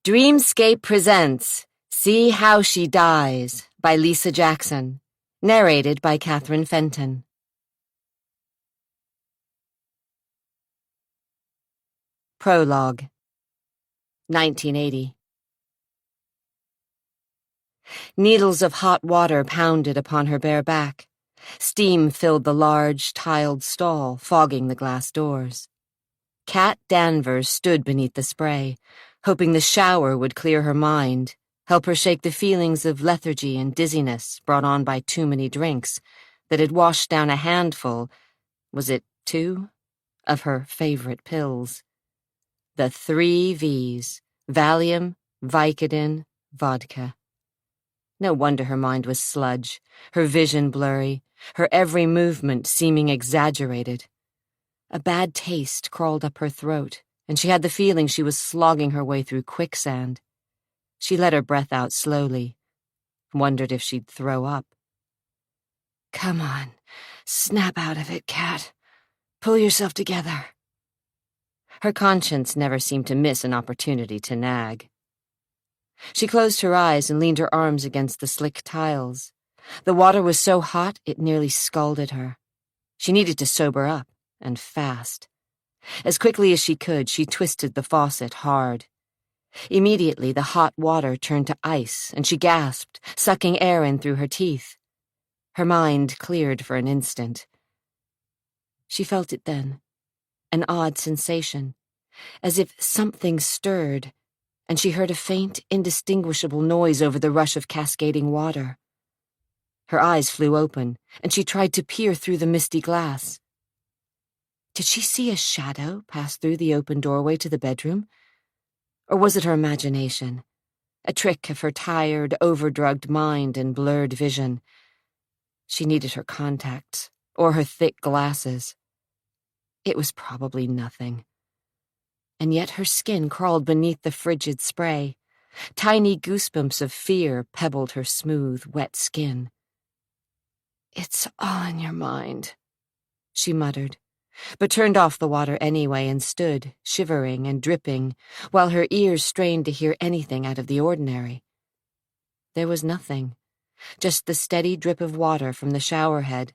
Dreamscape presents See How She Dies by Lisa Jackson, narrated by Catherine Fenton. Prologue, 1980. Needles of hot water pounded upon her bare back. Steam filled the large, tiled stall, fogging the glass doors. Cat Danvers stood beneath the spray, hoping the shower would clear her mind, help her shake the feelings of lethargy and dizziness brought on by too many drinks that had washed down a handful, was it 2, of her favorite pills. The 3 V's, Valium, Vicodin, vodka. No wonder her mind was sludge, her vision blurry, her every movement seeming exaggerated. A bad taste crawled up her throat, and she had the feeling she was slogging her way through quicksand. She let her breath out slowly, wondered if she'd throw up. "Come on, snap out of it, Cat. Pull yourself together." Her conscience never seemed to miss an opportunity to nag. She closed her eyes and leaned her arms against the slick tiles. The water was so hot it nearly scalded her. She needed to sober up, and fast. As quickly as she could, she twisted the faucet hard. Immediately, the hot water turned to ice, and she gasped, sucking air in through her teeth. Her mind cleared for an instant. She felt it then, an odd sensation, as if something stirred, and she heard a faint, indistinguishable noise over the rush of cascading water. Her eyes flew open, and she tried to peer through the misty glass. Did she see a shadow pass through the open doorway to the bedroom? Or was it her imagination, a trick of her tired, overdrugged mind and blurred vision? She needed her contacts, or her thick glasses. It was probably nothing. And yet her skin crawled beneath the frigid spray. Tiny goosebumps of fear pebbled her smooth, wet skin. "It's all in your mind," she muttered, but turned off the water anyway and stood, shivering and dripping, while her ears strained to hear anything out of the ordinary. There was nothing, just the steady drip of water from the shower head,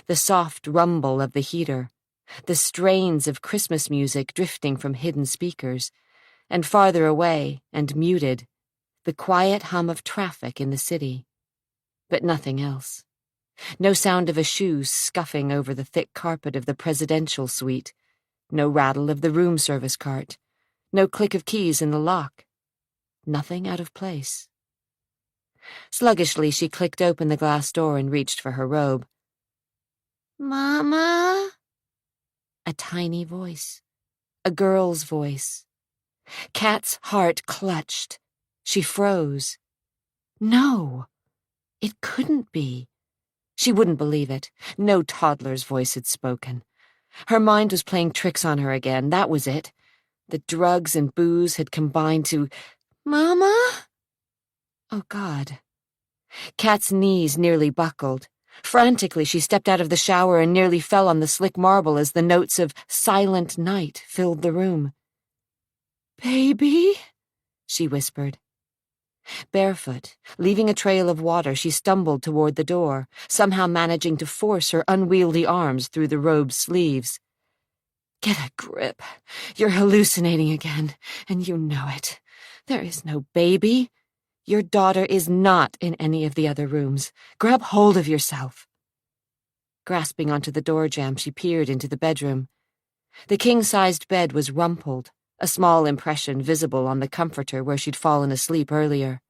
the soft rumble of the heater, the strains of Christmas music drifting from hidden speakers, and farther away and muted, the quiet hum of traffic in the city. But nothing else. No sound of a shoe scuffing over the thick carpet of the presidential suite, no rattle of the room service cart, no click of keys in the lock. Nothing out of place. Sluggishly, she clicked open the glass door and reached for her robe. "Mama?" A tiny voice. A girl's voice. Kat's heart clutched. She froze. No, it couldn't be. She wouldn't believe it. No toddler's voice had spoken. Her mind was playing tricks on her again, that was it. The drugs and booze had combined to... "Mama?" Oh, God. Kat's knees nearly buckled. Frantically, she stepped out of the shower and nearly fell on the slick marble as the notes of Silent Night filled the room. "Baby?" she whispered. Barefoot, leaving a trail of water, she stumbled toward the door, somehow managing to force her unwieldy arms through the robe's sleeves. "Get a grip. You're hallucinating again, and you know it. There is no baby. Your daughter is not in any of the other rooms. Grab hold of yourself." Grasping onto the door jamb, she peered into the bedroom. The king-sized bed was rumpled, a small impression visible on the comforter where she'd fallen asleep earlier.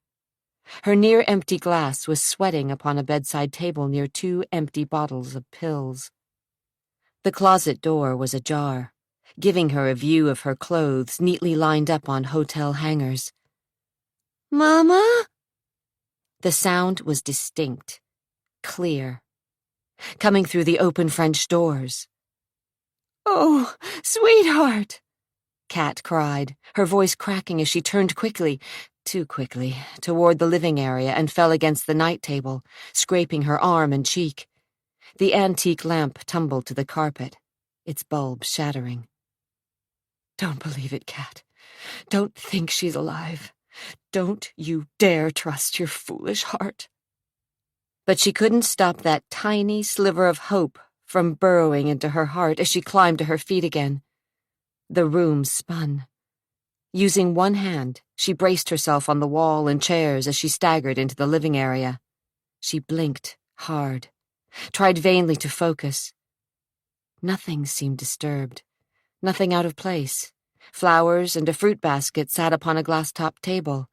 Her near-empty glass was sweating upon a bedside table near 2 empty bottles of pills. The closet door was ajar, giving her a view of her clothes neatly lined up on hotel hangers. "Mama?" The sound was distinct, clear, coming through the open French doors. "Oh, sweetheart!" Kat cried, her voice cracking as she turned quickly, too quickly, toward the living area and fell against the night table, scraping her arm and cheek. The antique lamp tumbled to the carpet, its bulb shattering. "Don't believe it, Kat. Don't think she's alive. Don't you dare trust your foolish heart." But she couldn't stop that tiny sliver of hope from burrowing into her heart as she climbed to her feet again. The room spun. Using one hand, she braced herself on the wall and chairs as she staggered into the living area. She blinked hard, tried vainly to focus. Nothing seemed disturbed, nothing out of place. Flowers and a fruit basket sat upon a glass-topped table.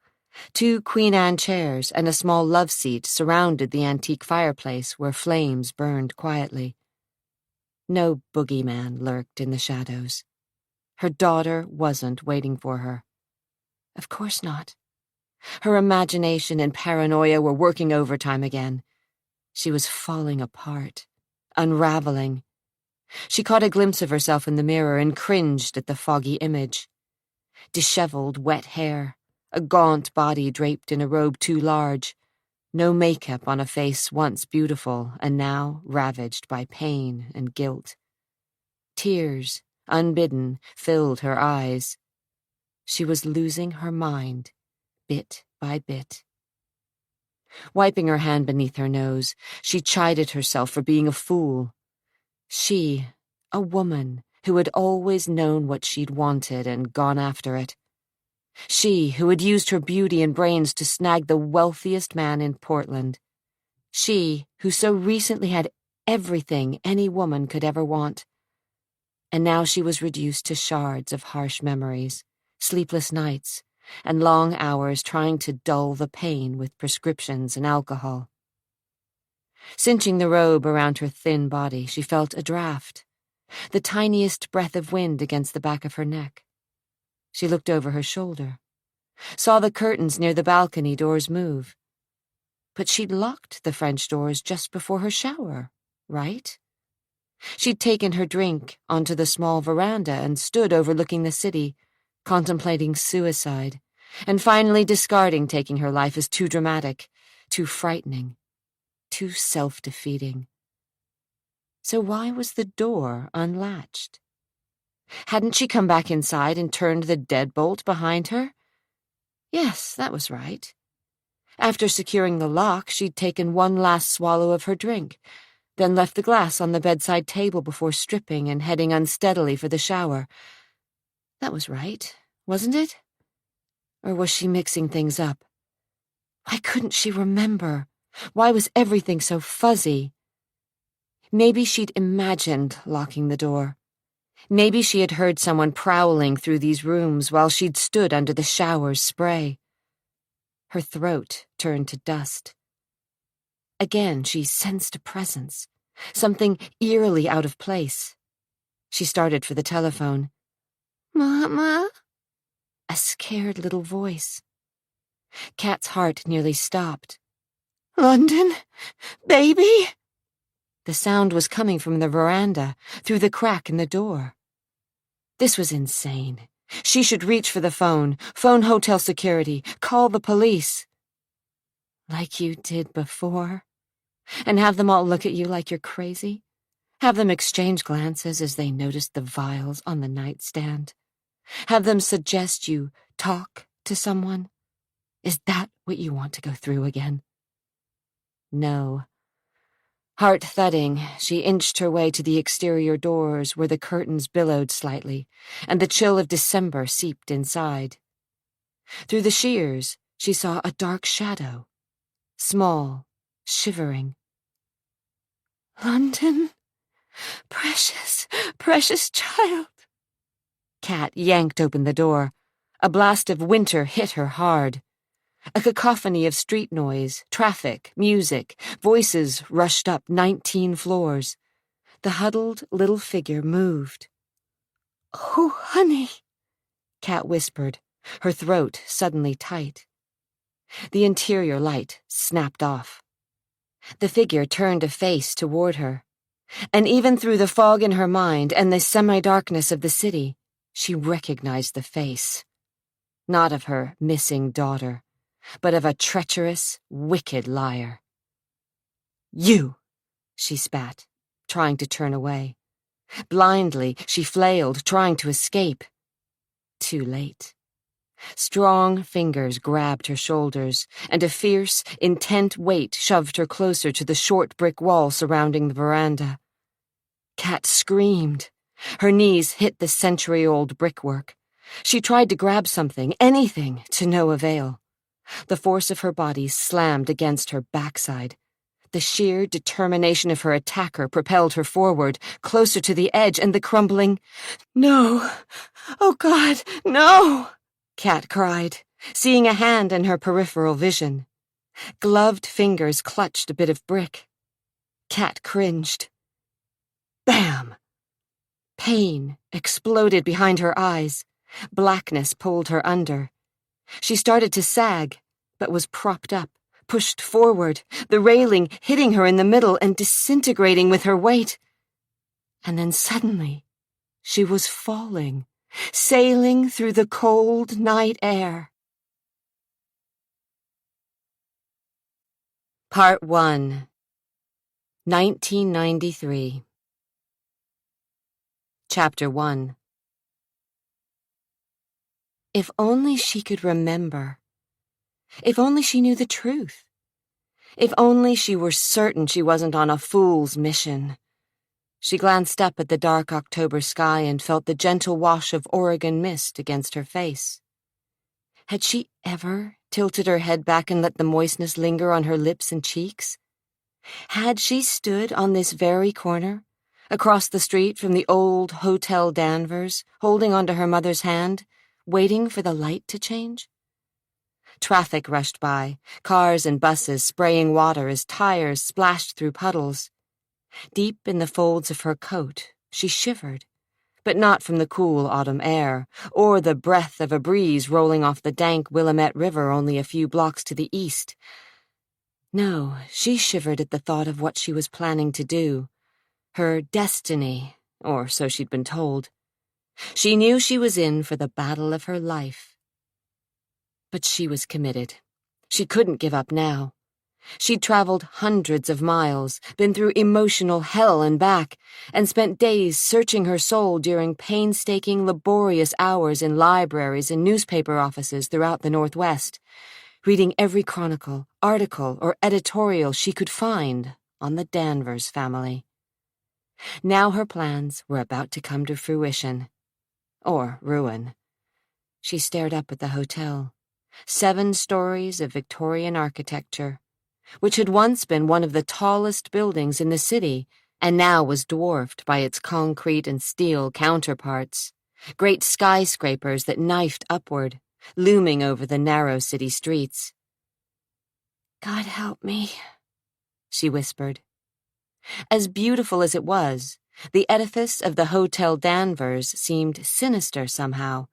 2 Queen Anne chairs and a small love seat surrounded the antique fireplace where flames burned quietly. No boogeyman lurked in the shadows. Her daughter wasn't waiting for her. Of course not. Her imagination and paranoia were working overtime again. She was falling apart, unraveling. She caught a glimpse of herself in the mirror and cringed at the foggy image. Disheveled, wet hair, a gaunt body draped in a robe too large, no makeup on a face once beautiful and now ravaged by pain and guilt. Tears, unbidden, filled her eyes. She was losing her mind, bit by bit. Wiping her hand beneath her nose, she chided herself for being a fool. She, a woman who had always known what she'd wanted and gone after it. She, who had used her beauty and brains to snag the wealthiest man in Portland. She, who so recently had everything any woman could ever want. And now she was reduced to shards of harsh memories, sleepless nights, and long hours trying to dull the pain with prescriptions and alcohol. Cinching the robe around her thin body, she felt a draft, the tiniest breath of wind against the back of her neck. She looked over her shoulder, saw the curtains near the balcony doors move. But she'd locked the French doors just before her shower, right? She'd taken her drink onto the small veranda and stood overlooking the city, contemplating suicide, and finally discarding taking her life as too dramatic, too frightening, too self-defeating. So why was the door unlatched? Hadn't she come back inside and turned the deadbolt behind her? Yes, that was right. After securing the lock, she'd taken one last swallow of her drink, then left the glass on the bedside table before stripping and heading unsteadily for the shower. That was right, wasn't it? Or was she mixing things up? Why couldn't she remember? Why was everything so fuzzy? Maybe she'd imagined locking the door. Maybe she had heard someone prowling through these rooms while she'd stood under the shower's spray. Her throat turned to dust. Again, she sensed a presence, something eerily out of place. She started for the telephone. "Mama?" A scared little voice. Kat's heart nearly stopped. "London? Baby?" The sound was coming from the veranda, through the crack in the door. This was insane. She should reach for the phone hotel security, call the police. Like you did before? And have them all look at you like you're crazy? Have them exchange glances as they noticed the vials on the nightstand? Have them suggest you talk to someone? Is that what you want to go through again? No. Heart thudding, she inched her way to the exterior doors where the curtains billowed slightly, and the chill of December seeped inside. Through the shears, she saw a dark shadow, small, shivering. "London? Precious, precious child." Kat yanked open the door. A blast of winter hit her hard. A cacophony of street noise, traffic, music, voices rushed up 19 floors. The huddled little figure moved. "Oh, honey," Kat whispered, her throat suddenly tight. The interior light snapped off. The figure turned a face toward her, and even through the fog in her mind and the semi-darkness of the city, she recognized the face. Not of her missing daughter, but of a treacherous, wicked liar. "You!" she spat, trying to turn away. Blindly, she flailed, trying to escape. Too late. Strong fingers grabbed her shoulders, and a fierce, intent weight shoved her closer to the short brick wall surrounding the veranda. Kat screamed. Her knees hit the century-old brickwork. She tried to grab something, anything, to no avail. The force of her body slammed against her backside. The sheer determination of her attacker propelled her forward, closer to the edge, and the crumbling, "No! Oh, God, no!" Kat cried, seeing a hand in her peripheral vision. Gloved fingers clutched a bit of brick. Kat cringed. Bam! Pain exploded behind her eyes. Blackness pulled her under. She started to sag, but was propped up, pushed forward, the railing hitting her in the middle and disintegrating with her weight. And then suddenly, she was falling, sailing through the cold night air. Part 1, 1993. Chapter 1. If only she could remember. If only she knew the truth. If only she were certain she wasn't on a fool's mission. She glanced up at the dark October sky and felt the gentle wash of Oregon mist against her face. Had she ever tilted her head back and let the moistness linger on her lips and cheeks? Had she stood on this very corner, across the street from the old Hotel Danvers, holding onto her mother's hand, waiting for the light to change? Traffic rushed by, cars and buses spraying water as tires splashed through puddles. Deep in the folds of her coat, she shivered, but not from the cool autumn air, or the breath of a breeze rolling off the dank Willamette River only a few blocks to the east. No, she shivered at the thought of what she was planning to do. Her destiny, or so she'd been told. She knew she was in for the battle of her life. But she was committed. She couldn't give up now. She'd traveled hundreds of miles, been through emotional hell and back, and spent days searching her soul during painstaking, laborious hours in libraries and newspaper offices throughout the Northwest, reading every chronicle, article, or editorial she could find on the Danvers family. Now her plans were about to come to fruition. Or ruin. She stared up at the hotel. 7 stories of Victorian architecture, which had once been one of the tallest buildings in the city and now was dwarfed by its concrete and steel counterparts, great skyscrapers that knifed upward, looming over the narrow city streets. "God help me," she whispered. As beautiful as it was, the edifice of the Hotel Danvers seemed sinister somehow,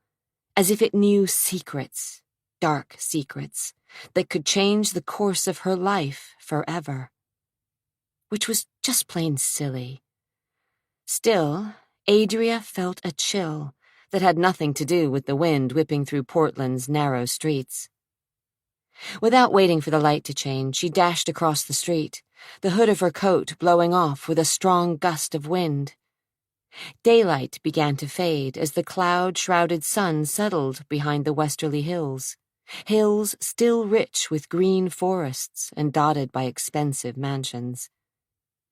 as if it knew secrets, dark secrets, that could change the course of her life forever. Which was just plain silly. Still, Adria felt a chill that had nothing to do with the wind whipping through Portland's narrow streets. Without waiting for the light to change, she dashed across the street, the hood of her coat blowing off with a strong gust of wind. Daylight began to fade as the cloud-shrouded sun settled behind the westerly hills still rich with green forests and dotted by expensive mansions.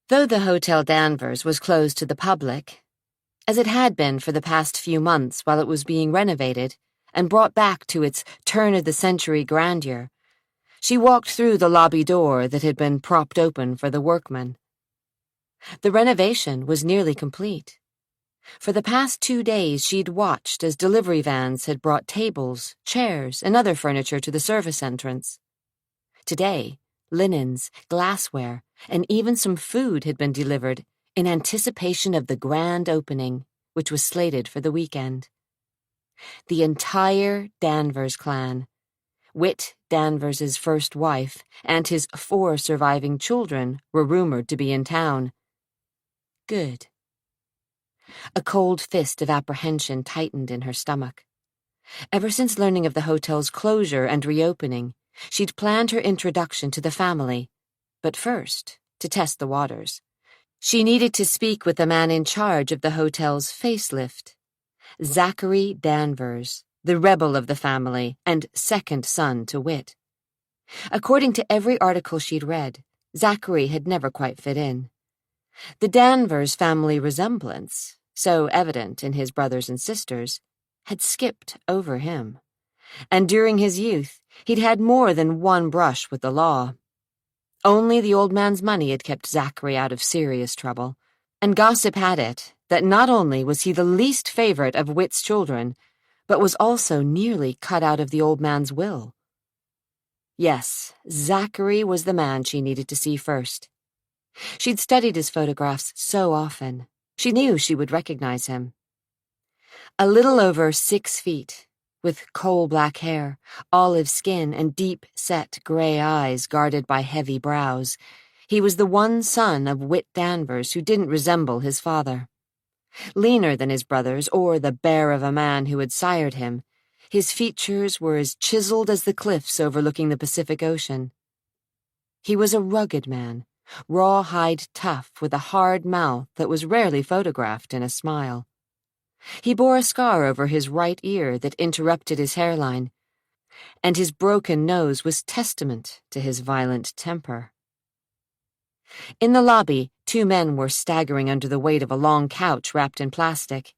Though the Hotel Danvers was closed to the public, as it had been for the past few months while it was being renovated and brought back to its turn-of-the-century grandeur, she walked through the lobby door that had been propped open for the workmen. The renovation was nearly complete. For the past 2 days she'd watched as delivery vans had brought tables, chairs, and other furniture to the service entrance. Today, linens, glassware, and even some food had been delivered in anticipation of the grand opening, which was slated for the weekend. The entire Danvers clan, Whit Danvers's first wife, and his 4 surviving children were rumored to be in town. Good. A cold fist of apprehension tightened in her stomach. Ever since learning of the hotel's closure and reopening, she'd planned her introduction to the family, but first, to test the waters, she needed to speak with the man in charge of the hotel's facelift. Zachary Danvers, the rebel of the family and second son to wit. According to every article she'd read, Zachary had never quite fit in. The Danvers family resemblance, so evident in his brothers and sisters, had skipped over him. And during his youth, he'd had more than one brush with the law. Only the old man's money had kept Zachary out of serious trouble, and gossip had it that not only was he the least favorite of Whit's children, but was also nearly cut out of the old man's will. Yes, Zachary was the man she needed to see first. She'd studied his photographs so often. She knew she would recognize him. A little over 6 feet, with coal-black hair, olive skin, and deep-set gray eyes guarded by heavy brows, he was the one son of Whit Danvers who didn't resemble his father. Leaner than his brothers or the bear of a man who had sired him, his features were as chiseled as the cliffs overlooking the Pacific Ocean. He was a rugged man, rawhide tough with a hard mouth that was rarely photographed in a smile. He bore a scar over his right ear that interrupted his hairline, and his broken nose was testament to his violent temper. In the lobby, 2 men were staggering under the weight of a long couch wrapped in plastic.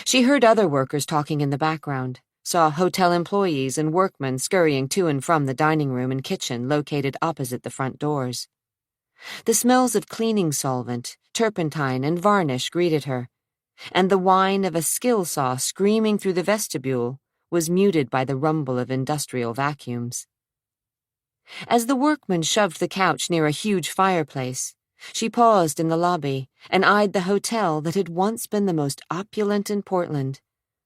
She heard other workers talking in the background, saw hotel employees and workmen scurrying to and from the dining room and kitchen located opposite the front doors. The smells of cleaning solvent, turpentine, and varnish greeted her, and the whine of a skill saw screaming through the vestibule was muted by the rumble of industrial vacuums. As the workman shoved the couch near a huge fireplace, she paused in the lobby and eyed the hotel that had once been the most opulent in Portland,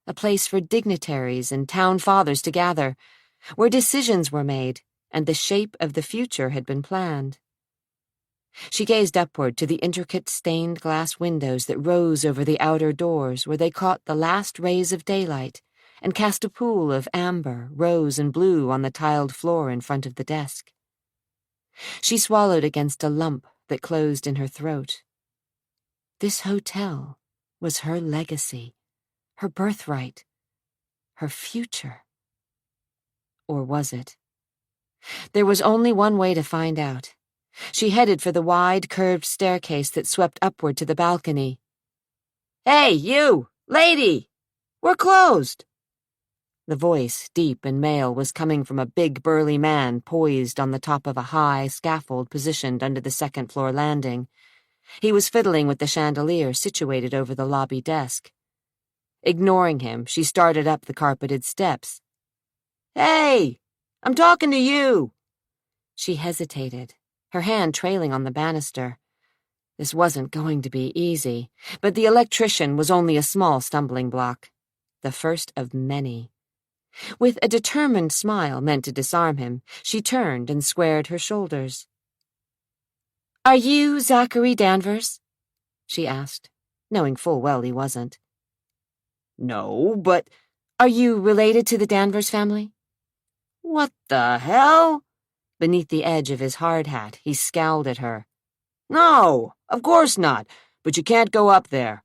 a place for dignitaries and town fathers to gather, where decisions were made and the shape of the future had been planned. She gazed upward to the intricate stained glass windows that rose over the outer doors where they caught the last rays of daylight and cast a pool of amber, rose, and blue on the tiled floor in front of the desk. She swallowed against a lump that closed in her throat. This hotel was her legacy, her birthright, her future. Or was it? There was only one way to find out. She headed for the wide, curved staircase that swept upward to the balcony. "Hey, you! Lady! We're closed!" The voice, deep and male, was coming from a big, burly man poised on the top of a high scaffold positioned under the second-floor landing. He was fiddling with the chandelier situated over the lobby desk. Ignoring him, she started up the carpeted steps. "Hey! I'm talking to you!" She hesitated, her hand trailing on the banister. This wasn't going to be easy, but the electrician was only a small stumbling block, the first of many. With a determined smile meant to disarm him, she turned and squared her shoulders. "Are you Zachary Danvers?" she asked, knowing full well he wasn't. "No, but—" "Are you related to the Danvers family?" "What the hell?" Beneath the edge of his hard hat, he scowled at her. "No, of course not, but you can't go up there."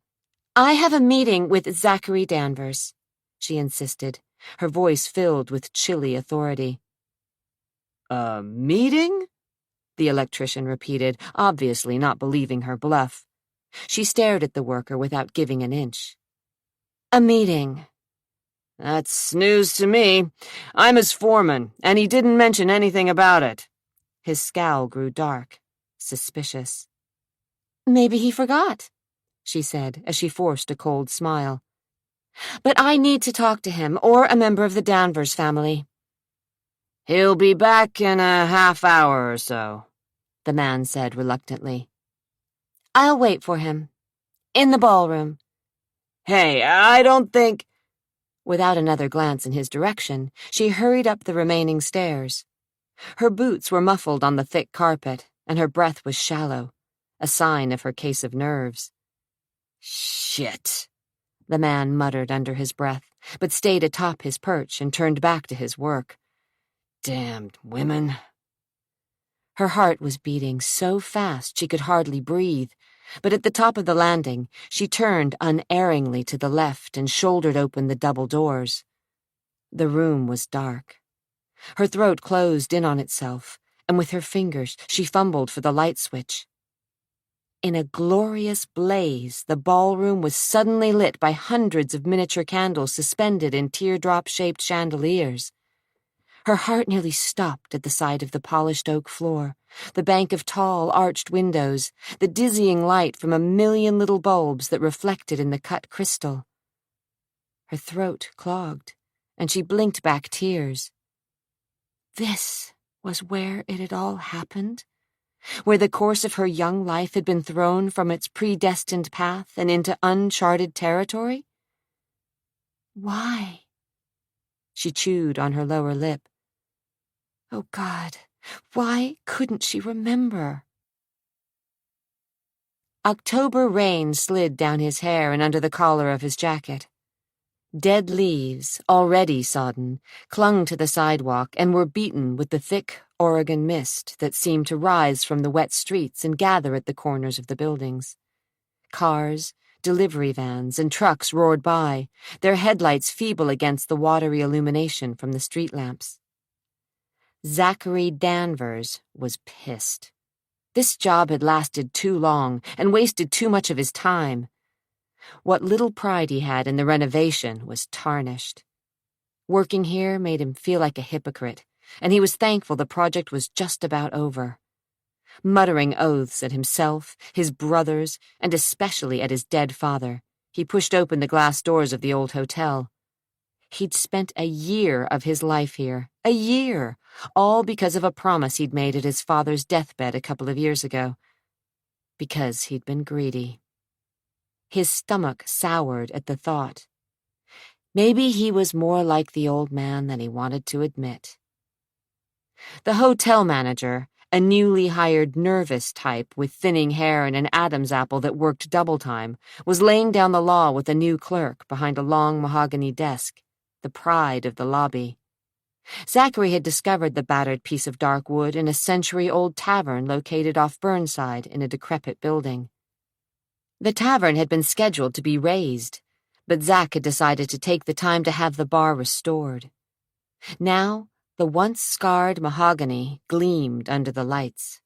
"I have a meeting with Zachary Danvers," she insisted, her voice filled with chilly authority. "A meeting?" the electrician repeated, obviously not believing her bluff. She stared at the worker without giving an inch. "A meeting." "That's news to me. I'm his foreman, and he didn't mention anything about it." His scowl grew dark, suspicious. "Maybe he forgot," she said as she forced a cold smile. "But I need to talk to him or a member of the Danvers family." "He'll be back in a half-hour or so," the man said reluctantly. "I'll wait for him. In the ballroom." "Hey, I don't think—" Without another glance in his direction, she hurried up the remaining stairs. Her boots were muffled on the thick carpet, and her breath was shallow, a sign of her case of nerves. "Shit," the man muttered under his breath, but stayed atop his perch and turned back to his work. "Damned women." Her heart was beating so fast she could hardly breathe, but at the top of the landing, she turned unerringly to the left and shouldered open the double doors. The room was dark. Her throat closed in on itself, and with her fingers she fumbled for the light switch. In a glorious blaze, the ballroom was suddenly lit by hundreds of miniature candles suspended in teardrop-shaped chandeliers. Her heart nearly stopped at the sight of the polished oak floor, the bank of tall, arched windows, the dizzying light from a million little bulbs that reflected in the cut crystal. Her throat clogged, and she blinked back tears. This was where it had all happened? Where the course of her young life had been thrown from its predestined path and into uncharted territory? Why? She chewed on her lower lip. Oh, God, why couldn't she remember? October rain slid down his hair and under the collar of his jacket. Dead leaves, already sodden, clung to the sidewalk and were beaten with the thick Oregon mist that seemed to rise from the wet streets and gather at the corners of the buildings. Cars, delivery vans, and trucks roared by, their headlights feeble against the watery illumination from the street lamps. Adria Danvers was pissed. This job had lasted too long and wasted too much of his time. What little pride he had in the renovation was tarnished. Working here made him feel like a hypocrite, and he was thankful the project was just about over. Muttering oaths at himself, his brothers, and especially at his dead father, he pushed open the glass doors of the old hotel. He'd spent a year of his life here, a year, all because of a promise he'd made at his father's deathbed a couple of years ago. Because he'd been greedy. His stomach soured at the thought. Maybe he was more like the old man than he wanted to admit. The hotel manager, a newly hired nervous type with thinning hair and an Adam's apple that worked double time, was laying down the law with a new clerk behind a long mahogany desk, the pride of the lobby. Zachary had discovered the battered piece of dark wood in a century-old tavern located off Burnside in a decrepit building. The tavern had been scheduled to be razed, but Zach had decided to take the time to have the bar restored. Now, the once scarred mahogany gleamed under the lights.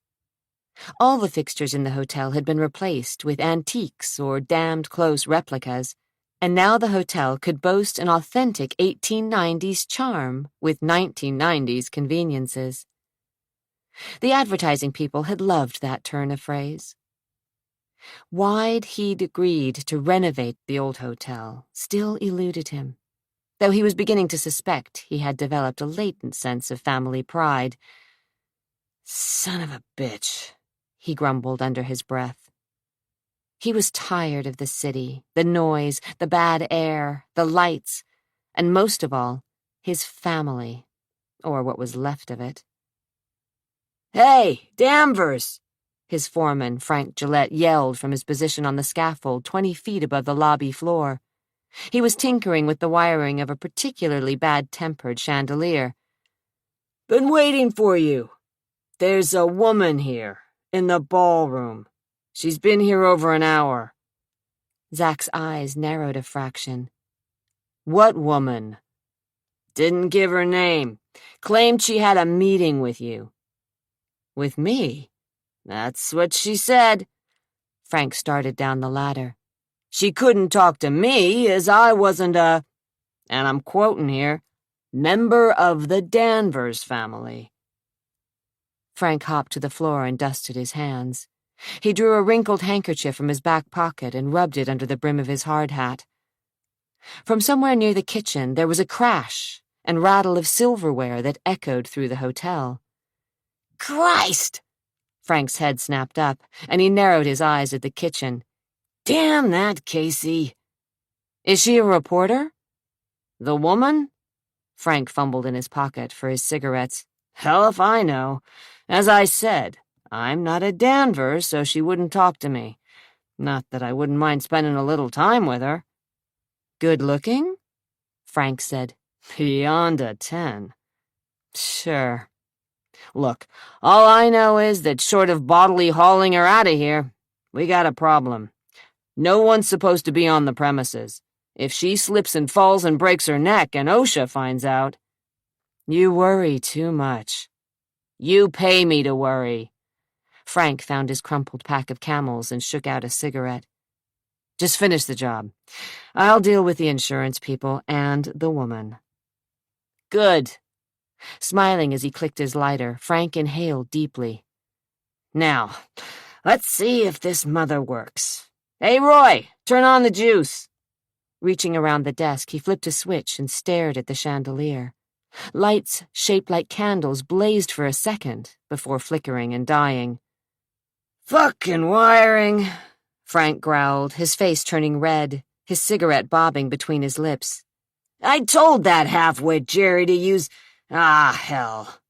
All the fixtures in the hotel had been replaced with antiques or damned close replicas, and now the hotel could boast an authentic 1890s charm with 1990s conveniences. The advertising people had loved that turn of phrase. Why'd he'd agreed to renovate the old hotel still eluded him, though he was beginning to suspect he had developed a latent sense of family pride. Son of a bitch, he grumbled under his breath. He was tired of the city, the noise, the bad air, the lights, and most of all, his family, or what was left of it. Hey, Danvers! His foreman, Frank Gillette, yelled from his position on the scaffold 20 feet above the lobby floor. He was tinkering with the wiring of a particularly bad-tempered chandelier. Been waiting for you. There's a woman here, in the ballroom. She's been here over an hour. Zach's eyes narrowed a fraction. What woman? Didn't give her name. Claimed she had a meeting with you. With me? That's what she said. Frank started down the ladder. She couldn't talk to me as I wasn't a, and I'm quoting here, member of the Danvers family. Frank hopped to the floor and dusted his hands. He drew a wrinkled handkerchief from his back pocket and rubbed it under the brim of his hard hat. From somewhere near the kitchen there was a crash and rattle of silverware that echoed through the hotel. Christ! Frank's head snapped up, and he narrowed his eyes at the kitchen. Damn that Casey! Is she a reporter? The woman? Frank fumbled in his pocket for his cigarettes. Hell if I know. As I said, I'm not a Danvers, so she wouldn't talk to me. Not that I wouldn't mind spending a little time with her. Good looking? Frank said. Beyond a 10. Sure. Look, all I know is that short of bodily hauling her out of here, we got a problem. No one's supposed to be on the premises. If she slips and falls and breaks her neck and OSHA finds out. You worry too much. You pay me to worry. Frank found his crumpled pack of Camels and shook out a cigarette. Just finish the job. I'll deal with the insurance people and the woman. Good. Smiling as he clicked his lighter, Frank inhaled deeply. Now, let's see if this mother works. Hey, Roy, turn on the juice. Reaching around the desk, he flipped a switch and stared at the chandelier. Lights shaped like candles blazed for a second before flickering and dying. Fucking wiring, Frank growled, his face turning red, his cigarette bobbing between his lips. I told that half-wit Jerry to use... Ah, hell.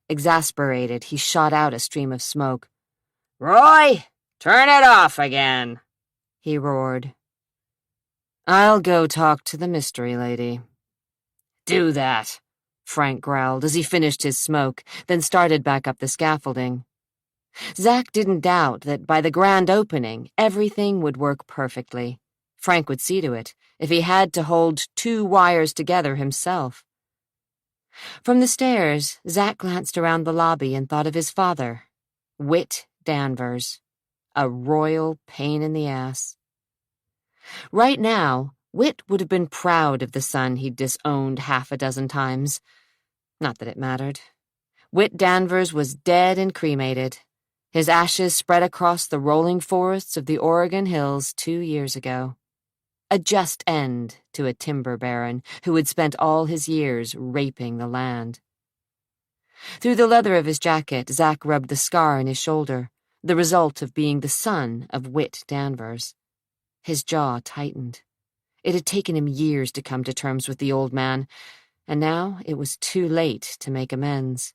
Exasperated, he shot out a stream of smoke. Roy, turn it off again, he roared. I'll go talk to the mystery lady. Do that, Frank growled as he finished his smoke, then started back up the scaffolding. Zack didn't doubt that by the grand opening, everything would work perfectly. Frank would see to it, if he had to hold 2 wires together himself. From the stairs, Zack glanced around the lobby and thought of his father, Whit Danvers, a royal pain in the ass. Right now, Whit would have been proud of the son he'd disowned 6 times. Not that it mattered. Whit Danvers was dead and cremated. His ashes spread across the rolling forests of the Oregon hills 2 years ago. A just end to a timber baron who had spent all his years raping the land. Through the leather of his jacket, Zack rubbed the scar on his shoulder, the result of being the son of Whit Danvers. His jaw tightened. It had taken him years to come to terms with the old man, and now it was too late to make amends.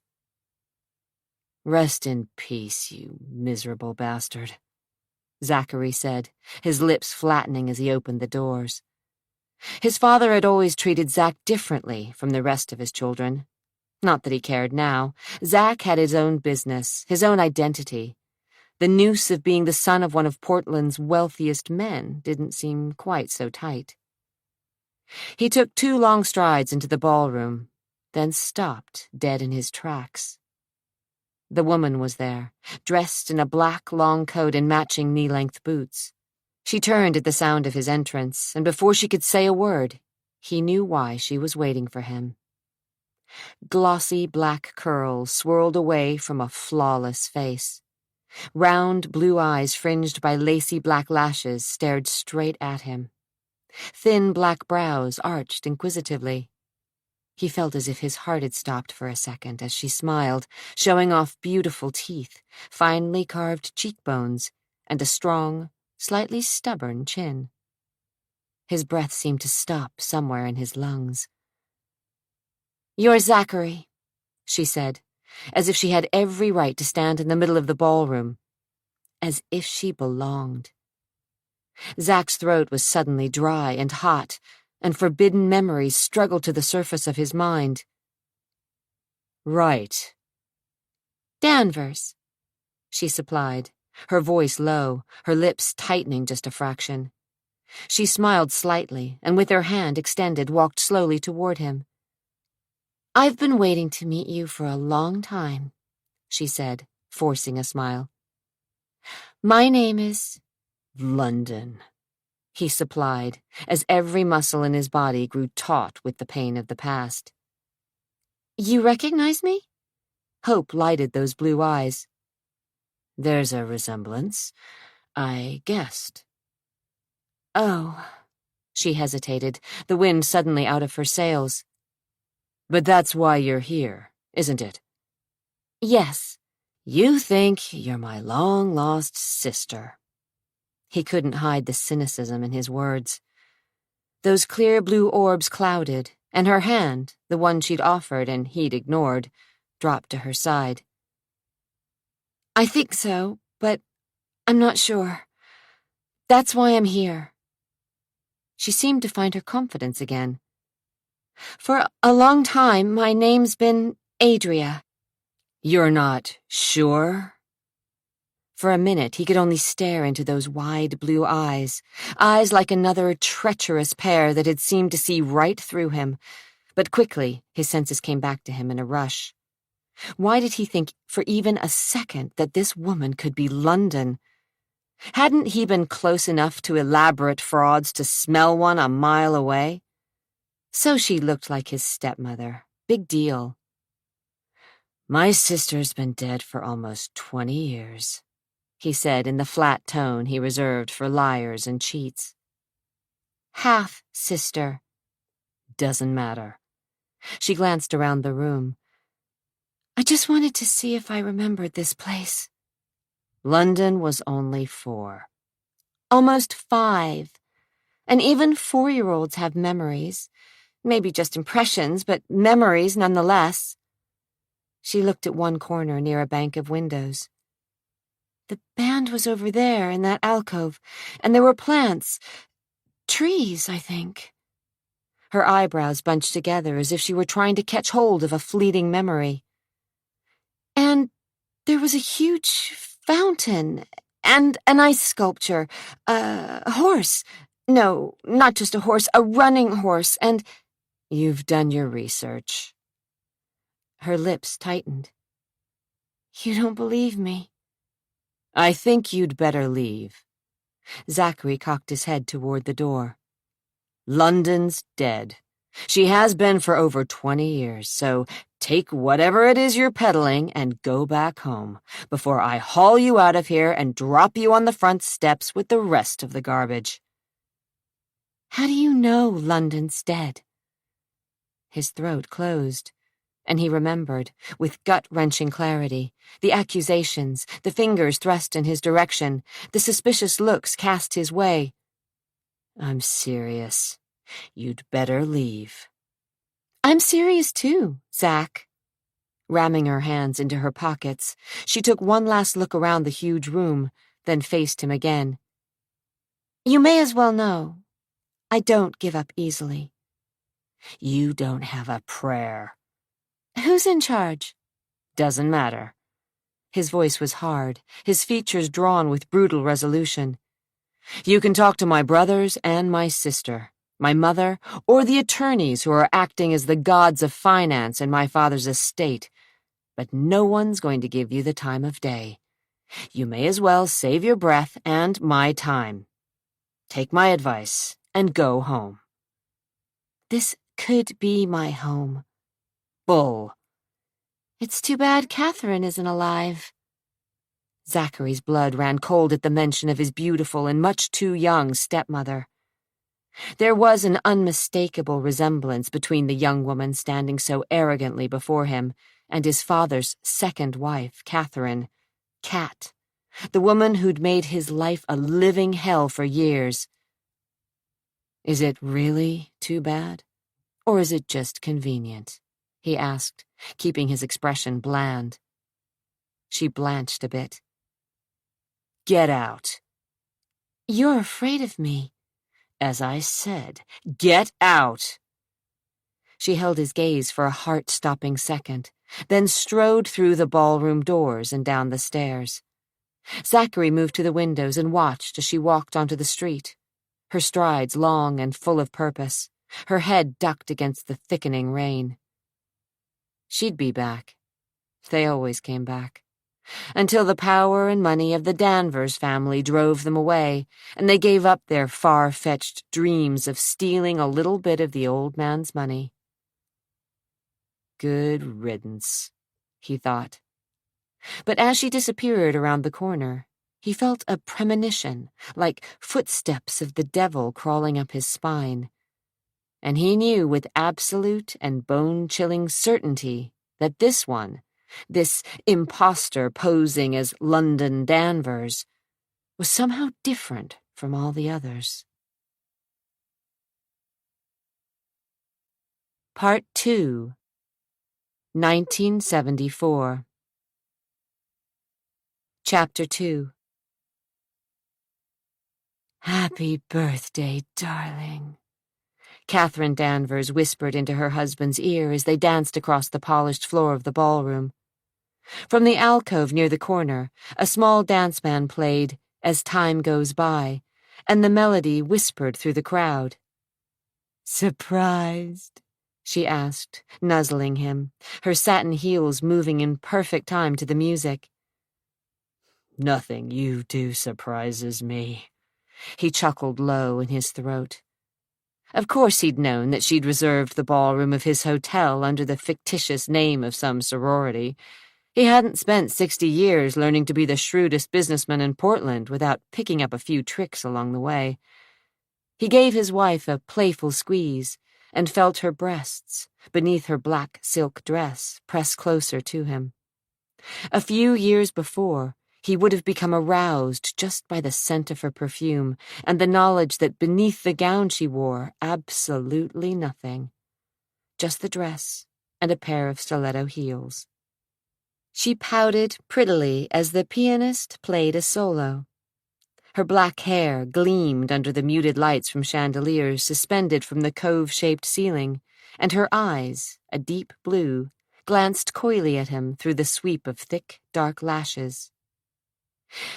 Rest in peace, you miserable bastard, Zachary said, his lips flattening as he opened the doors. His father had always treated Zack differently from the rest of his children. Not that he cared now. Zack had his own business, his own identity. The noose of being the son of one of Portland's wealthiest men didn't seem quite so tight. He took 2 long strides into the ballroom, then stopped dead in his tracks. The woman was there, dressed in a black long coat and matching knee-length boots. She turned at the sound of his entrance, and before she could say a word, he knew why she was waiting for him. Glossy black curls swirled away from a flawless face. Round blue eyes fringed by lacy black lashes stared straight at him. Thin black brows arched inquisitively. He felt as if his heart had stopped for a second as she smiled, showing off beautiful teeth, finely carved cheekbones, and a strong, slightly stubborn chin. His breath seemed to stop somewhere in his lungs. "You're Zachary," she said, as if she had every right to stand in the middle of the ballroom. As if she belonged. Zack's throat was suddenly dry and hot, and forbidden memories struggled to the surface of his mind. Right. Danvers, she supplied, her voice low, her lips tightening just a fraction. She smiled slightly, and with her hand extended walked slowly toward him. I've been waiting to meet you for a long time, she said, forcing a smile. My name is... London, he supplied, as every muscle in his body grew taut with the pain of the past. You recognize me? Hope lighted those blue eyes. There's a resemblance. I guessed. Oh, she hesitated, the wind suddenly out of her sails. But that's why you're here, isn't it? Yes. You think you're my long-lost sister. He couldn't hide the cynicism in his words. Those clear blue orbs clouded, and her hand, the one she'd offered and he'd ignored, dropped to her side. I think so, but I'm not sure. That's why I'm here. She seemed to find her confidence again. For a long time, my name's been Adria. You're not sure? For a minute, he could only stare into those wide blue eyes like another treacherous pair that had seemed to see right through him. But quickly, his senses came back to him in a rush. Why did he think for even a second that this woman could be London? Hadn't he been close enough to elaborate frauds to smell one a mile away? So she looked like his stepmother. Big deal. "My sister's been dead for almost 20 years, he said in the flat tone he reserved for liars and cheats. Half-sister. Doesn't matter. She glanced around the room. I just wanted to see if I remembered this place. London was only 4. Almost 5. And even 4-year-olds have memories. Maybe just impressions, but memories nonetheless. She looked at one corner near a bank of windows. The band was over there in that alcove, and there were plants. Trees, I think. Her eyebrows bunched together as if she were trying to catch hold of a fleeting memory. And there was a huge fountain, and an ice sculpture, a horse. No, not just a horse, a running horse, and— You've done your research. Her lips tightened. You don't believe me? I think you'd better leave. Zachary cocked his head toward the door. London's dead. She has been for over 20 years, so take whatever it is you're peddling and go back home before I haul you out of here and drop you on the front steps with the rest of the garbage. How do you know London's dead? His throat closed, and he remembered, with gut-wrenching clarity, the accusations, the fingers thrust in his direction, the suspicious looks cast his way. I'm serious. You'd better leave. I'm serious too, Zach. Ramming her hands into her pockets, she took one last look around the huge room, then faced him again. You may as well know, I don't give up easily. You don't have a prayer. Who's in charge? Doesn't matter. His voice was hard, his features drawn with brutal resolution. You can talk to my brothers and my sister, my mother, or the attorneys who are acting as the gods of finance in my father's estate, but no one's going to give you the time of day. You may as well save your breath and my time. Take my advice and go home. This could be my home. Bull. It's too bad Catherine isn't alive. Zachary's blood ran cold at the mention of his beautiful and much too young stepmother. There was an unmistakable resemblance between the young woman standing so arrogantly before him and his father's second wife, Catherine, Cat, the woman who'd made his life a living hell for years. Is it really too bad? Or is it just convenient? He asked, keeping his expression bland. She blanched a bit. Get out. You're afraid of me. As I said, get out. She held his gaze for a heart-stopping second, then strode through the ballroom doors and down the stairs. Zachary moved to the windows and watched as she walked onto the street, her strides long and full of purpose, her head ducked against the thickening rain. She'd be back. They always came back. Until the power and money of the Danvers family drove them away, and they gave up their far-fetched dreams of stealing a little bit of the old man's money. Good riddance, he thought. But as she disappeared around the corner, he felt a premonition, like footsteps of the devil crawling up his spine. And he knew with absolute and bone-chilling certainty that this one, this imposter posing as London Danvers, was somehow different from all the others. Part 2, 1974. Chapter 2. Happy birthday, darling, Catherine Danvers whispered into her husband's ear as they danced across the polished floor of the ballroom. From the alcove near the corner, a small dance band played As Time Goes By, and the melody whispered through the crowd. "Surprised?" she asked, nuzzling him, her satin heels moving in perfect time to the music. "Nothing you do surprises me," he chuckled low in his throat. Of course he'd known that she'd reserved the ballroom of his hotel under the fictitious name of some sorority. He hadn't spent 60 years learning to be the shrewdest businessman in Portland without picking up a few tricks along the way. He gave his wife a playful squeeze and felt her breasts, beneath her black silk dress, press closer to him. A few years before, he would have become aroused just by the scent of her perfume and the knowledge that beneath the gown she wore, absolutely nothing. Just the dress and a pair of stiletto heels. She pouted prettily as the pianist played a solo. Her black hair gleamed under the muted lights from chandeliers suspended from the cove-shaped ceiling, and her eyes, a deep blue, glanced coyly at him through the sweep of thick, dark lashes.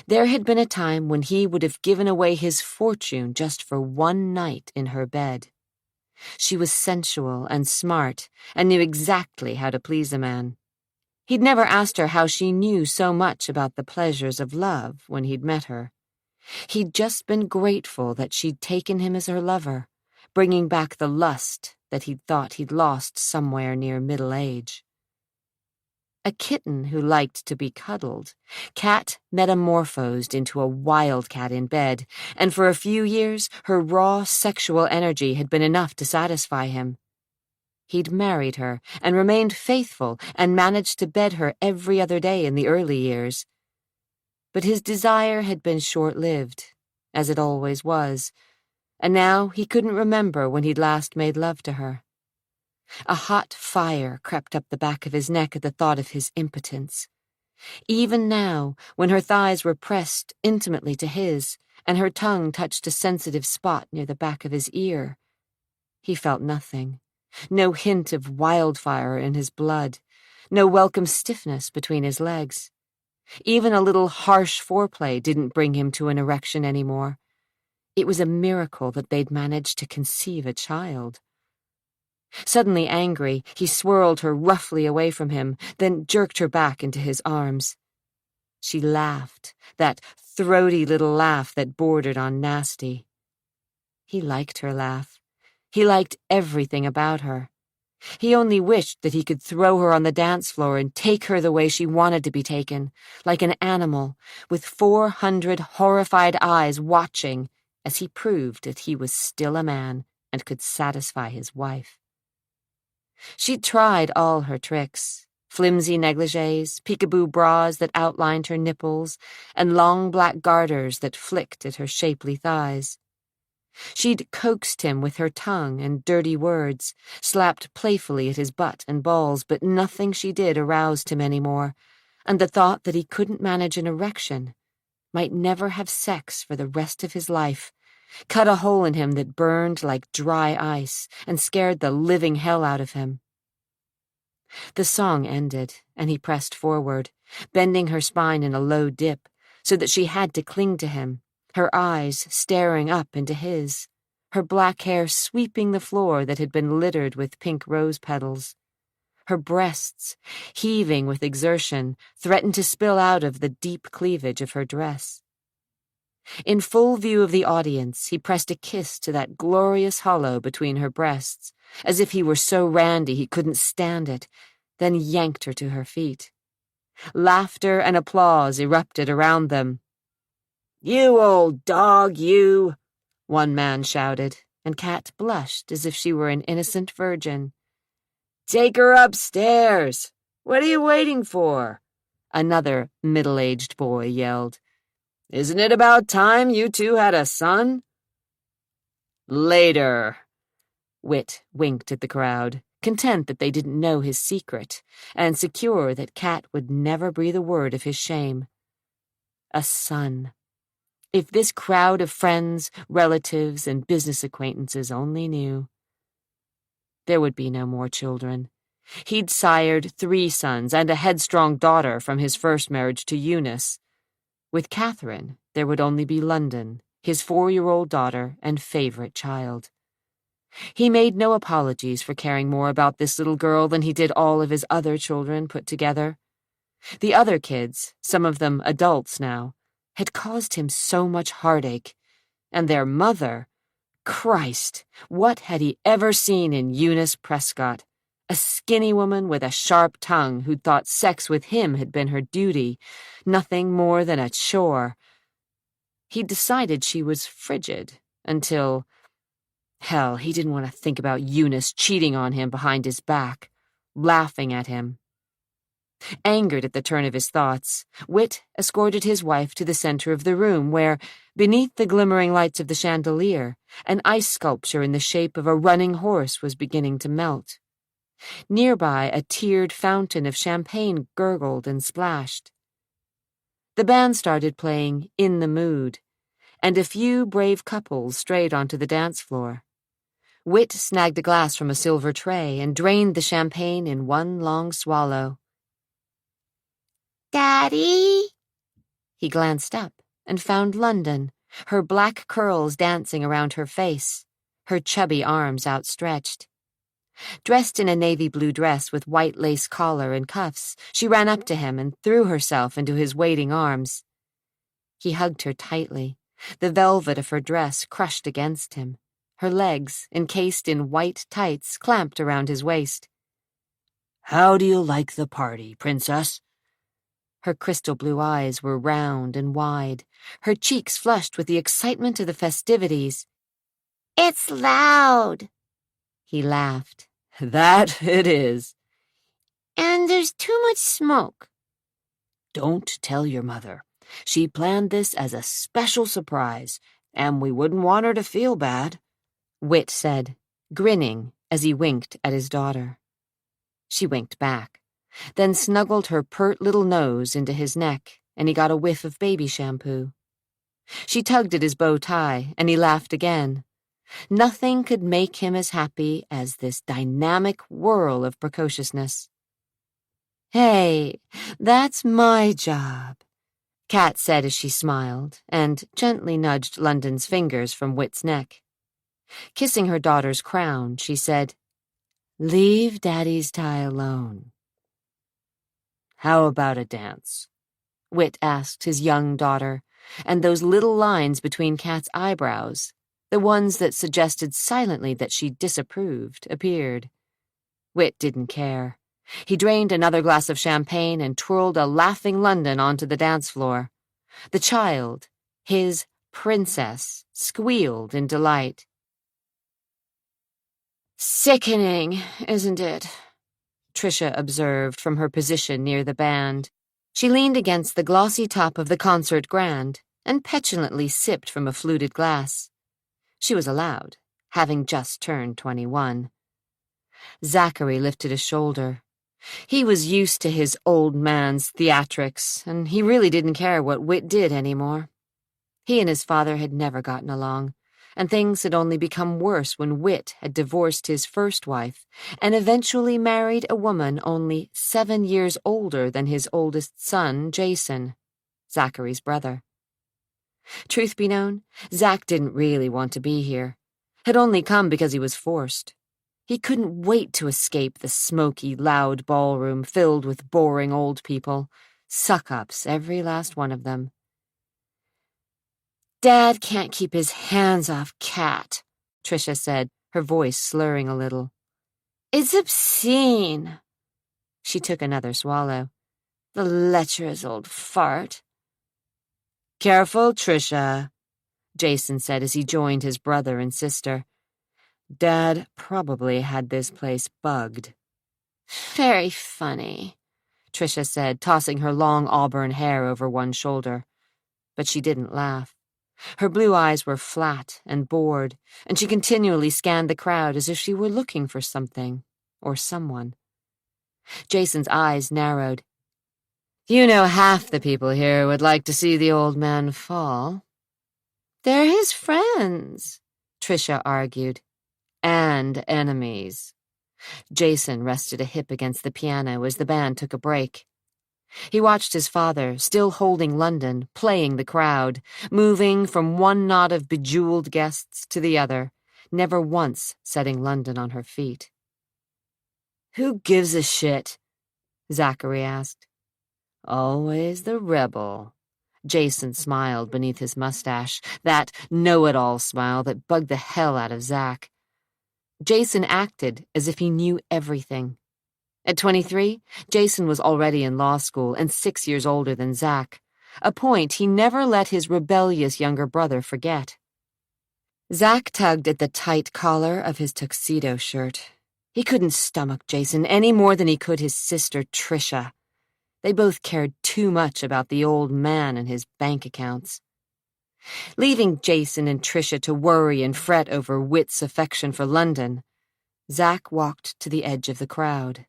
There had been a time when he would have given away his fortune just for one night in her bed. She was sensual and smart and knew exactly how to please a man. He'd never asked her how she knew so much about the pleasures of love when he'd met her. He'd just been grateful that she'd taken him as her lover, bringing back the lust that he'd thought he'd lost somewhere near middle age. A kitten who liked to be cuddled, Cat metamorphosed into a wildcat in bed, and for a few years her raw sexual energy had been enough to satisfy him. He'd married her and remained faithful and managed to bed her every other day in the early years. But his desire had been short-lived, as it always was, and now he couldn't remember when he'd last made love to her. A hot fire crept up the back of his neck at the thought of his impotence. Even now, when her thighs were pressed intimately to his, and her tongue touched a sensitive spot near the back of his ear, he felt nothing, no hint of wildfire in his blood, no welcome stiffness between his legs. Even a little harsh foreplay didn't bring him to an erection anymore. It was a miracle that they'd managed to conceive a child. Suddenly angry, he swirled her roughly away from him, then jerked her back into his arms. She laughed, that throaty little laugh that bordered on nasty. He liked her laugh. He liked everything about her. He only wished that he could throw her on the dance floor and take her the way she wanted to be taken, like an animal, with 400 horrified eyes watching as he proved that he was still a man and could satisfy his wife. She'd tried all her tricks, flimsy negligees, peekaboo bras that outlined her nipples, and long black garters that flicked at her shapely thighs. She'd coaxed him with her tongue and dirty words, slapped playfully at his butt and balls, but nothing she did aroused him anymore, and the thought that he couldn't manage an erection, might never have sex for the rest of his life, cut a hole in him that burned like dry ice and scared the living hell out of him. The song ended, and he pressed forward, bending her spine in a low dip, so that she had to cling to him, her eyes staring up into his, her black hair sweeping the floor that had been littered with pink rose petals. Her breasts, heaving with exertion, threatened to spill out of the deep cleavage of her dress. In full view of the audience, he pressed a kiss to that glorious hollow between her breasts, as if he were so randy he couldn't stand it, then yanked her to her feet. Laughter and applause erupted around them. "You old dog, you!" one man shouted, and Cat blushed as if she were an innocent virgin. "Take her upstairs! What are you waiting for?" another middle-aged boy yelled. "Isn't it about time you two had a son?" "Later." Wit winked at the crowd, content that they didn't know his secret, and secure that Cat would never breathe a word of his shame. A son. If this crowd of friends, relatives, and business acquaintances only knew. There would be no more children. He'd sired 3 sons and a headstrong daughter from his first marriage to Eunice. With Catherine, there would only be London, his 4-year-old daughter and favorite child. He made no apologies for caring more about this little girl than he did all of his other children put together. The other kids, some of them adults now, had caused him so much heartache, and their mother— Christ, what had he ever seen in Eunice Prescott? A skinny woman with a sharp tongue who'd thought sex with him had been her duty, nothing more than a chore. He'd decided she was frigid until— Hell, he didn't want to think about Eunice cheating on him behind his back, laughing at him. Angered at the turn of his thoughts, Whit escorted his wife to the center of the room where, beneath the glimmering lights of the chandelier, an ice sculpture in the shape of a running horse was beginning to melt. Nearby, a tiered fountain of champagne gurgled and splashed. The band started playing In the Mood, and a few brave couples strayed onto the dance floor. Whit snagged a glass from a silver tray and drained the champagne in one long swallow. "Daddy?" He glanced up and found London, her black curls dancing around her face, her chubby arms outstretched. Dressed in a navy blue dress with white lace collar and cuffs, she ran up to him and threw herself into his waiting arms. He hugged her tightly, the velvet of her dress crushed against him, her legs, encased in white tights, clamped around his waist. "How do you like the party, Princess?" Her crystal blue eyes were round and wide, her cheeks flushed with the excitement of the festivities. "It's loud," he laughed. "That it is." "And there's too much smoke." "Don't tell your mother. She planned this as a special surprise, and we wouldn't want her to feel bad," Whit said, grinning as he winked at his daughter. She winked back, then snuggled her pert little nose into his neck, and he got a whiff of baby shampoo. She tugged at his bow tie, and he laughed again. Nothing could make him as happy as this dynamic whirl of precociousness. "Hey, that's my job," Kat said as she smiled, and gently nudged London's fingers from Whit's neck. Kissing her daughter's crown, she said, "Leave Daddy's tie alone." "How about a dance?" Whit asked his young daughter, and those little lines between Kat's eyebrows, the ones that suggested silently that she disapproved, appeared. Whit didn't care. He drained another glass of champagne and twirled a laughing London onto the dance floor. The child, his princess, squealed in delight. "Sickening, isn't it?" Tricia observed from her position near the band. She leaned against the glossy top of the concert grand and petulantly sipped from a fluted glass. She was allowed, having just turned 21. Zachary lifted a shoulder. He was used to his old man's theatrics, and he really didn't care what Whit did anymore. He and his father had never gotten along, and things had only become worse when Whit had divorced his first wife and eventually married a woman only 7 years older than his oldest son, Jason, Zachary's brother. Truth be known, Zach didn't really want to be here, had only come because he was forced. He couldn't wait to escape the smoky, loud ballroom filled with boring old people, suck-ups, every last one of them. "Dad can't keep his hands off Kat," Tricia said, her voice slurring a little. "It's obscene." She took another swallow. "The lecherous old fart." "Careful, Tricia," Jason said as he joined his brother and sister. "Dad probably had this place bugged." "Very funny," Tricia said, tossing her long auburn hair over one shoulder. But she didn't laugh. Her blue eyes were flat and bored, and she continually scanned the crowd as if she were looking for something or someone. Jason's eyes narrowed. "You know half the people here would like to see the old man fall." "They're his friends," Tricia argued. "And enemies." Jason rested a hip against the piano as the band took a break. He watched his father, still holding London, playing the crowd, moving from one knot of bejeweled guests to the other, never once setting London on her feet. "Who gives a shit?" Zachary asked. "Always the rebel." Jason smiled beneath his mustache, that know-it-all smile that bugged the hell out of Zach. Jason acted as if he knew everything. At 23, Jason was already in law school and 6 years older than Zach, a point he never let his rebellious younger brother forget. Zach tugged at the tight collar of his tuxedo shirt. He couldn't stomach Jason any more than he could his sister Trisha. They both cared too much about the old man and his bank accounts. Leaving Jason and Trisha to worry and fret over Whit's affection for London, Zach walked to the edge of the crowd.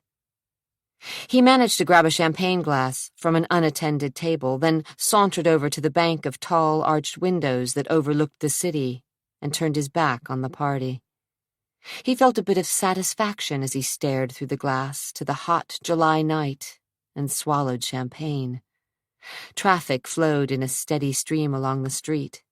He managed to grab a champagne glass from an unattended table, then sauntered over to the bank of tall, arched windows that overlooked the city and turned his back on the party. He felt a bit of satisfaction as he stared through the glass to the hot July night and swallowed champagne. Traffic flowed in a steady stream along the street.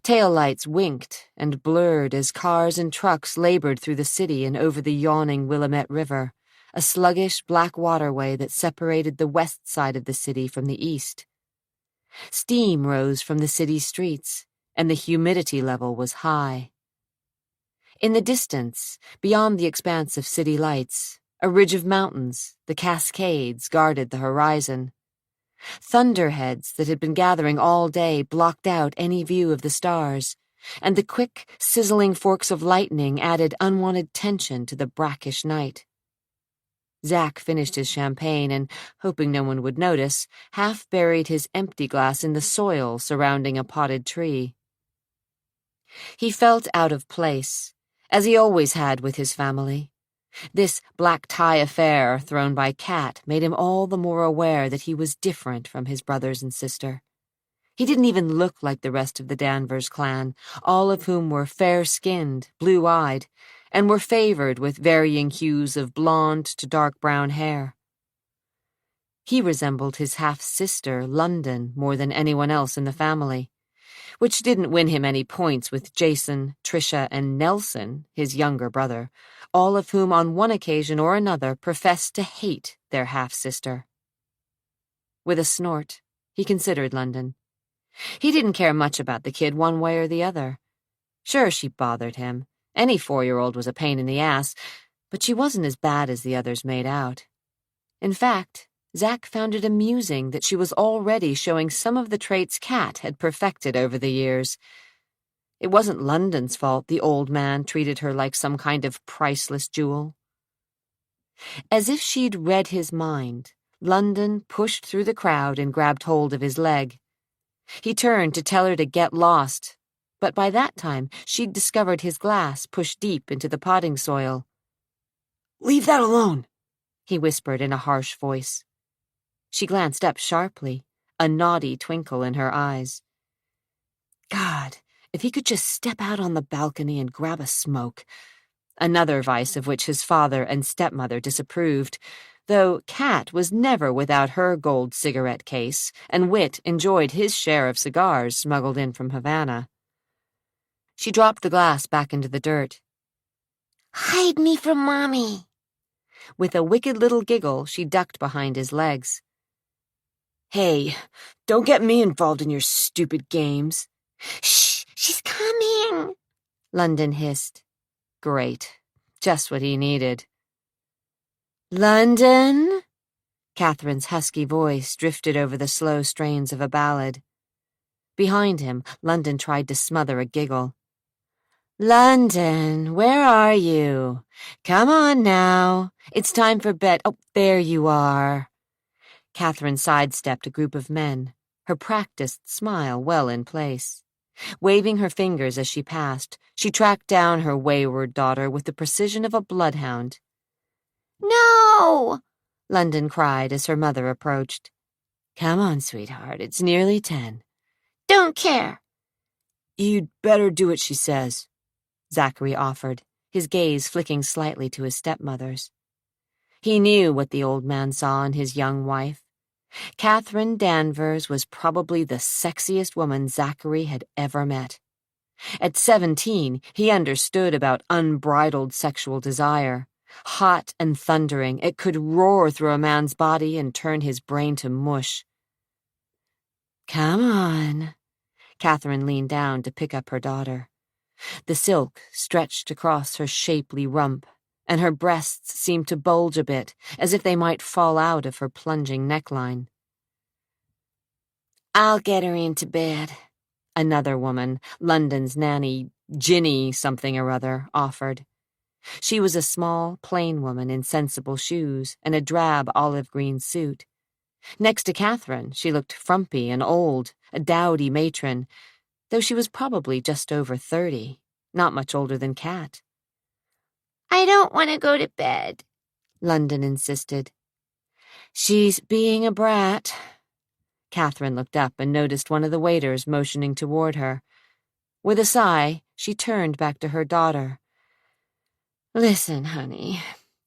Taillights winked and blurred as cars and trucks labored through the city and over the yawning Willamette River, a sluggish black waterway that separated the west side of the city from the east. Steam rose from the city's streets, and the humidity level was high. In the distance, beyond the expanse of city lights, a ridge of mountains, the Cascades, guarded the horizon. Thunderheads that had been gathering all day blocked out any view of the stars, and the quick, sizzling forks of lightning added unwanted tension to the brackish night. Zach finished his champagne and, hoping no one would notice, half buried his empty glass in the soil surrounding a potted tree. He felt out of place, as he always had with his family. This black tie affair thrown by Kat made him all the more aware that he was different from his brothers and sister. He didn't even look like the rest of the Danvers clan, all of whom were fair-skinned, blue-eyed, and were favored with varying hues of blonde to dark brown hair. He resembled his half-sister, London, more than anyone else in the family, which didn't win him any points with Jason, Trisha, and Nelson, his younger brother, all of whom on one occasion or another professed to hate their half-sister. With a snort, he considered London. He didn't care much about the kid one way or the other. Sure, she bothered him. Any 4-year-old was a pain in the ass, but she wasn't as bad as the others made out. In fact, Zach found it amusing that she was already showing some of the traits Kat had perfected over the years. It wasn't London's fault the old man treated her like some kind of priceless jewel. As if she'd read his mind, London pushed through the crowd and grabbed hold of his leg. He turned to tell her to get lost, but by that time she'd discovered his glass pushed deep into the potting soil. "Leave that alone," he whispered in a harsh voice. She glanced up sharply, a naughty twinkle in her eyes. God, if he could just step out on the balcony and grab a smoke. Another vice of which his father and stepmother disapproved, though Kat was never without her gold cigarette case, and Whit enjoyed his share of cigars smuggled in from Havana. She dropped the glass back into the dirt. "Hide me from Mommy." With a wicked little giggle, she ducked behind his legs. "Hey, don't get me involved in your stupid games." "Shh, she's coming," London hissed. Great. Just what he needed. "London?" Catherine's husky voice drifted over the slow strains of a ballad. Behind him, London tried to smother a giggle. "London, where are you? Come on now. It's time for bed. Oh, there you are." Catherine sidestepped a group of men, her practiced smile well in place. Waving her fingers as she passed, she tracked down her wayward daughter with the precision of a bloodhound. "No!" London cried as her mother approached. "Come on, sweetheart, it's nearly 10. "Don't care." "You'd better do what she says," Zachary offered, his gaze flicking slightly to his stepmother's. He knew what the old man saw in his young wife. Catherine Danvers was probably the sexiest woman Zachary had ever met. At 17, he understood about unbridled sexual desire. Hot and thundering, it could roar through a man's body and turn his brain to mush. "Come on." Catherine leaned down to pick up her daughter. The silk stretched across her shapely rump, and her breasts seemed to bulge a bit, as if they might fall out of her plunging neckline. "I'll get her into bed," another woman, London's nanny, Ginny something or other, offered. She was a small, plain woman in sensible shoes and a drab olive-green suit. Next to Catherine, she looked frumpy and old, a dowdy matron, though she was probably just over 30, not much older than Cat. "I don't want to go to bed," London insisted. "She's being a brat." Catherine looked up and noticed one of the waiters motioning toward her. With a sigh, she turned back to her daughter. "Listen, honey,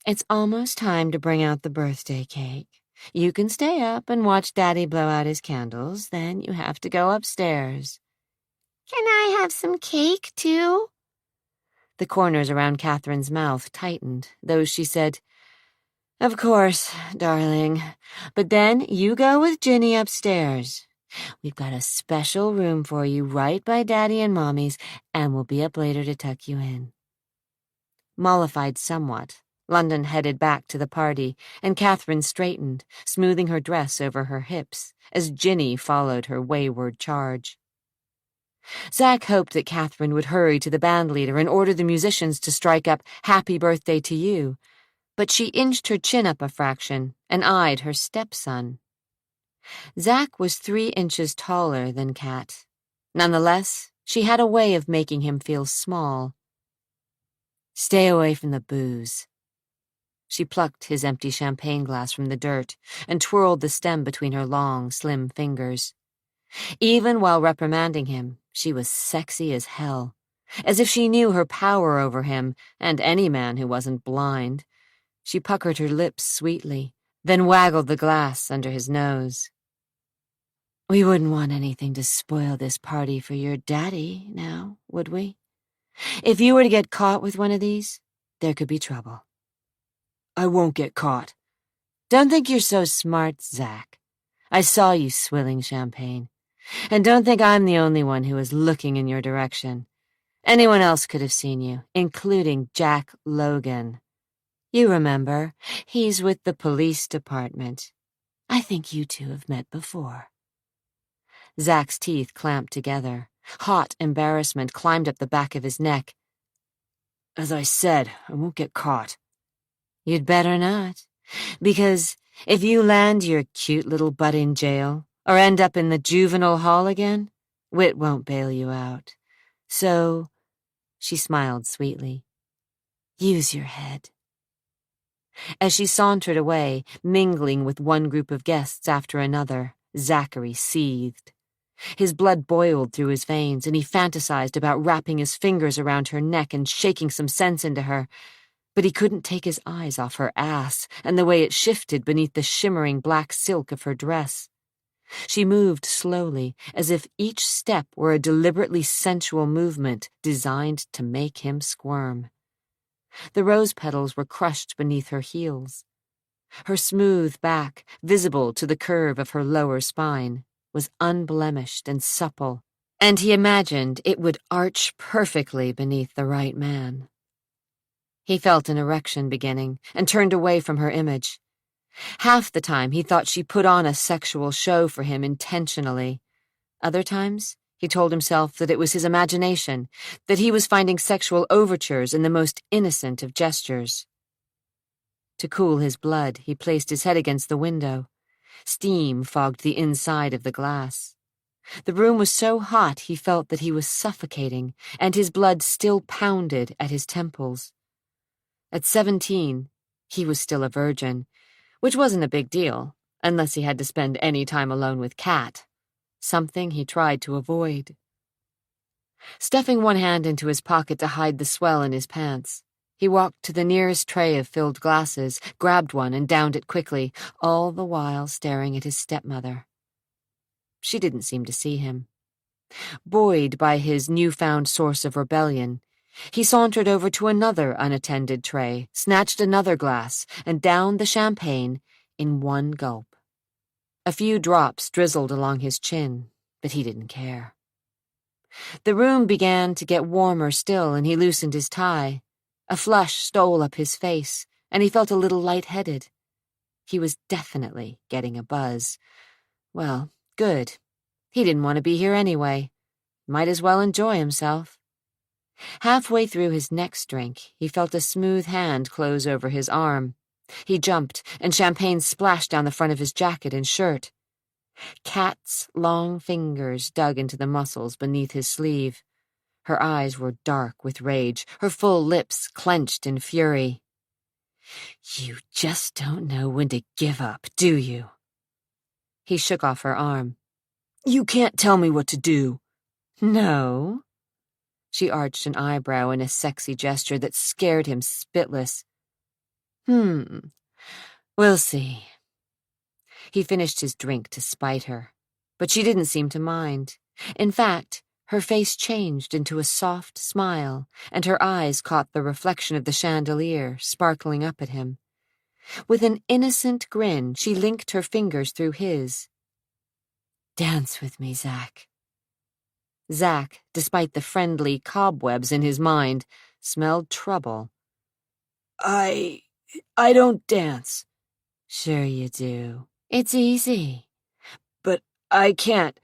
it's almost time to bring out the birthday cake. You can stay up and watch Daddy blow out his candles, then you have to go upstairs." "Can I have some cake, too?" The corners around Catherine's mouth tightened, though she said, "Of course, darling, but then you go with Ginny upstairs. We've got a special room for you right by Daddy and Mommy's, and we'll be up later to tuck you in." Mollified somewhat, London headed back to the party, and Catherine straightened, smoothing her dress over her hips, as Ginny followed her wayward charge. Zach hoped that Catherine would hurry to the bandleader and order the musicians to strike up "Happy Birthday to You," but she inched her chin up a fraction and eyed her stepson. Zach was 3 inches taller than Cat. Nonetheless, she had a way of making him feel small. "Stay away from the booze." She plucked his empty champagne glass from the dirt and twirled the stem between her long, slim fingers. Even while reprimanding him, she was sexy as hell, as if she knew her power over him and any man who wasn't blind. She puckered her lips sweetly, then waggled the glass under his nose. "We wouldn't want anything to spoil this party for your daddy, now, would we? If you were to get caught with one of these, there could be trouble." "I won't get caught." "Don't think you're so smart, Zach. I saw you swilling champagne. And don't think I'm the only one who was looking in your direction. Anyone else could have seen you, including Jack Logan. You remember, he's with the police department. I think you two have met before." Zach's teeth clamped together. Hot embarrassment climbed up the back of his neck. "As I said, I won't get caught." "You'd better not, because if you land your cute little butt in jail, or end up in the juvenile hall again, Whit won't bail you out. So," she smiled sweetly, "use your head." As she sauntered away, mingling with one group of guests after another, Zachary seethed. His blood boiled through his veins, and he fantasized about wrapping his fingers around her neck and shaking some sense into her. But he couldn't take his eyes off her ass and the way it shifted beneath the shimmering black silk of her dress. She moved slowly, as if each step were a deliberately sensual movement designed to make him squirm. The rose petals were crushed beneath her heels. Her smooth back, visible to the curve of her lower spine, was unblemished and supple, and he imagined it would arch perfectly beneath the right man. He felt an erection beginning and turned away from her image. Half the time he thought she put on a sexual show for him intentionally. Other times, he told himself that it was his imagination, that he was finding sexual overtures in the most innocent of gestures. To cool his blood, he placed his head against the window. Steam fogged the inside of the glass. The room was so hot he felt that he was suffocating, and his blood still pounded at his temples. At 17, he was still a virgin, which wasn't a big deal, unless he had to spend any time alone with Cat, something he tried to avoid. Stuffing one hand into his pocket to hide the swell in his pants, He walked to the nearest tray of filled glasses, grabbed one and downed it quickly, all the while staring at his stepmother. She didn't seem to see him. Buoyed by his newfound source of rebellion, he sauntered over to another unattended tray, snatched another glass, and downed the champagne in one gulp. A few drops drizzled along his chin, but he didn't care. The room began to get warmer still, and he loosened his tie. A flush stole up his face, and he felt a little lightheaded. He was definitely getting a buzz. Well, good. He didn't want to be here anyway. Might as well enjoy himself. Halfway through his next drink, he felt a smooth hand close over his arm. He jumped, and champagne splashed down the front of his jacket and shirt. Kat's long fingers dug into the muscles beneath his sleeve. Her eyes were dark with rage, her full lips clenched in fury. "You just don't know when to give up, do you?" He shook off her arm. "You can't tell me what to do." "No?" She arched an eyebrow in a sexy gesture that scared him spitless. We'll see." He finished his drink to spite her, but she didn't seem to mind. In fact, her face changed into a soft smile, and her eyes caught the reflection of the chandelier sparkling up at him. With an innocent grin, she linked her fingers through his. "Dance with me, Zach." Zach, despite the friendly cobwebs in his mind, smelled trouble. I don't dance." "Sure you do. It's easy." "But I can't."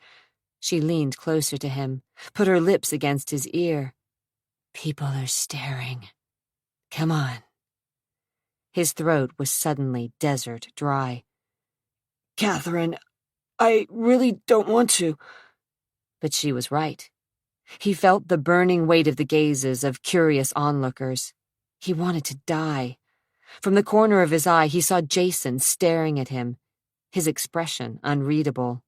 She leaned closer to him, put her lips against his ear. "People are staring. Come on." His throat was suddenly desert dry. "Catherine, I really don't want to." But she was right. He felt the burning weight of the gazes of curious onlookers. He wanted to die. From the corner of his eye, he saw Jason staring at him, his expression unreadable.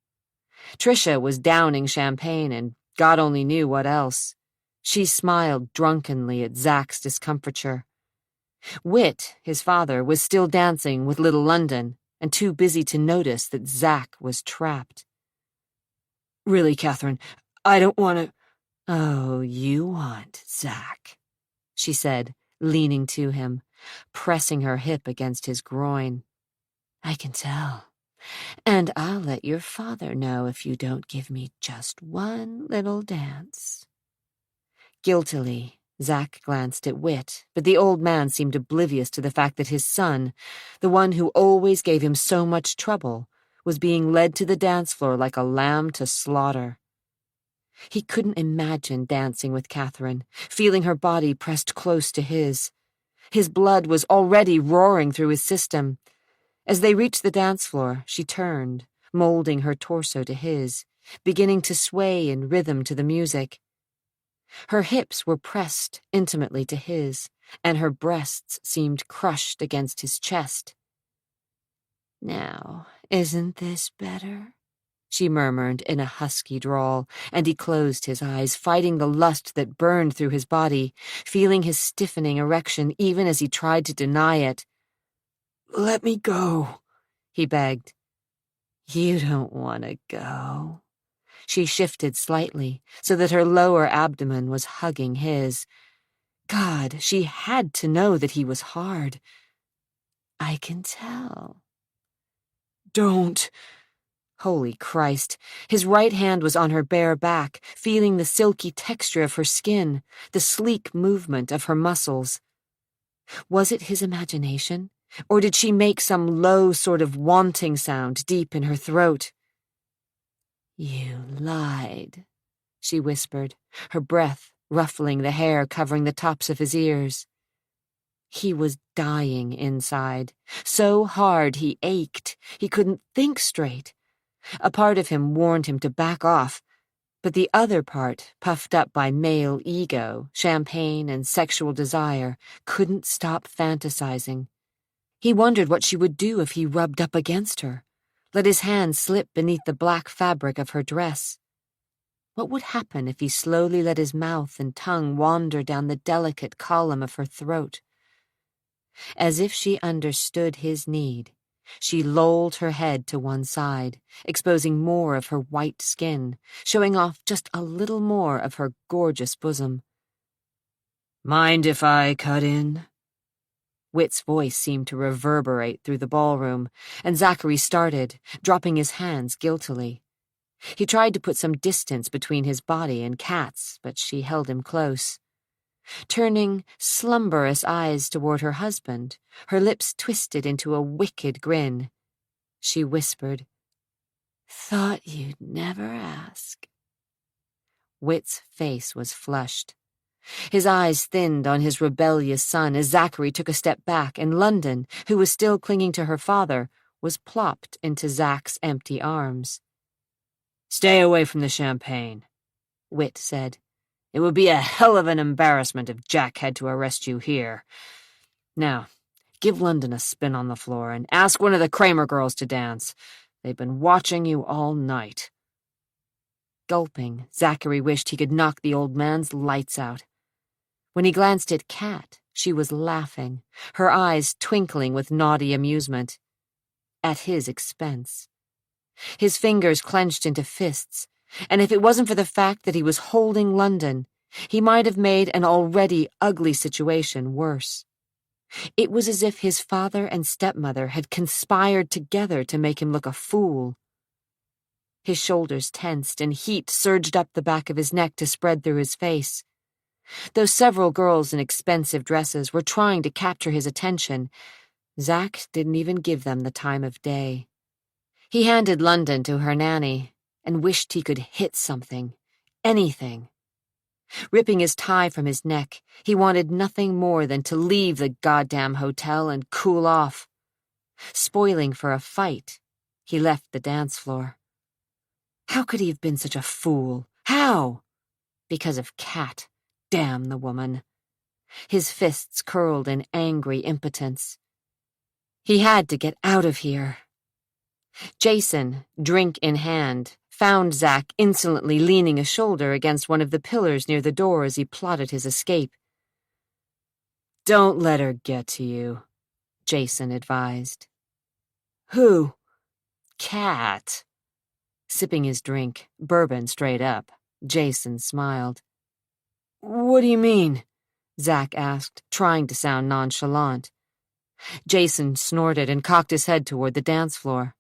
Tricia was downing champagne, and God only knew what else. She smiled drunkenly at Zach's discomfiture. Whit, his father, was still dancing with little London, and too busy to notice that Zach was trapped. "Really, Catherine, I don't want to—" "Oh, you want Zach," she said, leaning to him, pressing her hip against his groin. "I can tell. And I'll let your father know if you don't give me just one little dance." Guiltily, Zach glanced at Whit, but the old man seemed oblivious to the fact that his son, the one who always gave him so much trouble, was being led to the dance floor like a lamb to slaughter. He couldn't imagine dancing with Catherine, feeling her body pressed close to his. His blood was already roaring through his system. As they reached the dance floor, she turned, molding her torso to his, beginning to sway in rhythm to the music. Her hips were pressed intimately to his, and her breasts seemed crushed against his chest. "Now, isn't this better?" she murmured in a husky drawl, and he closed his eyes, fighting the lust that burned through his body, feeling his stiffening erection even as he tried to deny it. "Let me go," he begged. "You don't want to go." She shifted slightly, so that her lower abdomen was hugging his. God, she had to know that he was hard. "I can tell." "Don't." Holy Christ, his right hand was on her bare back, feeling the silky texture of her skin, the sleek movement of her muscles. Was it his imagination, or did she make some low sort of wanting sound deep in her throat? "You lied," she whispered, her breath ruffling the hair covering the tops of his ears. He was dying inside, so hard he ached, he couldn't think straight. A part of him warned him to back off, but the other part, puffed up by male ego, champagne, and sexual desire, couldn't stop fantasizing. He wondered what she would do if he rubbed up against her, let his hand slip beneath the black fabric of her dress. What would happen if he slowly let his mouth and tongue wander down the delicate column of her throat, As if she understood his need, she lolled her head to one side, exposing more of her white skin, showing off just a little more of her gorgeous bosom. "Mind if I cut in?" Whit's voice seemed to reverberate through the ballroom, and Zachary started, dropping his hands guiltily. He tried to put some distance between his body and Kat's, but she held him close. Turning slumberous eyes toward her husband, her lips twisted into a wicked grin, she whispered, "Thought you'd never ask." Whit's face was flushed. His eyes thinned on his rebellious son as Zachary took a step back, and London, who was still clinging to her father, was plopped into Zach's empty arms. "Stay away from the champagne," Whit said. "It would be a hell of an embarrassment if Jack had to arrest you here. Now, give London a spin on the floor and ask one of the Kramer girls to dance. They've been watching you all night." Gulping, Zachary wished he could knock the old man's lights out. When he glanced at Kat, she was laughing, her eyes twinkling with naughty amusement. At his expense. His fingers clenched into fists, and if it wasn't for the fact that he was holding London, he might have made an already ugly situation worse. It was as if his father and stepmother had conspired together to make him look a fool. His shoulders tensed and heat surged up the back of his neck to spread through his face. Though several girls in expensive dresses were trying to capture his attention, Zach didn't even give them the time of day. He handed London to her nanny and wished he could hit something, anything. Ripping his tie from his neck, he wanted nothing more than to leave the goddamn hotel and cool off. Spoiling for a fight, he left the dance floor. How could he have been such a fool? How? Because of Kat. Damn the woman. His fists curled in angry impotence. He had to get out of here. Jason, drink in hand, found Zach insolently leaning a shoulder against one of the pillars near the door as he plotted his escape. "Don't let her get to you," Jason advised. "Who?" "Kat." Sipping his drink, bourbon straight up, Jason smiled. "What do you mean?" Zach asked, trying to sound nonchalant. Jason snorted and cocked his head toward the dance floor.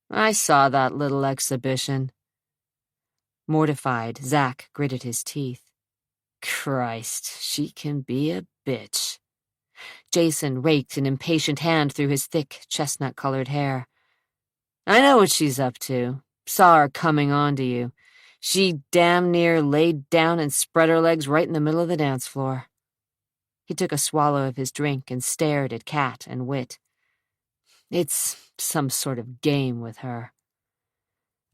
"I saw that little exhibition." Mortified, Zach gritted his teeth. "Christ, she can be a bitch." Jason raked an impatient hand through his thick, chestnut-colored hair. "I know what she's up to. Saw her coming on to you. She damn near laid down and spread her legs right in the middle of the dance floor." He took a swallow of his drink and stared at Kat and Whit. "It's some sort of game with her."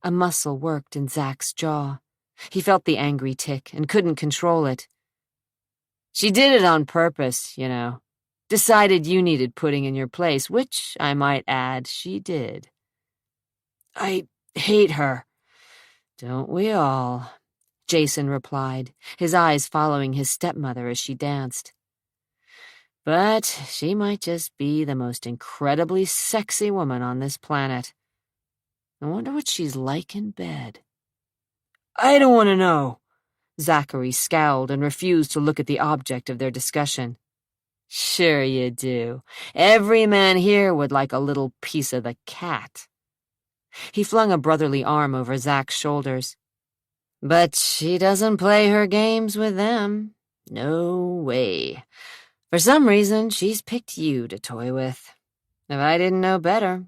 A muscle worked in Zach's jaw. He felt the angry tick and couldn't control it. "She did it on purpose, you know. Decided you needed putting in your place, which, I might add, she did." "I hate her." "Don't we all?" Jason replied, his eyes following his stepmother as she danced. "But she might just be the most incredibly sexy woman on this planet. I wonder what she's like in bed." "I don't want to know." Zachary scowled and refused to look at the object of their discussion. "Sure you do. Every man here would like a little piece of the cat." He flung a brotherly arm over Zach's shoulders. "But she doesn't play her games with them. No way. For some reason, she's picked you to toy with. If I didn't know better,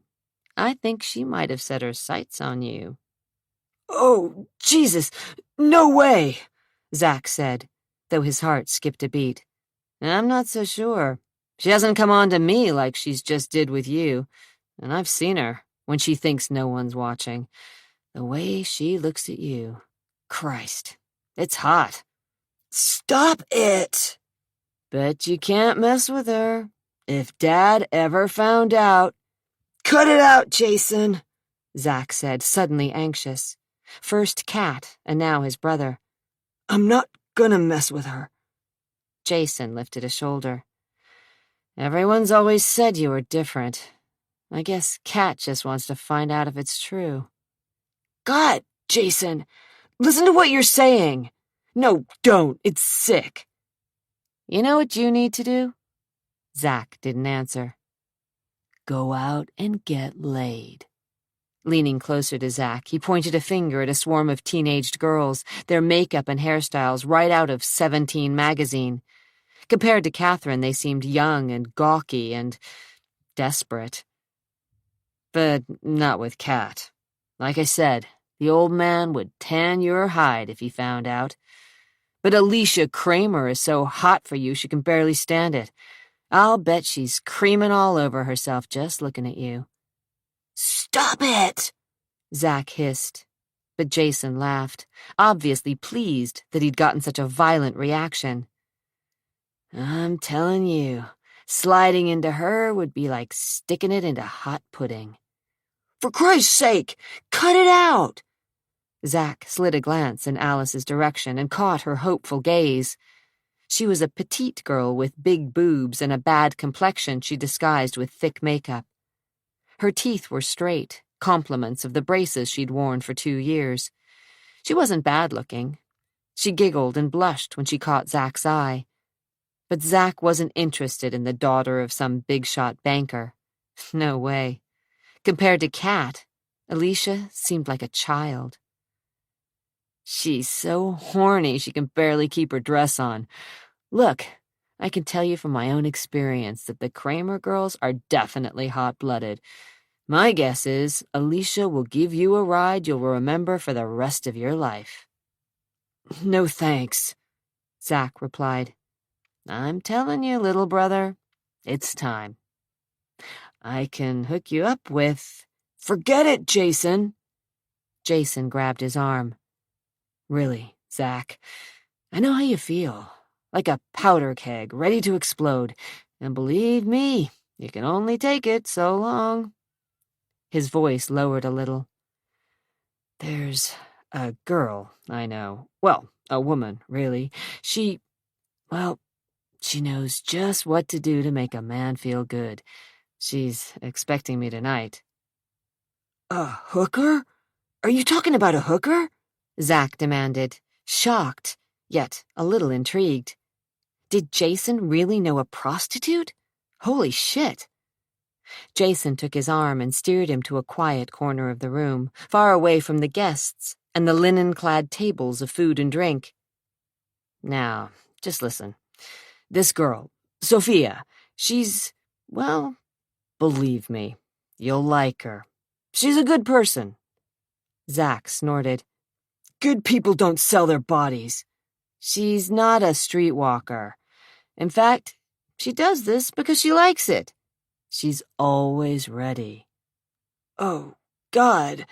I think she might have set her sights on you." "Oh, Jesus, no way," Zach said, though his heart skipped a beat. "I'm not so sure. She hasn't come on to me like she's just did with you, and I've seen her when she thinks no one's watching. The way she looks at you. Christ, it's hot." "Stop it!" "But you can't mess with her. If Dad ever found out—" "Cut it out, Jason," Zach said, suddenly anxious. First Kat, and now his brother. "I'm not gonna mess with her." Jason lifted a shoulder. Everyone's always said you were different. I guess Kat just wants to find out if it's true. God, Jason, listen to what you're saying. No, don't. It's sick. You know what you need to do? Zach didn't answer. Go out and get laid. Leaning closer to Zach, he pointed a finger at a swarm of teenaged girls, their makeup and hairstyles right out of 17 magazine. Compared to Catherine, they seemed young and gawky and desperate. But not with Kat. Like I said, the old man would tan your hide if he found out. But Alicia Kramer is so hot for you she can barely stand it. I'll bet she's creaming all over herself just looking at you. Stop it! Zach hissed. But Jason laughed, obviously pleased that he'd gotten such a violent reaction. I'm telling you, sliding into her would be like sticking it into hot pudding. For Christ's sake, cut it out! Zach slid a glance in Alice's direction and caught her hopeful gaze. She was a petite girl with big boobs and a bad complexion she disguised with thick makeup. Her teeth were straight, compliments of the braces she'd worn for 2 years. She wasn't bad-looking. She giggled and blushed when she caught Zach's eye. But Zach wasn't interested in the daughter of some big-shot banker. No way. Compared to Kat, Alicia seemed like a child. She's so horny she can barely keep her dress on. Look, I can tell you from my own experience that the Kramer girls are definitely hot-blooded. My guess is Alicia will give you a ride you'll remember for the rest of your life. No thanks, Zach replied. I'm telling you, little brother, it's time. I can hook you up with... Forget it, Jason! Jason grabbed his arm. Really, Zach, I know how you feel. Like a powder keg, ready to explode. And believe me, you can only take it so long. His voice lowered a little. There's a girl I know. Well, a woman, really. She knows just what to do to make a man feel good. She's expecting me tonight. A hooker? Are you talking about a hooker? Zach demanded, shocked, yet a little intrigued. Did Jason really know a prostitute? Holy shit! Jason took his arm and steered him to a quiet corner of the room, far away from the guests and the linen-clad tables of food and drink. Now, just listen. This girl, Sophia, she's, well, believe me, you'll like her. She's a good person. Zach snorted. Good people don't sell their bodies. She's not a streetwalker. In fact, she does this because she likes it. She's always ready. Oh, God.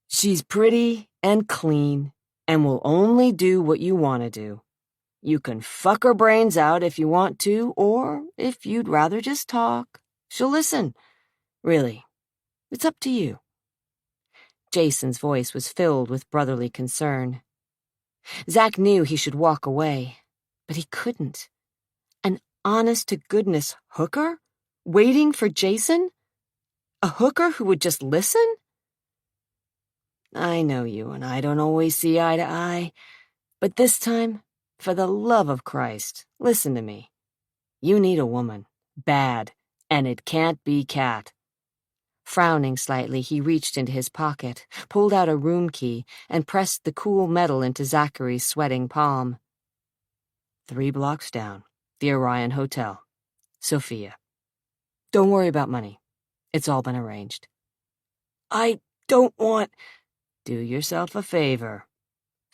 She's pretty and clean and will only do what you want to do. You can fuck her brains out if you want to, or if you'd rather just talk, she'll listen. Really, it's up to you. Jason's voice was filled with brotherly concern. Zach knew he should walk away, but he couldn't. An honest-to-goodness hooker? Waiting for Jason? A hooker who would just listen? I know you and I don't always see eye to eye, but this time, for the love of Christ, listen to me. You need a woman. Bad. And it can't be Kat. Frowning slightly, he reached into his pocket, pulled out a room key, and pressed the cool metal into Zachary's sweating palm. 3 blocks down, the Orion Hotel. Sophia. Don't worry about money. It's all been arranged. I don't want... Do yourself a favor.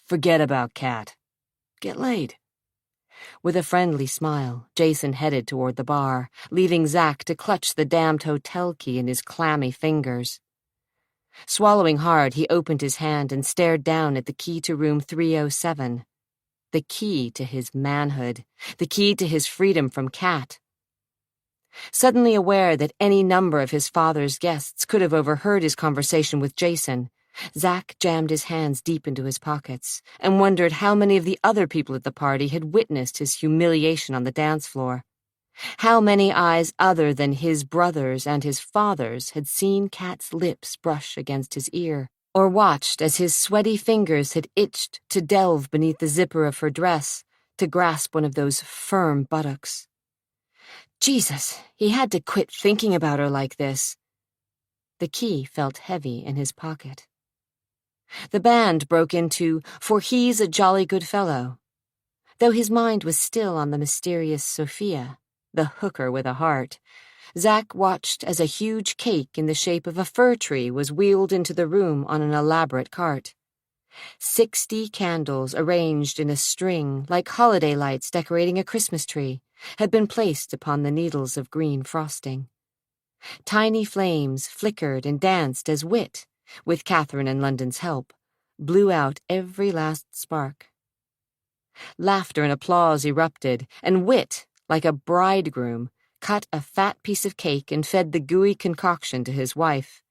Forget about Kat. Get laid. With a friendly smile, Jason headed toward the bar, leaving Zach to clutch the damned hotel key in his clammy fingers. Swallowing hard, he opened his hand and stared down at the key to room 307. The key to his manhood. The key to his freedom from Kat. Suddenly aware that any number of his father's guests could have overheard his conversation with Jason, Zach jammed his hands deep into his pockets and wondered how many of the other people at the party had witnessed his humiliation on the dance floor. How many eyes other than his brother's and his father's had seen Cat's lips brush against his ear, or watched as his sweaty fingers had itched to delve beneath the zipper of her dress, to grasp one of those firm buttocks. Jesus, he had to quit thinking about her like this. The key felt heavy in his pocket. The band broke into "For He's a Jolly Good Fellow," though his mind was still on the mysterious Sophia, the hooker with a heart. Zack watched as a huge cake in the shape of a fir tree was wheeled into the room on an elaborate cart. 60 candles arranged in a string like holiday lights decorating a Christmas tree had been placed upon the needles of green frosting. Tiny flames flickered and danced as Wit, with Catherine and London's help, blew out every last spark. Laughter and applause erupted, and Wit, like a bridegroom, cut a fat piece of cake and fed the gooey concoction to his wife.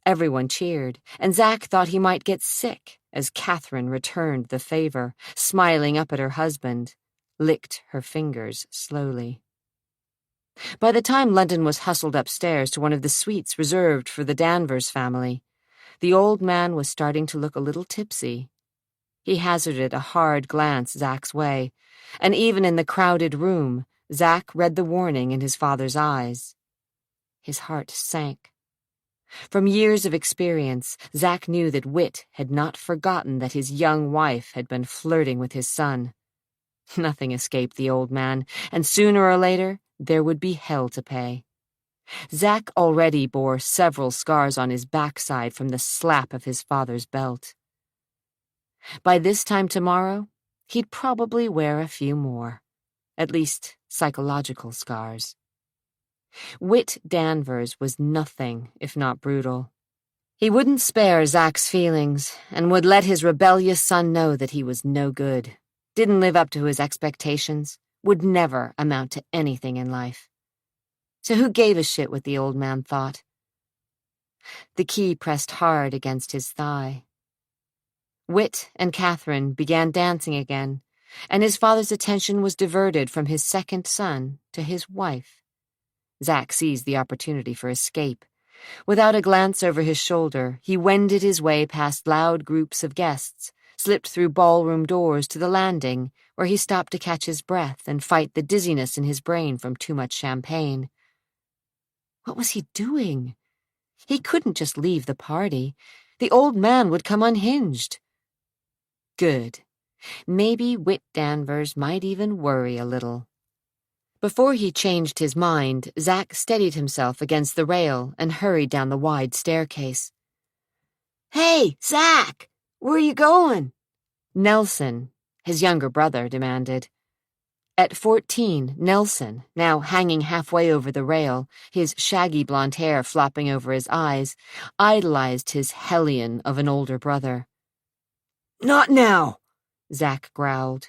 Everyone cheered, and Zack thought he might get sick as Catherine returned the favor, smiling up at her husband, licked her fingers slowly. By the time London was hustled upstairs to one of the suites reserved for the Danvers family, the old man was starting to look a little tipsy. He hazarded a hard glance Zack's way, and even in the crowded room, Zack read the warning in his father's eyes. His heart sank. From years of experience, Zack knew that Wit had not forgotten that his young wife had been flirting with his son. Nothing escaped the old man, and sooner or later there would be hell to pay. Zack already bore several scars on his backside from the slap of his father's belt. By this time tomorrow, he'd probably wear a few more, at least psychological scars. Wit Danvers was nothing if not brutal. He wouldn't spare Zack's feelings and would let his rebellious son know that he was no good, didn't live up to his expectations, would never amount to anything in life. So who gave a shit what the old man thought? The key pressed hard against his thigh. Wit and Catherine began dancing again, and his father's attention was diverted from his second son to his wife. Zack seized the opportunity for escape. Without a glance over his shoulder, he wended his way past loud groups of guests, slipped through ballroom doors to the landing, where he stopped to catch his breath and fight the dizziness in his brain from too much champagne. What was he doing? He couldn't just leave the party. The old man would come unhinged. Good. Maybe Wit Danvers might even worry a little. Before he changed his mind, Zack steadied himself against the rail and hurried down the wide staircase. "Hey, Zack! Where are you going?" Nelson, his younger brother, demanded. At 14, Nelson, now hanging halfway over the rail, his shaggy blonde hair flopping over his eyes, idolized his hellion of an older brother. "Not now," Zack growled.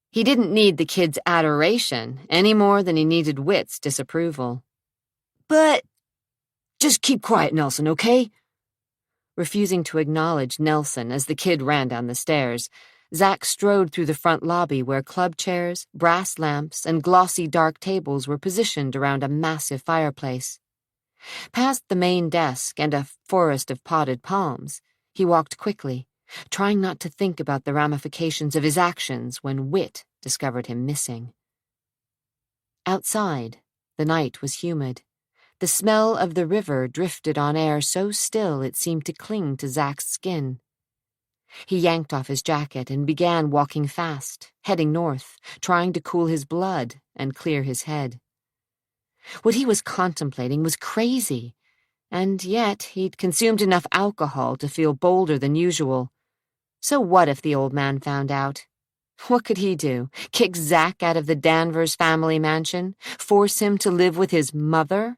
He didn't need the kid's adoration any more than he needed Wit's disapproval. "But just keep quiet, Nelson, okay?" Refusing to acknowledge Nelson as the kid ran down the stairs, Zack strode through the front lobby where club chairs, brass lamps, and glossy dark tables were positioned around a massive fireplace. Past the main desk and a forest of potted palms, he walked quickly, trying not to think about the ramifications of his actions when Wit discovered him missing. Outside, the night was humid. The smell of the river drifted on air so still it seemed to cling to Zack's skin. He yanked off his jacket and began walking fast, heading north, trying to cool his blood and clear his head. What he was contemplating was crazy, and yet he'd consumed enough alcohol to feel bolder than usual. So what if the old man found out? What could he do? Kick Zack out of the Danvers family mansion? Force him to live with his mother?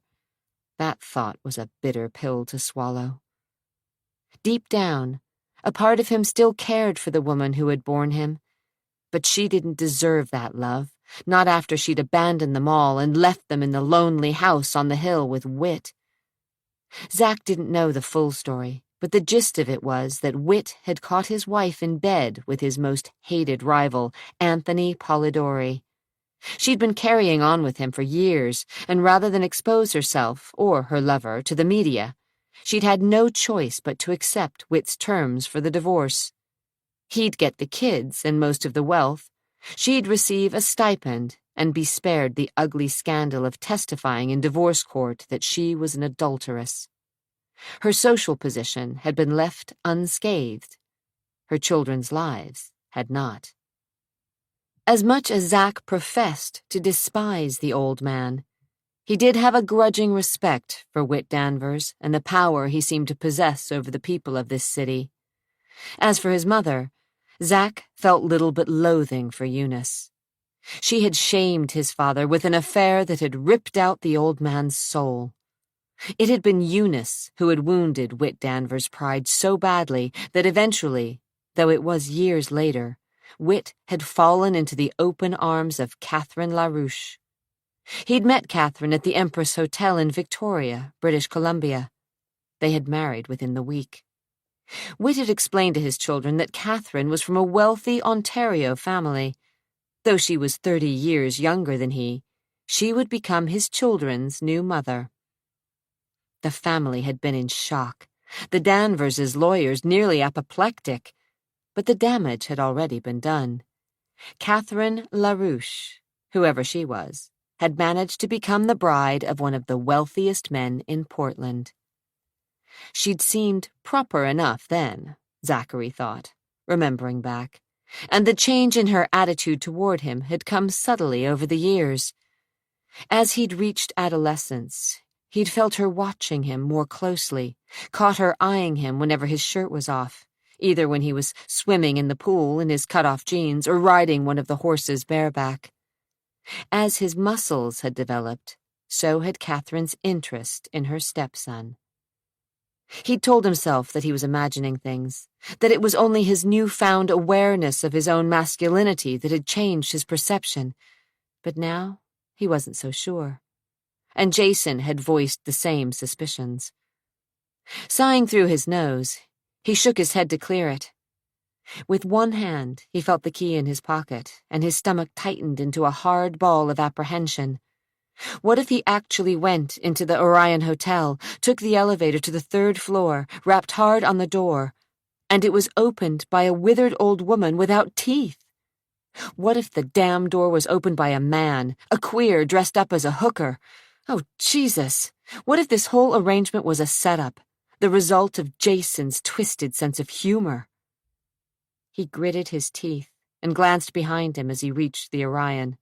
That thought was a bitter pill to swallow. Deep down, a part of him still cared for the woman who had borne him, but she didn't deserve that love, not after she'd abandoned them all and left them in the lonely house on the hill with Wit. Zack didn't know the full story, but the gist of it was that Wit had caught his wife in bed with his most hated rival, Anthony Polidori. She'd been carrying on with him for years, and rather than expose herself, or her lover, to the media, she'd had no choice but to accept Whit's terms for the divorce. He'd get the kids and most of the wealth. She'd receive a stipend and be spared the ugly scandal of testifying in divorce court that she was an adulteress. Her social position had been left unscathed. Her children's lives had not. As much as Zack professed to despise the old man, he did have a grudging respect for Whit Danvers and the power he seemed to possess over the people of this city. As for his mother, Zack felt little but loathing for Eunice. She had shamed his father with an affair that had ripped out the old man's soul. It had been Eunice who had wounded Whit Danvers' pride so badly that eventually, though it was years later, Whit had fallen into the open arms of Catherine LaRouche. He'd met Catherine at the Empress Hotel in Victoria, British Columbia. They had married within the week. Whit had explained to his children that Catherine was from a wealthy Ontario family. Though she was 30 years younger than he, she would become his children's new mother. The family had been in shock, the Danvers' lawyers nearly apoplectic, but the damage had already been done. Catherine LaRouche, whoever she was, had managed to become the bride of one of the wealthiest men in Portland. She'd seemed proper enough then, Zachary thought, remembering back, and the change in her attitude toward him had come subtly over the years. As he'd reached adolescence, he'd felt her watching him more closely, caught her eyeing him whenever his shirt was off, either when he was swimming in the pool in his cut-off jeans or riding one of the horses bareback. As his muscles had developed, so had Catherine's interest in her stepson. He'd told himself that he was imagining things, that it was only his newfound awareness of his own masculinity that had changed his perception, but now he wasn't so sure. And Jason had voiced the same suspicions. Sighing through his nose, he shook his head to clear it. With one hand, he felt the key in his pocket, and his stomach tightened into a hard ball of apprehension. What if he actually went into the Orion Hotel, took the elevator to the 3rd floor, rapped hard on the door, and it was opened by a withered old woman without teeth? What if the damn door was opened by a man, a queer dressed up as a hooker? Oh, Jesus! What if this whole arrangement was a setup, the result of Jason's twisted sense of humor? He gritted his teeth and glanced behind him as he reached the Orion.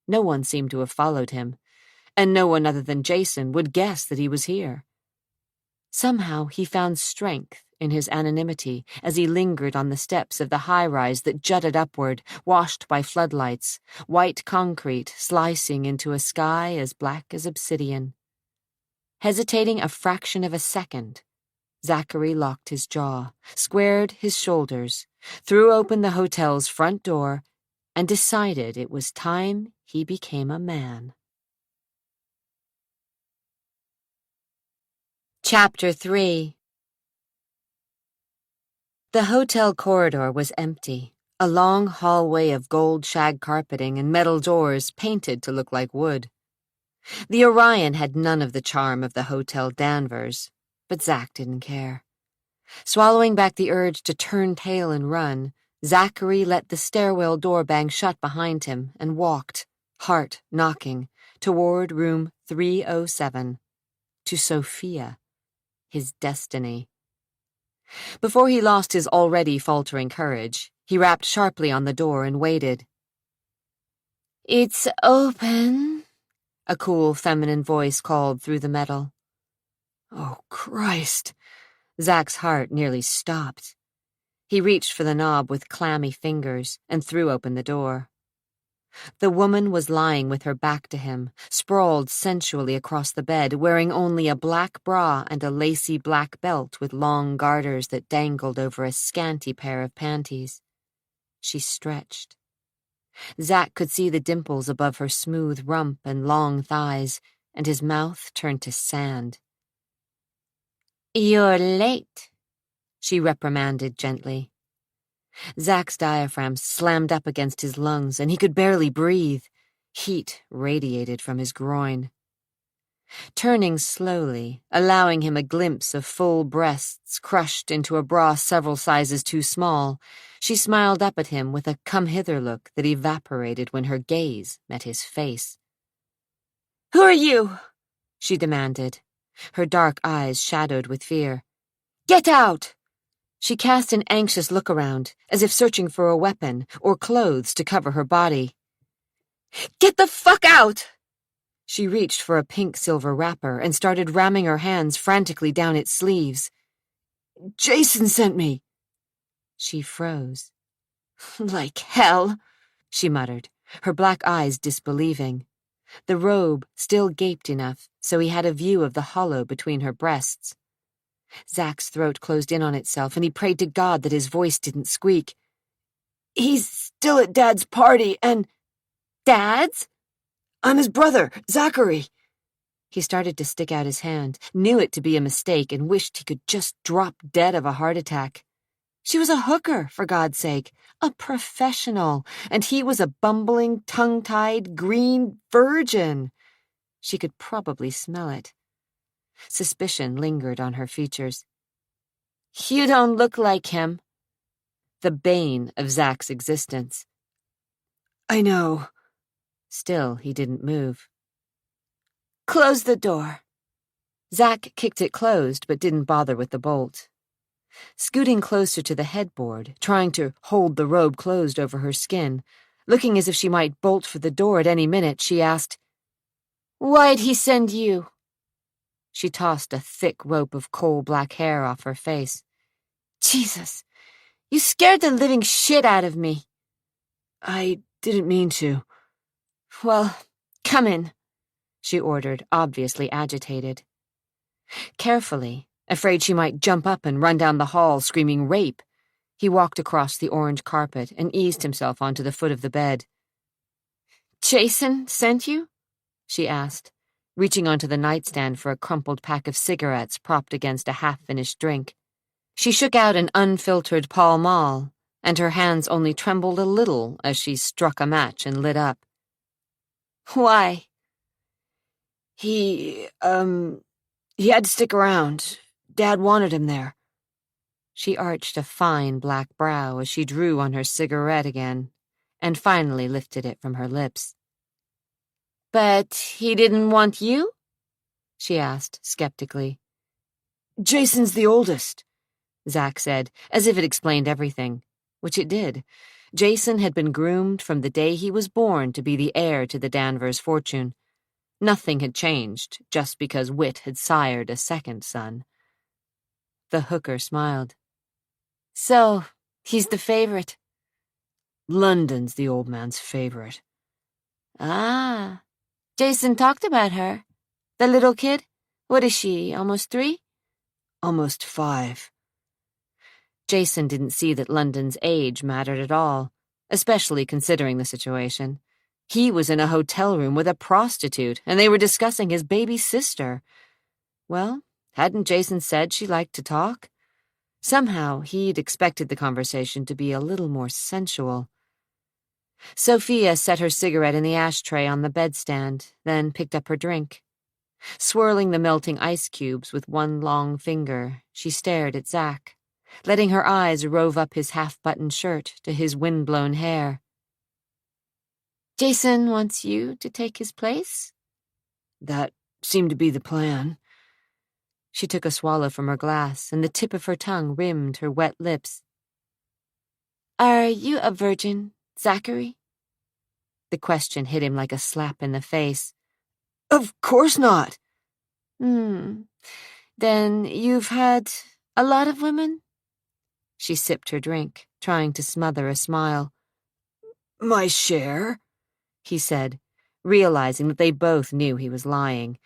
No one seemed to have followed him, and no one other than Jason would guess that he was here. Somehow he found strength in his anonymity as he lingered on the steps of the high-rise that jutted upward, washed by floodlights, white concrete slicing into a sky as black as obsidian. Hesitating a fraction of a second, Zachary locked his jaw, squared his shoulders, threw open the hotel's front door, and decided it was time he became a man. Chapter 3. The hotel corridor was empty, a long hallway of gold shag carpeting and metal doors painted to look like wood. The Orion had none of the charm of the Hotel Danvers, but Zack didn't care. Swallowing back the urge to turn tail and run, Zachary let the stairwell door bang shut behind him and walked, heart knocking, toward room 307, to Sophia, his destiny. Before he lost his already faltering courage, he rapped sharply on the door and waited. "It's open," a cool feminine voice called through the metal. Oh, Christ! Zack's heart nearly stopped. He reached for the knob with clammy fingers and threw open the door. The woman was lying with her back to him, sprawled sensually across the bed, wearing only a black bra and a lacy black belt with long garters that dangled over a scanty pair of panties. She stretched. Zack could see the dimples above her smooth rump and long thighs, and his mouth turned to sand. "You're late," she reprimanded gently. Zack's diaphragm slammed up against his lungs, and he could barely breathe. Heat radiated from his groin. Turning slowly, allowing him a glimpse of full breasts crushed into a bra several sizes too small, she smiled up at him with a come-hither look that evaporated when her gaze met his face. "Who are you?" she demanded, her dark eyes shadowed with fear. "Get out!" She cast an anxious look around, as if searching for a weapon or clothes to cover her body. "Get the fuck out!" She reached for a pink-silver wrapper and started ramming her hands frantically down its sleeves. "Jason sent me." She froze. "Like hell," she muttered, her black eyes disbelieving. The robe still gaped enough so he had a view of the hollow between her breasts. Zach's throat closed in on itself, and he prayed to God that his voice didn't squeak. "He's still at Dad's party, and—" "Dad's?" "I'm his brother, Zachary." He started to stick out his hand, knew it to be a mistake, and wished he could just drop dead of a heart attack. She was a hooker, for God's sake, a professional, and he was a bumbling, tongue-tied, green virgin. She could probably smell it. Suspicion lingered on her features. "You don't look like him." The bane of Zach's existence. "I know." Still, he didn't move. "Close the door." Zach kicked it closed, but didn't bother with the bolt. Scooting closer to the headboard, trying to hold the robe closed over her skin, looking as if she might bolt for the door at any minute, she asked, "Why'd he send you?" She tossed a thick rope of coal-black hair off her face. "Jesus, you scared the living shit out of me." "I didn't mean to." "Well, come in," she ordered, obviously agitated. Carefully, afraid she might jump up and run down the hall screaming rape, he walked across the orange carpet and eased himself onto the foot of the bed. "Jason sent you?" she asked, reaching onto the nightstand for a crumpled pack of cigarettes propped against a half-finished drink. She shook out an unfiltered Pall Mall, and her hands only trembled a little as she struck a match and lit up. "Why?" He had to stick around. Dad wanted him there." She arched a fine black brow as she drew on her cigarette again, and finally lifted it from her lips. "But he didn't want you?" she asked skeptically. "Jason's the oldest," Zach said, as if it explained everything, which it did. Jason had been groomed from the day he was born to be the heir to the Danvers fortune. Nothing had changed just because Wit had sired a second son. The hooker smiled. "So, he's the favorite." "London's the old man's favorite." "Ah. Jason talked about her. The little kid? What is she, almost 3? "Almost 5. Jason didn't see that London's age mattered at all, especially considering the situation. He was in a hotel room with a prostitute, and they were discussing his baby sister. Well, hadn't Jason said she liked to talk? Somehow he'd expected the conversation to be a little more sensual. Sophia set her cigarette in the ashtray on the bedstand, then picked up her drink. Swirling the melting ice cubes with one long finger, she stared at Zach, letting her eyes rove up his half-buttoned shirt to his wind-blown hair. "Jason wants you to take his place?" "That seemed to be the plan." She took a swallow from her glass, and the tip of her tongue rimmed her wet lips. "Are you a virgin, Zachary?" The question hit him like a slap in the face. "Of course not." Then you've had a lot of women?" She sipped her drink, trying to smother a smile. "My share," he said, realizing that they both knew he was lying.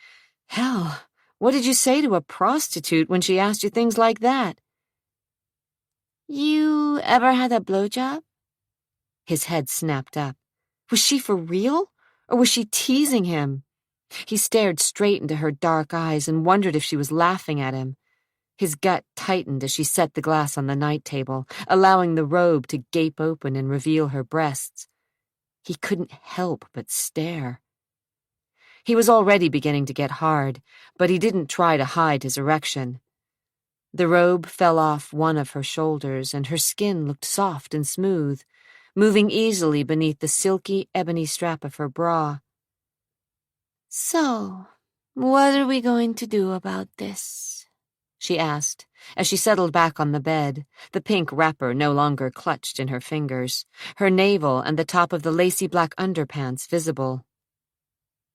Hell, what did you say to a prostitute when she asked you things like that? "You ever had a blowjob?" His head snapped up. Was she for real? Or was she teasing him? He stared straight into her dark eyes and wondered if she was laughing at him. His gut tightened as she set the glass on the night table, allowing the robe to gape open and reveal her breasts. He couldn't help but stare. He was already beginning to get hard, but he didn't try to hide his erection. The robe fell off one of her shoulders, and her skin looked soft and smooth, moving easily beneath the silky ebony strap of her bra. "So, what are we going to do about this?" she asked, as she settled back on the bed, the pink wrapper no longer clutched in her fingers, her navel and the top of the lacy black underpants visible.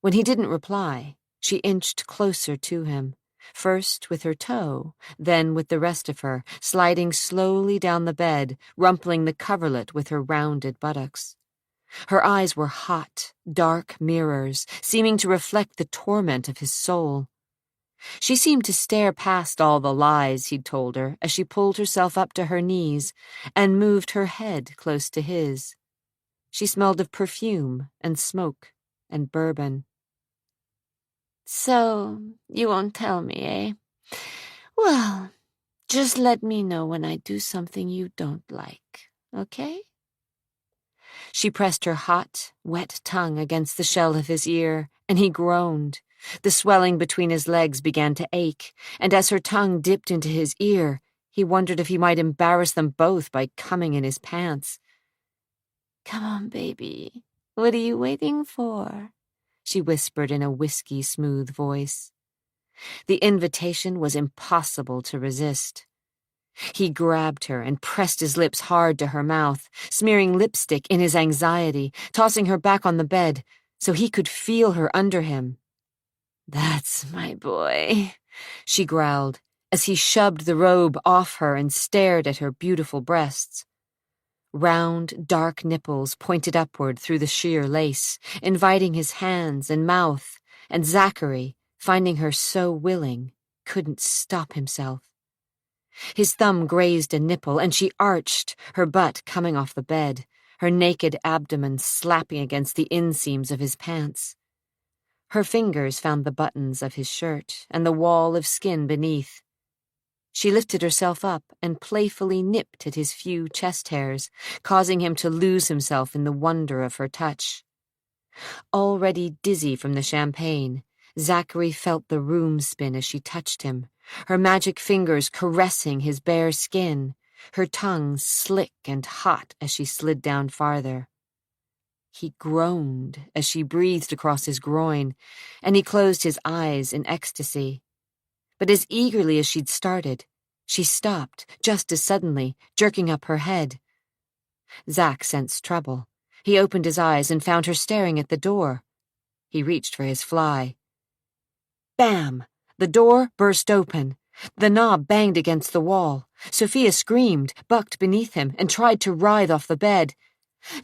When he didn't reply, she inched closer to him, first with her toe, then with the rest of her, sliding slowly down the bed, rumpling the coverlet with her rounded buttocks. Her eyes were hot, dark mirrors, seeming to reflect the torment of his soul. She seemed to stare past all the lies he'd told her as she pulled herself up to her knees and moved her head close to his. She smelled of perfume and smoke and bourbon. "So, you won't tell me, eh? Well, just let me know when I do something you don't like, okay?" She pressed her hot, wet tongue against the shell of his ear, and he groaned. The swelling between his legs began to ache, and as her tongue dipped into his ear, he wondered if he might embarrass them both by coming in his pants. "Come on, baby. What are you waiting for?" she whispered in a whiskey-smooth voice. The invitation was impossible to resist. He grabbed her and pressed his lips hard to her mouth, smearing lipstick in his anxiety, tossing her back on the bed so he could feel her under him. "That's my boy," she growled, as he shoved the robe off her and stared at her beautiful breasts. Round, dark nipples pointed upward through the sheer lace, inviting his hands and mouth, and Zachary, finding her so willing, couldn't stop himself. His thumb grazed a nipple, and she arched, her butt coming off the bed, her naked abdomen slapping against the inseams of his pants. Her fingers found the buttons of his shirt and the wall of skin beneath. She lifted herself up and playfully nipped at his few chest hairs, causing him to lose himself in the wonder of her touch. Already dizzy from the champagne, Zachary felt the room spin as she touched him, her magic fingers caressing his bare skin, her tongue slick and hot as she slid down farther. He groaned as she breathed across his groin, and he closed his eyes in ecstasy. But as eagerly as she'd started, she stopped, just as suddenly, jerking up her head. Zach sensed trouble. He opened his eyes and found her staring at the door. He reached for his fly. Bam! The door burst open. The knob banged against the wall. Sophia screamed, bucked beneath him, and tried to writhe off the bed.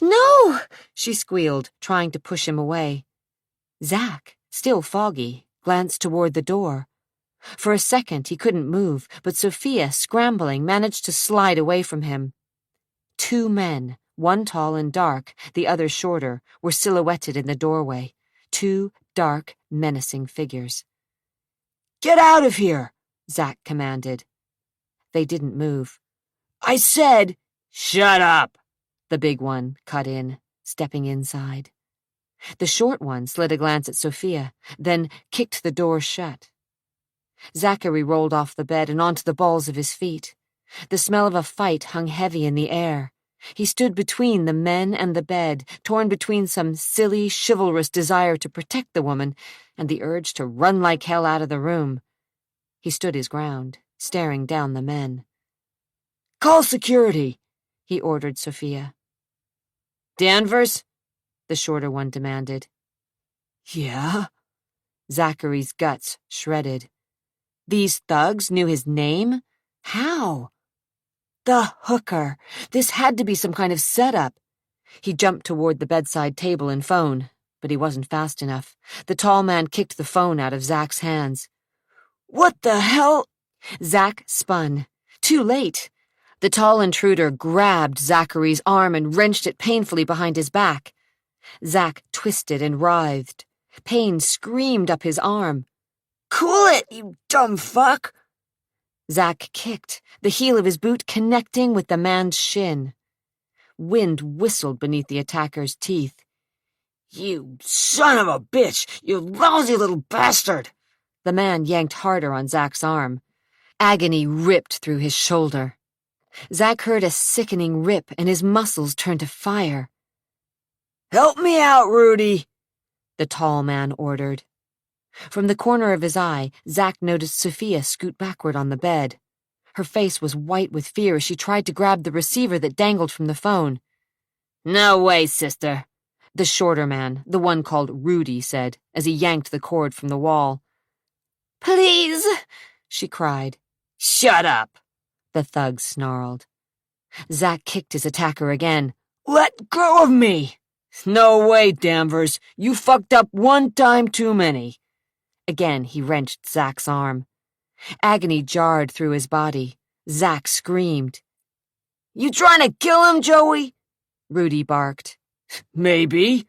"No!" she squealed, trying to push him away. Zach, still foggy, glanced toward the door. For a second he couldn't move, but Sophia, scrambling, managed to slide away from him. Two men, one tall and dark, the other shorter, were silhouetted in the doorway. Two dark, menacing figures. "Get out of here!" Zach commanded. They didn't move. "I said, shut up!" the big one cut in, stepping inside. The short one slid a glance at Sophia, then kicked the door shut. Zachary rolled off the bed and onto the balls of his feet. The smell of a fight hung heavy in the air. He stood between the men and the bed, torn between some silly, chivalrous desire to protect the woman and the urge to run like hell out of the room. He stood his ground, staring down the men. "Call security," he ordered Sophia. "Danvers?" the shorter one demanded. "Yeah?" Zachary's guts shredded. These thugs knew his name? How? The hooker. This had to be some kind of setup. He jumped toward the bedside table and phone, but he wasn't fast enough. The tall man kicked the phone out of Zach's hands. "What the hell?" Zach spun. Too late. The tall intruder grabbed Zachary's arm and wrenched it painfully behind his back. Zach twisted and writhed. Pain screamed up his arm. "Cool it, you dumb fuck!" Zach kicked, the heel of his boot connecting with the man's shin. Wind whistled beneath the attacker's teeth. You son of a bitch! You lousy little bastard! The man yanked harder on Zach's arm. Agony ripped through his shoulder. Zach heard a sickening rip, and his muscles turned to fire. Help me out, Rudy, the tall man ordered. From the corner of his eye, Zach noticed Sophia scoot backward on the bed. Her face was white with fear as she tried to grab the receiver that dangled from the phone. No way, sister, the shorter man, the one called Rudy, said as he yanked the cord from the wall. Please, she cried. Shut up, the thug snarled. Zach kicked his attacker again. Let go of me! No way, Danvers. You fucked up one time too many. Again, he wrenched Zach's arm. Agony jarred through his body. Zach screamed. You trying to kill him, Joey? Rudy barked. Maybe.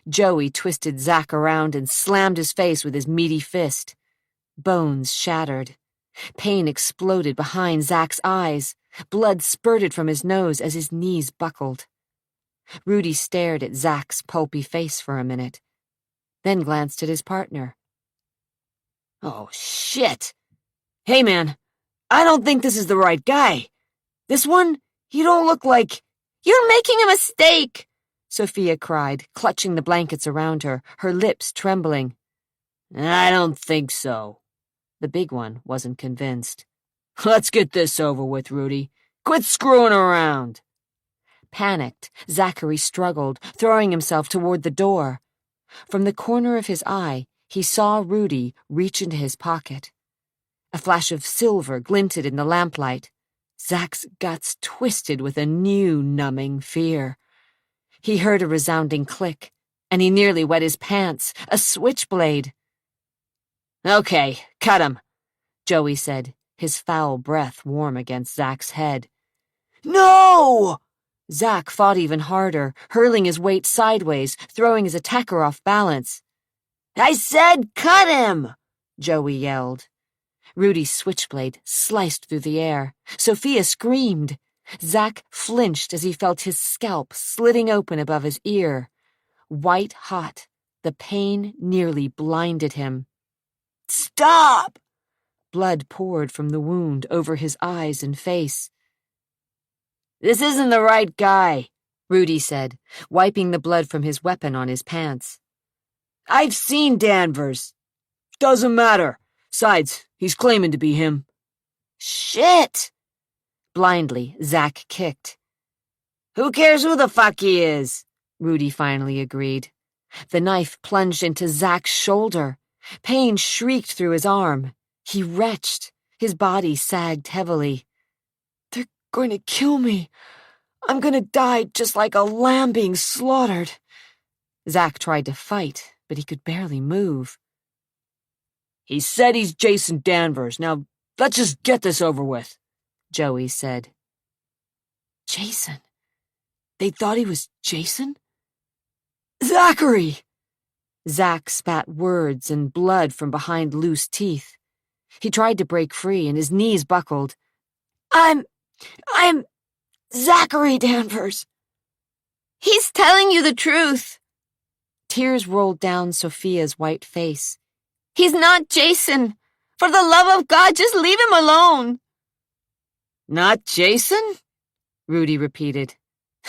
Joey twisted Zach around and slammed his face with his meaty fist. Bones shattered. Pain exploded behind Zach's eyes. Blood spurted from his nose as his knees buckled. Rudy stared at Zach's pulpy face for a minute, then glanced at his partner. Oh, shit. Hey, man, I don't think this is the right guy. This one, you don't look like... You're making a mistake, Sophia cried, clutching the blankets around her, her lips trembling. I don't think so. The big one wasn't convinced. Let's get this over with, Rudy. Quit screwing around. Panicked, Zachary struggled, throwing himself toward the door. From the corner of his eye, he saw Rudy reach into his pocket. A flash of silver glinted in the lamplight. Zach's guts twisted with a new numbing fear. He heard a resounding click, and he nearly wet his pants. A switchblade. Okay, cut him, Joey said, his foul breath warm against Zach's head. No! Zach fought even harder, hurling his weight sideways, throwing his attacker off balance. I said cut him! Joey yelled. Rudy's switchblade sliced through the air. Sophia screamed. Zach flinched as he felt his scalp slitting open above his ear. White hot, the pain nearly blinded him. Stop! Blood poured from the wound over his eyes and face. This isn't the right guy, Rudy said, wiping the blood from his weapon on his pants. I've seen Danvers. Doesn't matter. Besides, he's claiming to be him. Shit! Blindly, Zach kicked. Who cares who the fuck he is? Rudy finally agreed. The knife plunged into Zach's shoulder. Pain shrieked through his arm. He retched. His body sagged heavily. They're going to kill me. I'm going to die just like a lamb being slaughtered. Zach tried to fight, but he could barely move. He said he's Jason Danvers. Now, let's just get this over with, Joey said. Jason? They thought he was Jason? Zachary! Zach spat words and blood from behind loose teeth. He tried to break free, and his knees buckled. I'm Zachary Danvers. He's telling you the truth. Tears rolled down Sophia's white face. He's not Jason. For the love of God, just leave him alone. Not Jason? Rudy repeated.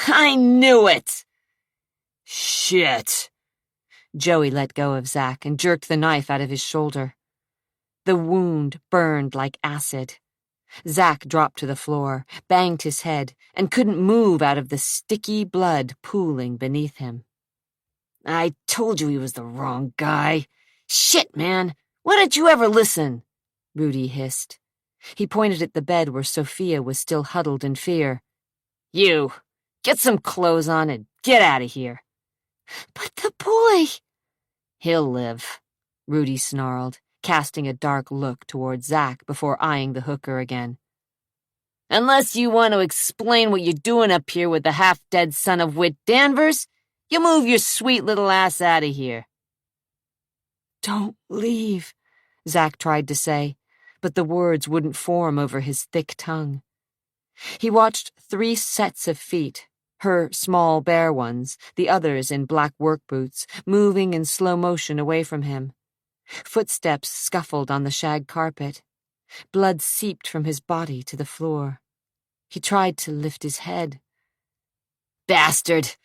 I knew it. Shit. Joey let go of Zach and jerked the knife out of his shoulder. The wound burned like acid. Zach dropped to the floor, banged his head, and couldn't move out of the sticky blood pooling beneath him. I told you he was the wrong guy. Shit, man. Why didn't you ever listen? Rudy hissed. He pointed at the bed where Sophia was still huddled in fear. You, get some clothes on and get out of here. But the boy... He'll live, Rudy snarled, casting a dark look toward Zach before eyeing the hooker again. Unless you want to explain what you're doing up here with the half-dead son of wit Danvers, you move your sweet little ass out of here. Don't leave, Zach tried to say, but the words wouldn't form over his thick tongue. He watched 3 sets of feet, Her small bare ones, the others in black work boots, moving in slow motion away from him. Footsteps scuffled on the shag carpet. Blood seeped from his body to the floor. He tried to lift his head. Bastard!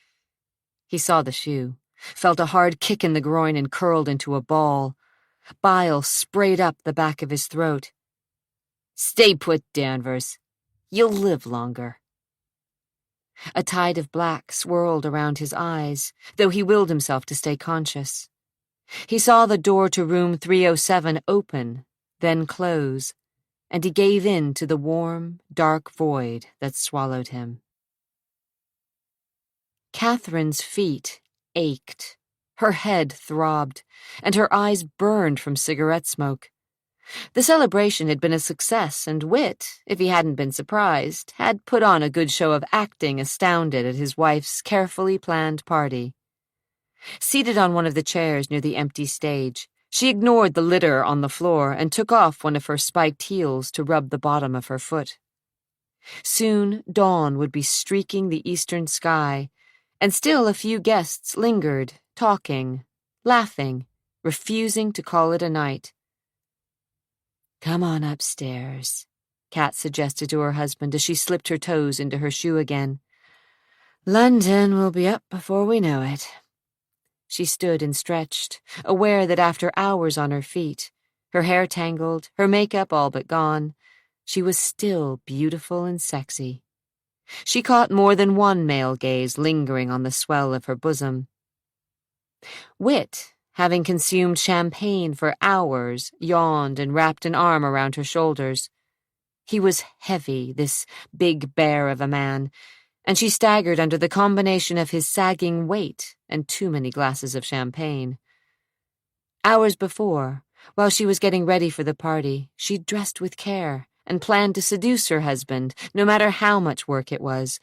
He saw the shoe, felt a hard kick in the groin and curled into a ball. Bile sprayed up the back of his throat. Stay put, Danvers. You'll live longer. A tide of black swirled around his eyes, though he willed himself to stay conscious. He saw the door to room 307 open, then close, and he gave in to the warm, dark void that swallowed him. Catherine's feet ached, her head throbbed, and her eyes burned from cigarette smoke. The celebration had been a success, and Whit, if he hadn't been surprised, had put on a good show of acting astounded at his wife's carefully planned party. Seated on one of the chairs near the empty stage, she ignored the litter on the floor and took off one of her spiked heels to rub the bottom of her foot. Soon dawn would be streaking the eastern sky, and still a few guests lingered, talking, laughing, refusing to call it a night. "Come on upstairs," Kat suggested to her husband as she slipped her toes into her shoe again. "London will be up before we know it." She stood and stretched, aware that after hours on her feet, her hair tangled, her makeup all but gone, she was still beautiful and sexy. She caught more than one male gaze lingering on the swell of her bosom. Whit, having consumed champagne for hours, yawned and wrapped an arm around her shoulders. He was heavy, this big bear of a man, and she staggered under the combination of his sagging weight and too many glasses of champagne. Hours before, while she was getting ready for the party, she'd dressed with care and planned to seduce her husband, no matter how much work it was.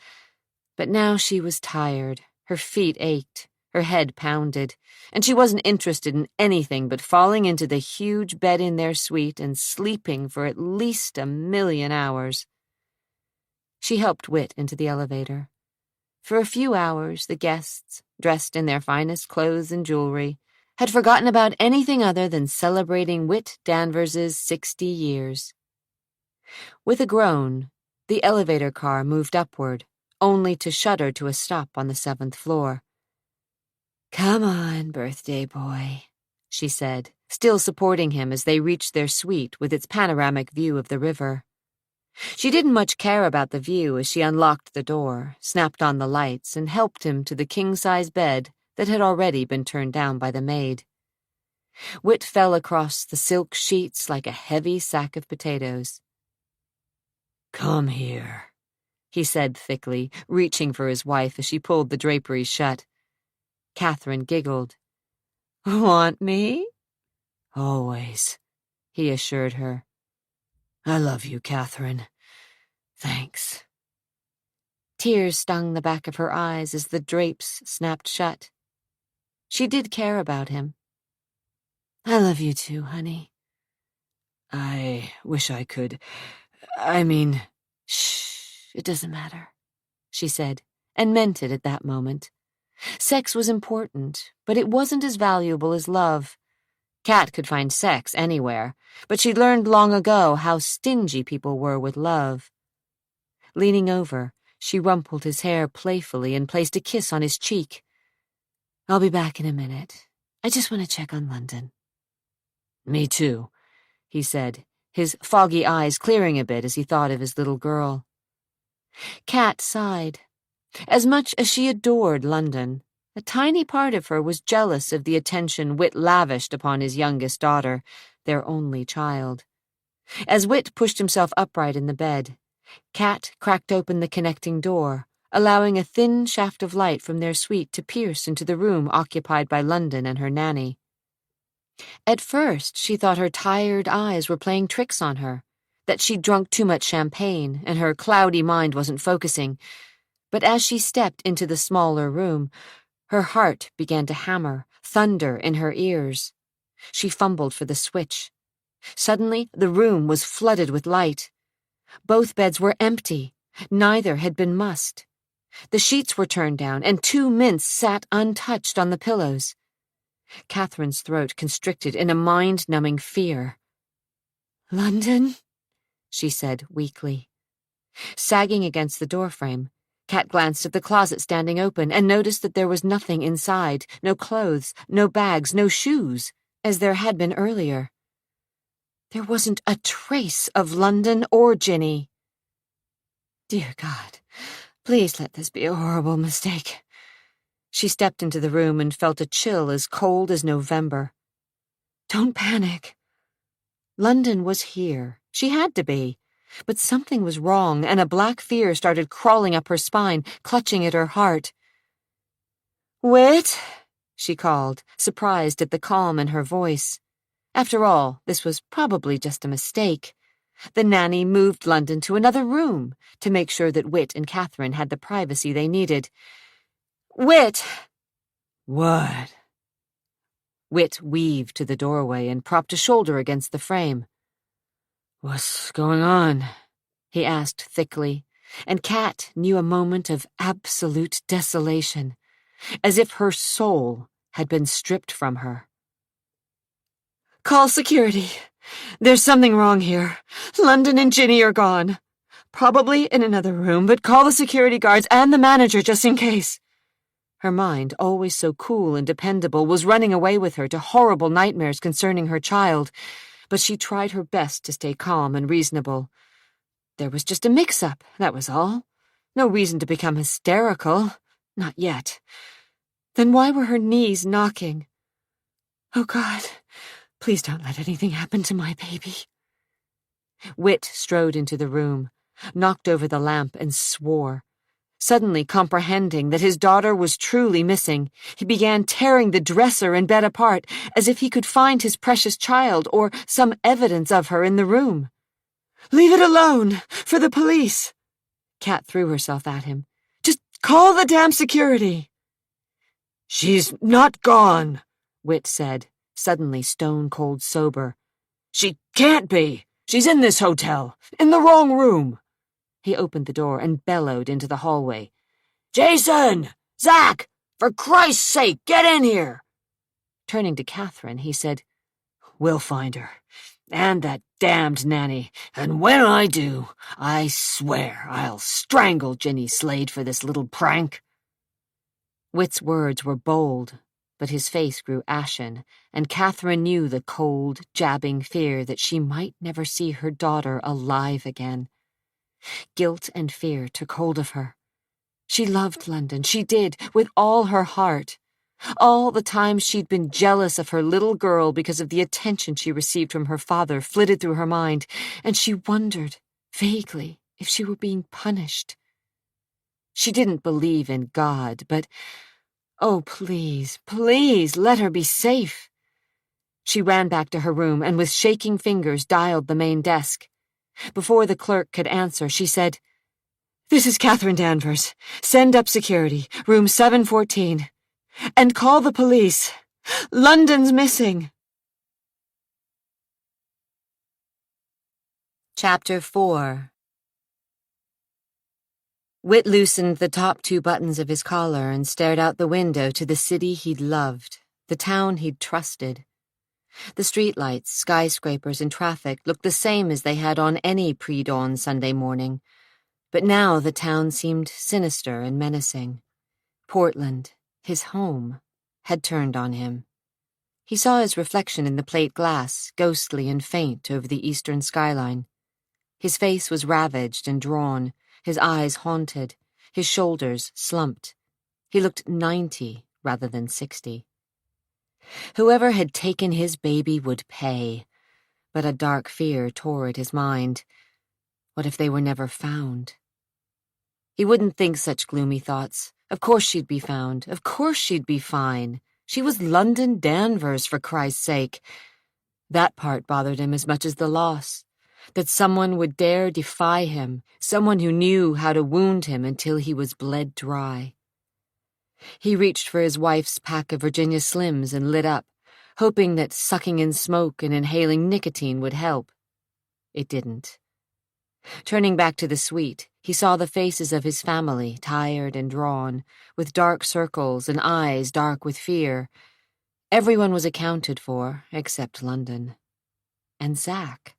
But now she was tired, her feet ached, her head pounded, and she wasn't interested in anything but falling into the huge bed in their suite and sleeping for at least 1,000,000 hours. She helped Whit into the elevator. For a few hours, the guests, dressed in their finest clothes and jewelry, had forgotten about anything other than celebrating Whit Danvers's 60 years. With a groan, the elevator car moved upward, only to shudder to a stop on the 7th floor. "Come on, birthday boy," she said, still supporting him as they reached their suite with its panoramic view of the river. She didn't much care about the view as she unlocked the door, snapped on the lights, and helped him to the king-size bed that had already been turned down by the maid. Whit fell across the silk sheets like a heavy sack of potatoes. "Come here," he said thickly, reaching for his wife as she pulled the draperies shut. Catherine giggled. "Want me?" "Always," he assured her. "I love you, Catherine. Thanks." Tears stung the back of her eyes as the drapes snapped shut. She did care about him. "I love you too, honey." "I wish I could. Shh, it doesn't matter," she said, and meant it at that moment. Sex was important, but it wasn't as valuable as love. Kat could find sex anywhere, but she'd learned long ago how stingy people were with love. Leaning over, she rumpled his hair playfully and placed a kiss on his cheek. "I'll be back in a minute. I just want to check on London." "Me too," he said, his foggy eyes clearing a bit as he thought of his little girl. Kat sighed. As much as she adored London, a tiny part of her was jealous of the attention Whit lavished upon his youngest daughter, their only child. As Whit pushed himself upright in the bed, Kat cracked open the connecting door, allowing a thin shaft of light from their suite to pierce into the room occupied by London and her nanny. At first, she thought her tired eyes were playing tricks on her, that she'd drunk too much champagne and her cloudy mind wasn't focusing. But as she stepped into the smaller room, her heart began to hammer, thunder in her ears. She fumbled for the switch. Suddenly, the room was flooded with light. Both beds were empty. Neither had been mussed. The sheets were turned down, and 2 mints sat untouched on the pillows. Catherine's throat constricted in a mind-numbing fear. "London?" she said weakly. Sagging against the doorframe, Cat glanced at the closet standing open and noticed that there was nothing inside, no clothes, no bags, no shoes, as there had been earlier. There wasn't a trace of London or Ginny. Dear God, please let this be a horrible mistake. She stepped into the room and felt a chill as cold as November. Don't panic. London was here. She had to be. But something was wrong, and a black fear started crawling up her spine, clutching at her heart. "Whit," she called, surprised at the calm in her voice. After all, this was probably just a mistake. The nanny moved London to another room to make sure that Whit and Catherine had the privacy they needed. "Whit!" "What?" Whit weaved to the doorway and propped a shoulder against the frame. "What's going on?" he asked thickly, and Cat knew a moment of absolute desolation, as if her soul had been stripped from her. "Call security. There's something wrong here. London and Ginny are gone. Probably in another room, but call the security guards and the manager just in case." Her mind, always so cool and dependable, was running away with her to horrible nightmares concerning her child, but she tried her best to stay calm and reasonable. There was just a mix-up, that was all. No reason to become hysterical. Not yet. Then why were her knees knocking? "Oh, God, please don't let anything happen to my baby." Whit strode into the room, knocked over the lamp, and swore. Suddenly comprehending that his daughter was truly missing, he began tearing the dresser and bed apart, as if he could find his precious child or some evidence of her in the room. "Leave it alone! For the police!" Cat threw herself at him. "Just call the damn security!" "She's not gone," Whit said, suddenly stone-cold sober. "She can't be! She's in this hotel, in the wrong room!" He opened the door and bellowed into the hallway. "Jason! Zach! For Christ's sake, get in here!" Turning to Catherine, he said, "We'll find her. And that damned nanny. And when I do, I swear I'll strangle Ginny Slade for this little prank." Whit's words were bold, but his face grew ashen, and Catherine knew the cold, jabbing fear that she might never see her daughter alive again. Guilt and fear took hold of her. She loved London, she did, with all her heart. All the times she'd been jealous of her little girl because of the attention she received from her father flitted through her mind, and she wondered, vaguely, if she were being punished. She didn't believe in God, but, oh, please, please, let her be safe. She ran back to her room and with shaking fingers dialed the main desk. Before the clerk could answer, she said, "This is Catherine Danvers. Send up security, room 714. And call the police. London's missing." Chapter 4. Whit loosened the top 2 buttons of his collar and stared out the window to the city he'd loved, the town he'd trusted. The streetlights, skyscrapers, and traffic looked the same as they had on any pre-dawn Sunday morning, but now the town seemed sinister and menacing. Portland, his home, had turned on him. He saw his reflection in the plate glass, ghostly and faint over the eastern skyline. His face was ravaged and drawn, his eyes haunted, his shoulders slumped. He looked 90 rather than 60. Whoever had taken his baby would pay, but a dark fear tore at his mind. What if they were never found? He wouldn't think such gloomy thoughts. Of course she'd be found. Of course she'd be fine. She was London Danvers, for Christ's sake. That part bothered him as much as the loss. That someone would dare defy him, someone who knew how to wound him until he was bled dry. He reached for his wife's pack of Virginia Slims and lit up, hoping that sucking in smoke and inhaling nicotine would help. It didn't. Turning back to the suite, he saw the faces of his family, tired and drawn, with dark circles and eyes dark with fear. Everyone was accounted for, except London. And Zack.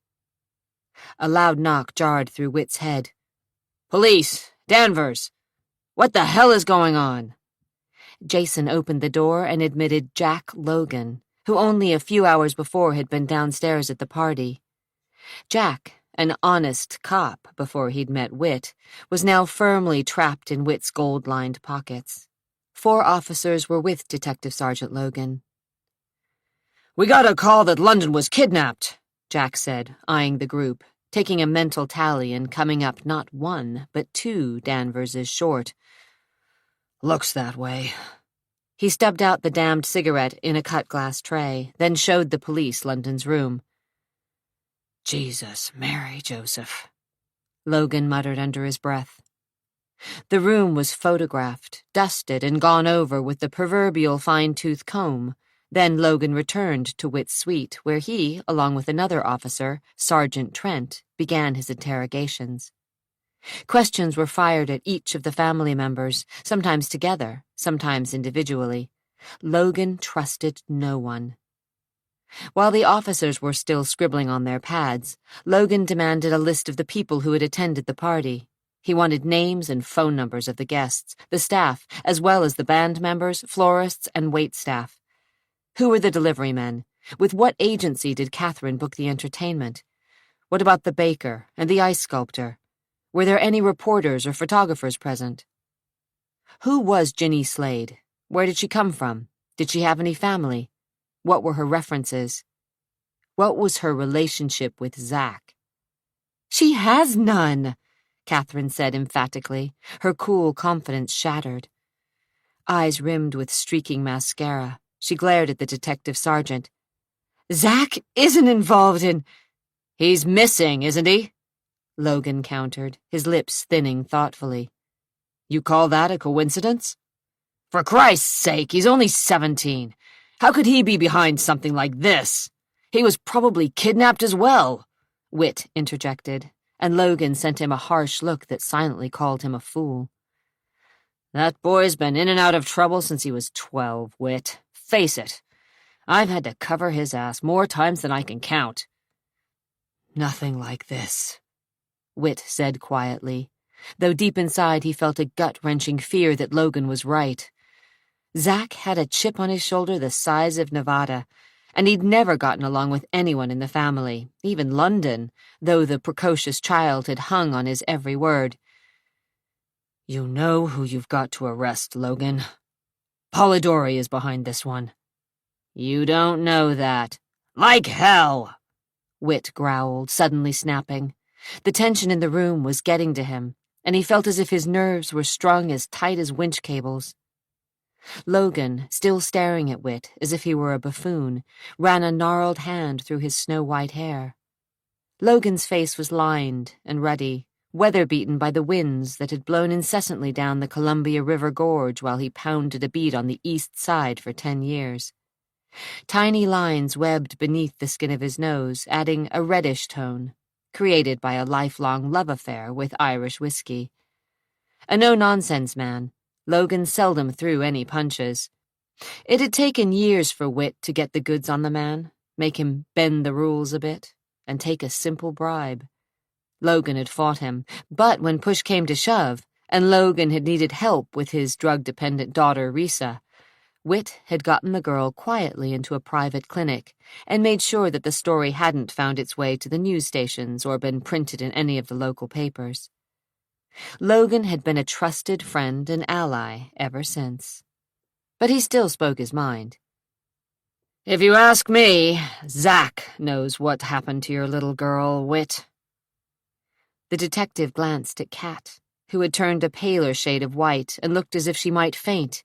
A loud knock jarred through Whit's head. Police! Danvers! What the hell is going on? Jason opened the door and admitted Jack Logan, who only a few hours before had been downstairs at the party. Jack, an honest cop before he'd met Whit, was now firmly trapped in Whit's gold-lined pockets. 4 officers were with Detective Sergeant Logan. We got a call that London was kidnapped, Jack said, eyeing the group, taking a mental tally and coming up not 1, but 2 Danverses short. Looks that way. He stubbed out the damned cigarette in a cut-glass tray, then showed the police London's room. Jesus, Mary, Joseph, Logan muttered under his breath. The room was photographed, dusted, and gone over with the proverbial fine-tooth comb. Then Logan returned to Whit's suite, where he, along with another officer, Sergeant Trent, began his interrogations. Questions were fired at each of the family members, sometimes together, sometimes individually. Logan trusted no one. While the officers were still scribbling on their pads, Logan demanded a list of the people who had attended the party. He wanted names and phone numbers of the guests, the staff, as well as the band members, florists, and waitstaff. Who were the delivery men? With what agency did Catherine book the entertainment? What about the baker and the ice sculptor? Were there any reporters or photographers present? Who was Ginny Slade? Where did she come from? Did she have any family? What were her references? What was her relationship with Zack? She has none, Catherine said emphatically, her cool confidence shattered. Eyes rimmed with streaking mascara, she glared at the detective sergeant. Zack isn't involved in— He's missing, isn't he? Logan countered, his lips thinning thoughtfully. You call that a coincidence? For Christ's sake, he's only 17. How could he be behind something like this? He was probably kidnapped as well, Whit interjected, and Logan sent him a harsh look that silently called him a fool. That boy's been in and out of trouble since he was 12, Whit. Face it. I've had to cover his ass more times than I can count. Nothing like this, Whit said quietly, though deep inside he felt a gut-wrenching fear that Logan was right. Zack had a chip on his shoulder the size of Nevada, and he'd never gotten along with anyone in the family, even London, though the precocious child had hung on his every word. You know who you've got to arrest, Logan. Polidori is behind this one. You don't know that. Like hell! Whit growled, suddenly snapping. The tension in the room was getting to him, and he felt as if his nerves were strung as tight as winch cables. Logan, still staring at Whit as if he were a buffoon, ran a gnarled hand through his snow-white hair. Logan's face was lined and ruddy, weather-beaten by the winds that had blown incessantly down the Columbia River Gorge while he pounded a beat on the east side for 10 years. Tiny lines webbed beneath the skin of his nose, adding a reddish tone, created by a lifelong love affair with Irish whiskey. A no-nonsense man, Logan seldom threw any punches. It had taken years for Whit to get the goods on the man, make him bend the rules a bit, and take a simple bribe. Logan had fought him, but when push came to shove, and Logan had needed help with his drug-dependent daughter Risa, Whit had gotten the girl quietly into a private clinic and made sure that the story hadn't found its way to the news stations or been printed in any of the local papers. Logan had been a trusted friend and ally ever since. But he still spoke his mind. If you ask me, Zack knows what happened to your little girl, Whit. The detective glanced at Kat, who had turned a paler shade of white and looked as if she might faint.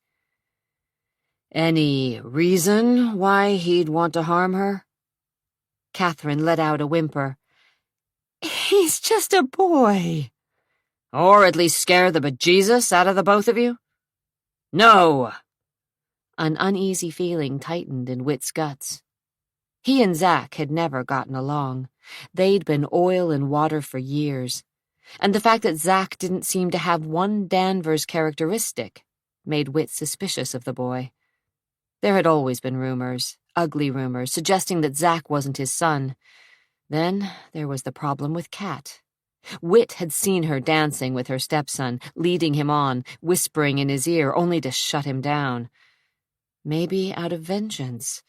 Any reason why he'd want to harm her? Catherine let out a whimper. He's just a boy. Or at least scare the bejesus out of the both of you? No! An uneasy feeling tightened in Whit's guts. He and Zack had never gotten along, They'd been oil and water for years, and the fact that Zack didn't seem to have one Danvers characteristic made Whit suspicious of the boy. There had always been rumors, ugly rumors, suggesting that Zack wasn't his son. Then there was the problem with Cat. Whit had seen her dancing with her stepson, leading him on, whispering in his ear, only to shut him down. Maybe out of vengeance.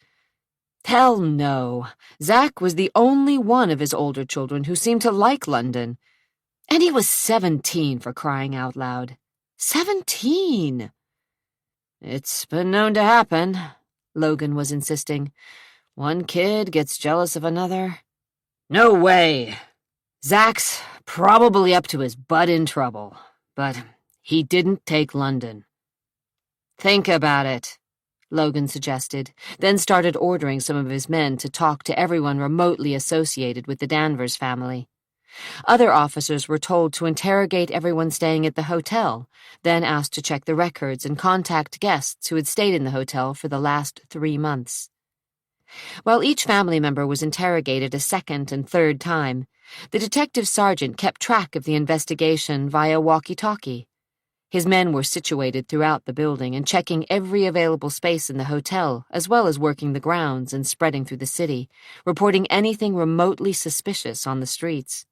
Hell no. Zack was the only one of his older children who seemed to like London. And he was 17, for crying out loud. 17! It's been known to happen, Logan was insisting. One kid gets jealous of another. No way! Zack's probably up to his butt in trouble, but he didn't take London. Think about it, Logan suggested, then started ordering some of his men to talk to everyone remotely associated with the Danvers family. Other officers were told to interrogate everyone staying at the hotel, then asked to check the records and contact guests who had stayed in the hotel for the last 3 months. While each family member was interrogated a second and third time, the detective sergeant kept track of the investigation via walkie-talkie. His men were situated throughout the building and checking every available space in the hotel, as well as working the grounds and spreading through the city, reporting anything remotely suspicious on the streets.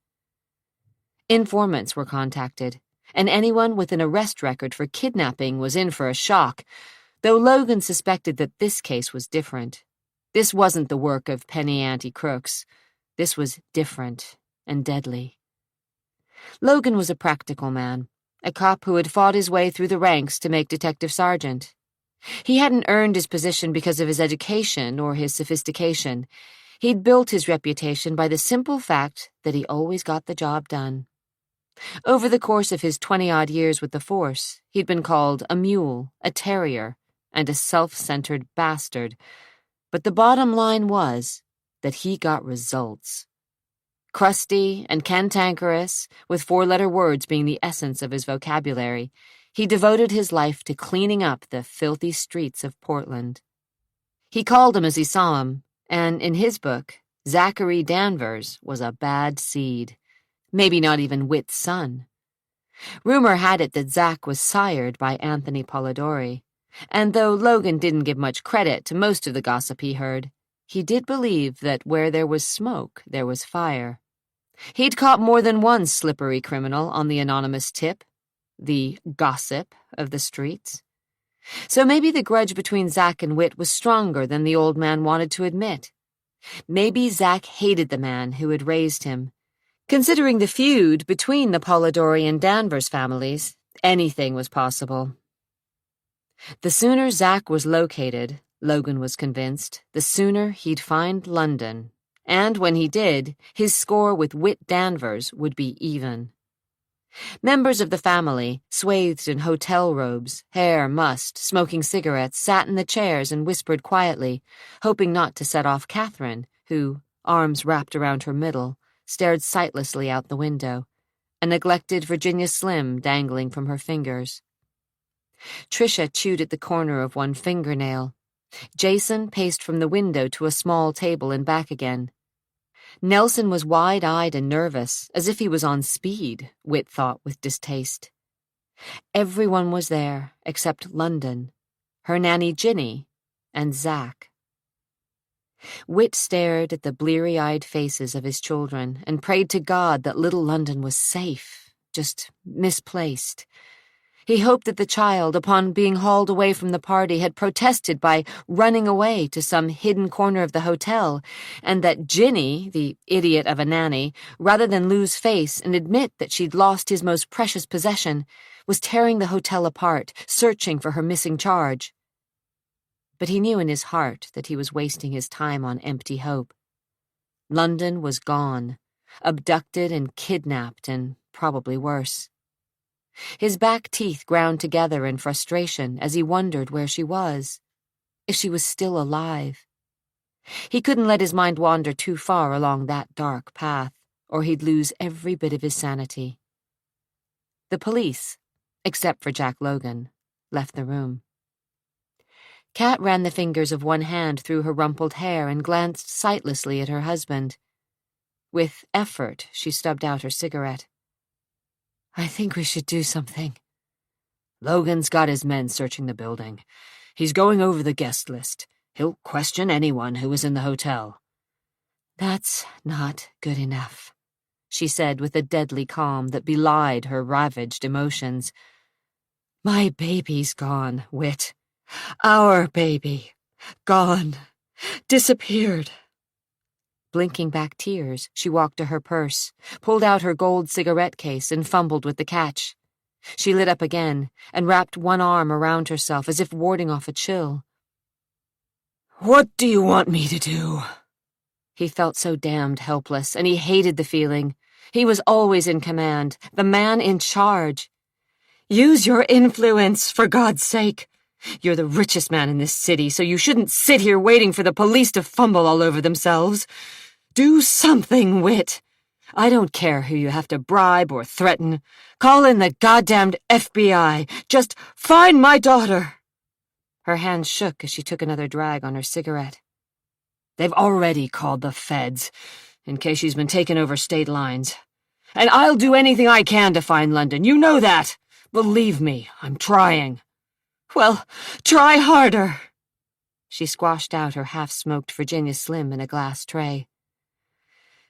Informants were contacted, and anyone with an arrest record for kidnapping was in for a shock, though Logan suspected that this case was different. This wasn't the work of penny ante crooks. This was different and deadly. Logan was a practical man, a cop who had fought his way through the ranks to make detective sergeant. He hadn't earned his position because of his education or his sophistication. He'd built his reputation by the simple fact that he always got the job done. Over the course of his 20-odd years with the force, he'd been called a mule, a terrier, and a self-centered bastard. But the bottom line was that he got results. Crusty and cantankerous, with 4-letter words being the essence of his vocabulary, he devoted his life to cleaning up the filthy streets of Portland. He called him as he saw him, and in his book, Zachary Danvers was a bad seed. Maybe not even Whit's son. Rumor had it that Zack was sired by Anthony Polidori, and though Logan didn't give much credit to most of the gossip he heard, he did believe that where there was smoke, there was fire. He'd caught more than one slippery criminal on the anonymous tip, the gossip of the streets. So maybe the grudge between Zack and Whit was stronger than the old man wanted to admit. Maybe Zack hated the man who had raised him. Considering the feud between the Polidori and Danvers families, anything was possible. The sooner Zack was located, Logan was convinced, the sooner he'd find London. And when he did, his score with Whit Danvers would be even. Members of the family, swathed in hotel robes, hair mussed, smoking cigarettes, sat in the chairs and whispered quietly, hoping not to set off Catherine, who, arms wrapped around her middle, stared sightlessly out the window, a neglected Virginia Slim dangling from her fingers. Tricia chewed at the corner of one fingernail. Jason paced from the window to a small table and back again. Nelson was wide-eyed and nervous, as if he was on speed, Whit thought with distaste. Everyone was there except London, her nanny Ginny, and Zack. Whit stared at the bleary-eyed faces of his children and prayed to God that little London was safe, just misplaced. He hoped that the child, upon being hauled away from the party, had protested by running away to some hidden corner of the hotel, and that Ginny, the idiot of a nanny, rather than lose face and admit that she'd lost his most precious possession, was tearing the hotel apart, searching for her missing charge. But he knew in his heart that he was wasting his time on empty hope. London was gone, abducted and kidnapped, and probably worse. His back teeth ground together in frustration as he wondered where she was, if she was still alive. He couldn't let his mind wander too far along that dark path, or he'd lose every bit of his sanity. The police, except for Jack Logan, left the room. Kat ran the fingers of one hand through her rumpled hair and glanced sightlessly at her husband. With effort, she stubbed out her cigarette. "I think we should do something." "Logan's got his men searching the building. He's going over the guest list. He'll question anyone who was in the hotel." "That's not good enough," she said with a deadly calm that belied her ravaged emotions. "My baby's gone, Whit. Our baby. Gone. Disappeared." Blinking back tears, she walked to her purse, pulled out her gold cigarette case, and fumbled with the catch. She lit up again and wrapped one arm around herself as if warding off a chill. "What do you want me to do?" He felt so damned helpless, and he hated the feeling. He was always in command, the man in charge. "Use your influence, for God's sake. You're the richest man in this city, so you shouldn't sit here waiting for the police to fumble all over themselves. Do something, Whit. I don't care who you have to bribe or threaten. Call in the goddamned FBI. Just find my daughter." Her hands shook as she took another drag on her cigarette. "They've already called the feds, in case she's been taken over state lines. And I'll do anything I can to find London, you know that. Believe me, I'm trying." "Well, try harder." She squashed out her half-smoked Virginia Slim in a glass tray.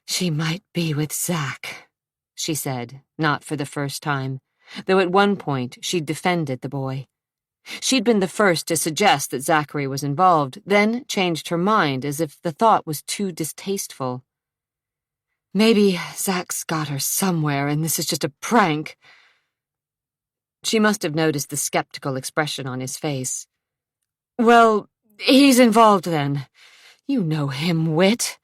"She might be with Zach," she said, not for the first time, though at one point she'd defended the boy. She'd been the first to suggest that Zachary was involved, then changed her mind as if the thought was too distasteful. "Maybe Zach's got her somewhere and this is just a prank." She must have noticed the skeptical expression on his face. "Well, he's involved then. You know him, Whit.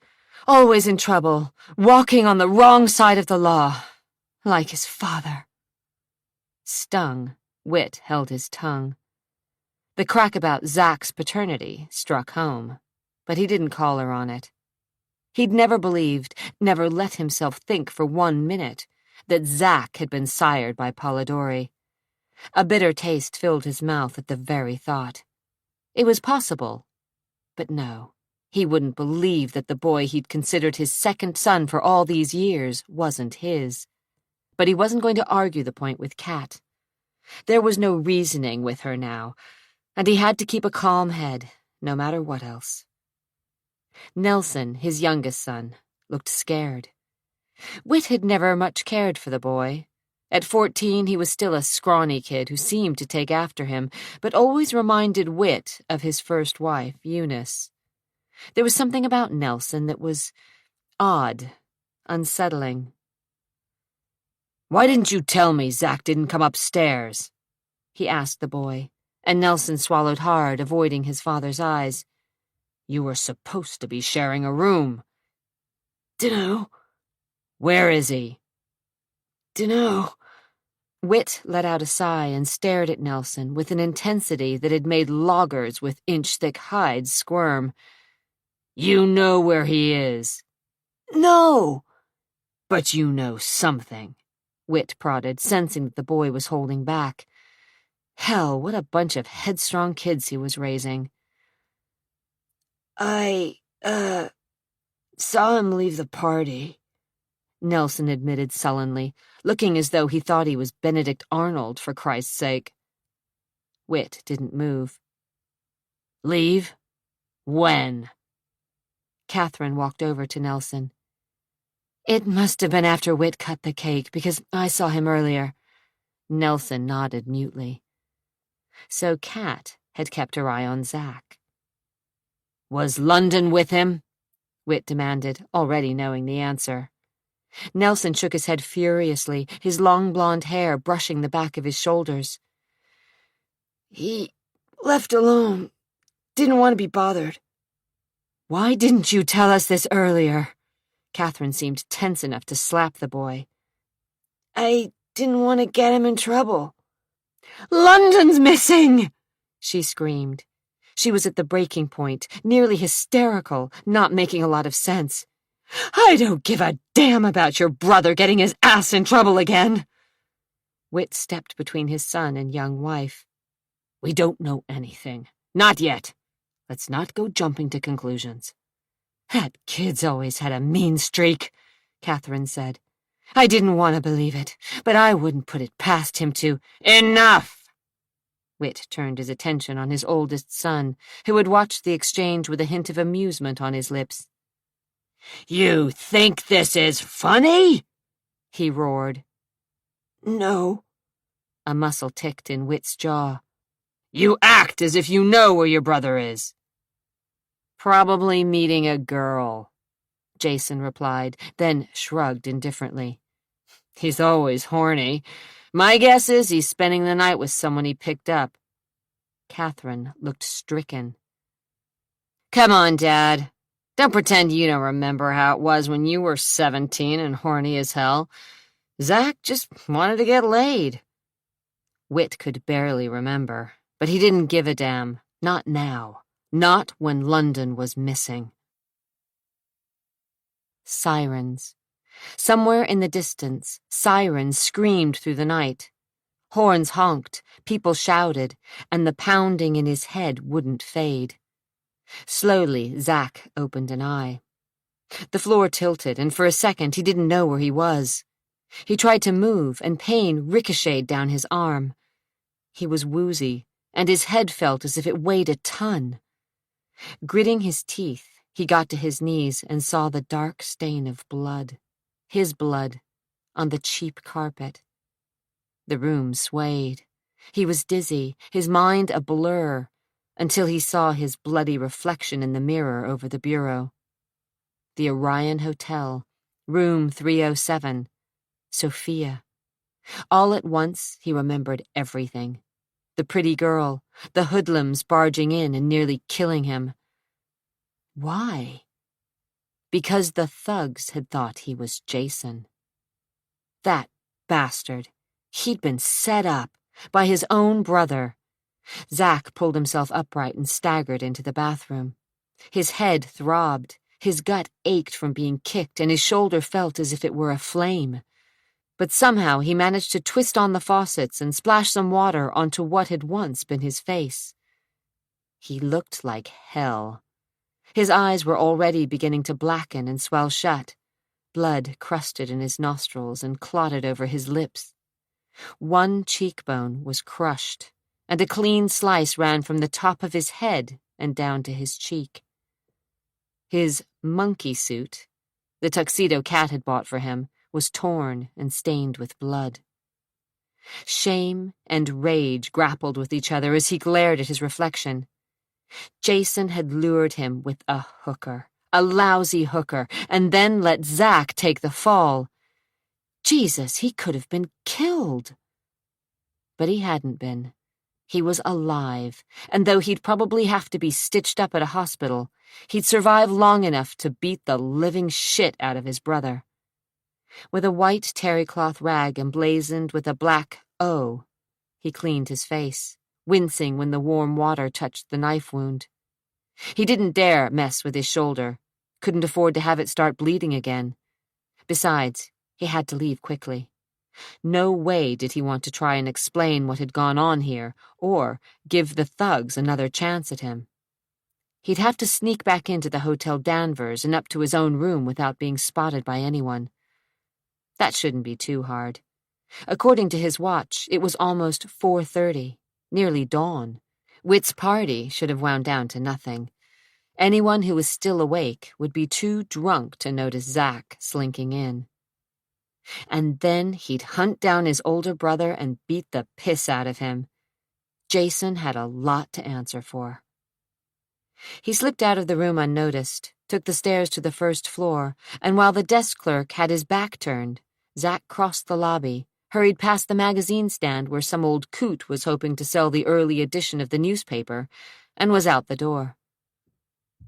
Always in trouble, walking on the wrong side of the law, like his father." Stung, Whit held his tongue. The crack about Zach's paternity struck home, but he didn't call her on it. He'd never believed, never let himself think for 1 minute, that Zach had been sired by Polidori. A bitter taste filled his mouth at the very thought. It was possible, but no, he wouldn't believe that the boy he'd considered his second son for all these years wasn't his. But he wasn't going to argue the point with Kat. There was no reasoning with her now, and he had to keep a calm head, no matter what else. Nelson, his youngest son, looked scared. Whit had never much cared for the boy. At 14, he was still a scrawny kid who seemed to take after him, but always reminded Whit of his first wife, Eunice. There was something about Nelson that was odd, unsettling. "Why didn't you tell me Zach didn't come upstairs?" he asked the boy, and Nelson swallowed hard, avoiding his father's eyes. "You were supposed to be sharing a room." "Dunno." "Where is he?" "Dunno." Whit let out a sigh and stared at Nelson with an intensity that had made loggers with inch-thick hides squirm. "You know where he is." "No." "But you know something," Whit prodded, sensing that the boy was holding back. Hell, what a bunch of headstrong kids he was raising. "I, saw him leave the party," Nelson admitted sullenly, looking as though he thought he was Benedict Arnold, for Christ's sake. Whit didn't move. "Leave? When?" Catherine walked over to Nelson. "It must have been after Whit cut the cake, because I saw him earlier." Nelson nodded mutely. So Kat had kept her eye on Zach. "Was London with him?" Whit demanded, already knowing the answer. Nelson shook his head furiously, his long blonde hair brushing the back of his shoulders. "He left alone. Didn't want to be bothered." "Why didn't you tell us this earlier?" Catherine seemed tense enough to slap the boy. "I didn't want to get him in trouble." "London's missing!" she screamed. She was at the breaking point, nearly hysterical, not making a lot of sense. "I don't give a damn about your brother getting his ass in trouble again." Whit stepped between his son and young wife. "We don't know anything. Not yet. Let's not go jumping to conclusions." "That kid's always had a mean streak," Catherine said. I didn't want to believe it, but I wouldn't put it past him to— Enough! Whit turned his attention on his oldest son, who had watched the exchange with a hint of amusement on his lips. You think this is funny? He roared. No. A muscle ticked in Whit's jaw. You act as if you know where your brother is. Probably meeting a girl, Jason replied, then shrugged indifferently. He's always horny. My guess is he's spending the night with someone he picked up. Catherine looked stricken. Come on, Dad. Don't pretend you don't remember how it was when you were 17 and horny as hell. Zach just wanted to get laid. Whit could barely remember, but he didn't give a damn. Not now. Not when London was missing. Sirens. Somewhere in the distance, sirens screamed through the night. Horns honked, people shouted, and the pounding in his head wouldn't fade. Slowly, Zach opened an eye. The floor tilted, and for a second he didn't know where he was. He tried to move, and pain ricocheted down his arm. He was woozy, and his head felt as if it weighed a ton. Gritting his teeth, he got to his knees and saw the dark stain of blood. His blood, on the cheap carpet. The room swayed. He was dizzy, his mind a blur, until he saw his bloody reflection in the mirror over the bureau. The Orion Hotel, room 307. Sophia. All at once, he remembered everything. The pretty girl, the hoodlums barging in and nearly killing him. Why? Because the thugs had thought he was Jason. That bastard. He'd been set up by his own brother. Zach pulled himself upright and staggered into the bathroom. His head throbbed, his gut ached from being kicked, and his shoulder felt as if it were aflame. But somehow he managed to twist on the faucets and splash some water onto what had once been his face. He looked like hell. His eyes were already beginning to blacken and swell shut. Blood crusted in his nostrils and clotted over his lips. One cheekbone was crushed, and a clean slice ran from the top of his head and down to his cheek. His monkey suit, the tuxedo Cat had bought for him, was torn and stained with blood. Shame and rage grappled with each other as he glared at his reflection. Jason had lured him with a hooker, a lousy hooker, and then let Zach take the fall. Jesus, he could have been killed. But he hadn't been. He was alive, and though he'd probably have to be stitched up at a hospital, he'd survive long enough to beat the living shit out of his brother. With a white terrycloth rag emblazoned with a black O, he cleaned his face, wincing when the warm water touched the knife wound. He didn't dare mess with his shoulder, couldn't afford to have it start bleeding again. Besides, he had to leave quickly. No way did he want to try and explain what had gone on here, or give the thugs another chance at him. He'd have to sneak back into the Hotel Danvers and up to his own room without being spotted by anyone. That shouldn't be too hard. According to his watch, it was almost 4:30, nearly dawn. Whit's party should have wound down to nothing. Anyone who was still awake would be too drunk to notice Zach slinking in. And then he'd hunt down his older brother and beat the piss out of him. Jason had a lot to answer for. He slipped out of the room unnoticed, took the stairs to the first floor, and while the desk clerk had his back turned, Zach crossed the lobby, hurried past the magazine stand where some old coot was hoping to sell the early edition of the newspaper, and was out the door.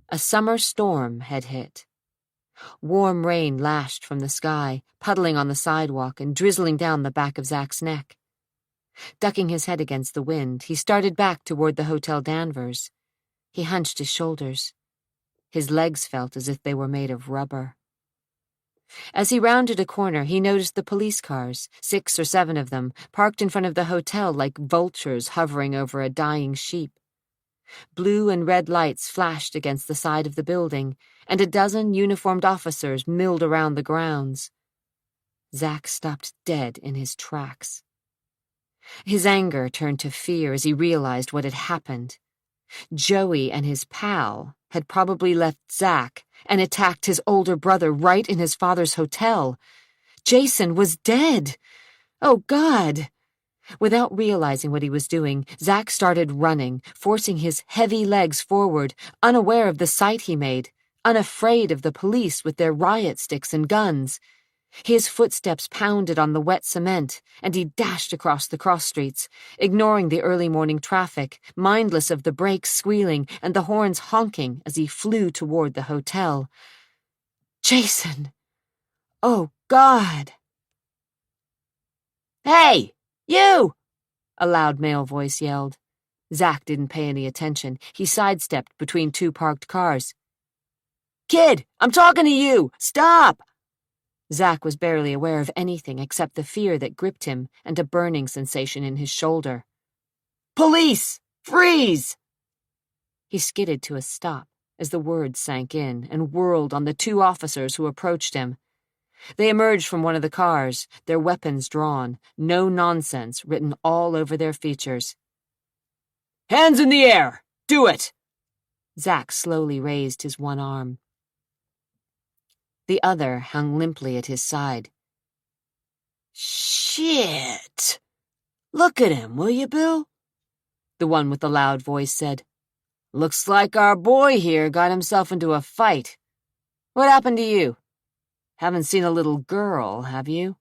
A summer storm had hit. Warm rain lashed from the sky, puddling on the sidewalk and drizzling down the back of Zach's neck. Ducking his head against the wind, he started back toward the Hotel Danvers. He hunched his shoulders. His legs felt as if they were made of rubber. As he rounded a corner, he noticed the police cars, 6 or 7 of them, parked in front of the hotel like vultures hovering over a dying sheep. Blue and red lights flashed against the side of the building, and a dozen uniformed officers milled around the grounds. Zack stopped dead in his tracks. His anger turned to fear as he realized what had happened. Joey and his pal had probably left Zack and attacked his older brother right in his father's hotel. Jason was dead. Oh, God! Without realizing what he was doing, Zack started running, forcing his heavy legs forward, unaware of the sight he made, unafraid of the police with their riot sticks and guns. His footsteps pounded on the wet cement, and he dashed across the cross streets, ignoring the early morning traffic, mindless of the brakes squealing and the horns honking as he flew toward the hotel. Jason! Oh, God! "Hey! You!" a loud male voice yelled. Zack didn't pay any attention. He sidestepped between two parked cars. "Kid, I'm talking to you! Stop!" Zack was barely aware of anything except the fear that gripped him and a burning sensation in his shoulder. "Police! Freeze!" He skidded to a stop as the words sank in and whirled on the two officers who approached him. They emerged from one of the cars, their weapons drawn, no nonsense written all over their features. "Hands in the air! Do it!" Zack slowly raised his one arm. The other hung limply at his side. "Shit! Look at him, will you, Bill?" The one with the loud voice said. "Looks like our boy here got himself into a fight. What happened to you? Haven't seen a little girl, have you?"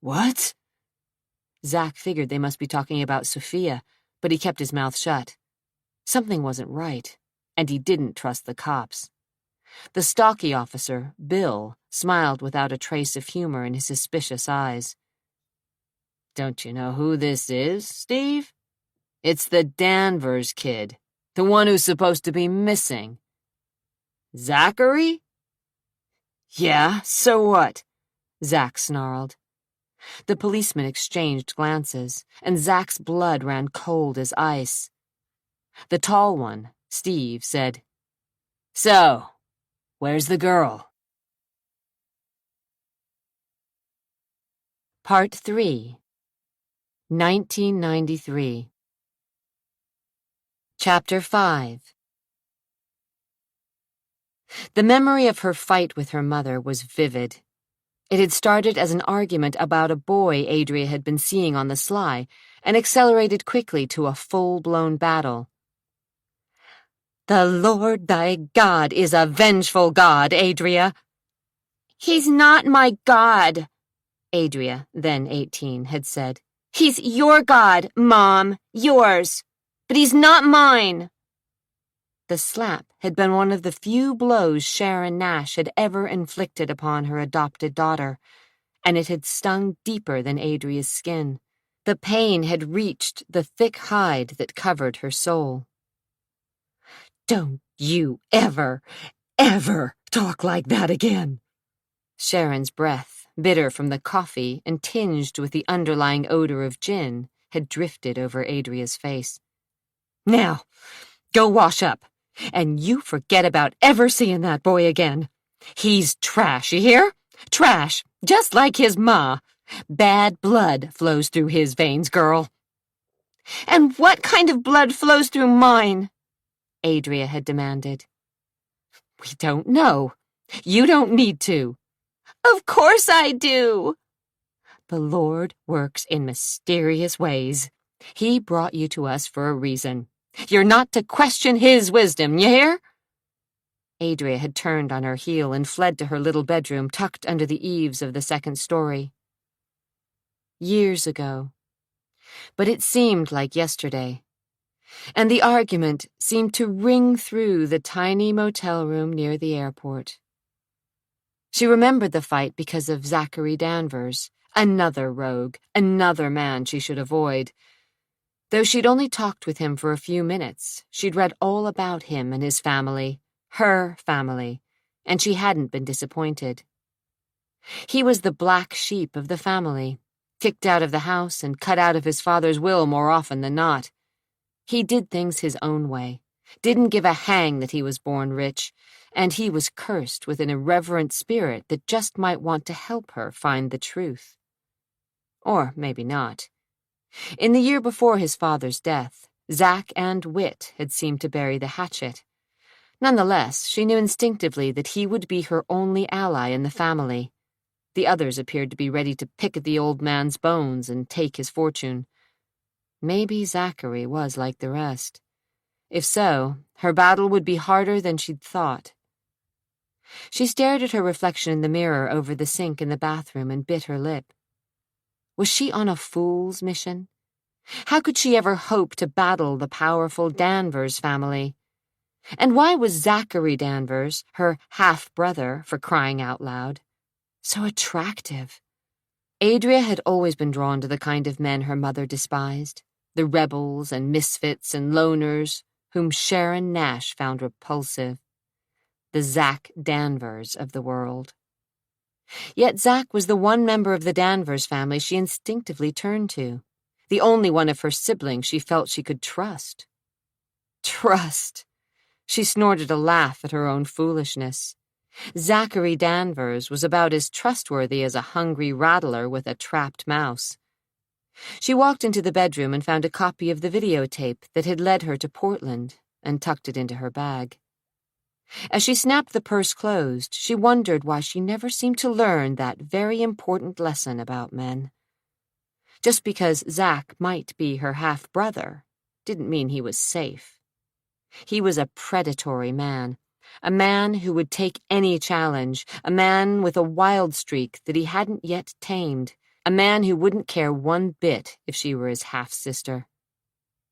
"What?" Zack figured they must be talking about Sophia, but he kept his mouth shut. Something wasn't right, and he didn't trust the cops. The stocky officer, Bill, smiled without a trace of humor in his suspicious eyes. "Don't you know who this is, Steve? It's the Danvers kid, the one who's supposed to be missing." "Zachary?" "Yeah, so what?" Zack snarled. The policemen exchanged glances, and Zack's blood ran cold as ice. The tall one, Steve, said, "So, where's the girl?" Part 3, 1993. Chapter 5. The memory of her fight with her mother was vivid. It had started as an argument about a boy Adria had been seeing on the sly, and accelerated quickly to a full-blown battle. "The Lord thy God is a vengeful God, Adria." "He's not my God," Adria, then 18, had said. "He's your God, Mom, yours. But he's not mine." The slap had been one of the few blows Adria Nash had ever inflicted upon her adopted daughter, and it had stung deeper than Adria's skin. The pain had reached the thick hide that covered her soul. "Don't you ever talk like that again." Sharon's breath, bitter from the coffee and tinged with the underlying odor of gin, had drifted over Adria's face. "Now, go wash up. And you forget about ever seeing that boy again. He's trash, you hear? Trash, just like his ma. Bad blood flows through his veins, girl." "And what kind of blood flows through mine?" Adria had demanded. "We don't know. You don't need to." "Of course I do." "The Lord works in mysterious ways. He brought you to us for a reason. You're not to question his wisdom, you hear?" Adria had turned on her heel and fled to her little bedroom tucked under the eaves of the second story. Years ago. But it seemed like yesterday. And the argument seemed to ring through the tiny motel room near the airport. She remembered the fight because of Zachary Danvers, another rogue, another man she should avoid. Though she'd only talked with him for a few minutes, she'd read all about him and his family, her family, and she hadn't been disappointed. He was the black sheep of the family, kicked out of the house and cut out of his father's will more often than not. He did things his own way, didn't give a hang that he was born rich, and he was cursed with an irreverent spirit that just might want to help her find the truth. Or maybe not. In the year before his father's death, Zack and wit had seemed to bury the hatchet. Nonetheless, she knew instinctively that he would be her only ally in the family. The others appeared to be ready to pick at the old man's bones and take his fortune. Maybe Zachary was like the rest. If so, her battle would be harder than she'd thought. She stared at her reflection in the mirror over the sink in the bathroom and bit her lip. Was she on a fool's mission? How could she ever hope to battle the powerful Danvers family? And why was Zachary Danvers, her half-brother, for crying out loud, so attractive? Adria had always been drawn to the kind of men her mother despised, the rebels and misfits and loners whom Sharon Nash found repulsive, the Zack Danvers of the world. Yet Zack was the one member of the Danvers family she instinctively turned to, the only one of her siblings she felt she could trust. Trust! She snorted a laugh at her own foolishness. Zachary Danvers was about as trustworthy as a hungry rattler with a trapped mouse. She walked into the bedroom and found a copy of the videotape that had led her to Portland and tucked it into her bag. As she snapped the purse closed, she wondered why she never seemed to learn that very important lesson about men. Just because Zack might be her half-brother didn't mean he was safe. He was a predatory man, a man who would take any challenge, a man with a wild streak that he hadn't yet tamed, a man who wouldn't care one bit if she were his half-sister.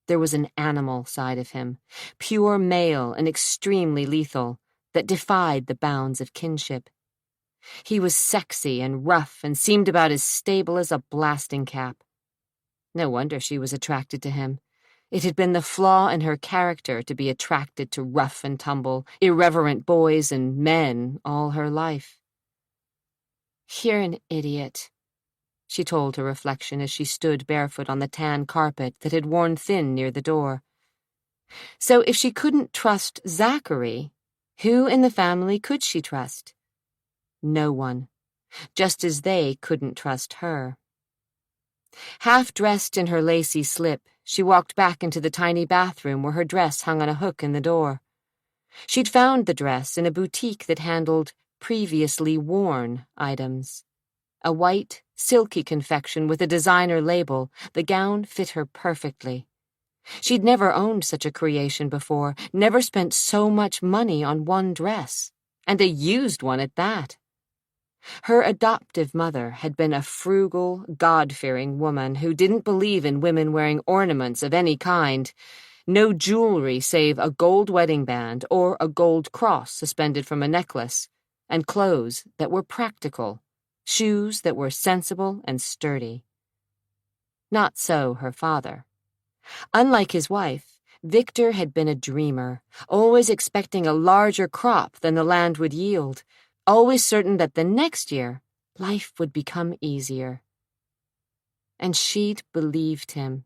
There was an animal side of him, pure male and extremely lethal, that defied the bounds of kinship. He was sexy and rough and seemed about as stable as a blasting cap. No wonder she was attracted to him. It had been the flaw in her character to be attracted to rough and tumble, irreverent boys and men all her life. "You're an idiot," she told her reflection as she stood barefoot on the tan carpet that had worn thin near the door. So if she couldn't trust Zachary, who in the family could she trust? No one, just as they couldn't trust her. Half-dressed in her lacy slip, she walked back into the tiny bathroom where her dress hung on a hook in the door. She'd found the dress in a boutique that handled previously worn items. A white, silky confection with a designer label, the gown fit her perfectly. She'd never owned such a creation before, never spent so much money on one dress, and a used one at that. Her adoptive mother had been a frugal, God-fearing woman who didn't believe in women wearing ornaments of any kind, no jewelry save a gold wedding band or a gold cross suspended from a necklace, and clothes that were practical, shoes that were sensible and sturdy. Not so her father. Unlike his wife, Victor had been a dreamer, always expecting a larger crop than the land would yield, always certain that the next year life would become easier. And she'd believed him.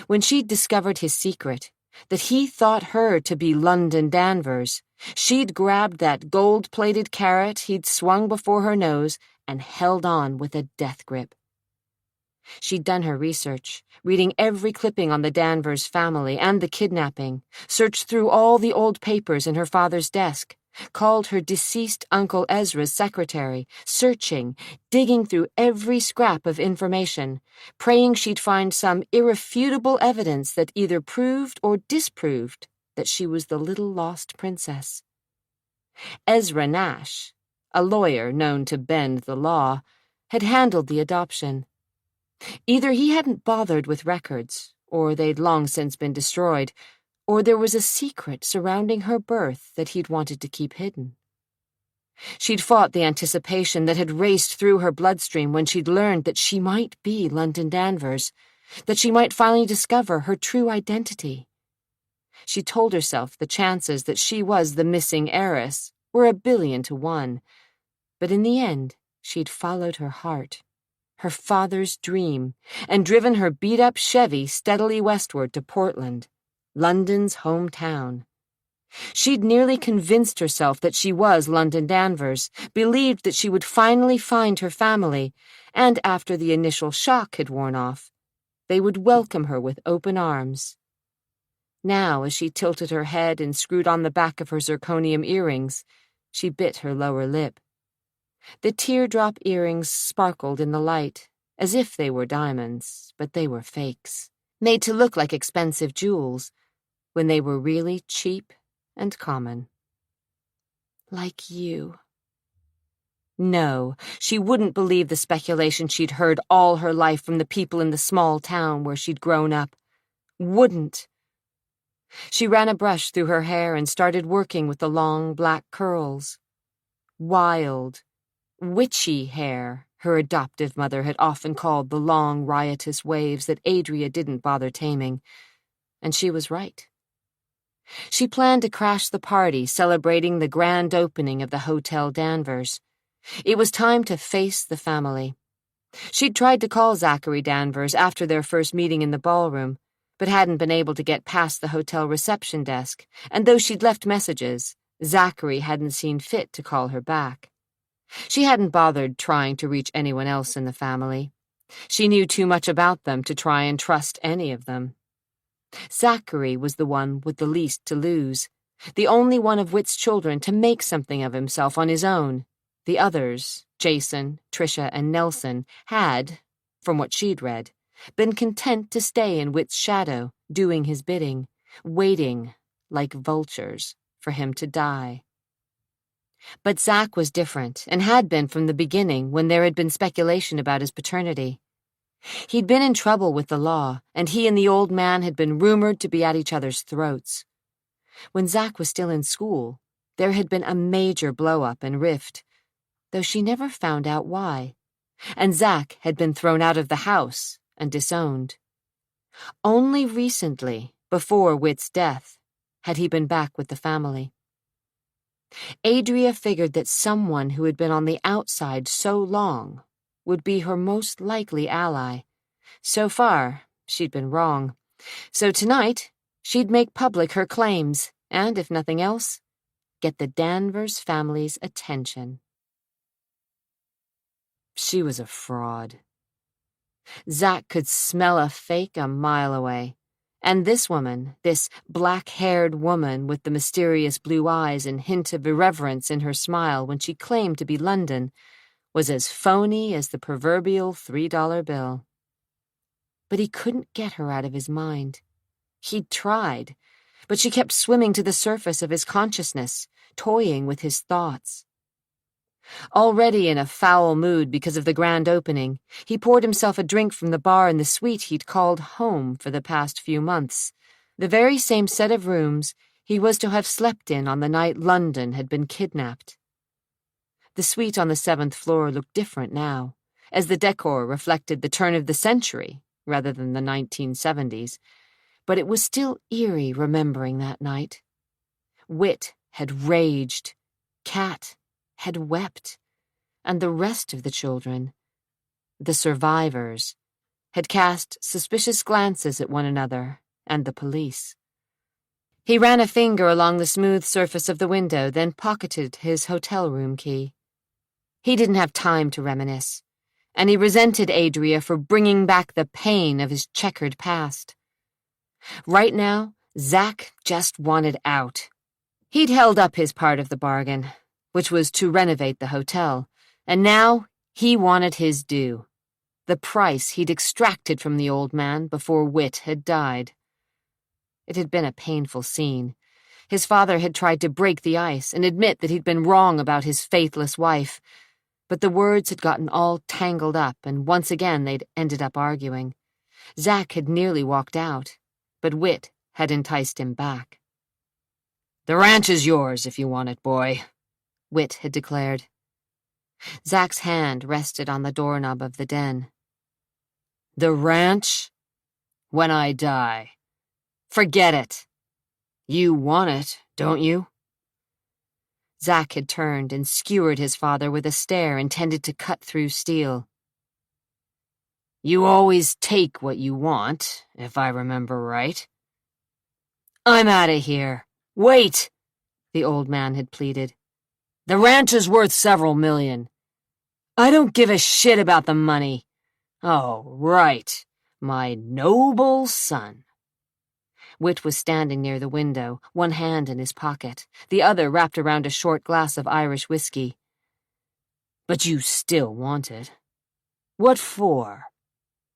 When she'd discovered his secret, that he thought her to be London Danvers, she'd grabbed that gold-plated carrot he'd swung before her nose and held on with a death grip. She'd done her research, reading every clipping on the Danvers family and the kidnapping, searched through all the old papers in her father's desk, called her deceased Uncle Ezra's secretary, searching, digging through every scrap of information, praying she'd find some irrefutable evidence that either proved or disproved that she was the little lost princess. Adria Nash, a lawyer known to bend the law, had handled the adoption. Either he hadn't bothered with records, or they'd long since been destroyed, or there was a secret surrounding her birth that he'd wanted to keep hidden. She'd fought the anticipation that had raced through her bloodstream when she'd learned that she might be London Danvers, that she might finally discover her true identity. She told herself the chances that she was the missing heiress were 1,000,000,000 to 1, but in the end she'd followed her heart. her father's dream, and driven her beat-up Chevy steadily westward to Portland, London's hometown. She'd nearly convinced herself that she was London Danvers, believed that she would finally find her family, and after the initial shock had worn off, they would welcome her with open arms. Now, as she tilted her head and screwed on the back of her zirconium earrings, she bit her lower lip. The teardrop earrings sparkled in the light, as if they were diamonds, but they were fakes, made to look like expensive jewels, when they were really cheap and common. Like you. No, she wouldn't believe the speculation she'd heard all her life from the people in the small town where she'd grown up. Wouldn't. She ran a brush through her hair and started working with the long black curls. Wild, witchy hair, her adoptive mother had often called the long, riotous waves that Adria didn't bother taming. And she was right. She planned to crash the party celebrating the grand opening of the Hotel Danvers. It was time to face the family. She'd tried to call Zachary Danvers after their first meeting in the ballroom, but hadn't been able to get past the hotel reception desk, and though she'd left messages, Zachary hadn't seen fit to call her back. She hadn't bothered trying to reach anyone else in the family. She knew too much about them to try and trust any of them. Zachary was the one with the least to lose, the only one of Whit's children to make something of himself on his own. The others, Jason, Tricia, and Nelson, had, from what she'd read, been content to stay in Whit's shadow, doing his bidding, waiting, like vultures, for him to die. But Zach was different, and had been from the beginning when there had been speculation about his paternity. He'd been in trouble with the law, and he and the old man had been rumored to be at each other's throats. When Zach was still in school, there had been a major blow-up and rift, though she never found out why, and Zach had been thrown out of the house and disowned. Only recently, before Whit's death, had he been back with the family. Adria figured that someone who had been on the outside so long would be her most likely ally. So far, she'd been wrong. So tonight, she'd make public her claims, and, if nothing else, get the Danvers family's attention. She was a fraud. Zach could smell a fake a mile away. And this woman, this black-haired woman with the mysterious blue eyes and hint of irreverence in her smile when she claimed to be London, was as phony as the proverbial $3 bill. But he couldn't get her out of his mind. He'd tried, but she kept swimming to the surface of his consciousness, toying with his thoughts. Already in a foul mood because of the grand opening, he poured himself a drink from the bar in the suite he'd called home for the past few months, the very same set of rooms he was to have slept in on the night London had been kidnapped. The suite on the 7th floor looked different now, as the decor reflected the turn of the century rather than the 1970s, but it was still eerie remembering that night. Whit had raged. Cat had wept, and the rest of the children, the survivors, had cast suspicious glances at one another and the police. He ran a finger along the smooth surface of the window, then pocketed his hotel room key. He didn't have time to reminisce, and he resented Adria for bringing back the pain of his checkered past. Right now, Zach just wanted out. He'd held up his part of the bargain, which was to renovate the hotel, and now he wanted his due, the price he'd extracted from the old man before Whit had died. It had been a painful scene. His father had tried to break the ice and admit that he'd been wrong about his faithless wife, but the words had gotten all tangled up, and once again they'd ended up arguing. Zach had nearly walked out, but Whit had enticed him back. "The ranch is yours if you want it, boy," Whit had declared. Zach's hand rested on the doorknob of the den. "The ranch? When I die. Forget it. You want it, don't you?" Zach had turned and skewered his father with a stare intended to cut through steel. You always take what you want, if I remember right. I'm out of here. Wait, the old man had pleaded. The ranch is worth several million. I don't give a shit about the money. Oh, right, my noble son. Whit was standing near the window, one hand in his pocket, the other wrapped around a short glass of Irish whiskey. But you still want it. What for?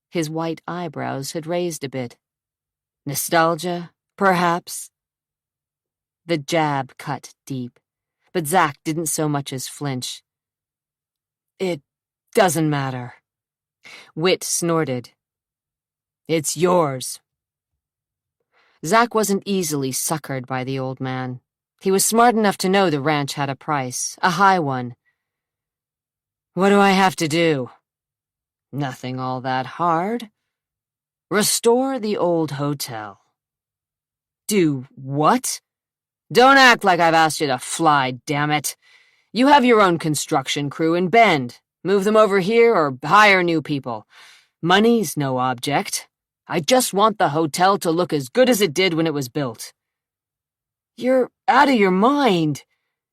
His white eyebrows had raised a bit. Nostalgia, perhaps? The jab cut deep, but Zack didn't so much as flinch. It doesn't matter. Whit snorted. It's yours. Zack wasn't easily suckered by the old man. He was smart enough to know the ranch had a price, a high one. What do I have to do? Nothing all that hard. Restore the old hotel. Do what? Don't act like I've asked you to fly, damn it. You have your own construction crew in Bend. Move them over here or hire new people. Money's no object. I just want the hotel to look as good as it did when it was built. You're out of your mind.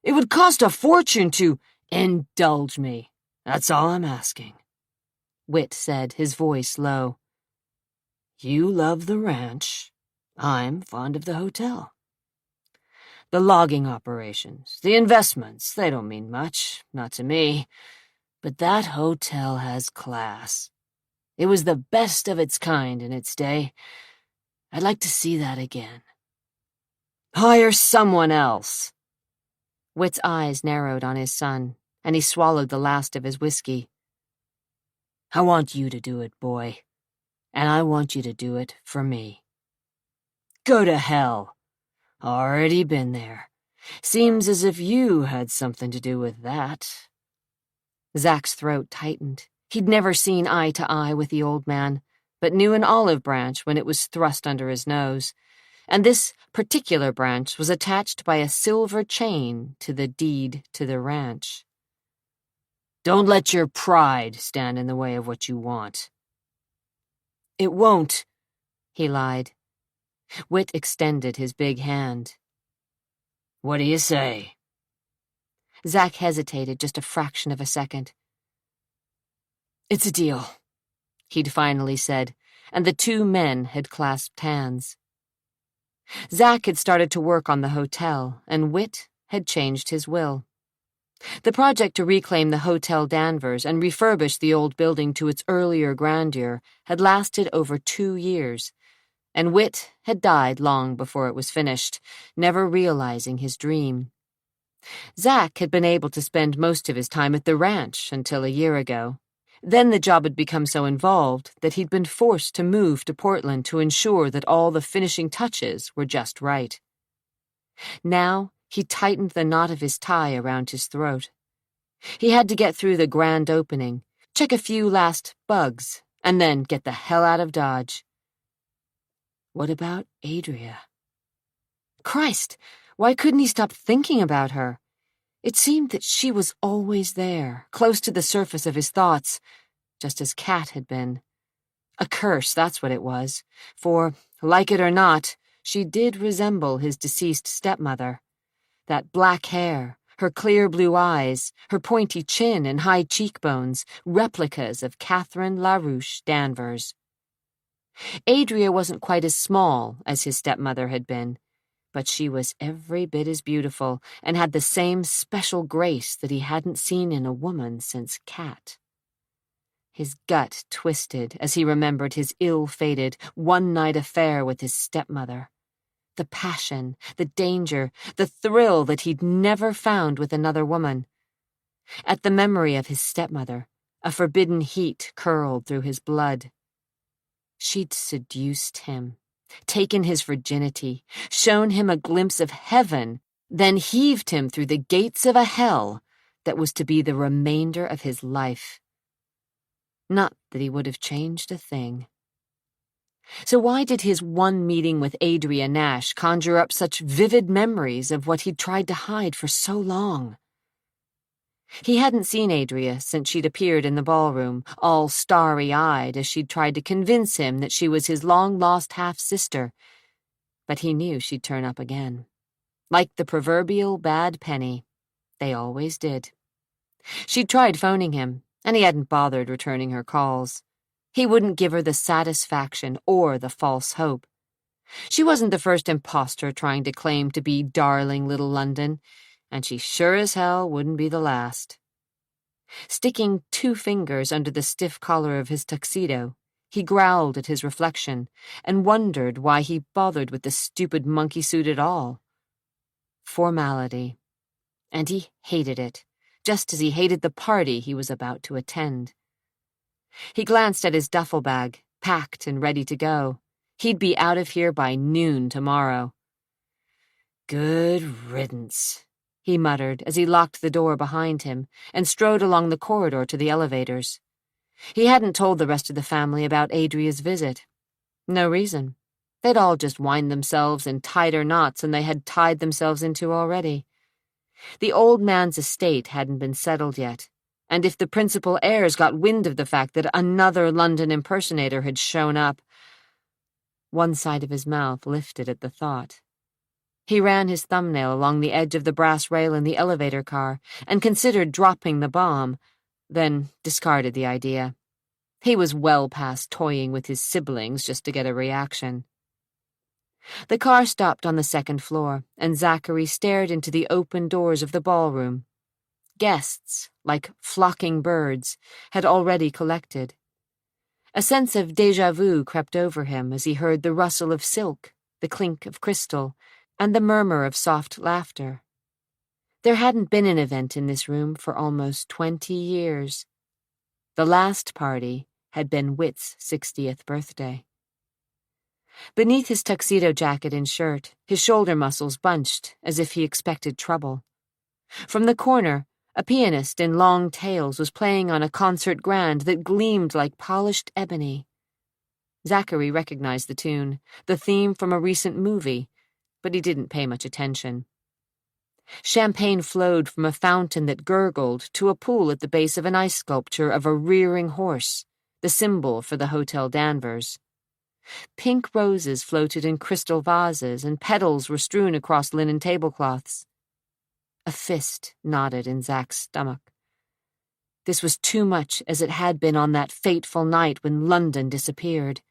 It would cost a fortune to indulge me. That's all I'm asking. Whit said, his voice low. You love the ranch. I'm fond of the hotel. The logging operations, the investments, they don't mean much, not to me. But that hotel has class. It was the best of its kind in its day. I'd like to see that again. Hire someone else. Whit's eyes narrowed on his son, and he swallowed the last of his whiskey. I want you to do it, boy. And I want you to do it for me. Go to hell. Already been there. Seems as if you had something to do with that. Zack's throat tightened. He'd never seen eye to eye with the old man, but knew an olive branch when it was thrust under his nose, and this particular branch was attached by a silver chain to the deed to the ranch. Don't let your pride stand in the way of what you want. It won't, he lied. Whit extended his big hand. What do you say? Zack hesitated just a fraction of a second. It's a deal, he'd finally said, and the two men had clasped hands. Zack had started to work on the hotel, and Whit had changed his will. The project to reclaim the Hotel Danvers and refurbish the old building to its earlier grandeur had lasted over 2 years, and Whit had died long before it was finished, never realizing his dream. Zack had been able to spend most of his time at the ranch until a year ago. Then the job had become so involved that he'd been forced to move to Portland to ensure that all the finishing touches were just right. Now he tightened the knot of his tie around his throat. He had to get through the grand opening, check a few last bugs, and then get the hell out of Dodge. What about Adria? Christ, why couldn't he stop thinking about her? It seemed that she was always there, close to the surface of his thoughts, just as Kat had been. A curse, that's what it was, for, like it or not, she did resemble his deceased stepmother. That black hair, her clear blue eyes, her pointy chin and high cheekbones, replicas of Catherine LaRouche Danvers. Adria wasn't quite as small as his stepmother had been, but she was every bit as beautiful and had the same special grace that he hadn't seen in a woman since Kat. His gut twisted as he remembered his ill-fated, one-night affair with his stepmother. The passion, the danger, the thrill that he'd never found with another woman. At the memory of his stepmother, a forbidden heat curled through his blood. She'd seduced him, taken his virginity, shown him a glimpse of heaven, then heaved him through the gates of a hell that was to be the remainder of his life. Not that he would have changed a thing. So why did his one meeting with Adria Nash conjure up such vivid memories of what he'd tried to hide for so long? He hadn't seen Adria since she'd appeared in the ballroom, all starry-eyed as she'd tried to convince him that she was his long-lost half-sister. But he knew she'd turn up again. Like the proverbial bad penny, they always did. She'd tried phoning him, and he hadn't bothered returning her calls. He wouldn't give her the satisfaction or the false hope. She wasn't the first imposter trying to claim to be darling little London, and she sure as hell wouldn't be the last. Sticking 2 fingers under the stiff collar of his tuxedo, he growled at his reflection and wondered why he bothered with the stupid monkey suit at all. Formality. And he hated it, just as he hated the party he was about to attend. He glanced at his duffel bag, packed and ready to go. He'd be out of here by noon tomorrow. Good riddance, he muttered as he locked the door behind him and strode along the corridor to the elevators. He hadn't told the rest of the family about Adria's visit. No reason. They'd all just wind themselves in tighter knots than they had tied themselves into already. The old man's estate hadn't been settled yet, and if the principal heirs got wind of the fact that another London impersonator had shown up— One side of his mouth lifted at the thought. He ran his thumbnail along the edge of the brass rail in the elevator car and considered dropping the bomb, then discarded the idea. He was well past toying with his siblings just to get a reaction. The car stopped on the 2nd floor, and Zachary stared into the open doors of the ballroom. Guests, like flocking birds, had already collected. A sense of déjà vu crept over him as he heard the rustle of silk, the clink of crystal, and the murmur of soft laughter. There hadn't been an event in this room for almost 20 years. The last party had been Whit's 60th birthday. Beneath his tuxedo jacket and shirt, his shoulder muscles bunched as if he expected trouble. From the corner, a pianist in long tails was playing on a concert grand that gleamed like polished ebony. Zachary recognized the tune, the theme from a recent movie, but he didn't pay much attention. Champagne flowed from a fountain that gurgled to a pool at the base of an ice sculpture of a rearing horse, the symbol for the Hotel Danvers. Pink roses floated in crystal vases, and petals were strewn across linen tablecloths. A fist nodded in Zach's stomach. This was too much as it had been on that fateful night when London disappeared.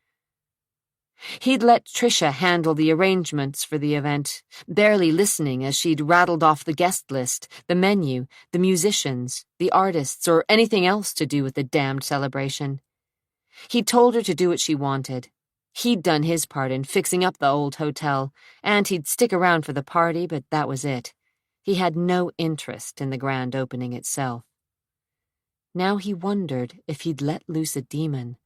He'd let Tricia handle the arrangements for the event, barely listening as she'd rattled off the guest list, the menu, the musicians, the artists, or anything else to do with the damned celebration. He'd told her to do what she wanted. He'd done his part in fixing up the old hotel, and he'd stick around for the party, but that was it. He had no interest in the grand opening itself. Now he wondered if he'd let loose a demon.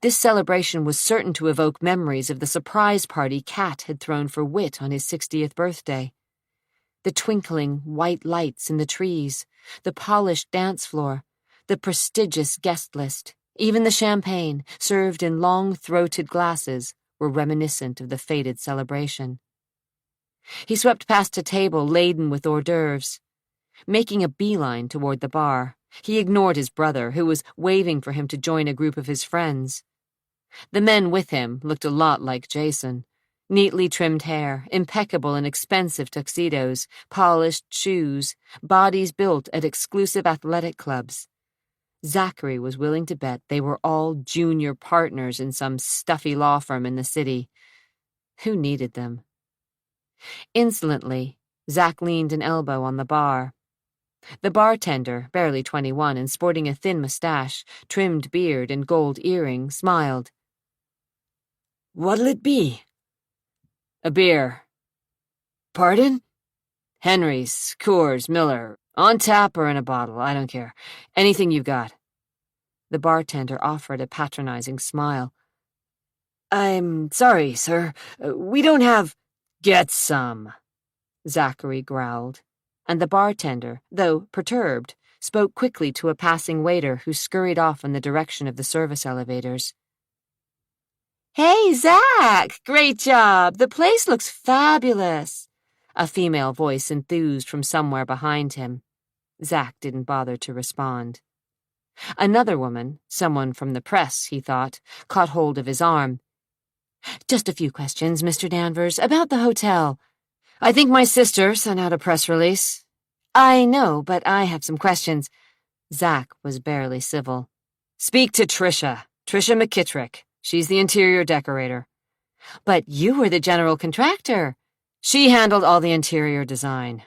This celebration was certain to evoke memories of the surprise party Cat had thrown for Whit on his 60th birthday. The twinkling white lights in the trees, the polished dance floor, the prestigious guest list, even the champagne, served in long-throated glasses, were reminiscent of the faded celebration. He swept past a table laden with hors d'oeuvres. Making a beeline toward the bar, he ignored his brother, who was waving for him to join a group of his friends. The men with him looked a lot like Jason. Neatly trimmed hair, impeccable and expensive tuxedos, polished shoes, bodies built at exclusive athletic clubs. Zachary was willing to bet they were all junior partners in some stuffy law firm in the city. Who needed them? Insolently, Zach leaned an elbow on the bar. The bartender, barely 21 and sporting a thin mustache, trimmed beard, and gold earring, smiled. "What'll it be?" "A beer." "Pardon?" "Henry's, Coors, Miller, on tap or in a bottle, I don't care. Anything you've got." The bartender offered a patronizing smile. "I'm sorry, sir. We don't have—" "Get some," Zachary growled, and the bartender, though perturbed, spoke quickly to a passing waiter who scurried off in the direction of the service elevators. "Hey, Zach! Great job! The place looks fabulous!" A female voice enthused from somewhere behind him. Zach didn't bother to respond. Another woman, someone from the press, he thought, caught hold of his arm. "Just a few questions, Mr. Danvers, about the hotel. I think my sister sent out a press release." "I know, but I have some questions." Zach was barely civil. "Speak to Trisha McKittrick. She's the interior decorator." "But you were the general contractor." "She handled all the interior design."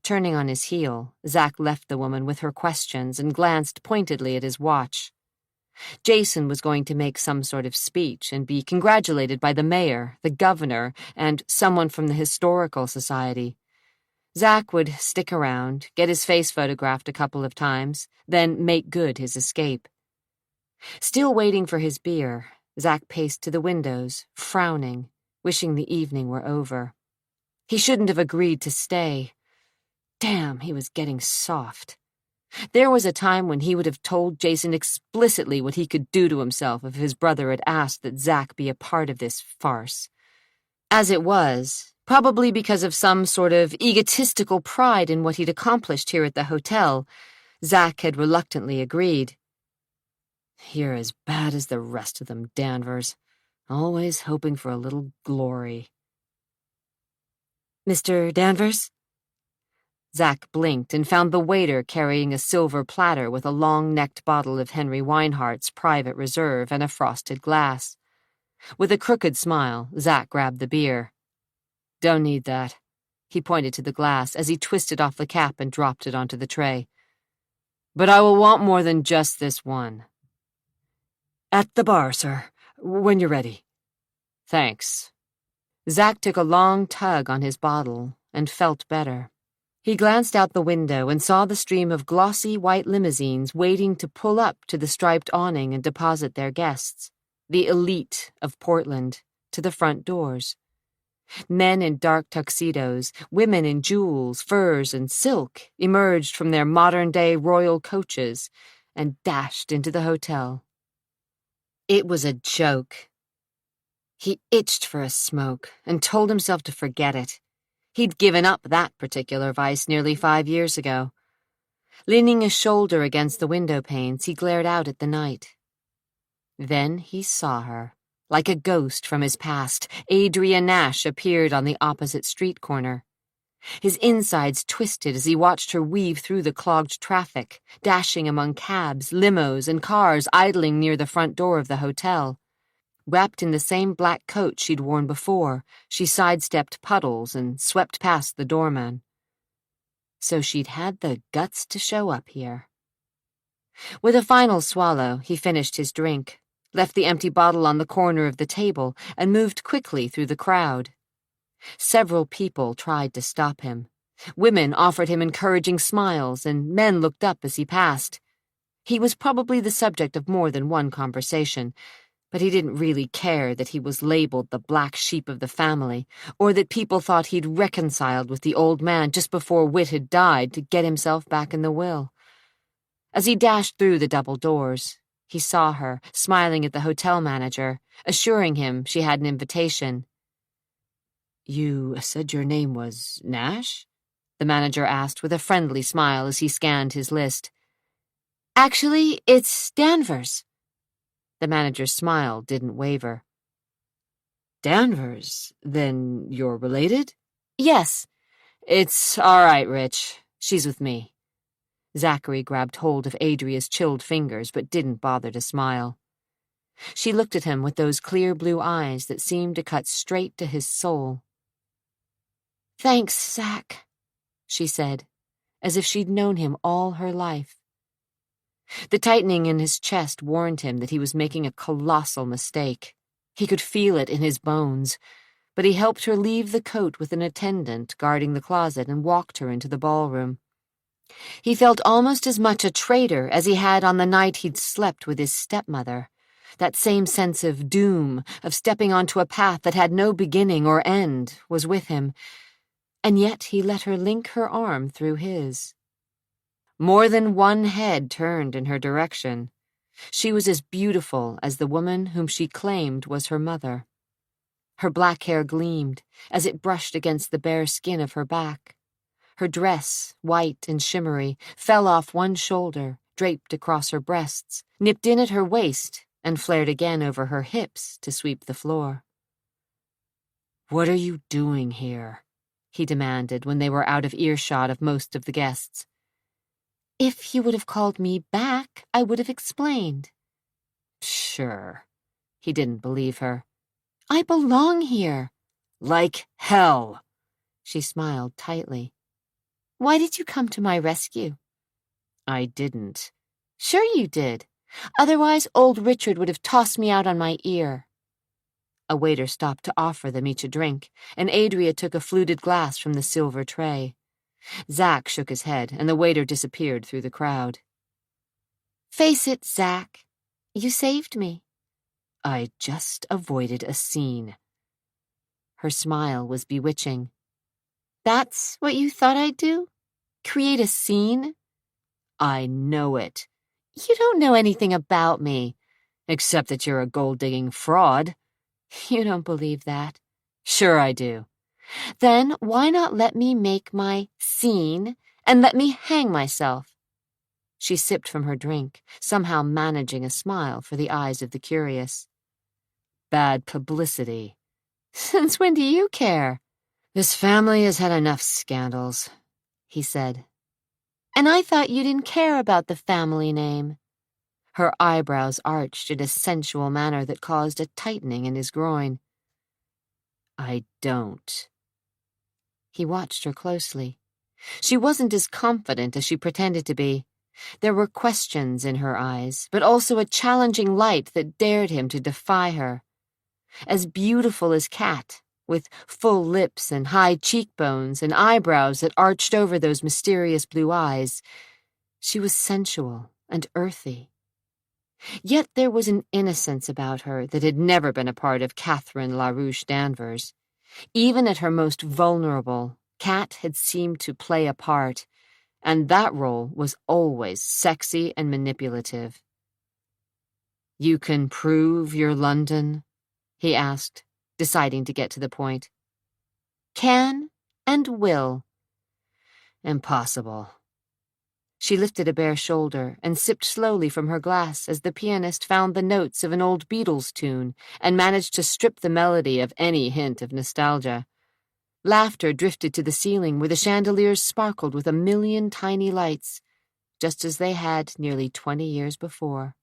Turning on his heel, Zach left the woman with her questions and glanced pointedly at his watch. Jason was going to make some sort of speech and be congratulated by the mayor, the governor, and someone from the Historical Society. Zach would stick around, get his face photographed a couple of times, then make good his escape. Still waiting for his beer, Zach paced to the windows, frowning, wishing the evening were over. He shouldn't have agreed to stay. Damn, he was getting soft. There was a time when he would have told Jason explicitly what he could do to himself if his brother had asked that Zach be a part of this farce. As it was, probably because of some sort of egotistical pride in what he'd accomplished here at the hotel, Zach had reluctantly agreed. "You're as bad as the rest of them, Danvers. Always hoping for a little glory." "Mr. Danvers?" Zach blinked and found the waiter carrying a silver platter with a long-necked bottle of Henry Weinhardt's Private Reserve and a frosted glass. With a crooked smile, Zach grabbed the beer. "Don't need that." He pointed to the glass as he twisted off the cap and dropped it onto the tray. "But I will want more than just this one." "At the bar, sir, when you're ready." "Thanks." Zach took a long tug on his bottle and felt better. He glanced out the window and saw the stream of glossy white limousines waiting to pull up to the striped awning and deposit their guests, the elite of Portland, to the front doors. Men in dark tuxedos, women in jewels, furs, and silk emerged from their modern-day royal coaches and dashed into the hotel. It was a joke. He itched for a smoke and told himself to forget it. He'd given up that particular vice nearly 5 years ago. Leaning a shoulder against the window panes, he glared out at the night. Then he saw her. Like a ghost from his past, Adria Nash appeared on the opposite street corner. His insides twisted as he watched her weave through the clogged traffic, dashing among cabs, limos, and cars idling near the front door of the hotel. Wrapped in the same black coat she'd worn before, she sidestepped puddles and swept past the doorman. So she'd had the guts to show up here. With a final swallow, he finished his drink, left the empty bottle on the corner of the table, and moved quickly through the crowd. Several people tried to stop him. Women offered him encouraging smiles, and men looked up as he passed. He was probably the subject of more than one conversation, but he didn't really care that he was labeled the black sheep of the family, or that people thought he'd reconciled with the old man just before Whit had died to get himself back in the will. As he dashed through the double doors, he saw her, smiling at the hotel manager, assuring him she had an invitation. "You said your name was Nash?" the manager asked with a friendly smile as he scanned his list. "Actually, it's Danvers." The manager's smile didn't waver. "Danvers? Then you're related?" "Yes." "It's all right, Rich. She's with me." Zachary grabbed hold of Adria's chilled fingers but didn't bother to smile. She looked at him with those clear blue eyes that seemed to cut straight to his soul. "Thanks, Zach," she said, as if she'd known him all her life. The tightening in his chest warned him that he was making a colossal mistake. He could feel it in his bones, but he helped her leave the coat with an attendant guarding the closet and walked her into the ballroom. He felt almost as much a traitor as he had on the night he'd slept with his stepmother. That same sense of doom, of stepping onto a path that had no beginning or end, was with him, and yet he let her link her arm through his. More than one head turned in her direction. She was as beautiful as the woman whom she claimed was her mother. Her black hair gleamed as it brushed against the bare skin of her back. Her dress, white and shimmery, fell off one shoulder, draped across her breasts, nipped in at her waist, and flared again over her hips to sweep the floor. "What are you doing here?" he demanded when they were out of earshot of most of the guests. "If you would have called me back, I would have explained." "Sure." He didn't believe her. "I belong here." "Like hell." She smiled tightly. "Why did you come to my rescue?" "I didn't." "Sure you did. Otherwise, old Richard would have tossed me out on my ear." A waiter stopped to offer them each a drink, and Adria took a fluted glass from the silver tray. Zack shook his head, and the waiter disappeared through the crowd. "Face it, Zack. You saved me." "I just avoided a scene." Her smile was bewitching. "That's what you thought I'd do? Create a scene?" "I know it." "You don't know anything about me." "Except that you're a gold-digging fraud." "You don't believe that." "Sure I do." "Then why not let me make my scene and let me hang myself?" She sipped from her drink, somehow managing a smile for the eyes of the curious. "Bad publicity." "Since when do you care?" "This family has had enough scandals," he said. "And I thought you didn't care about the family name." Her eyebrows arched in a sensual manner that caused a tightening in his groin. "I don't." He watched her closely. She wasn't as confident as she pretended to be. There were questions in her eyes, but also a challenging light that dared him to defy her. As beautiful as Kat, with full lips and high cheekbones and eyebrows that arched over those mysterious blue eyes, she was sensual and earthy. Yet there was an innocence about her that had never been a part of Catherine LaRouche Danvers. Even at her most vulnerable, Kat had seemed to play a part, and that role was always sexy and manipulative. "You can prove you're London?" he asked, deciding to get to the point. "Can and will." "Impossible." She lifted a bare shoulder and sipped slowly from her glass as the pianist found the notes of an old Beatles tune and managed to strip the melody of any hint of nostalgia. Laughter drifted to the ceiling where the chandeliers sparkled with a million tiny lights, just as they had nearly 20 years before.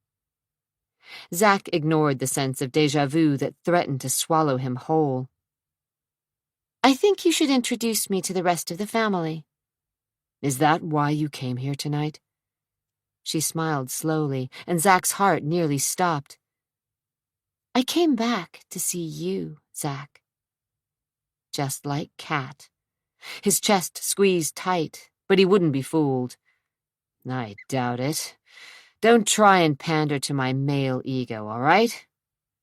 Zack ignored the sense of déjà vu that threatened to swallow him whole. "I think you should introduce me to the rest of the family." "Is that why you came here tonight?" She smiled slowly, and Zack's heart nearly stopped. "I came back to see you, Zack." Just like Kat. His chest squeezed tight, but he wouldn't be fooled. "I doubt it. Don't try and pander to my male ego, all right?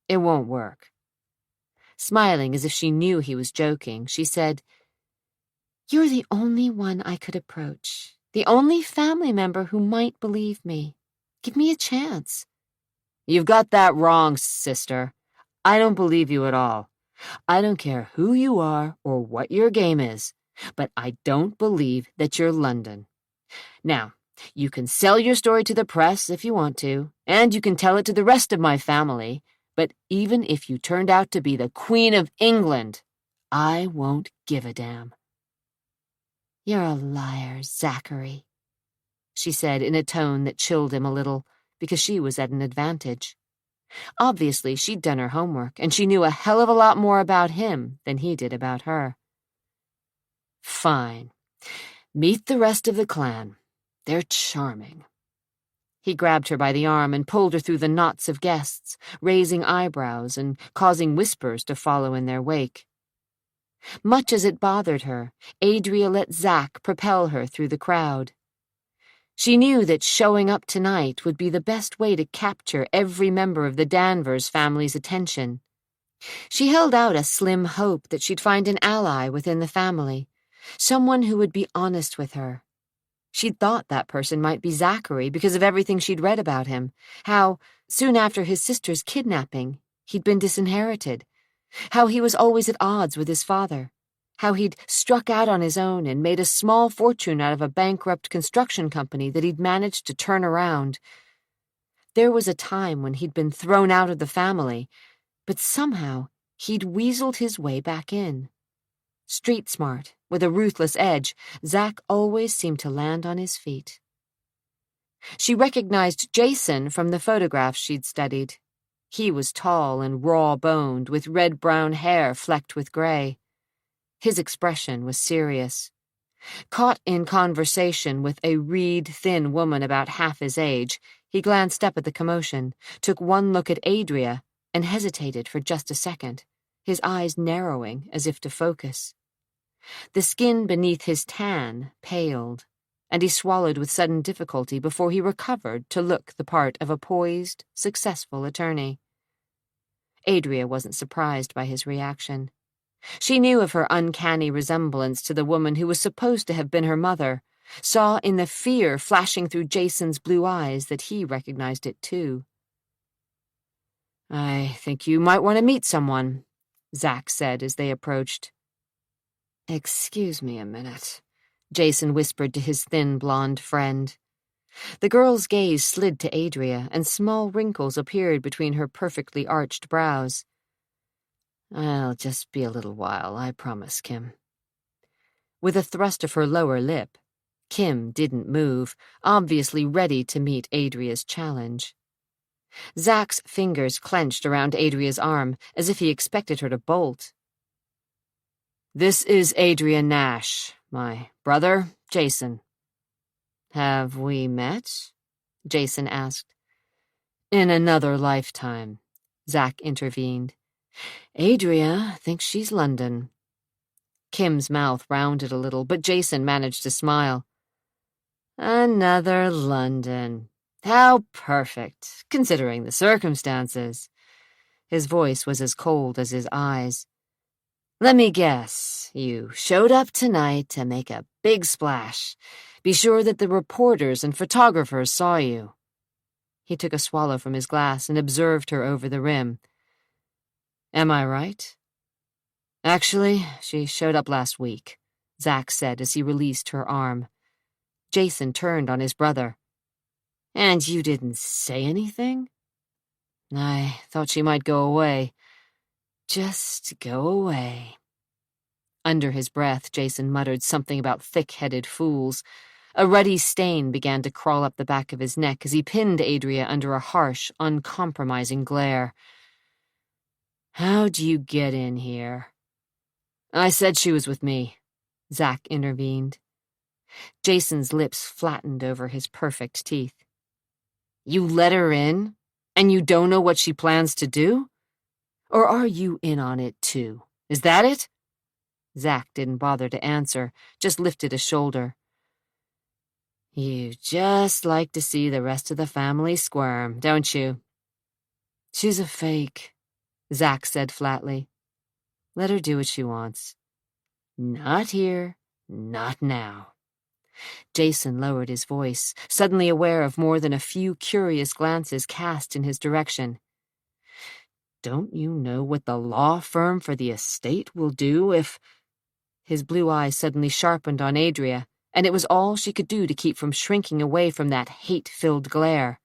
It won't work." Smiling as if she knew he was joking, she said, "You're the only one I could approach, the only family member who might believe me. Give me a chance." "You've got that wrong, sister. I don't believe you at all. I don't care who you are or what your game is, but I don't believe that you're London. Now, you can sell your story to the press if you want to, and you can tell it to the rest of my family, but even if you turned out to be the Queen of England, I won't give a damn." "You're a liar, Zachary," she said in a tone that chilled him a little, because she was at an advantage. Obviously, she'd done her homework, and she knew a hell of a lot more about him than he did about her. "Fine. Meet the rest of the clan. They're charming." He grabbed her by the arm and pulled her through the knots of guests, raising eyebrows and causing whispers to follow in their wake. Much as it bothered her, Adria let Zack propel her through the crowd. She knew that showing up tonight would be the best way to capture every member of the Danvers family's attention. She held out a slim hope that she'd find an ally within the family, someone who would be honest with her. She'd thought that person might be Zachary because of everything she'd read about him, how, soon after his sister's kidnapping, he'd been disinherited, how he was always at odds with his father, How he'd struck out on his own and made a small fortune out of a bankrupt construction company that he'd managed to turn around. There was a time when he'd been thrown out of the family, but somehow he'd weaseled his way back in. Street smart, with a ruthless edge, Zack always seemed to land on his feet. She recognized Jason from the photographs she'd studied. He was tall and raw-boned, with red-brown hair flecked with gray. His expression was serious. Caught in conversation with a reed-thin woman about half his age, he glanced up at the commotion, took one look at Adria, and hesitated for just a second, his eyes narrowing as if to focus. The skin beneath his tan paled, and he swallowed with sudden difficulty before he recovered to look the part of a poised, successful attorney. Adria wasn't surprised by his reaction. She knew of her uncanny resemblance to the woman who was supposed to have been her mother, saw in the fear flashing through Jason's blue eyes that he recognized it too. "I think you might want to meet someone," Zack said as they approached. "Excuse me a minute," Jason whispered to his thin blonde friend. The girl's gaze slid to Adria, and small wrinkles appeared between her perfectly arched brows. "I'll just be a little while, I promise, Kim." With a thrust of her lower lip, Kim didn't move, obviously ready to meet Adria's challenge. Zack's fingers clenched around Adria's arm, as if he expected her to bolt. "This is Adria Nash, my brother, Jason." "Have we met?" Jason asked. "In another lifetime," Zack intervened. "Adria thinks she's London." Kim's mouth rounded a little, but Jason managed to smile. "Another London. How perfect, considering the circumstances." His voice was as cold as his eyes. "Let me guess, you showed up tonight to make a big splash. Be sure that the reporters and photographers saw you." He took a swallow from his glass and observed her over the rim. "Am I right?" "Actually, she showed up last week," Zack said as he released her arm. Jason turned on his brother. "And you didn't say anything?" "I thought she might go away. Just go away." Under his breath, Jason muttered something about thick-headed fools. A ruddy stain began to crawl up the back of his neck as he pinned Adria under a harsh, uncompromising glare. "How'd you get in here?" "I said she was with me," Zack intervened. Jason's lips flattened over his perfect teeth. "You let her in, and you don't know what she plans to do? Or are you in on it too? Is that it?" Zack didn't bother to answer, just lifted a shoulder. "You just like to see the rest of the family squirm, don't you?" "She's a fake," Zack said flatly. "Let her do what she wants." "Not here, not now." Jason lowered his voice, suddenly aware of more than a few curious glances cast in his direction. "Don't you know what the law firm for the estate will do if—" His blue eyes suddenly sharpened on Adria, and it was all she could do to keep from shrinking away from that hate-filled glare.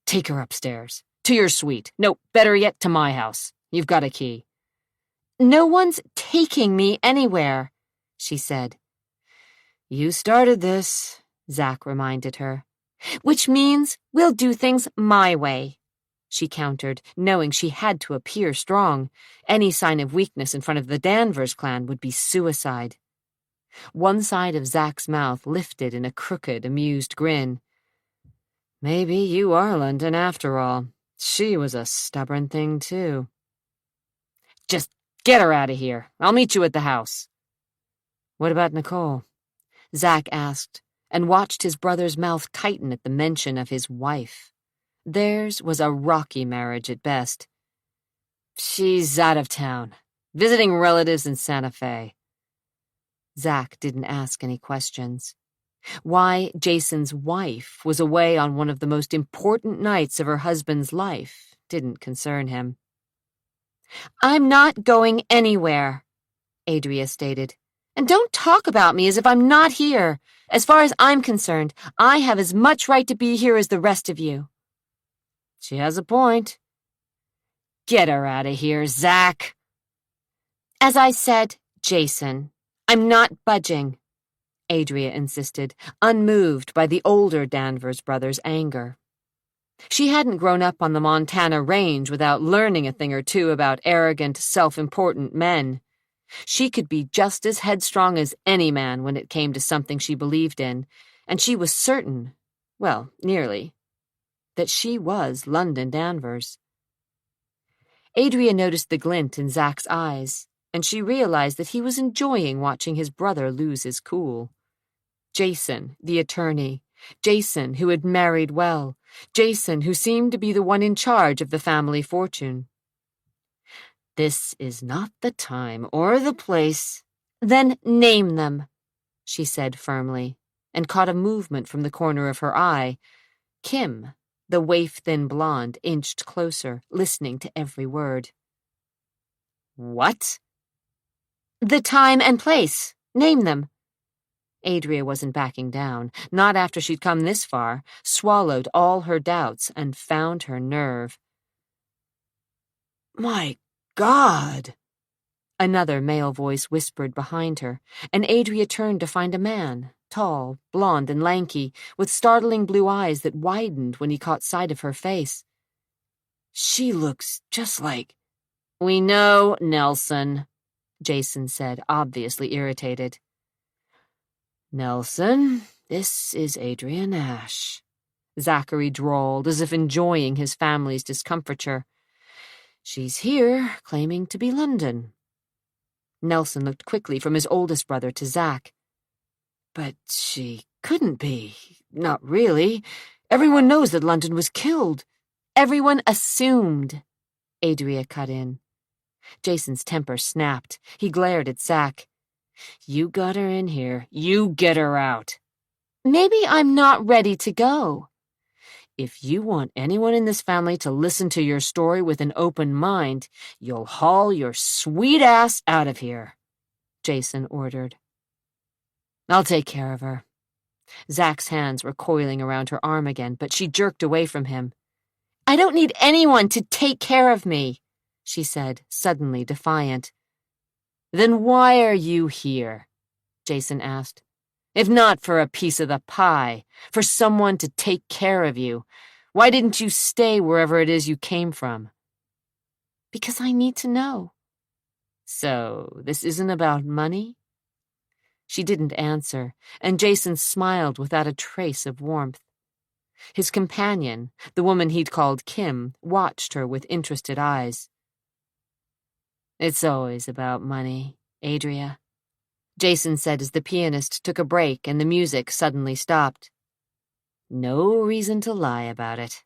"Take her upstairs. To your suite. No, better yet, to my house. You've got a key." "No one's taking me anywhere," she said. "You started this," Zack reminded her. "Which means we'll do things my way," she countered, knowing she had to appear strong. Any sign of weakness in front of the Danvers clan would be suicide. One side of Zack's mouth lifted in a crooked, amused grin. "Maybe you are London after all. She was a stubborn thing, too." "Just get her out of here. I'll meet you at the house." "What about Nicole?" Zack asked, and watched his brother's mouth tighten at the mention of his wife. Theirs was a rocky marriage at best. "She's out of town, visiting relatives in Santa Fe." Zack didn't ask any questions. Why Jason's wife was away on one of the most important nights of her husband's life didn't concern him. "I'm not going anywhere." Adria stated. And don't talk about me as if I'm not here. As far as I'm concerned, I have as much right to be here as the rest of you. She has a point. Get her out of here, Zach. As I said, Jason, I'm not budging, Adria insisted, unmoved by the older Danvers brothers' anger. She hadn't grown up on the Montana range without learning a thing or two about arrogant, self-important men. She could be just as headstrong as any man when it came to something she believed in, and she was certain, well, nearly, that she was London Danvers. Adria noticed the glint in Zach's eyes, and she realized that he was enjoying watching his brother lose his cool. Jason, the attorney, Jason, who had married well, Jason, who seemed to be the one in charge of the family fortune. This is not the time or the place. Then name them, she said firmly, and caught a movement from the corner of her eye. Kim, the waif-thin blonde, inched closer, listening to every word. What? The time and place. Name them. Adria wasn't backing down, not after she'd come this far, swallowed all her doubts, and found her nerve. My God! Another male voice whispered behind her, and Adria turned to find a man, tall, blonde, and lanky, with startling blue eyes that widened when he caught sight of her face. She looks just like... We know, Nelson, Jason said, obviously irritated. Nelson, this is Adria Nash, Zachary drawled, as if enjoying his family's discomfiture. She's here, claiming to be London. Nelson looked quickly from his oldest brother to Zach. But she couldn't be. Not really. Everyone knows that London was killed. Everyone assumed, Adria cut in. Jason's temper snapped. He glared at Zach. You got her in here. You get her out. Maybe I'm not ready to go. If you want anyone in this family to listen to your story with an open mind, you'll haul your sweet ass out of here, Jason ordered. I'll take care of her. Zach's hands were coiling around her arm again, but she jerked away from him. I don't need anyone to take care of me, she said, suddenly defiant. Then why are you here? Jason asked. If not for a piece of the pie, for someone to take care of you, why didn't you stay wherever it is you came from? Because I need to know. So, this isn't about money? She didn't answer, and Jason smiled without a trace of warmth. His companion, the woman he'd called Kim, watched her with interested eyes. It's always about money, Adria, Jason said as the pianist took a break and the music suddenly stopped. No reason to lie about it.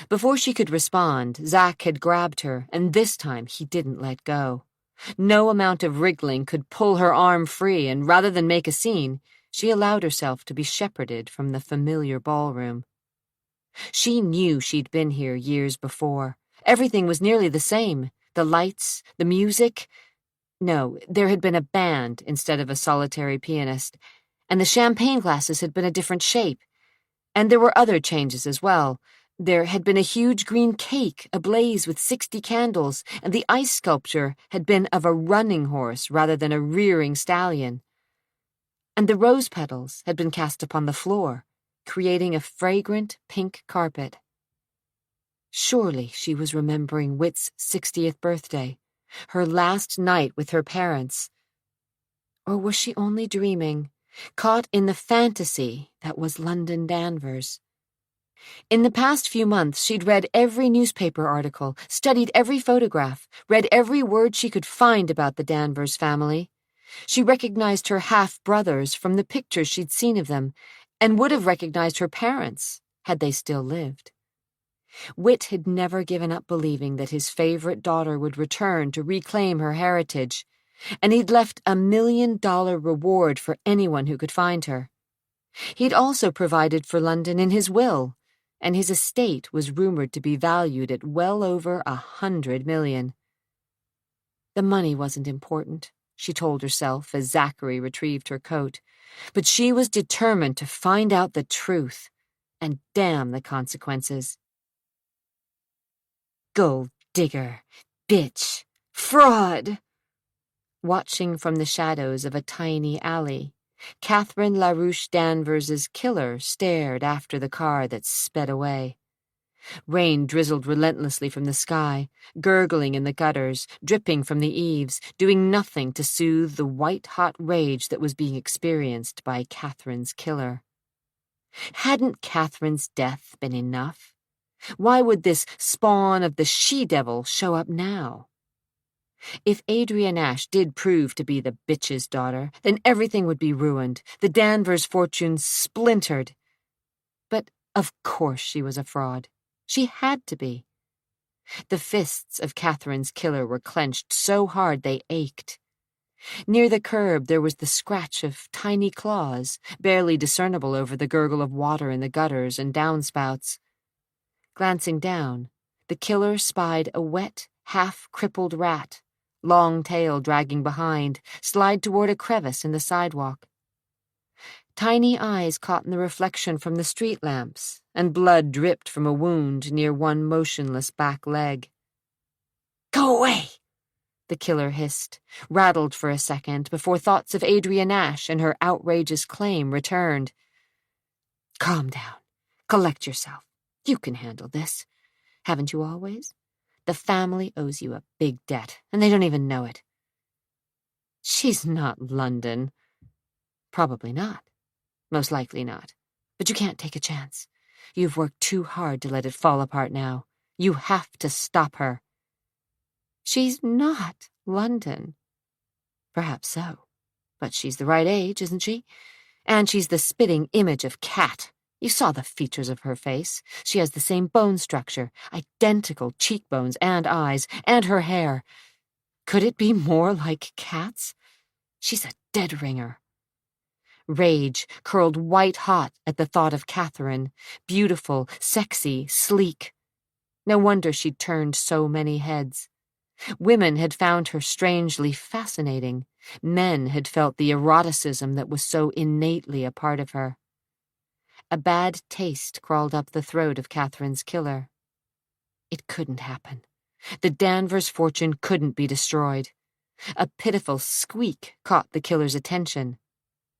Before she could respond, Zach had grabbed her, and this time he didn't let go. No amount of wriggling could pull her arm free, and rather than make a scene, she allowed herself to be shepherded from the familiar ballroom. She knew she'd been here years before. Everything was nearly the same. The lights, the music. No, there had been a band instead of a solitary pianist, and the champagne glasses had been a different shape. And there were other changes as well. There had been a huge green cake ablaze with 60 candles, and the ice sculpture had been of a running horse rather than a rearing stallion. And the rose petals had been cast upon the floor, creating a fragrant pink carpet. Surely she was remembering Whit's 60th birthday, her last night with her parents. Or was she only dreaming, caught in the fantasy that was London Danvers? In the past few months, she'd read every newspaper article, studied every photograph, read every word she could find about the Danvers family. She recognized her half-brothers from the pictures she'd seen of them, and would have recognized her parents, had they still lived. Whit had never given up believing that his favorite daughter would return to reclaim her heritage, and he'd left $1 million reward for anyone who could find her. He'd also provided for London in his will, and his estate was rumored to be valued at well over $100 million. The money wasn't important, she told herself as Zachary retrieved her coat, but she was determined to find out the truth, and damn the consequences. Gold digger, bitch, fraud! Watching from the shadows of a tiny alley, Catherine LaRouche Danvers's killer stared after the car that sped away. Rain drizzled relentlessly from the sky, gurgling in the gutters, dripping from the eaves, doing nothing to soothe the white-hot rage that was being experienced by Catherine's killer. Hadn't Catherine's death been enough? Why would this spawn of the she-devil show up now? If Adria Nash did prove to be the bitch's daughter, then everything would be ruined, the Danvers fortune splintered. But of course she was a fraud. She had to be. The fists of Catherine's killer were clenched so hard they ached. Near the curb there was the scratch of tiny claws, barely discernible over the gurgle of water in the gutters and downspouts. Glancing down, the killer spied a wet, half-crippled rat, long tail dragging behind, slide toward a crevice in the sidewalk. Tiny eyes caught in the reflection from the street lamps, and blood dripped from a wound near one motionless back leg. "Go away!" the killer hissed, rattled for a second before thoughts of Adria Nash and her outrageous claim returned. "Calm down. Collect yourself. You can handle this. Haven't you always? The family owes you a big debt, and they don't even know it." "She's not London." "Probably not. Most likely not. But you can't take a chance. You've worked too hard to let it fall apart now. You have to stop her." "She's not London." "Perhaps so. But she's the right age, isn't she? And she's the spitting image of Cat. You saw the features of her face. She has the same bone structure, identical cheekbones and eyes, and her hair. Could it be more like Cat's? She's a dead ringer." Rage curled white-hot at the thought of Catherine, beautiful, sexy, sleek. No wonder she'd turned so many heads. Women had found her strangely fascinating. Men had felt the eroticism that was so innately a part of her. A bad taste crawled up the throat of Catherine's killer. It couldn't happen. The Danvers fortune couldn't be destroyed. A pitiful squeak caught the killer's attention.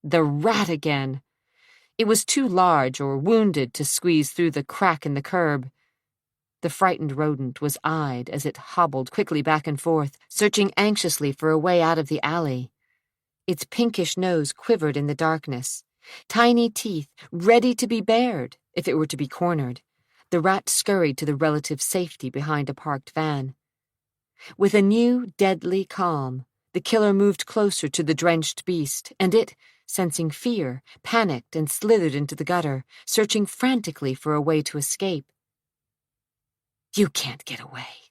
The rat again! It was too large or wounded to squeeze through the crack in the curb. The frightened rodent was eyed as it hobbled quickly back and forth, searching anxiously for a way out of the alley. Its pinkish nose quivered in the darkness. Tiny teeth, ready to be bared if it were to be cornered. The rat scurried to the relative safety behind a parked van. With a new, deadly calm, the killer moved closer to the drenched beast, and it, sensing fear, panicked and slithered into the gutter, searching frantically for a way to escape. "You can't get away,"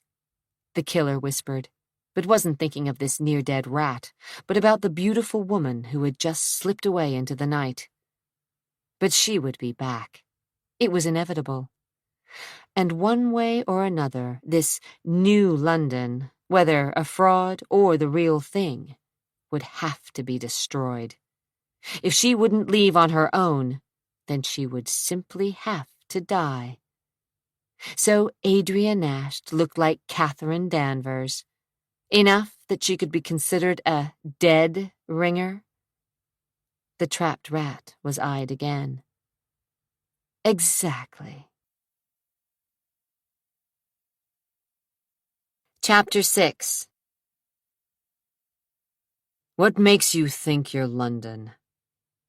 the killer whispered, but wasn't thinking of this near-dead rat, but about the beautiful woman who had just slipped away into the night. But she would be back. It was inevitable. And one way or another, this new London, whether a fraud or the real thing, would have to be destroyed. If she wouldn't leave on her own, then she would simply have to die. So Adria Nash looked like Catherine Danvers. Enough that she could be considered a dead ringer? The trapped rat was eyed again. Exactly. Chapter 6. "What makes you think you're London?"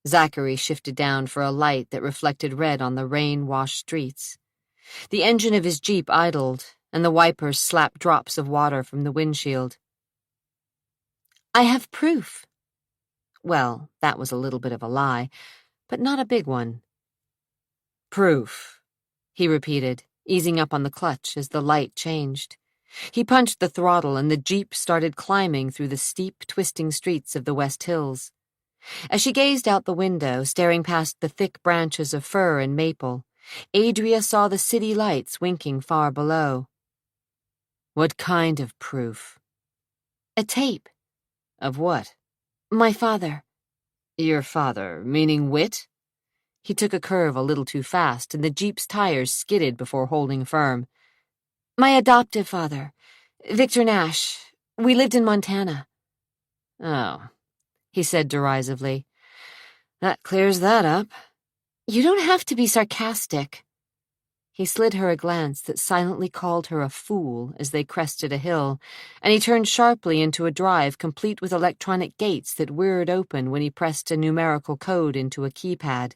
Zachary shifted down for a light that reflected red on the rain-washed streets. The engine of his Jeep idled, and the wipers slapped drops of water from the windshield. "I have proof." Well, that was a little bit of a lie, but not a big one. "Proof," he repeated, easing up on the clutch as the light changed. He punched the throttle and the Jeep started climbing through the steep, twisting streets of the West Hills. As she gazed out the window, staring past the thick branches of fir and maple, Adria saw the city lights winking far below. "What kind of proof?" A tape. Of what? My father. Your father, meaning Whit? He took a curve a little too fast, and the Jeep's tires skidded before holding firm. My adoptive father, Victor Nash. We lived in Montana. Oh, he said derisively. That clears that up. You don't have to be sarcastic. He slid her a glance that silently called her a fool as they crested a hill, and he turned sharply into a drive complete with electronic gates that whirred open when he pressed a numerical code into a keypad.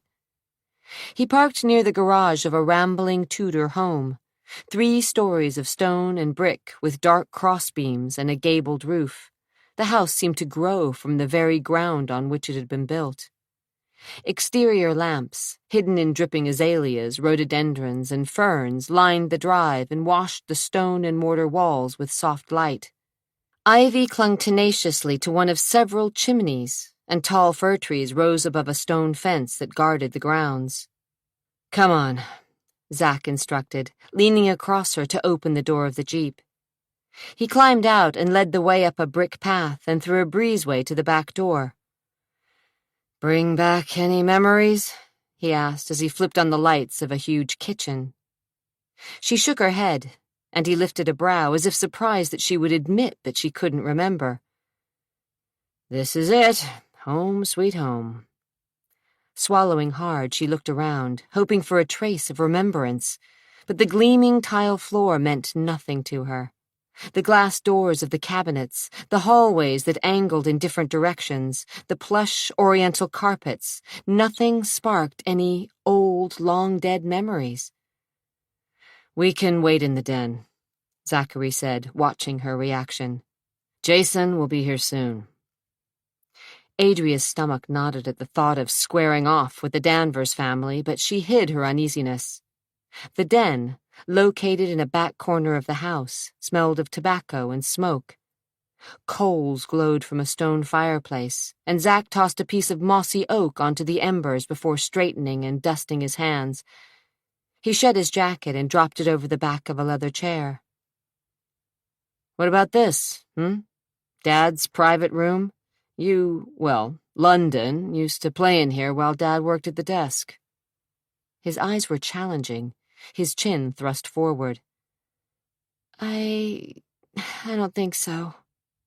He parked near the garage of a rambling Tudor home, 3 stories of stone and brick with dark crossbeams and a gabled roof. The house seemed to grow from the very ground on which it had been built. Exterior lamps, hidden in dripping azaleas, rhododendrons, and ferns, lined the drive and washed the stone and mortar walls with soft light. Ivy clung tenaciously to one of several chimneys, and tall fir trees rose above a stone fence that guarded the grounds. Come on, Zack instructed, leaning across her to open the door of the Jeep. He climbed out and led the way up a brick path and through a breezeway to the back door. Bring back any memories? He asked as he flipped on the lights of a huge kitchen. She shook her head, and he lifted a brow as if surprised that she would admit that she couldn't remember. This is it. Home, sweet home. Swallowing hard, she looked around, hoping for a trace of remembrance, but the gleaming tile floor meant nothing to her. The glass doors of the cabinets, the hallways that angled in different directions, the plush oriental carpets, nothing sparked any old, long-dead memories. We can wait in the den, Zachary said, watching her reaction. Jason will be here soon. Adria's stomach knotted at the thought of squaring off with the Danvers family, but she hid her uneasiness. The den, located in a back corner of the house, smelled of tobacco and smoke. Coals glowed from a stone fireplace, and Zack tossed a piece of mossy oak onto the embers before straightening and dusting his hands. He shed his jacket and dropped it over the back of a leather chair. What about this, Dad's private room? London used to play in here while Dad worked at the desk. His eyes were challenging, his chin thrust forward. I don't think so,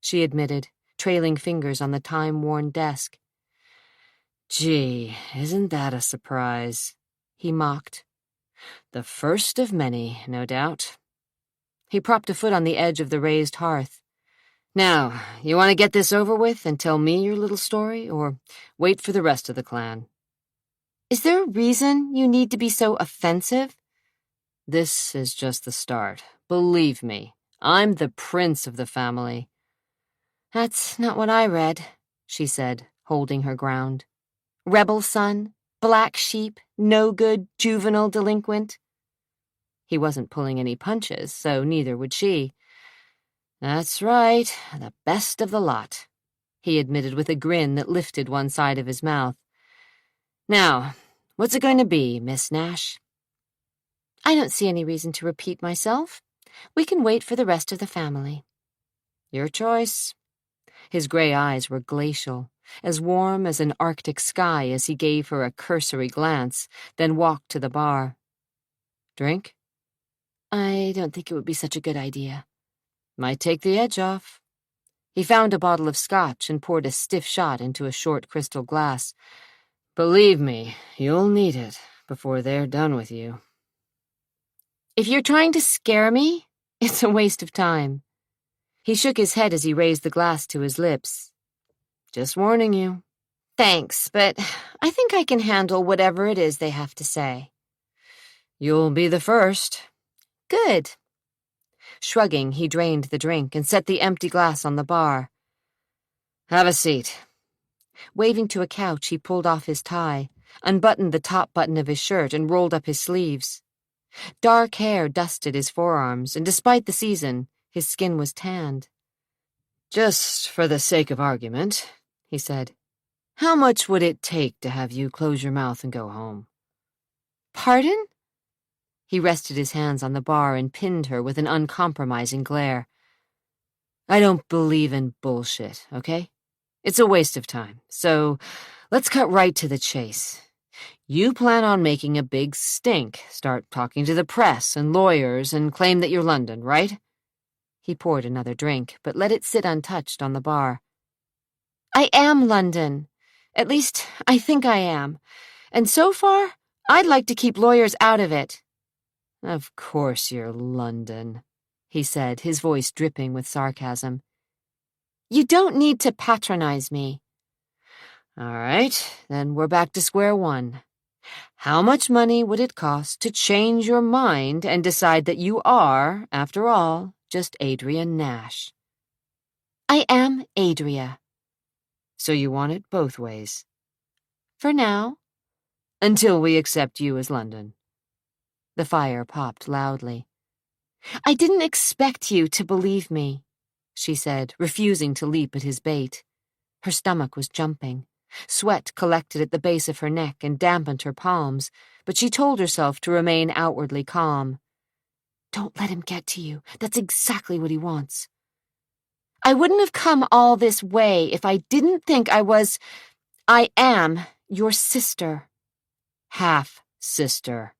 she admitted, trailing fingers on the time-worn desk. Gee, isn't that a surprise? He mocked. The first of many, no doubt. He propped a foot on the edge of the raised hearth. Now, you want to get this over with and tell me your little story, or wait for the rest of the clan? Is there a reason you need to be so offensive? This is just the start. Believe me, I'm the prince of the family. That's not what I read, she said, holding her ground. Rebel son, black sheep, no good juvenile delinquent. He wasn't pulling any punches, so neither would she. That's right, the best of the lot, he admitted with a grin that lifted one side of his mouth. Now, what's it going to be, Miss Nash? I don't see any reason to repeat myself. We can wait for the rest of the family. Your choice. His gray eyes were glacial, as warm as an Arctic sky as he gave her a cursory glance, then walked to the bar. Drink? I don't think it would be such a good idea. Might take the edge off. He found a bottle of scotch and poured a stiff shot into a short crystal glass. Believe me, you'll need it before they're done with you. If you're trying to scare me, it's a waste of time. He shook his head as he raised the glass to his lips. Just warning you. Thanks, but I think I can handle whatever it is they have to say. You'll be the first. Good. Shrugging, he drained the drink and set the empty glass on the bar. Have a seat. Waving to a couch, he pulled off his tie, unbuttoned the top button of his shirt, and rolled up his sleeves. Dark hair dusted his forearms, and despite the season, his skin was tanned. Just for the sake of argument, he said, how much would it take to have you close your mouth and go home? Pardon? He rested his hands on the bar and pinned her with an uncompromising glare. I don't believe in bullshit, okay? It's a waste of time, so let's cut right to the chase. You plan on making a big stink, start talking to the press and lawyers, and claim that you're London, right? He poured another drink, but let it sit untouched on the bar. I am London. At least, I think I am. And so far, I'd like to keep lawyers out of it. Of course you're London, he said, his voice dripping with sarcasm. You don't need to patronize me. All right, then we're back to square one. How much money would it cost to change your mind and decide that you are, after all, just Adria Nash? I am Adria. So you want it both ways? For now. Until we accept you as London. The fire popped loudly. I didn't expect you to believe me, she said, refusing to leap at his bait. Her stomach was jumping. Sweat collected at the base of her neck and dampened her palms, but she told herself to remain outwardly calm. Don't let him get to you. That's exactly what he wants. I wouldn't have come all this way if I didn't think I am your sister. Half-sister,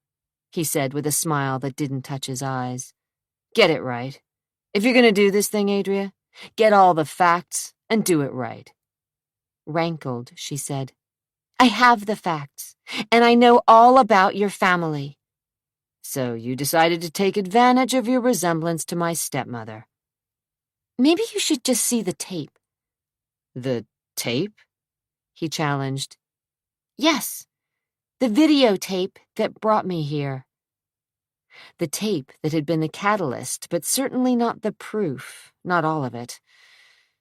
he said with a smile that didn't touch his eyes. Get it right. If you're going to do this thing, Adria, get all the facts and do it right. Rankled, she said. I have the facts, and I know all about your family. So you decided to take advantage of your resemblance to my stepmother. Maybe you should just see the tape. The tape? He challenged. Yes, the videotape that brought me here. The tape that had been the catalyst, but certainly not the proof, not all of it.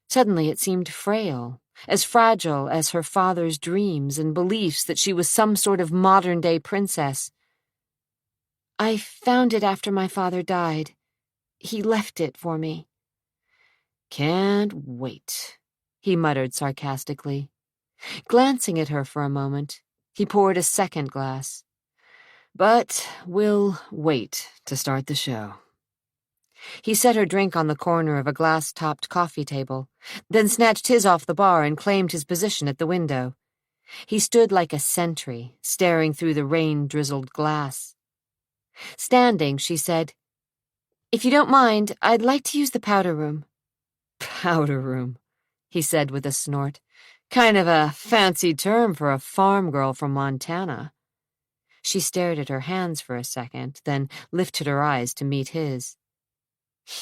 Suddenly it seemed frail, as fragile as her father's dreams and beliefs that she was some sort of modern-day princess. I found it after my father died. He left it for me. Can't wait, he muttered sarcastically. Glancing at her for a moment, he poured a second glass. But we'll wait to start the show. He set her drink on the corner of a glass-topped coffee table, then snatched his off the bar and claimed his position at the window. He stood like a sentry, staring through the rain-drizzled glass. Standing, she said, If you don't mind, I'd like to use the powder room. Powder room, he said with a snort. Kind of a fancy term for a farm girl from Montana. She stared at her hands for a second, then lifted her eyes to meet his.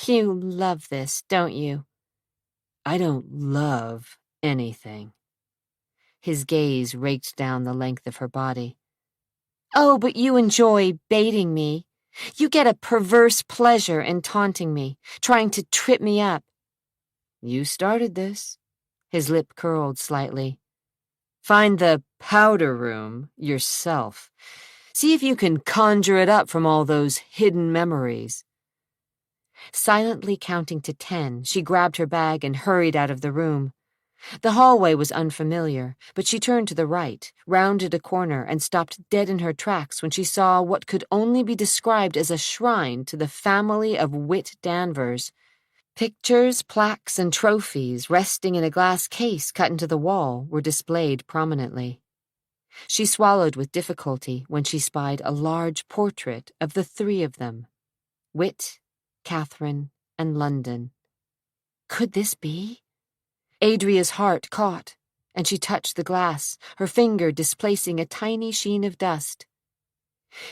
You love this, don't you? I don't love anything. His gaze raked down the length of her body. Oh, but you enjoy baiting me. You get a perverse pleasure in taunting me, trying to trip me up. You started this. His lip curled slightly. Find the powder room yourself. See if you can conjure it up from all those hidden memories. Silently counting to 10, she grabbed her bag and hurried out of the room. The hallway was unfamiliar, but she turned to the right, rounded a corner, and stopped dead in her tracks when she saw what could only be described as a shrine to the family of Whit Danvers. Pictures, plaques, and trophies resting in a glass case cut into the wall were displayed prominently. She swallowed with difficulty when she spied a large portrait of the three of them, Whit, Catherine, and London. Could this be? Adria's heart caught, and she touched the glass, her finger displacing a tiny sheen of dust.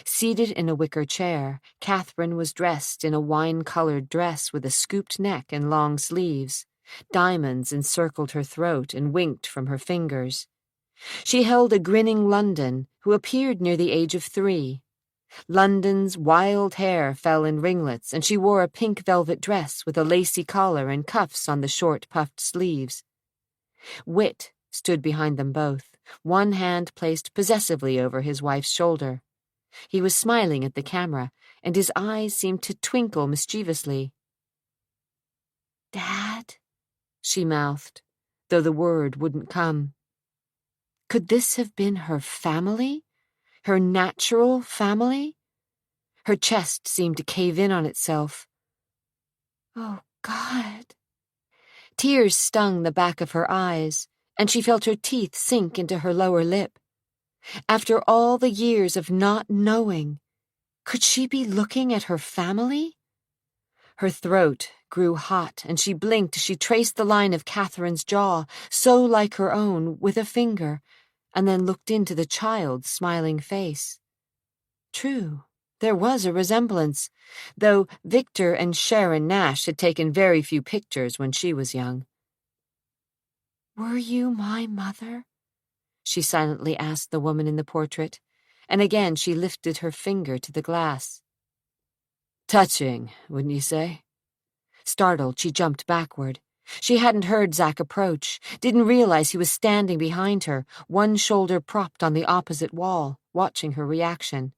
Seated in a wicker chair, Catherine was dressed in a wine-colored dress with a scooped neck and long sleeves. Diamonds encircled her throat and winked from her fingers. She held a grinning London, who appeared near the age of 3. London's wild hair fell in ringlets, and she wore a pink velvet dress with a lacy collar and cuffs on the short, puffed sleeves. Whit stood behind them both, one hand placed possessively over his wife's shoulder. He was smiling at the camera, and his eyes seemed to twinkle mischievously. "Dad?" she mouthed, though the word wouldn't come. Could this have been her family? Her natural family? Her chest seemed to cave in on itself. Oh, God, Tears stung the back of her eyes, and she felt her teeth sink into her lower lip. After all the years of not knowing, could she be looking at her family? Her throat grew hot, and she blinked as she traced the line of Catherine's jaw, so like her own, with a finger, and then looked into the child's smiling face. True, there was a resemblance, though Victor and Sharon Nash had taken very few pictures when she was young. "Were you my mother?" she silently asked the woman in the portrait, and again she lifted her finger to the glass. Touching, wouldn't you say? Startled, she jumped backward. She hadn't heard Zack approach, didn't realize he was standing behind her, one shoulder propped on the opposite wall, watching her reaction.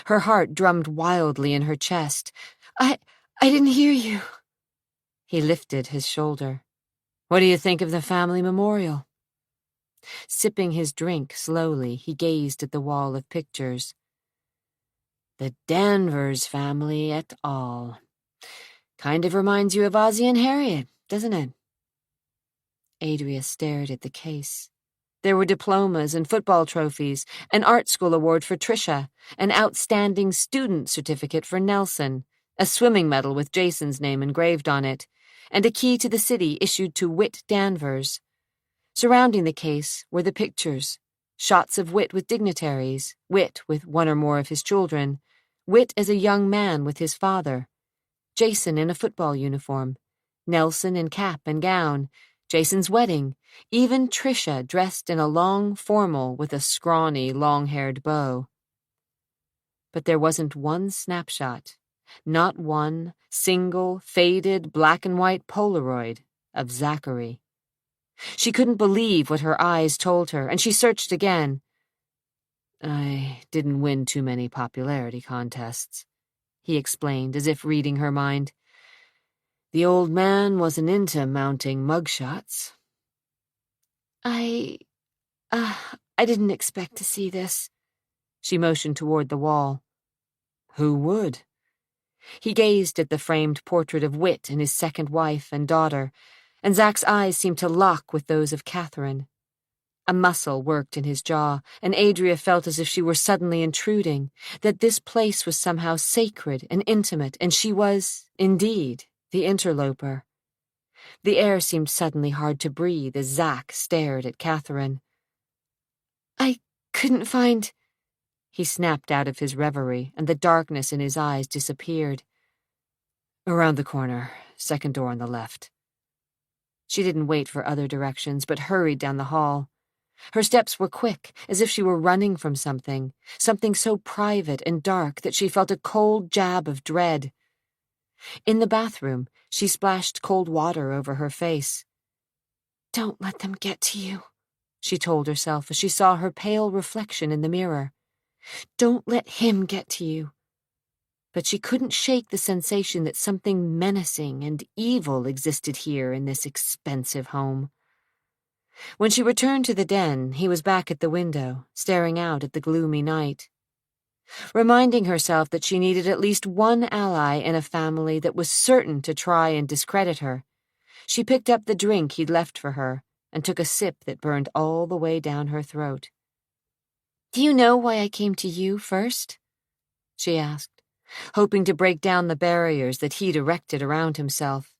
Her heart drummed wildly in her chest. I didn't hear you." He lifted his shoulder. "What do you think of the family memorial?" Sipping his drink slowly, he gazed at the wall of pictures. "The Danvers family et al. Kind of reminds you of Ozzie and Harriet, doesn't it?" Adria stared at the case. There were diplomas and football trophies, an art school award for Tricia, an outstanding student certificate for Nelson, a swimming medal with Jason's name engraved on it, and a key to the city issued to Whit Danvers. Surrounding the case were the pictures, shots of Whit with dignitaries, Whit with one or more of his children, Whit as a young man with his father, Jason in a football uniform, Nelson in cap and gown, Jason's wedding, even Tricia dressed in a long formal with a scrawny, long-haired beau. But there wasn't one snapshot, not one single, faded, black-and-white Polaroid of Zachary. She couldn't believe what her eyes told her, and she searched again. "I didn't win too many popularity contests," he explained, as if reading her mind. "The old man wasn't into mounting mugshots." I didn't expect to see this." She motioned toward the wall. "Who would?" He gazed at the framed portrait of Whit and his second wife and daughter, and Zack's eyes seemed to lock with those of Catherine. A muscle worked in his jaw, and Adria felt as if she were suddenly intruding, that this place was somehow sacred and intimate, and she was, indeed, the interloper. The air seemed suddenly hard to breathe as Zack stared at Catherine. "I couldn't find—" He snapped out of his reverie, and the darkness in his eyes disappeared. "Around the corner, second door on the left." She didn't wait for other directions, but hurried down the hall. Her steps were quick, as if she were running from something so private and dark that she felt a cold jab of dread. In the bathroom, she splashed cold water over her face. "Don't let them get to you," she told herself as she saw her pale reflection in the mirror. "Don't let him get to you." But she couldn't shake the sensation that something menacing and evil existed here in this expensive home. When she returned to the den, he was back at the window, staring out at the gloomy night. Reminding herself that she needed at least one ally in a family that was certain to try and discredit her, she picked up the drink he'd left for her and took a sip that burned all the way down her throat. "Do you know why I came to you first?" she asked, hoping to break down the barriers that he'd erected around himself.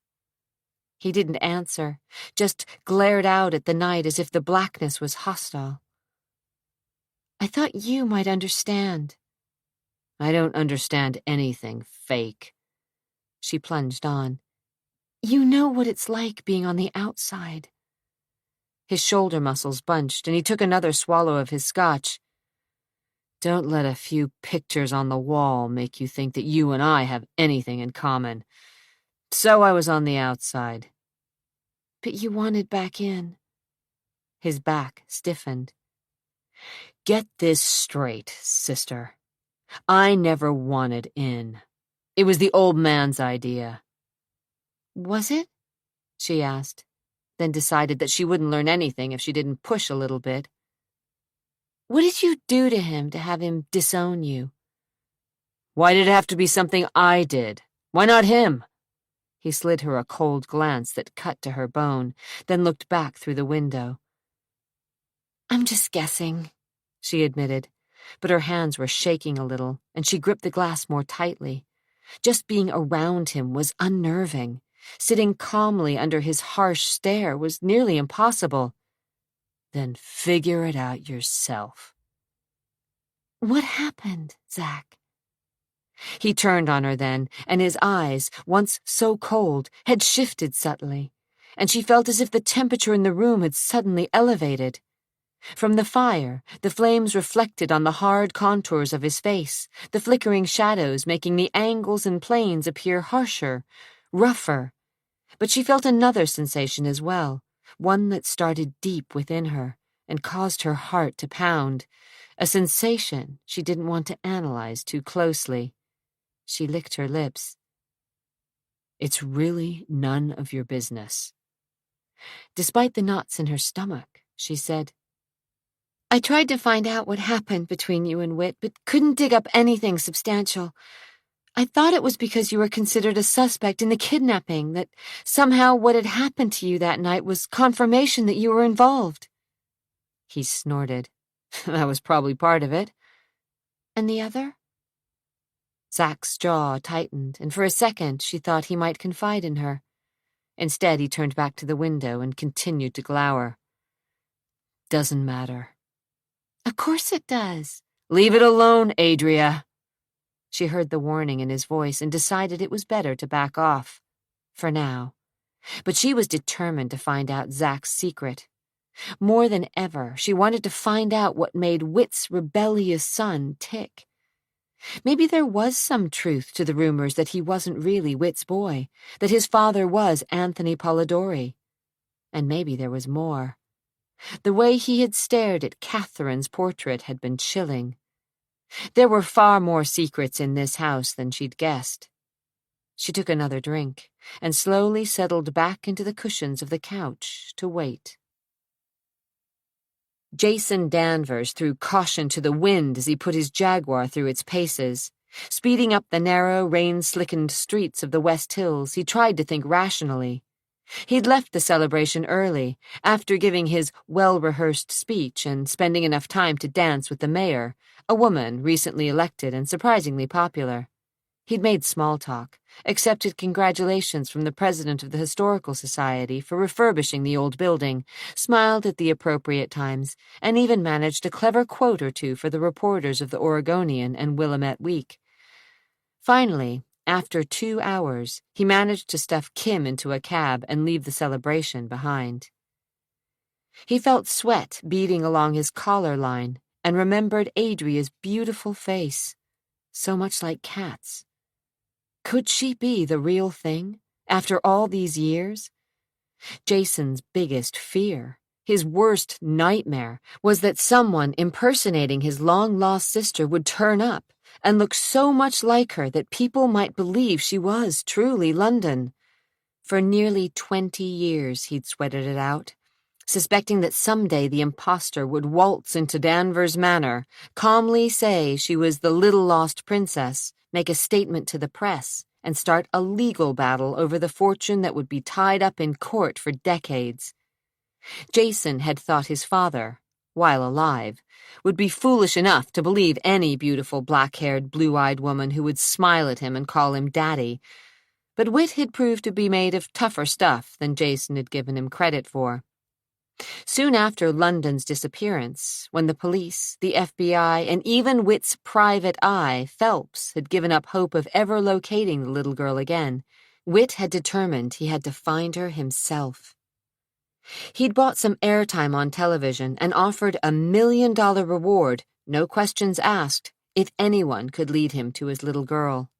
He didn't answer, just glared out at the night as if the blackness was hostile. "I thought you might understand." "I don't understand anything fake." She plunged on. "You know what it's like being on the outside." His shoulder muscles bunched, and he took another swallow of his scotch. "Don't let a few pictures on the wall make you think that you and I have anything in common. So I was on the outside." "But you wanted back in." His back stiffened. "Get this straight, sister. I never wanted in. It was the old man's idea." "Was it?" she asked, then decided that she wouldn't learn anything if she didn't push a little bit. "What did you do to him to have him disown you?" "Why did it have to be something I did? Why not him?" He slid her a cold glance that cut to her bone, then looked back through the window. "I'm just guessing," she admitted, but her hands were shaking a little, and she gripped the glass more tightly. Just being around him was unnerving. Sitting calmly under his harsh stare was nearly impossible. "Then figure it out yourself." "What happened, Zach?" He turned on her then, and his eyes, once so cold, had shifted subtly, and she felt as if the temperature in the room had suddenly elevated. From the fire, the flames reflected on the hard contours of his face, the flickering shadows making the angles and planes appear harsher, rougher. But she felt another sensation as well, one that started deep within her and caused her heart to pound, a sensation she didn't want to analyze too closely. She licked her lips. "It's really none of your business." Despite the knots in her stomach, she said, "I tried to find out what happened between you and Whit, but couldn't dig up anything substantial. I thought it was because you were considered a suspect in the kidnapping, that somehow what had happened to you that night was confirmation that you were involved." He snorted. "That was probably part of it." "And the other?" Zach's jaw tightened, and for a second she thought he might confide in her. Instead, he turned back to the window and continued to glower. "Doesn't matter." "Of course it does." "Leave it alone, Adria." She heard the warning in his voice and decided it was better to back off. For now. But she was determined to find out Zach's secret. More than ever, she wanted to find out what made Whit's rebellious son tick. Maybe there was some truth to the rumors that he wasn't really Whit's boy, that his father was Anthony Polidori. And maybe there was more. The way he had stared at Catherine's portrait had been chilling. There were far more secrets in this house than she'd guessed. She took another drink and slowly settled back into the cushions of the couch to wait. Jason Danvers threw caution to the wind as he put his Jaguar through its paces. Speeding up the narrow, rain-slickened streets of the West Hills, he tried to think rationally. He'd left the celebration early, after giving his well-rehearsed speech and spending enough time to dance with the mayor, a woman recently elected and surprisingly popular. He'd made small talk, accepted congratulations from the president of the Historical Society for refurbishing the old building, smiled at the appropriate times, and even managed a clever quote or two for the reporters of the Oregonian and Willamette Week. Finally, after 2 hours, he managed to stuff Kim into a cab and leave the celebration behind. He felt sweat beading along his collar line and remembered Adria's beautiful face, so much like Kat's. Could she be the real thing, after all these years? Jason's biggest fear, his worst nightmare, was that someone impersonating his long-lost sister would turn up and look so much like her that people might believe she was truly London. For nearly 20 years he'd sweated it out, suspecting that someday the impostor would waltz into Danvers Manor, calmly say she was the little lost princess, make a statement to the press, and start a legal battle over the fortune that would be tied up in court for decades. Jason had thought his father, while alive, would be foolish enough to believe any beautiful black-haired, blue-eyed woman who would smile at him and call him daddy. But Whit had proved to be made of tougher stuff than Jason had given him credit for. Soon after London's disappearance, when the police, the FBI, and even Whit's private eye, Phelps, had given up hope of ever locating the little girl again, Whit had determined he had to find her himself. He'd bought some airtime on television and offered a $1 million reward, no questions asked, if anyone could lead him to his little girl.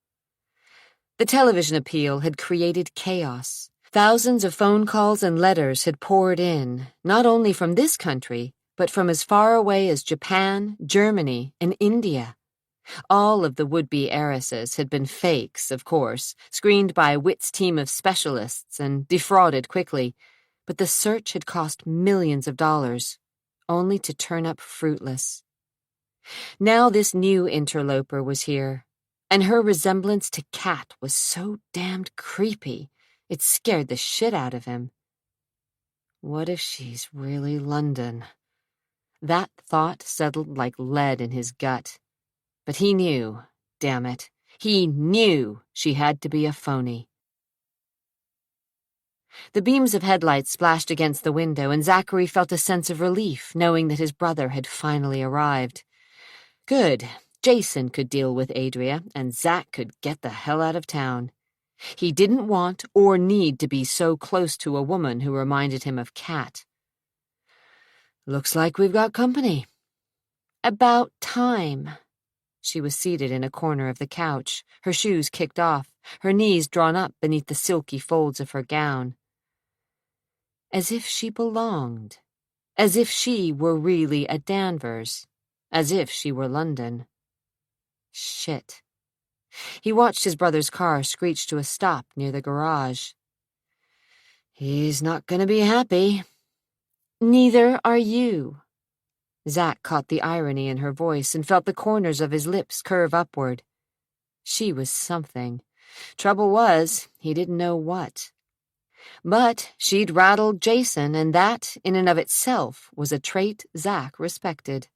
The television appeal had created chaos. Thousands of phone calls and letters had poured in, not only from this country, but from as far away as Japan, Germany, and India. All of the would-be heiresses had been fakes, of course, screened by Whit's team of specialists and defrauded quickly, but the search had cost millions of dollars, only to turn up fruitless. Now this new interloper was here, and her resemblance to Kat was so damned creepy, It scared the shit out of him. What if she's really London? That thought settled like lead in his gut. But he knew, damn it, he knew she had to be a phony. The beams of headlights splashed against the window, and Zachary felt a sense of relief knowing that his brother had finally arrived. Good. Jason could deal with Adria, and Zach could get the hell out of town. He didn't want or need to be so close to a woman who reminded him of Kat. Looks like we've got company. About time. She was seated in a corner of the couch, her shoes kicked off, her knees drawn up beneath the silky folds of her gown. As if she belonged. As if she were really a Danvers. As if she were London. Shit. He watched his brother's car screech to a stop near the garage. He's not going to be happy. Neither are you. Zach caught the irony in her voice and felt the corners of his lips curve upward. She was something. Trouble was, he didn't know what. But she'd rattled Jason, and that, in and of itself, was a trait Zach respected.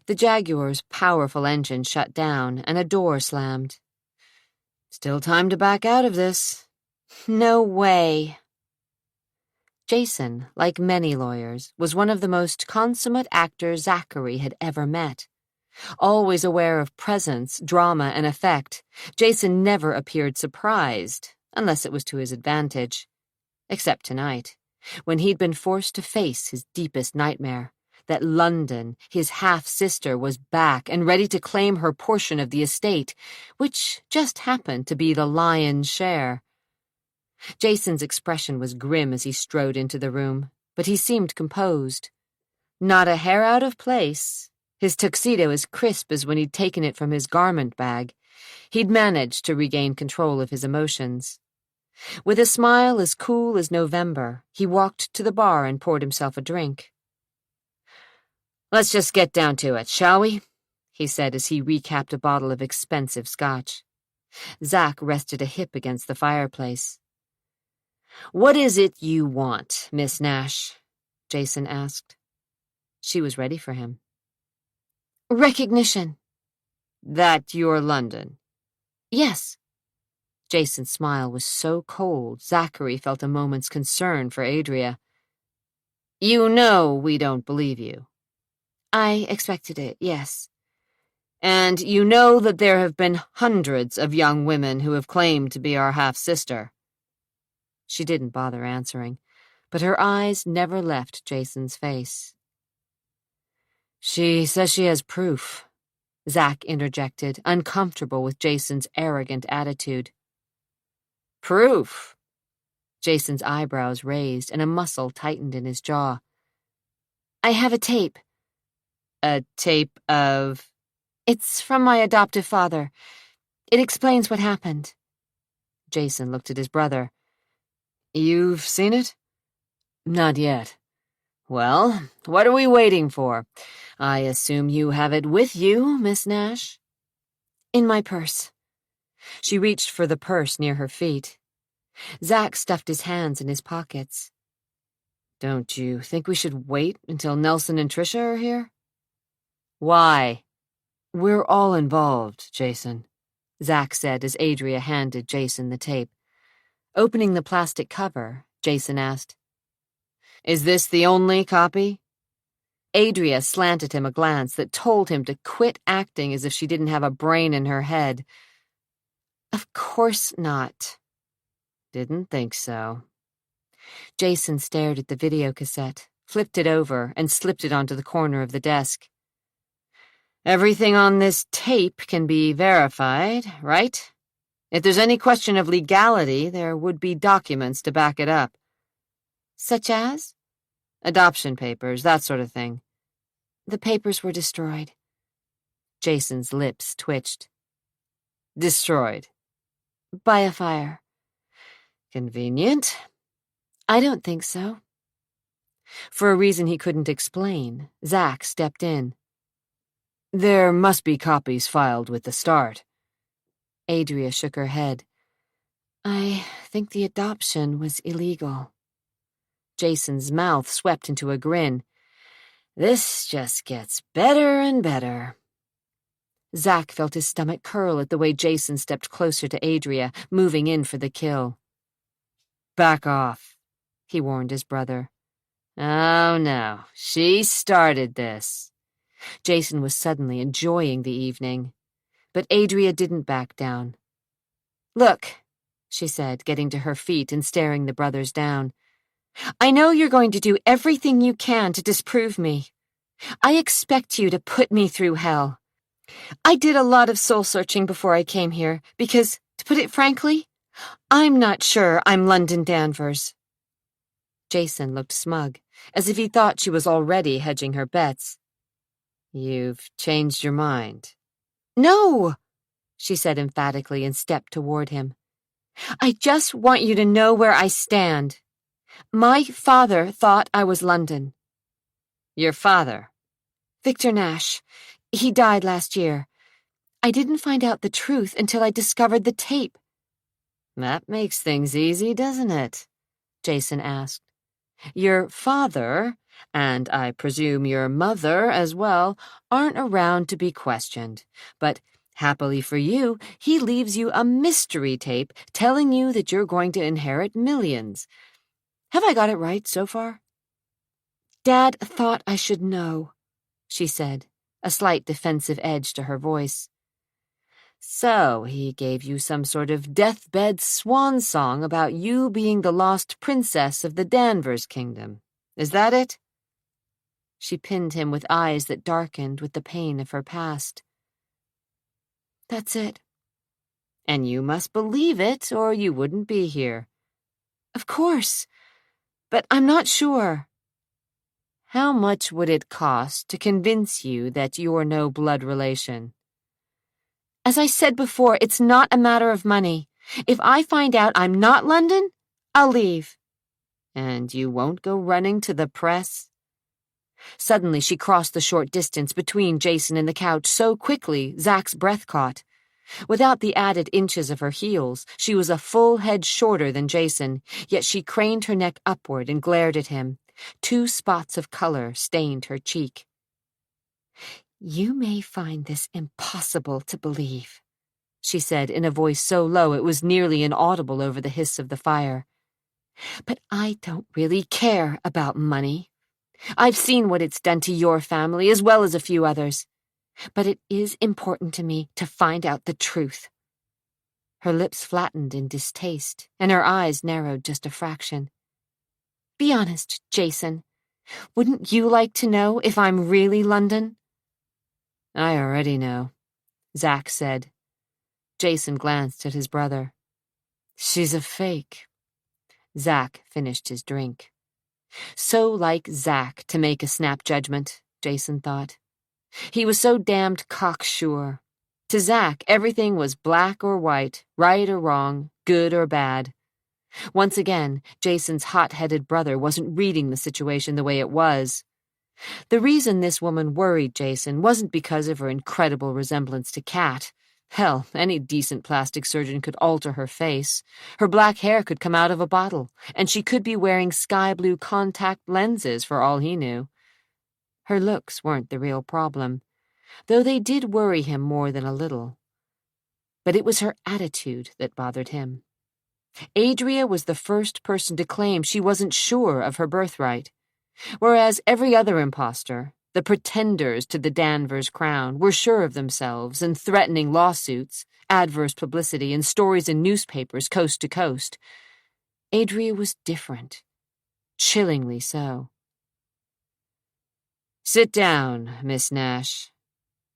The Jaguar's powerful engine shut down, and a door slammed. Still time to back out of this. No way. Jason, like many lawyers, was one of the most consummate actors Zachary had ever met. Always aware of presence, drama, and effect, Jason never appeared surprised, unless it was to his advantage. Except tonight, when he'd been forced to face his deepest nightmare, that London, his half-sister, was back and ready to claim her portion of the estate, which just happened to be the lion's share. Jason's expression was grim as he strode into the room, but he seemed composed. Not a hair out of place. His tuxedo as crisp as when he'd taken it from his garment bag. He'd managed to regain control of his emotions. With a smile as cool as November, he walked to the bar and poured himself a drink. Let's just get down to it, shall we? He said as he recapped a bottle of expensive scotch. Zach rested a hip against the fireplace. What is it you want, Miss Nash? Jason asked. She was ready for him. Recognition. That you're London? Yes. Jason's smile was so cold, Zachary felt a moment's concern for Adria. You know we don't believe you. I expected it, yes. And you know that there have been hundreds of young women who have claimed to be our half-sister. She didn't bother answering, but her eyes never left Jason's face. She says she has proof, Zach interjected, uncomfortable with Jason's arrogant attitude. Proof? Jason's eyebrows raised and a muscle tightened in his jaw. I have a tape. A tape of... It's from my adoptive father. It explains what happened. Jason looked at his brother. You've seen it? Not yet. Well, what are we waiting for? I assume you have it with you, Miss Nash? In my purse. She reached for the purse near her feet. Zach stuffed his hands in his pockets. Don't you think we should wait until Nelson and Tricia are here? Why? We're all involved, Jason, Zach said as Adria handed Jason the tape. Opening the plastic cover, Jason asked, Is this the only copy? Adria slanted him a glance that told him to quit acting as if she didn't have a brain in her head. Of course not. Didn't think so. Jason stared at the videocassette, flipped it over, and slipped it onto the corner of the desk. Everything on this tape can be verified, right? If there's any question of legality, there would be documents to back it up. Such as? Adoption papers, that sort of thing. The papers were destroyed. Jason's lips twitched. Destroyed? By a fire. Convenient. I don't think so. For a reason he couldn't explain, Zach stepped in. There must be copies filed with the start. Adria shook her head. I think the adoption was illegal. Jason's mouth swept into a grin. This just gets better and better. Zack felt his stomach curl at the way Jason stepped closer to Adria, moving in for the kill. Back off, he warned his brother. Oh no, she started this. Jason was suddenly enjoying the evening. But Adria didn't back down. Look, she said, getting to her feet and staring the brothers down. I know you're going to do everything you can to disprove me. I expect you to put me through hell. I did a lot of soul-searching before I came here, because, to put it frankly, I'm not sure I'm London Danvers. Jason looked smug, as if he thought she was already hedging her bets. You've changed your mind. No, she said emphatically and stepped toward him. I just want you to know where I stand. My father thought I was London. Your father? Victor Nash. He died last year. I didn't find out the truth until I discovered the tape. That makes things easy, doesn't it? Jason asked. Your father, and I presume your mother as well, aren't around to be questioned, but happily for you, he leaves you a mystery tape telling you that you're going to inherit millions. Have I got it right so far? Dad thought I should know, she said, a slight defensive edge to her voice. So he gave you some sort of deathbed swan song about you being the lost princess of the Danvers kingdom. Is that it? She pinned him with eyes that darkened with the pain of her past. That's it. And you must believe it, or you wouldn't be here. Of course, but I'm not sure. How much would it cost to convince you that you're no blood relation? As I said before, it's not a matter of money. If I find out I'm not London, I'll leave. And you won't go running to the press? Suddenly she crossed the short distance between Jason and the couch so quickly Zack's breath caught. Without the added inches of her heels, she was a full head shorter than Jason, yet she craned her neck upward and glared at him. 2 spots of color stained her cheek. You may find this impossible to believe, she said in a voice so low it was nearly inaudible over the hiss of the fire. But I don't really care about money. I've seen what it's done to your family as well as a few others. But it is important to me to find out the truth. Her lips flattened in distaste, and her eyes narrowed just a fraction. Be honest, Jason. Wouldn't you like to know if I'm really London? I already know, Zack said. Jason glanced at his brother. She's a fake. Zack finished his drink. So like Zack to make a snap judgment, Jason thought. He was so damned cocksure. To Zack, everything was black or white, right or wrong, good or bad. Once again, Jason's hot-headed brother wasn't reading the situation the way it was. The reason this woman worried Jason wasn't because of her incredible resemblance to Kat. Hell, any decent plastic surgeon could alter her face. Her black hair could come out of a bottle, and she could be wearing sky-blue contact lenses for all he knew. Her looks weren't the real problem, though they did worry him more than a little. But it was her attitude that bothered him. Adria was the first person to claim she wasn't sure of her birthright, whereas every other imposter, the pretenders to the Danvers crown, were sure of themselves and threatening lawsuits, adverse publicity, and stories in newspapers coast to coast. Adria was different, chillingly so. Sit down, Miss Nash,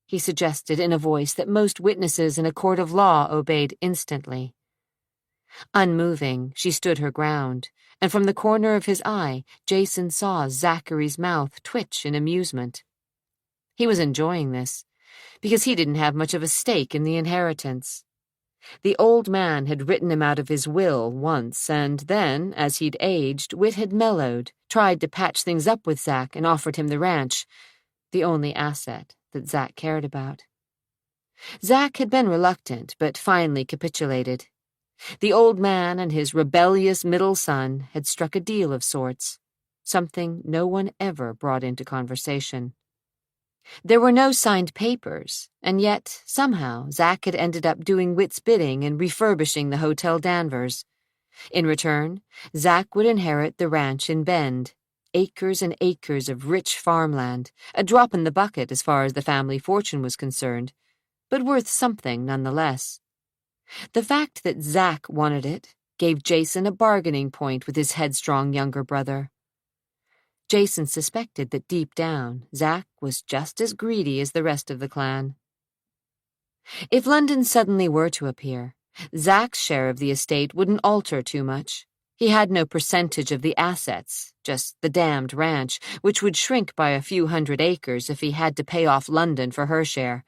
he suggested in a voice that most witnesses in a court of law obeyed instantly. Unmoving, she stood her ground, and from the corner of his eye, Jason saw Zachary's mouth twitch in amusement. He was enjoying this, because he didn't have much of a stake in the inheritance. The old man had written him out of his will once, and then, as he'd aged, wit had mellowed, tried to patch things up with Zack, and offered him the ranch, the only asset that Zack cared about. Zack had been reluctant, but finally capitulated. The old man and his rebellious middle son had struck a deal of sorts, something no one ever brought into conversation. There were no signed papers, and yet, somehow, Zack had ended up doing Whit's bidding and refurbishing the Hotel Danvers. In return, Zack would inherit the ranch in Bend, acres and acres of rich farmland, a drop in the bucket as far as the family fortune was concerned, but worth something nonetheless. The fact that Zack wanted it gave Jason a bargaining point with his headstrong younger brother. Jason suspected that deep down, Zack was just as greedy as the rest of the clan. If London suddenly were to appear, Zack's share of the estate wouldn't alter too much. He had no percentage of the assets, just the damned ranch, which would shrink by a few hundred acres if he had to pay off London for her share.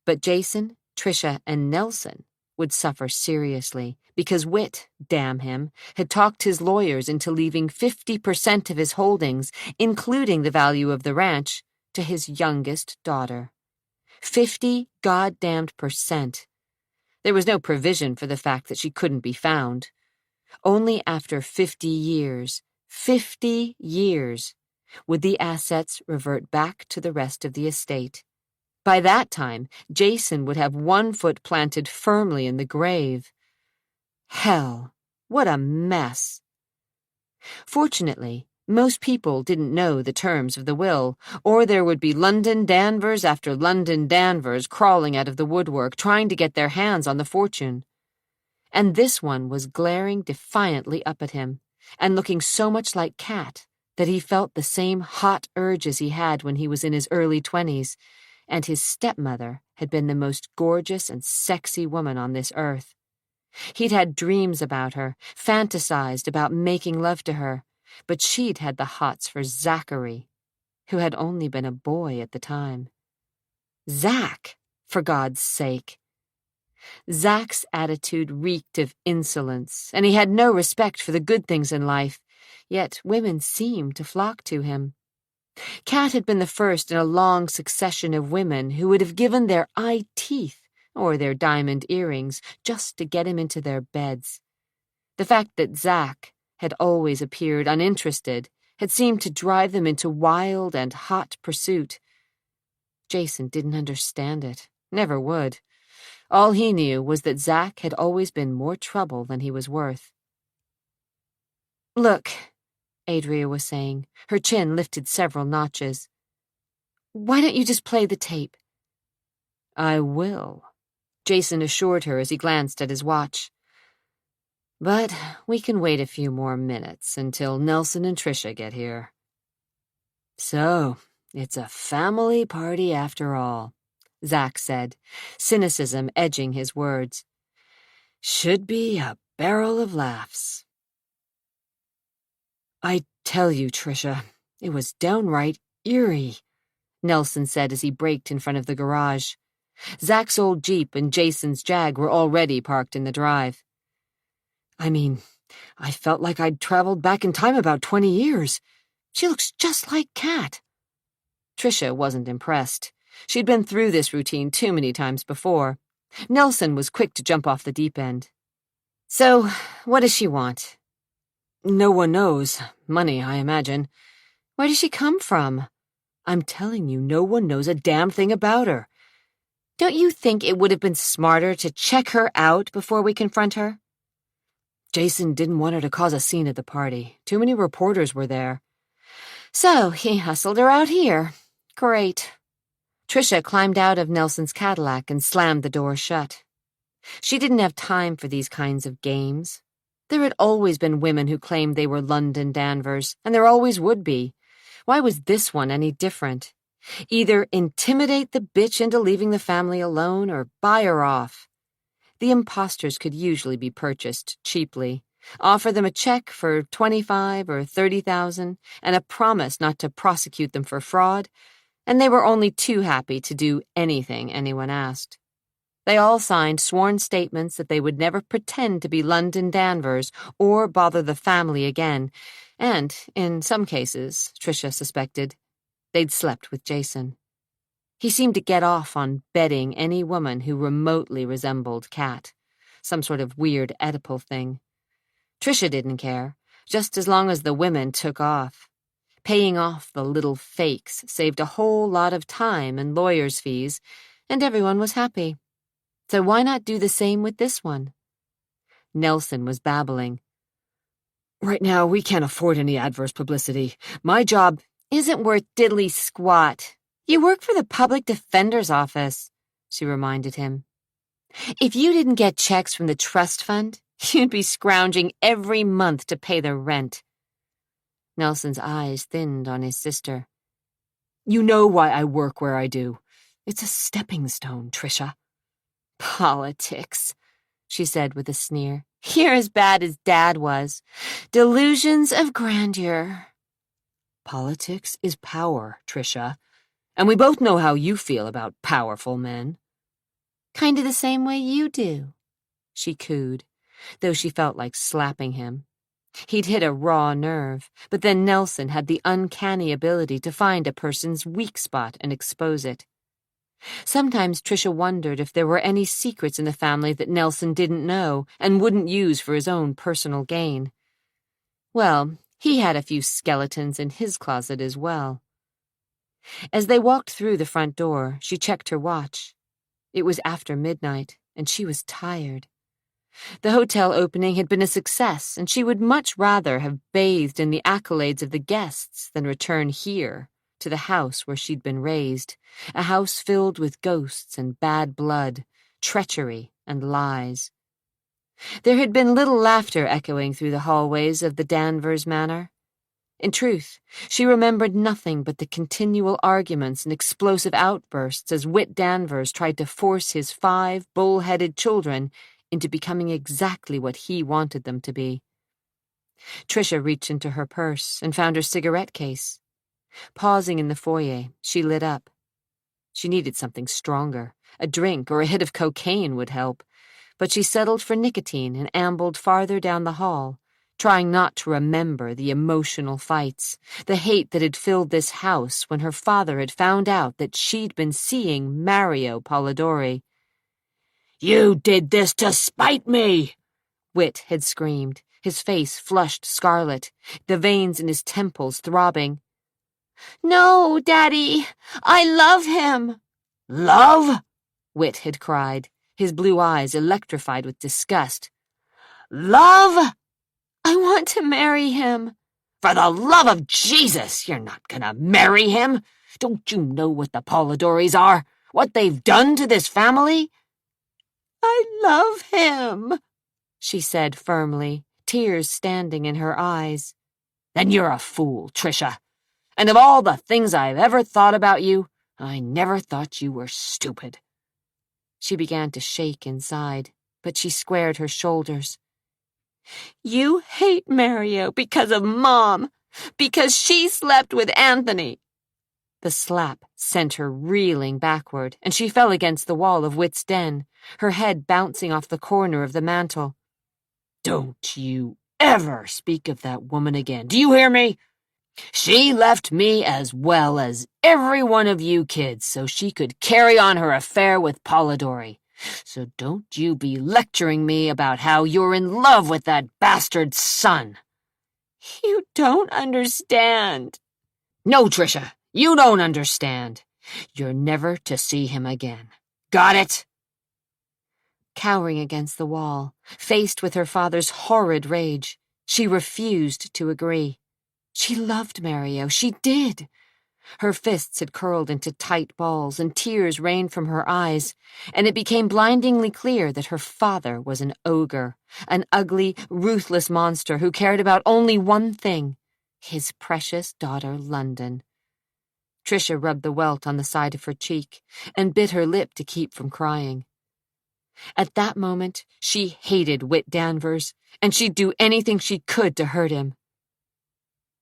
But Jason, Tricia, and Nelson would suffer seriously because Whit, damn him, had talked his lawyers into leaving 50% of his holdings, including the value of the ranch, to his youngest daughter. 50 goddamned %. There was no provision for the fact that she couldn't be found. Only after 50 years, would the assets revert back to the rest of the estate. By that time, Jason would have one foot planted firmly in the grave. Hell, what a mess. Fortunately, most people didn't know the terms of the will, or there would be London Danvers after London Danvers crawling out of the woodwork trying to get their hands on the fortune. And this one was glaring defiantly up at him, and looking so much like Cat that he felt the same hot urges he had when he was in his early 20s, and his stepmother had been the most gorgeous and sexy woman on this earth. He'd had dreams about her, fantasized about making love to her, but she'd had the hots for Zachary, who had only been a boy at the time. Zack, for God's sake. Zack's attitude reeked of insolence, and he had no respect for the good things in life, yet women seemed to flock to him. Cat had been the first in a long succession of women who would have given their eye teeth or their diamond earrings just to get him into their beds. The fact that Zack had always appeared uninterested had seemed to drive them into wild and hot pursuit. Jason didn't understand it, never would. All he knew was that Zack had always been more trouble than he was worth. "Look," Adria was saying, her chin lifted several notches. "Why don't you just play the tape?" "I will," Jason assured her as he glanced at his watch. "But we can wait a few more minutes until Nelson and Tricia get here." "So, it's a family party after all," Zack said, cynicism edging his words. "Should be a barrel of laughs." "I tell you, Tricia, it was downright eerie," Nelson said as he braked in front of the garage. Zack's old Jeep and Jason's Jag were already parked in the drive. "I mean, I felt like I'd traveled back in time about 20 years. She looks just like Cat." Tricia wasn't impressed. She'd been through this routine too many times before. Nelson was quick to jump off the deep end. "So, what does she want?" "No one knows. Money, I imagine." "Where does she come from?" "I'm telling you, no one knows a damn thing about her." "Don't you think it would have been smarter to check her out before we confront her?" "Jason didn't want her to cause a scene at the party. Too many reporters were there." "So he hustled her out here. Great." Tricia climbed out of Nelson's Cadillac and slammed the door shut. She didn't have time for these kinds of games. There had always been women who claimed they were London Danvers, and there always would be. Why was this one any different? Either intimidate the bitch into leaving the family alone or buy her off. The imposters could usually be purchased cheaply. Offer them a check for $25,000 or $30,000 and a promise not to prosecute them for fraud, and they were only too happy to do anything anyone asked. They all signed sworn statements that they would never pretend to be London Danvers or bother the family again, and, in some cases, Tricia suspected, they'd slept with Jason. He seemed to get off on bedding any woman who remotely resembled Cat. some sort of weird Oedipal thing. Trisha didn't care, just as long as the women took off. Paying off the little fakes saved a whole lot of time and lawyers' fees, and everyone was happy. So why not do the same with this one? Nelson was babbling. Right now, we can't afford any adverse publicity. My job isn't worth diddly squat. You work for the public defender's office, she reminded him. If you didn't get checks from the trust fund, you'd be scrounging every month to pay the rent. Nelson's eyes thinned on his sister. You know why I work where I do. It's a stepping stone, Trisha. Politics, she said with a sneer. You're as bad as Dad was. Delusions of grandeur. Politics is power, Trisha. And we both know how you feel about powerful men. Kind of the same way you do, she cooed, though she felt like slapping him. He'd hit a raw nerve, but then Nelson had the uncanny ability to find a person's weak spot and expose it. Sometimes Trisha wondered if there were any secrets in the family that Nelson didn't know and wouldn't use for his own personal gain. Well, he had a few skeletons in his closet as well. As they walked through the front door, she checked her watch. It was after midnight, and she was tired. The hotel opening had been a success, and she would much rather have bathed in the accolades of the guests than return here, to the house where she'd been raised, a house filled with ghosts and bad blood, treachery and lies. There had been little laughter echoing through the hallways of the Danvers manor. In truth, she remembered nothing but the continual arguments and explosive outbursts as Whit Danvers tried to force his 5 bull-headed children into becoming exactly what he wanted them to be. Trisha reached into her purse and found her cigarette case. Pausing in the foyer, she lit up. She needed something stronger. A drink or a hit of cocaine would help. But she settled for nicotine and ambled farther down the hall, trying not to remember the emotional fights, the hate that had filled this house when her father had found out that she'd been seeing Mario Polidori. You did this to spite me, Whit had screamed, his face flushed scarlet, the veins in his temples throbbing. No, Daddy, I love him. Love? Whit had cried, his blue eyes electrified with disgust. Love? I want to marry him. For the love of Jesus, you're not gonna marry him. Don't you know what the Polidoris are? What they've done to this family? I love him, she said firmly, tears standing in her eyes. Then you're a fool, Trisha. And of all the things I've ever thought about you, I never thought you were stupid. She began to shake inside, but she squared her shoulders. You hate Mario because of Mom, because she slept with Anthony. The slap sent her reeling backward, and she fell against the wall of Whit's den, her head bouncing off the corner of the mantel. Don't you ever speak of that woman again, do you hear me? She left me as well as every one of you kids so she could carry on her affair with Polidori. So don't you be lecturing me about how you're in love with that bastard's son. You don't understand. No, Trisha, you don't understand. You're never to see him again. Got it? Cowering against the wall, faced with her father's horrid rage, she refused to agree. She loved Mario, she did. Her fists had curled into tight balls, and tears rained from her eyes, and it became blindingly clear that her father was an ogre, an ugly, ruthless monster who cared about only one thing, his precious daughter London. Trisha rubbed the welt on the side of her cheek, and bit her lip to keep from crying. At that moment, she hated Whit Danvers, and she'd do anything she could to hurt him.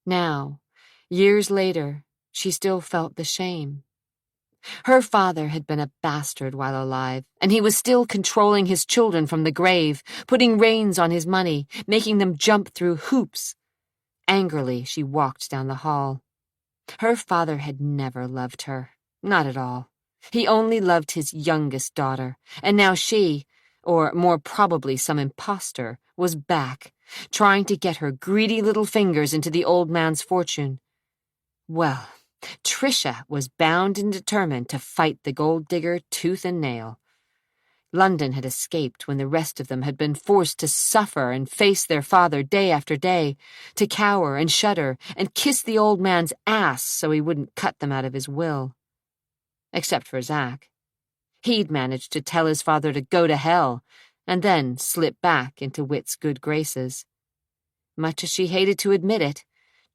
Now, years later, she still felt the shame. Her father had been a bastard while alive, and he was still controlling his children from the grave, putting reins on his money, making them jump through hoops. Angrily, she walked down the hall. Her father had never loved her, not at all. He only loved his youngest daughter, and now she, or more probably some imposter, was back, trying to get her greedy little fingers into the old man's fortune. Well, Trisha was bound and determined to fight the gold digger tooth and nail. London had escaped when the rest of them had been forced to suffer and face their father day after day, to cower and shudder and kiss the old man's ass so he wouldn't cut them out of his will. Except for Zack. He'd managed to tell his father to go to hell, and then slip back into Whit's good graces. Much as she hated to admit it,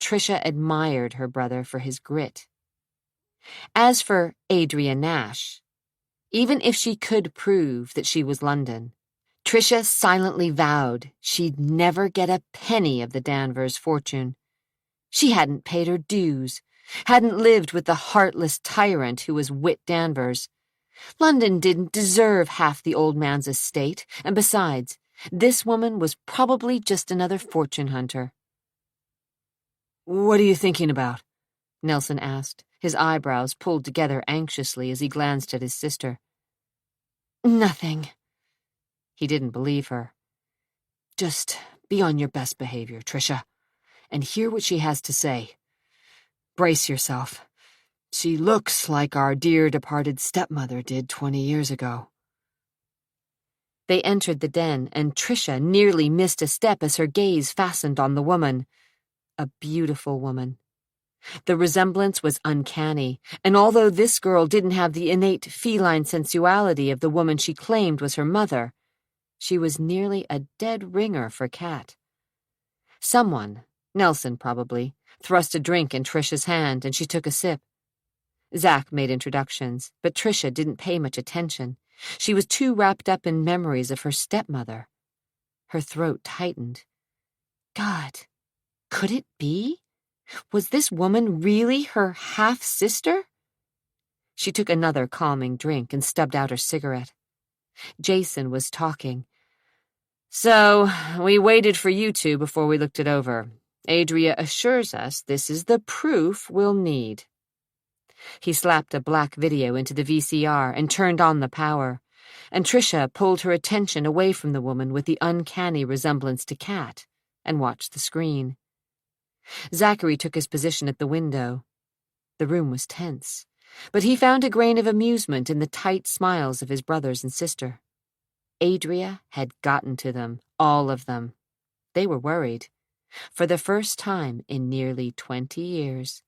Trisha admired her brother for his grit. As for Adria Nash, even if she could prove that she was London, Trisha silently vowed she'd never get a penny of the Danvers' fortune. She hadn't paid her dues, hadn't lived with the heartless tyrant who was Whit Danvers. London didn't deserve half the old man's estate, and besides, this woman was probably just another fortune hunter. "What are you thinking about?" Nelson asked, his eyebrows pulled together anxiously as he glanced at his sister. Nothing. He didn't believe her. "Just be on your best behavior, Trisha, and hear what she has to say. Brace yourself. She looks like our dear departed stepmother did 20 years ago." They entered the den, and Trisha nearly missed a step as her gaze fastened on the woman. A beautiful woman. The resemblance was uncanny, and although this girl didn't have the innate feline sensuality of the woman she claimed was her mother, she was nearly a dead ringer for Kat. Someone, Nelson probably, thrust a drink in Trisha's hand, and she took a sip. Zack made introductions, but Trisha didn't pay much attention. She was too wrapped up in memories of her stepmother. Her throat tightened. God, could it be? Was this woman really her half-sister? She took another calming drink and stubbed out her cigarette. Jason was talking. "So, we waited for you two before we looked it over. Adria assures us this is the proof we'll need." He slapped a black video into the VCR and turned on the power, and Trisha pulled her attention away from the woman with the uncanny resemblance to Kat and watched the screen. Zachary took his position at the window. The room was tense, but he found a grain of amusement in the tight smiles of his brothers and sister. Adria had gotten to them, all of them. They were worried, for the first time in nearly 20 years.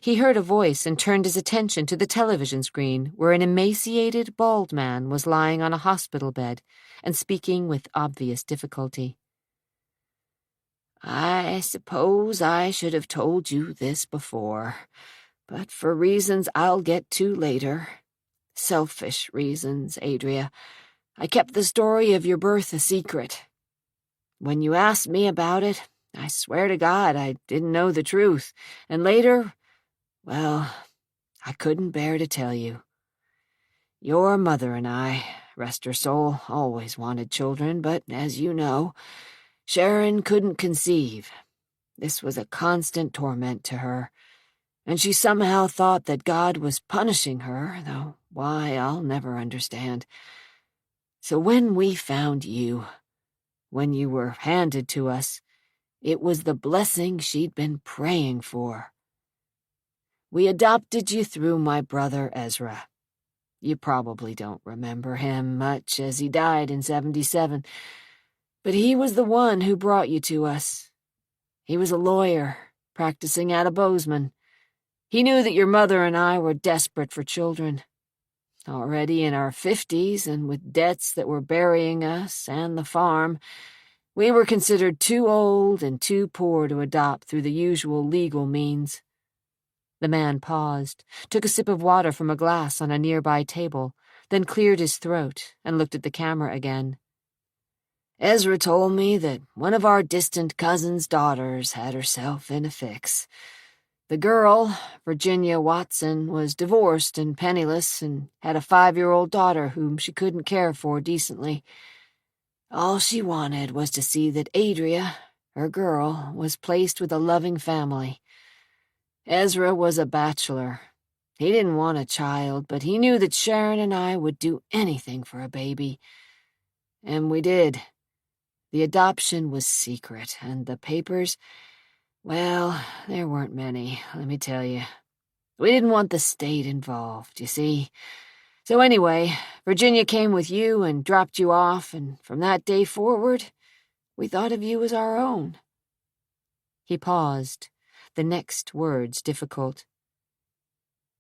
He heard a voice and turned his attention to the television screen where an emaciated, bald man was lying on a hospital bed and speaking with obvious difficulty. "I suppose I should have told you this before, but for reasons I'll get to later. Selfish reasons, Adria. I kept the story of your birth a secret. When you asked me about it, I swear to God I didn't know the truth, and later, well, I couldn't bear to tell you. Your mother and I, rest her soul, always wanted children, but as you know, Sharon couldn't conceive. This was a constant torment to her, and she somehow thought that God was punishing her, though why I'll never understand. So when we found you, when you were handed to us, it was the blessing she'd been praying for. We adopted you through my brother Ezra. You probably don't remember him much, as he died in 77, but he was the one who brought you to us. He was a lawyer, practicing out of Bozeman. He knew that your mother and I were desperate for children. Already in our 50s, and with debts that were burying us and the farm, we were considered too old and too poor to adopt through the usual legal means. The man paused, took a sip of water from a glass on a nearby table, then cleared his throat and looked at the camera again. Ezra told me that one of our distant cousin's daughters had herself in a fix. The girl, Virginia Watson, was divorced and penniless and had a 5-year-old daughter whom she couldn't care for decently. All she wanted was to see that Adria, her girl, was placed with a loving family. Ezra was a bachelor. He didn't want a child, but he knew that Sharon and I would do anything for a baby. And we did. The adoption was secret, and the papers, well, there weren't many, let me tell you. We didn't want the state involved, you see. So anyway, Virginia came with you and dropped you off, and from that day forward, we thought of you as our own. He paused, the next words difficult.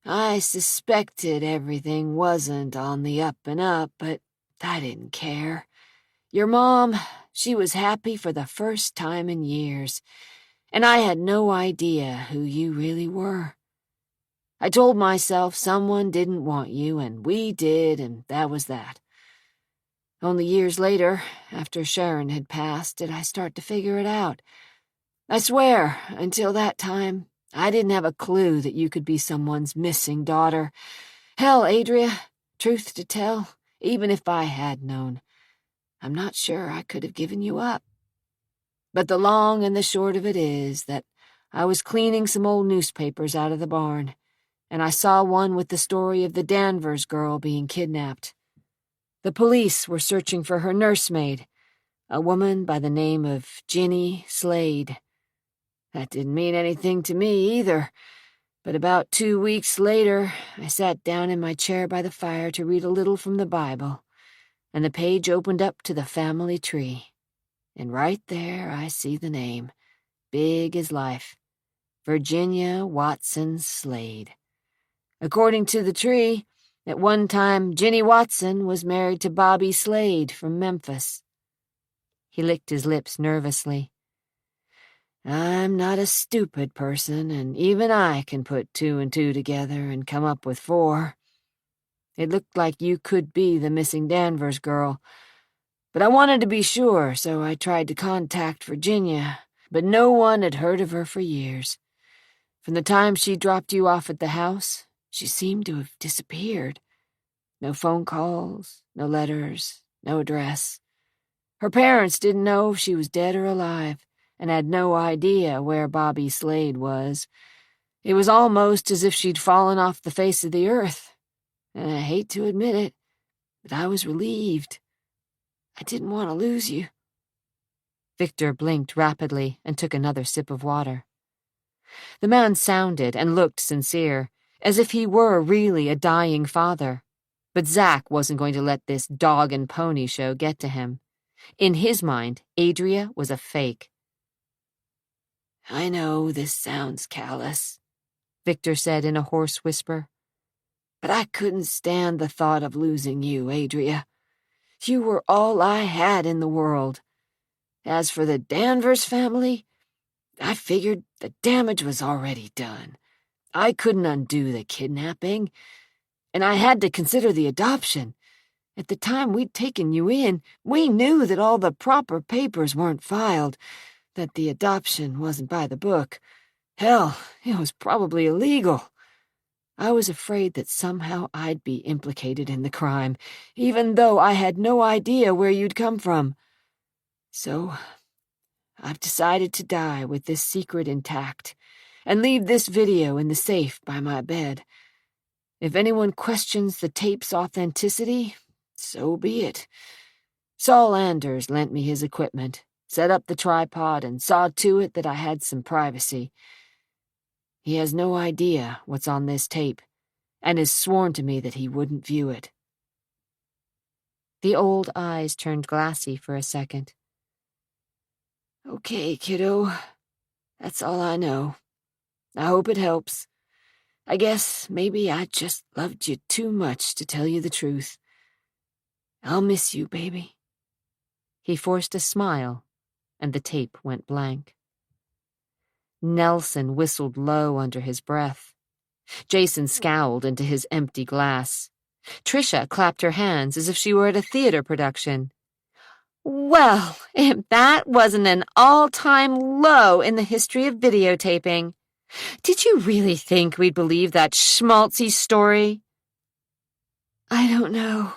I suspected everything wasn't on the up and up, but I didn't care. Your mom, she was happy for the first time in years, and I had no idea who you really were. I told myself someone didn't want you, and we did, and that was that. Only years later, after Sharon had passed, did I start to figure it out. I swear, until that time, I didn't have a clue that you could be someone's missing daughter. Hell, Adria, truth to tell, even if I had known, I'm not sure I could have given you up. But the long and the short of it is that I was cleaning some old newspapers out of the barn, and I saw one with the story of the Danvers girl being kidnapped. The police were searching for her nursemaid, a woman by the name of Ginny Slade. That didn't mean anything to me either, but about 2 weeks later, I sat down in my chair by the fire to read a little from the Bible, and the page opened up to the family tree. And right there I see the name, big as life, Virginia Watson Slade. According to the tree, at one time Ginny Watson was married to Bobby Slade from Memphis. He licked his lips nervously. I'm not a stupid person, and even I can put 2 and 2 together and come up with 4. It looked like you could be the missing Danvers girl, but I wanted to be sure, so I tried to contact Virginia, but no one had heard of her for years. From the time she dropped you off at the house, she seemed to have disappeared. No phone calls, no letters, no address. Her parents didn't know if she was dead or alive, and had no idea where Bobby Slade was. It was almost as if she'd fallen off the face of the earth, and I hate to admit it, but I was relieved. I didn't want to lose you. Victor blinked rapidly and took another sip of water. The man sounded and looked sincere, as if he were really a dying father. But Zack wasn't going to let this dog and pony show get to him. In his mind, Adria was a fake. I know this sounds callous, Victor said in a hoarse whisper, but I couldn't stand the thought of losing you, Adria. You were all I had in the world. As for the Danvers family, I figured the damage was already done. I couldn't undo the kidnapping, and I had to consider the adoption. At the time we'd taken you in, we knew that all the proper papers weren't filed, that the adoption wasn't by the book. Hell, it was probably illegal. I was afraid that somehow I'd be implicated in the crime, even though I had no idea where you'd come from. So, I've decided to die with this secret intact, and leave this video in the safe by my bed. If anyone questions the tape's authenticity, so be it. Saul Anders lent me his equipment, set up the tripod, and saw to it that I had some privacy. He has no idea what's on this tape, and has sworn to me that he wouldn't view it. The old eyes turned glassy for a second. Okay, kiddo. That's all I know. I hope it helps. I guess maybe I just loved you too much to tell you the truth. I'll miss you, baby. He forced a smile, and the tape went blank. Nelson whistled low under his breath. Jason scowled into his empty glass. Tricia clapped her hands as if she were at a theater production. Well, if that wasn't an all-time low in the history of videotaping. Did you really think we'd believe that schmaltzy story? I don't know,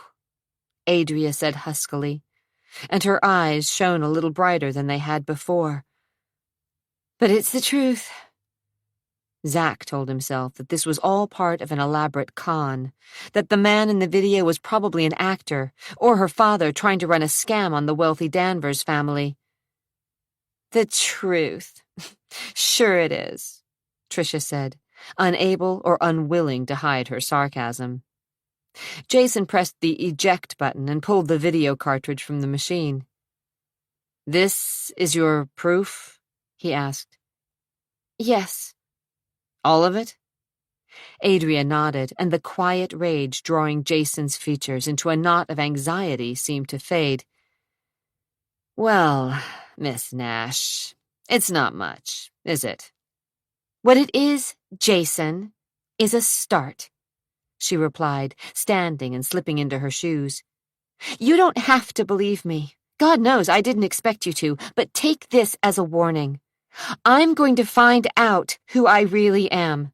Adria said huskily, and her eyes shone a little brighter than they had before. But it's the truth. Zack told himself that this was all part of an elaborate con, that the man in the video was probably an actor, or her father trying to run a scam on the wealthy Danvers family. The truth. Sure it is, Tricia said, unable or unwilling to hide her sarcasm. Jason pressed the eject button and pulled the video cartridge from the machine. "This is your proof?" he asked. "Yes." "All of it?" Adria nodded, and the quiet rage drawing Jason's features into a knot of anxiety seemed to fade. "Well, Miss Nash, it's not much, is it?" "What it is, Jason, is a start," she replied, standing and slipping into her shoes. "You don't have to believe me. God knows I didn't expect you to, but take this as a warning. I'm going to find out who I really am.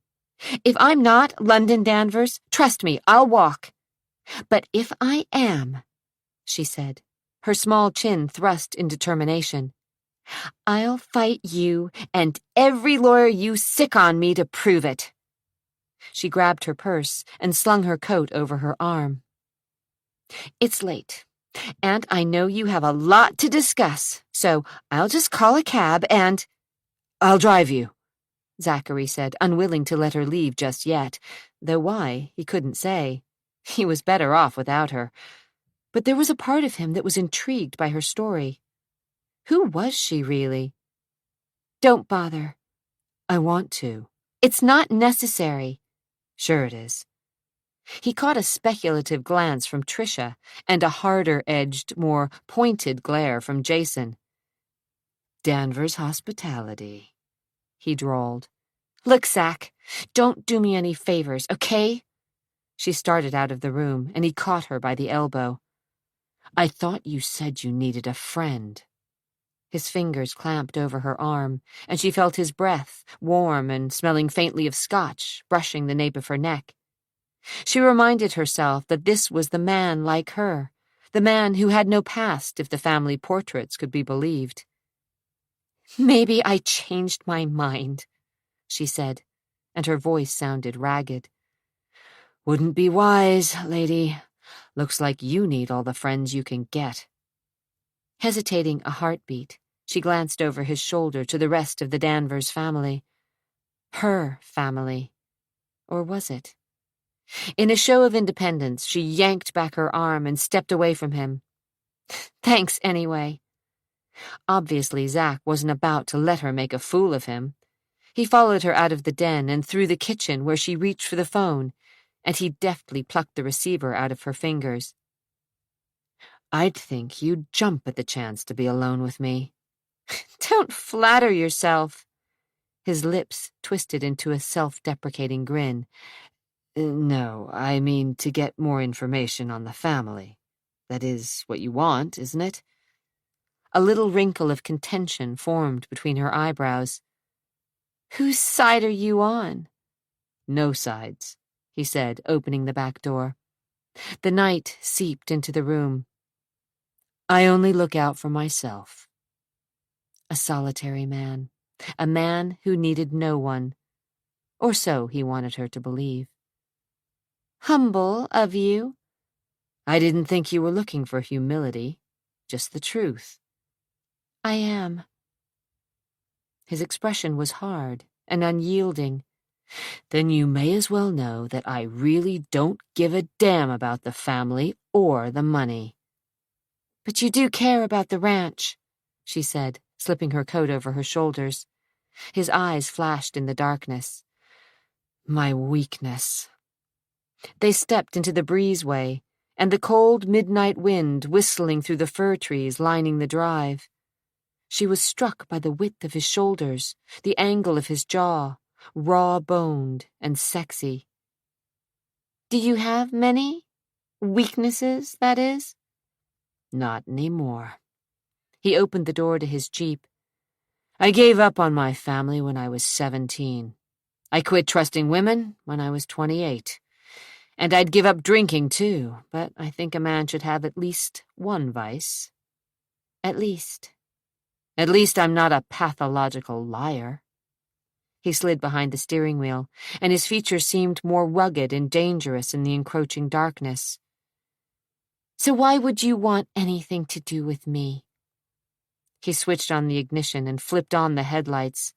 If I'm not London Danvers, trust me, I'll walk. But if I am," she said, her small chin thrust in determination, "I'll fight you and every lawyer you sick on me to prove it." She grabbed her purse and slung her coat over her arm. "It's late, and I know you have a lot to discuss, so I'll just call a cab and—" "I'll drive you," Zachary said, unwilling to let her leave just yet, though why, he couldn't say. He was better off without her. But there was a part of him that was intrigued by her story. Who was she, really? "Don't bother." "I want to." "It's not necessary." "Sure it is." He caught a speculative glance from Tricia and a harder-edged, more pointed glare from Jason. "Danvers hospitality," he drawled. "Look, Zach, don't do me any favors, okay?" She started out of the room, and he caught her by the elbow. "I thought you said you needed a friend." His fingers clamped over her arm, and she felt his breath, warm and smelling faintly of scotch, brushing the nape of her neck. She reminded herself that this was the man like her, the man who had no past if the family portraits could be believed. "Maybe I changed my mind," she said, and her voice sounded ragged. "Wouldn't be wise, lady. Looks like you need all the friends you can get." Hesitating a heartbeat, she glanced over his shoulder to the rest of the Danvers family. Her family. Or was it? In a show of independence, she yanked back her arm and stepped away from him. "Thanks anyway." Obviously, Zach wasn't about to let her make a fool of him. He followed her out of the den and through the kitchen where she reached for the phone, and he deftly plucked the receiver out of her fingers. "I'd think you'd jump at the chance to be alone with me." "Don't flatter yourself." His lips twisted into a self-deprecating grin. "No, I mean to get more information on the family. That is what you want, isn't it?" A little wrinkle of contention formed between her eyebrows. "Whose side are you on?" "No sides," he said, opening the back door. The night seeped into the room. "I only look out for myself." A solitary man. A man who needed no one. Or so he wanted her to believe. "Humble of you." "I didn't think you were looking for humility. Just the truth." "I am." His expression was hard and unyielding. "Then you may as well know that I really don't give a damn about the family or the money." "But you do care about the ranch," she said, slipping her coat over her shoulders. His eyes flashed in the darkness. "My weakness." They stepped into the breezeway, and the cold midnight wind whistling through the fir trees lining the drive. She was struck by the width of his shoulders, the angle of his jaw, raw-boned and sexy. "Do you have many? Weaknesses, that is?" "Not anymore." He opened the door to his Jeep. "I gave up on my family when I was 17. I quit trusting women when I was 28. And I'd give up drinking, too, but I think a man should have at least one vice." "At least." "At least I'm not a pathological liar." He slid behind the steering wheel, and his features seemed more rugged and dangerous in the encroaching darkness. "So why would you want anything to do with me?" He switched on the ignition and flipped on the headlights.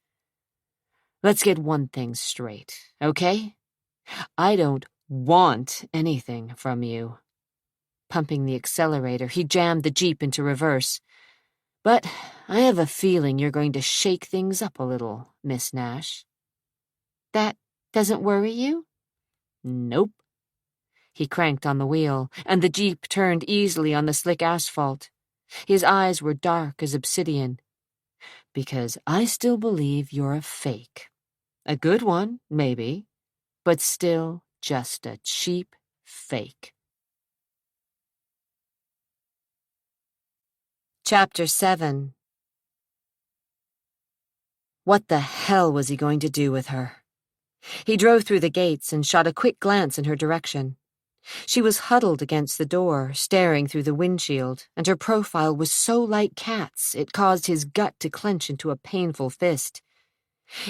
"Let's get one thing straight, okay? I don't want anything from you." Pumping the accelerator, he jammed the Jeep into reverse. "But I have a feeling you're going to shake things up a little, Miss Nash." "That doesn't worry you?" "Nope." He cranked on the wheel, and the Jeep turned easily on the slick asphalt. His eyes were dark as obsidian. "Because I still believe you're a fake. A good one, maybe, but still just a cheap fake." Chapter 7. What the hell was he going to do with her? He drove through the gates and shot a quick glance in her direction. She was huddled against the door, staring through the windshield, and her profile was so like Kat's it caused his gut to clench into a painful fist.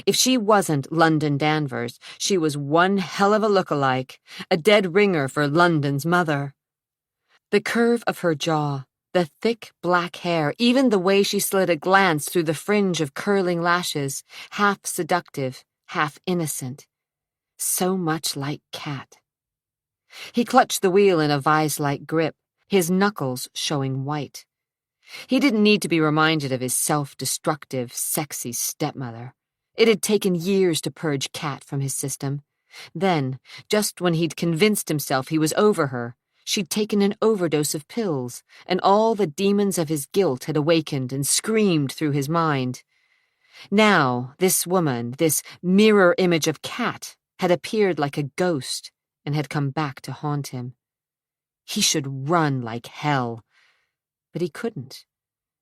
If she wasn't London Danvers, she was one hell of a look-alike, a dead ringer for London's mother. The curve of her jaw, the thick black hair, even the way she slid a glance through the fringe of curling lashes, half seductive, half innocent. So much like Kat. He clutched the wheel in a vise-like grip, his knuckles showing white. He didn't need to be reminded of his self-destructive, sexy stepmother. It had taken years to purge Kat from his system. Then, just when he'd convinced himself he was over her, she'd taken an overdose of pills, and all the demons of his guilt had awakened and screamed through his mind. Now, this woman, this mirror image of Kat, had appeared like a ghost and had come back to haunt him. He should run like hell. But he couldn't.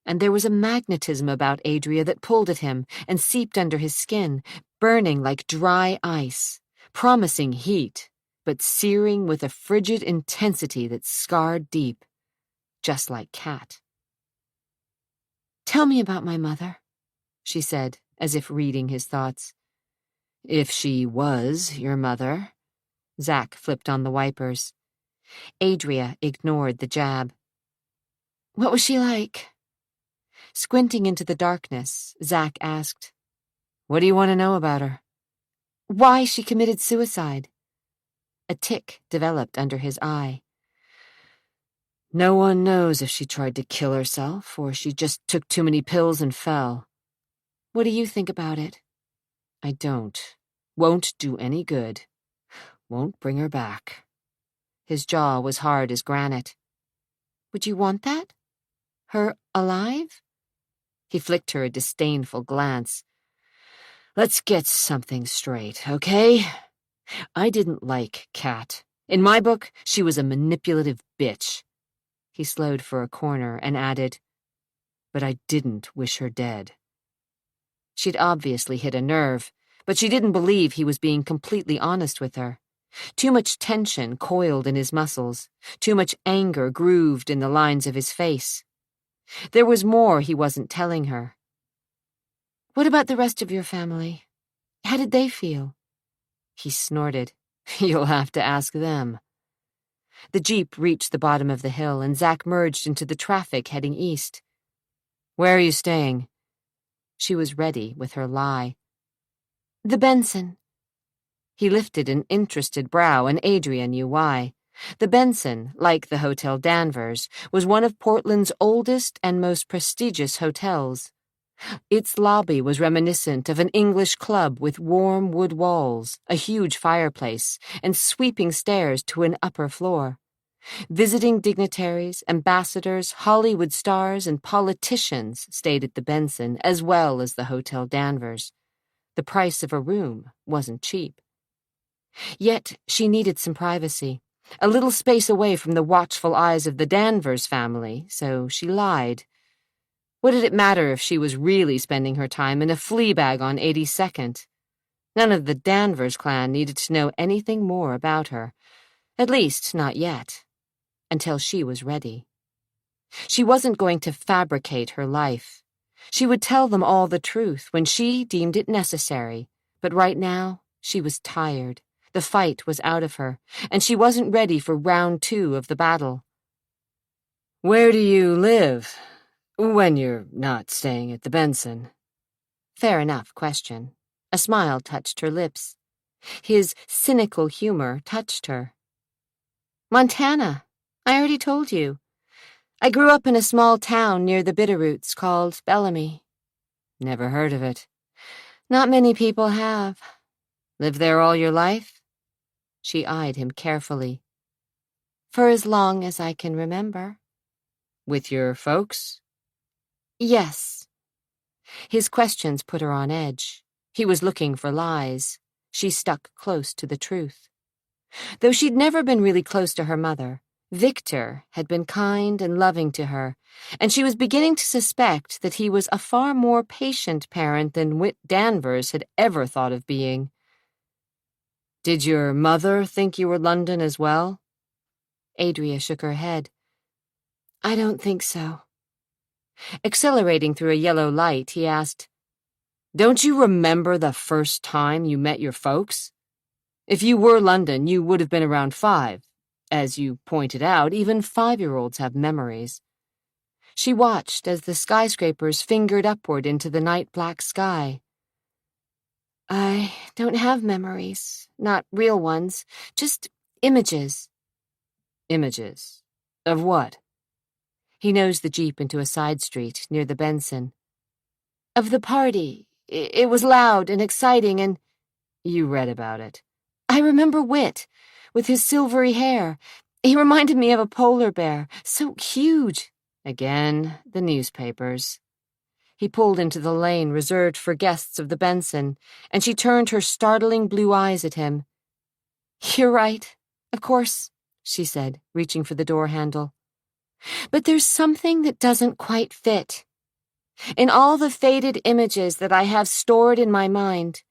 And there was a magnetism about Adria that pulled at him and seeped under his skin, burning like dry ice, promising heat, but searing with a frigid intensity that scarred deep, just like Kat. "Tell me about my mother," she said, as if reading his thoughts. "If she was your mother." Zack flipped on the wipers. Adria ignored the jab. "What was she like?" Squinting into the darkness, Zack asked, "What do you want to know about her?" "Why she committed suicide." A tic developed under his eye. "No one knows if she tried to kill herself or she just took too many pills and fell." "What do you think about it?" "I don't. Won't do any good. Won't bring her back." His jaw was hard as granite. "Would you want that? Her alive?" He flicked her a disdainful glance. "Let's get something straight, okay? I didn't like Kat. In my book, she was a manipulative bitch." He slowed for a corner and added, "But I didn't wish her dead." She'd obviously hit a nerve, but she didn't believe he was being completely honest with her. Too much tension coiled in his muscles, too much anger grooved in the lines of his face. There was more he wasn't telling her. "What about the rest of your family? How did they feel?" He snorted. "You'll have to ask them." The Jeep reached the bottom of the hill, and Zack merged into the traffic heading east. "Where are you staying?" She was ready with her lie. "The Benson." He lifted an interested brow, and Adria knew why. The Benson, like the Hotel Danvers, was one of Portland's oldest and most prestigious hotels. Its lobby was reminiscent of an English club with warm wood walls, a huge fireplace, and sweeping stairs to an upper floor. Visiting dignitaries, ambassadors, Hollywood stars, and politicians stayed at the Benson as well as the Hotel Danvers. The price of a room wasn't cheap. Yet she needed some privacy, a little space away from the watchful eyes of the Danvers family, so she lied. What did it matter if she was really spending her time in a flea bag on 82nd? None of the Danvers clan needed to know anything more about her, at least not yet, until she was ready. She wasn't going to fabricate her life. She would tell them all the truth when she deemed it necessary, But right now, she was tired. The fight was out of her, and she wasn't ready for round 2 of the battle. Where do you live, when you're not staying at the Benson? Fair enough question. A smile touched her lips. His cynical humor touched her. Montana. I already told you. I grew up in a small town near the Bitterroots called Bellamy. Never heard of it. Not many people have. Lived there all your life? She eyed him carefully. For as long as I can remember. With your folks? Yes. His questions put her on edge. He was looking for lies. She stuck close to the truth. Though she'd never been really close to her mother, Victor had been kind and loving to her, and she was beginning to suspect that he was a far more patient parent than Whit Danvers had ever thought of being. Did your mother think you were London as well? Adria shook her head. I don't think so. Accelerating through a yellow light, he asked, Don't you remember the first time you met your folks? If you were London, you would have been around 5. As you pointed out, even 5-year-olds have memories. She watched as the skyscrapers fingered upward into the night-black sky. I don't have memories, not real ones, just images. Images? Of what? He nosed the jeep into a side street near the Benson. Of the party. It was loud and exciting and... You read about it. I remember Whit, with his silvery hair. He reminded me of a polar bear, so huge. Again, the newspapers. He pulled into the lane reserved for guests of the Benson, and she turned her startling blue eyes at him. You're right, of course, she said, reaching for the door handle. But there's something that doesn't quite fit. In all the faded images that I have stored in my mind,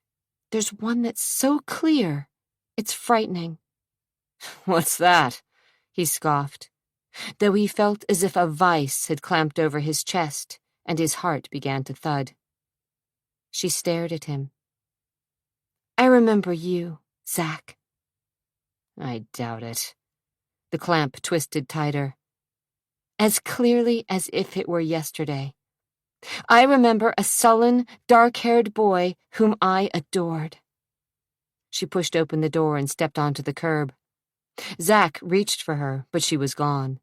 there's one that's so clear, it's frightening. What's that? He scoffed, though he felt as if a vice had clamped over his chest, and his heart began to thud. She stared at him. I remember you, Zach. I doubt it. The clamp twisted tighter. As clearly as if it were yesterday. I remember a sullen, dark-haired boy whom I adored. She pushed open the door and stepped onto the curb. Zach reached for her, but she was gone.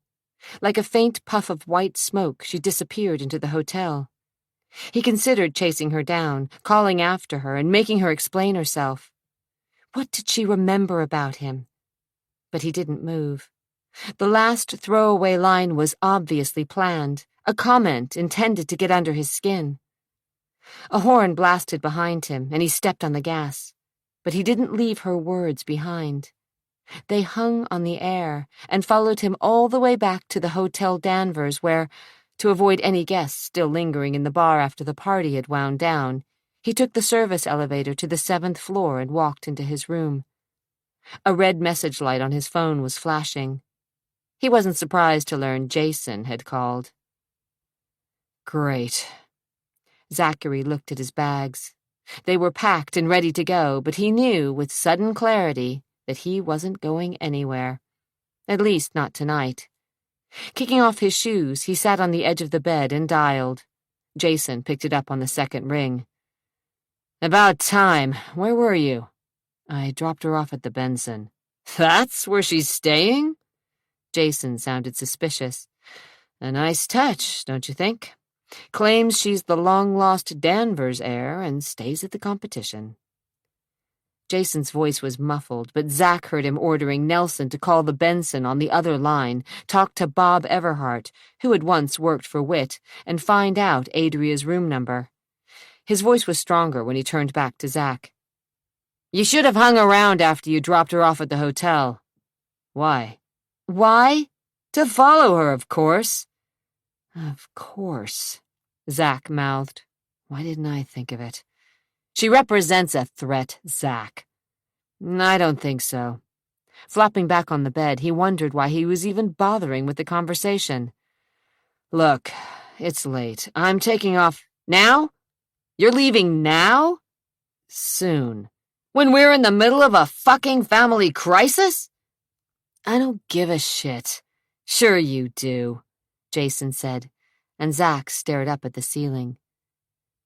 Like a faint puff of white smoke, she disappeared into the hotel. He considered chasing her down, calling after her, and making her explain herself. What did she remember about him? But he didn't move. The last throwaway line was obviously planned, a comment intended to get under his skin. A horn blasted behind him, and he stepped on the gas. But he didn't leave her words behind. They hung on the air and followed him all the way back to the Hotel Danvers where, to avoid any guests still lingering in the bar after the party had wound down, he took the service elevator to the 7th floor and walked into his room. A red message light on his phone was flashing. He wasn't surprised to learn Jason had called. Great. Zachary looked at his bags. They were packed and ready to go, but he knew with sudden clarity that he wasn't going anywhere. At least not tonight. Kicking off his shoes, he sat on the edge of the bed and dialed. Jason picked it up on the 2nd ring. About time. Where were you? I dropped her off at the Benson. That's where she's staying? Jason sounded suspicious. A nice touch, don't you think? Claims she's the long-lost Danvers heir and stays at the competition. Jason's voice was muffled, but Zach heard him ordering Nelson to call the Benson on the other line, talk to Bob Everhart, who had once worked for Whit, and find out Adria's room number. His voice was stronger when he turned back to Zach. You should have hung around after you dropped her off at the hotel. Why? Why? To follow her, of course. Of course, Zach mouthed. Why didn't I think of it? She represents a threat, Zach. I don't think so. Flopping back on the bed, he wondered why he was even bothering with the conversation. Look, it's late. I'm taking off. Now? You're leaving now? Soon. When we're in the middle of a fucking family crisis? I don't give a shit. Sure you do, Jason said, and Zach stared up at the ceiling.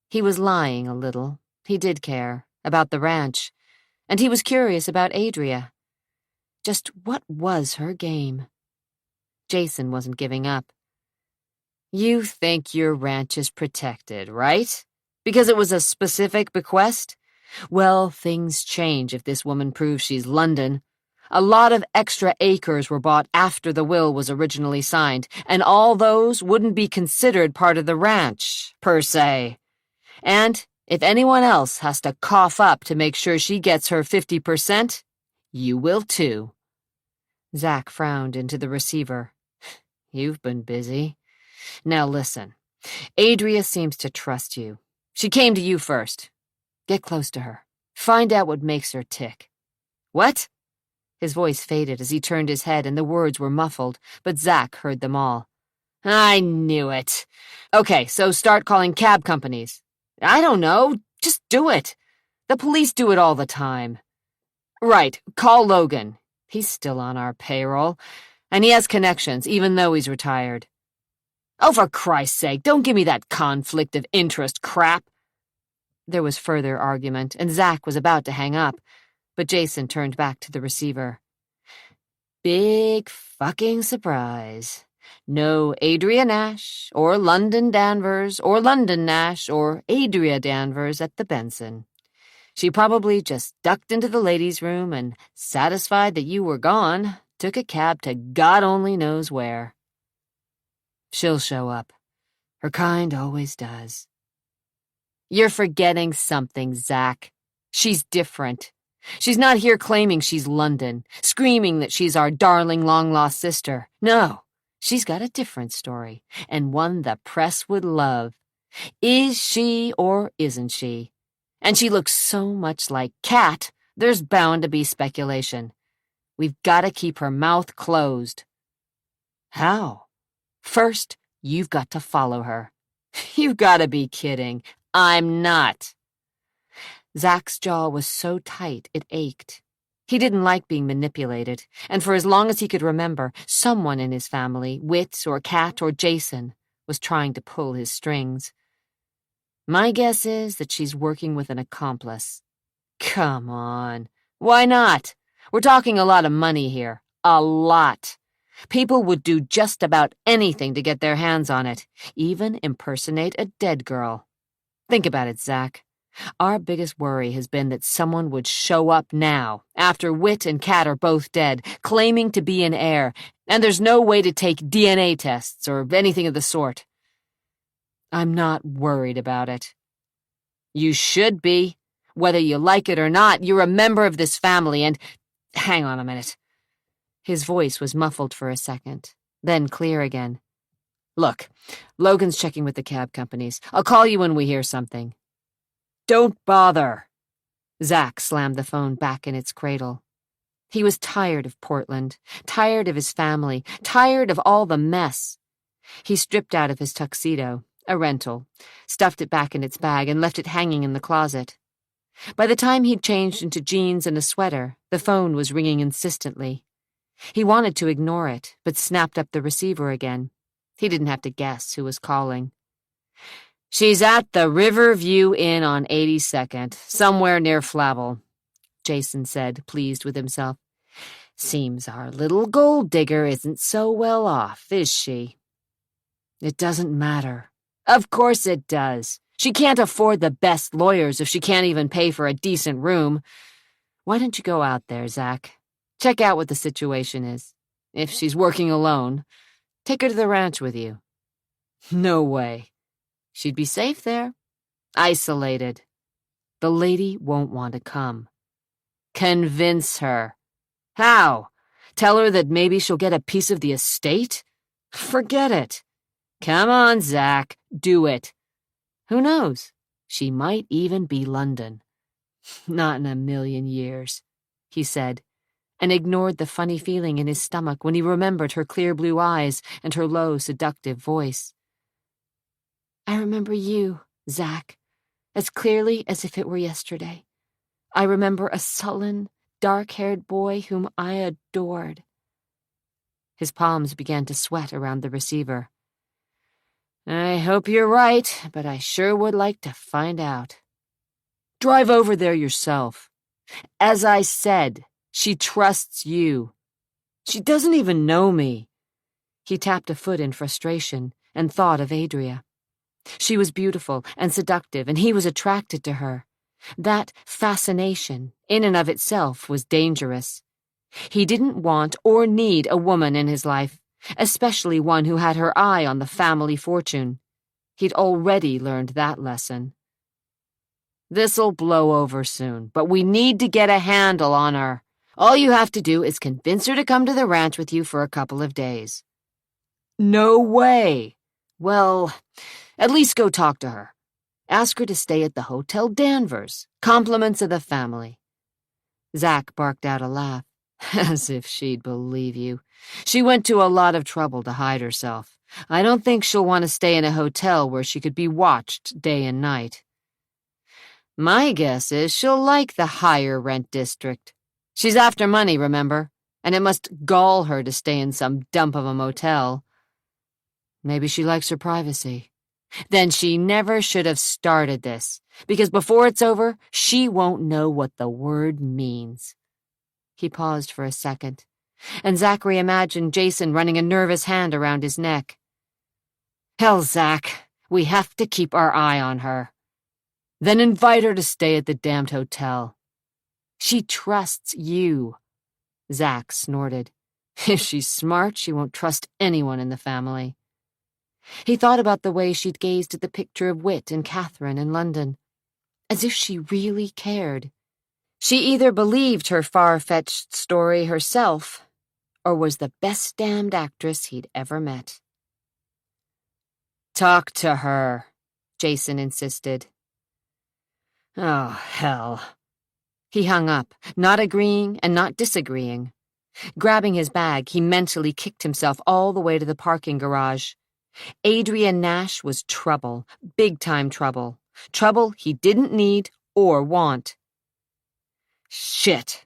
He was lying a little. He did care about the ranch, and he was curious about Adria. Just what was her game? Jason wasn't giving up. You think your ranch is protected, right? Because it was a specific bequest? Well, things change if this woman proves she's London. A lot of extra acres were bought after the will was originally signed, and all those wouldn't be considered part of the ranch, per se. And if anyone else has to cough up to make sure she gets her 50%, you will too. Zach frowned into the receiver. You've been busy. Now listen, Adria seems to trust you. She came to you first. Get close to her. Find out what makes her tick. What? His voice faded as he turned his head and the words were muffled, but Zach heard them all. I knew it. Okay, so start calling cab companies. I don't know. Just do it. The police do it all the time. Right, call Logan. He's still on our payroll, and he has connections, even though he's retired. Oh, for Christ's sake, don't give me that conflict of interest crap. There was further argument, and Zach was about to hang up, but Jason turned back to the receiver. Big fucking surprise. No Adria Nash, or London Danvers, or London Nash, or Adria Danvers at the Benson. She probably just ducked into the ladies' room and, satisfied that you were gone, took a cab to God only knows where. She'll show up. Her kind always does. You're forgetting something, Zach. She's different. She's not here claiming she's London, screaming that she's our darling long-lost sister. No, she's got a different story, and one the press would love. Is she or isn't she? And she looks so much like Kat, there's bound to be speculation. We've got to keep her mouth closed. How? First, you've got to follow her. You've got to be kidding. I'm not. Zach's jaw was so tight it ached. He didn't like being manipulated, and for as long as he could remember, someone in his family, Whit or Kat or Jason, was trying to pull his strings. My guess is that she's working with an accomplice. Come on. Why not? We're talking a lot of money here. A lot. People would do just about anything to get their hands on it, even impersonate a dead girl. Think about it, Zach. Our biggest worry has been that someone would show up now, after Whit and Kat are both dead, claiming to be an heir, and there's no way to take DNA tests or anything of the sort. I'm not worried about it. You should be. Whether you like it or not, you're a member of this family, and— Hang on a minute. His voice was muffled for a second, then clear again. Look, Logan's checking with the cab companies. I'll call you when we hear something. Don't bother. Zach slammed the phone back in its cradle. He was tired of Portland, tired of his family, tired of all the mess. He stripped out of his tuxedo, a rental, stuffed it back in its bag, and left it hanging in the closet. By the time he'd changed into jeans and a sweater, the phone was ringing insistently. He wanted to ignore it, but snapped up the receiver again. He didn't have to guess who was calling. She's at the Riverview Inn on 82nd, somewhere near Flavel, Jason said, pleased with himself. Seems our little gold digger isn't so well off, is she? It doesn't matter. Of course it does. She can't afford the best lawyers if she can't even pay for a decent room. Why don't you go out there, Zach? Check out what the situation is. If she's working alone, take her to the ranch with you. No way. She'd be safe there. Isolated. The lady won't want to come. Convince her. How? Tell her that maybe she'll get a piece of the estate? Forget it. Come on, Zach. Do it. Who knows? She might even be London. Not in a million years, he said, and ignored the funny feeling in his stomach when he remembered her clear blue eyes and her low, seductive voice. I remember you, Zach, as clearly as if it were yesterday. I remember a sullen, dark-haired boy whom I adored." His palms began to sweat around the receiver. "I hope you're right, but I sure would like to find out. Drive over there yourself. As I said, she trusts you. She doesn't even know me." He tapped a foot in frustration and thought of Adria. She was beautiful and seductive, and he was attracted to her. That fascination, in and of itself, was dangerous. He didn't want or need a woman in his life, especially one who had her eye on the family fortune. He'd already learned that lesson. "This'll blow over soon, but we need to get a handle on her. All you have to do is convince her to come to the ranch with you for a couple of days." "No way." "Well, at least go talk to her. Ask her to stay at the Hotel Danvers. Compliments of the family." Zack barked out a laugh. "As if she'd believe you. She went to a lot of trouble to hide herself. I don't think she'll want to stay in a hotel where she could be watched day and night." "My guess is she'll like the higher rent district. She's after money, remember? And it must gall her to stay in some dump of a motel." "Maybe she likes her privacy." "Then she never should have started this, because before it's over, she won't know what the word means." He paused for a second, and Zachary imagined Jason running a nervous hand around his neck. "Hell, Zach, we have to keep our eye on her. Then invite her to stay at the damned hotel." "She trusts you," Zach snorted. "If she's smart, she won't trust anyone in the family." He thought about the way she'd gazed at the picture of Wit and Catherine in London, as if she really cared. She either believed her far-fetched story herself, or was the best damned actress he'd ever met. "Talk to her," Jason insisted. "Oh, hell." He hung up, not agreeing and not disagreeing. Grabbing his bag, he mentally kicked himself all the way to the parking garage. Adria Nash was trouble, big-time trouble. Trouble he didn't need or want. "Shit."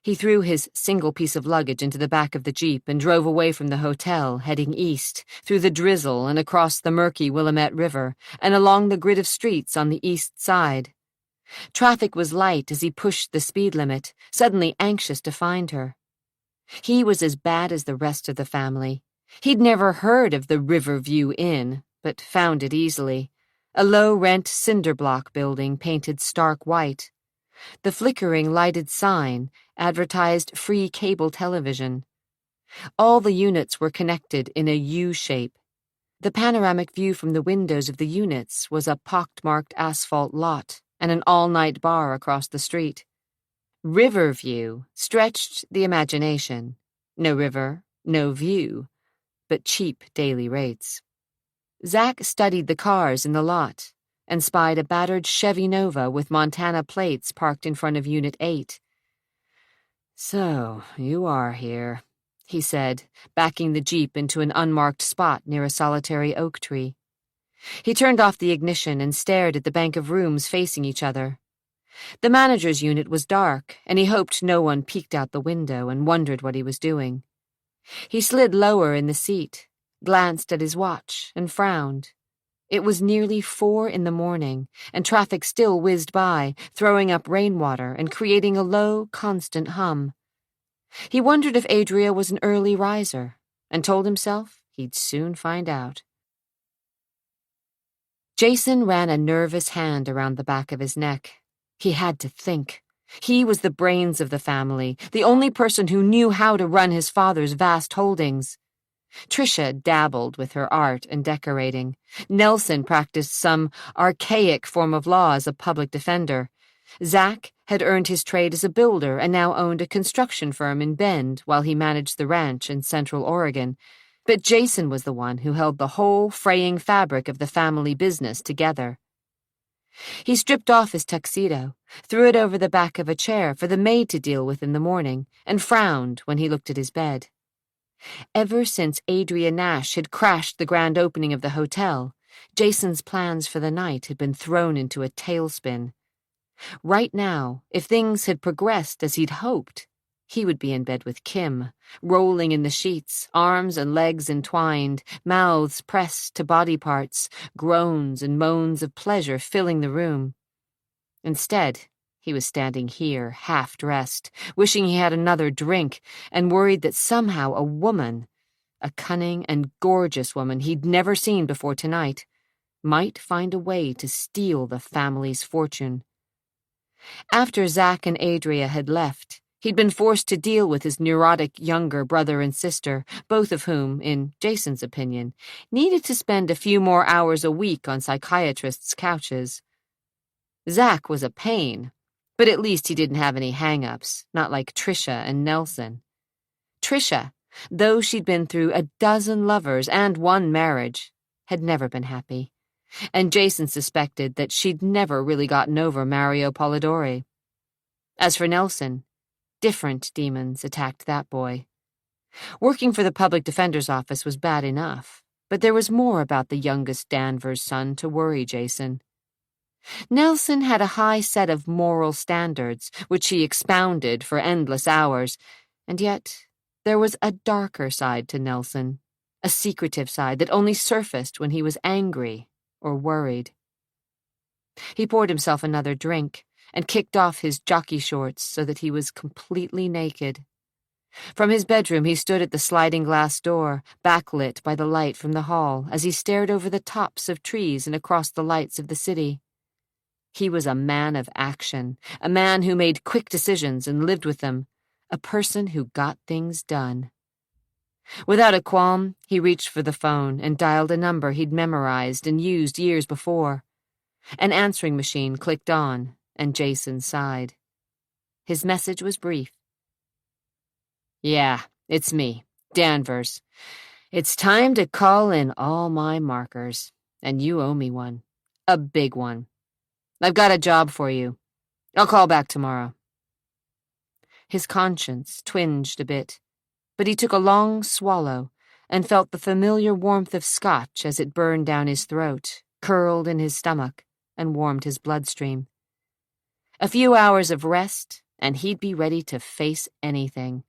He threw his single piece of luggage into the back of the Jeep and drove away from the hotel, heading east, through the drizzle and across the murky Willamette River, and along the grid of streets on the east side. Traffic was light as he pushed the speed limit, suddenly anxious to find her. He was as bad as the rest of the family. He'd never heard of the Riverview Inn, but found it easily. A low-rent cinder-block building painted stark white. The flickering lighted sign advertised free cable television. All the units were connected in a U shape. The panoramic view from the windows of the units was a pockmarked asphalt lot and an all-night bar across the street. Riverview stretched the imagination. No river, no view, but cheap daily rates. Zach studied the cars in the lot and spied a battered Chevy Nova with Montana plates parked in front of Unit 8. "So, you are here," he said, backing the Jeep into an unmarked spot near a solitary oak tree. He turned off the ignition and stared at the bank of rooms facing each other. The manager's unit was dark, and he hoped no one peeked out the window and wondered what he was doing. He slid lower in the seat, glanced at his watch, and frowned. It was nearly 4 a.m, and traffic still whizzed by, throwing up rainwater and creating a low, constant hum. He wondered if Adria was an early riser, and told himself he'd soon find out. Jason ran a nervous hand around the back of his neck. He had to think. He was the brains of the family, the only person who knew how to run his father's vast holdings. Tricia dabbled with her art and decorating. Nelson practiced some archaic form of law as a public defender. Zach had earned his trade as a builder and now owned a construction firm in Bend while he managed the ranch in Central Oregon. But Jason was the one who held the whole fraying fabric of the family business together. He stripped off his tuxedo, threw it over the back of a chair for the maid to deal with in the morning, and frowned when he looked at his bed. Ever since Adria Nash had crashed the grand opening of the hotel, Jason's plans for the night had been thrown into a tailspin. Right now, if things had progressed as he'd hoped, he would be in bed with Kim, rolling in the sheets, arms and legs entwined, mouths pressed to body parts, groans and moans of pleasure filling the room. Instead, he was standing here, half-dressed, wishing he had another drink, and worried that somehow a woman, a cunning and gorgeous woman he'd never seen before tonight, might find a way to steal the family's fortune. After Zack and Adria had left, he'd been forced to deal with his neurotic younger brother and sister, both of whom, in Jason's opinion, needed to spend a few more hours a week on psychiatrists' couches. Zack was a pain, but at least he didn't have any hang-ups, not like Trisha and Nelson. Trisha, though she'd been through a dozen lovers and one marriage, had never been happy, and Jason suspected that she'd never really gotten over Mario Polidori. As for Nelson, different demons attacked that boy. Working for the public defender's office was bad enough, but there was more about the youngest Danvers son to worry Jason. Nelson had a high set of moral standards, which he expounded for endless hours, and yet there was a darker side to Nelson, a secretive side that only surfaced when he was angry or worried. He poured himself another drink and kicked off his jockey shorts so that he was completely naked. From his bedroom he stood at the sliding glass door, backlit by the light from the hall, as he stared over the tops of trees and across the lights of the city. He was a man of action, a man who made quick decisions and lived with them, a person who got things done. Without a qualm, he reached for the phone and dialed a number he'd memorized and used years before. An answering machine clicked on, and Jason sighed. His message was brief. "Yeah, it's me, Danvers. It's time to call in all my markers, and you owe me one. A big one. I've got a job for you. I'll call back tomorrow." His conscience twinged a bit, but he took a long swallow and felt the familiar warmth of scotch as it burned down his throat, curled in his stomach, and warmed his bloodstream. A few hours of rest, and he'd be ready to face anything,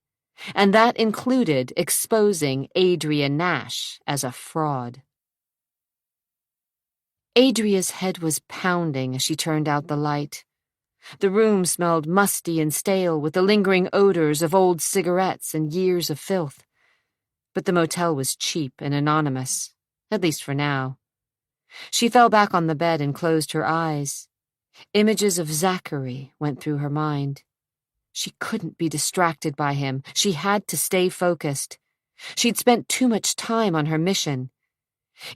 and that included exposing Adria Nash as a fraud. Adria's head was pounding as she turned out the light. The room smelled musty and stale with the lingering odors of old cigarettes and years of filth. But the motel was cheap and anonymous, at least for now. She fell back on the bed and closed her eyes. Images of Zachary went through her mind. She couldn't be distracted by him. She had to stay focused. She'd spent too much time on her mission.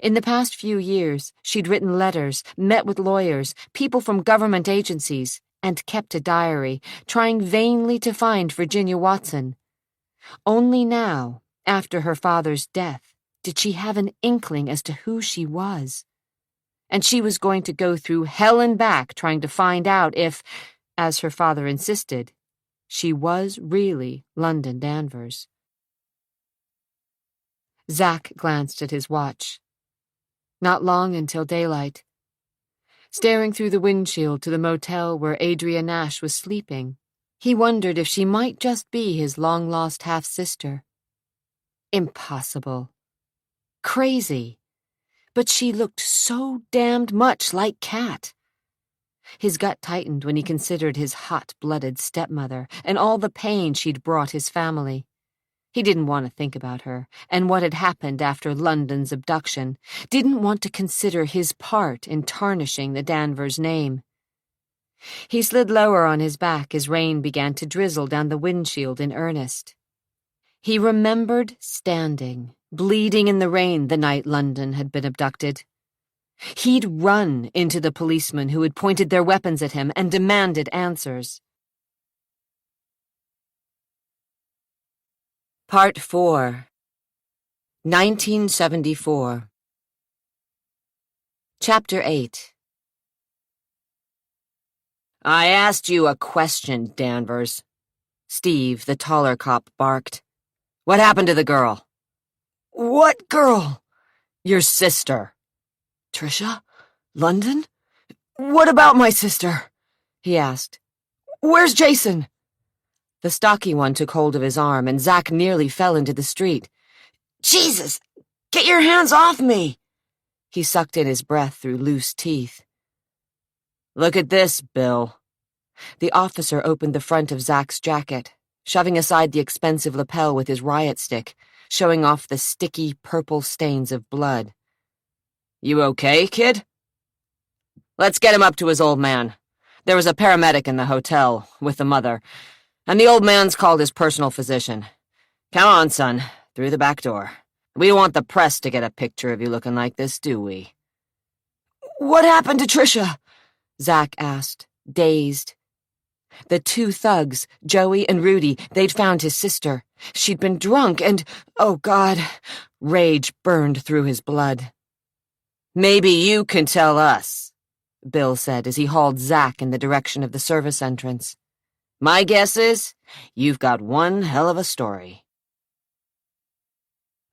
In the past few years, she'd written letters, met with lawyers, people from government agencies, and kept a diary, trying vainly to find Virginia Watson. Only now, after her father's death, did she have an inkling as to who she was. And she was going to go through hell and back trying to find out if, as her father insisted, she was really London Danvers. Zack glanced at his watch. Not long until daylight. Staring through the windshield to the motel where Adria Nash was sleeping, he wondered if she might just be his long-lost half-sister. Impossible. Crazy. But she looked so damned much like Kat. His gut tightened when he considered his hot-blooded stepmother and all the pain she'd brought his family. He didn't want to think about her and what had happened after London's abduction, didn't want to consider his part in tarnishing the Danvers name. He slid lower on his back as rain began to drizzle down the windshield in earnest. He remembered standing, bleeding in the rain the night London had been abducted. He'd run into the policemen who had pointed their weapons at him and demanded answers. Part 4, 1974. Chapter 8. "I asked you a question, Danvers," Steve, the taller cop, barked. "What happened to the girl?" What girl? "Your sister." Trisha? London? What about my sister? he asked. Where's Jason? The stocky one took hold of his arm, and Zack nearly fell into the street. Jesus! Get your hands off me! He sucked in his breath through loose teeth. Look at this, Bill. The officer opened the front of Zack's jacket, shoving aside the expensive lapel with his riot stick, showing off the sticky, purple stains of blood. You okay, kid? Let's get him up to his old man. There was a paramedic in the hotel, with the mother, and the old man's called his personal physician. Come on, son, through the back door. We don't want the press to get a picture of you looking like this, do we? What happened to Tricia? Zack asked, dazed. The two thugs, Joey and Rudy, they'd found his sister. She'd been drunk and, oh God, rage burned through his blood. Maybe you can tell us, Bill said as he hauled Zack in the direction of the service entrance. My guess is you've got one hell of a story.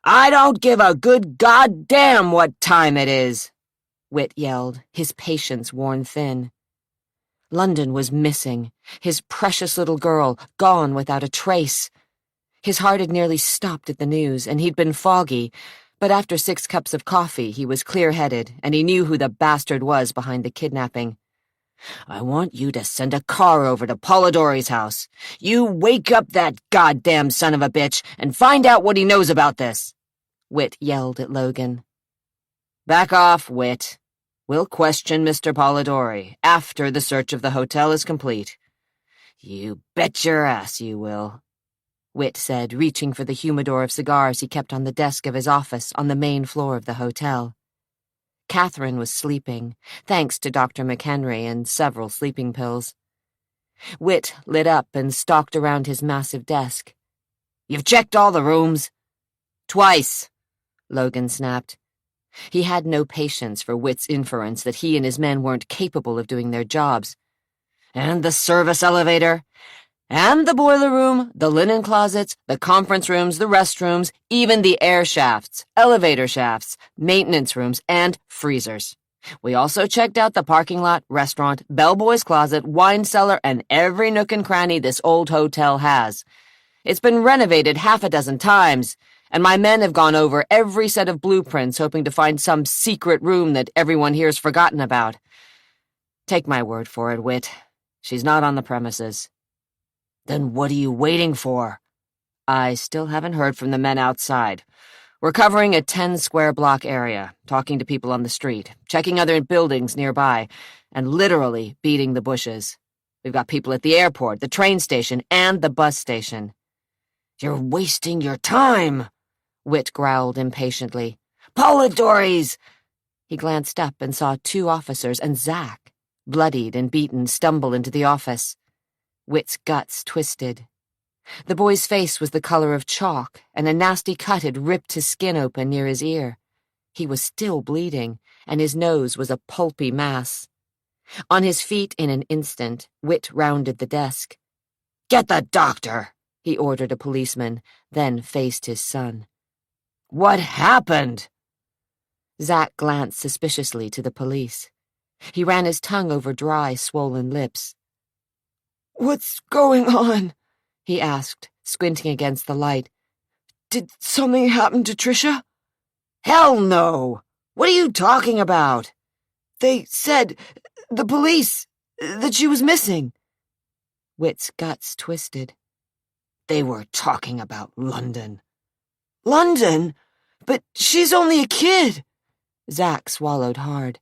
I don't give a good goddamn what time it is, Whit yelled, his patience worn thin. London was missing, his precious little girl gone without a trace. His heart had nearly stopped at the news, and he'd been foggy, but after 6 cups of coffee he was clear-headed, and he knew who the bastard was behind the kidnapping. I want you to send a car over to Polidori's house. You wake up that goddamn son of a bitch and find out what he knows about this, Whit yelled at Logan. Back off, Whit. We'll question Mr. Polidori after the search of the hotel is complete. You bet your ass you will, Whit said, reaching for the humidor of cigars he kept on the desk of his office on the main floor of the hotel. Catherine was sleeping, thanks to Dr. McHenry and several sleeping pills. Whit lit up and stalked around his massive desk. You've checked all the rooms? Twice, Logan snapped. He had no patience for Whit's inference that he and his men weren't capable of doing their jobs. And the service elevator? And the boiler room, the linen closets, the conference rooms, the restrooms, even the air shafts, elevator shafts, maintenance rooms, and freezers. We also checked out the parking lot, restaurant, bellboy's closet, wine cellar, and every nook and cranny this old hotel has. It's been renovated 6 times, and my men have gone over every set of blueprints hoping to find some secret room that everyone here's forgotten about. Take my word for it, Whit. She's not on the premises. Then what are you waiting for? I still haven't heard from the men outside. We're covering a 10-square-block area, talking to people on the street, checking other buildings nearby, and literally beating the bushes. We've got people at the airport, the train station, and the bus station. You're wasting your time, Whit growled impatiently. Polidori's! He glanced up and saw 2 officers and Zack, bloodied and beaten, stumble into the office. Whit's guts twisted. The boy's face was the color of chalk, and a nasty cut had ripped his skin open near his ear. He was still bleeding, and his nose was a pulpy mass. On his feet in an instant, Whit rounded the desk. Get the doctor, he ordered a policeman, then faced his son. What happened? Zack glanced suspiciously to the police. He ran his tongue over dry, swollen lips. What's going on? He asked, squinting against the light. Did something happen to Tricia? Hell no! What are you talking about? They said, the police, that she was missing. Whit's guts twisted. They were talking about London. London? But she's only a kid. Zack swallowed hard.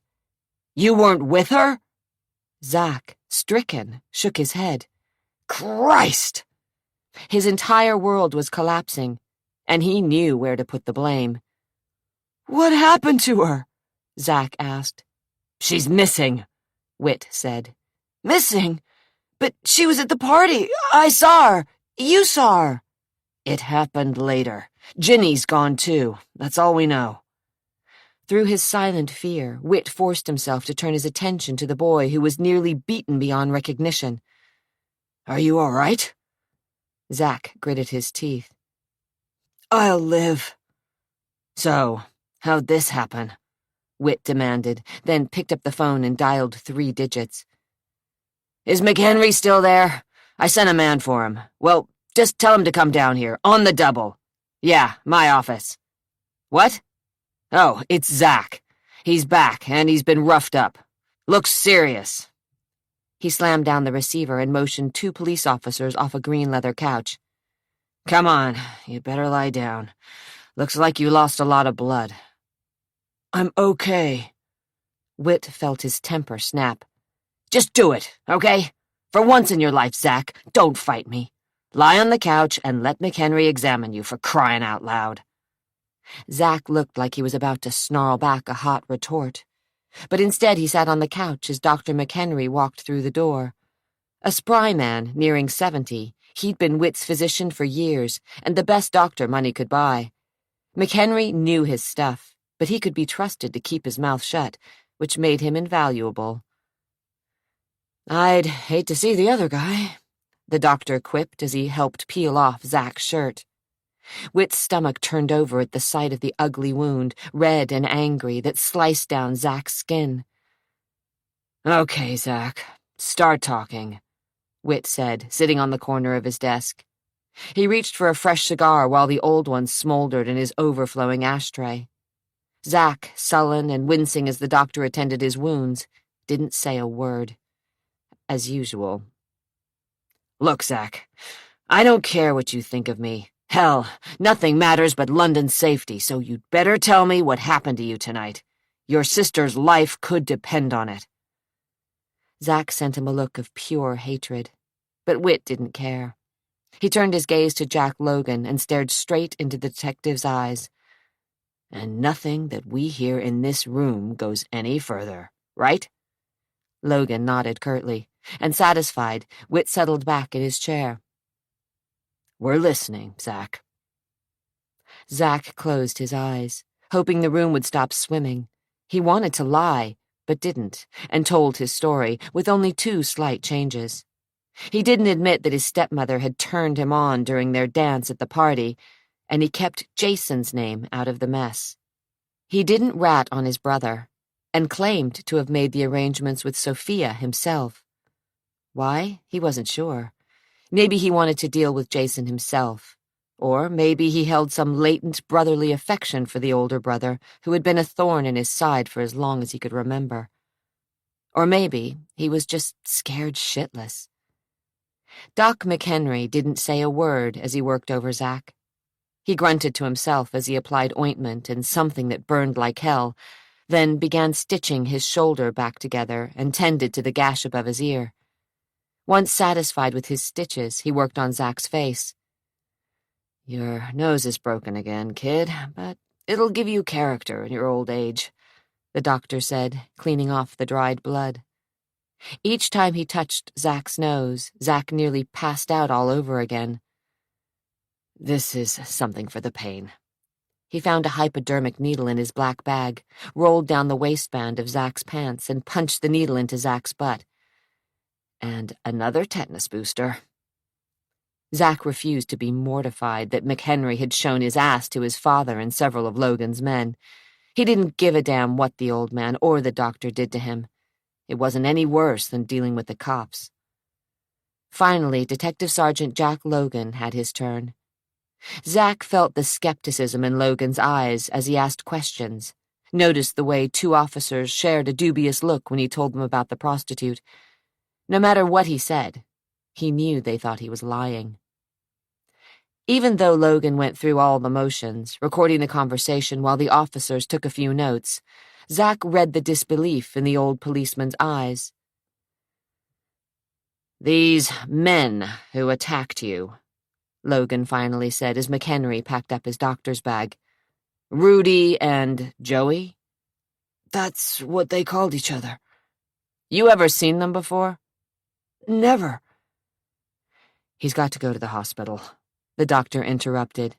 You weren't with her? Zack, stricken, shook his head. Christ! His entire world was collapsing, and he knew where to put the blame. What happened to her? Zack asked. She's missing, Whit said. Missing? But she was at the party. I saw her. You saw her. It happened later. Ginny's gone too. That's all we know. Through his silent fear, Whit forced himself to turn his attention to the boy who was nearly beaten beyond recognition. Are you all right? Zack gritted his teeth. I'll live. So, how'd this happen? Whit demanded, then picked up the phone and dialed 3 digits. Is McHenry still there? I sent a man for him. Well, just tell him to come down here, on the double. Yeah, my office. What? Oh, it's Zach. He's back, and he's been roughed up. Looks serious. He slammed down the receiver and motioned 2 police officers off a green leather couch. Come on, you better lie down. Looks like you lost a lot of blood. I'm okay. Whit felt his temper snap. Just do it, okay? For once in your life, Zach, don't fight me. Lie on the couch and let McHenry examine you, for crying out loud. Zach looked like he was about to snarl back a hot retort. But instead he sat on the couch as Dr. McHenry walked through the door. A spry man, nearing 70, he'd been Whit's physician for years, and the best doctor money could buy. McHenry knew his stuff, but he could be trusted to keep his mouth shut, which made him invaluable. I'd hate to see the other guy, the doctor quipped as he helped peel off Zach's shirt. Whit's stomach turned over at the sight of the ugly wound, red and angry, that sliced down Zach's skin. Okay, Zach, start talking, Whit said, sitting on the corner of his desk. He reached for a fresh cigar while the old one smoldered in his overflowing ashtray. Zach, sullen and wincing as the doctor attended his wounds, didn't say a word. As usual. Look, Zach, I don't care what you think of me. Hell, nothing matters but London's safety, so you'd better tell me what happened to you tonight. Your sister's life could depend on it. Zach sent him a look of pure hatred, but Whit didn't care. He turned his gaze to Jack Logan and stared straight into the detective's eyes. And nothing that we hear in this room goes any further, right? Logan nodded curtly, and satisfied, Whit settled back in his chair. We're listening, Zach. Zach closed his eyes, hoping the room would stop swimming. He wanted to lie, but didn't, and told his story, with only 2 slight changes. He didn't admit that his stepmother had turned him on during their dance at the party, and he kept Jason's name out of the mess. He didn't rat on his brother, and claimed to have made the arrangements with Sophia himself. Why? He wasn't sure. Maybe he wanted to deal with Jason himself, or maybe he held some latent brotherly affection for the older brother who had been a thorn in his side for as long as he could remember. Or maybe he was just scared shitless. Doc McHenry didn't say a word as he worked over Zach. He grunted to himself as he applied ointment and something that burned like hell, then began stitching his shoulder back together and tended to the gash above his ear. Once satisfied with his stitches, he worked on Zach's face. Your nose is broken again, kid, but it'll give you character in your old age, the doctor said, cleaning off the dried blood. Each time he touched Zach's nose, Zach nearly passed out all over again. This is something for the pain. He found a hypodermic needle in his black bag, rolled down the waistband of Zach's pants, and punched the needle into Zach's butt. And another tetanus booster. Zach refused to be mortified that McHenry had shown his ass to his father and several of Logan's men. He didn't give a damn what the old man or the doctor did to him. It wasn't any worse than dealing with the cops. Finally, Detective Sergeant Jack Logan had his turn. Zach felt the skepticism in Logan's eyes as he asked questions, noticed the way 2 officers shared a dubious look when he told them about the prostitute. No matter what he said, he knew they thought he was lying. Even though Logan went through all the motions, recording the conversation while the officers took a few notes, Zach read the disbelief in the old policeman's eyes. These men who attacked you, Logan finally said as McHenry packed up his doctor's bag. Rudy and Joey? That's what they called each other. You ever seen them before? Never. He's got to go to the hospital, the doctor interrupted.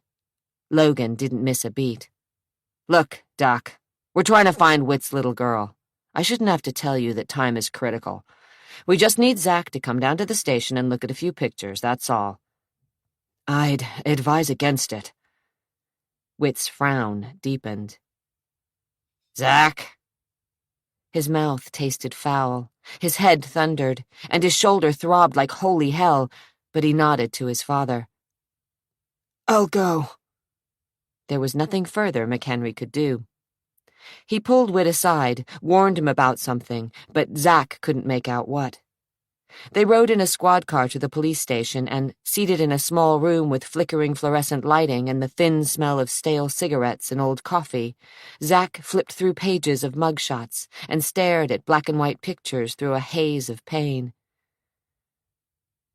Logan didn't miss a beat. Look, Doc, we're trying to find Whit's little girl. I shouldn't have to tell you that time is critical. We just need Zach to come down to the station and look at a few pictures, that's all. I'd advise against it. Whit's frown deepened. Zach? His mouth tasted foul, his head thundered, and his shoulder throbbed like holy hell, but he nodded to his father. "I'll go." There was nothing further McHenry could do. He pulled Whit aside, warned him about something, but Zack couldn't make out what. They rode in a squad car to the police station and, seated in a small room with flickering fluorescent lighting and the thin smell of stale cigarettes and old coffee, Zack flipped through pages of mugshots and stared at black-and-white pictures through a haze of pain.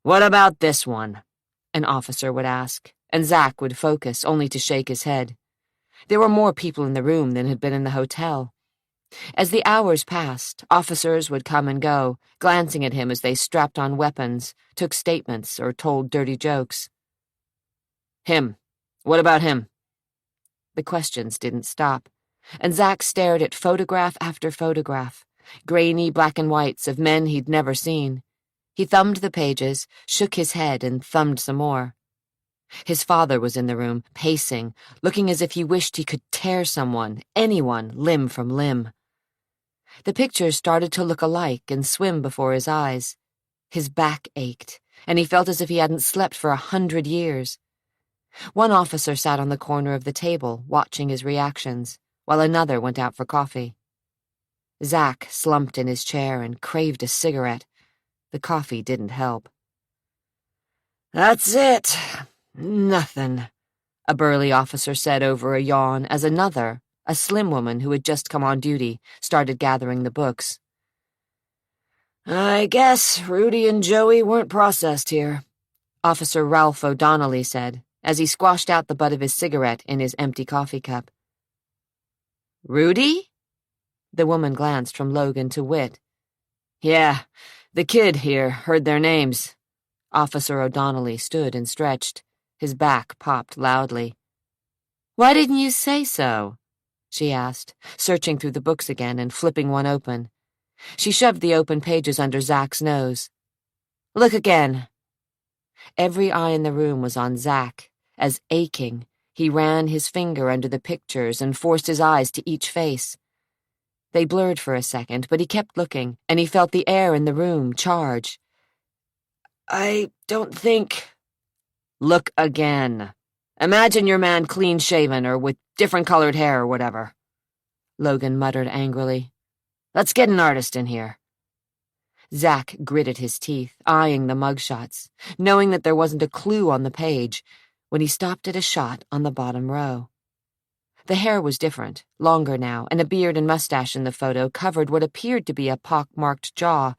"What about this one?" an officer would ask, and Zack would focus, only to shake his head. There were more people in the room than had been in the hotel. As the hours passed, officers would come and go, glancing at him as they strapped on weapons, took statements, or told dirty jokes. "Him. What about him?" The questions didn't stop, and Zack stared at photograph after photograph, grainy black and whites of men he'd never seen. He thumbed the pages, shook his head, and thumbed some more. His father was in the room, pacing, looking as if he wished he could tear someone, anyone, limb from limb. The pictures started to look alike and swim before his eyes. His back ached, and he felt as if he hadn't slept for 100 years. One officer sat on the corner of the table, watching his reactions, while another went out for coffee. Zack slumped in his chair and craved a cigarette. The coffee didn't help. "That's it. Nothing," a burly officer said over a yawn as another, a slim woman who had just come on duty, started gathering the books. "I guess Rudy and Joey weren't processed here," Officer Ralph O'Donnelly said, as he squashed out the butt of his cigarette in his empty coffee cup. "Rudy?" The woman glanced from Logan to Whit. "Yeah, the kid here heard their names." Officer O'Donnelly stood and stretched. His back popped loudly. "Why didn't you say so?" she asked, searching through the books again and flipping one open. She shoved the open pages under Zack's nose. "Look again." Every eye in the room was on Zack, as, aching, he ran his finger under the pictures and forced his eyes to each face. They blurred for a second, but he kept looking, and he felt the air in the room charge. "I don't think—" "Look again. Imagine your man clean-shaven or with different-colored hair or whatever," Logan muttered angrily. "Let's get an artist in here." Zack gritted his teeth, eyeing the mugshots, knowing that there wasn't a clue on the page, when he stopped at a shot on the bottom row. The hair was different, longer now, and a beard and mustache in the photo covered what appeared to be a pock-marked jaw,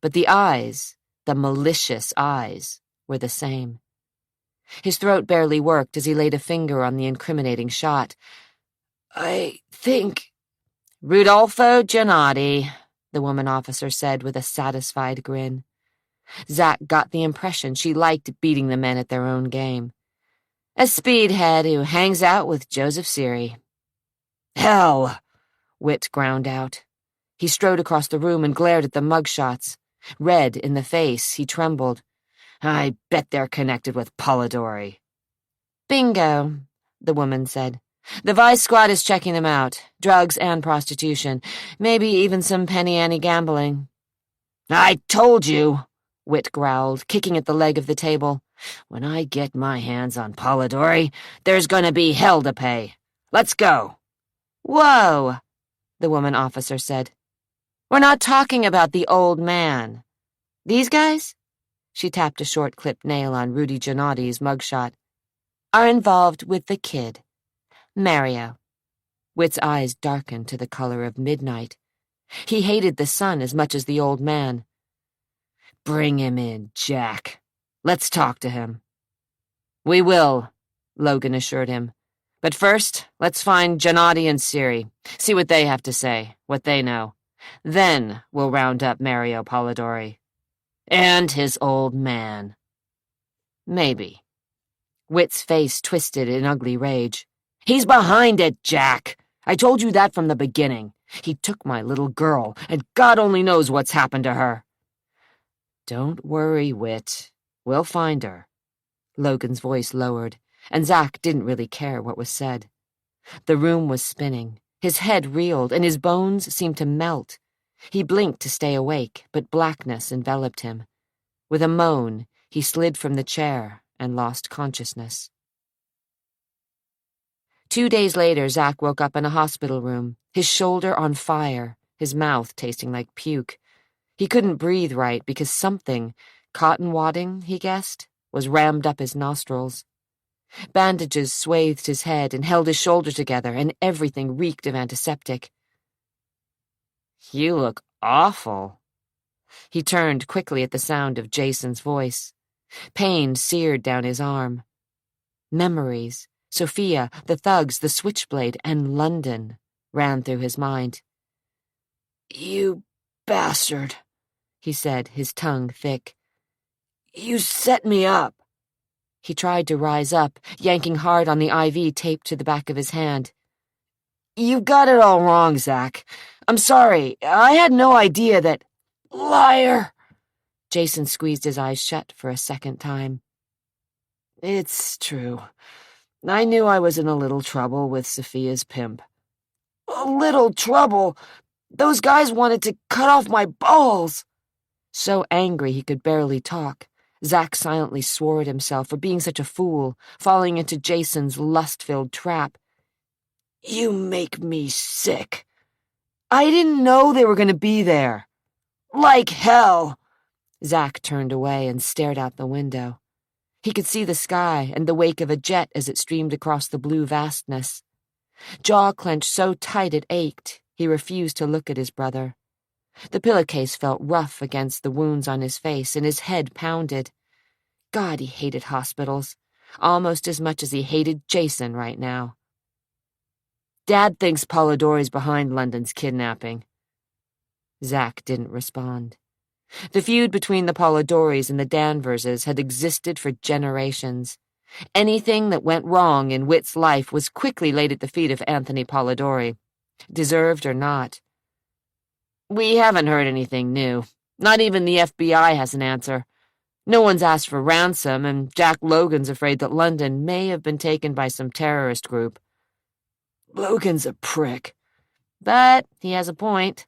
but the eyes, the malicious eyes, were the same. His throat barely worked as he laid a finger on the incriminating shot. "I think—" "Rudolfo Giannotti," the woman officer said with a satisfied grin. Zack got the impression she liked beating the men at their own game. "A speedhead who hangs out with Joseph Seary." "Hell!" Whit ground out. He strode across the room and glared at the mugshots. Red in the face, he trembled. "I bet they're connected with Polidori." "Bingo," the woman said. "The Vice Squad is checking them out. Drugs and prostitution. Maybe even some penny ante gambling." "I told you," Whit growled, kicking at the leg of the table. "When I get my hands on Polidori, there's gonna be hell to pay. Let's go." "Whoa," the woman officer said. "We're not talking about the old man. These guys," she tapped a short-clipped nail on Rudy Giannotti's mugshot, "are involved with the kid. Mario." Whit's eyes darkened to the color of midnight. He hated the sun as much as the old man. "Bring him in, Jack. Let's talk to him." "We will," Logan assured him. "But first, let's find Giannotti and Seary, see what they have to say, what they know. Then we'll round up Mario Polidori. And his old man." "Maybe." Whit's face twisted in ugly rage. "He's behind it, Jack. I told you that from the beginning. He took my little girl, and God only knows what's happened to her." "Don't worry, Whit. We'll find her." Logan's voice lowered, and Zack didn't really care what was said. The room was spinning. His head reeled, and his bones seemed to melt. He blinked to stay awake, but blackness enveloped him. With a moan, he slid from the chair and lost consciousness. 2 days later, Zach woke up in a hospital room, his shoulder on fire, his mouth tasting like puke. He couldn't breathe right because something, cotton wadding, he guessed, was rammed up his nostrils. Bandages swathed his head and held his shoulder together, and everything reeked of antiseptic. "You look awful." He turned quickly at the sound of Jason's voice. Pain seared down his arm. Memories, Sophia, the thugs, the switchblade, and London ran through his mind. "You bastard," he said, his tongue thick. "You set me up." He tried to rise up, yanking hard on the IV taped to the back of his hand. "You've got it all wrong, Zach. I'm sorry. I had no idea that—" "Liar!" Jason squeezed his eyes shut for a second time. "It's true. I knew I was in a little trouble with Sophia's pimp." "A little trouble? Those guys wanted to cut off my balls." So angry he could barely talk, Zach silently swore at himself for being such a fool, falling into Jason's lust-filled trap. "You make me sick. I didn't know they were going to be there. Like hell." Zach turned away and stared out the window. He could see the sky and the wake of a jet as it streamed across the blue vastness. Jaw clenched so tight it ached, he refused to look at his brother. The pillowcase felt rough against the wounds on his face, and his head pounded. God, he hated hospitals, almost as much as he hated Jason right now. "Dad thinks Polidori's behind London's kidnapping." Zach didn't respond. The feud between the Polidoris and the Danverses had existed for generations. Anything that went wrong in Whit's life was quickly laid at the feet of Anthony Polidori, deserved or not. "We haven't heard anything new. Not even the FBI has an answer. No one's asked for ransom, and Jack Logan's afraid that London may have been taken by some terrorist group." "Logan's a prick." But he has a point.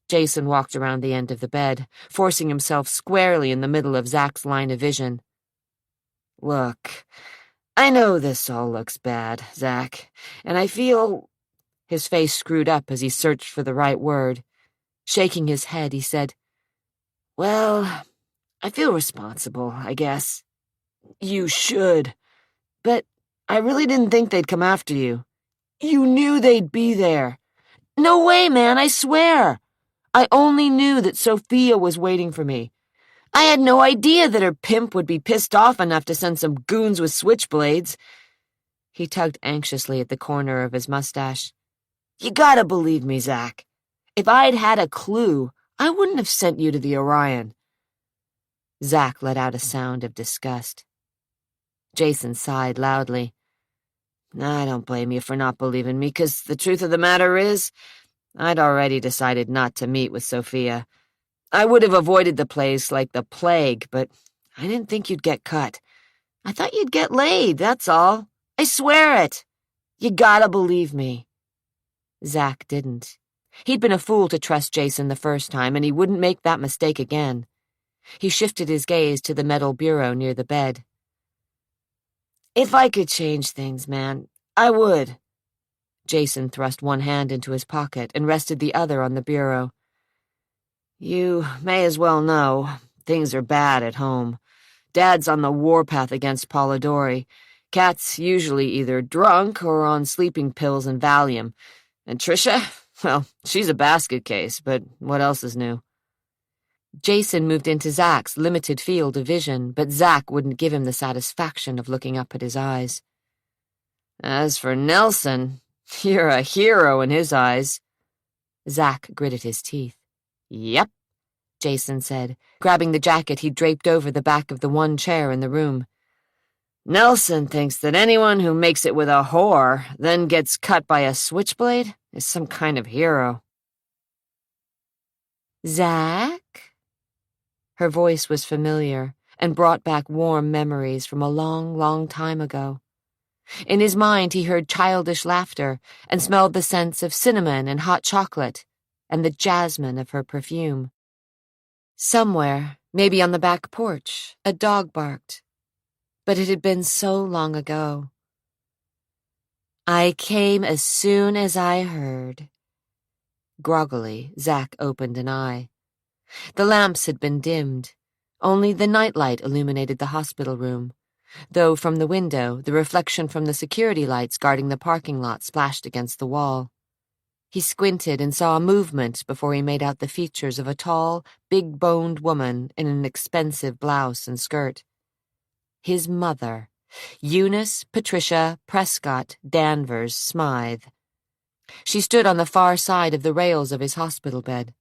Jason walked around the end of the bed, forcing himself squarely in the middle of Zach's line of vision. "Look, I know this all looks bad, Zach, and I feel—" His face screwed up as he searched for the right word. Shaking his head, he said, "Well, I feel responsible, I guess." "You should. But I really didn't think they'd come after you. You knew they'd be there." "No way, man, I swear. I only knew that Sophia was waiting for me. I had no idea that her pimp would be pissed off enough to send some goons with switchblades." He tugged anxiously at the corner of his mustache. "You gotta believe me, Zach. If I'd had a clue, I wouldn't have sent you to the Orion." Zach let out a sound of disgust. Jason sighed loudly. "I don't blame you for not believing me, 'cause the truth of the matter is, I'd already decided not to meet with Sophia. I would have avoided the place like the plague, but I didn't think you'd get cut. I thought you'd get laid, that's all. I swear it. You gotta believe me." Zach didn't. He'd been a fool to trust Jason the first time, and he wouldn't make that mistake again. He shifted his gaze to the metal bureau near the bed. "If I could change things, man, I would." Jason thrust one hand into his pocket and rested the other on the bureau. "You may as well know. Things are bad at home. Dad's on the warpath against Polidori. Kat's usually either drunk or on sleeping pills and Valium. And Trisha, well, she's a basket case, but what else is new?" Jason moved into Zach's limited field of vision, but Zach wouldn't give him the satisfaction of looking up at his eyes. "As for Nelson, you're a hero in his eyes." Zach gritted his teeth. "Yep," Jason said, grabbing the jacket he'd draped over the back of the one chair in the room. "Nelson thinks that anyone who makes it with a whore, then gets cut by a switchblade, is some kind of hero." "Zach?" Her voice was familiar and brought back warm memories from a long, long time ago. In his mind he heard childish laughter and smelled the scents of cinnamon and hot chocolate, and the jasmine of her perfume. Somewhere, maybe on the back porch, a dog barked. But it had been so long ago. I came as soon as I heard. Groggily, Zack opened an eye. The lamps had been dimmed. Only the nightlight illuminated the hospital room, though from the window the reflection from the security lights guarding the parking lot splashed against the wall. He squinted and saw a movement before he made out the features of a tall, big-boned woman in an expensive blouse and skirt. His mother, Eunice Patricia Prescott Danvers Smythe. She stood on the far side of the rails of his hospital bed.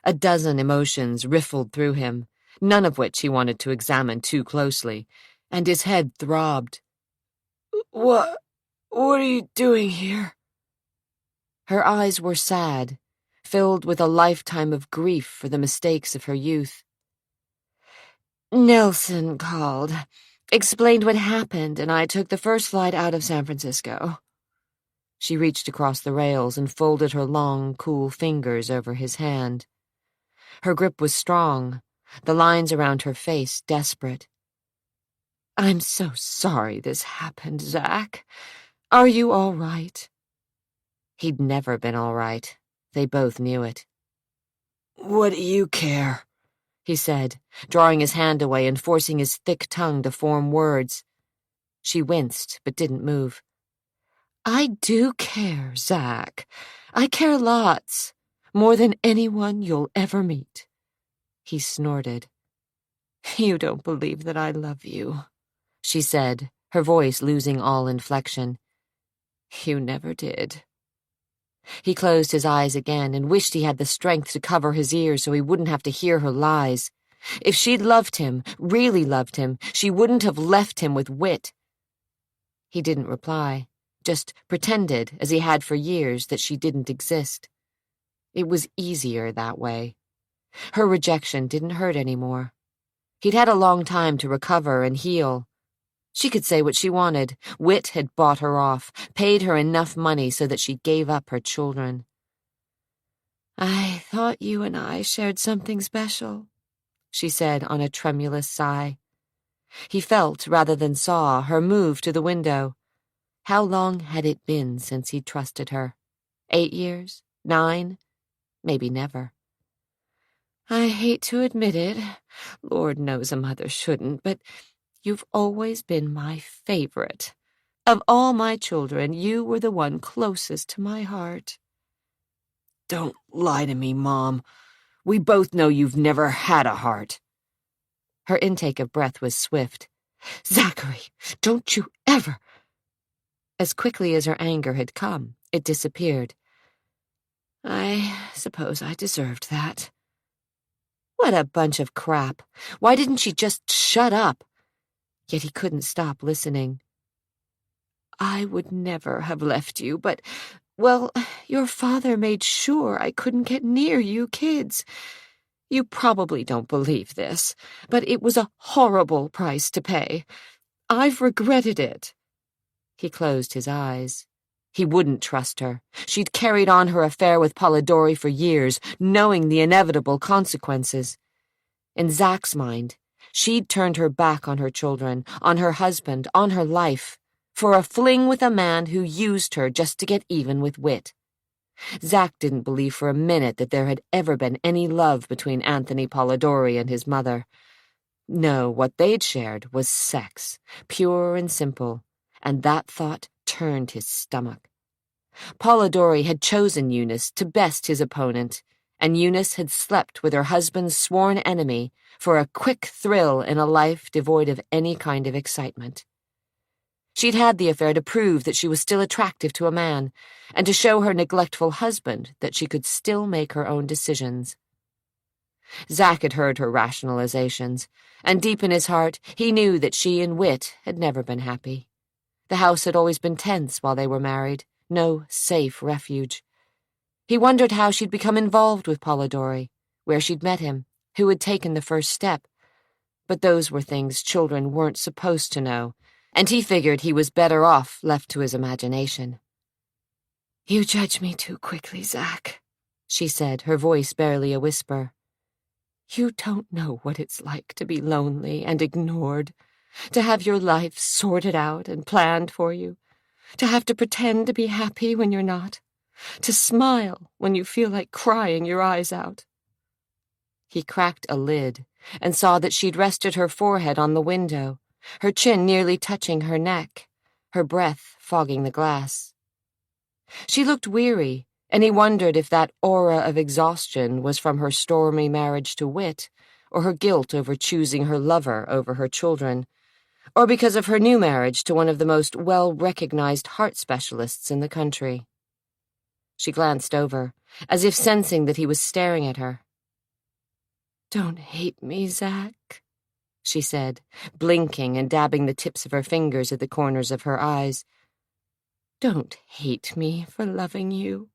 A dozen emotions riffled through him, none of which he wanted to examine too closely, and his head throbbed. What are you doing here?" Her eyes were sad, filled with a lifetime of grief for the mistakes of her youth. "Nelson called, explained what happened, and I took the first flight out of San Francisco." She reached across the rails and folded her long, cool fingers over his hand. Her grip was strong, the lines around her face desperate. "I'm so sorry this happened, Zack. Are you all right?" He'd never been all right. They both knew it. "What do you care?" he said, drawing his hand away and forcing his thick tongue to form words. She winced, but didn't move. "I do care, Zack. I care lots. More than anyone you'll ever meet." He snorted. "You don't believe that I love you," she said, her voice losing all inflection. "You never did." He closed his eyes again and wished he had the strength to cover his ears so he wouldn't have to hear her lies. If she'd loved him, really loved him, she wouldn't have left him with Whit. He didn't reply, just pretended, as he had for years, that she didn't exist. It was easier that way. Her rejection didn't hurt anymore. He'd had a long time to recover and heal. She could say what she wanted. Whit had bought her off, paid her enough money so that she gave up her children. "I thought you and I shared something special," she said on a tremulous sigh. He felt, rather than saw, her move to the window. How long had it been since he'd trusted her? 8 years? 9? Maybe never. "I hate to admit it. Lord knows a mother shouldn't, but you've always been my favorite. Of all my children, you were the one closest to my heart." "Don't lie to me, Mom. We both know you've never had a heart." Her intake of breath was swift. "Zachary, don't you ever—" As quickly as her anger had come, it disappeared. "I suppose I deserved that." What a bunch of crap. Why didn't she just shut up? Yet he couldn't stop listening. "I would never have left you, but, well, your father made sure I couldn't get near you kids. You probably don't believe this, but it was a horrible price to pay. I've regretted it." He closed his eyes. He wouldn't trust her. She'd carried on her affair with Polidori for years, knowing the inevitable consequences. In Zack's mind, she'd turned her back on her children, on her husband, on her life, for a fling with a man who used her just to get even with Whit. Zack didn't believe for a minute that there had ever been any love between Anthony Polidori and his mother. No, what they'd shared was sex, pure and simple, and that thought turned his stomach. Polidori had chosen Eunice to best his opponent, and Eunice had slept with her husband's sworn enemy for a quick thrill in a life devoid of any kind of excitement. She'd had the affair to prove that she was still attractive to a man, and to show her neglectful husband that she could still make her own decisions. Zack had heard her rationalizations, and deep in his heart he knew that she and Whit had never been happy. The house had always been tense while they were married, no safe refuge. He wondered how she'd become involved with Polidori, where she'd met him, who had taken the first step. But those were things children weren't supposed to know, and he figured he was better off left to his imagination. "You judge me too quickly, Zack," she said, her voice barely a whisper. You don't know what it's like to be lonely and ignored, to have your life sorted out and planned for you, to have to pretend to be happy when you're not, to smile when you feel like crying your eyes out. He cracked a lid and saw that she'd rested her forehead on the window, her chin nearly touching her neck, her breath fogging the glass. She looked weary, and he wondered if that aura of exhaustion was from her stormy marriage to Whit, or her guilt over choosing her lover over her children, or because of her new marriage to one of the most well-recognized heart specialists in the country. She glanced over, as if sensing that he was staring at her. Don't hate me, Zach, she said, blinking and dabbing the tips of her fingers at the corners of her eyes. Don't hate me for loving you.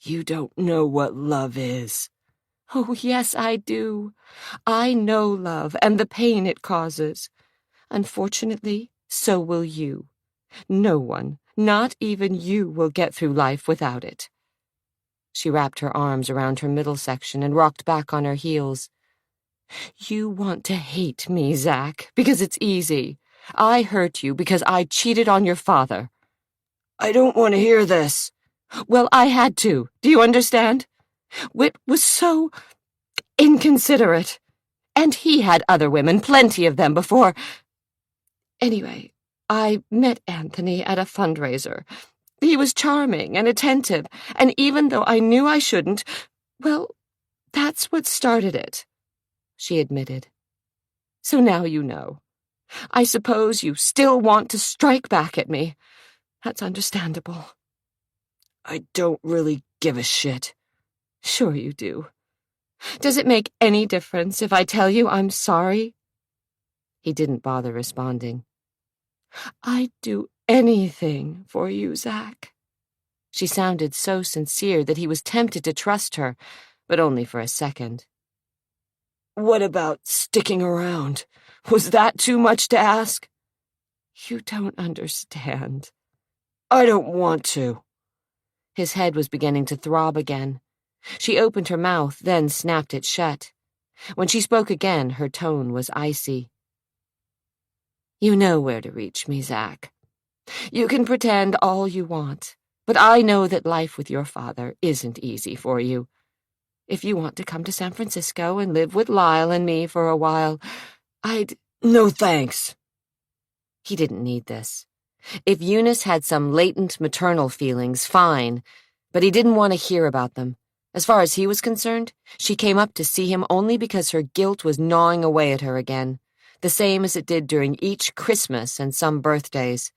You don't know what love is. Oh, yes, I do. I know love and the pain it causes. Unfortunately, so will you. No one, not even you, will get through life without it. She wrapped her arms around her middle section and rocked back on her heels. You want to hate me, Zach, because it's easy. I hurt you because I cheated on your father. I don't want to hear this. Well, I had to. Do you understand? Whit was so inconsiderate. And he had other women, plenty of them, before. Anyway, I met Anthony at a fundraiser. He was charming and attentive, and even though I knew I shouldn't, well, that's what started it, she admitted. So now you know. I suppose you still want to strike back at me. That's understandable. I don't really give a shit. Sure you do. Does it make any difference if I tell you I'm sorry? He didn't bother responding. I'd do anything for you, Zach. She sounded so sincere that he was tempted to trust her, but only for a second. What about sticking around? Was that too much to ask? You don't understand. I don't want to. His head was beginning to throb again. She opened her mouth, then snapped it shut. When she spoke again, her tone was icy. You know where to reach me, Zach. You can pretend all you want, but I know that life with your father isn't easy for you. If you want to come to San Francisco and live with Lyle and me for a while, No thanks. He didn't need this. If Eunice had some latent maternal feelings, fine, but he didn't want to hear about them. As far as he was concerned, she came up to see him only because her guilt was gnawing away at her again, the same as it did during each Christmas and some birthdays.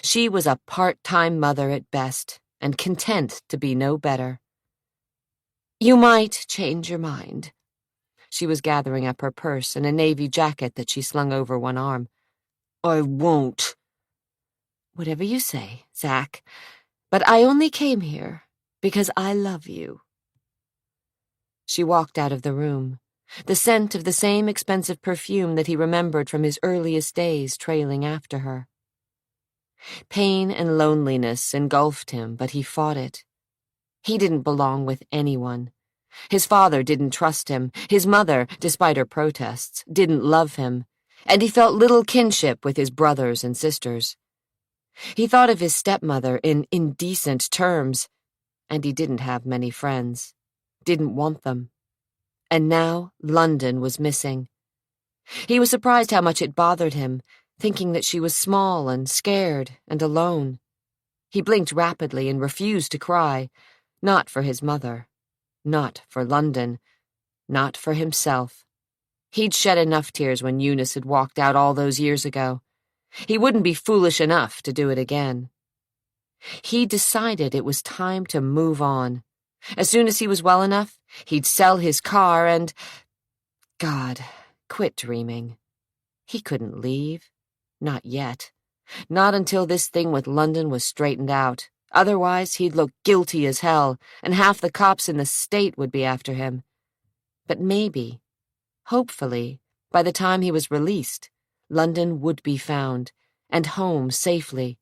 She was a part-time mother at best, and content to be no better. You might change your mind. She was gathering up her purse and a navy jacket that she slung over one arm. I won't. Whatever you say, Zach, but I only came here because I love you. She walked out of the room, the scent of the same expensive perfume that he remembered from his earliest days trailing after her. Pain and loneliness engulfed him, but he fought it. He didn't belong with anyone. His father didn't trust him. His mother, despite her protests, didn't love him, and he felt little kinship with his brothers and sisters. He thought of his stepmother in indecent terms, and he didn't have many friends, didn't want them. And now London was missing. He was surprised how much it bothered him, thinking that she was small and scared and alone. He blinked rapidly and refused to cry, not for his mother, not for London, not for himself. He'd shed enough tears when Eunice had walked out all those years ago. He wouldn't be foolish enough to do it again. He decided it was time to move on. As soon as he was well enough, he'd sell his car and... God, quit dreaming. He couldn't leave. Not yet. Not until this thing with London was straightened out. Otherwise, he'd look guilty as hell, and half the cops in the state would be after him. But maybe, hopefully, by the time he was released, London would be found, and home safely.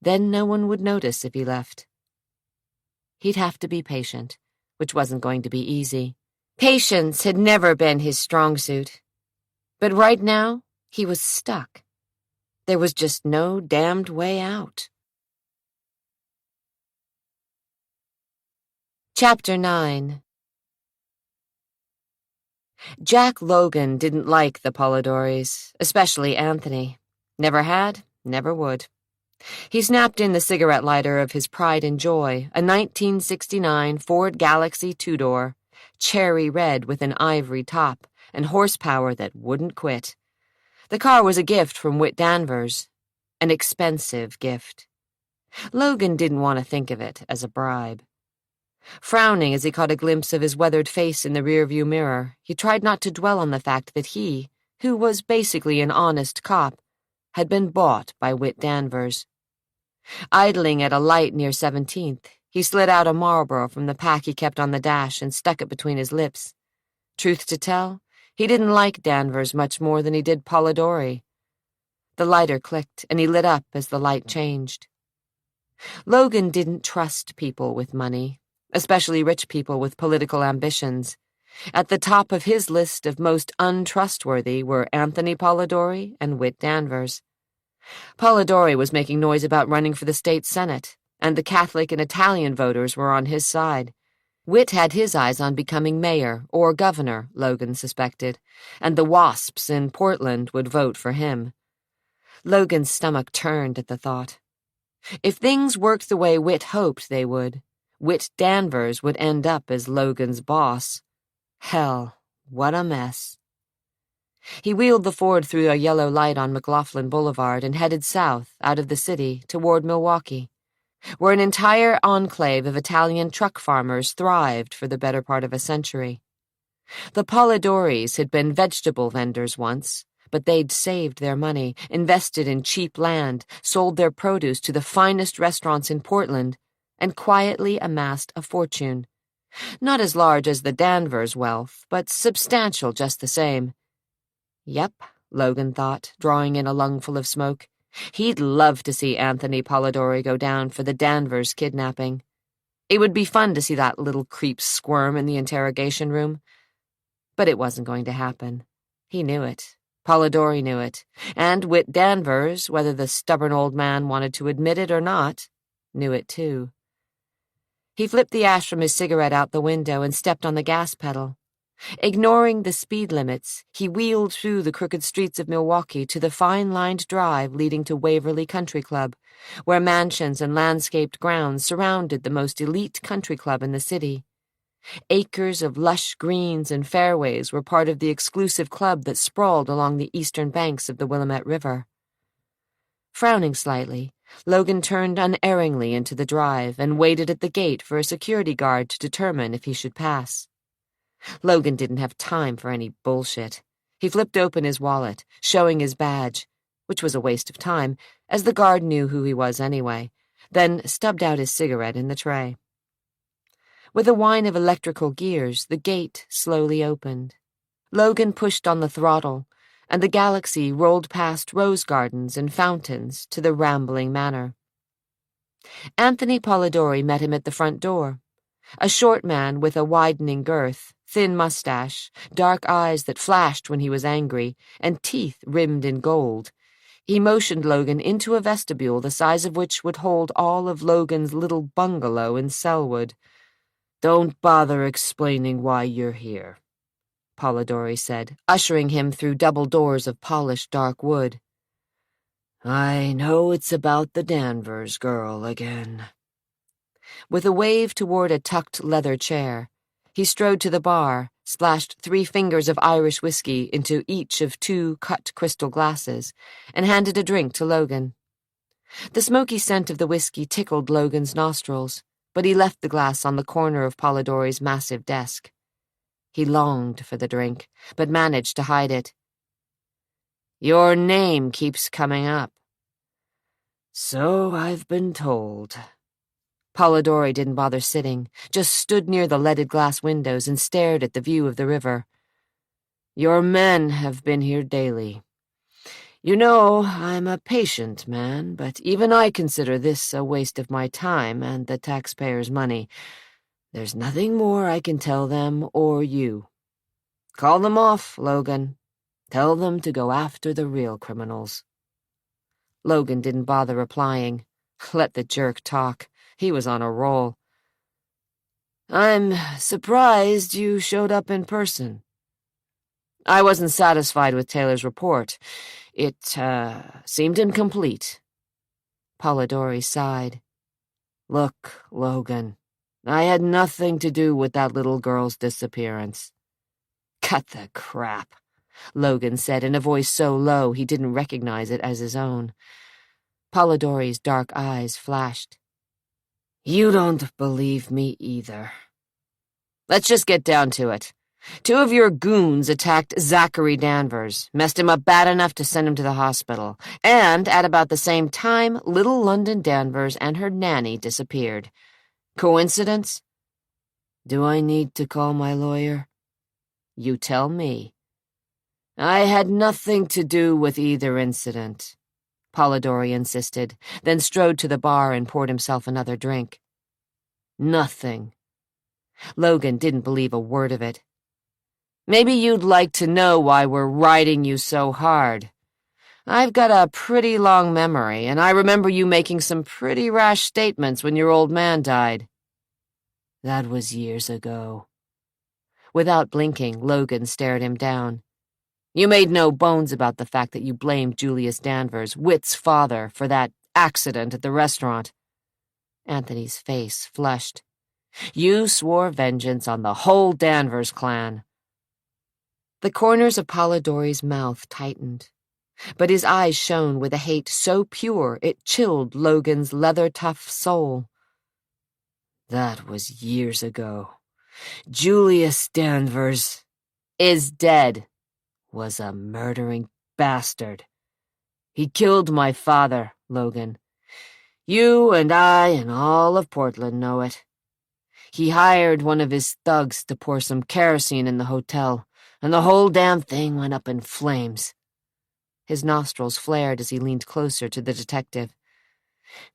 Then no one would notice if he left. He'd have to be patient, which wasn't going to be easy. Patience had never been his strong suit. But right now, he was stuck. There was just no damned way out. Chapter 9. Jack Logan didn't like the Polidoris, especially Anthony. Never had, never would. He snapped in the cigarette lighter of his pride and joy, a 1969 Ford Galaxy two-door, cherry red with an ivory top and horsepower that wouldn't quit. The car was a gift from Whit Danvers, an expensive gift. Logan didn't want to think of it as a bribe. Frowning as he caught a glimpse of his weathered face in the rearview mirror, he tried not to dwell on the fact that he, who was basically an honest cop, had been bought by Whit Danvers. Idling at a light near 17th, he slid out a Marlboro from the pack he kept on the dash and stuck it between his lips. Truth to tell, he didn't like Danvers much more than he did Polidori. The lighter clicked, and he lit up as the light changed. Logan didn't trust people with money, especially rich people with political ambitions. At the top of his list of most untrustworthy were Anthony Polidori and Whit Danvers. Polidori was making noise about running for the state senate, and the Catholic and Italian voters were on his side. Whit had his eyes on becoming mayor or governor, Logan suspected, and the WASPs in Portland would vote for him. Logan's stomach turned at the thought. If things worked the way Whit hoped they would, Whit Danvers would end up as Logan's boss. Hell, what a mess. He wheeled the Ford through a yellow light on McLaughlin Boulevard and headed south, out of the city, toward Milwaukee, where an entire enclave of Italian truck farmers thrived for the better part of a century. The Polidoris had been vegetable vendors once, but they'd saved their money, invested in cheap land, sold their produce to the finest restaurants in Portland, and quietly amassed a fortune. Not as large as the Danvers wealth, but substantial just the same. Yep, Logan thought, drawing in a lungful of smoke. He'd love to see Anthony Polidori go down for the Danvers kidnapping. It would be fun to see that little creep squirm in the interrogation room. But it wasn't going to happen. He knew it. Polidori knew it. And Whit Danvers, whether the stubborn old man wanted to admit it or not, knew it too. He flipped the ash from his cigarette out the window and stepped on the gas pedal. Ignoring the speed limits, he wheeled through the crooked streets of Milwaukee to the fine-lined drive leading to Waverly Country Club, where mansions and landscaped grounds surrounded the most elite country club in the city. Acres of lush greens and fairways were part of the exclusive club that sprawled along the eastern banks of the Willamette River. Frowning slightly, Logan turned unerringly into the drive and waited at the gate for a security guard to determine if he should pass. Logan didn't have time for any bullshit. He flipped open his wallet, showing his badge, which was a waste of time, as the guard knew who he was anyway, then stubbed out his cigarette in the tray. With a whine of electrical gears, the gate slowly opened. Logan pushed on the throttle, and the Galaxy rolled past rose gardens and fountains to the rambling manor. Anthony Polidori met him at the front door. A short man with a widening girth, thin mustache, dark eyes that flashed when he was angry, and teeth rimmed in gold. He motioned Logan into a vestibule the size of which would hold all of Logan's little bungalow in Selwood. "Don't bother explaining why you're here," Polidori said, ushering him through double doors of polished dark wood. "I know it's about the Danvers girl again." With a wave toward a tucked leather chair, he strode to the bar, splashed 3 fingers of Irish whiskey into each of 2 cut crystal glasses, and handed a drink to Logan. The smoky scent of the whiskey tickled Logan's nostrils, but he left the glass on the corner of Polidori's massive desk. He longed for the drink, but managed to hide it. "Your name keeps coming up." "So I've been told." Polidori didn't bother sitting, just stood near the leaded glass windows and stared at the view of the river. "Your men have been here daily. You know, I'm a patient man, but even I consider this a waste of my time and the taxpayers' money. There's nothing more I can tell them or you. Call them off, Logan. Tell them to go after the real criminals." Logan didn't bother replying. Let the jerk talk. He was on a roll. "I'm surprised you showed up in person." I wasn't satisfied with Taylor's report. It, seemed incomplete. Polidori sighed. "Look, Logan, I had nothing to do with that little girl's disappearance." "Cut the crap," Logan said in a voice so low he didn't recognize it as his own. Polidori's dark eyes flashed. "You don't believe me either." "Let's just get down to it. 2 of your goons attacked Zachary Danvers, messed him up bad enough to send him to the hospital, and at about the same time, little London Danvers and her nanny disappeared. Coincidence?" "Do I need to call my lawyer?" "You tell me." "I had nothing to do with either incident," Polidori insisted, then strode to the bar and poured himself another drink. "Nothing." Logan didn't believe a word of it. "Maybe you'd like to know why we're riding you so hard. I've got a pretty long memory, and I remember you making some pretty rash statements when your old man died." "That was years ago." Without blinking, Logan stared him down. "You made no bones about the fact that you blamed Julius Danvers, Whit's father, for that accident at the restaurant." Anthony's face flushed. "You swore vengeance on the whole Danvers clan." The corners of Polidori's mouth tightened, but his eyes shone with a hate so pure it chilled Logan's leather-tough soul. "That was years ago. Julius Danvers is dead. Was a murdering bastard. He killed my father, Logan. You and I and all of Portland know it. He hired one of his thugs to pour some kerosene in the hotel, and the whole damn thing went up in flames." His nostrils flared as he leaned closer to the detective.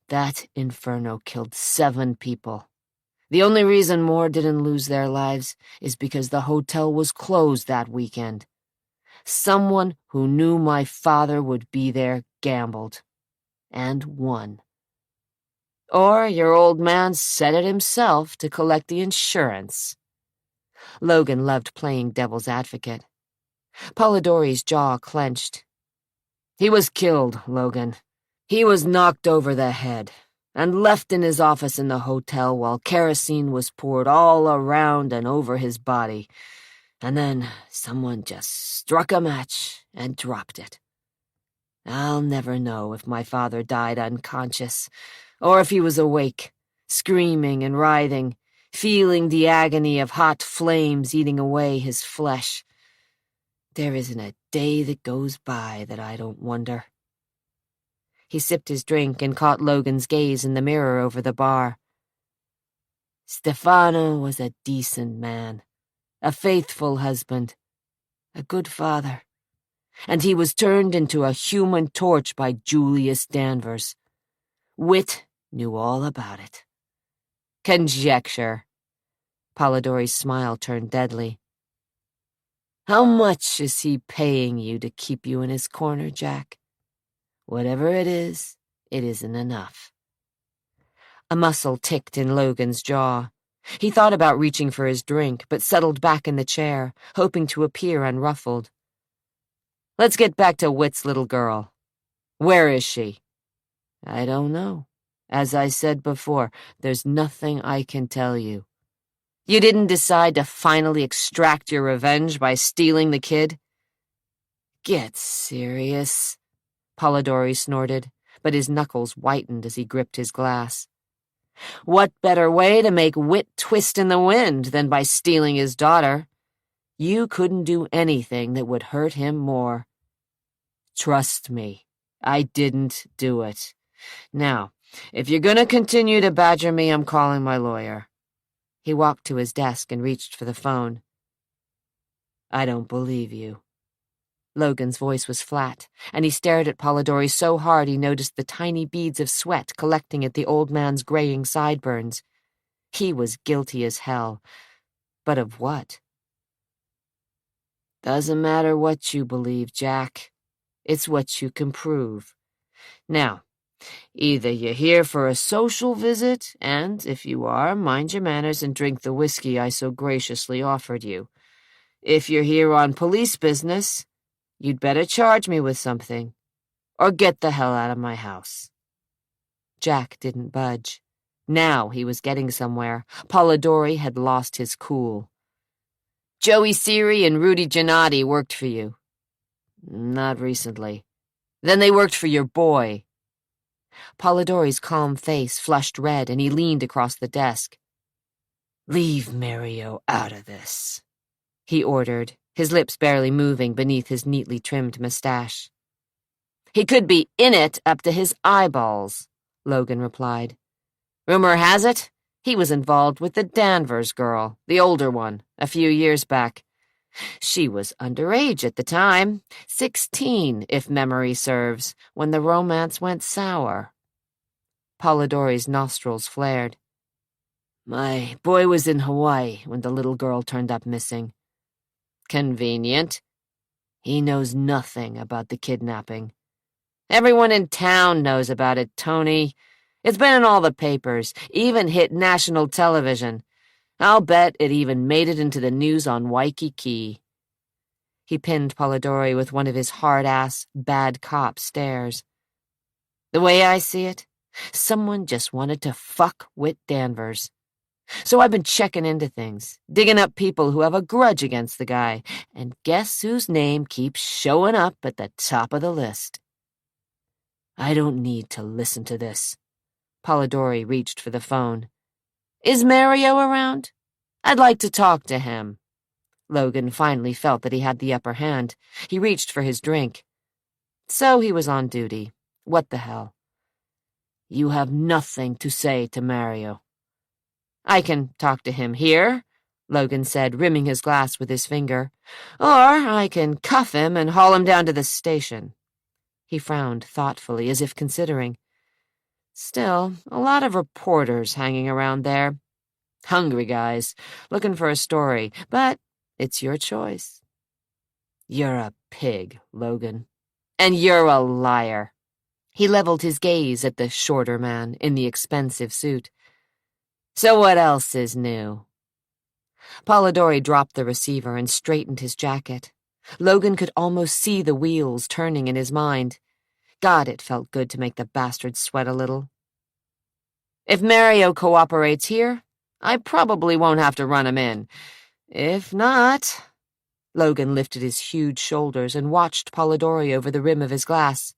"That inferno killed 7 people. The only reason more didn't lose their lives is because the hotel was closed that weekend. Someone who knew my father would be there gambled. And won. Or your old man said it himself to collect the insurance." Logan loved playing devil's advocate. Polidori's jaw clenched. "He was killed, Logan. He was knocked over the head and left in his office in the hotel while kerosene was poured all around and over his body. And then someone just struck a match and dropped it. I'll never know if my father died unconscious, or if he was awake, screaming and writhing, feeling the agony of hot flames eating away his flesh. There isn't a day that goes by that I don't wonder." He sipped his drink and caught Logan's gaze in the mirror over the bar. "Stefano was a decent man, a faithful husband, a good father, and he was turned into a human torch by Julius Danvers. Whit knew all about it." "Conjecture." Polidori's smile turned deadly. "How much is he paying you to keep you in his corner, Jack? Whatever it isn't enough." A muscle ticked in Logan's jaw. He thought about reaching for his drink, but settled back in the chair, hoping to appear unruffled. "Let's get back to Whit's little girl. Where is she?" "I don't know. As I said before, there's nothing I can tell you." "You didn't decide to finally extract your revenge by stealing the kid?" "Get serious," Polidori snorted, but his knuckles whitened as he gripped his glass. "What better way to make Whit twist in the wind than by stealing his daughter? You couldn't do anything that would hurt him more. Trust me, I didn't do it. Now, if you're gonna continue to badger me, I'm calling my lawyer." He walked to his desk and reached for the phone. "I don't believe you." Logan's voice was flat, and he stared at Polidori so hard he noticed the tiny beads of sweat collecting at the old man's graying sideburns. He was guilty as hell. But of what? Doesn't matter what you believe, Jack. It's what you can prove. Now, either you're here for a social visit, and if you are, mind your manners and drink the whiskey I so graciously offered you. If you're here on police business, you'd better charge me with something, or get the hell out of my house. Jack didn't budge. Now he was getting somewhere. Polidori had lost his cool. Joey Siri and Rudy Gennady worked for you. Not recently. Then they worked for your boy. Polidori's calm face flushed red, and he leaned across the desk. Leave Mario out of this, he ordered, his lips barely moving beneath his neatly trimmed mustache. He could be in it up to his eyeballs, Logan replied. Rumor has it, he was involved with the Danvers girl, the older one, a few years back. She was underage at the time, 16, if memory serves, when the romance went sour. Polidori's nostrils flared. My boy was in Hawaii when the little girl turned up missing. Convenient. He knows nothing about the kidnapping. Everyone in town knows about it, Tony. It's been in all the papers, even hit national television. I'll bet it even made it into the news on Waikiki. He pinned Polidori with one of his hard-ass, bad cop stares. The way I see it, someone just wanted to fuck with Danvers. So I've been checking into things, digging up people who have a grudge against the guy, and guess whose name keeps showing up at the top of the list? I don't need to listen to this. Polidori reached for the phone. Is Mario around? I'd like to talk to him. Logan finally felt that he had the upper hand. He reached for his drink. So he was on duty. What the hell? You have nothing to say to Mario. I can talk to him here, Logan said, rimming his glass with his finger. Or I can cuff him and haul him down to the station. He frowned thoughtfully, as if considering. Still, a lot of reporters hanging around there. Hungry guys, looking for a story, but it's your choice. You're a pig, Logan. And you're a liar. He leveled his gaze at the shorter man in the expensive suit. So what else is new? Polidori dropped the receiver and straightened his jacket. Logan could almost see the wheels turning in his mind. God, it felt good to make the bastard sweat a little. If Mario cooperates here, I probably won't have to run him in. If not... Logan lifted his huge shoulders and watched Polidori over the rim of his glass.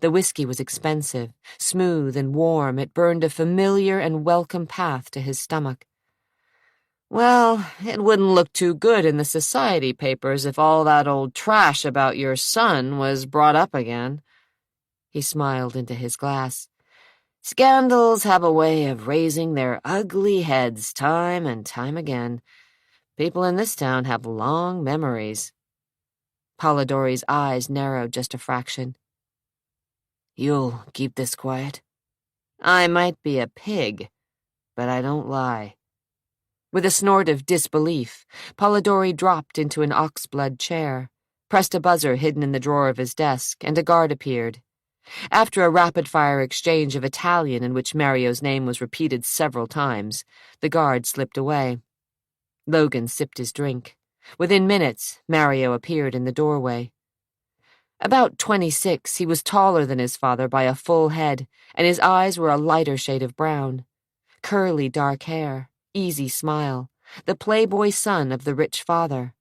The whiskey was expensive, smooth and warm. It burned a familiar and welcome path to his stomach. Well, it wouldn't look too good in the society papers if all that old trash about your son was brought up again. He smiled into his glass. Scandals have a way of raising their ugly heads time and time again. People in this town have long memories. Polidori's eyes narrowed just a fraction. You'll keep this quiet? I might be a pig, but I don't lie. With a snort of disbelief, Polidori dropped into an oxblood chair, pressed a buzzer hidden in the drawer of his desk, and a guard appeared. After a rapid-fire exchange of Italian in which Mario's name was repeated several times, the guard slipped away. Logan sipped his drink. Within minutes, Mario appeared in the doorway. About 26, he was taller than his father by a full head, and his eyes were a lighter shade of brown. Curly dark hair, easy smile, the playboy son of the rich father.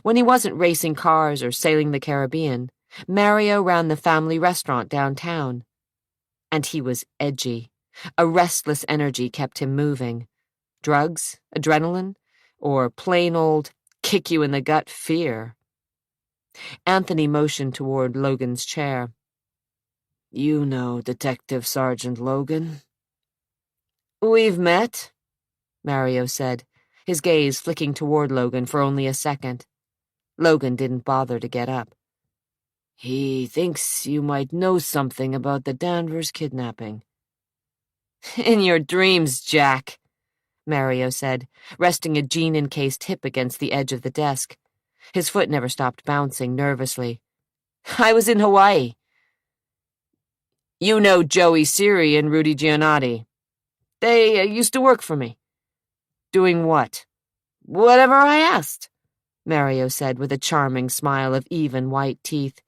When he wasn't racing cars or sailing the Caribbean, Mario ran the family restaurant downtown. And he was edgy. A restless energy kept him moving. Drugs? Adrenaline? Or plain old kick-you-in-the-gut fear? Anthony motioned toward Logan's chair. You know Detective Sergeant Logan? We've met, Mario said, his gaze flicking toward Logan for only a second. Logan didn't bother to get up. He thinks you might know something about the Danvers kidnapping. In your dreams, Jack. Mario said, resting a jean-encased hip against the edge of the desk. His foot never stopped bouncing nervously. I was in Hawaii. You know Joey Siri and Rudy Giannotti. They used to work for me. Doing what? Whatever I asked, Mario said with a charming smile of even white teeth.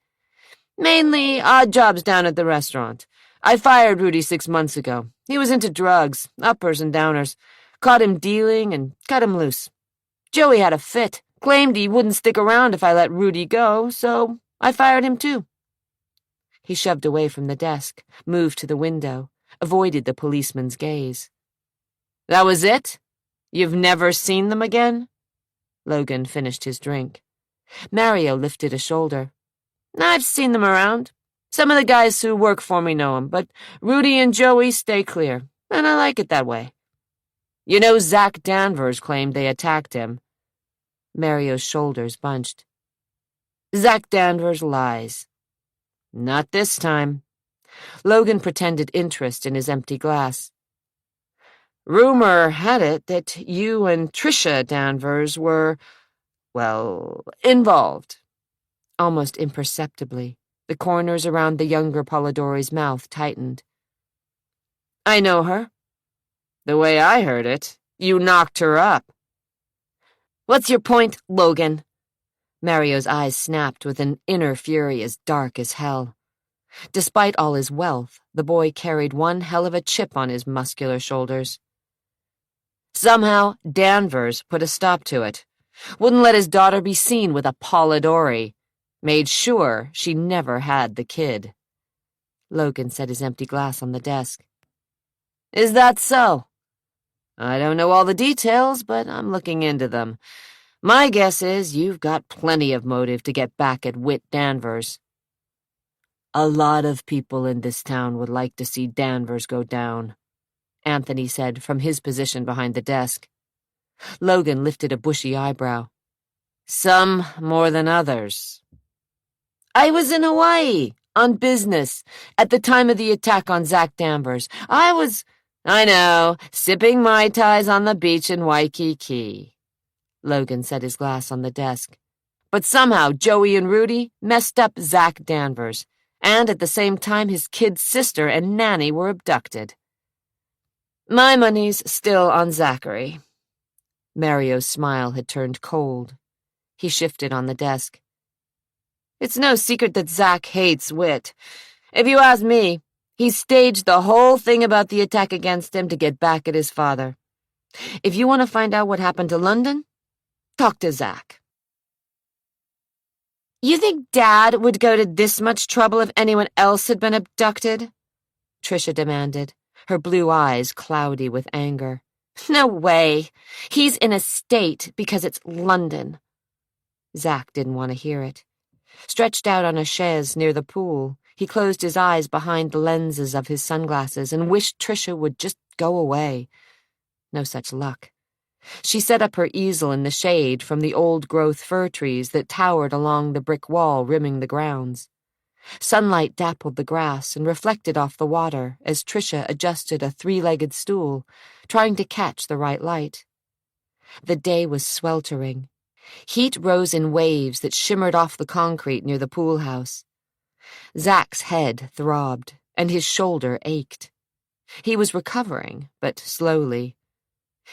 Mainly odd jobs down at the restaurant. I fired Rudy 6 months ago. He was into drugs, uppers and downers. Caught him dealing and cut him loose. Joey had a fit, claimed he wouldn't stick around if I let Rudy go, so I fired him too. He shoved away from the desk, moved to the window, avoided the policeman's gaze. That was it? You've never seen them again? Logan finished his drink. Mario lifted a shoulder. I've seen them around. Some of the guys who work for me know 'em, but Rudy and Joey stay clear, and I like it that way. You know Zach Danvers claimed they attacked him. Mario's shoulders bunched. Zach Danvers lies. Not this time. Logan pretended interest in his empty glass. Rumor had it that you and Tricia Danvers were, well, involved. Almost imperceptibly, the corners around the younger Polidori's mouth tightened. I know her. The way I heard it, you knocked her up. What's your point, Logan? Mario's eyes snapped with an inner fury as dark as hell. Despite all his wealth, the boy carried one hell of a chip on his muscular shoulders. Somehow, Danvers put a stop to it. Wouldn't let his daughter be seen with a Polidori. Made sure she never had the kid. Logan set his empty glass on the desk. Is that so? I don't know all the details, but I'm looking into them. My guess is you've got plenty of motive to get back at Whit Danvers. A lot of people in this town would like to see Danvers go down, Anthony said from his position behind the desk. Logan lifted a bushy eyebrow. Some more than others. I was in Hawaii, on business, at the time of the attack on Zach Danvers. I know, sipping Mai Tais on the beach in Waikiki. Logan set his glass on the desk. But somehow Joey and Rudy messed up Zach Danvers, and at the same time his kid's sister and nanny were abducted. My money's still on Zachary. Mario's smile had turned cold. He shifted on the desk. It's no secret that Zach hates Whit. If you ask me, he staged the whole thing about the attack against him to get back at his father. If you want to find out what happened to London, talk to Zach. You think Dad would go to this much trouble if anyone else had been abducted? Tricia demanded, her blue eyes cloudy with anger. No way. He's in a state because it's London. Zach didn't want to hear it. Stretched out on a chaise near the pool, he closed his eyes behind the lenses of his sunglasses and wished Tricia would just go away. No such luck. She set up her easel in the shade from the old-growth fir trees that towered along the brick wall rimming the grounds. Sunlight dappled the grass and reflected off the water as Tricia adjusted a three-legged stool, trying to catch the right light. The day was sweltering. Heat rose in waves that shimmered off the concrete near the pool house. Zach's head throbbed, and his shoulder ached. He was recovering, but slowly.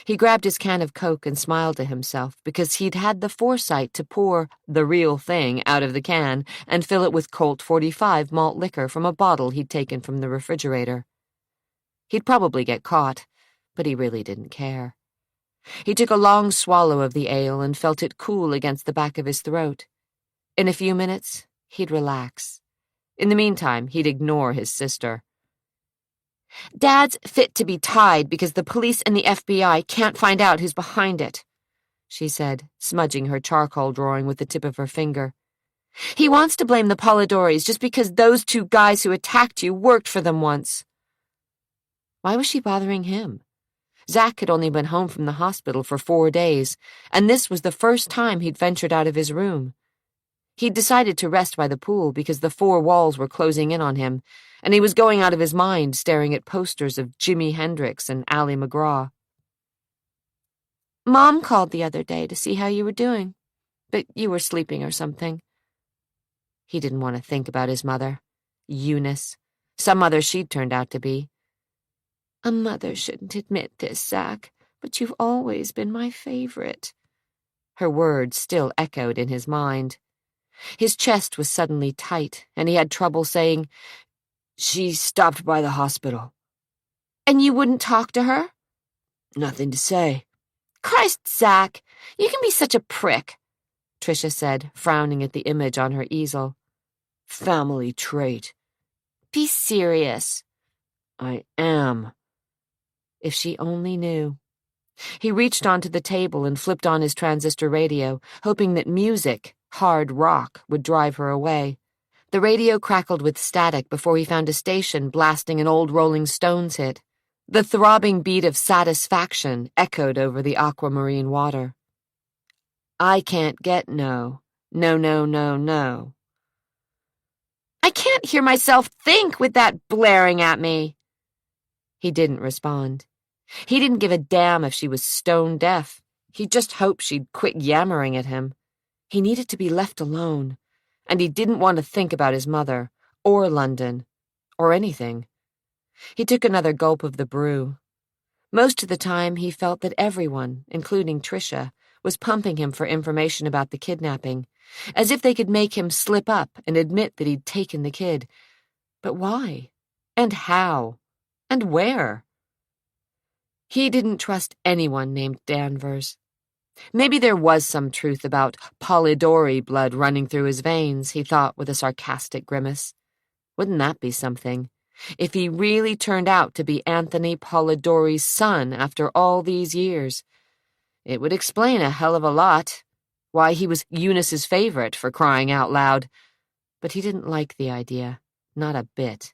He grabbed his can of Coke and smiled to himself because he'd had the foresight to pour the real thing out of the can and fill it with Colt 45 malt liquor from a bottle he'd taken from the refrigerator. He'd probably get caught, but he really didn't care. He took a long swallow of the ale and felt it cool against the back of his throat. In a few minutes, he'd relax. In the meantime, he'd ignore his sister. Dad's fit to be tied because the police and the FBI can't find out who's behind it, she said, smudging her charcoal drawing with the tip of her finger. He wants to blame the Polidoris just because those two guys who attacked you worked for them once. Why was she bothering him? Zach had only been home from the hospital for 4 days, and this was the first time he'd ventured out of his room. He'd decided to rest by the pool because the 4 walls were closing in on him, and he was going out of his mind staring at posters of Jimi Hendrix and Ally McGraw. Mom called the other day to see how you were doing, but you were sleeping or something." He didn't want to think about his mother. Eunice. Some mother she'd turned out to be. "A mother shouldn't admit this, Zach, but you've always been my favorite." Her words still echoed in his mind. His chest was suddenly tight, and he had trouble saying, "She stopped by the hospital." "And you wouldn't talk to her?" "Nothing to say." "Christ, Zach, you can be such a prick," Tricia said, frowning at the image on her easel. "Family trait." "Be serious." "I am." If she only knew. He reached onto the table and flipped on his transistor radio, hoping that music, hard rock, would drive her away. The radio crackled with static before he found a station blasting an old Rolling Stones hit. The throbbing beat of satisfaction echoed over the aquamarine water. "I can't get no. No, no, no, no." "I can't hear myself think with that blaring at me." He didn't respond. He didn't give a damn if she was stone deaf. He just hoped she'd quit yammering at him. He needed to be left alone, and he didn't want to think about his mother, or London, or anything. He took another gulp of the brew. Most of the time, he felt that everyone, including Tricia, was pumping him for information about the kidnapping, as if they could make him slip up and admit that he'd taken the kid. But why? And how? And where? He didn't trust anyone named Danvers. Maybe there was some truth about Polidori blood running through his veins, he thought with a sarcastic grimace. Wouldn't that be something? If he really turned out to be Anthony Polidori's son after all these years. It would explain a hell of a lot. Why he was Eunice's favorite, for crying out loud. But he didn't like the idea. Not a bit.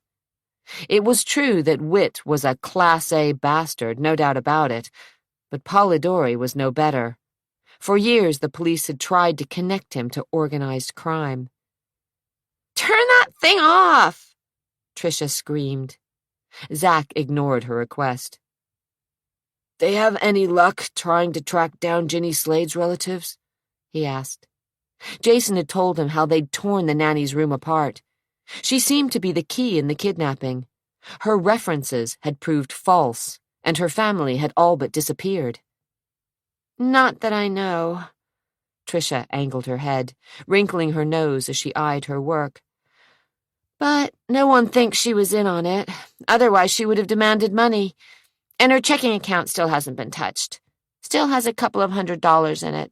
It was true that Witt was a Class A bastard, no doubt about it, but Polidori was no better. For years the police had tried to connect him to organized crime. "Turn that thing off!" Tricia screamed. Zach ignored her request. "They have any luck trying to track down Ginny Slade's relatives?" he asked. Jason had told him how they'd torn the nanny's room apart. She seemed to be the key in the kidnapping. Her references had proved false, and her family had all but disappeared. "Not that I know." Tricia angled her head, wrinkling her nose as she eyed her work. "But no one thinks she was in on it. Otherwise she would have demanded money. And her checking account still hasn't been touched. Still has a couple of $100 in it.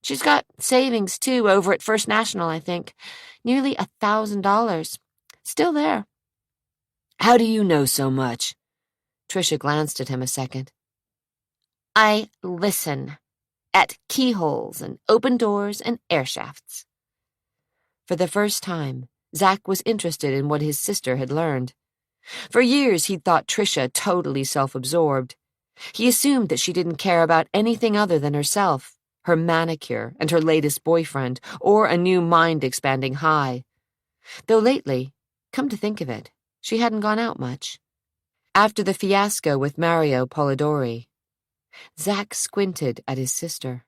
She's got savings, too, over at First National, I think. Nearly $1,000. Still there." "How do you know so much?" Tricia glanced at him a second. "I listen. At keyholes and open doors and air shafts." For the first time, Zach was interested in what his sister had learned. For years he'd thought Tricia totally self-absorbed. He assumed that she didn't care about anything other than herself, her manicure and her latest boyfriend, or a new mind-expanding high. Though lately, come to think of it, she hadn't gone out much. After the fiasco with Mario Polidori, Zach squinted at his sister.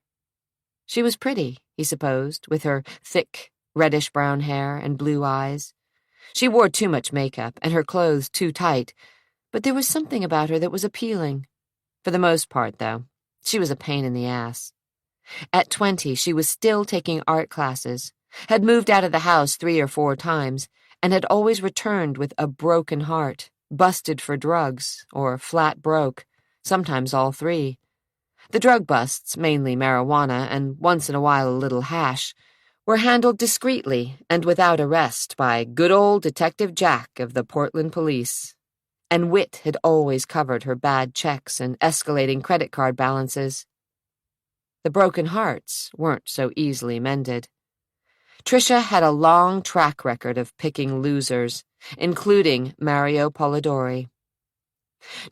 She was pretty, he supposed, with her thick, reddish-brown hair and blue eyes. She wore too much makeup and her clothes too tight, but there was something about her that was appealing. For the most part, though, she was a pain in the ass. At 20, she was still taking art classes, had moved out of the house 3 or 4 times, and had always returned with a broken heart, busted for drugs, or flat broke, sometimes all 3. The drug busts, mainly marijuana and once in a while a little hash, were handled discreetly and without arrest by good old Detective Jack of the Portland Police. And Witt had always covered her bad checks and escalating credit card balances. The broken hearts weren't so easily mended. Tricia had a long track record of picking losers, including Mario Polidori.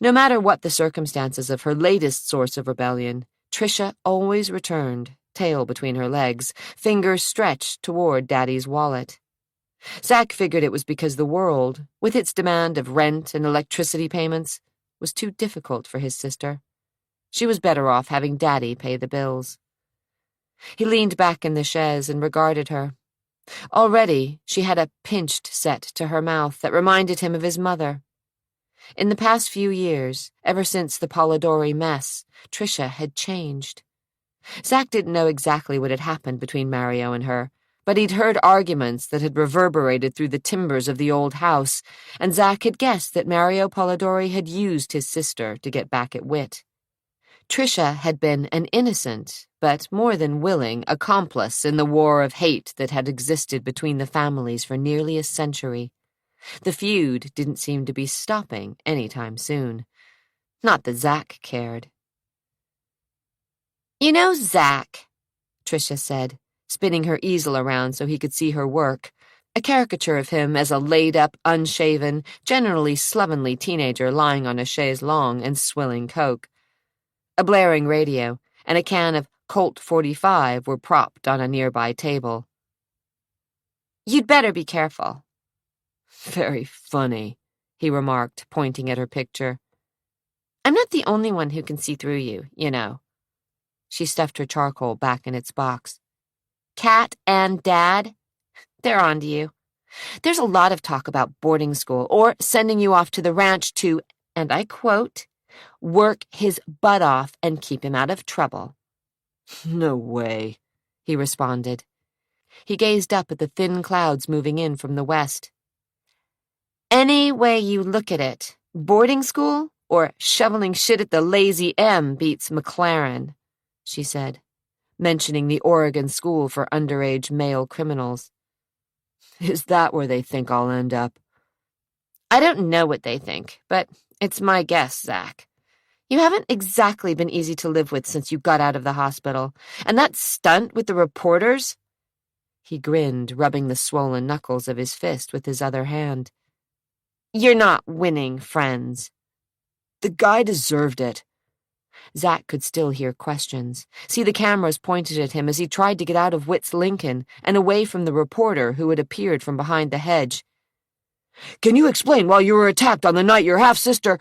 No matter what the circumstances of her latest source of rebellion, Tricia always returned, tail between her legs, fingers stretched toward Daddy's wallet. Zach figured it was because the world, with its demand of rent and electricity payments, was too difficult for his sister. She was better off having Daddy pay the bills. He leaned back in the chaise and regarded her. Already, she had a pinched set to her mouth that reminded him of his mother. In the past few years, ever since the Polidori mess, Tricia had changed. Zach didn't know exactly what had happened between Mario and her, but he'd heard arguments that had reverberated through the timbers of the old house, and Zach had guessed that Mario Polidori had used his sister to get back at Wit. Tricia had been an innocent, but more than willing, accomplice in the war of hate that had existed between the families for nearly a century. The feud didn't seem to be stopping any time soon. Not that Zach cared. "You know Zach," Tricia said, spinning her easel around so he could see her work, a caricature of him as a laid-up, unshaven, generally slovenly teenager lying on a chaise longue and swilling coke. A blaring radio and a can of Colt 45 were propped on a nearby table. "You'd better be careful." "Very funny," he remarked, pointing at her picture. "I'm not the only one who can see through you, you know." She stuffed her charcoal back in its box. "Cat and Dad, they're on to you. There's a lot of talk about boarding school or sending you off to the ranch to, and I quote, work his butt off and keep him out of trouble." "No way," he responded. He gazed up at the thin clouds moving in from the west. "Any way you look at it, boarding school or shoveling shit at the Lazy M beats McLaren," she said, mentioning the Oregon School for Underage Male Criminals. "Is that where they think I'll end up?" "I don't know what they think, but it's my guess, Zach. You haven't exactly been easy to live with since you got out of the hospital, and that stunt with the reporters—" He grinned, rubbing the swollen knuckles of his fist with his other hand. "You're not winning friends." "The guy deserved it." Zach could still hear questions, see the cameras pointed at him as he tried to get out of Witt's Lincoln and away from the reporter who had appeared from behind the hedge. "Can you explain why you were attacked on the night your half-sister—"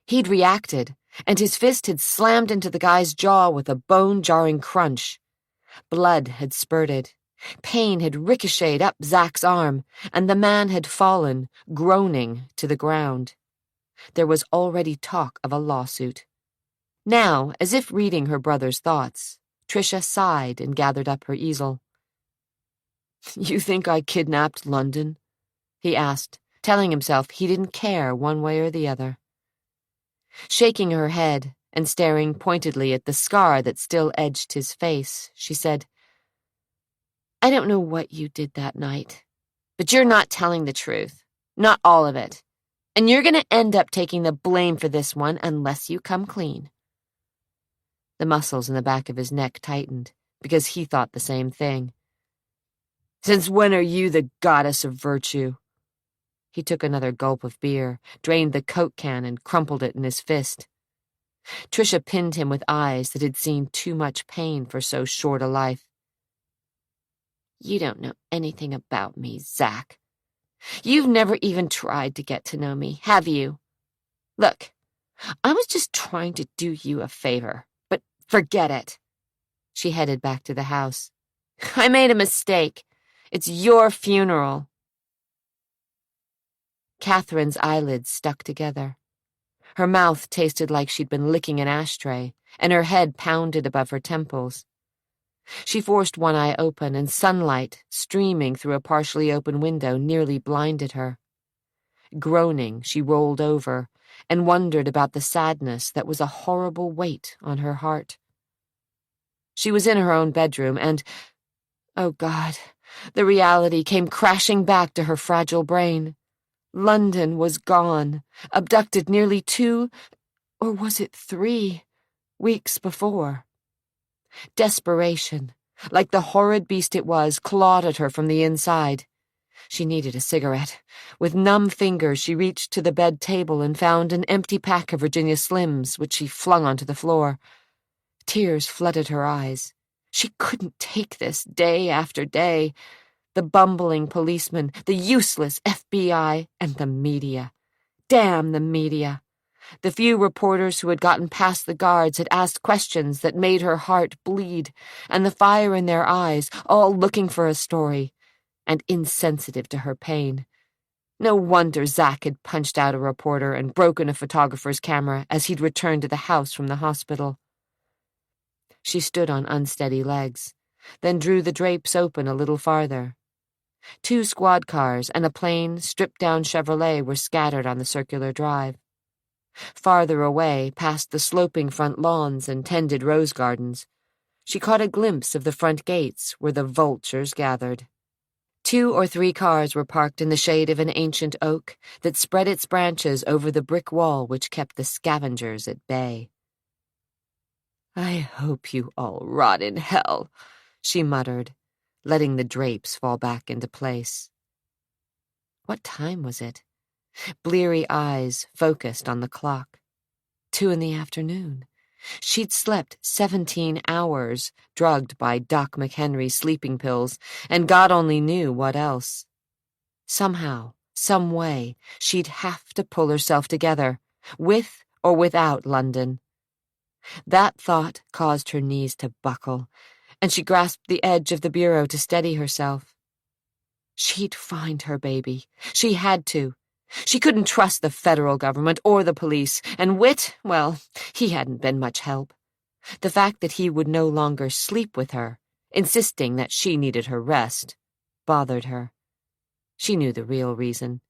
He'd reacted, and his fist had slammed into the guy's jaw with a bone-jarring crunch. Blood had spurted. Pain had ricocheted up Zach's arm, and the man had fallen, groaning, to the ground. There was already talk of a lawsuit. Now, as if reading her brother's thoughts, Tricia sighed and gathered up her easel. "You think I kidnapped London?" he asked, telling himself he didn't care one way or the other. Shaking her head and staring pointedly at the scar that still edged his face, she said, "I don't know what you did that night, but you're not telling the truth, not all of it, and you're going to end up taking the blame for this one unless you come clean." The muscles in the back of his neck tightened, because he thought the same thing. "Since when are you the goddess of virtue?" He took another gulp of beer, drained the Coke can, and crumpled it in his fist. Tricia pinned him with eyes that had seen too much pain for so short a life. "You don't know anything about me, Zach. You've never even tried to get to know me, have you? Look, I was just trying to do you a favor, but forget it." She headed back to the house. "I made a mistake. It's your funeral." Catherine's eyelids stuck together. Her mouth tasted like she'd been licking an ashtray, and her head pounded above her temples. She forced one eye open, and sunlight, streaming through a partially open window, nearly blinded her. Groaning, she rolled over and wondered about the sadness that was a horrible weight on her heart. She was in her own bedroom, and, oh God, the reality came crashing back to her fragile brain. London was gone, abducted nearly 2, or was it 3, weeks before. Desperation, like the horrid beast it was, clawed at her from the inside. She needed a cigarette. With numb fingers, she reached to the bed table and found an empty pack of Virginia Slims, which she flung onto the floor. Tears flooded her eyes. She couldn't take this day after day. The bumbling policeman, the useless FBI, and the media. Damn the media. The few reporters who had gotten past the guards had asked questions that made her heart bleed, and the fire in their eyes, all looking for a story, and insensitive to her pain. No wonder Zack had punched out a reporter and broken a photographer's camera as he'd returned to the house from the hospital. She stood on unsteady legs, then drew the drapes open a little farther. 2 squad cars and a plain, stripped-down Chevrolet were scattered on the circular drive. Farther away, past the sloping front lawns and tended rose gardens, she caught a glimpse of the front gates where the vultures gathered. 2 or 3 cars were parked in the shade of an ancient oak that spread its branches over the brick wall which kept the scavengers at bay. "I hope you all rot in hell," she muttered, letting the drapes fall back into place. What time was it? Bleary eyes focused on the clock. 2 in the afternoon. She'd slept 17 hours, drugged by Doc McHenry's sleeping pills, and God only knew what else. Somehow, some way, she'd have to pull herself together, with or without London. That thought caused her knees to buckle, and she grasped the edge of the bureau to steady herself. She'd find her baby. She had to. She couldn't trust the federal government or the police, and Whit, well, he hadn't been much help. The fact that he would no longer sleep with her, insisting that she needed her rest, bothered her. She knew the real reason.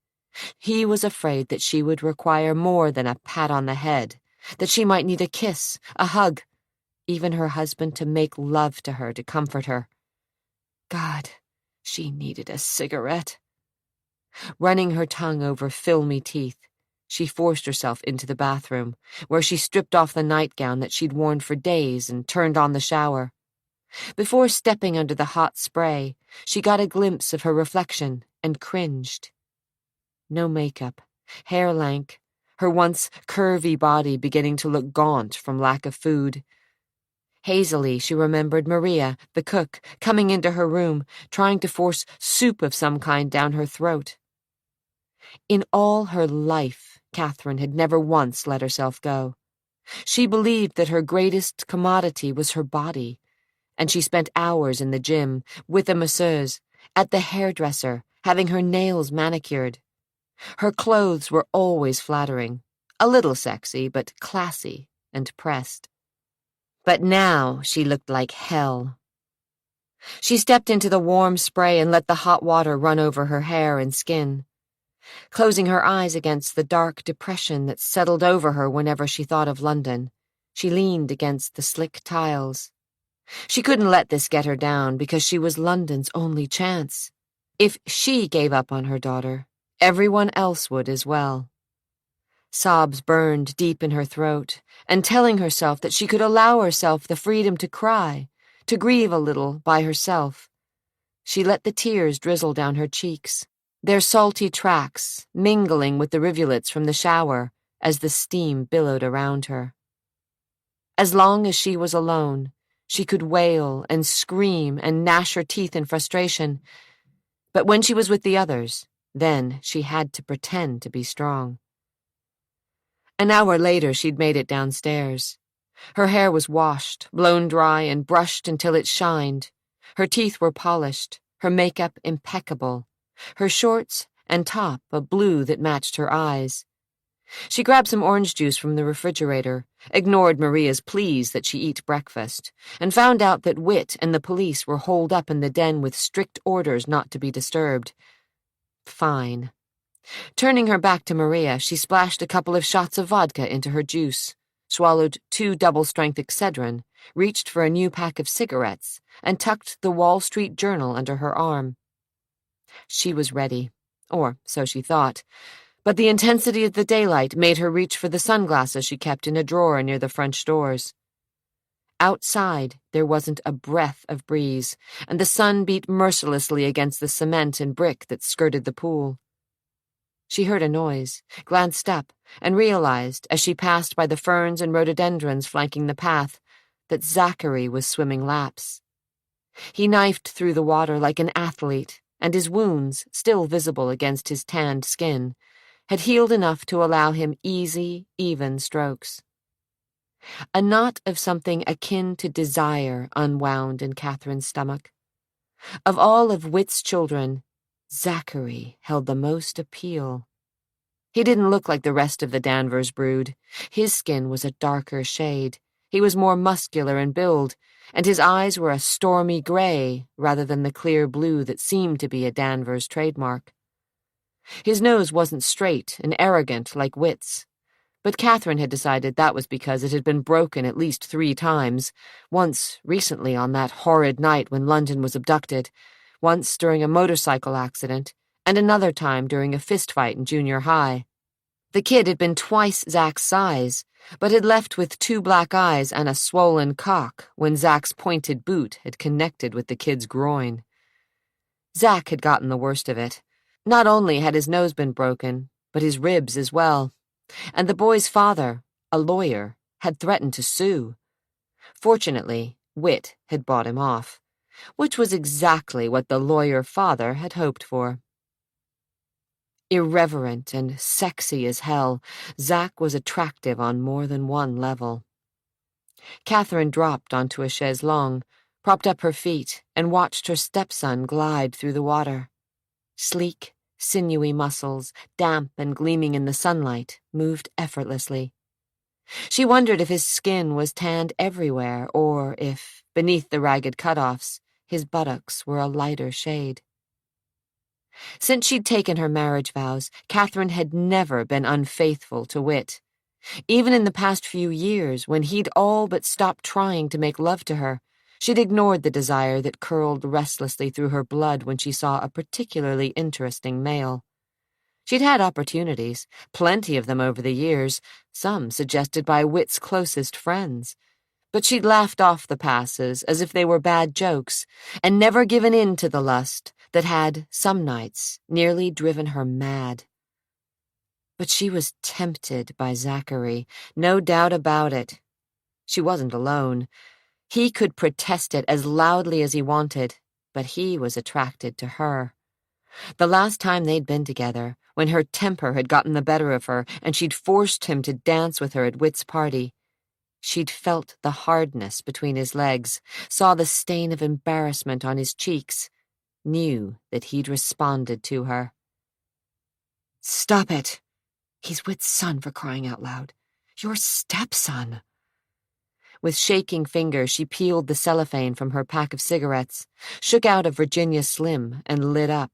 He was afraid that she would require more than a pat on the head, that she might need a kiss, a hug, even her husband to make love to her to comfort her. God, she needed a cigarette. Running her tongue over filmy teeth, she forced herself into the bathroom, where she stripped off the nightgown that she'd worn for days and turned on the shower. Before stepping under the hot spray, she got a glimpse of her reflection and cringed. No makeup, hair lank, her once curvy body beginning to look gaunt from lack of food. Hazily, she remembered Maria, the cook, coming into her room, trying to force soup of some kind down her throat. In all her life, Catherine had never once let herself go. She believed that her greatest commodity was her body, and she spent hours in the gym, with a masseuse, at the hairdresser, having her nails manicured. Her clothes were always flattering, a little sexy, but classy and pressed. But now she looked like hell. She stepped into the warm spray and let the hot water run over her hair and skin. Closing her eyes against the dark depression that settled over her whenever she thought of London, she leaned against the slick tiles. She couldn't let this get her down because she was London's only chance. If she gave up on her daughter, everyone else would as well. Sobs burned deep in her throat, and telling herself that she could allow herself the freedom to cry, to grieve a little by herself. She let the tears drizzle down her cheeks, their salty tracks mingling with the rivulets from the shower as the steam billowed around her. As long as she was alone, she could wail and scream and gnash her teeth in frustration. But when she was with the others, then she had to pretend to be strong. An hour later, she'd made it downstairs. Her hair was washed, blown dry, and brushed until it shined. Her teeth were polished, her makeup impeccable, her shorts and top a blue that matched her eyes. She grabbed some orange juice from the refrigerator, ignored Maria's pleas that she eat breakfast, and found out that Whit and the police were holed up in the den with strict orders not to be disturbed. Fine. Turning her back to Maria, she splashed a couple of shots of vodka into her juice, swallowed 2 double-strength Excedrin, reached for a new pack of cigarettes, and tucked the Wall Street Journal under her arm. She was ready, or so she thought, but the intensity of the daylight made her reach for the sunglasses she kept in a drawer near the French doors. Outside, there wasn't a breath of breeze, and the sun beat mercilessly against the cement and brick that skirted the pool. She heard a noise, glanced up, and realized, as she passed by the ferns and rhododendrons flanking the path, that Zachary was swimming laps. He knifed through the water like an athlete, and his wounds, still visible against his tanned skin, had healed enough to allow him easy, even strokes. A knot of something akin to desire unwound in Catherine's stomach. Of all of Whit's children, Zachary held the most appeal. He didn't look like the rest of the Danvers brood. His skin was a darker shade. He was more muscular in build, and his eyes were a stormy gray rather than the clear blue that seemed to be a Danvers trademark. His nose wasn't straight and arrogant like Whit's, but Catherine had decided that was because it had been broken at least 3 times, once recently on that horrid night when London was abducted, once during a motorcycle accident, and another time during a fistfight in junior high. The kid had been twice Zach's size, but had left with 2 black eyes and a swollen cock when Zach's pointed boot had connected with the kid's groin. Zach had gotten the worst of it. Not only had his nose been broken, but his ribs as well. And the boy's father, a lawyer, had threatened to sue. Fortunately, Whit had bought him off, which was exactly what the lawyer father had hoped for. Irreverent and sexy as hell, Zach was attractive on more than one level. Catherine dropped onto a chaise longue, propped up her feet, and watched her stepson glide through the water. Sleek, sinewy muscles, damp and gleaming in the sunlight, moved effortlessly. She wondered if his skin was tanned everywhere, or if, beneath the ragged cutoffs, his buttocks were a lighter shade. Since she'd taken her marriage vows, Catherine had never been unfaithful to Whit. Even in the past few years, when he'd all but stopped trying to make love to her, she'd ignored the desire that curled restlessly through her blood when she saw a particularly interesting male. She'd had opportunities, plenty of them over the years, some suggested by Whit's closest friends. But she'd laughed off the passes as if they were bad jokes, and never given in to the lust that had, some nights, nearly driven her mad. But she was tempted by Zachary, no doubt about it. She wasn't alone. He could protest it as loudly as he wanted, but he was attracted to her. The last time they'd been together, when her temper had gotten the better of her and she'd forced him to dance with her at Whit's party, she'd felt the hardness between his legs, saw the stain of embarrassment on his cheeks, knew that he'd responded to her. "Stop it! He's Whit's son, for crying out loud. Your stepson!" With shaking fingers, she peeled the cellophane from her pack of cigarettes, shook out a Virginia Slim, and lit up.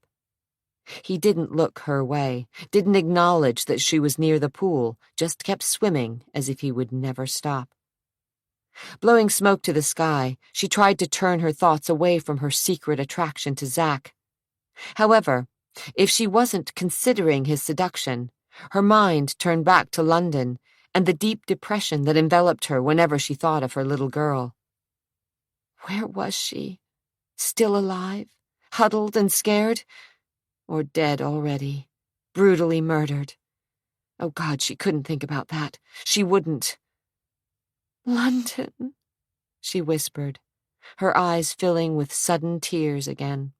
He didn't look her way, didn't acknowledge that she was near the pool, just kept swimming as if he would never stop. Blowing smoke to the sky, she tried to turn her thoughts away from her secret attraction to Zach. However, if she wasn't considering his seduction, her mind turned back to London and the deep depression that enveloped her whenever she thought of her little girl. Where was she? Still alive? Huddled and scared? Or dead already? Brutally murdered? Oh God, she couldn't think about that. She wouldn't. "London," she whispered, her eyes filling with sudden tears again.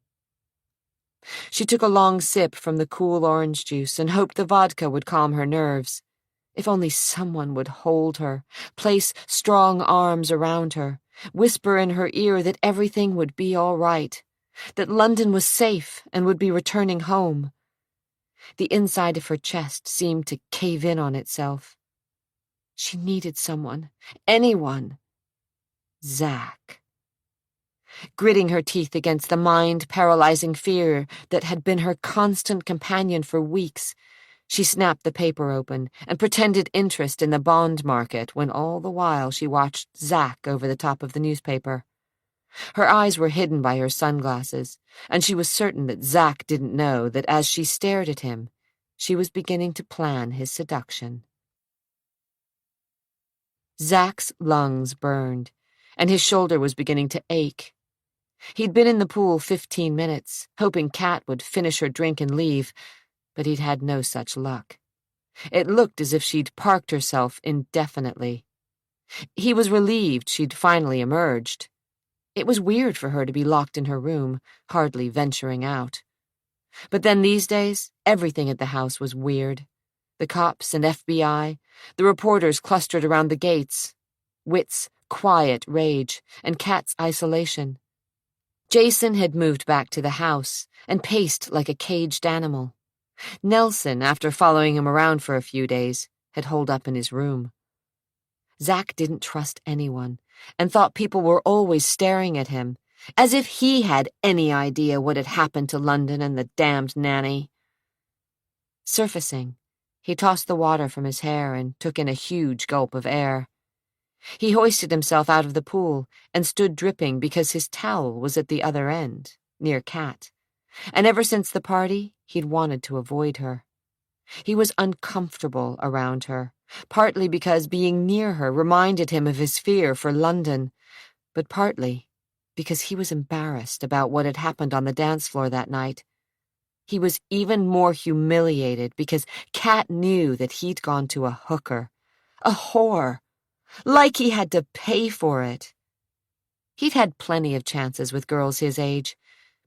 She took a long sip from the cool orange juice and hoped the vodka would calm her nerves. If only someone would hold her, place strong arms around her, whisper in her ear that everything would be all right, that London was safe and would be returning home. The inside of her chest seemed to cave in on itself. She needed someone, anyone. Zach. Gritting her teeth against the mind-paralyzing fear that had been her constant companion for weeks, she snapped the paper open and pretended interest in the bond market when all the while she watched Zach over the top of the newspaper. Her eyes were hidden by her sunglasses, and she was certain that Zach didn't know that as she stared at him, she was beginning to plan his seduction. Zach's lungs burned, and his shoulder was beginning to ache. He'd been in the pool 15 minutes, hoping Kat would finish her drink and leave, but he'd had no such luck. It looked as if she'd parked herself indefinitely. He was relieved she'd finally emerged. It was weird for her to be locked in her room, hardly venturing out. But then these days, everything at the house was weird. The cops and FBI, the reporters clustered around the gates, Whit's quiet rage, and Kat's isolation. Jason had moved back to the house and paced like a caged animal. Nelson, after following him around for a few days, had holed up in his room. Zack didn't trust anyone and thought people were always staring at him, as if he had any idea what had happened to London and the damned nanny. Surfacing, he tossed the water from his hair and took in a huge gulp of air. He hoisted himself out of the pool and stood dripping because his towel was at the other end, near Kat, and ever since the party, he'd wanted to avoid her. He was uncomfortable around her, partly because being near her reminded him of his fear for London, but partly because he was embarrassed about what had happened on the dance floor that night. He was even more humiliated because Kat knew that he'd gone to a hooker, a whore, like he had to pay for it. He'd had plenty of chances with girls his age,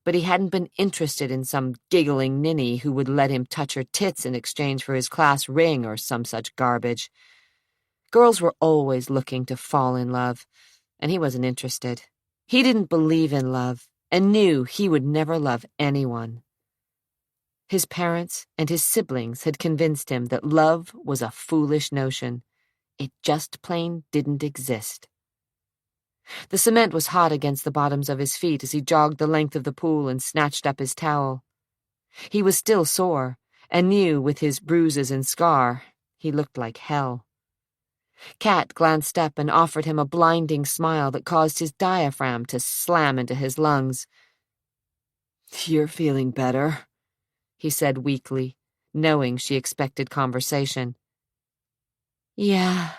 but he hadn't been interested in some giggling ninny who would let him touch her tits in exchange for his class ring or some such garbage. Girls were always looking to fall in love, and he wasn't interested. He didn't believe in love and knew he would never love anyone. His parents and his siblings had convinced him that love was a foolish notion. It just plain didn't exist. The cement was hot against the bottoms of his feet as he jogged the length of the pool and snatched up his towel. He was still sore, and knew with his bruises and scar, he looked like hell. Kat glanced up and offered him a blinding smile that caused his diaphragm to slam into his lungs. "You're feeling better," he said weakly, knowing she expected conversation. "Yeah."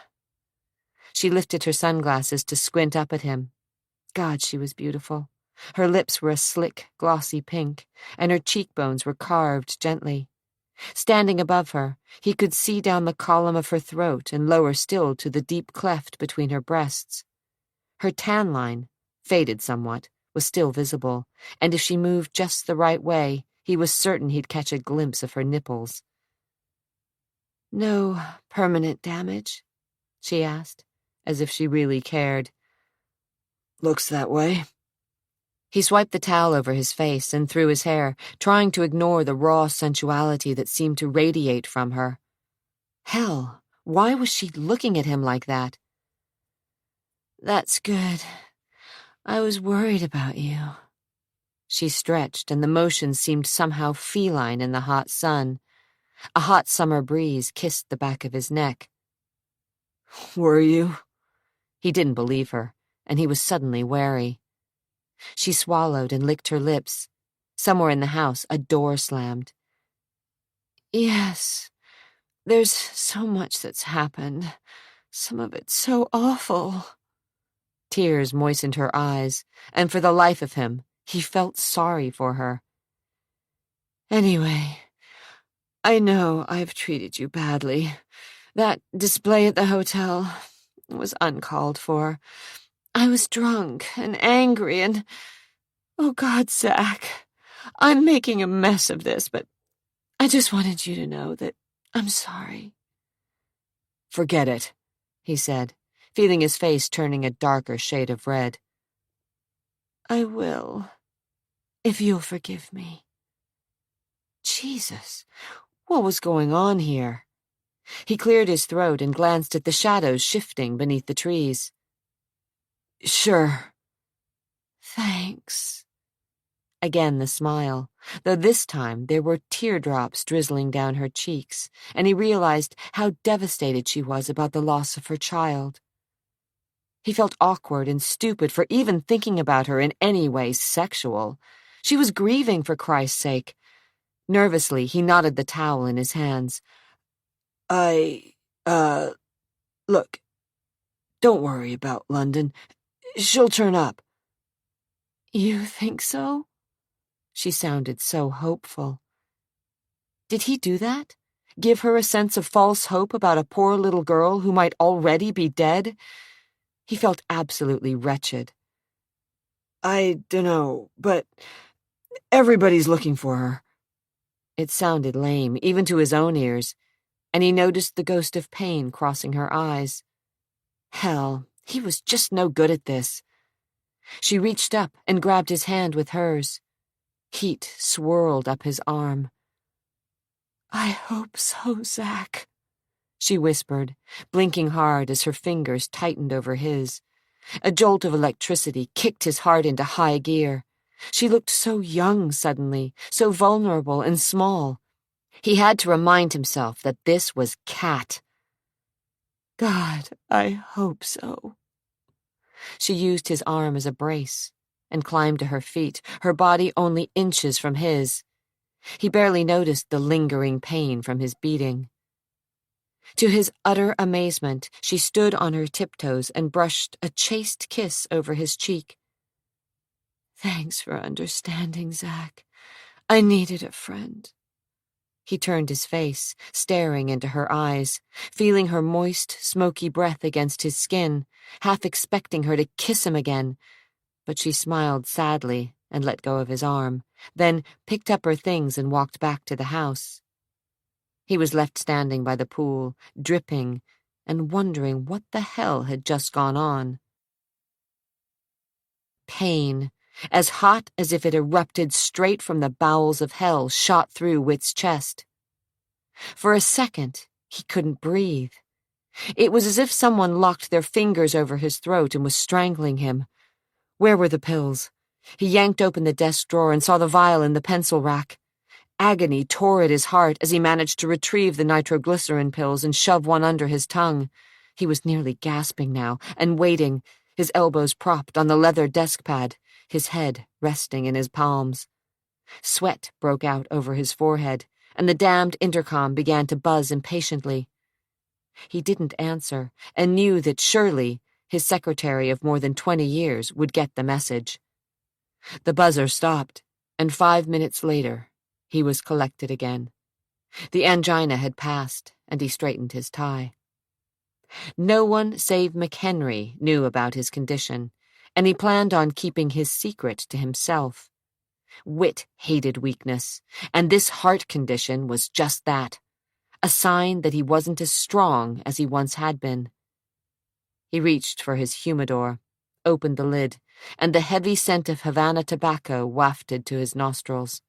She lifted her sunglasses to squint up at him. God, she was beautiful. Her lips were a slick, glossy pink, and her cheekbones were carved gently. Standing above her, he could see down the column of her throat and lower still to the deep cleft between her breasts. Her tan line, faded somewhat, was still visible, and if she moved just the right way, he was certain he'd catch a glimpse of her nipples. "No permanent damage?" she asked, as if she really cared. "Looks that way." He swiped the towel over his face and through his hair, trying to ignore the raw sensuality that seemed to radiate from her. Hell, why was she looking at him like that? "That's good. I was worried about you." She stretched, and the motion seemed somehow feline in the hot sun. A hot summer breeze kissed the back of his neck. "Were you?" He didn't believe her, and he was suddenly wary. She swallowed and licked her lips. Somewhere in the house, a door slammed. "Yes, there's so much that's happened. Some of it's so awful." Tears moistened her eyes, and for the life of him, he felt sorry for her. "Anyway, I know I've treated you badly. That display at the hotel was uncalled for. I was drunk and angry and... Oh, God, Zack, I'm making a mess of this, but I just wanted you to know that I'm sorry." "Forget it," he said, feeling his face turning a darker shade of red. "I will, if you'll forgive me." Jesus, what was going on here? He cleared his throat and glanced at the shadows shifting beneath the trees. "Sure." "Thanks." Again the smile, though this time there were teardrops drizzling down her cheeks, and he realized how devastated she was about the loss of her child. He felt awkward and stupid for even thinking about her in any way sexual. She was grieving, for Christ's sake. Nervously, he knotted the towel in his hands. Look, don't worry about London. She'll turn up." "You think so?" She sounded so hopeful. Did he do that? Give her a sense of false hope about a poor little girl who might already be dead? He felt absolutely wretched. "I dunno, but everybody's looking for her." It sounded lame, even to his own ears. and he noticed the ghost of pain crossing her eyes. Hell, he was just no good at this. She reached up and grabbed his hand with hers. Heat swirled up his arm. "I hope so, Zach," she whispered, blinking hard as her fingers tightened over his. A jolt of electricity kicked his heart into high gear. She looked so young suddenly, so vulnerable and small. He had to remind himself that this was Kat. "God, I hope so." She used his arm as a brace and climbed to her feet, her body only inches from his. He barely noticed the lingering pain from his beating. To his utter amazement, she stood on her tiptoes and brushed a chaste kiss over his cheek. "Thanks for understanding, Zach. I needed a friend." He turned his face, staring into her eyes, feeling her moist, smoky breath against his skin, half expecting her to kiss him again. But she smiled sadly and let go of his arm, then picked up her things and walked back to the house. He was left standing by the pool, dripping, and wondering what the hell had just gone on. Pain, as hot as if it erupted straight from the bowels of hell, shot through Whit's chest. For a second, he couldn't breathe. It was as if someone locked their fingers over his throat and was strangling him. Where were the pills? He yanked open the desk drawer and saw the vial in the pencil rack. Agony tore at his heart as he managed to retrieve the nitroglycerin pills and shove one under his tongue. He was nearly gasping now, and waiting, his elbows propped on the leather desk pad, his head resting in his palms. Sweat broke out over his forehead, and the damned intercom began to buzz impatiently. He didn't answer, and knew that surely his secretary of more than 20 years would get the message. The buzzer stopped, and 5 minutes later, he was collected again. The angina had passed, and he straightened his tie. No one save McHenry knew about his condition, and he planned on keeping his secret to himself. Whit hated weakness, and this heart condition was just that, a sign that he wasn't as strong as he once had been. He reached for his humidor, opened the lid, and the heavy scent of Havana tobacco wafted to his nostrils.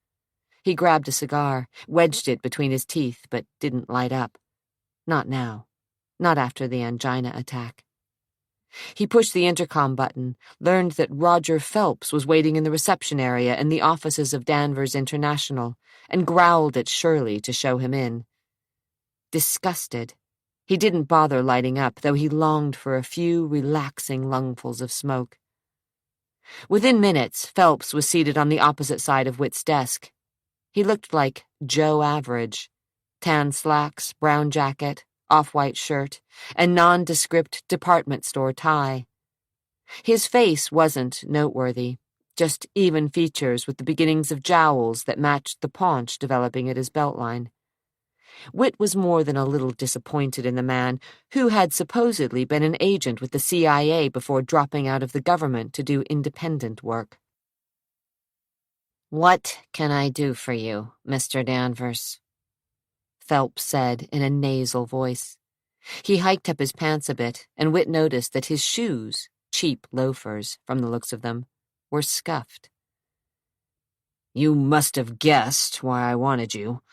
He grabbed a cigar, wedged it between his teeth, but didn't light up. Not now. Not after the angina attack. He pushed the intercom button, learned that Roger Phelps was waiting in the reception area in the offices of Danvers International, and growled at Shirley to show him in. Disgusted, he didn't bother lighting up, though he longed for a few relaxing lungfuls of smoke. Within minutes, Phelps was seated on the opposite side of Whit's desk. He looked like Joe Average. Tan slacks, brown jacket, off-white shirt, and nondescript department store tie. His face wasn't noteworthy, just even features with the beginnings of jowls that matched the paunch developing at his beltline. Whit was more than a little disappointed in the man who had supposedly been an agent with the CIA before dropping out of the government to do independent work. "What can I do for you, Mr. Danvers?" Phelps said in a nasal voice. He hiked up his pants a bit, and Whit noticed that his shoes, cheap loafers from the looks of them, were scuffed. "You must have guessed why I wanted you.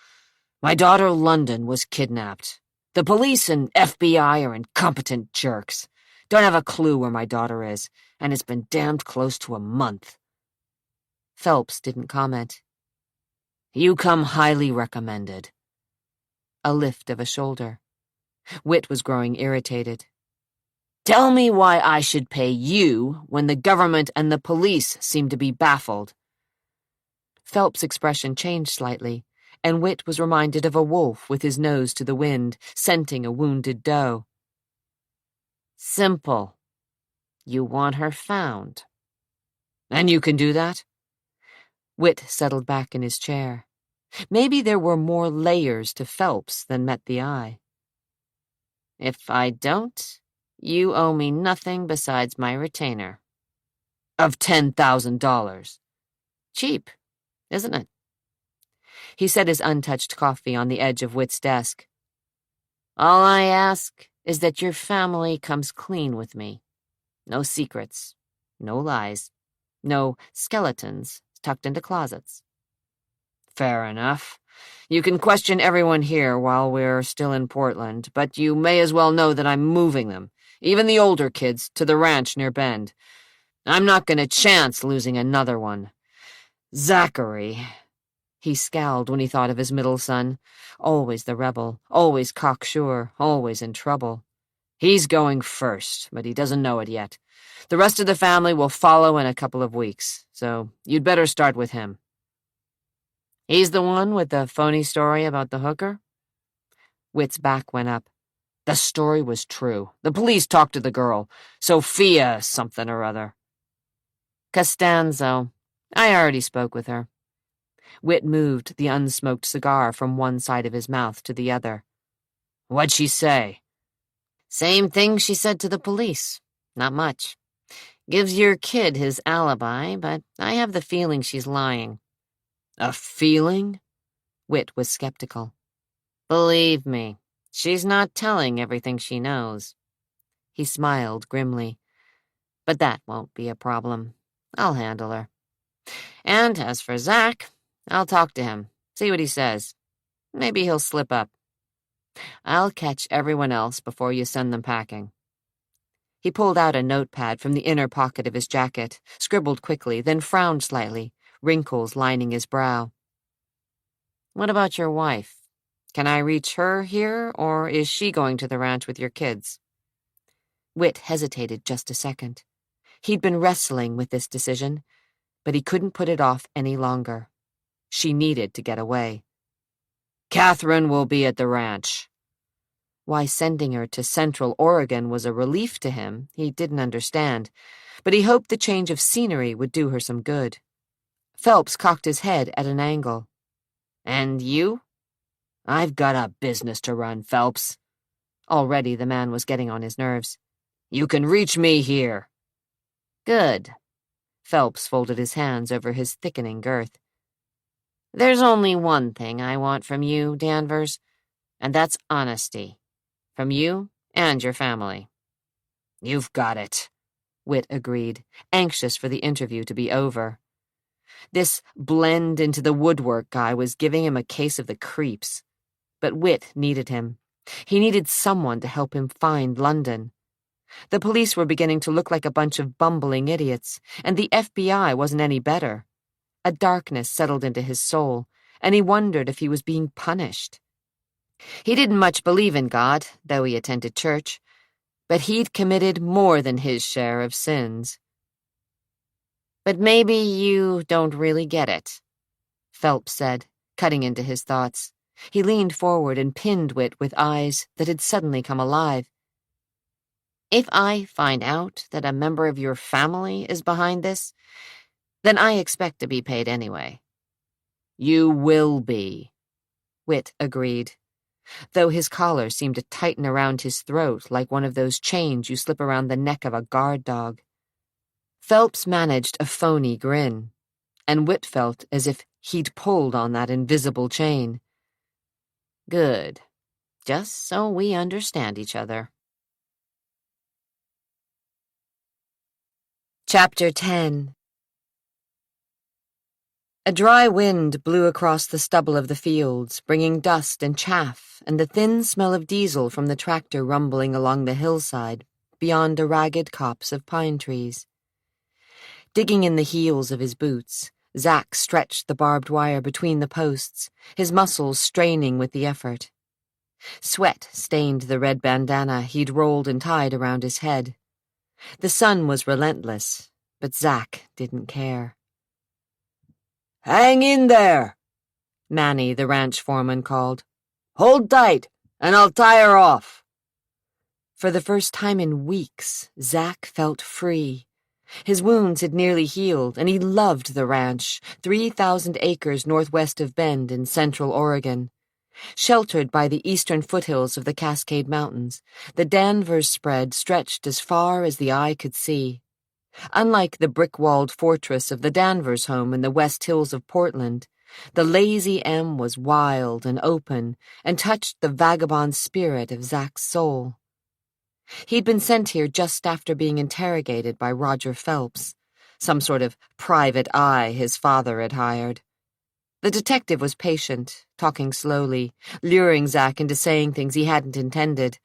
My daughter London was kidnapped. The police and FBI are incompetent jerks. Don't have a clue where my daughter is, and it's been damned close to a month." Phelps didn't comment. "You come highly recommended." A lift of a shoulder. Whit was growing irritated. "Tell me why I should pay you when the government and the police seem to be baffled." Phelps' expression changed slightly, and Whit was reminded of a wolf with his nose to the wind, scenting a wounded doe. "Simple. You want her found. And you can do that?" Whit settled back in his chair. Maybe there were more layers to Phelps than met the eye. "If I don't, you owe me nothing besides my retainer." "Of $10,000. Cheap, isn't it?" He set his untouched coffee on the edge of Whit's desk. All I ask is that your family comes clean with me. No secrets, no lies, no skeletons tucked into closets." Fair enough. You can question everyone here while we're still in Portland, but you may as well know that I'm moving them, even the older kids, to the ranch near Bend. I'm not going to chance losing another one. Zachary. He scowled when he thought of his middle son. Always the rebel, always cocksure, always in trouble. He's going first, but he doesn't know it yet. The rest of the family will follow in a couple of weeks, so you'd better start with him. He's the one with the phony story about the hooker? Whit's back went up. The story was true. The police talked to the girl. Sophia something or other. Costanzo. I already spoke with her. Whit moved the unsmoked cigar from one side of his mouth to the other. What'd she say? Same thing she said to the police. Not much. Gives your kid his alibi, but I have the feeling she's lying. A feeling? Whit was skeptical. Believe me, she's not telling everything she knows. He smiled grimly. But that won't be a problem. I'll handle her. And as for Zach, I'll talk to him, see what he says. Maybe he'll slip up. I'll catch everyone else before you send them packing. He pulled out a notepad from the inner pocket of his jacket, scribbled quickly, then frowned slightly, wrinkles lining his brow. What about your wife? Can I reach her here, or is she going to the ranch with your kids? Whit hesitated just a second. He'd been wrestling with this decision, but he couldn't put it off any longer. She needed to get away. Catherine will be at the ranch. Why sending her to Central Oregon was a relief to him, he didn't understand, but he hoped the change of scenery would do her some good. Phelps cocked his head at an angle. And you? I've got a business to run, Phelps. Already the man was getting on his nerves. You can reach me here. Good. Phelps folded his hands over his thickening girth. There's only one thing I want from you, Danvers, and that's honesty. From you and your family. You've got it, Whit agreed, anxious for the interview to be over. This blend into the woodwork guy was giving him a case of the creeps. But Whit needed him. He needed someone to help him find London. The police were beginning to look like a bunch of bumbling idiots, and the FBI wasn't any better. A darkness settled into his soul, and he wondered if he was being punished. He didn't much believe in God, though he attended church, but he'd committed more than his share of sins. But maybe you don't really get it, Phelps said, cutting into his thoughts. He leaned forward and pinned Whit with eyes that had suddenly come alive. If I find out that a member of your family is behind this, then I expect to be paid anyway. You will be, Whit agreed, though his collar seemed to tighten around his throat like one of those chains you slip around the neck of a guard dog. Phelps managed a phony grin, and Whit felt as if he'd pulled on that invisible chain. Good. Just so we understand each other. Chapter 10. A dry wind blew across the stubble of the fields, bringing dust and chaff and the thin smell of diesel from the tractor rumbling along the hillside beyond a ragged copse of pine trees. Digging in the heels of his boots, Zach stretched the barbed wire between the posts, his muscles straining with the effort. Sweat stained the red bandana he'd rolled and tied around his head. The sun was relentless, but Zach didn't care. Hang in there, Manny, the ranch foreman, called. Hold tight, and I'll tie her off. For the first time in weeks, Zach felt free. His wounds had nearly healed, and he loved the ranch, 3,000 acres northwest of Bend in Central Oregon. Sheltered by the eastern foothills of the Cascade Mountains, the Danvers spread stretched as far as the eye could see. Unlike the brick-walled fortress of the Danvers home in the West Hills of Portland, The lazy M was wild and open and touched the vagabond spirit of Zach's soul. He'd been sent here just after being interrogated by Roger Phelps, some sort of private eye his father had hired. The detective was patient, talking slowly, luring Zach into saying things he hadn't intended.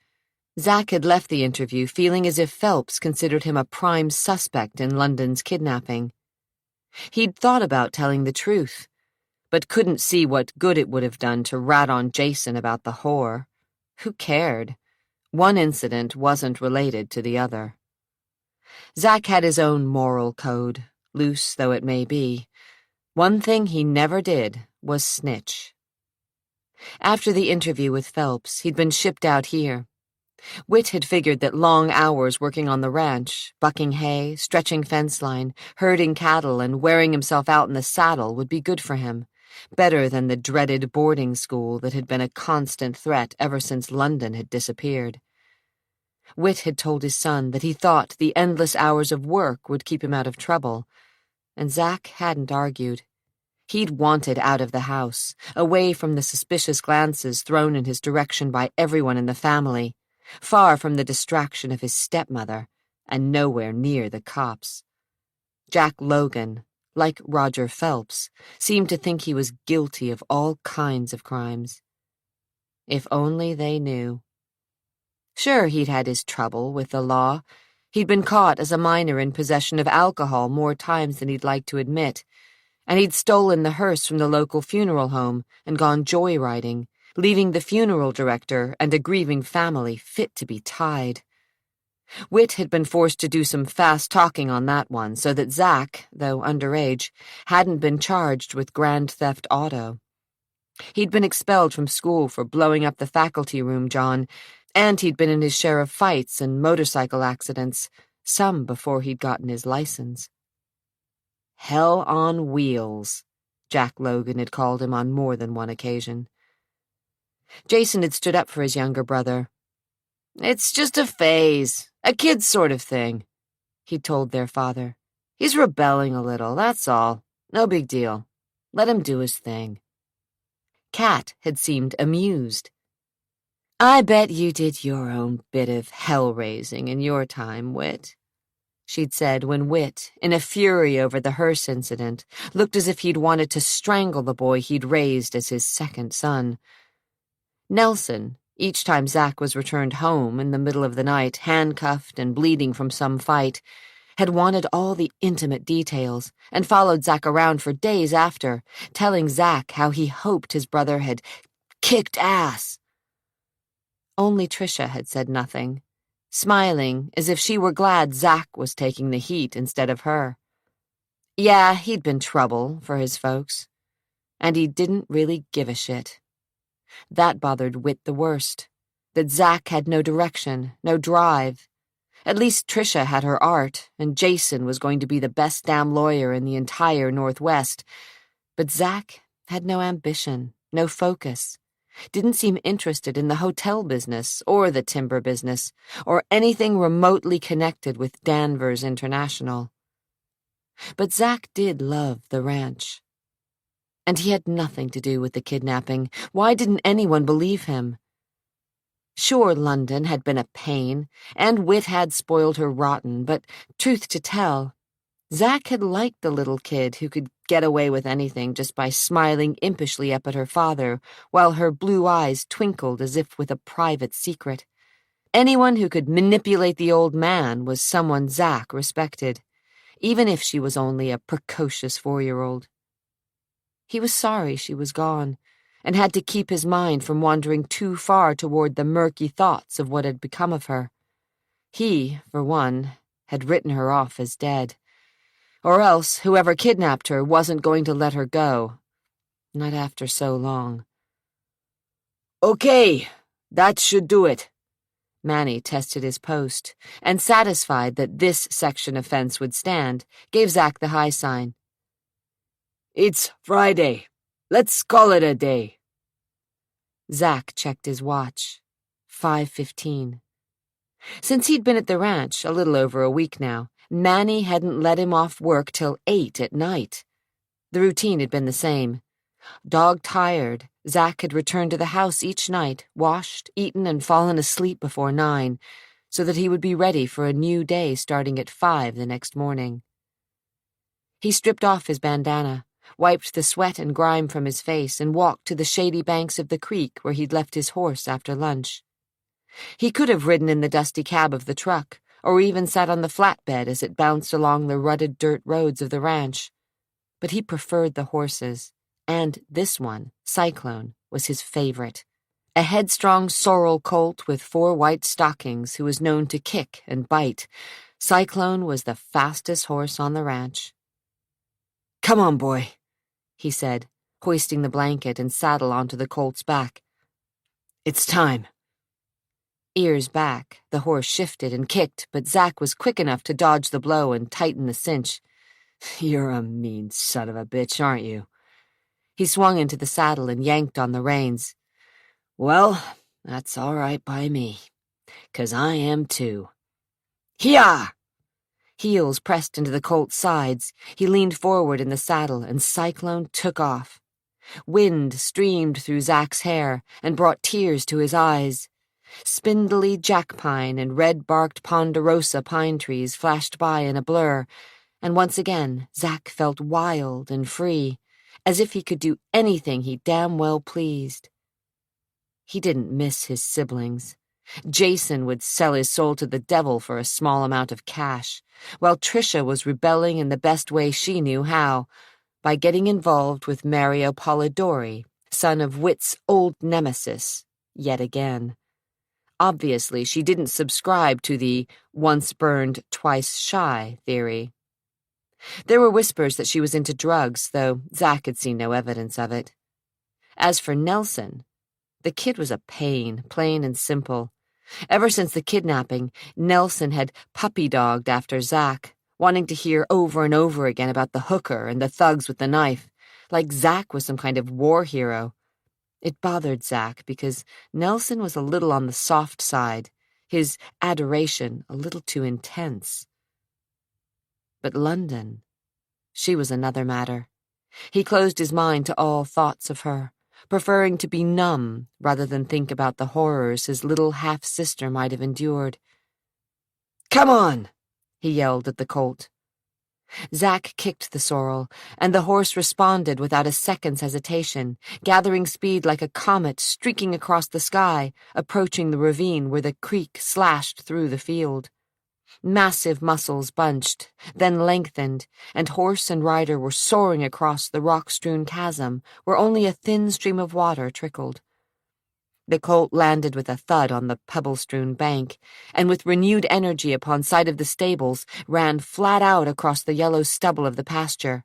Zach had left the interview feeling as if Phelps considered him a prime suspect in London's kidnapping. He'd thought about telling the truth, but couldn't see what good it would have done to rat on Jason about the whore. Who cared? One incident wasn't related to the other. Zach had his own moral code, loose though it may be. One thing he never did was snitch. After the interview with Phelps, he'd been shipped out here. Whit had figured that long hours working on the ranch, bucking hay, stretching fence line, herding cattle, and wearing himself out in the saddle would be good for him, better than the dreaded boarding school that had been a constant threat ever since London had disappeared. Whit had told his son that he thought the endless hours of work would keep him out of trouble, and Zach hadn't argued. He'd wanted out of the house, away from the suspicious glances thrown in his direction by everyone in the family, far from the distraction of his stepmother, and nowhere near the cops. Jack Logan, like Roger Phelps, seemed to think he was guilty of all kinds of crimes. If only they knew. Sure, he'd had his trouble with the law. He'd been caught as a minor in possession of alcohol more times than he'd like to admit, and he'd stolen the hearse from the local funeral home and gone joyriding, leaving the funeral director and a grieving family fit to be tied. Whit had been forced to do some fast talking on that one so that Zach, though underage, hadn't been charged with grand theft auto. He'd been expelled from school for blowing up the faculty room, John, and he'd been in his share of fights and motorcycle accidents, some before he'd gotten his license. Hell on wheels, Jack Logan had called him on more than one occasion. Jason had stood up for his younger brother. "It's just a phase, a kid sort of thing," he'd told their father. "He's rebelling a little, that's all. No big deal. Let him do his thing." Kat had seemed amused. "I bet you did your own bit of hell-raising in your time, Whit," she'd said when Whit, in a fury over the hearse incident, looked as if he'd wanted to strangle the boy he'd raised as his second son. Nelson, each time Zach was returned home in the middle of the night, handcuffed and bleeding from some fight, had wanted all the intimate details and followed Zach around for days after, telling Zach how he hoped his brother had kicked ass. Only Tricia had said nothing, smiling as if she were glad Zach was taking the heat instead of her. Yeah, he'd been trouble for his folks, and he didn't really give a shit. That bothered Whit the worst, that Zach had no direction, no drive. At least Tricia had her art, and Jason was going to be the best damn lawyer in the entire Northwest. But Zach had no ambition, no focus, didn't seem interested in the hotel business or the timber business or anything remotely connected with Danvers International. But Zach did love the ranch. And he had nothing to do with the kidnapping. Why didn't anyone believe him? Sure, London had been a pain, and Whit had spoiled her rotten, but truth to tell, Zach had liked the little kid who could get away with anything just by smiling impishly up at her father, while her blue eyes twinkled as if with a private secret. Anyone who could manipulate the old man was someone Zach respected, even if she was only a precocious 4-year-old. He was sorry she was gone, and had to keep his mind from wandering too far toward the murky thoughts of what had become of her. He, for one, had written her off as dead. Or else whoever kidnapped her wasn't going to let her go. Not after so long. "Okay, that should do it." Manny tested his post, and satisfied that this section of fence would stand, gave Zach the high sign. "It's Friday. Let's call it a day." Zach checked his watch. 5:15. Since he'd been at the ranch a little over a week now, Manny hadn't let him off work till 8 at night. The routine had been the same. Dog-tired, Zack had returned to the house each night, washed, eaten, and fallen asleep before 9, so that he would be ready for a new day starting at 5 the next morning. He stripped off his bandana, wiped the sweat and grime from his face, and walked to the shady banks of the creek where he'd left his horse after lunch. He could have ridden in the dusty cab of the truck, or even sat on the flatbed as it bounced along the rutted dirt roads of the ranch. But he preferred the horses, and this one, Cyclone, was his favorite. A headstrong sorrel colt with 4 white stockings who was known to kick and bite. Cyclone was the fastest horse on the ranch. "Come on, boy," he said, hoisting the blanket and saddle onto the colt's back. "It's time." Ears back, the horse shifted and kicked, but Zack was quick enough to dodge the blow and tighten the cinch. "You're a mean son of a bitch, aren't you?" He swung into the saddle and yanked on the reins. "Well, that's all right by me, 'cause I am too. Hi-yah!" Heels pressed into the colt's sides. He leaned forward in the saddle, and Cyclone took off. Wind streamed through Zack's hair and brought tears to his eyes. Spindly jackpine and red-barked ponderosa pine trees flashed by in a blur, and once again Zack felt wild and free, as if he could do anything he damn well pleased. He didn't miss his siblings. Jason would sell his soul to the devil for a small amount of cash, while Trisha was rebelling in the best way she knew how, by getting involved with Mario Polidori, son of Wit's old nemesis, yet again. Obviously, she didn't subscribe to the once burned, twice shy theory. There were whispers that she was into drugs, though Zack had seen no evidence of it. As for Nelson, the kid was a pain, plain and simple. Ever since the kidnapping, Nelson had puppy-dogged after Zack, wanting to hear over and over again about the hooker and the thugs with the knife, like Zack was some kind of war hero. It bothered Zack because Nelson was a little on the soft side, his adoration a little too intense. But London, she was another matter. He closed his mind to all thoughts of her, preferring to be numb rather than think about the horrors his little half-sister might have endured. "Come on!" he yelled at the colt. Zack kicked the sorrel, and the horse responded without a second's hesitation, gathering speed like a comet streaking across the sky, approaching the ravine where the creek slashed through the field. Massive muscles bunched, then lengthened, and horse and rider were soaring across the rock-strewn chasm where only a thin stream of water trickled. The colt landed with a thud on the pebble-strewn bank, and with renewed energy upon sight of the stables, ran flat out across the yellow stubble of the pasture.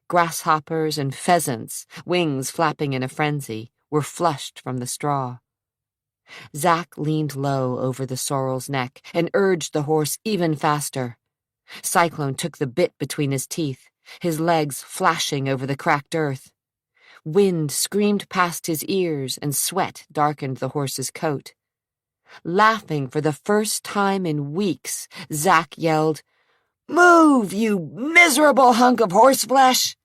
Grasshoppers and pheasants, wings flapping in a frenzy, were flushed from the straw. Zack leaned low over the sorrel's neck and urged the horse even faster. Cyclone took the bit between his teeth, his legs flashing over the cracked earth. Wind screamed past his ears and sweat darkened the horse's coat. Laughing for the first time in weeks, Zack yelled, "Move, you miserable hunk of horseflesh!"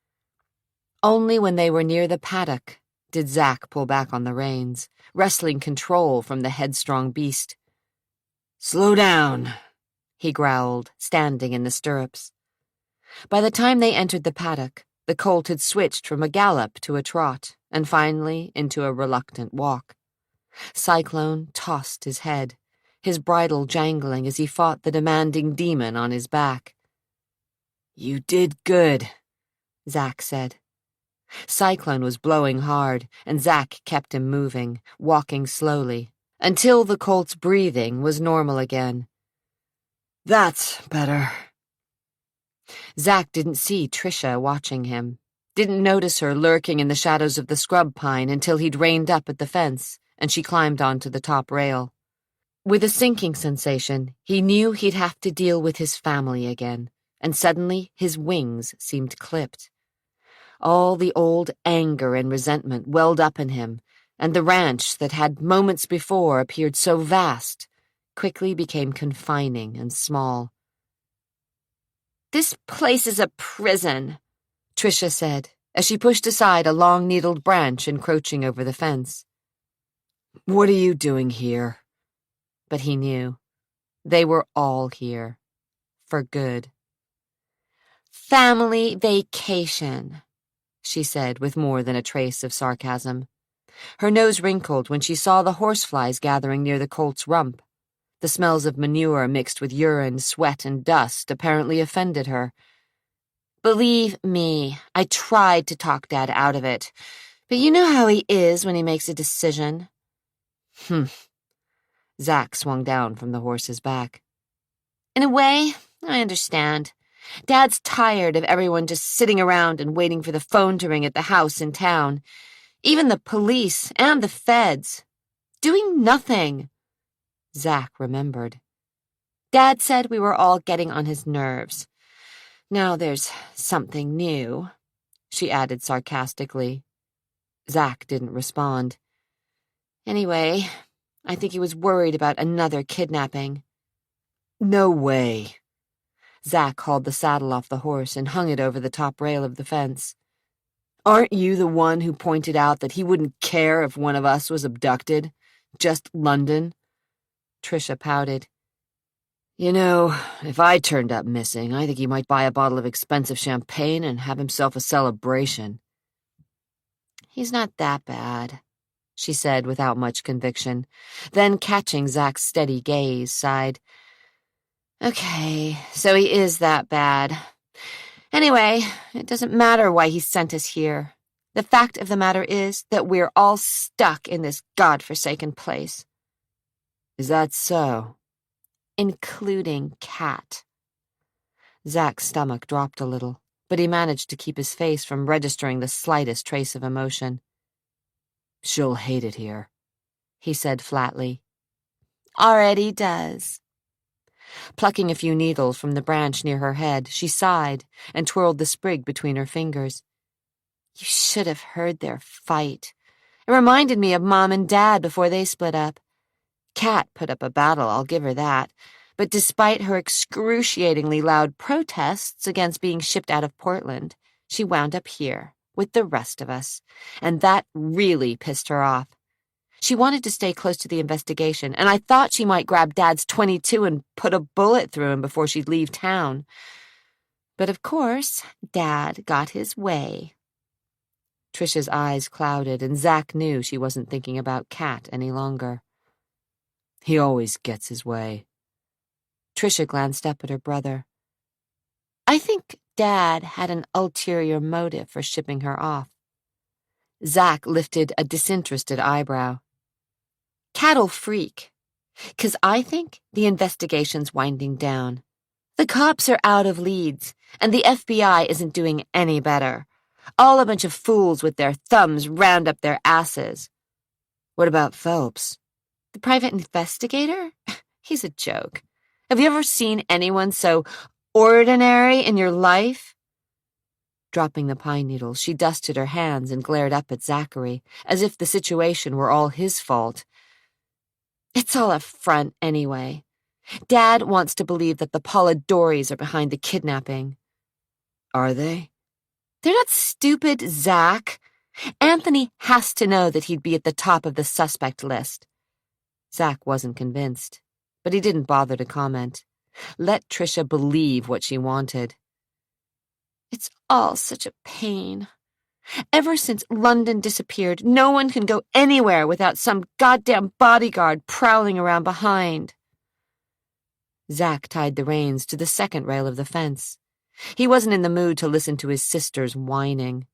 Only when they were near the paddock did Zack pull back on the reins, wresting control from the headstrong beast. "Slow down," he growled, standing in the stirrups. By the time they entered the paddock, the colt had switched from a gallop to a trot, and finally into a reluctant walk. Cyclone tossed his head, his bridle jangling as he fought the demanding demon on his back. "You did good," Zack said. Cyclone was blowing hard, and Zack kept him moving, walking slowly, until the colt's breathing was normal again. "That's better." Zack didn't see Trisha watching him, didn't notice her lurking in the shadows of the scrub pine until he'd reined up at the fence, and she climbed onto the top rail. With a sinking sensation, he knew he'd have to deal with his family again, and suddenly his wings seemed clipped. All the old anger and resentment welled up in him, and the ranch that had moments before appeared so vast quickly became confining and small. "This place is a prison," Trisha said, as she pushed aside a long-needled branch encroaching over the fence. "What are you doing here?" But he knew. They were all here. For good. "Family vacation," she said with more than a trace of sarcasm. Her nose wrinkled when she saw the horseflies gathering near the colt's rump. The smells of manure mixed with urine, sweat, and dust apparently offended her. "Believe me, I tried to talk Dad out of it, but you know how he is when he makes a decision." Zack swung down from the horse's back. "In a way, I understand. Dad's tired of everyone just sitting around and waiting for the phone to ring at the house in town. Even the police and the feds. Doing nothing." Zack remembered. "Dad said we were all getting on his nerves. Now there's something new," she added sarcastically. Zack didn't respond. "Anyway, I think he was worried about another kidnapping." "No way." Zack hauled the saddle off the horse and hung it over the top rail of the fence. "Aren't you the one who pointed out that he wouldn't care if one of us was abducted? Just London?" Trisha pouted. "You know, if I turned up missing, I think he might buy a bottle of expensive champagne and have himself a celebration." "He's not that bad," she said without much conviction. Then, catching Zack's steady gaze, sighed. "Okay, so he is that bad. Anyway, it doesn't matter why he sent us here. The fact of the matter is that we're all stuck in this godforsaken place." "Is that so?" "Including Cat." Zack's stomach dropped a little, but he managed to keep his face from registering the slightest trace of emotion. "She'll hate it here," he said flatly. "Already does." Plucking a few needles from the branch near her head, she sighed and twirled the sprig between her fingers. "You should have heard their fight. It reminded me of Mom and Dad before they split up. Cat put up a battle, I'll give her that, but despite her excruciatingly loud protests against being shipped out of Portland, she wound up here, with the rest of us, and that really pissed her off. She wanted to stay close to the investigation, and I thought she might grab Dad's .22 and put a bullet through him before she'd leave town. But of course, Dad got his way." Trisha's eyes clouded, and Zack knew she wasn't thinking about Cat any longer. "He always gets his way." Trisha glanced up at her brother. "I think Dad had an ulterior motive for shipping her off." Zack lifted a disinterested eyebrow. "Cat'll freak. 'Cause I think the investigation's winding down. The cops are out of leads, and the FBI isn't doing any better. All a bunch of fools with their thumbs round up their asses." "What about Phelps?" "The private investigator? He's a joke. Have you ever seen anyone so ordinary in your life?" Dropping the pine needles, she dusted her hands and glared up at Zachary, as if the situation were all his fault. "It's all a front anyway. Dad wants to believe that the Polidori's are behind the kidnapping." "Are they?" "They're not stupid, Zach. Anthony has to know that he'd be at the top of the suspect list." Zack wasn't convinced, but he didn't bother to comment. Let Trisha believe what she wanted. "It's all such a pain. Ever since London disappeared, no one can go anywhere without some goddamn bodyguard prowling around behind." Zack tied the reins to the second rail of the fence. He wasn't in the mood to listen to his sisters whining.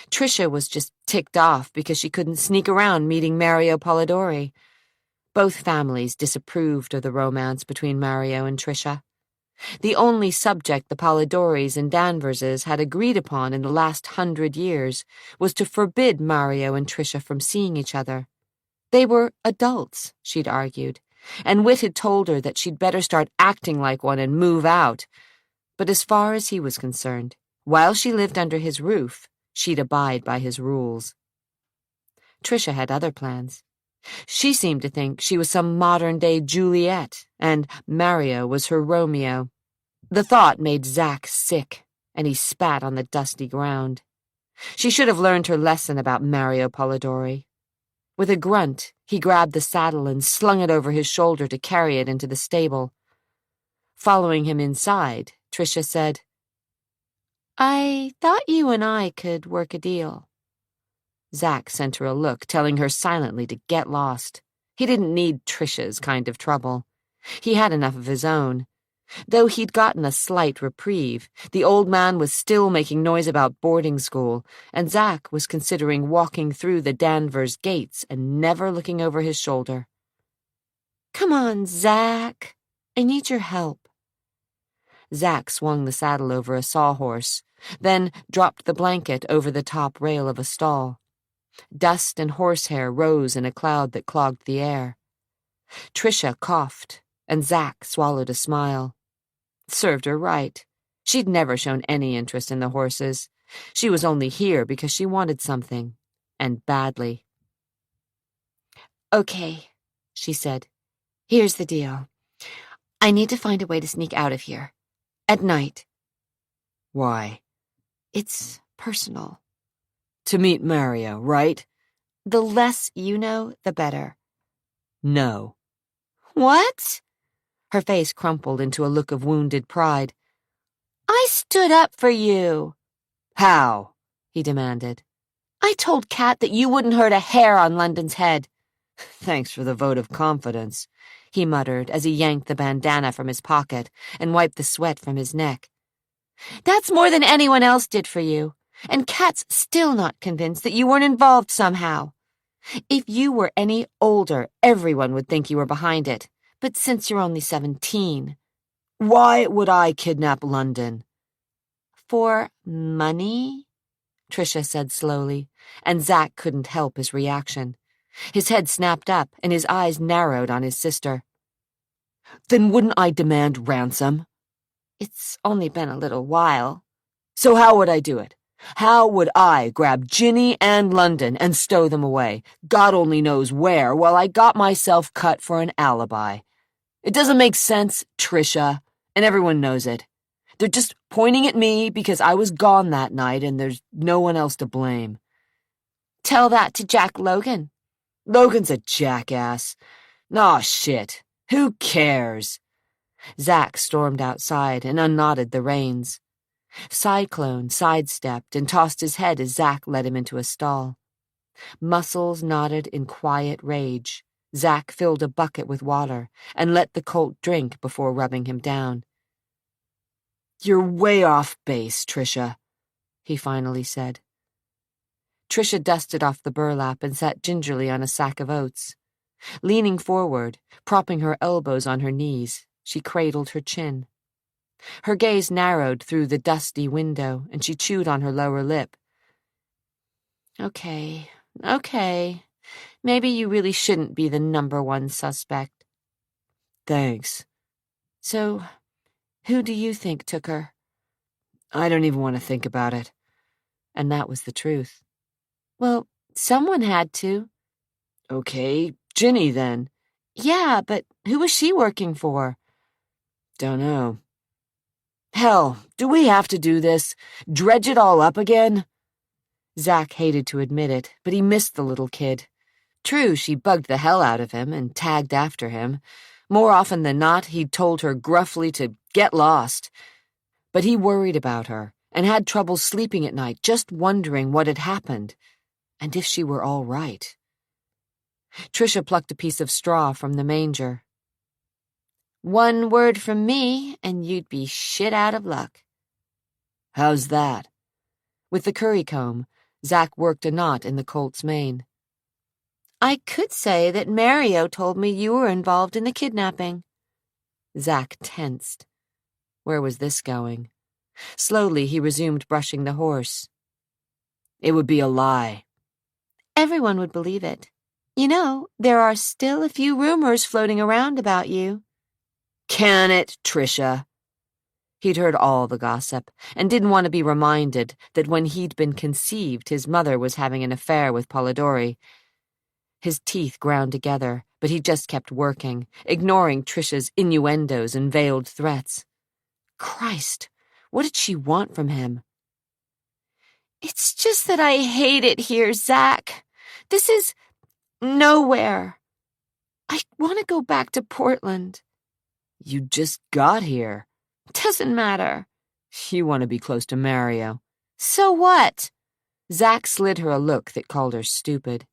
Trisha was just ticked off because she couldn't sneak around meeting Mario Polidori. Both families disapproved of the romance between Mario and Trisha. The only subject the Polidoris and Danverses had agreed upon in the last 100 years was to forbid Mario and Trisha from seeing each other. They were adults, she'd argued, and Whit had told her that she'd better start acting like one and move out. But as far as he was concerned, while she lived under his roof, she'd abide by his rules. Trisha had other plans. She seemed to think she was some modern-day Juliet, and Mario was her Romeo. The thought made Zack sick, and he spat on the dusty ground. She should have learned her lesson about Mario Polidori. With a grunt, he grabbed the saddle and slung it over his shoulder to carry it into the stable. Following him inside, Tricia said, "I thought you and I could work a deal." Zack sent her a look, telling her silently to get lost. He didn't need Tricia's kind of trouble. He had enough of his own. Though he'd gotten a slight reprieve, the old man was still making noise about boarding school, and Zack was considering walking through the Danvers gates and never looking over his shoulder. "Come on, Zack. I need your help." Zack swung the saddle over a sawhorse, then dropped the blanket over the top rail of a stall. Dust and horsehair rose in a cloud that clogged the air. Tricia coughed, and Zack swallowed a smile. Served her right. She'd never shown any interest in the horses. She was only here because she wanted something, and badly. "Okay," she said. "Here's the deal. I need to find a way to sneak out of here. At night." Why? "It's personal." To meet Mario, right? "The less you know, the better." No. "What?" Her face crumpled into a look of wounded pride. "I stood up for you." How? He demanded. "I told Kat that you wouldn't hurt a hair on London's head." Thanks for the vote of confidence, he muttered as he yanked the bandana from his pocket and wiped the sweat from his neck. "That's more than anyone else did for you, and Kat's still not convinced that you weren't involved somehow. If you were any older, everyone would think you were behind it, but since you're only 17... Why would I kidnap London? "For money?" Tricia said slowly, and Zack couldn't help his reaction. His head snapped up, and his eyes narrowed on his sister. Then wouldn't I demand ransom? "It's only been a little while." So how would I do it? How would I grab Ginny and London and stow them away, God only knows where, while I got myself cut for an alibi? It doesn't make sense, Tricia, and everyone knows it. They're just pointing at me because I was gone that night and there's no one else to blame. "Tell that to Jack Logan." Logan's a jackass. Aw, shit. Who cares? Zack stormed outside and unknotted the reins. Cyclone sidestepped and tossed his head as Zack led him into a stall. Muscles knotted in quiet rage, Zack filled a bucket with water and let the colt drink before rubbing him down. You're way off base, Tricia, he finally said. Tricia dusted off the burlap and sat gingerly on a sack of oats. Leaning forward, propping her elbows on her knees, she cradled her chin. Her gaze narrowed through the dusty window, and she chewed on her lower lip. Okay. Maybe you really shouldn't be the #1 suspect. Thanks. So, who do you think took her? I don't even want to think about it. And that was the truth. Well, someone had to. Okay, Ginny then. Yeah, but who was she working for? Don't know. Hell, do we have to do this? Dredge it all up again? Zack hated to admit it, but he missed the little kid. True, she bugged the hell out of him and tagged after him. More often than not, he'd told her gruffly to get lost. But he worried about her and had trouble sleeping at night, just wondering what had happened, and if she were all right. Tricia plucked a piece of straw from the manger. One word from me, and you'd be shit out of luck. How's that? With the curry comb, Zack worked a knot in the colt's mane. I could say that Mario told me you were involved in the kidnapping. Zack tensed. Where was this going? Slowly, he resumed brushing the horse. It would be a lie. Everyone would believe it. You know, there are still a few rumors floating around about you. Can it, Tricia? He'd heard all the gossip, and didn't want to be reminded that when he'd been conceived, his mother was having an affair with Polidori. His teeth ground together, but he just kept working, ignoring Tricia's innuendos and veiled threats. Christ, what did she want from him? It's just that I hate it here, Zach. This is nowhere. I want to go back to Portland. You just got here. Doesn't matter. You want to be close to Mario. So what? Zach slid her a look that called her stupid.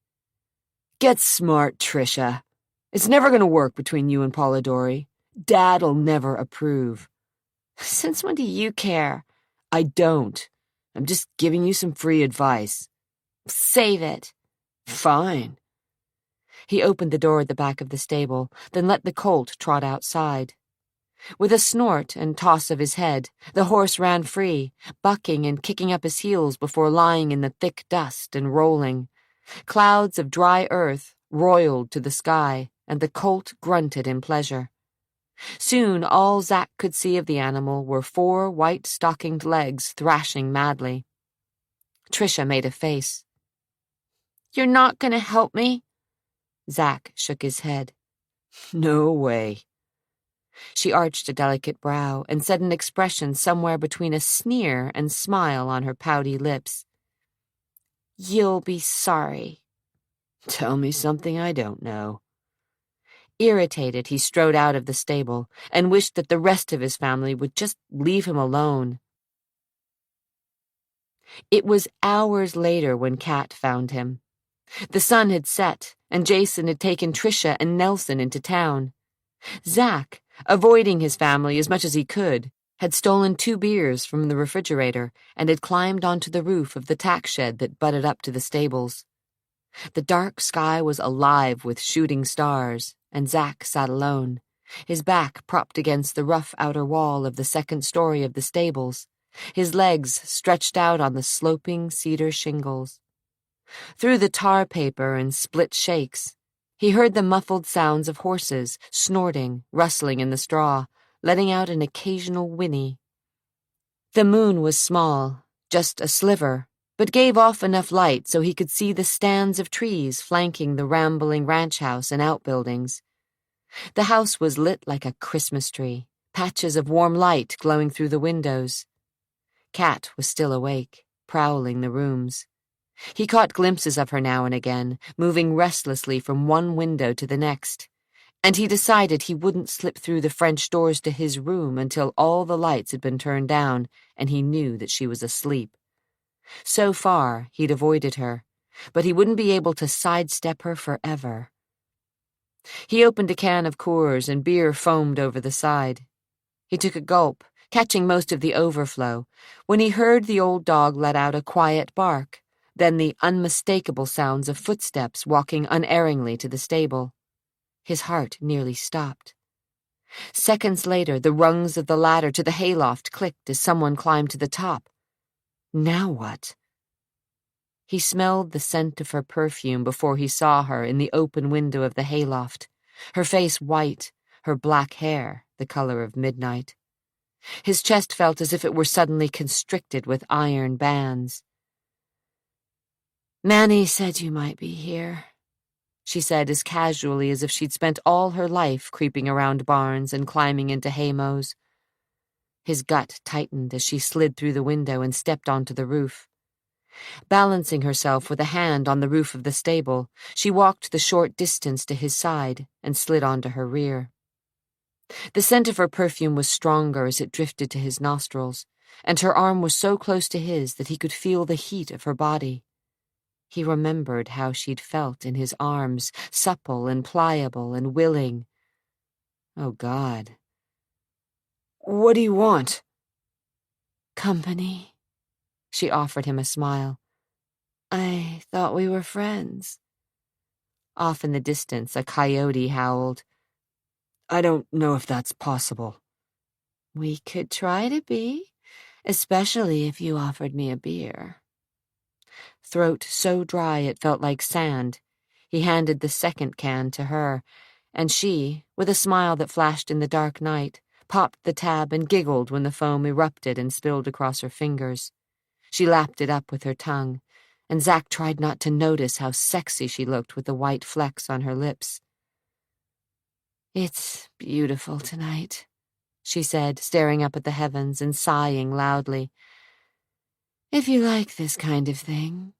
Get smart, Trisha. It's never going to work between you and Polidori. Dad'll never approve. Since when do you care? I don't. I'm just giving you some free advice. Save it. Fine. He opened the door at the back of the stable, then let the colt trot outside. With a snort and toss of his head, the horse ran free, bucking and kicking up his heels before lying in the thick dust and rolling. Clouds of dry earth roiled to the sky, and the colt grunted in pleasure. Soon all Zach could see of the animal were 4 white-stockinged legs thrashing madly. Trisha made a face. You're not going to help me? Zach shook his head. No way. She arched a delicate brow and set an expression somewhere between a sneer and smile on her pouty lips. You'll be sorry. Tell me something I don't know. Irritated, he strode out of the stable and wished that the rest of his family would just leave him alone. It was hours later when Kat found him. The sun had set, and Jason had taken Trisha and Nelson into town. Zach, avoiding his family as much as he could, had stolen 2 beers from the refrigerator and had climbed onto the roof of the tack shed that butted up to the stables. The dark sky was alive with shooting stars, and Zach sat alone, his back propped against the rough outer wall of the 2nd story of the stables, his legs stretched out on the sloping cedar shingles. Through the tar paper and split shakes, he heard the muffled sounds of horses, snorting, rustling in the straw, letting out an occasional whinny. The moon was small, just a sliver, but gave off enough light so he could see the stands of trees flanking the rambling ranch house and outbuildings. The house was lit like a Christmas tree, patches of warm light glowing through the windows. Kat was still awake, prowling the rooms. He caught glimpses of her now and again, moving restlessly from one window to the next, and he decided he wouldn't slip through the French doors to his room until all the lights had been turned down and he knew that she was asleep. So far, he'd avoided her, but he wouldn't be able to sidestep her forever. He opened a can of Coors and beer foamed over the side. He took a gulp, catching most of the overflow, when he heard the old dog let out a quiet bark, then the unmistakable sounds of footsteps walking unerringly to the stable. His heart nearly stopped. Seconds later, the rungs of the ladder to the hayloft clicked as someone climbed to the top. Now what? He smelled the scent of her perfume before he saw her in the open window of the hayloft, her face white, her black hair the color of midnight. His chest felt as if it were suddenly constricted with iron bands. Manny said you might be here, she said as casually as if she'd spent all her life creeping around barns and climbing into haymows. His gut tightened as she slid through the window and stepped onto the roof. Balancing herself with a hand on the roof of the stable, she walked the short distance to his side and slid onto her rear. The scent of her perfume was stronger as it drifted to his nostrils, and her arm was so close to his that he could feel the heat of her body. He remembered how she'd felt in his arms, supple and pliable and willing. Oh, God. What do you want? Company. She offered him a smile. I thought we were friends. Off in the distance, a coyote howled. I don't know if that's possible. We could try to be, especially if you offered me a beer. Throat so dry it felt like sand, he handed the 2nd can to her, and she, with a smile that flashed in the dark night, popped the tab and giggled when the foam erupted and spilled across her fingers. She lapped it up with her tongue, and Zach tried not to notice how sexy she looked with the white flecks on her lips. It's beautiful tonight, she said, staring up at the heavens and sighing loudly. If you like this kind of thing.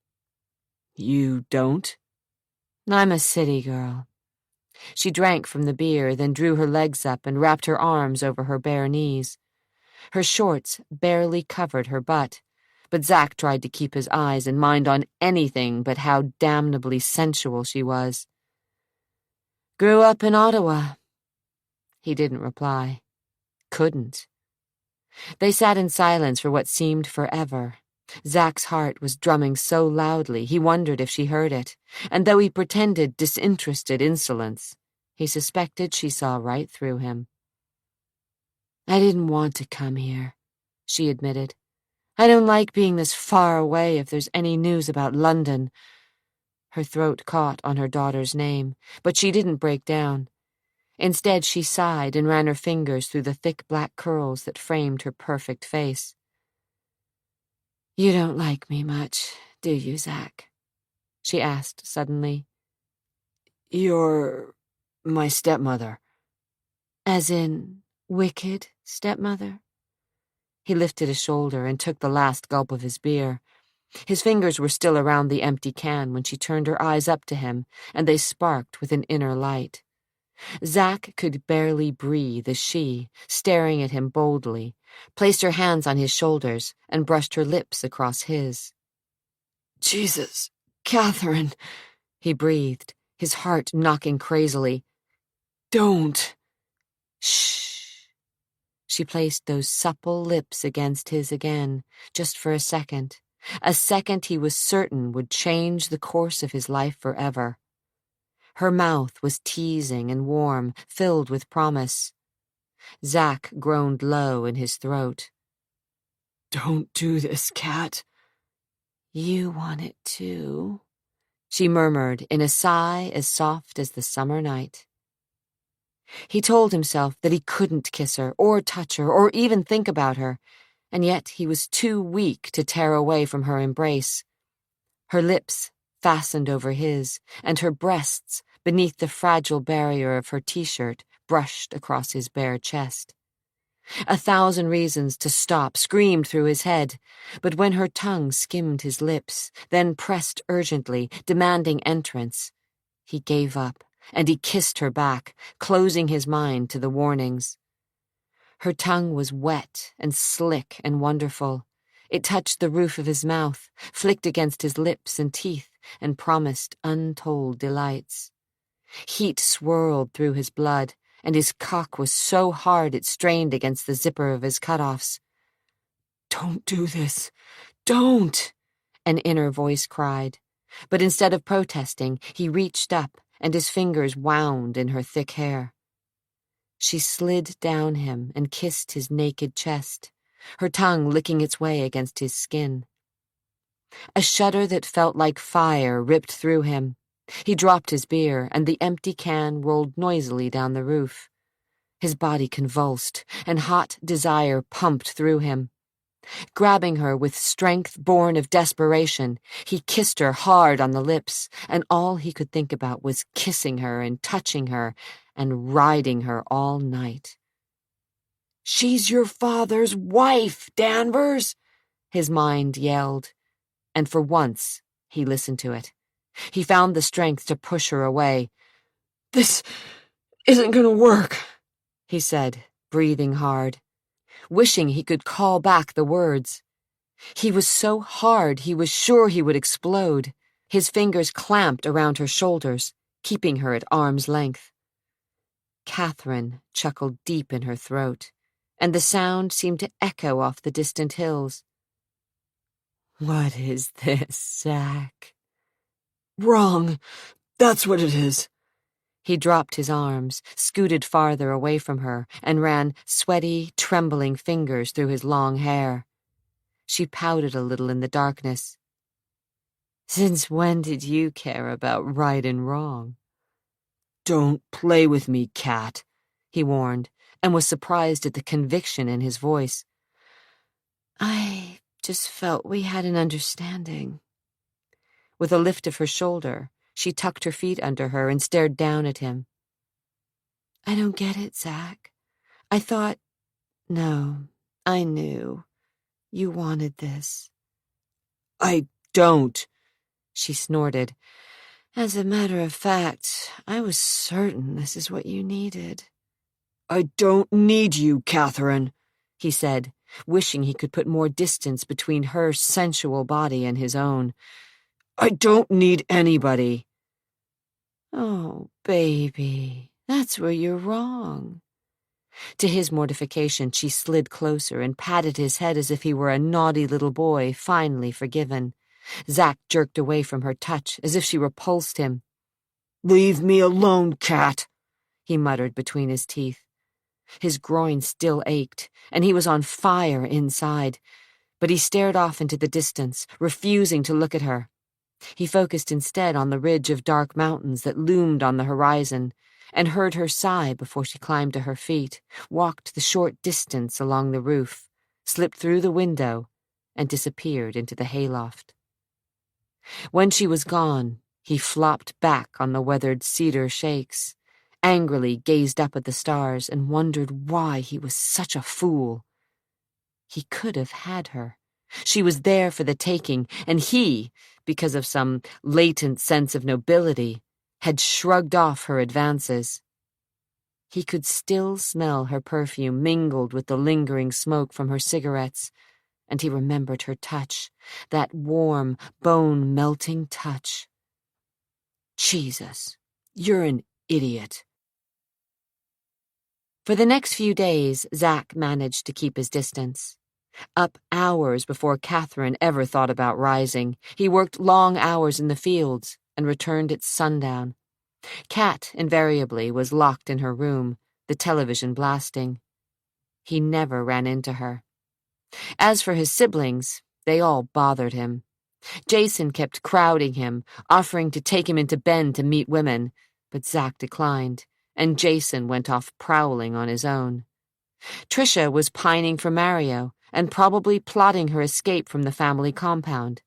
You don't? I'm a city girl. She drank from the beer, then drew her legs up and wrapped her arms over her bare knees. Her shorts barely covered her butt, but Zack tried to keep his eyes and mind on anything but how damnably sensual she was. Grew up in Ottawa. He didn't reply. Couldn't. They sat in silence for what seemed forever. Zack's heart was drumming so loudly he wondered if she heard it, and though he pretended disinterested insolence, he suspected she saw right through him. I didn't want to come here, she admitted. I don't like being this far away if there's any news about London. Her throat caught on her daughter's name, but she didn't break down. Instead, she sighed and ran her fingers through the thick black curls that framed her perfect face. You don't like me much, do you, Zack? She asked suddenly. You're my stepmother. As in, wicked stepmother? He lifted a shoulder and took the last gulp of his beer. His fingers were still around the empty can when she turned her eyes up to him, and they sparked with an inner light. Zack could barely breathe as she, staring at him boldly, placed her hands on his shoulders and brushed her lips across his. Jesus, Catherine, he breathed, his heart knocking crazily. Don't. Shh. She placed those supple lips against his again, just for a second he was certain would change the course of his life forever. Her mouth was teasing and warm, filled with promise. Zack groaned low in his throat. Don't do this, Cat. You want it too, she murmured in a sigh as soft as the summer night. He told himself that he couldn't kiss her or touch her or even think about her, and yet he was too weak to tear away from her embrace. Her lips fastened over his, and her breasts, beneath the fragile barrier of her t-shirt, brushed across his bare chest. 1,000 reasons to stop screamed through his head, but when her tongue skimmed his lips, then pressed urgently, demanding entrance, he gave up, and he kissed her back, closing his mind to the warnings. Her tongue was wet and slick and wonderful. It touched the roof of his mouth, flicked against his lips and teeth, and promised untold delights. Heat swirled through his blood, and his cock was so hard it strained against the zipper of his cutoffs. Don't do this. Don't, an inner voice cried. But instead of protesting, he reached up, and his fingers wound in her thick hair. She slid down him and kissed his naked chest, her tongue licking its way against his skin. A shudder that felt like fire ripped through him. He dropped his beer, and the empty can rolled noisily down the roof. His body convulsed, and hot desire pumped through him. Grabbing her with strength born of desperation, he kissed her hard on the lips, and all he could think about was kissing her and touching her and riding her all night. She's your father's wife, Danvers, his mind yelled, and for once he listened to it. He found the strength to push her away. This isn't going to work, he said, breathing hard, wishing he could call back the words. He was so hard he was sure he would explode. His fingers clamped around her shoulders, keeping her at arm's length. Catherine chuckled deep in her throat, and the sound seemed to echo off the distant hills. What is this, Zack? Wrong. That's what it is. He dropped his arms, scooted farther away from her, and ran sweaty, trembling fingers through his long hair. She pouted a little in the darkness. Since when did you care about right and wrong? Don't play with me, Cat, he warned, and was surprised at the conviction in his voice. I just felt we had an understanding. With a lift of her shoulder, she tucked her feet under her and stared down at him. I don't get it, Zack. I thought... No, I knew. You wanted this. I don't, she snorted. As a matter of fact, I was certain this is what you needed. I don't need you, Catherine, he said, wishing he could put more distance between her sensual body and his own. I don't need anybody. Oh, baby, that's where you're wrong. To his mortification, she slid closer and patted his head as if he were a naughty little boy, finally forgiven. Zack jerked away from her touch, as if she repulsed him. Leave me alone, Cat, he muttered between his teeth. His groin still ached, and he was on fire inside, but he stared off into the distance, refusing to look at her. He focused instead on the ridge of dark mountains that loomed on the horizon, and heard her sigh before she climbed to her feet, walked the short distance along the roof, slipped through the window, and disappeared into the hayloft. When she was gone, he flopped back on the weathered cedar shakes, angrily gazed up at the stars and wondered why he was such a fool. He could have had her. She was there for the taking, and he, because of some latent sense of nobility, had shrugged off her advances. He could still smell her perfume mingled with the lingering smoke from her cigarettes, and he remembered her touch, that warm, bone-melting touch. Jesus, you're an idiot. For the next few days, Zack managed to keep his distance. Up hours before Catherine ever thought about rising, he worked long hours in the fields and returned at sundown. Kat, invariably, was locked in her room, the television blasting. He never ran into her. As for his siblings, they all bothered him. Jason kept crowding him, offering to take him into Bend to meet women, but Zack declined, and Jason went off prowling on his own. Tricia was pining for Mario, and probably plotting her escape from the family compound.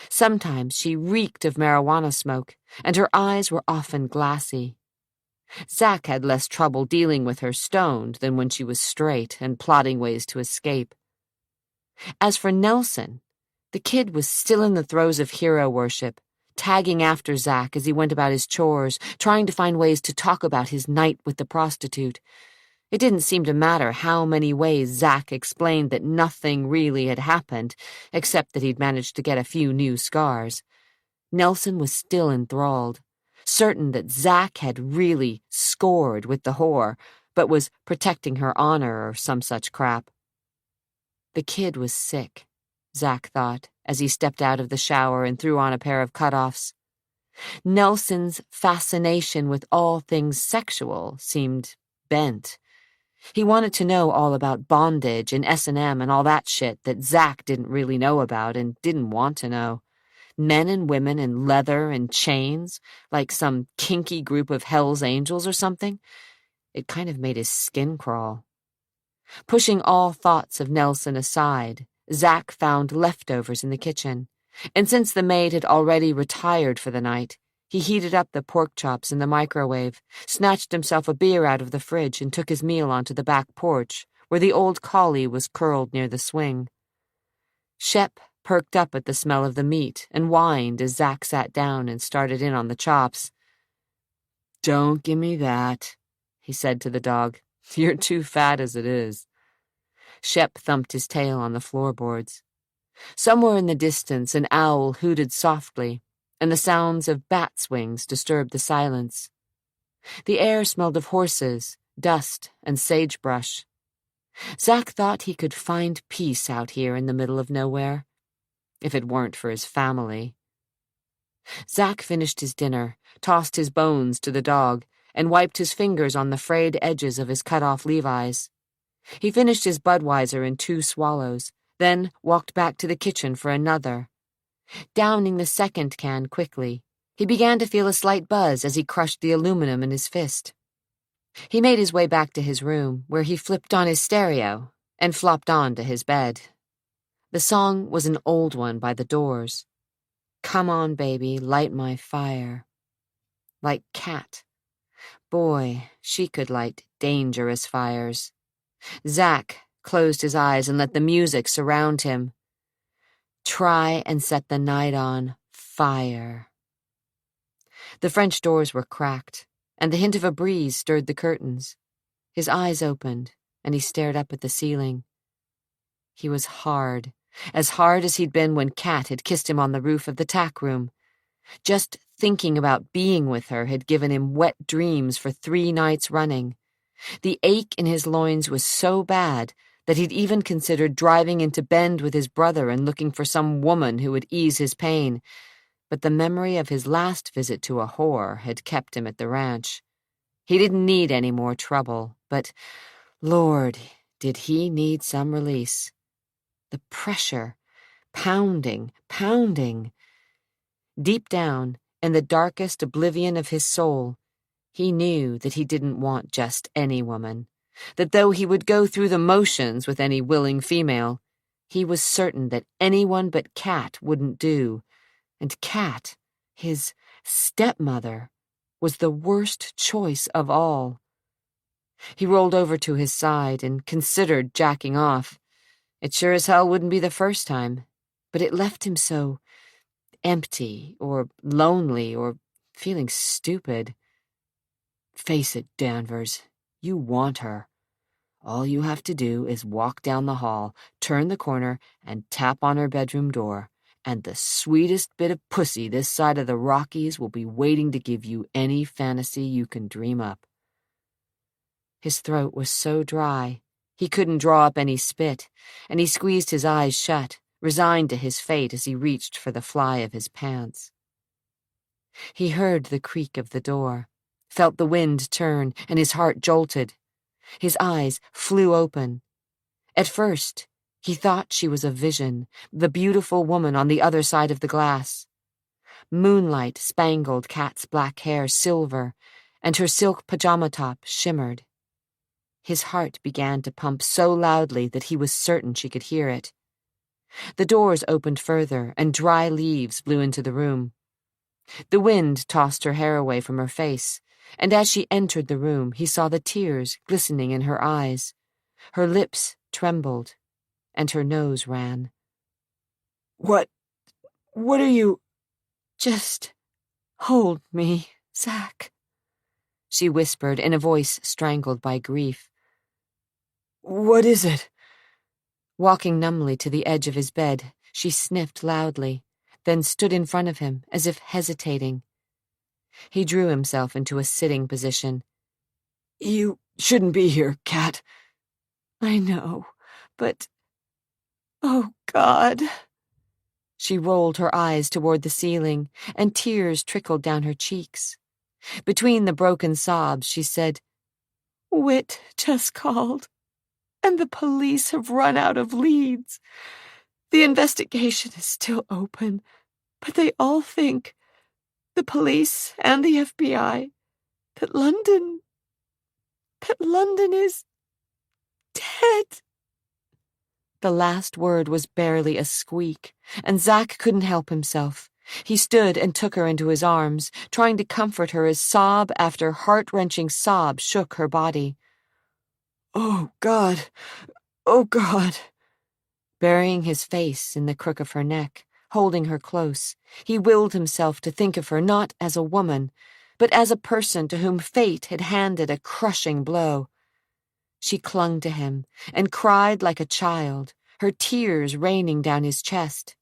Sometimes she reeked of marijuana smoke, and her eyes were often glassy. Zack had less trouble dealing with her stoned than when she was straight and plotting ways to escape. As for Nelson, the kid was still in the throes of hero worship, tagging after Zack as he went about his chores, trying to find ways to talk about his night with the prostitute. It didn't seem to matter how many ways Zack explained that nothing really had happened, except that he'd managed to get a few new scars. Nelson was still enthralled, certain that Zack had really scored with the whore, but was protecting her honor or some such crap. The kid was sick, Zack thought, as he stepped out of the shower and threw on a pair of cutoffs. Nelson's fascination with all things sexual seemed bent. He wanted to know all about bondage and S&M and all that shit that Zack didn't really know about and didn't want to know. Men and women in leather and chains, like some kinky group of Hell's Angels or something. It kind of made his skin crawl. Pushing all thoughts of Nelson aside, Zack found leftovers in the kitchen, and since the maid had already retired for the night, he heated up the pork chops in the microwave, snatched himself a beer out of the fridge, and took his meal onto the back porch, where the old collie was curled near the swing. Shep perked up at the smell of the meat and whined as Zack sat down and started in on the chops. Don't give me that, he said to the dog. You're too fat as it is. Shep thumped his tail on the floorboards. Somewhere in the distance, an owl hooted softly, and the sounds of bats' wings disturbed the silence. The air smelled of horses, dust, and sagebrush. Zack thought he could find peace out here in the middle of nowhere, if it weren't for his family. Zack finished his dinner, tossed his bones to the dog, and wiped his fingers on the frayed edges of his cut-off Levi's. He finished his Budweiser in 2 swallows, then walked back to the kitchen for another. Downing the second can quickly, he began to feel a slight buzz as he crushed the aluminum in his fist. He made his way back to his room, where he flipped on his stereo and flopped on to his bed. The song was an old one by the Doors. Come on, baby, light my fire. Like Kat. Boy, she could light dangerous fires. Zack closed his eyes and let the music surround him. Try and set the night on fire. The French doors were cracked, and the hint of a breeze stirred the curtains. His eyes opened, and he stared up at the ceiling. He was hard, as hard as he'd been when Kat had kissed him on the roof of the tack room. Just thinking about being with her had given him wet dreams for 3 nights running. The ache in his loins was so bad that he'd even considered driving into Bend with his brother and looking for some woman who would ease his pain. But the memory of his last visit to a whore had kept him at the ranch. He didn't need any more trouble, but, Lord, did he need some release. The pressure, pounding. Deep down, in the darkest oblivion of his soul, he knew that he didn't want just any woman, that though he would go through the motions with any willing female, he was certain that anyone but Kat wouldn't do, and Kat, his stepmother, was the worst choice of all. He rolled over to his side and considered jacking off. It sure as hell wouldn't be the first time, but it left him so empty or lonely or feeling stupid. Face it, Danvers, you want her. All you have to do is walk down the hall, turn the corner, and tap on her bedroom door, and the sweetest bit of pussy this side of the Rockies will be waiting to give you any fantasy you can dream up. His throat was so dry, he couldn't draw up any spit, and he squeezed his eyes shut, resigned to his fate as he reached for the fly of his pants. He heard the creak of the door, felt the wind turn, and his heart jolted. His eyes flew open. At first, he thought she was a vision, the beautiful woman on the other side of the glass. Moonlight spangled Kat's black hair silver, and her silk pajama top shimmered. His heart began to pump so loudly that he was certain she could hear it. The doors opened further, and dry leaves blew into the room. The wind tossed her hair away from her face, and as she entered the room, he saw the tears glistening in her eyes. Her lips trembled, and her nose ran. What are you—" "Just hold me, Zach," she whispered in a voice strangled by grief. "What is it?" Walking numbly to the edge of his bed, she sniffed loudly, then stood in front of him as if hesitating. He drew himself into a sitting position. "You shouldn't be here, Kat." "I know, but— oh, God." She rolled her eyes toward the ceiling, and tears trickled down her cheeks. Between the broken sobs, she said, "Whit just called, and the police have run out of leads. The investigation is still open, but they all think, the police and the FBI, that London is dead." The last word was barely a squeak, and Zach couldn't help himself. He stood and took her into his arms, trying to comfort her as sob after heart-wrenching sob shook her body. "Oh, God! Oh, God!" Burying his face in the crook of her neck, holding her close, he willed himself to think of her not as a woman, but as a person to whom fate had handed a crushing blow. She clung to him and cried like a child, her tears raining down his chest.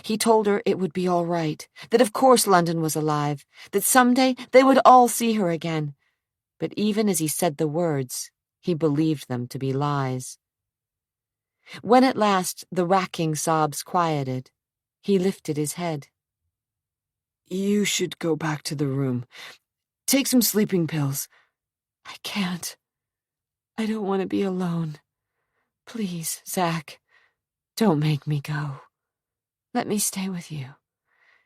He told her it would be all right, that of course London was alive, that someday they would all see her again. But even as he said the words, he believed them to be lies. When at last the racking sobs quieted, he lifted his head. "You should go back to the room. Take some sleeping pills." "I can't. I don't want to be alone. Please, Zach, don't make me go. Let me stay with you.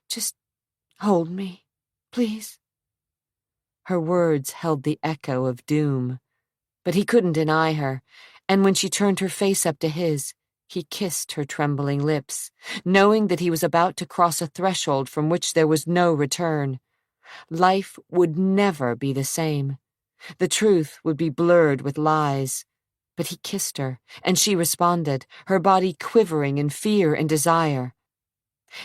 Just hold me, please." Her words held the echo of doom, but he couldn't deny her, and when she turned her face up to his, he kissed her trembling lips, knowing that he was about to cross a threshold from which there was no return. Life would never be the same. The truth would be blurred with lies. But he kissed her, and she responded, her body quivering in fear and desire.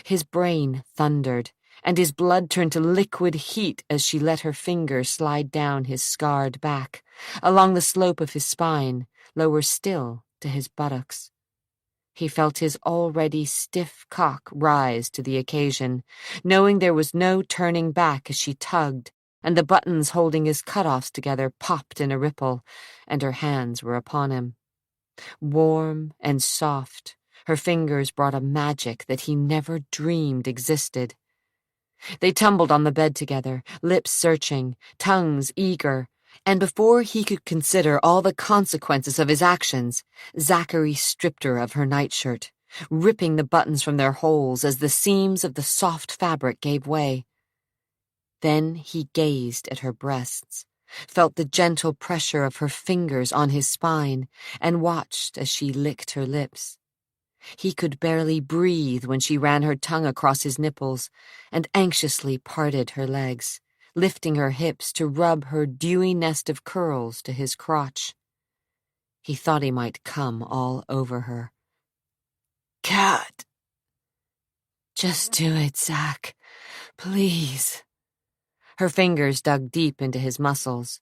His brain thundered, and his blood turned to liquid heat as she let her finger slide down his scarred back, along the slope of his spine, lower still to his buttocks. He felt his already stiff cock rise to the occasion, knowing there was no turning back as she tugged, and the buttons holding his cutoffs together popped in a ripple, and her hands were upon him. Warm and soft, her fingers brought a magic that he never dreamed existed. They tumbled on the bed together, lips searching, tongues eager, and before he could consider all the consequences of his actions, Zachary stripped her of her nightshirt, ripping the buttons from their holes as the seams of the soft fabric gave way. Then he gazed at her breasts, felt the gentle pressure of her fingers on his spine, and watched as she licked her lips. He could barely breathe when she ran her tongue across his nipples and anxiously parted her legs, lifting her hips to rub her dewy nest of curls to his crotch. He thought he might come all over her. Cat! Just do it, Zach. Please. Her fingers dug deep into his muscles.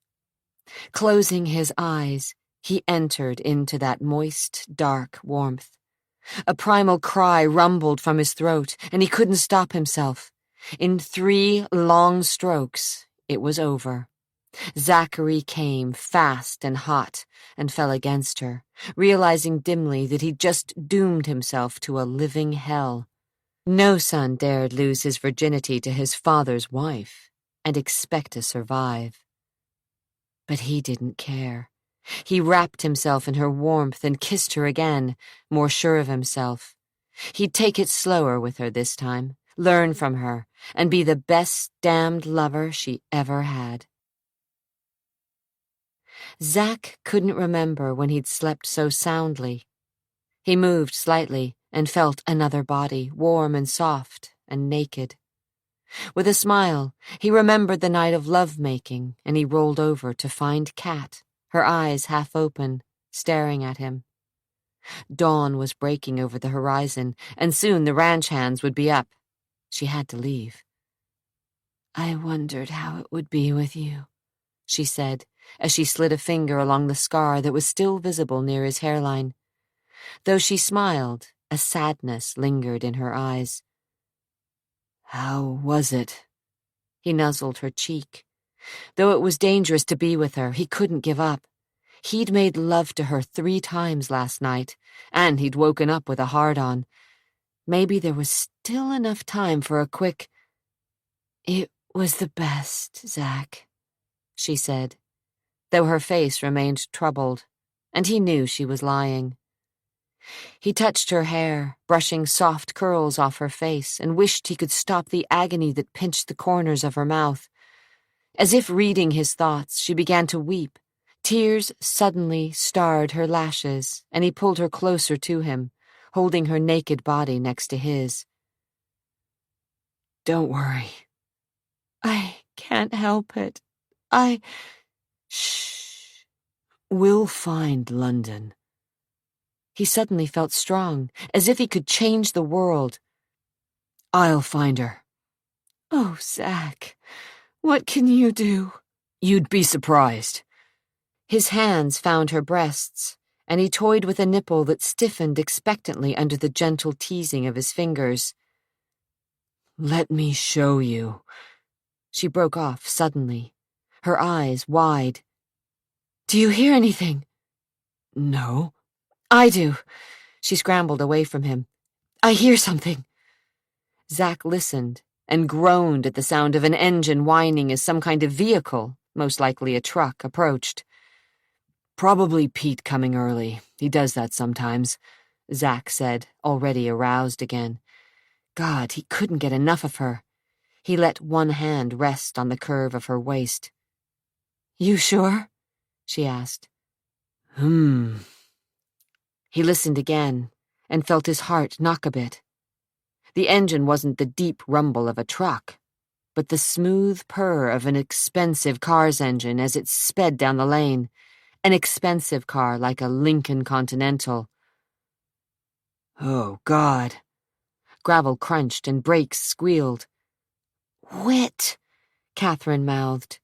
Closing his eyes, he entered into that moist, dark warmth. A primal cry rumbled from his throat, and he couldn't stop himself. In 3 long strokes, it was over. Zachary came fast and hot and fell against her, realizing dimly that he'd just doomed himself to a living hell. No son dared lose his virginity to his father's wife and expect to survive. But he didn't care. He wrapped himself in her warmth and kissed her again, more sure of himself. He'd take it slower with her this time, learn from her, and be the best damned lover she ever had. Zach couldn't remember when he'd slept so soundly. He moved slightly and felt another body, warm and soft and naked. With a smile, he remembered the night of love-making, and he rolled over to find Kat, her eyes half open, staring at him. Dawn was breaking over the horizon, and soon the ranch hands would be up. She had to leave. I wondered how it would be with you, she said, as she slid a finger along the scar that was still visible near his hairline. Though she smiled, a sadness lingered in her eyes. How was it? He nuzzled her cheek. Though it was dangerous to be with her, he couldn't give up. He'd made love to her 3 times last night, and he'd woken up with a hard-on. Maybe there was still enough time for a quick... It was the best, Zach, she said, though her face remained troubled, and he knew she was lying. He touched her hair, brushing soft curls off her face, and wished he could stop the agony that pinched the corners of her mouth. As if reading his thoughts, she began to weep. Tears suddenly starred her lashes, and he pulled her closer to him, holding her naked body next to his. Don't worry. I can't help it. Shh. We'll find London. He suddenly felt strong, as if he could change the world. I'll find her. Oh, Zach, what can you do? You'd be surprised. His hands found her breasts, and he toyed with a nipple that stiffened expectantly under the gentle teasing of his fingers. Let me show you. She broke off suddenly, her eyes wide. Do you hear anything? No. I do. She scrambled away from him. I hear something. Zach listened and groaned at the sound of an engine whining as some kind of vehicle, most likely a truck, approached. Probably Pete coming early. He does that sometimes, Zach said, already aroused again. God, he couldn't get enough of her. He let one hand rest on the curve of her waist. You sure? She asked. He listened again and felt his heart knock a bit. The engine wasn't the deep rumble of a truck, but the smooth purr of an expensive car's engine as it sped down the lane, an expensive car like a Lincoln Continental. Oh, God. Gravel crunched and brakes squealed. "Whit," Catherine mouthed.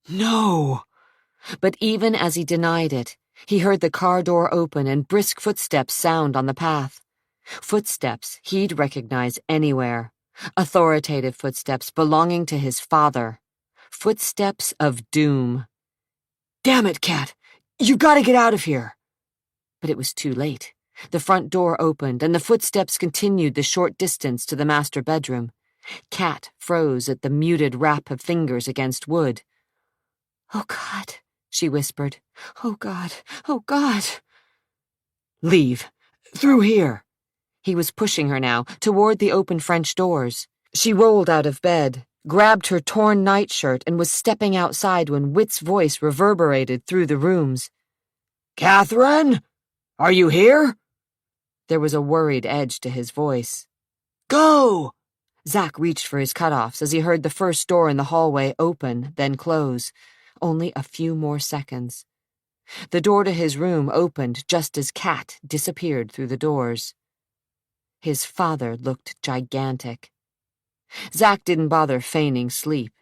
No! But even as he denied it, he heard the car door open and brisk footsteps sound on the path. Footsteps he'd recognize anywhere. Authoritative footsteps belonging to his father. Footsteps of doom. Damn it, Cat! You gotta get out of here! But it was too late. The front door opened, and the footsteps continued the short distance to the master bedroom. Cat froze at the muted rap of fingers against wood. "Oh, God," she whispered. "Oh, God. Oh, God." Leave. Through here. He was pushing her now, toward the open French doors. She rolled out of bed, grabbed her torn nightshirt, and was stepping outside when Whit's voice reverberated through the rooms. Catherine? Are you here? There was a worried edge to his voice. Go! Zack reached for his cutoffs as he heard the first door in the hallway open, then close. Only a few more seconds. The door to his room opened just as Cat disappeared through the doors. His father looked gigantic. Zack didn't bother feigning sleep,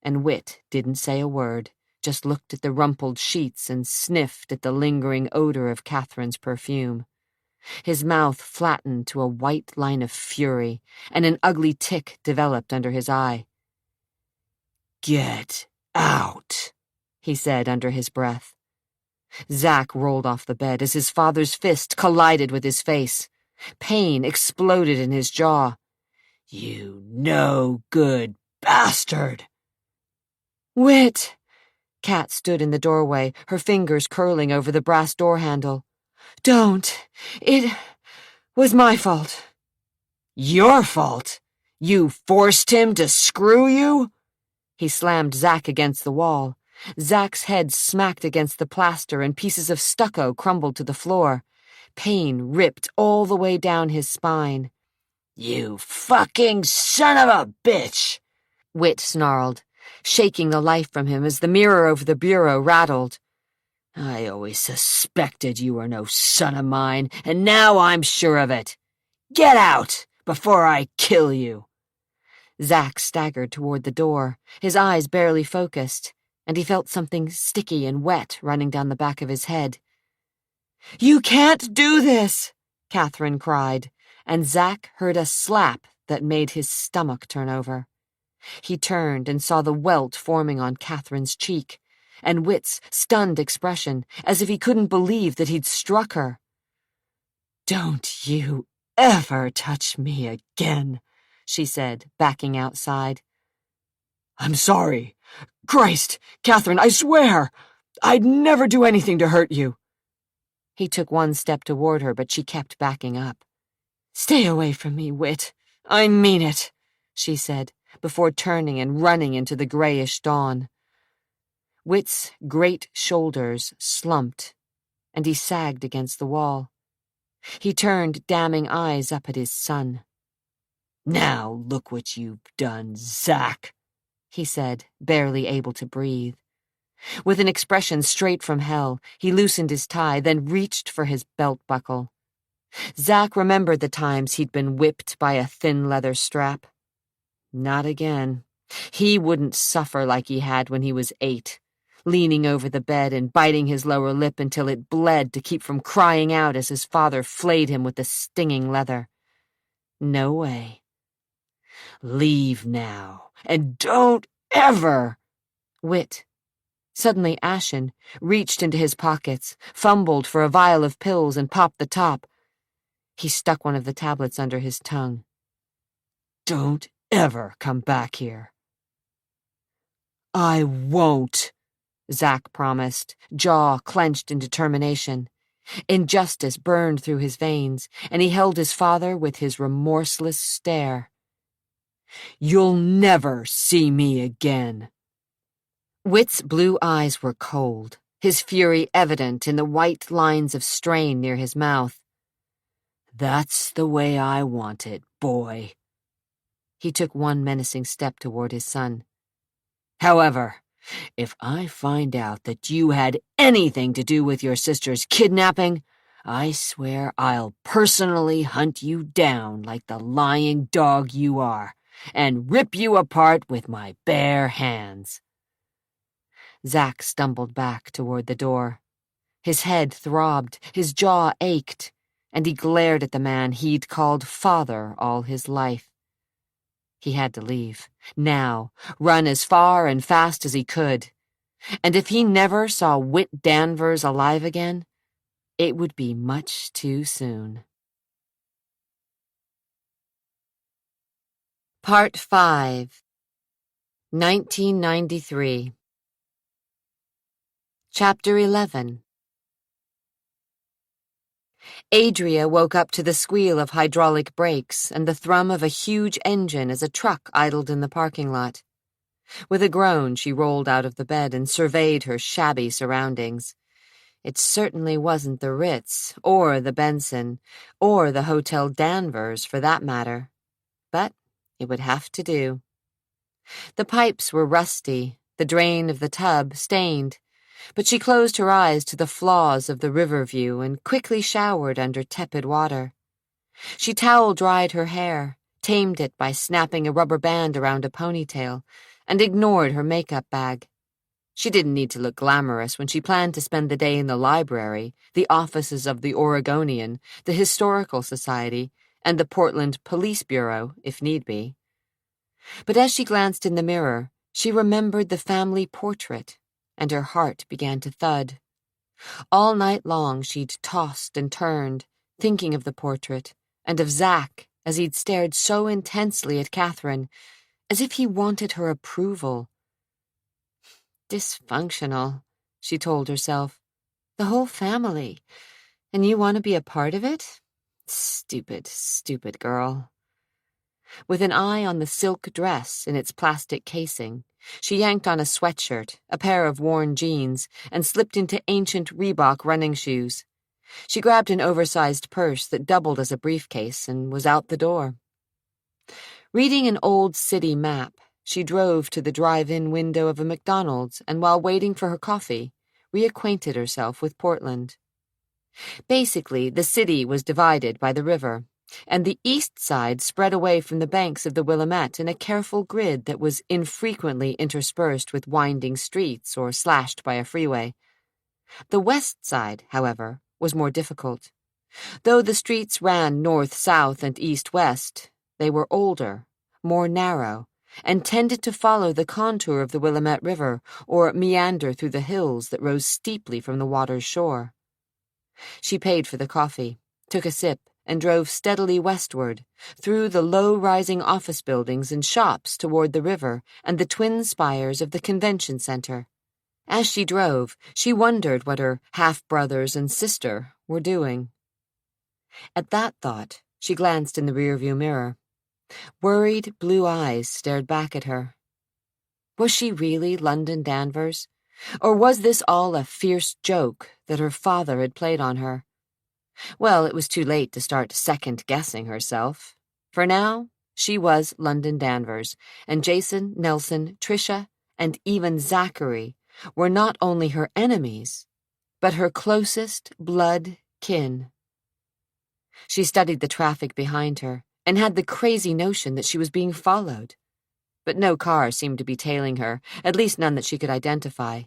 and Whit didn't say a word, just looked at the rumpled sheets and sniffed at the lingering odor of Catherine's perfume. His mouth flattened to a white line of fury, and an ugly tick developed under his eye. Get out, he said under his breath. Zack rolled off the bed as his father's fist collided with his face. Pain exploded in his jaw. You no good bastard! Whit! Cat stood in the doorway, her fingers curling over the brass door handle. Don't. It was my fault. Your fault? You forced him to screw you? He slammed Zack against the wall. Zack's head smacked against the plaster and pieces of stucco crumbled to the floor. Pain ripped all the way down his spine. You fucking son of a bitch! Whit snarled, shaking the life from him as the mirror over the bureau rattled. I always suspected you were no son of mine, and now I'm sure of it. Get out before I kill you. Zack staggered toward the door, his eyes barely focused, and he felt something sticky and wet running down the back of his head. You can't do this, Catherine cried, and Zack heard a slap that made his stomach turn over. He turned and saw the welt forming on Catherine's cheek, and Whit's stunned expression, as if he couldn't believe that he'd struck her. Don't you ever touch me again, she said, backing outside. I'm sorry. Christ, Catherine, I swear! I'd never do anything to hurt you. He took one step toward her, but she kept backing up. Stay away from me, Whit. I mean it, she said, before turning and running into the grayish dawn. Whit's great shoulders slumped, and he sagged against the wall. He turned damning eyes up at his son. Now look what you've done, Zack, he said, barely able to breathe. With an expression straight from hell, he loosened his tie, then reached for his belt buckle. Zack remembered the times he'd been whipped by a thin leather strap. Not again. He wouldn't suffer like he had when he was 8, leaning over the bed and biting his lower lip until it bled to keep from crying out as his father flayed him with the stinging leather. No way. Leave now, and don't ever! Whit, suddenly ashen, reached into his pockets, fumbled for a vial of pills and popped the top. He stuck one of the tablets under his tongue. Don't ever come back here. I won't, Zack promised, jaw clenched in determination. Injustice burned through his veins, and he held his father with his remorseless stare. You'll never see me again. Whit's blue eyes were cold, his fury evident in the white lines of strain near his mouth. That's the way I want it, boy. He took one menacing step toward his son. However, If I find out that you had anything to do with your sister's kidnapping, I swear I'll personally hunt you down like the lying dog you are, and rip you apart with my bare hands." Zack stumbled back toward the door. His head throbbed, his jaw ached, and he glared at the man he'd called father all his life. He had to leave, now, run as far and fast as he could. And if he never saw Whit Danvers alive again, it would be much too soon. Part 5, 1993. Chapter 11. Adria woke up to the squeal of hydraulic brakes and the thrum of a huge engine as a truck idled in the parking lot. With a groan, she rolled out of the bed and surveyed her shabby surroundings. It certainly wasn't the Ritz, or the Benson, or the Hotel Danvers, for that matter. But it would have to do. The pipes were rusty, the drain of the tub stained, but she closed her eyes to the flaws of the river view and quickly showered under tepid water. She towel-dried her hair, tamed it by snapping a rubber band around a ponytail, and ignored her makeup bag. She didn't need to look glamorous when she planned to spend the day in the library, the offices of the Oregonian, the Historical Society, and the Portland Police Bureau, if need be. But as she glanced in the mirror, she remembered the family portrait, and her heart began to thud. All night long she'd tossed and turned, thinking of the portrait, and of Zack as he'd stared so intensely at Catherine, as if he wanted her approval. Dysfunctional, she told herself. The whole family. And you want to be a part of it? Stupid, stupid girl. With an eye on the silk dress in its plastic casing, she yanked on a sweatshirt, a pair of worn jeans, and slipped into ancient Reebok running shoes. She grabbed an oversized purse that doubled as a briefcase and was out the door. Reading an old city map, she drove to the drive-in window of a McDonald's and, while waiting for her coffee, reacquainted herself with Portland. Basically, the city was divided by the river, and the east side spread away from the banks of the Willamette in a careful grid that was infrequently interspersed with winding streets or slashed by a freeway. The west side, however, was more difficult. Though the streets ran north-south and east-west, they were older, more narrow, and tended to follow the contour of the Willamette River or meander through the hills that rose steeply from the water's shore. She paid for the coffee, took a sip, and drove steadily westward, through the low-rising office buildings and shops toward the river and the twin spires of the convention center. As she drove, she wondered what her half-brothers and sister were doing. At that thought, she glanced in the rearview mirror. Worried blue eyes stared back at her. Was she really London Danvers? Or was this all a fierce joke that her father had played on her? Well, it was too late to start second-guessing herself. For now, she was London Danvers, and Jason, Nelson, Tricia, and even Zachary were not only her enemies, but her closest blood kin. She studied the traffic behind her, and had the crazy notion that she was being followed. But no car seemed to be tailing her, at least none that she could identify.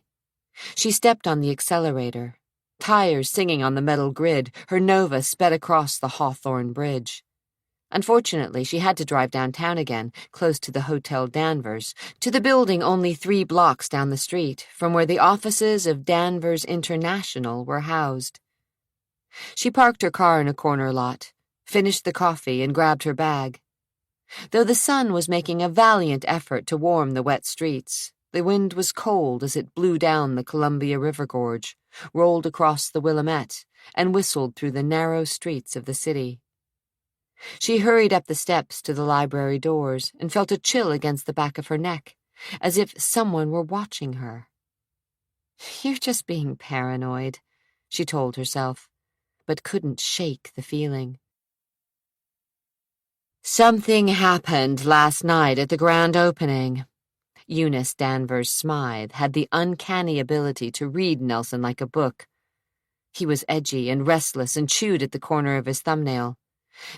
She stepped on the accelerator. Tires singing on the metal grid, her Nova sped across the Hawthorne Bridge. Unfortunately, she had to drive downtown again, close to the Hotel Danvers, to the building only 3 blocks down the street, from where the offices of Danvers International were housed. She parked her car in a corner lot, finished the coffee, and grabbed her bag. Though the sun was making a valiant effort to warm the wet streets, the wind was cold as it blew down the Columbia River Gorge, rolled across the Willamette, and whistled through the narrow streets of the city. She hurried up the steps to the library doors and felt a chill against the back of her neck, as if someone were watching her. "You're just being paranoid," she told herself, but couldn't shake the feeling. Something happened last night at the grand opening. Eunice Danvers Smythe had the uncanny ability to read Nelson like a book. He was edgy and restless and chewed at the corner of his thumbnail.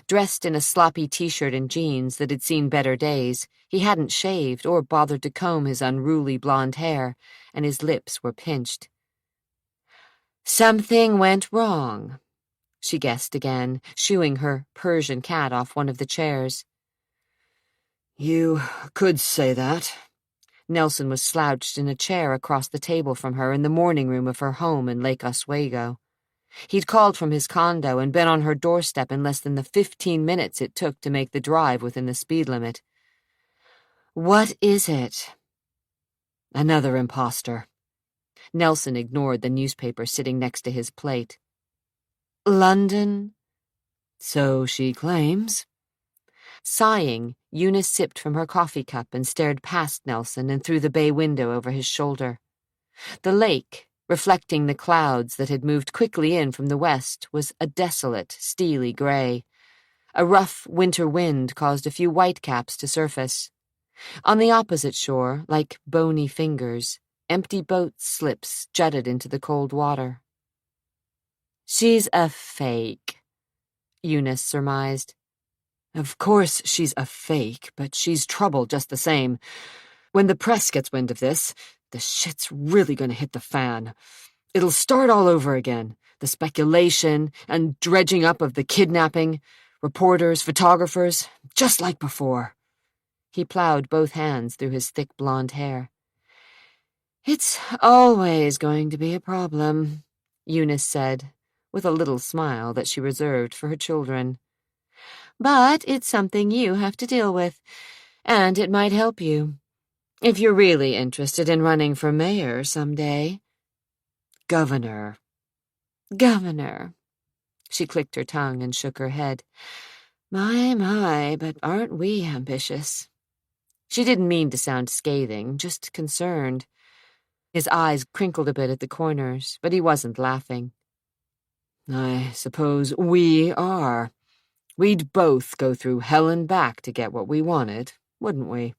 Dressed in a sloppy t-shirt and jeans that had seen better days, he hadn't shaved or bothered to comb his unruly blonde hair, and his lips were pinched. "Something went wrong," she guessed again, shooing her Persian cat off one of the chairs. "You could say that." Nelson was slouched in a chair across the table from her in the morning room of her home in Lake Oswego. He'd called from his condo and been on her doorstep in less than the 15 minutes it took to make the drive within the speed limit. "What is it?" "Another imposter." Nelson ignored the newspaper sitting next to his plate. "London?" "So she claims." Sighing, Eunice sipped from her coffee cup and stared past Nelson and through the bay window over his shoulder. The lake, reflecting the clouds that had moved quickly in from the west, was a desolate, steely gray. A rough winter wind caused a few whitecaps to surface. On the opposite shore, like bony fingers, empty boat slips jutted into the cold water. "She's a fake," Eunice surmised. "Of course she's a fake, but she's trouble just the same. When the press gets wind of this, the shit's really gonna hit the fan. It'll start all over again. The speculation and dredging up of the kidnapping. Reporters, photographers, just like before." He plowed both hands through his thick blonde hair. "It's always going to be a problem," Eunice said, with a little smile that she reserved for her children. "But it's something you have to deal with, and it might help you. If you're really interested in running for mayor someday." "Governor." "Governor." She clicked her tongue and shook her head. My, but aren't we ambitious?" She didn't mean to sound scathing, just concerned. His eyes crinkled a bit at the corners, but he wasn't laughing. "I suppose we are. We'd both go through hell and back to get what we wanted, wouldn't we?"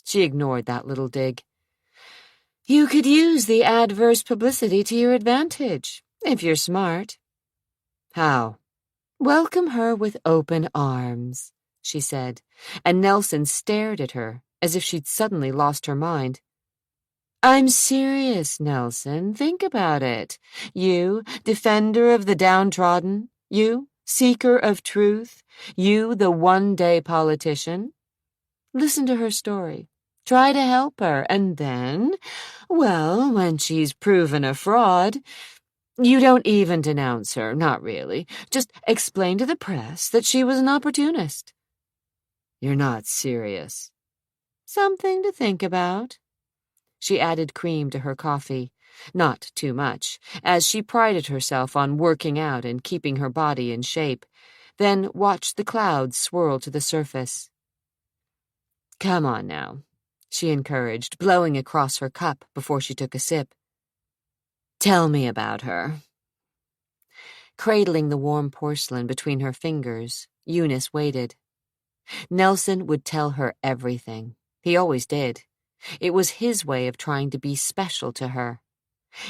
She ignored that little dig. "You could use the adverse publicity to your advantage, if you're smart." "How?" "Welcome her with open arms," she said, and Nelson stared at her as if she'd suddenly lost her mind. "I'm serious, Nelson. Think about it. You, defender of the downtrodden. You, seeker of truth. You, the one-day politician. Listen to her story. Try to help her, and then, well, when she's proven a fraud, you don't even denounce her, not really. Just explain to the press that she was an opportunist." "You're not serious." "Something to think about." She added cream to her coffee, not too much, as she prided herself on working out and keeping her body in shape, then watched the clouds swirl to the surface. "Come on now," she encouraged, blowing across her cup before she took a sip. "Tell me about her." Cradling the warm porcelain between her fingers, Eunice waited. Nelson would tell her everything. He always did. It was his way of trying to be special to her.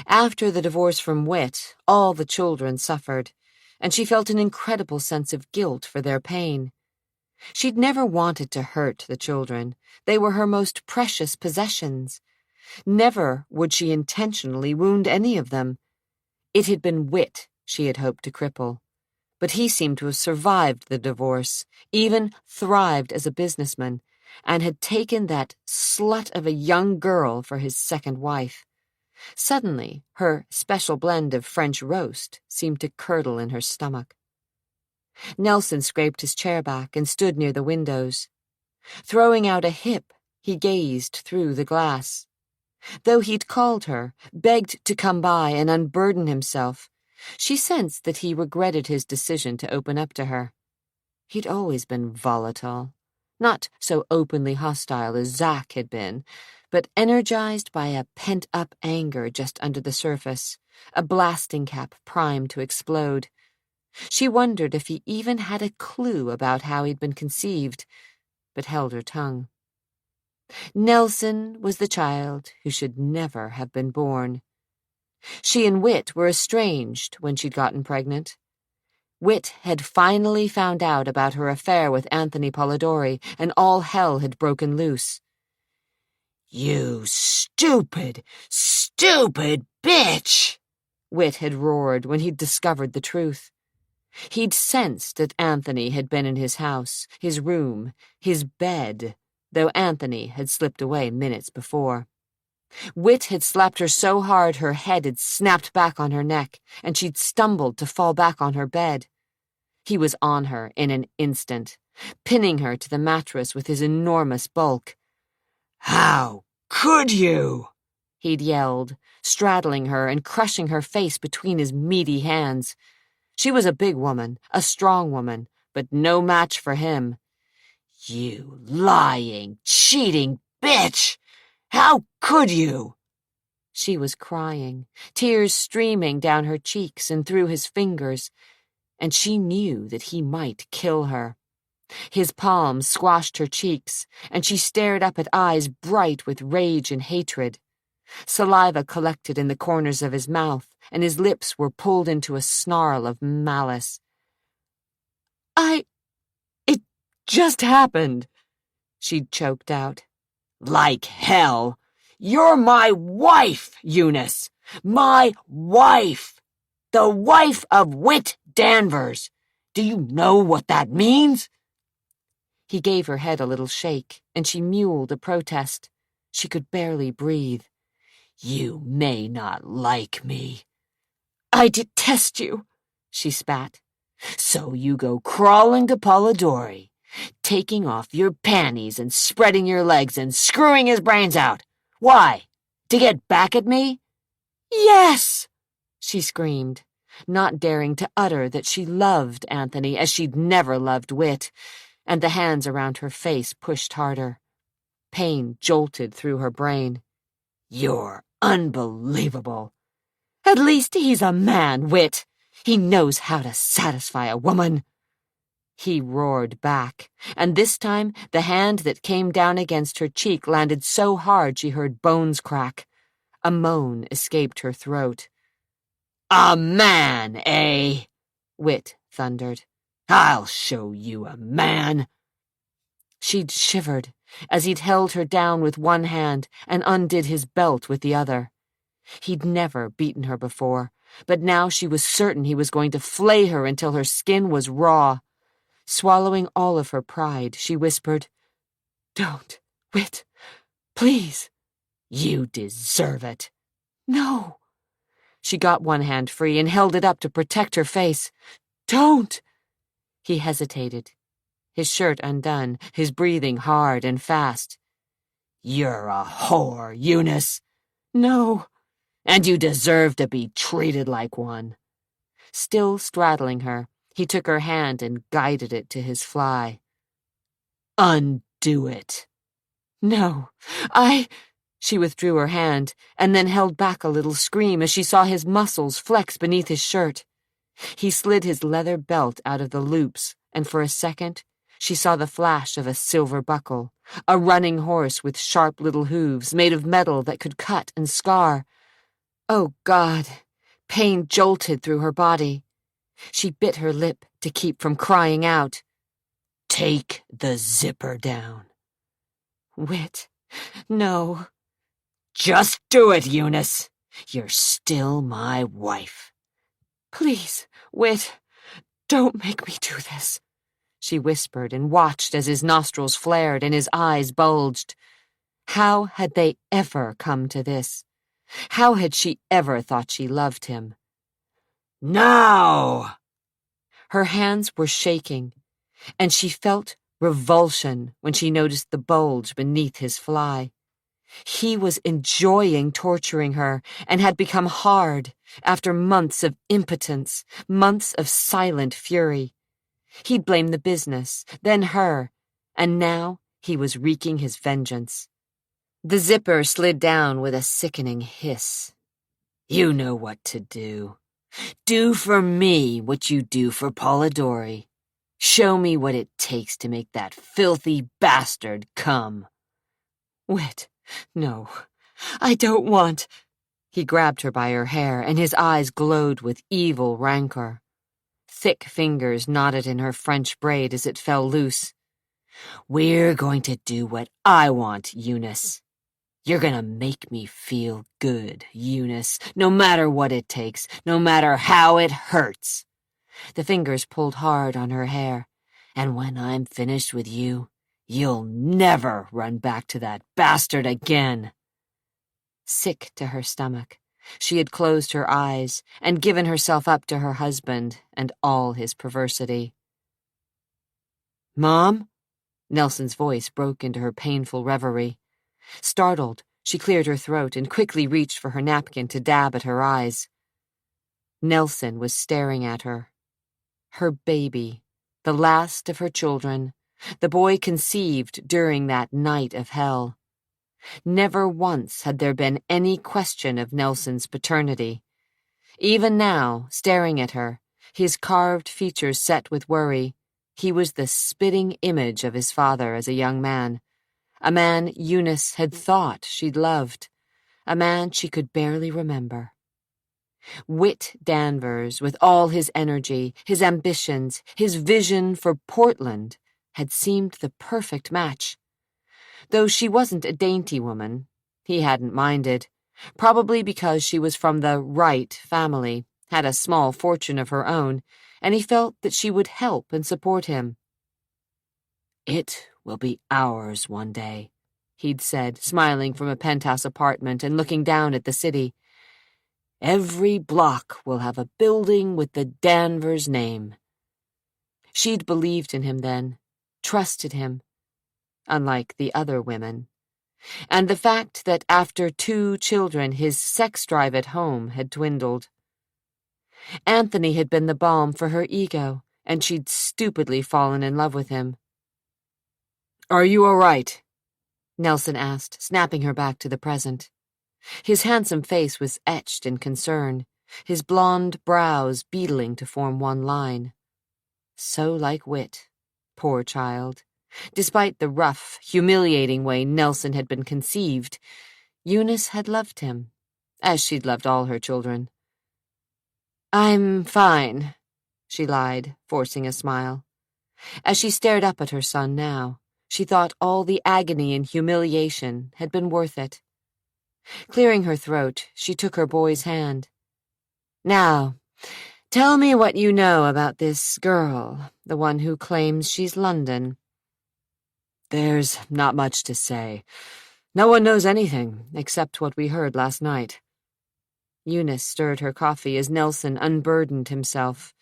After the divorce from Whit, all the children suffered, and she felt an incredible sense of guilt for their pain. She'd never wanted to hurt the children. They were her most precious possessions. Never would she intentionally wound any of them. It had been Whit she had hoped to cripple, but he seemed to have survived the divorce, even thrived as a businessman, and had taken that slut of a young girl for his second wife. Suddenly, her special blend of French roast seemed to curdle in her stomach. Nelson scraped his chair back and stood near the windows. Throwing out a hip, he gazed through the glass. Though he'd called her, begged to come by and unburden himself, she sensed that he regretted his decision to open up to her. He'd always been volatile. Not so openly hostile as Zack had been, but energized by a pent-up anger just under the surface, a blasting cap primed to explode. She wondered if he even had a clue about how he'd been conceived, but held her tongue. Nelson was the child who should never have been born. She and Whit were estranged when she'd gotten pregnant. Whit had finally found out about her affair with Anthony Polidori, and all hell had broken loose. "You stupid, stupid bitch!" Whit had roared when he'd discovered the truth. He'd sensed that Anthony had been in his house, his room, his bed, though Anthony had slipped away minutes before. Whit had slapped her so hard her head had snapped back on her neck, and she'd stumbled to fall back on her bed. He was on her in an instant, pinning her to the mattress with his enormous bulk. "How could you?" He'd yelled, straddling her and crushing her face between his meaty hands. She was a big woman, a strong woman, but no match for him. "You lying, cheating bitch! How could you?" She was crying, tears streaming down her cheeks and through his fingers, and she knew that he might kill her. His palms squashed her cheeks, and she stared up at eyes bright with rage and hatred. Saliva collected in the corners of his mouth, and his lips were pulled into a snarl of malice. It just happened," she'd choked out. "Like hell! You're my wife, Eunice! My wife! The wife of Whit Danvers! Do you know what that means?" He gave her head a little shake, and she mewled a protest. She could barely breathe. "You may not like me." "I detest you," she spat. "So you go crawling to Polidori, taking off your panties and spreading your legs and screwing his brains out. Why? To get back at me?" "Yes!" she screamed, not daring to utter that she loved Anthony as she'd never loved Whit, and the hands around her face pushed harder. Pain jolted through her brain. "You're unbelievable." "At least he's a man, Whit. He knows how to satisfy a woman." He roared back, and this time the hand that came down against her cheek landed so hard she heard bones crack. A moan escaped her throat. "A man, eh?" Whit thundered. "I'll show you a man." She'd shivered as he'd held her down with one hand and undid his belt with the other. He'd never beaten her before, but now she was certain he was going to flay her until her skin was raw. Swallowing all of her pride, she whispered, "Don't, Whit, please." "You deserve it." "No." She got one hand free and held it up to protect her face. "Don't." He hesitated, his shirt undone, his breathing hard and fast. "You're a whore, Eunice." "No." "And you deserve to be treated like one." Still straddling her, he took her hand and guided it to his fly. "Undo it." "No, She withdrew her hand, and then held back a little scream as she saw his muscles flex beneath his shirt. He slid his leather belt out of the loops, and for a second, she saw the flash of a silver buckle, a running horse with sharp little hooves made of metal that could cut and scar. Oh, God! Pain jolted through her body. She bit her lip to keep from crying out. "Take the zipper down." "Whit, no." "Just do it, Eunice. You're still my wife." "Please, Whit, don't make me do this," she whispered and watched as his nostrils flared and his eyes bulged. How had they ever come to this? How had she ever thought she loved him? "Now!" Her hands were shaking, and she felt revulsion when she noticed the bulge beneath his fly. He was enjoying torturing her and had become hard after months of impotence, months of silent fury. He'd blamed the business, then her, and now he was wreaking his vengeance. The zipper slid down with a sickening hiss. "You know what to do. Do for me what you do for Polidori. Show me what it takes to make that filthy bastard come." Whit, no, I don't want. He grabbed her by her hair, and his eyes glowed with evil rancor. Thick fingers knotted in her French braid as it fell loose. We're going to do what I want, Eunice. You're gonna make me feel good, Eunice, no matter what it takes, no matter how it hurts. The fingers pulled hard on her hair. And when I'm finished with you, you'll never run back to that bastard again. Sick to her stomach, she had closed her eyes and given herself up to her husband and all his perversity. Mom? Nelson's voice broke into her painful reverie. Startled, she cleared her throat and quickly reached for her napkin to dab at her eyes. Nelson was staring at her. Her baby, the last of her children, the boy conceived during that night of hell. Never once had there been any question of Nelson's paternity. Even now, staring at her, his carved features set with worry, he was the spitting image of his father as a young man, a man Eunice had thought she'd loved, a man she could barely remember. Whit Danvers, with all his energy, his ambitions, his vision for Portland, had seemed the perfect match. Though she wasn't a dainty woman, he hadn't minded, probably because she was from the right family, had a small fortune of her own, and he felt that she would help and support him. It will be ours one day, he'd said, smiling from a penthouse apartment and looking down at the city. Every block will have a building with the Danvers name. She'd believed in him then, trusted him, unlike the other women. And the fact that after 2 children his sex drive at home had dwindled. Anthony had been the balm for her ego, and she'd stupidly fallen in love with him. Are you all right? Nelson asked, snapping her back to the present. His handsome face was etched in concern, his blonde brows beetling to form one line. So like Whit, poor child. Despite the rough, humiliating way Nelson had been conceived, Eunice had loved him, as she'd loved all her children. I'm fine, she lied, forcing a smile. As she stared up at her son now, she thought all the agony and humiliation had been worth it. Clearing her throat, she took her boy's hand. Now, tell me what you know about this girl, the one who claims she's London. There's not much to say. No one knows anything, except what we heard last night. Eunice stirred her coffee as Nelson unburdened himself,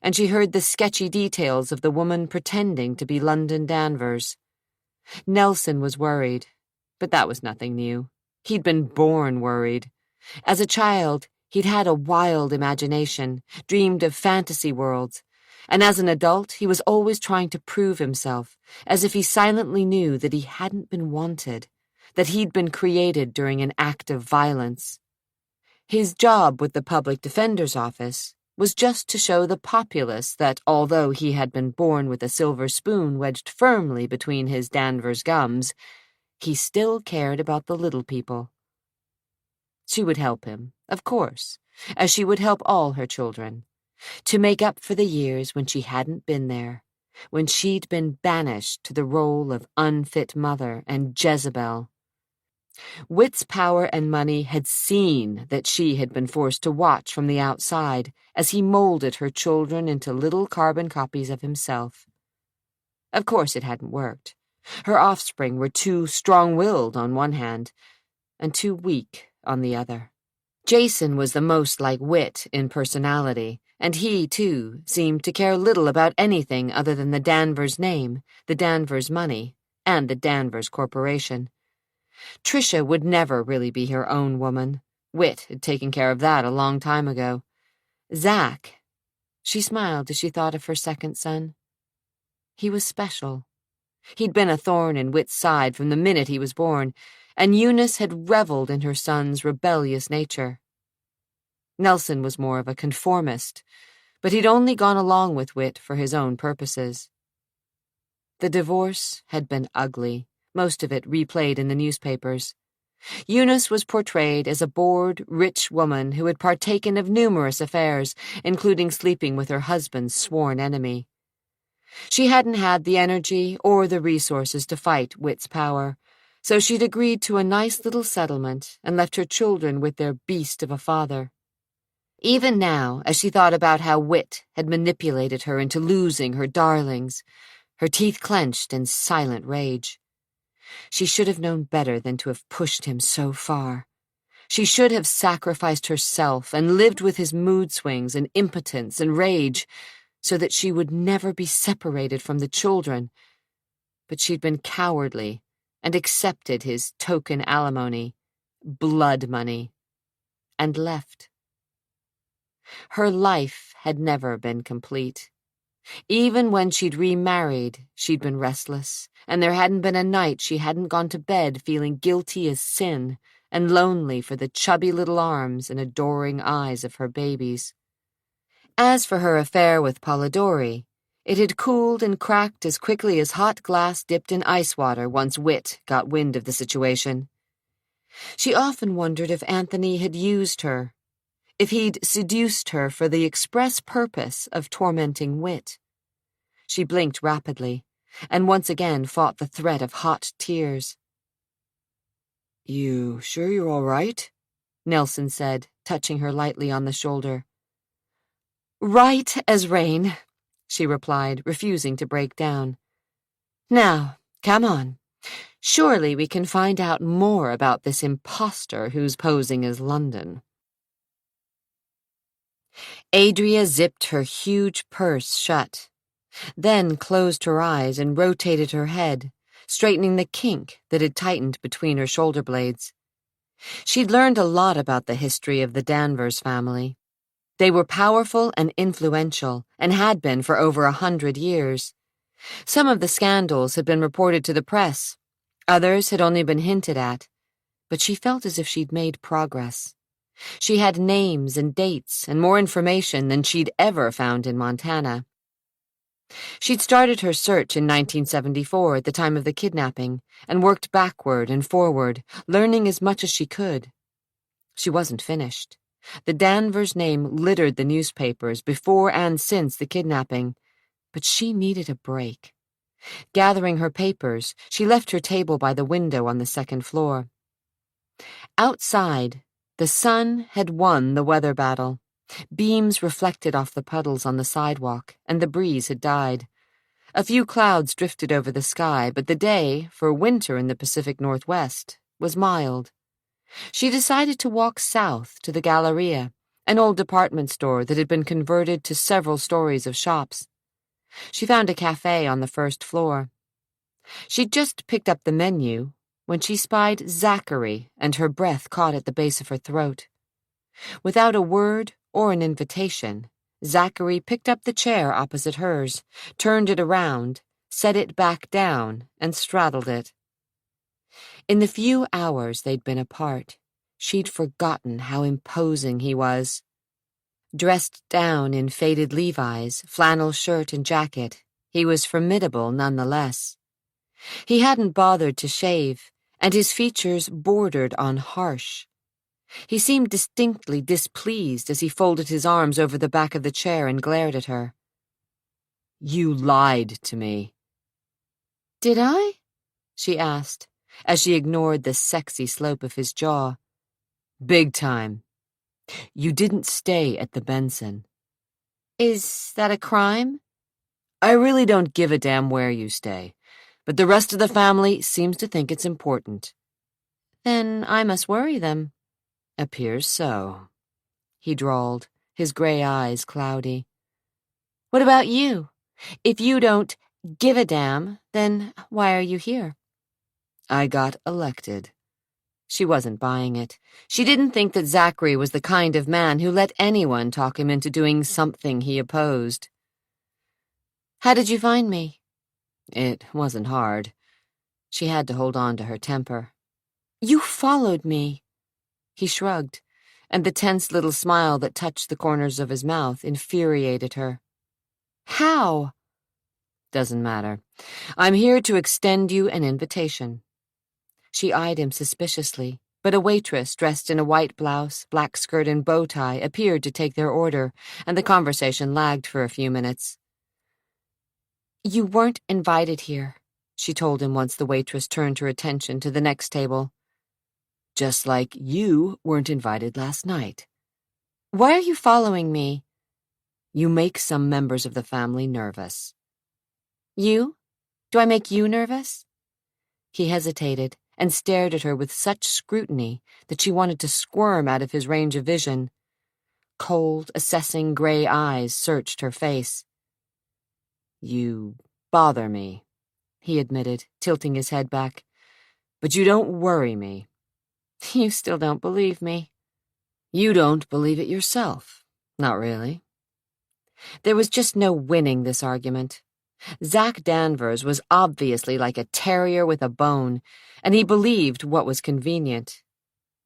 and she heard the sketchy details of the woman pretending to be London Danvers. Nelson was worried, but that was nothing new. He'd been born worried. As a child, he'd had a wild imagination, dreamed of fantasy worlds, and as an adult, he was always trying to prove himself, as if he silently knew that he hadn't been wanted, that he'd been created during an act of violence. His job with the public defender's office was just to show the populace that although he had been born with a silver spoon wedged firmly between his Danvers gums, he still cared about the little people. She would help him, of course, as she would help all her children, to make up for the years when she hadn't been there, when she'd been banished to the role of unfit mother and Jezebel. Whit's power and money had seen that she had been forced to watch from the outside as he molded her children into little carbon copies of himself. Of course it hadn't worked. Her offspring were too strong-willed on one hand, and too weak on the other. Jason was the most like Whit in personality, and he, too, seemed to care little about anything other than the Danvers name, the Danvers money, and the Danvers Corporation. Tricia would never really be her own woman. Whit had taken care of that a long time ago. Zach. She smiled as she thought of her second son. He was special. He'd been a thorn in Whit's side from the minute he was born, and Eunice had reveled in her son's rebellious nature. Nelson was more of a conformist, but he'd only gone along with Whit for his own purposes. The divorce had been ugly, most of it replayed in the newspapers. Eunice was portrayed as a bored, rich woman who had partaken of numerous affairs, including sleeping with her husband's sworn enemy. She hadn't had the energy or the resources to fight Wit's power, so she'd agreed to a nice little settlement and left her children with their beast of a father. Even now, as she thought about how Wit had manipulated her into losing her darlings, her teeth clenched in silent rage. She should have known better than to have pushed him so far. She should have sacrificed herself and lived with his mood swings and impotence and rage so that she would never be separated from the children. But she'd been cowardly and accepted his token alimony, blood money, and left. Her life had never been complete. Even when she'd remarried, she'd been restless, and there hadn't been a night she hadn't gone to bed feeling guilty as sin and lonely for the chubby little arms and adoring eyes of her babies. As for her affair with Polidori, it had cooled and cracked as quickly as hot glass dipped in ice water once Wit got wind of the situation. She often wondered if Anthony had used her, if he'd seduced her for the express purpose of tormenting Wit. She blinked rapidly, and once again fought the threat of hot tears. "You sure you're all right?" Nelson said, touching her lightly on the shoulder. "Right as rain," she replied, refusing to break down. "Now, come on. Surely we can find out more about this imposter who's posing as London." Adria zipped her huge purse shut, then closed her eyes and rotated her head, straightening the kink that had tightened between her shoulder blades. She'd learned a lot about the history of the Danvers family. They were powerful and influential, and had been for over 100 years. Some of the scandals had been reported to the press, others had only been hinted at, but she felt as if she'd made progress. She had names and dates and more information than she'd ever found in Montana. She'd started her search in 1974 at the time of the kidnapping and worked backward and forward, learning as much as she could. She wasn't finished. The Danvers name littered the newspapers before and since the kidnapping, but she needed a break. Gathering her papers, she left her table by the window on the second floor. Outside, the sun had won the weather battle. Beams reflected off the puddles on the sidewalk, and the breeze had died. A few clouds drifted over the sky, but the day, for winter in the Pacific Northwest, was mild. She decided to walk south to the Galleria, an old department store that had been converted to several stories of shops. She found a cafe on the first floor. She'd just picked up the menu when she spied Zachary, and her breath caught at the base of her throat. Without a word or an invitation, Zachary picked up the chair opposite hers, turned it around, set it back down, and straddled it. In the few hours they'd been apart, she'd forgotten how imposing he was. Dressed down in faded Levi's, flannel shirt and jacket, he was formidable nonetheless. He hadn't bothered to shave, and his features bordered on harsh. He seemed distinctly displeased as he folded his arms over the back of the chair and glared at her. "You lied to me." "Did I?" she asked, as she ignored the sexy slope of his jaw. "Big time. You didn't stay at the Benson." "Is that a crime?" "I really don't give a damn where you stay, but the rest of the family seems to think it's important." "Then I must worry them." "Appears so," he drawled, his gray eyes cloudy. "What about you? If you don't give a damn, then why are you here?" "I got elected." She wasn't buying it. She didn't think that Zachary was the kind of man who let anyone talk him into doing something he opposed. "How did you find me?" "It wasn't hard." She had to hold on to her temper. "You followed me." He shrugged, and the tense little smile that touched the corners of his mouth infuriated her. "How?" "Doesn't matter. I'm here to extend you an invitation. She eyed him suspiciously, but a waitress dressed in a white blouse, black skirt, and bow tie appeared to take their order, and the conversation lagged for a few minutes. "You weren't invited here," she told him once the waitress turned her attention to the next table. "Just like you weren't invited last night." "Why are you following me?" "You make some members of the family nervous." "You? Do I make you nervous?" He hesitated and stared at her with such scrutiny that she wanted to squirm out of his range of vision. Cold, assessing gray eyes searched her face. "You bother me," he admitted, tilting his head back. "But you don't worry me." "You still don't believe me." "You don't believe it yourself. Not really." There was just no winning this argument. Zach Danvers was obviously like a terrier with a bone, and he believed what was convenient.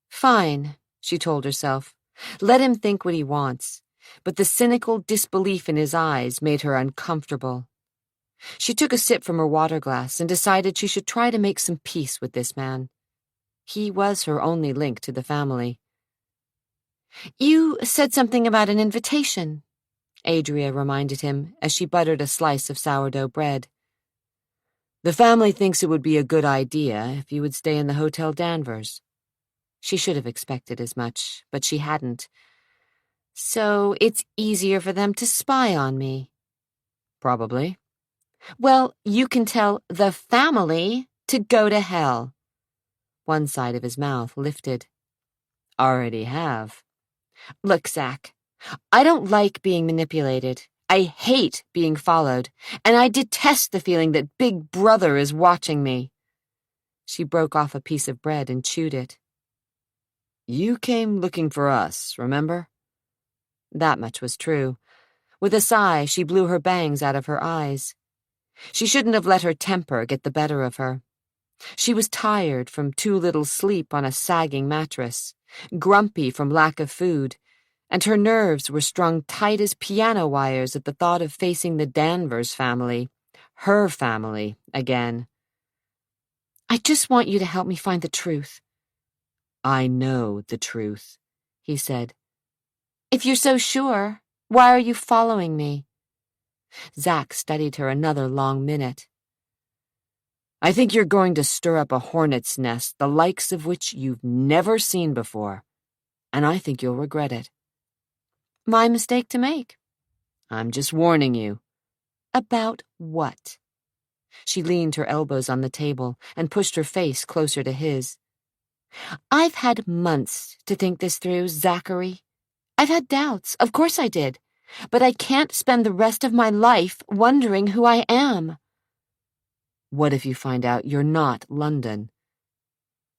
Fine, she told herself. Let him think what he wants. But the cynical disbelief in his eyes made her uncomfortable. She took a sip from her water glass and decided she should try to make some peace with this man. He was her only link to the family. "You said something about an invitation," Adria reminded him as she buttered a slice of sourdough bread. "The family thinks it would be a good idea if you would stay in the Hotel Danvers." She should have expected as much, but she hadn't. "So it's easier for them to spy on me." "Probably." "Well, you can tell the family to go to hell." One side of his mouth lifted. "Already have." "Look, Zach, I don't like being manipulated. I hate being followed, and I detest the feeling that Big Brother is watching me." She broke off a piece of bread and chewed it. "You came looking for us, remember?" That much was true. With a sigh, she blew her bangs out of her eyes. She shouldn't have let her temper get the better of her. She was tired from too little sleep on a sagging mattress, grumpy from lack of food, and her nerves were strung tight as piano wires at the thought of facing the Danvers family, her family, again. "I just want you to help me find the truth." "I know the truth," he said. "If you're so sure, why are you following me?" Zach studied her another long minute. "I think you're going to stir up a hornet's nest the likes of which you've never seen before, and I think you'll regret it." "My mistake to make." "I'm just warning you." "About what?" She leaned her elbows on the table and pushed her face closer to his. "I've had months to think this through, Zachary. I've had doubts, of course I did, but I can't spend the rest of my life wondering who I am." "What if you find out you're not London?"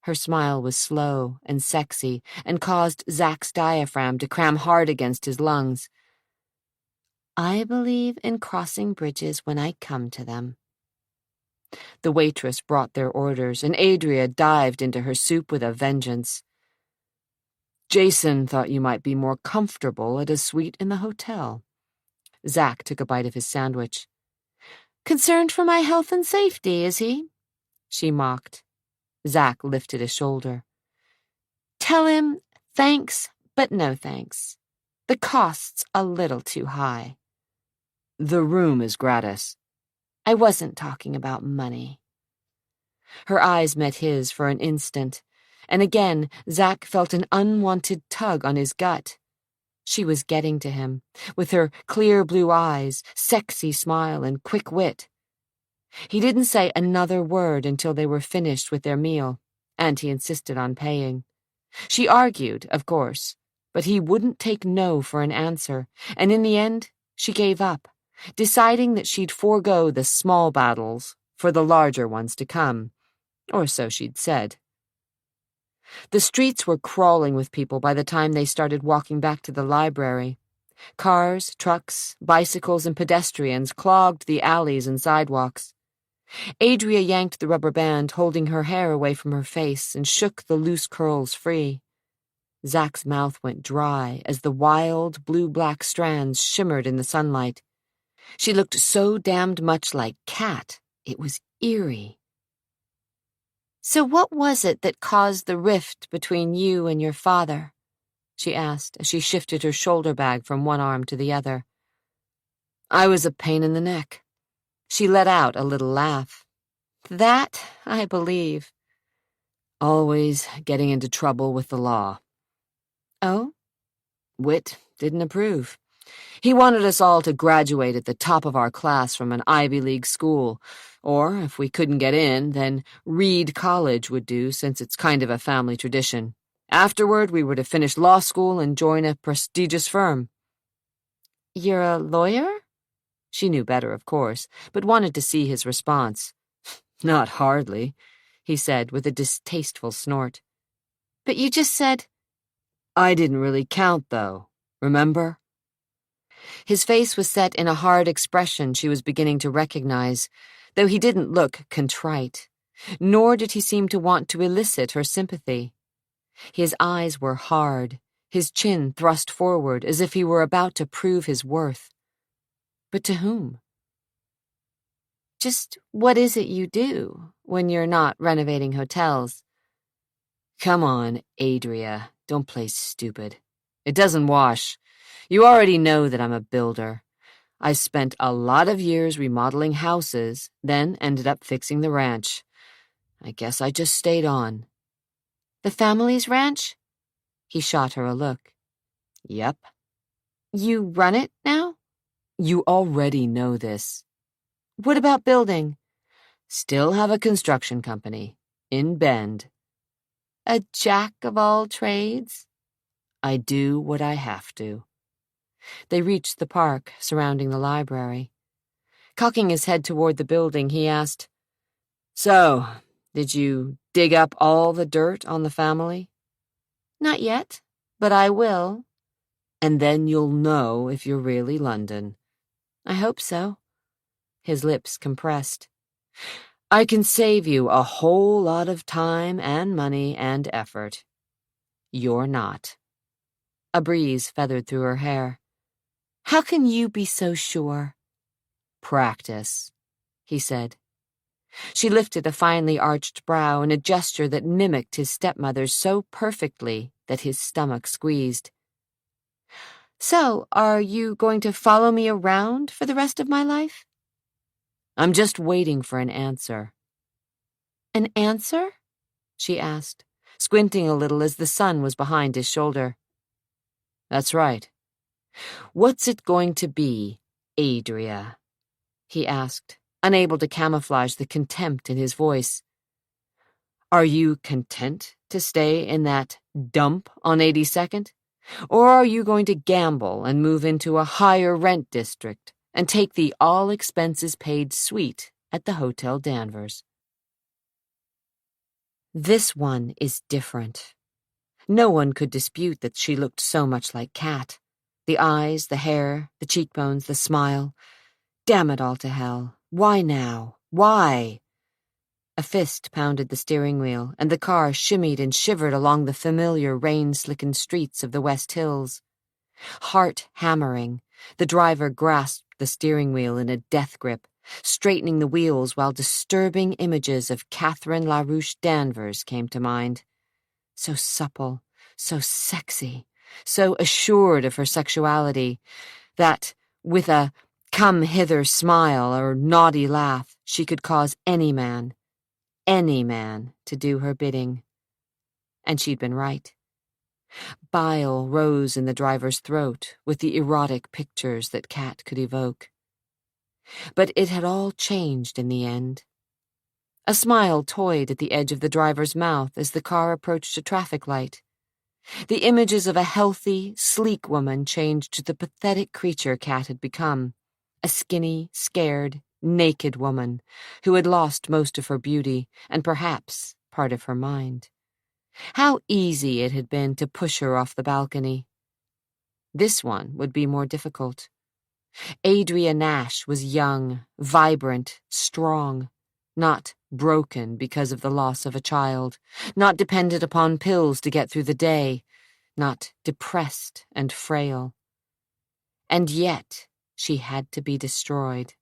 Her smile was slow and sexy and caused Zach's diaphragm to cram hard against his lungs. "I believe in crossing bridges when I come to them." The waitress brought their orders, and Adria dived into her soup with a vengeance. "Jason thought you might be more comfortable at a suite in the hotel." Zach took a bite of his sandwich. "Concerned for my health and safety, is he?" She mocked. Zach lifted a shoulder. "Tell him thanks, but no thanks. The cost's a little too high." "The room is gratis." "I wasn't talking about money." Her eyes met his for an instant, and again Zach felt an unwanted tug on his gut. She was getting to him, with her clear blue eyes, sexy smile, and quick wit. He didn't say another word until they were finished with their meal, and he insisted on paying. She argued, of course, but he wouldn't take no for an answer, and in the end, she gave up, deciding that she'd forego the small battles for the larger ones to come, or so she'd said. The streets were crawling with people by the time they started walking back to the library. Cars, trucks, bicycles, and pedestrians clogged the alleys and sidewalks. Adria yanked the rubber band holding her hair away from her face and shook the loose curls free. Zach's mouth went dry as the wild, blue-black strands shimmered in the sunlight. She looked so damned much like Cat, it was eerie. So what was it that caused the rift between you and your father? She asked as she shifted her shoulder bag from one arm to the other. I was a pain in the neck. She let out a little laugh. That I believe. Always getting into trouble with the law. Oh? Whit didn't approve. He wanted us all to graduate at the top of our class from an Ivy League school, or, if we couldn't get in, then Reed College would do, since it's kind of a family tradition. Afterward, we were to finish law school and join a prestigious firm. You're a lawyer? She knew better, of course, but wanted to see his response. Not hardly, he said with a distasteful snort. But you just said— I didn't really count, though. Remember? His face was set in a hard expression she was beginning to recognize, though he didn't look contrite, nor did he seem to want to elicit her sympathy. His eyes were hard, his chin thrust forward as if he were about to prove his worth. But to whom? Just what is it you do when you're not renovating hotels? Come on, Adria, don't play stupid. It doesn't wash. You already know that I'm a builder. I spent a lot of years remodeling houses, then ended up fixing the ranch. I guess I just stayed on. The family's ranch? He shot her a look. Yep. You run it now? You already know this. What about building? Still have a construction company. In Bend. A jack of all trades? I do what I have to. They reached the park surrounding the library. Cocking his head toward the building, he asked, So, did you dig up all the dirt on the family? Not yet, but I will. And then you'll know if you're really London. I hope so. His lips compressed. I can save you a whole lot of time and money and effort. You're not. A breeze feathered through her hair. How can you be so sure? Practice, he said. She lifted a finely arched brow in a gesture that mimicked his stepmother's so perfectly that his stomach squeezed. So, are you going to follow me around for the rest of my life? I'm just waiting for an answer. An answer? She asked, squinting a little as the sun was behind his shoulder. That's right. What's it going to be, Adria? He asked, unable to camouflage the contempt in his voice. Are you content to stay in that dump on 82nd? Or are you going to gamble and move into a higher rent district and take the all-expenses-paid suite at the Hotel Danvers? This one is different. No one could dispute that she looked so much like Kat. The eyes, the hair, the cheekbones, the smile. Damn it all to hell. Why now? Why? A fist pounded the steering wheel, and the car shimmied and shivered along the familiar rain-slickened streets of the West Hills. Heart hammering, the driver grasped the steering wheel in a death grip, straightening the wheels while disturbing images of Catherine LaRouche Danvers came to mind. So supple, so sexy, so assured of her sexuality, that, with a come-hither smile or naughty laugh, she could cause any man, to do her bidding. And she'd been right. Bile rose in the driver's throat with the erotic pictures that Kat could evoke. But it had all changed in the end. A smile toyed at the edge of the driver's mouth as the car approached a traffic light. The images of a healthy, sleek woman changed to the pathetic creature Kat had become, a skinny, scared, naked woman who had lost most of her beauty and perhaps part of her mind. How easy it had been to push her off the balcony. This one would be more difficult. Adria Nash was young, vibrant, strong, not broken because of the loss of a child, not dependent upon pills to get through the day, not depressed and frail. And yet she had to be destroyed.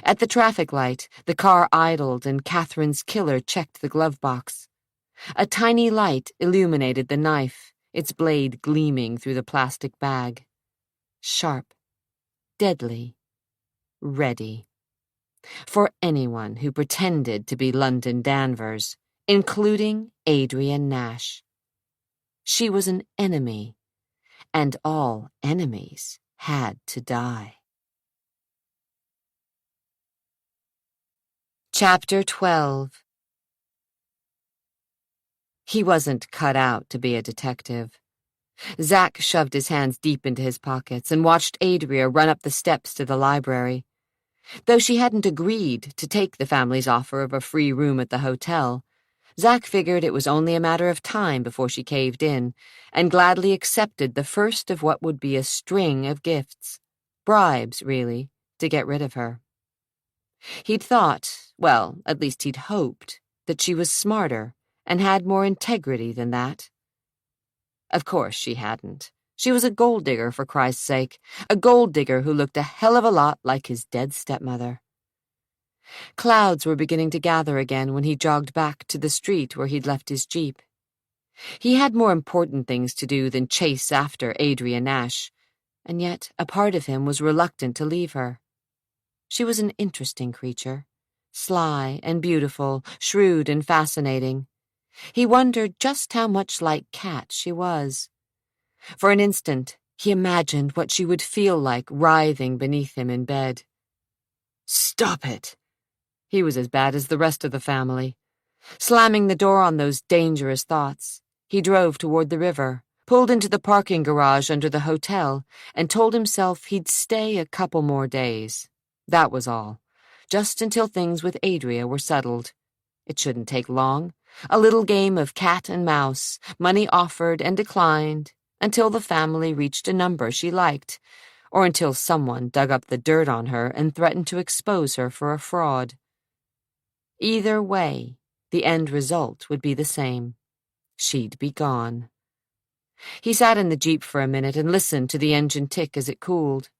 At the traffic light, the car idled and Catherine's killer checked the glove box. A tiny light illuminated the knife, its blade gleaming through the plastic bag. Sharp, deadly, ready. For anyone who pretended to be London Danvers, including Adria Nash. She was an enemy, and all enemies had to die. Chapter 12. He wasn't cut out to be a detective. Zack shoved his hands deep into his pockets and watched Adria run up the steps to the library. Though she hadn't agreed to take the family's offer of a free room at the hotel, Zack figured it was only a matter of time before she caved in, and gladly accepted the first of what would be a string of gifts. Bribes, really, to get rid of her. He'd thought, well, at least he'd hoped, that she was smarter and had more integrity than that. Of course she hadn't. She was a gold digger, for Christ's sake, a gold digger who looked a hell of a lot like his dead stepmother. Clouds were beginning to gather again when he jogged back to the street where he'd left his jeep. He had more important things to do than chase after Adria Nash, and yet a part of him was reluctant to leave her. She was an interesting creature, sly and beautiful, shrewd and fascinating. He wondered just how much like Kat she was. For an instant, he imagined what she would feel like writhing beneath him in bed. Stop it! He was as bad as the rest of the family. Slamming the door on those dangerous thoughts, he drove toward the river, pulled into the parking garage under the hotel, and told himself he'd stay a couple more days. That was all, just until things with Adria were settled. It shouldn't take long. A little game of cat and mouse, money offered and declined, until the family reached a number she liked, or until someone dug up the dirt on her and threatened to expose her for a fraud. Either way, the end result would be the same. She'd be gone. He sat in the jeep for a minute and listened to the engine tick as it cooled.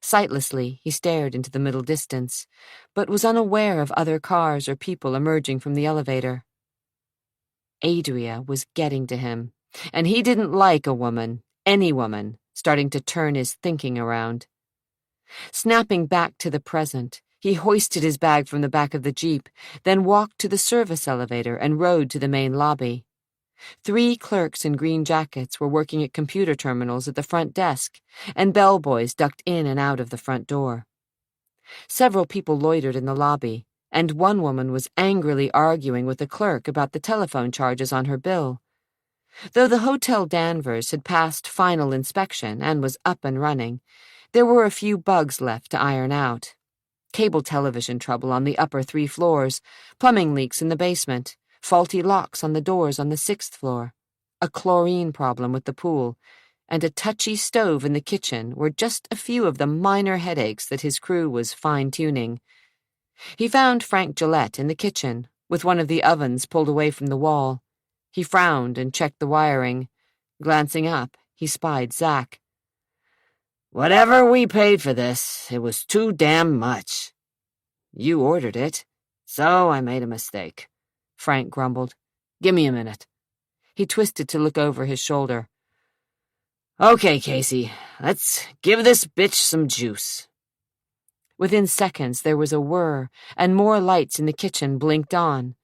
Sightlessly, he stared into the middle distance, but was unaware of other cars or people emerging from the elevator. Adria was getting to him, and he didn't like a woman, any woman, starting to turn his thinking around. Snapping back to the present, he hoisted his bag from the back of the jeep, then walked to the service elevator and rode to the main lobby. 3 clerks in green jackets were working at computer terminals at the front desk, and bellboys ducked in and out of the front door. Several people loitered in the lobby, and one woman was angrily arguing with a clerk about the telephone charges on her bill. Though the Hotel Danvers had passed final inspection and was up and running, there were a few bugs left to iron out. Cable television trouble on the upper 3 floors, plumbing leaks in the basement, faulty locks on the doors on the 6th floor, a chlorine problem with the pool, and a touchy stove in the kitchen were just a few of the minor headaches that his crew was fine-tuning. He found Frank Gillette in the kitchen, with one of the ovens pulled away from the wall. He frowned and checked the wiring. Glancing up, he spied Zack. Whatever we paid for this, it was too damn much. You ordered it, so I made a mistake, Frank grumbled. Give me a minute. He twisted to look over his shoulder. Okay, Casey, let's give this bitch some juice. Within seconds, there was a whir, and more lights in the kitchen blinked on.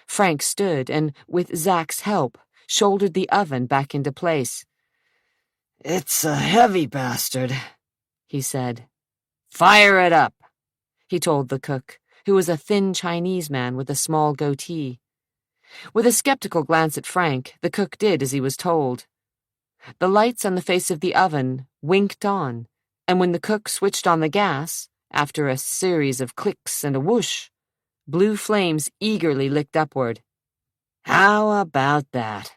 Frank stood and, with Zack's help, shouldered the oven back into place. It's a heavy bastard, he said. Fire it up, he told the cook, who was a thin Chinese man with a small goatee. With a skeptical glance at Frank, the cook did as he was told. The lights on the face of the oven winked on, and when the cook switched on the gas, after a series of clicks and a whoosh, blue flames eagerly licked upward. How about that?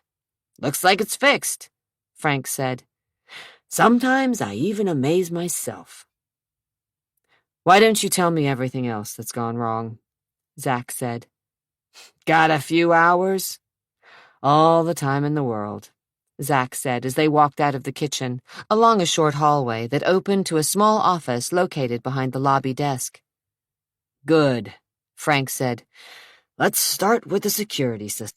Looks like it's fixed, Frank said. Sometimes I even amaze myself. Why don't you tell me everything else that's gone wrong? Zack said. Got a few hours? All the time in the world, Zack said as they walked out of the kitchen, along a short hallway that opened to a small office located behind the lobby desk. Good, Frank said. Let's start with the security system.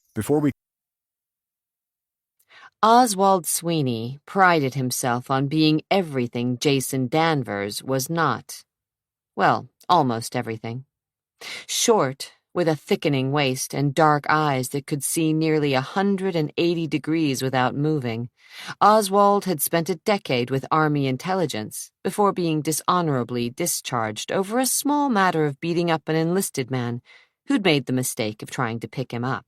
Oswald Sweeney prided himself on being everything Jason Danvers was not. Well, almost everything. Short, with a thickening waist and dark eyes that could see nearly 180 degrees without moving, Oswald had spent a decade with Army intelligence before being dishonorably discharged over a small matter of beating up an enlisted man who'd made the mistake of trying to pick him up.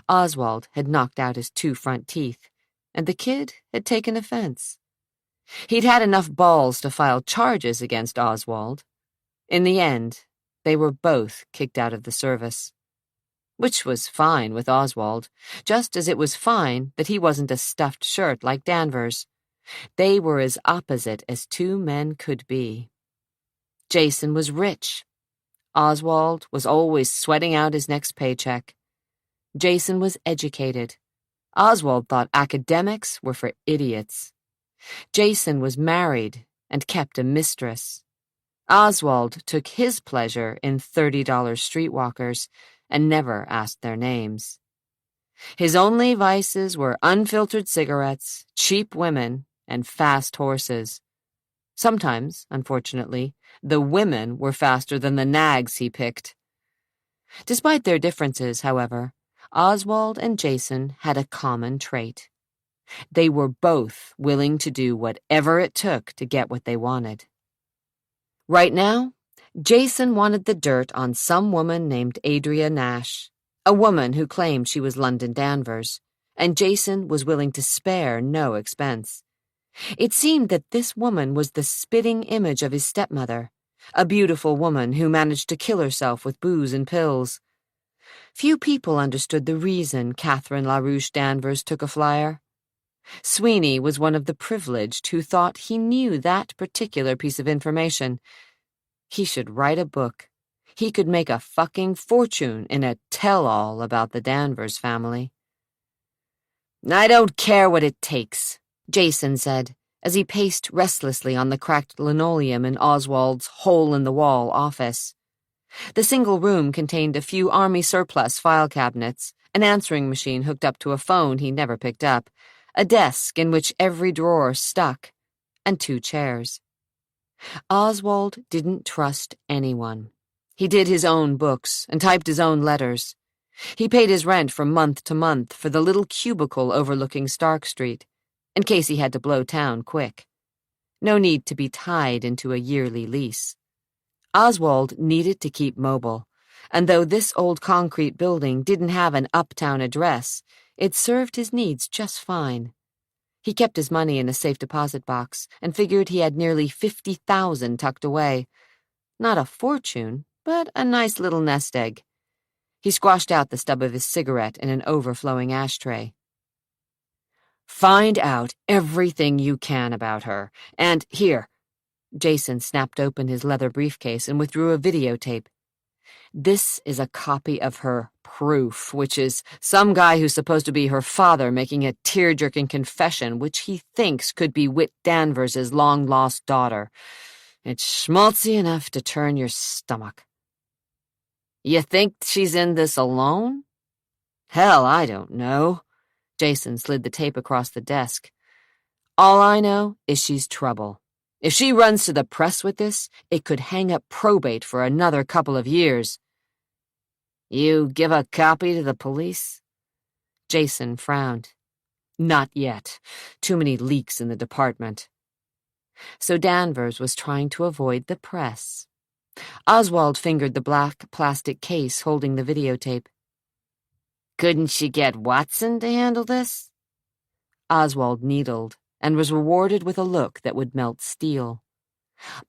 Oswald had knocked out his 2 front teeth, and the kid had taken offense. He'd had enough balls to file charges against Oswald. In the end, they were both kicked out of the service. Which was fine with Oswald, just as it was fine that he wasn't a stuffed shirt like Danvers. They were as opposite as 2 men could be. Jason was rich. Oswald was always sweating out his next paycheck. Jason was educated. Oswald thought academics were for idiots. Jason was married and kept a mistress. Oswald took his pleasure in $30 streetwalkers and never asked their names. His only vices were unfiltered cigarettes, cheap women, and fast horses. Sometimes, unfortunately, the women were faster than the nags he picked. Despite their differences, however, Oswald and Jason had a common trait. They were both willing to do whatever it took to get what they wanted. Right now, Jason wanted the dirt on some woman named Adria Nash, a woman who claimed she was London Danvers, and Jason was willing to spare no expense. It seemed that this woman was the spitting image of his stepmother, a beautiful woman who managed to kill herself with booze and pills. Few people understood the reason Catherine LaRouche Danvers took a flyer. Sweeney was one of the privileged who thought he knew that particular piece of information. He should write a book. He could make a fucking fortune in a tell-all about the Danvers family. I don't care what it takes, Jason said, as he paced restlessly on the cracked linoleum in Oswald's hole-in-the-wall office. The single room contained a few Army surplus file cabinets, an answering machine hooked up to a phone he never picked up, a desk in which every drawer stuck, and 2 chairs. Oswald didn't trust anyone. He did his own books and typed his own letters. He paid his rent from month to month for the little cubicle overlooking Stark Street, in case he had to blow town quick. No need to be tied into a yearly lease. Oswald needed to keep mobile, and though this old concrete building didn't have an uptown address, it served his needs just fine. He kept his money in a safe deposit box and figured he had nearly $50,000 tucked away. Not a fortune, but a nice little nest egg. He squashed out the stub of his cigarette in an overflowing ashtray. Find out everything you can about her, and here. Jason snapped open his leather briefcase and withdrew a videotape. This is a copy of her proof, which is some guy who's supposed to be her father making a tear-jerking confession which he thinks could be Whit Danvers' long-lost daughter. It's schmaltzy enough to turn your stomach. You think she's in this alone? Hell, I don't know. Jason slid the tape across the desk. All I know is she's trouble. If she runs to the press with this, it could hang up probate for another couple of years. You give a copy to the police? Jason frowned. Not yet. Too many leaks in the department. So Danvers was trying to avoid the press. Oswald fingered the black plastic case holding the videotape. Couldn't she get Watson to handle this? Oswald needled and was rewarded with a look that would melt steel.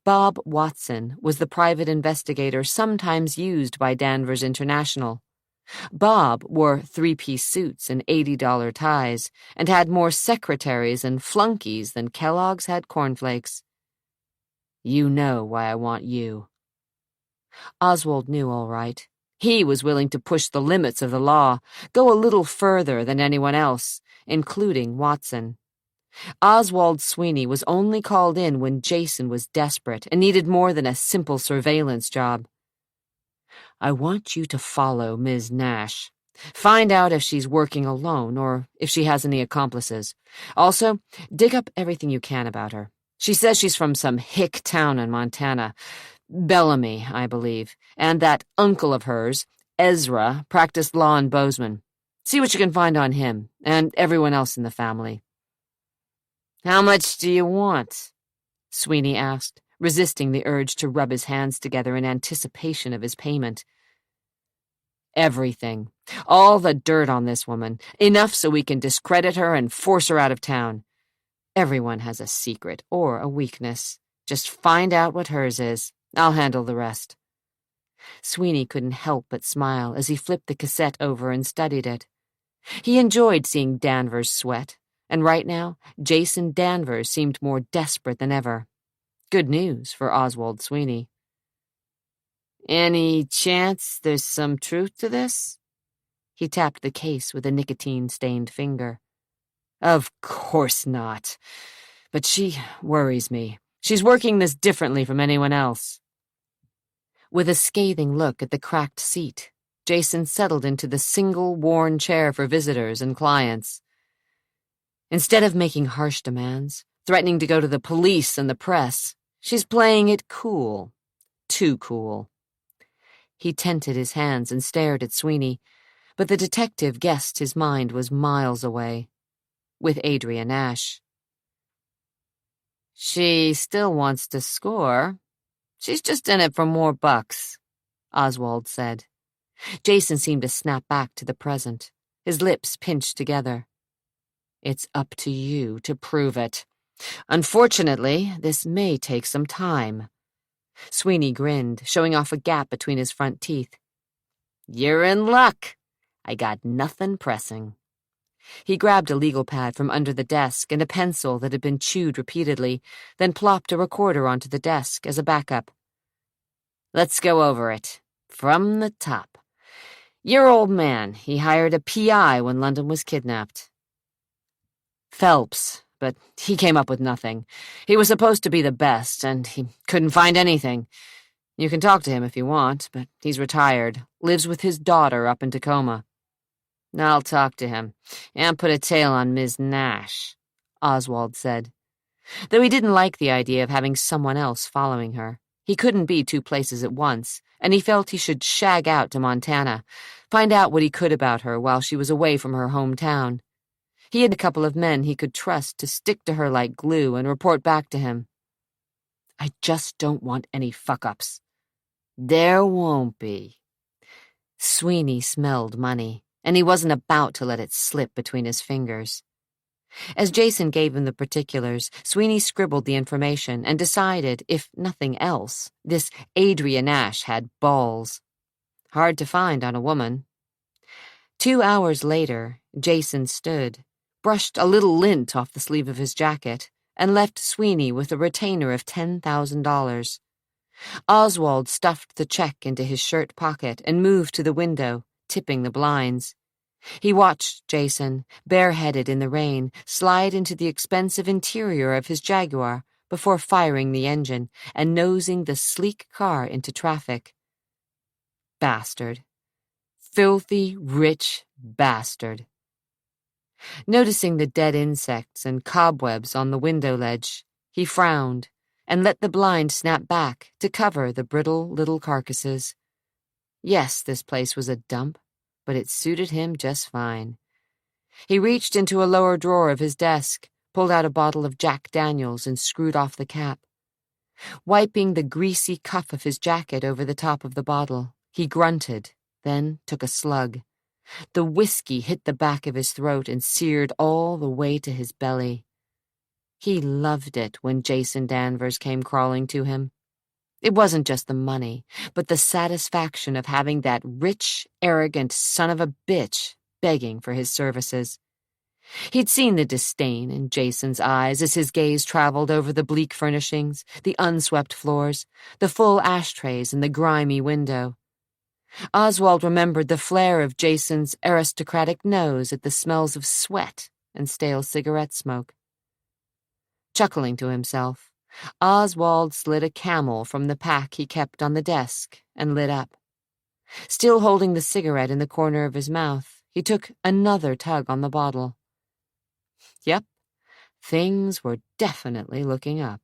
Bob Watson was the private investigator sometimes used by Danvers International. Bob wore 3-piece suits and $80 ties and had more secretaries and flunkies than Kellogg's had cornflakes. You know why I want you. Oswald knew all right. He was willing to push the limits of the law, go a little further than anyone else, including Watson. Oswald Sweeney was only called in when Jason was desperate and needed more than a simple surveillance job. I want you to follow Ms. Nash. Find out if she's working alone or if she has any accomplices. Also, dig up everything you can about her. She says she's from some hick town in Montana. Bellamy, I believe. And that uncle of hers, Ezra, practiced law in Bozeman. See what you can find on him and everyone else in the family. How much do you want? Sweeney asked, resisting the urge to rub his hands together in anticipation of his payment. Everything. All the dirt on this woman. Enough so we can discredit her and force her out of town. Everyone has a secret or a weakness. Just find out what hers is. I'll handle the rest. Sweeney couldn't help but smile as he flipped the cassette over and studied it. He enjoyed seeing Danvers sweat, and right now, Jason Danvers seemed more desperate than ever. Good news for Oswald Sweeney. Any chance there's some truth to this? He tapped the case with a nicotine-stained finger. Of course not. But she worries me. She's working this differently from anyone else. With a scathing look at the cracked seat, Jason settled into the single worn chair for visitors and clients. Instead of making harsh demands, threatening to go to the police and the press, she's playing it cool. Too cool. He tented his hands and stared at Sweeney, but the detective guessed his mind was miles away. With Adria Nash. She still wants to score. She's just in it for more bucks, Oswald said. Jason seemed to snap back to the present, his lips pinched together. It's up to you to prove it. Unfortunately, this may take some time. Sweeney grinned, showing off a gap between his front teeth. You're in luck. I got nothing pressing. He grabbed a legal pad from under the desk and a pencil that had been chewed repeatedly, then plopped a recorder onto the desk as a backup. Let's go over it. From the top. Your old man, he hired a PI when London was kidnapped. Phelps, but he came up with nothing. He was supposed to be the best, and he couldn't find anything. You can talk to him if you want, but he's retired, lives with his daughter up in Tacoma. I'll talk to him, and put a tail on Ms. Nash, Oswald said. Though he didn't like the idea of having someone else following her. He couldn't be two places at once, and he felt he should shag out to Montana, find out what he could about her while she was away from her hometown. He had a couple of men he could trust to stick to her like glue and report back to him. I just don't want any fuck-ups. There won't be. Sweeney smelled money, and he wasn't about to let it slip between his fingers. As Jason gave him the particulars, Sweeney scribbled the information and decided, if nothing else, this Adria Nash had balls. Hard to find on a woman. 2 hours later, Jason stood, brushed a little lint off the sleeve of his jacket, and left Sweeney with a retainer of $10,000. Oswald stuffed the check into his shirt pocket and moved to the window, tipping the blinds. He watched Jason, bareheaded in the rain, slide into the expensive interior of his Jaguar before firing the engine and nosing the sleek car into traffic. Bastard. Filthy, rich bastard. Noticing the dead insects and cobwebs on the window ledge, he frowned and let the blind snap back to cover the brittle little carcasses. Yes, this place was a dump, but it suited him just fine. He reached into a lower drawer of his desk, pulled out a bottle of Jack Daniels and screwed off the cap. Wiping the greasy cuff of his jacket over the top of the bottle, he grunted, then took a slug. The whiskey hit the back of his throat and seared all the way to his belly. He loved it when Jason Danvers came crawling to him. It wasn't just the money, but the satisfaction of having that rich, arrogant son of a bitch begging for his services. He'd seen the disdain in Jason's eyes as his gaze traveled over the bleak furnishings, the unswept floors, the full ashtrays and the grimy window. Oswald remembered the flare of Jason's aristocratic nose at the smells of sweat and stale cigarette smoke. Chuckling to himself, Oswald slid a Camel from the pack he kept on the desk and lit up. Still holding the cigarette in the corner of his mouth, he took another tug on the bottle. Yep, things were definitely looking up.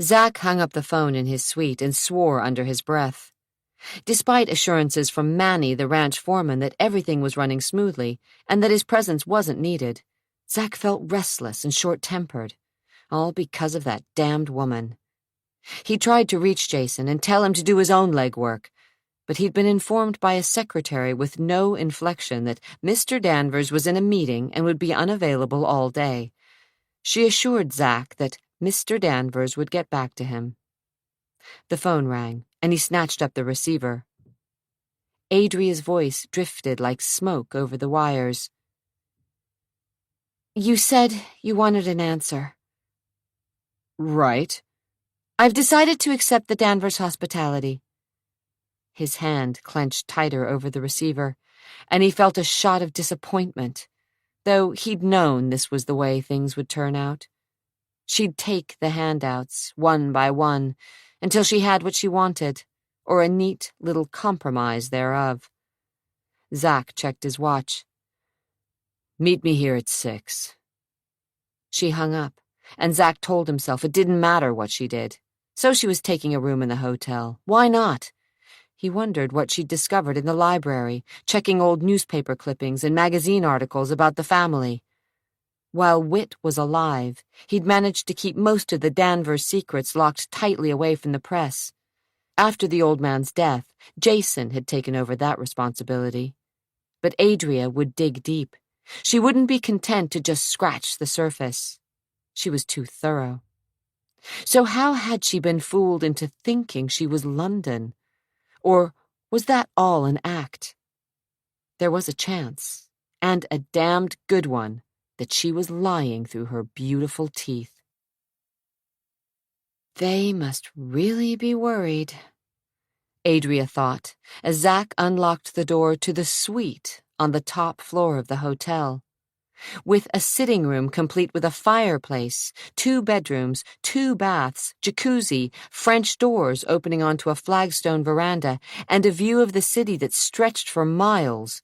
Zach hung up the phone in his suite and swore under his breath. Despite assurances from Manny, the ranch foreman, that everything was running smoothly and that his presence wasn't needed, Zach felt restless and short-tempered, all because of that damned woman. He tried to reach Jason and tell him to do his own legwork, but he'd been informed by a secretary with no inflection that Mr. Danvers was in a meeting and would be unavailable all day. She assured Zach that Mr. Danvers would get back to him. The phone rang, and he snatched up the receiver. Adria's voice drifted like smoke over the wires. "You said you wanted an answer." "Right. I've decided to accept the Danvers hospitality." His hand clenched tighter over the receiver, and he felt a shot of disappointment, though he'd known this was the way things would turn out. She'd take the handouts, one by one, until she had what she wanted, or a neat little compromise thereof. Zach checked his watch. "Meet me here at 6. She hung up, and Zach told himself it didn't matter what she did. So she was taking a room in the hotel. Why not? He wondered what she'd discovered in the library, checking old newspaper clippings and magazine articles about the family. While Whit was alive, he'd managed to keep most of the Danvers secrets locked tightly away from the press. After the old man's death, Jason had taken over that responsibility. But Adria would dig deep. She wouldn't be content to just scratch the surface. She was too thorough. So how had she been fooled into thinking she was London? Or was that all an act? There was a chance, and a damned good one, that she was lying through her beautiful teeth. They must really be worried, Adria thought, as Zach unlocked the door to the suite on the top floor of the hotel. With a sitting room complete with a fireplace, 2 bedrooms, 2 baths, jacuzzi, French doors opening onto a flagstone veranda, and a view of the city that stretched for miles,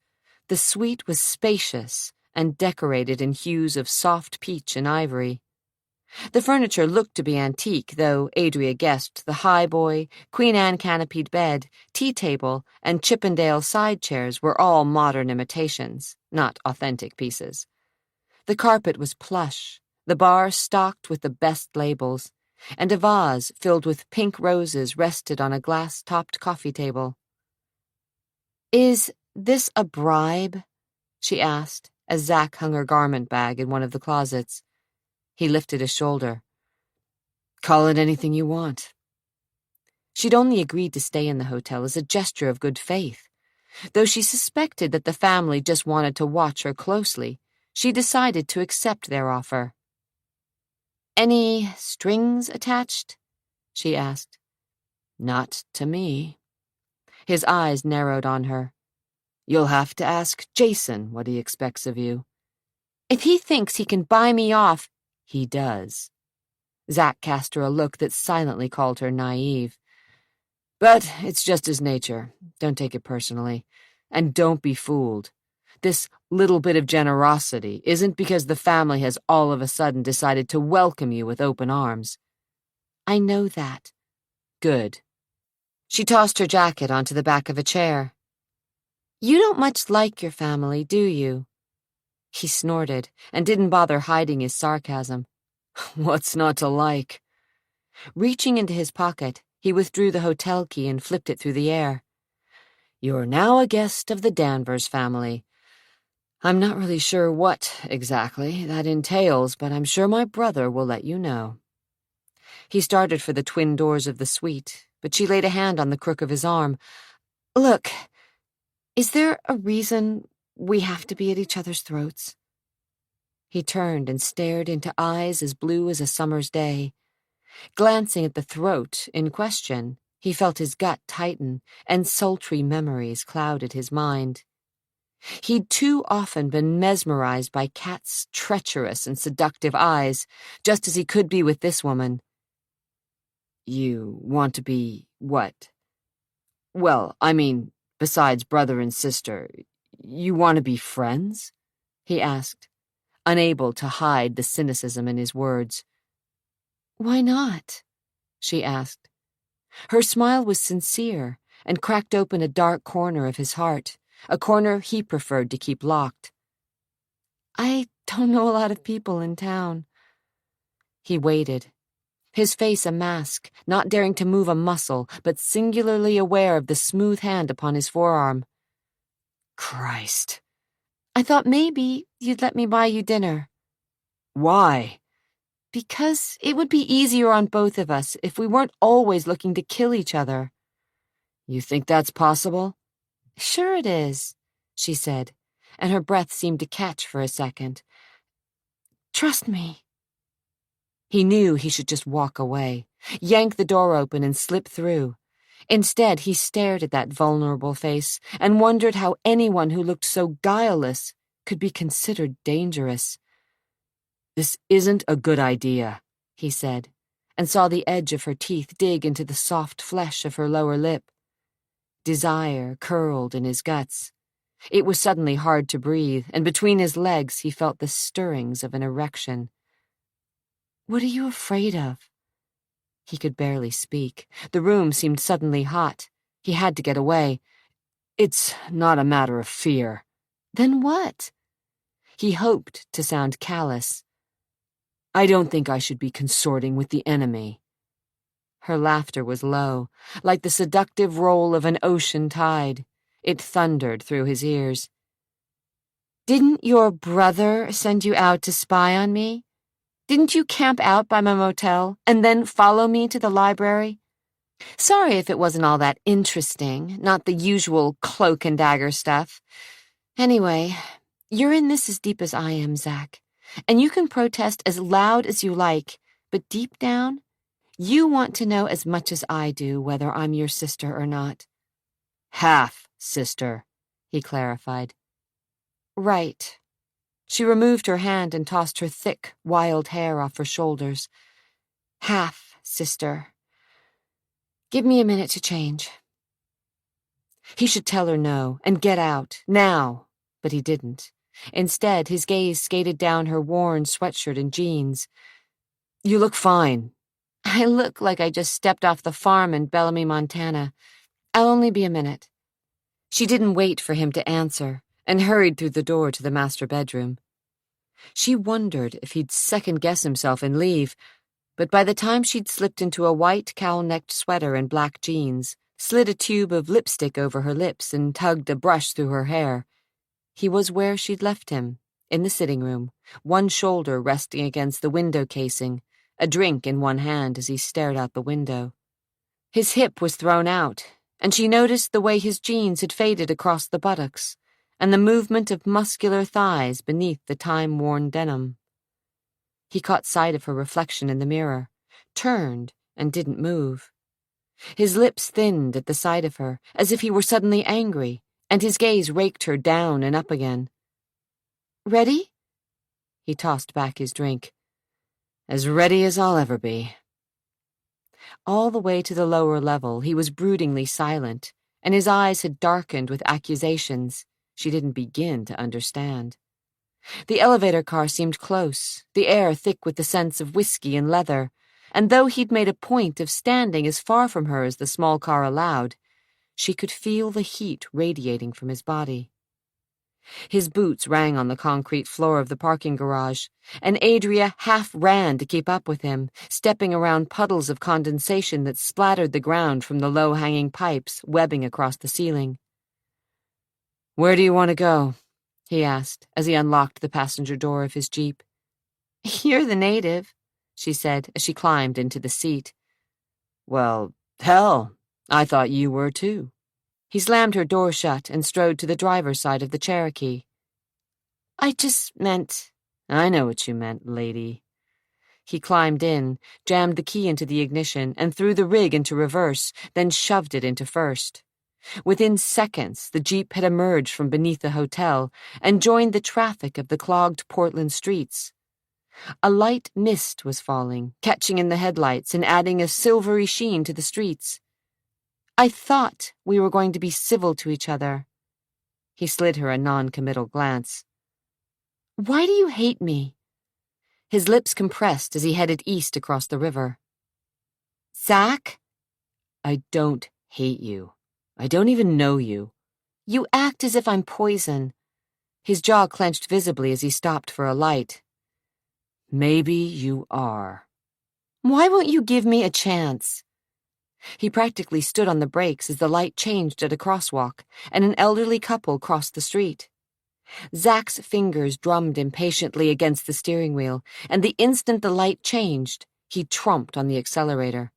the suite was spacious and decorated in hues of soft peach and ivory. The furniture looked to be antique, though Adria guessed the highboy, Queen Anne canopied bed, tea table, and Chippendale side chairs were all modern imitations, not authentic pieces. The carpet was plush, the bar stocked with the best labels, and a vase filled with pink roses rested on a glass-topped coffee table. "Is this a bribe?" she asked, as Zach hung her garment bag in one of the closets. He lifted a shoulder. "Call it anything you want." She'd only agreed to stay in the hotel as a gesture of good faith. Though she suspected that the family just wanted to watch her closely, she decided to accept their offer. "Any strings attached?" she asked. "Not to me." His eyes narrowed on her. "You'll have to ask Jason what he expects of you." "If he thinks he can buy me off—" "He does." Zach cast her a look that silently called her naive. "But it's just his nature. Don't take it personally. And don't be fooled. This little bit of generosity isn't because the family has all of a sudden decided to welcome you with open arms." "I know that." "Good." She tossed her jacket onto the back of a chair. "You don't much like your family, do you?" He snorted and didn't bother hiding his sarcasm. "What's not to like?" Reaching into his pocket, he withdrew the hotel key and flipped it through the air. "You're now a guest of the Danvers family. I'm not really sure what, exactly, that entails, but I'm sure my brother will let you know." He started for the twin doors of the suite, but she laid a hand on the crook of his arm. "Look, is there a reason we have to be at each other's throats?" He turned and stared into eyes as blue as a summer's day. Glancing at the throat in question, he felt his gut tighten, and sultry memories clouded his mind. He'd too often been mesmerized by Kat's treacherous and seductive eyes, just as he could be with this woman. "You want to be what?" Well, I mean, besides brother and sister, you want to be friends? He asked, unable to hide the cynicism in his words. Why not? She asked. Her smile was sincere and cracked open a dark corner of his heart, a corner he preferred to keep locked. I don't know a lot of people in town. He waited, his face a mask, not daring to move a muscle, but singularly aware of the smooth hand upon his forearm. Christ. I thought maybe you'd let me buy you dinner. Why? Because it would be easier on both of us if we weren't always looking to kill each other. You think that's possible? Sure it is, she said, and her breath seemed to catch for a second. Trust me. He knew he should just walk away, yank the door open and slip through. Instead, he stared at that vulnerable face and wondered how anyone who looked so guileless could be considered dangerous. This isn't a good idea, he said, and saw the edge of her teeth dig into the soft flesh of her lower lip. Desire curled in his guts. It was suddenly hard to breathe, and between his legs he felt the stirrings of an erection. What are you afraid of? He could barely speak. The room seemed suddenly hot. He had to get away. It's not a matter of fear. Then what? He hoped to sound callous. I don't think I should be consorting with the enemy. Her laughter was low, like the seductive roll of an ocean tide. It thundered through his ears. Didn't your brother send you out to spy on me? Didn't you camp out by my motel and then follow me to the library? Sorry if it wasn't all that interesting, not the usual cloak and dagger stuff. Anyway, you're in this as deep as I am, Zach, and you can protest as loud as you like, but deep down, you want to know as much as I do whether I'm your sister or not. Half sister, he clarified. Right. She removed her hand and tossed her thick, wild hair off her shoulders. Half sister. Give me a minute to change. He should tell her no and get out, now, but he didn't. Instead, his gaze skated down her worn sweatshirt and jeans. You look fine. I look like I just stepped off the farm in Bellamy, Montana. I'll only be a minute. She didn't wait for him to answer and hurried through the door to the master bedroom. She wondered if he'd second-guess himself and leave, but by the time she'd slipped into a white cowl-necked sweater and black jeans, slid a tube of lipstick over her lips and tugged a brush through her hair, he was where she'd left him, in the sitting room, one shoulder resting against the window casing, a drink in one hand as he stared out the window. His hip was thrown out, and she noticed the way his jeans had faded across the buttocks, and the movement of muscular thighs beneath the time-worn denim. He caught sight of her reflection in the mirror, turned, and didn't move. His lips thinned at the sight of her, as if he were suddenly angry, and his gaze raked her down and up again. Ready? He tossed back his drink. As ready as I'll ever be. All the way to the lower level, he was broodingly silent, and his eyes had darkened with accusations she didn't begin to understand. The elevator car seemed close, the air thick with the scents of whiskey and leather, and though he'd made a point of standing as far from her as the small car allowed, she could feel the heat radiating from his body. His boots rang on the concrete floor of the parking garage, and Adria half ran to keep up with him, stepping around puddles of condensation that splattered the ground from the low-hanging pipes webbing across the ceiling. Where do you want to go? He asked as he unlocked the passenger door of his Jeep. You're the native, she said as she climbed into the seat. Well, hell, I thought you were too. He slammed her door shut and strode to the driver's side of the Cherokee. I just meant... I know what you meant, lady. He climbed in, jammed the key into the ignition, and threw the rig into reverse, then shoved it into first. Within seconds, the Jeep had emerged from beneath the hotel and joined the traffic of the clogged Portland streets. A light mist was falling, catching in the headlights and adding a silvery sheen to the streets. I thought we were going to be civil to each other." He slid her a non-committal glance. "Why do you hate me?" His lips compressed as he headed east across the river. "Zach?" "I don't hate you. I don't even know you." "You act as if I'm poison." His jaw clenched visibly as he stopped for a light. "Maybe you are." "Why won't you give me a chance?" He practically stood on the brakes as the light changed at a crosswalk, and an elderly couple crossed the street. Zach's fingers drummed impatiently against the steering wheel, and the instant the light changed, he tromped on the accelerator.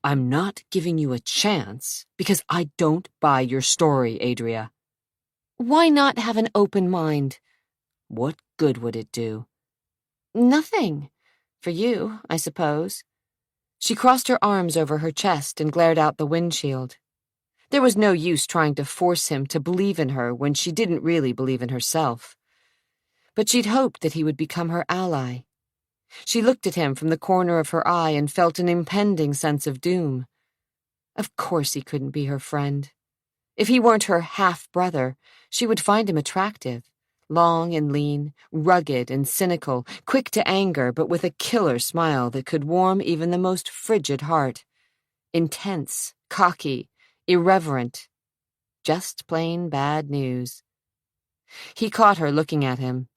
"I'm not giving you a chance because I don't buy your story, Adria." "Why not have an open mind?" "What good would it do?" "Nothing. For you, I suppose." She crossed her arms over her chest and glared out the windshield. There was no use trying to force him to believe in her when she didn't really believe in herself. But she'd hoped that he would become her ally. She looked at him from the corner of her eye and felt an impending sense of doom. Of course he couldn't be her friend. If he weren't her half-brother, she would find him attractive. Long and lean, rugged and cynical, quick to anger, but with a killer smile that could warm even the most frigid heart. Intense, cocky, irreverent. Just plain bad news. He caught her looking at him.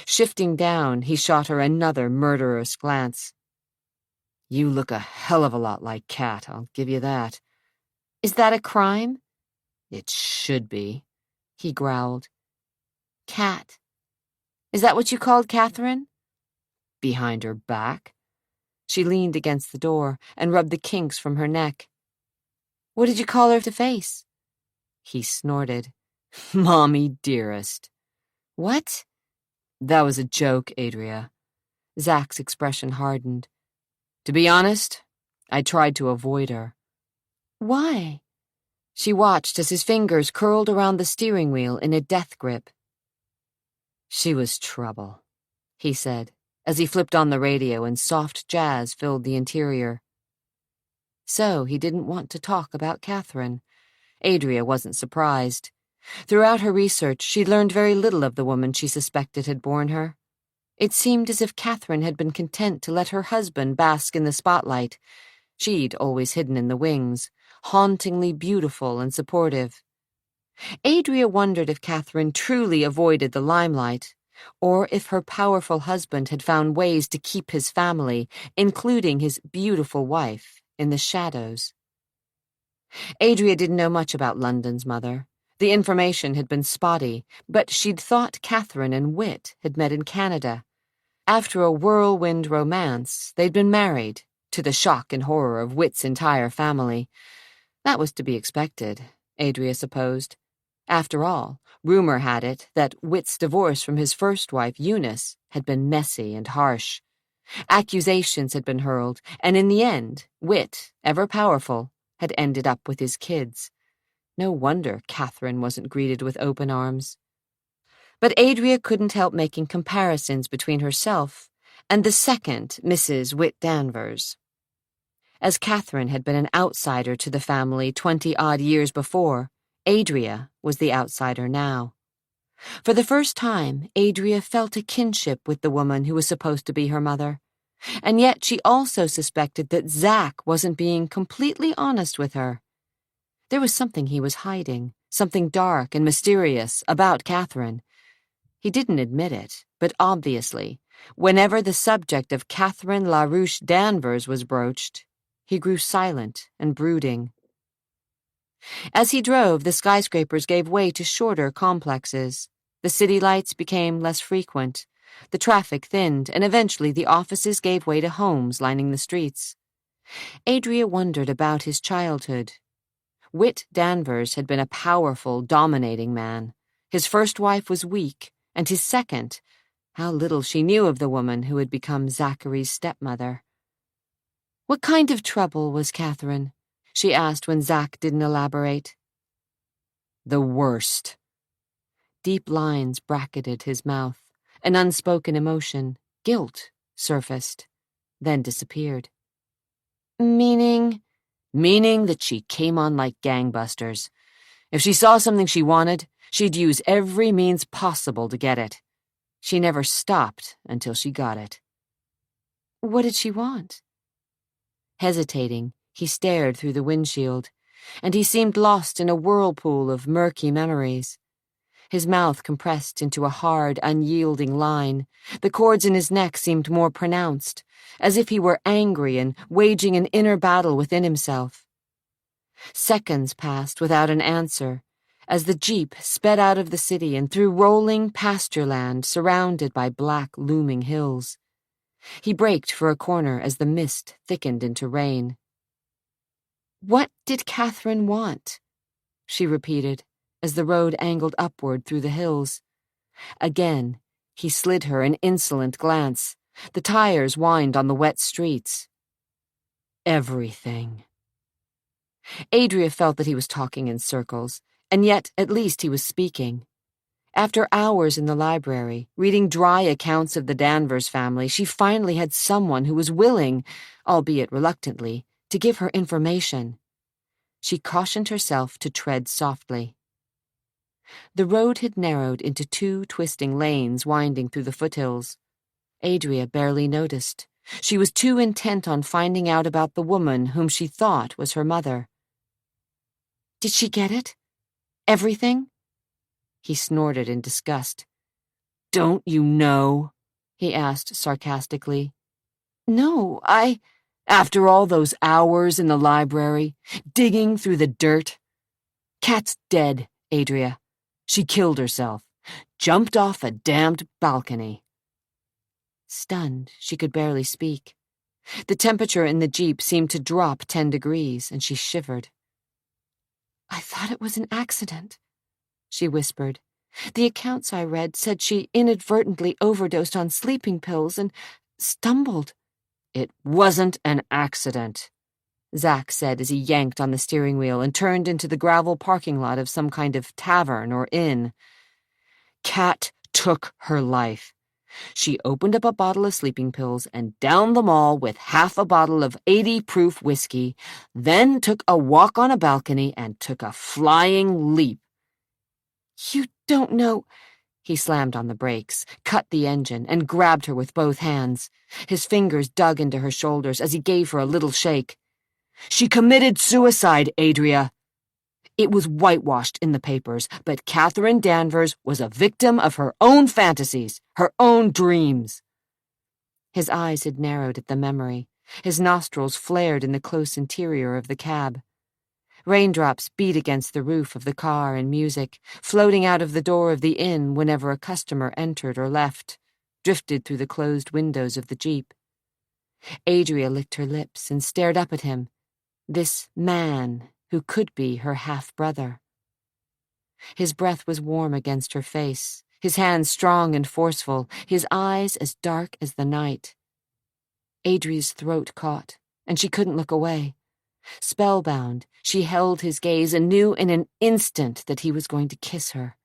Shifting down, he shot her another murderous glance. "You look a hell of a lot like Kat, I'll give you that." "Is that a crime?" "It should be," he growled. "Kat. Is that what you called Catherine?" "Behind her back?" She leaned against the door and rubbed the kinks from her neck. "What did you call her to face?" He snorted. "Mommy dearest." "What?" "That was a joke, Adria." Zach's expression hardened. "To be honest, I tried to avoid her." "Why?" She watched as his fingers curled around the steering wheel in a death grip. "She was trouble," he said, as he flipped on the radio and soft jazz filled the interior. So he didn't want to talk about Catherine. Adria wasn't surprised. Throughout her research, she'd learned very little of the woman she suspected had borne her. It seemed as if Catherine had been content to let her husband bask in the spotlight. She'd always hidden in the wings, hauntingly beautiful and supportive. Adria wondered if Catherine truly avoided the limelight, or if her powerful husband had found ways to keep his family, including his beautiful wife, in the shadows. Adria didn't know much about London's mother. The information had been spotty, but she'd thought Catherine and Whit had met in Canada. After a whirlwind romance, they'd been married, to the shock and horror of Whit's entire family. That was to be expected, Adria supposed. After all, rumor had it that Whit's divorce from his first wife, Eunice, had been messy and harsh. Accusations had been hurled, and in the end, Whit, ever powerful, had ended up with his kids. No wonder Catherine wasn't greeted with open arms. But Adria couldn't help making comparisons between herself and the second Mrs. Whit Danvers. As Catherine had been an outsider to the family 20-odd years before, Adria was the outsider now. For the first time, Adria felt a kinship with the woman who was supposed to be her mother. And yet she also suspected that Zach wasn't being completely honest with her. There was something he was hiding, something dark and mysterious about Catherine. He didn't admit it, but obviously, whenever the subject of Catherine LaRouche Danvers was broached, he grew silent and brooding. As he drove, the skyscrapers gave way to shorter complexes. The city lights became less frequent. The traffic thinned, and eventually the offices gave way to homes lining the streets. Adria wondered about his childhood. Whit Danvers had been a powerful, dominating man. His first wife was weak, and his second, how little she knew of the woman who had become Zachary's stepmother. "What kind of trouble was Catherine?" she asked when Zach didn't elaborate. "The worst." Deep lines bracketed his mouth. An unspoken emotion, guilt, surfaced, then disappeared. "Meaning?" meaning that she came on like gangbusters. If she saw something she wanted, she'd use every means possible to get it. She never stopped until she got it. What did she want? Hesitating, he stared through the windshield, and he seemed lost in a whirlpool of murky memories. His mouth compressed into a hard, unyielding line. The cords in his neck seemed more pronounced, as if he were angry and waging an inner battle within himself. Seconds passed without an answer, as the jeep sped out of the city and through rolling pasture land surrounded by black, looming hills. He braked for a corner as the mist thickened into rain. What did Catherine want? She repeated, as the road angled upward through the hills. Again, he slid her an insolent glance. The tires whined on the wet streets. Everything. Adria felt that he was talking in circles, and yet at least he was speaking. After hours in the library, reading dry accounts of the Danvers family, she finally had someone who was willing, albeit reluctantly, to give her information. She cautioned herself to tread softly. The road had narrowed into 2 twisting lanes winding through the foothills. Adria barely noticed. She was too intent on finding out about the woman whom she thought was her mother. Did she get it? Everything? He snorted in disgust. "Don't you know?" he asked sarcastically. No, After all those hours in the library, digging through the dirt. Kat's dead, Adria. She killed herself. Jumped off a damned balcony. Stunned, she could barely speak. The temperature in the jeep seemed to drop 10 degrees, and she shivered. I thought it was an accident, she whispered. The accounts I read said she inadvertently overdosed on sleeping pills and stumbled. It wasn't an accident, Zack said as he yanked on the steering wheel and turned into the gravel parking lot of some kind of tavern or inn. Kat took her life. She opened up a bottle of sleeping pills and downed them all with half a bottle of 80-proof whiskey, then took a walk on a balcony and took a flying leap. You don't know. He slammed on the brakes, cut the engine, and grabbed her with both hands. His fingers dug into her shoulders as he gave her a little shake. She committed suicide, Adria. It was whitewashed in the papers, but Catherine Danvers was a victim of her own fantasies, her own dreams. His eyes had narrowed at the memory. His nostrils flared in the close interior of the cab. Raindrops beat against the roof of the car and music, floating out of the door of the inn whenever a customer entered or left, drifted through the closed windows of the jeep. Adria licked her lips and stared up at him, this man who could be her half-brother. His breath was warm against her face, his hands strong and forceful, his eyes as dark as the night. Adria's throat caught, and she couldn't look away. Spellbound, she held his gaze and knew in an instant that he was going to kiss her.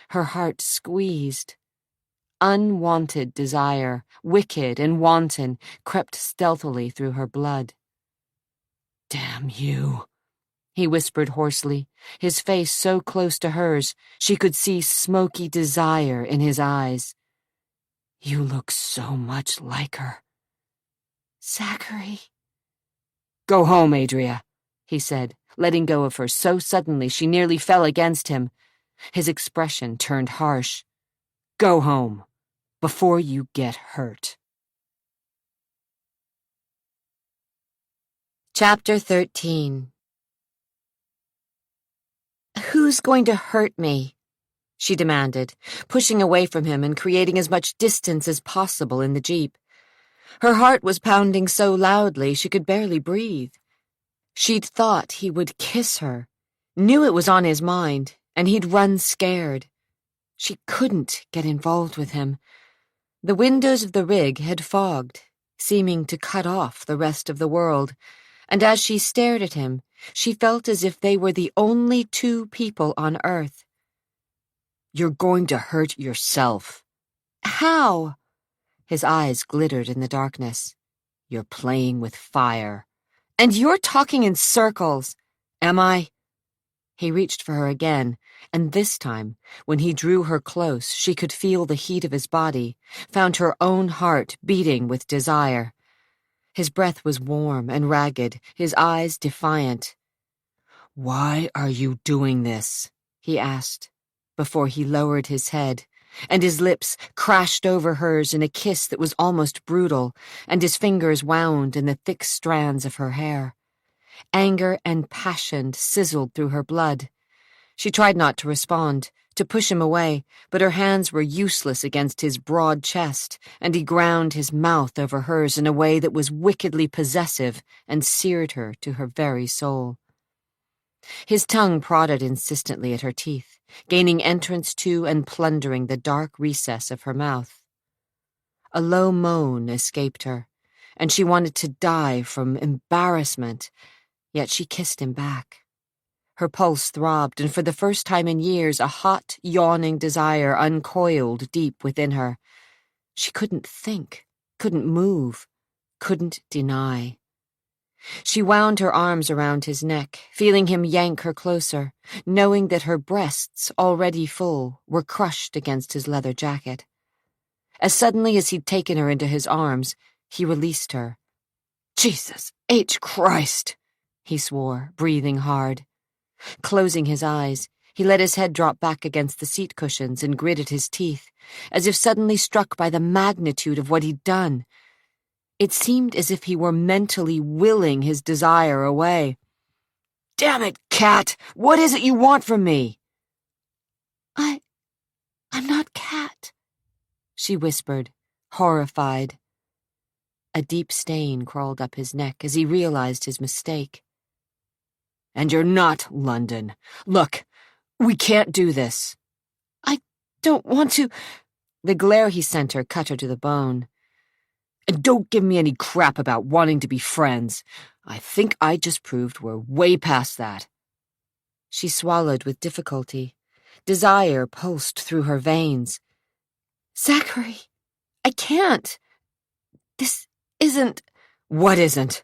Her heart squeezed. Unwanted desire, wicked and wanton, crept stealthily through her blood. "Damn you," he whispered hoarsely, his face so close to hers she could see smoky desire in his eyes. "You look so much like her." Zachary. "Go home, Adria," he said, letting go of her so suddenly she nearly fell against him. His expression turned harsh. "Go home, before you get hurt." Chapter 13. Who's going to hurt me? She demanded, pushing away from him and creating as much distance as possible in the jeep. Her heart was pounding so loudly she could barely breathe. She'd thought he would kiss her, knew it was on his mind, and he'd run scared. She couldn't get involved with him. The windows of the rig had fogged, seeming to cut off the rest of the world, and as she stared at him, she felt as if they were the only 2 people on Earth. "You're going to hurt yourself." How? His eyes glittered in the darkness. "You're playing with fire. And you're talking in circles. Am I? He reached for her again, and this time, when he drew her close, she could feel the heat of his body, found her own heart beating with desire. His breath was warm and ragged, his eyes defiant. Why are you doing this? He asked, before he lowered his head, and his lips crashed over hers in a kiss that was almost brutal, and his fingers wound in the thick strands of her hair. Anger and passion sizzled through her blood. She tried not to respond, to push him away, but her hands were useless against his broad chest, and he ground his mouth over hers in a way that was wickedly possessive and seared her to her very soul. His tongue prodded insistently at her teeth, gaining entrance to and plundering the dark recess of her mouth. A low moan escaped her, and she wanted to die from embarrassment, yet she kissed him back. Her pulse throbbed, and for the first time in years a hot, yawning desire uncoiled deep within her. She couldn't think, couldn't move, couldn't deny. She wound her arms around his neck, feeling him yank her closer, knowing that her breasts, already full, were crushed against his leather jacket. As suddenly as he'd taken her into his arms, he released her. "Jesus H. Christ!" he swore, breathing hard. Closing his eyes, he let his head drop back against the seat cushions and gritted his teeth, as if suddenly struck by the magnitude of what he'd done. It seemed as if he were mentally willing his desire away. "Damn it, Cat! What is it you want from me?" I'm not Cat," she whispered, horrified. A deep stain crawled up his neck as he realized his mistake. "And you're not London. Look, we can't do this." "I don't want to—" The glare he sent her cut her to the bone. "And don't give me any crap about wanting to be friends. I think I just proved we're way past that." She swallowed with difficulty. Desire pulsed through her veins. "Zachary, I can't. This isn't—" "What isn't?"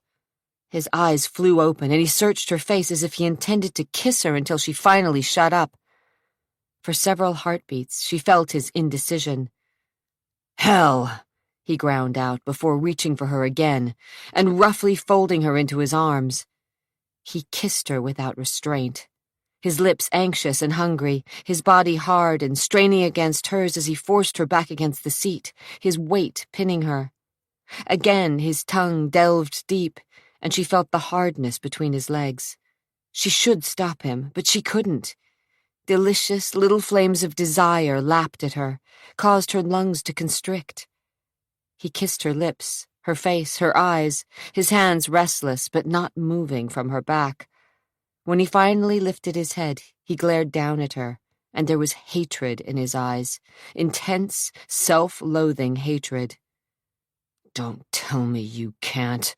His eyes flew open, and he searched her face as if he intended to kiss her until she finally shut up. For several heartbeats, she felt his indecision. "Hell!" he ground out before reaching for her again, and roughly folding her into his arms. He kissed her without restraint, his lips anxious and hungry, his body hard and straining against hers as he forced her back against the seat, his weight pinning her. Again his tongue delved deep, and she felt the hardness between his legs. She should stop him, but she couldn't. Delicious little flames of desire lapped at her, caused her lungs to constrict. He kissed her lips, her face, her eyes, his hands restless but not moving from her back. When he finally lifted his head, he glared down at her, and there was hatred in his eyes, intense, self-loathing hatred. "Don't tell me you can't,"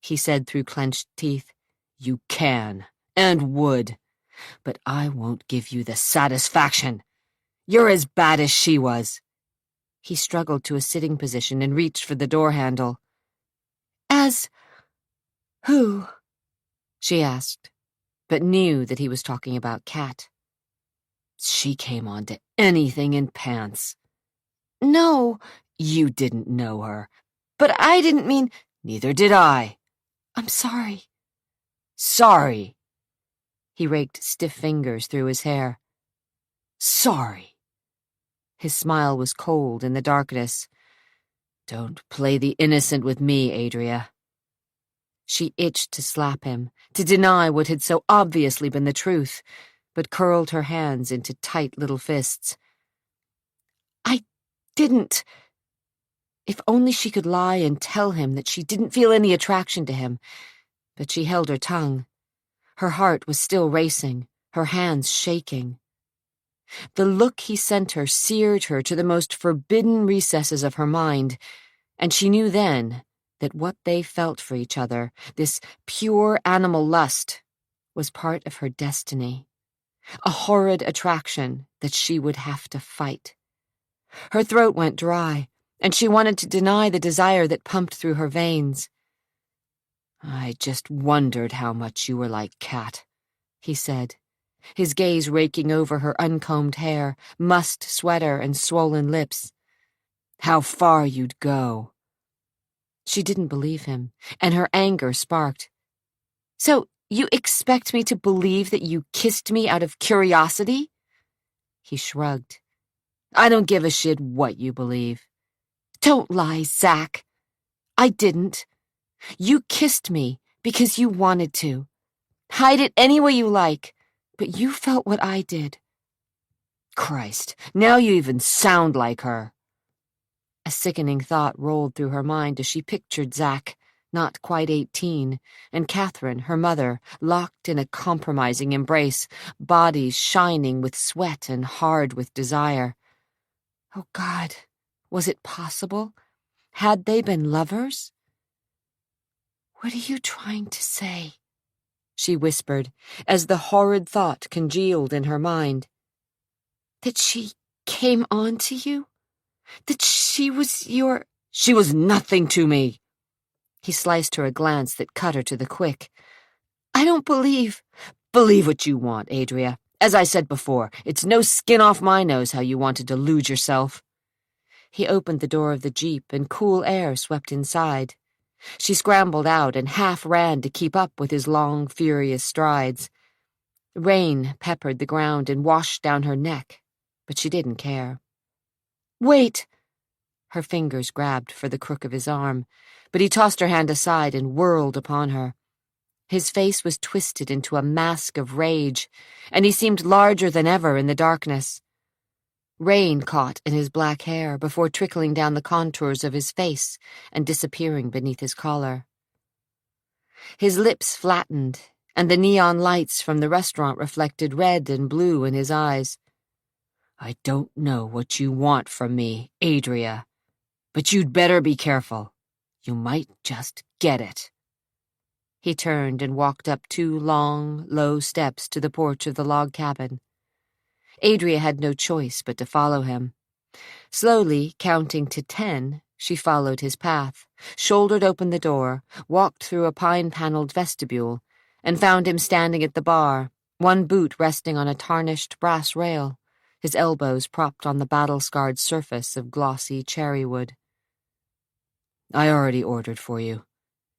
he said through clenched teeth. "You can, and would, but I won't give you the satisfaction. You're as bad as she was." He struggled to a sitting position and reached for the door handle. "As who?" she asked, but knew that he was talking about Cat. "She came on to anything in pants." "No." "You didn't know her." "But I didn't mean—" "Neither did I." "I'm sorry." "Sorry." He raked stiff fingers through his hair. "Sorry." His smile was cold in the darkness. "Don't play the innocent with me, Adria." She itched to slap him, to deny what had so obviously been the truth, but curled her hands into tight little fists. "I didn't—" If only she could lie and tell him that she didn't feel any attraction to him, but she held her tongue. Her heart was still racing, her hands shaking. The look he sent her seared her to the most forbidden recesses of her mind, and she knew then that what they felt for each other, this pure animal lust, was part of her destiny, a horrid attraction that she would have to fight. Her throat went dry, and she wanted to deny the desire that pumped through her veins. I just wondered how much you were like Kat, he said, his gaze raking over her uncombed hair, mussed sweater, and swollen lips. How far you'd go. She didn't believe him, and her anger sparked. So you expect me to believe that you kissed me out of curiosity? He shrugged. I don't give a shit what you believe. Don't lie, Zach. I didn't. You kissed me because you wanted to. Hide it any way you like, but you felt what I did. Christ, now you even sound like her. A sickening thought rolled through her mind as she pictured Zach, not quite 18, and Catherine, her mother, locked in a compromising embrace, bodies shining with sweat and hard with desire. Oh, God, was it possible? Had they been lovers? What are you trying to say? She whispered, as the horrid thought congealed in her mind. That she came on to you? That she was your— She was nothing to me. He sliced her a glance that cut her to the quick. I don't believe— Believe what you want, Adria. As I said before, it's no skin off my nose how you want to delude yourself. He opened the door of the Jeep and cool air swept inside. She scrambled out and half ran to keep up with his long, furious strides. Rain peppered the ground and washed down her neck, but she didn't care. Wait! Her fingers grabbed for the crook of his arm, but he tossed her hand aside and whirled upon her. His face was twisted into a mask of rage, and he seemed larger than ever in the darkness. Rain caught in his black hair before trickling down the contours of his face and disappearing beneath his collar. His lips flattened, and the neon lights from the restaurant reflected red and blue in his eyes. I don't know what you want from me, Adria, but you'd better be careful. You might just get it. He turned and walked up 2 long, low steps to the porch of the log cabin. Adria had no choice but to follow him. Slowly, counting to 10, she followed his path, shouldered open the door, walked through a pine-paneled vestibule, and found him standing at the bar, one boot resting on a tarnished brass rail, his elbows propped on the battle-scarred surface of glossy cherry wood. I already ordered for you,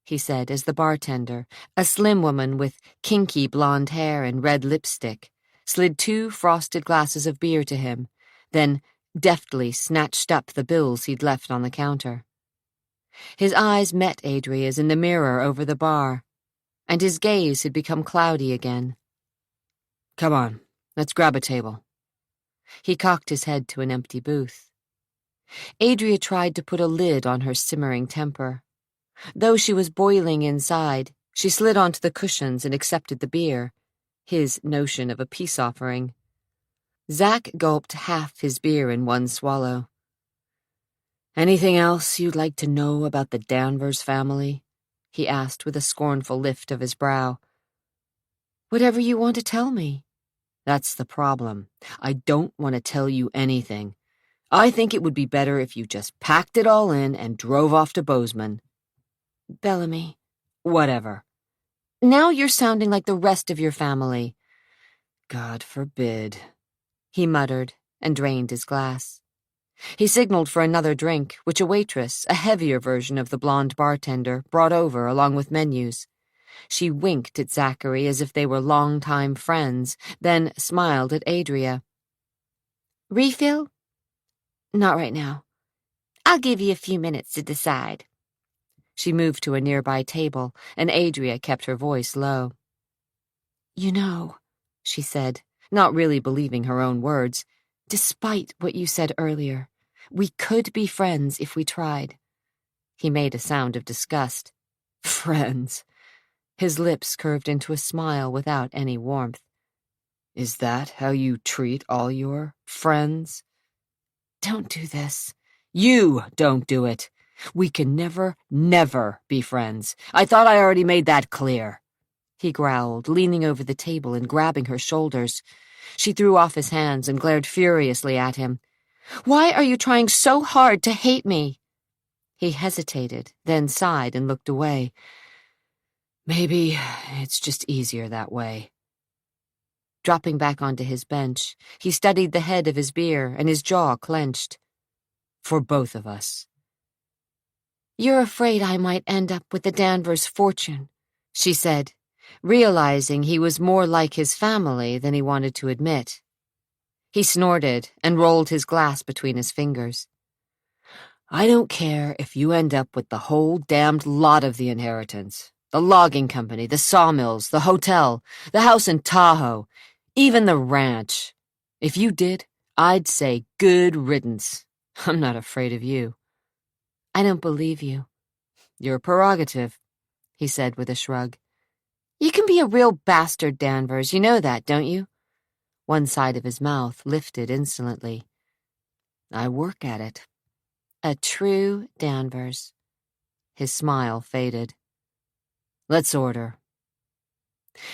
he said as the bartender, a slim woman with kinky blonde hair and red lipstick, slid 2 frosted glasses of beer to him, then deftly snatched up the bills he'd left on the counter. His eyes met Adria's in the mirror over the bar, and his gaze had become cloudy again. Come on, let's grab a table. He cocked his head to an empty booth. Adria tried to put a lid on her simmering temper. Though she was boiling inside, she slid onto the cushions and accepted the beer, his notion of a peace offering. Zach gulped half his beer in one swallow. Anything else you'd like to know about the Danvers family? He asked with a scornful lift of his brow. Whatever you want to tell me. That's the problem. I don't want to tell you anything. I think it would be better if you just packed it all in and drove off to Bozeman. Bellamy. Whatever. Now you're sounding like the rest of your family. God forbid. He muttered and drained his glass. He signaled for another drink, which a waitress, a heavier version of the blonde bartender, brought over along with menus. She winked at Zachary as if they were long-time friends, then smiled at Adria. Refill? Not right now. I'll give you a few minutes to decide. She moved to a nearby table, and Adria kept her voice low. You know, she said, not really believing her own words, despite what you said earlier, we could be friends if we tried. He made a sound of disgust. Friends. His lips curved into a smile without any warmth. Is that how you treat all your friends? Don't do this. You don't do it. We can never, never be friends. I thought I already made that clear. He growled, leaning over the table and grabbing her shoulders. She threw off his hands and glared furiously at him. Why are you trying so hard to hate me? He hesitated, then sighed and looked away. Maybe it's just easier that way. Dropping back onto his bench, he studied the head of his beer, and his jaw clenched. For both of us. You're afraid I might end up with the Danvers fortune, she said, realizing he was more like his family than he wanted to admit. He snorted and rolled his glass between his fingers. I don't care if you end up with the whole damned lot of the inheritance. The logging company, the sawmills, the hotel, the house in Tahoe, even the ranch. If you did, I'd say good riddance. I'm not afraid of you. I don't believe you. Your prerogative, he said with a shrug. You can be a real bastard, Danvers. You know that, don't you? One side of his mouth lifted insolently. I work at it. A true Danvers. His smile faded. Let's order.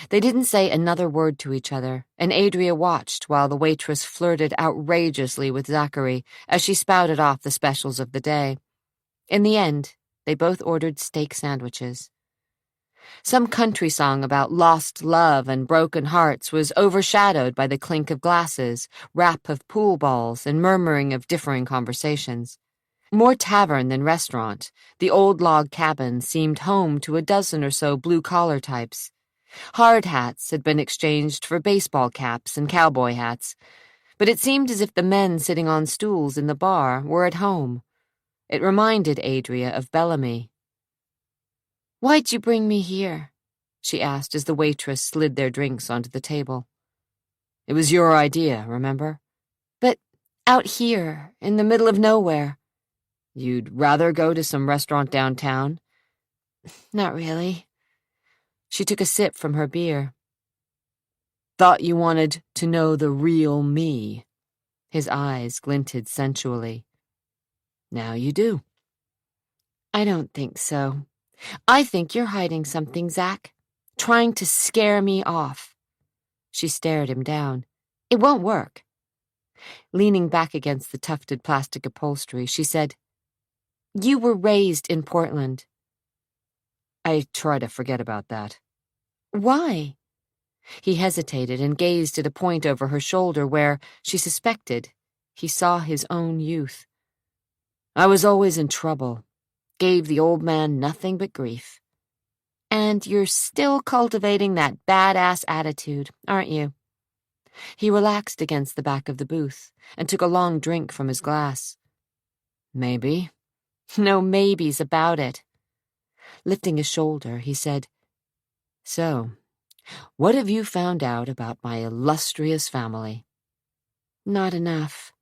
They didn't say another word to each other, and Adria watched while the waitress flirted outrageously with Zachary as she spouted off the specials of the day. In the end, they both ordered steak sandwiches. Some country song about lost love and broken hearts was overshadowed by the clink of glasses, rap of pool balls, and murmuring of differing conversations. More tavern than restaurant, the old log cabin seemed home to a dozen or so blue-collar types. Hard hats had been exchanged for baseball caps and cowboy hats, but it seemed as if the men sitting on stools in the bar were at home. It reminded Adria of Bellamy. "Why'd you bring me here?" she asked as the waitress slid their drinks onto the table. It was your idea, remember? But out here, in the middle of nowhere. You'd rather go to some restaurant downtown? Not really. She took a sip from her beer. Thought you wanted to know the real me. His eyes glinted sensually. Now you do. I don't think so. I think you're hiding something, Zach. Trying to scare me off. She stared him down. It won't work. Leaning back against the tufted plastic upholstery, she said, "You were raised in Portland." I try to forget about that. Why? He hesitated and gazed at a point over her shoulder where, she suspected, he saw his own youth. I was always in trouble. Gave the old man nothing but grief. And you're still cultivating that badass attitude, aren't you? He relaxed against the back of the booth and took a long drink from his glass. Maybe. No maybes about it. Lifting a shoulder, he said, So, what have you found out about my illustrious family? Not enough.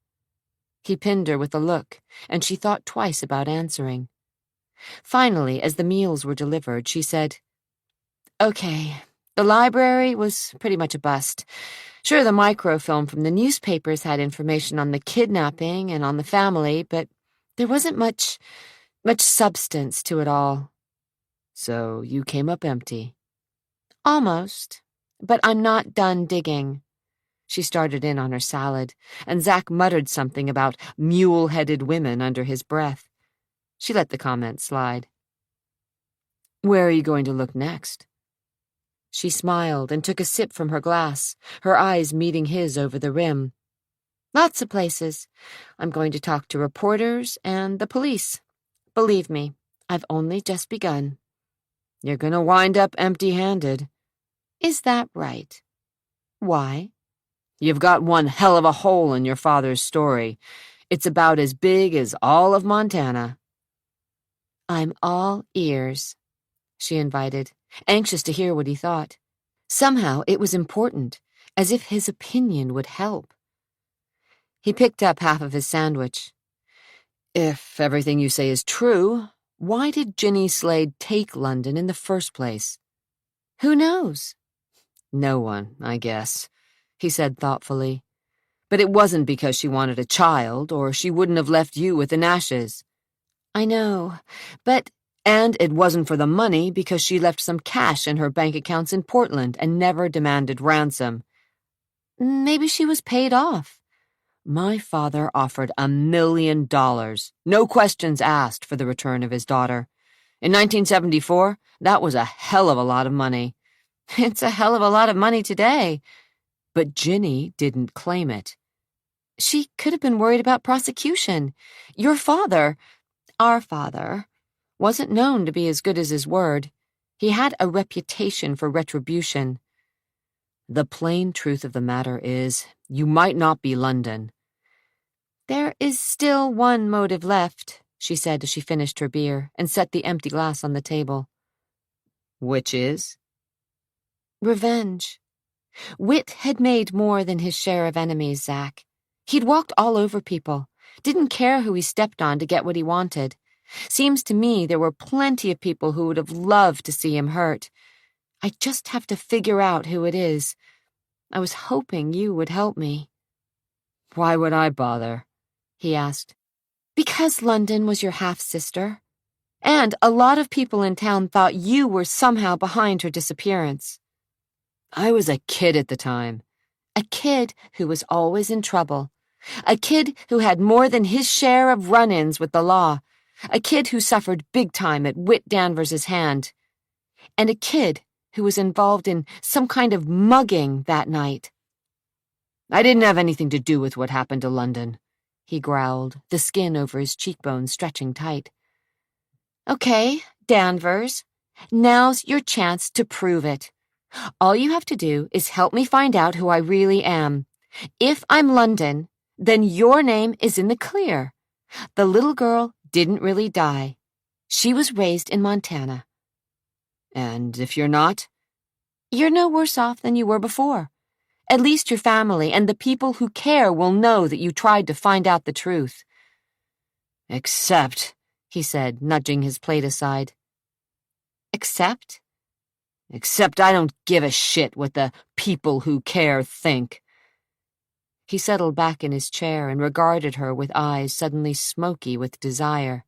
He pinned her with a look, and she thought twice about answering. Finally, as the meals were delivered, she said, Okay, the library was pretty much a bust. Sure, the microfilm from the newspapers had information on the kidnapping and on the family, but there wasn't much substance to it all. So you came up empty? Almost, but I'm not done digging. She started in on her salad, and Zach muttered something about mule-headed women under his breath. She let the comment slide. Where are you going to look next? She smiled and took a sip from her glass, her eyes meeting his over the rim. Lots of places. I'm going to talk to reporters and the police. Believe me, I've only just begun. You're going to wind up empty-handed. Is that right? Why? You've got one hell of a hole in your father's story. It's about as big as all of Montana. I'm all ears, she invited, anxious to hear what he thought. Somehow it was important, as if his opinion would help. He picked up half of his sandwich. If everything you say is true, why did Ginny Slade take London in the first place? Who knows? No one, I guess, he said thoughtfully. But it wasn't because she wanted a child, or she wouldn't have left you with the Nashes. I know, but... And it wasn't for the money because she left some cash in her bank accounts in Portland and never demanded ransom. Maybe she was paid off. My father offered $1 million, no questions asked, for the return of his daughter. In 1974, that was a hell of a lot of money. It's a hell of a lot of money today. But Ginny didn't claim it. She could have been worried about prosecution. Your father, our father, wasn't known to be as good as his word. He had a reputation for retribution. The plain truth of the matter is, you might not be London. There is still one motive left, she said as she finished her beer and set the empty glass on the table. Which is? Revenge. Whit had made more than his share of enemies, Zach. He'd walked all over people, didn't care who he stepped on to get what he wanted. Seems to me there were plenty of people who would have loved to see him hurt. I just have to figure out who it is. I was hoping you would help me. Why would I bother? He asked. Because London was your half-sister. And a lot of people in town thought you were somehow behind her disappearance. I was a kid at the time. A kid who was always in trouble. A kid who had more than his share of run-ins with the law. A kid who suffered big time at Whit Danvers' hand. And a kid who was involved in some kind of mugging that night. I didn't have anything to do with what happened to London, he growled, the skin over his cheekbones stretching tight. Okay, Danvers. Now's your chance to prove it. All you have to do is help me find out who I really am. If I'm London, then your name is in the clear. The little girl didn't really die. She was raised in Montana. And if you're not? You're no worse off than you were before. At least your family and the people who care will know that you tried to find out the truth. Except, he said, nudging his plate aside. Except? Except I don't give a shit what the people who care think. He settled back in his chair and regarded her with eyes suddenly smoky with desire.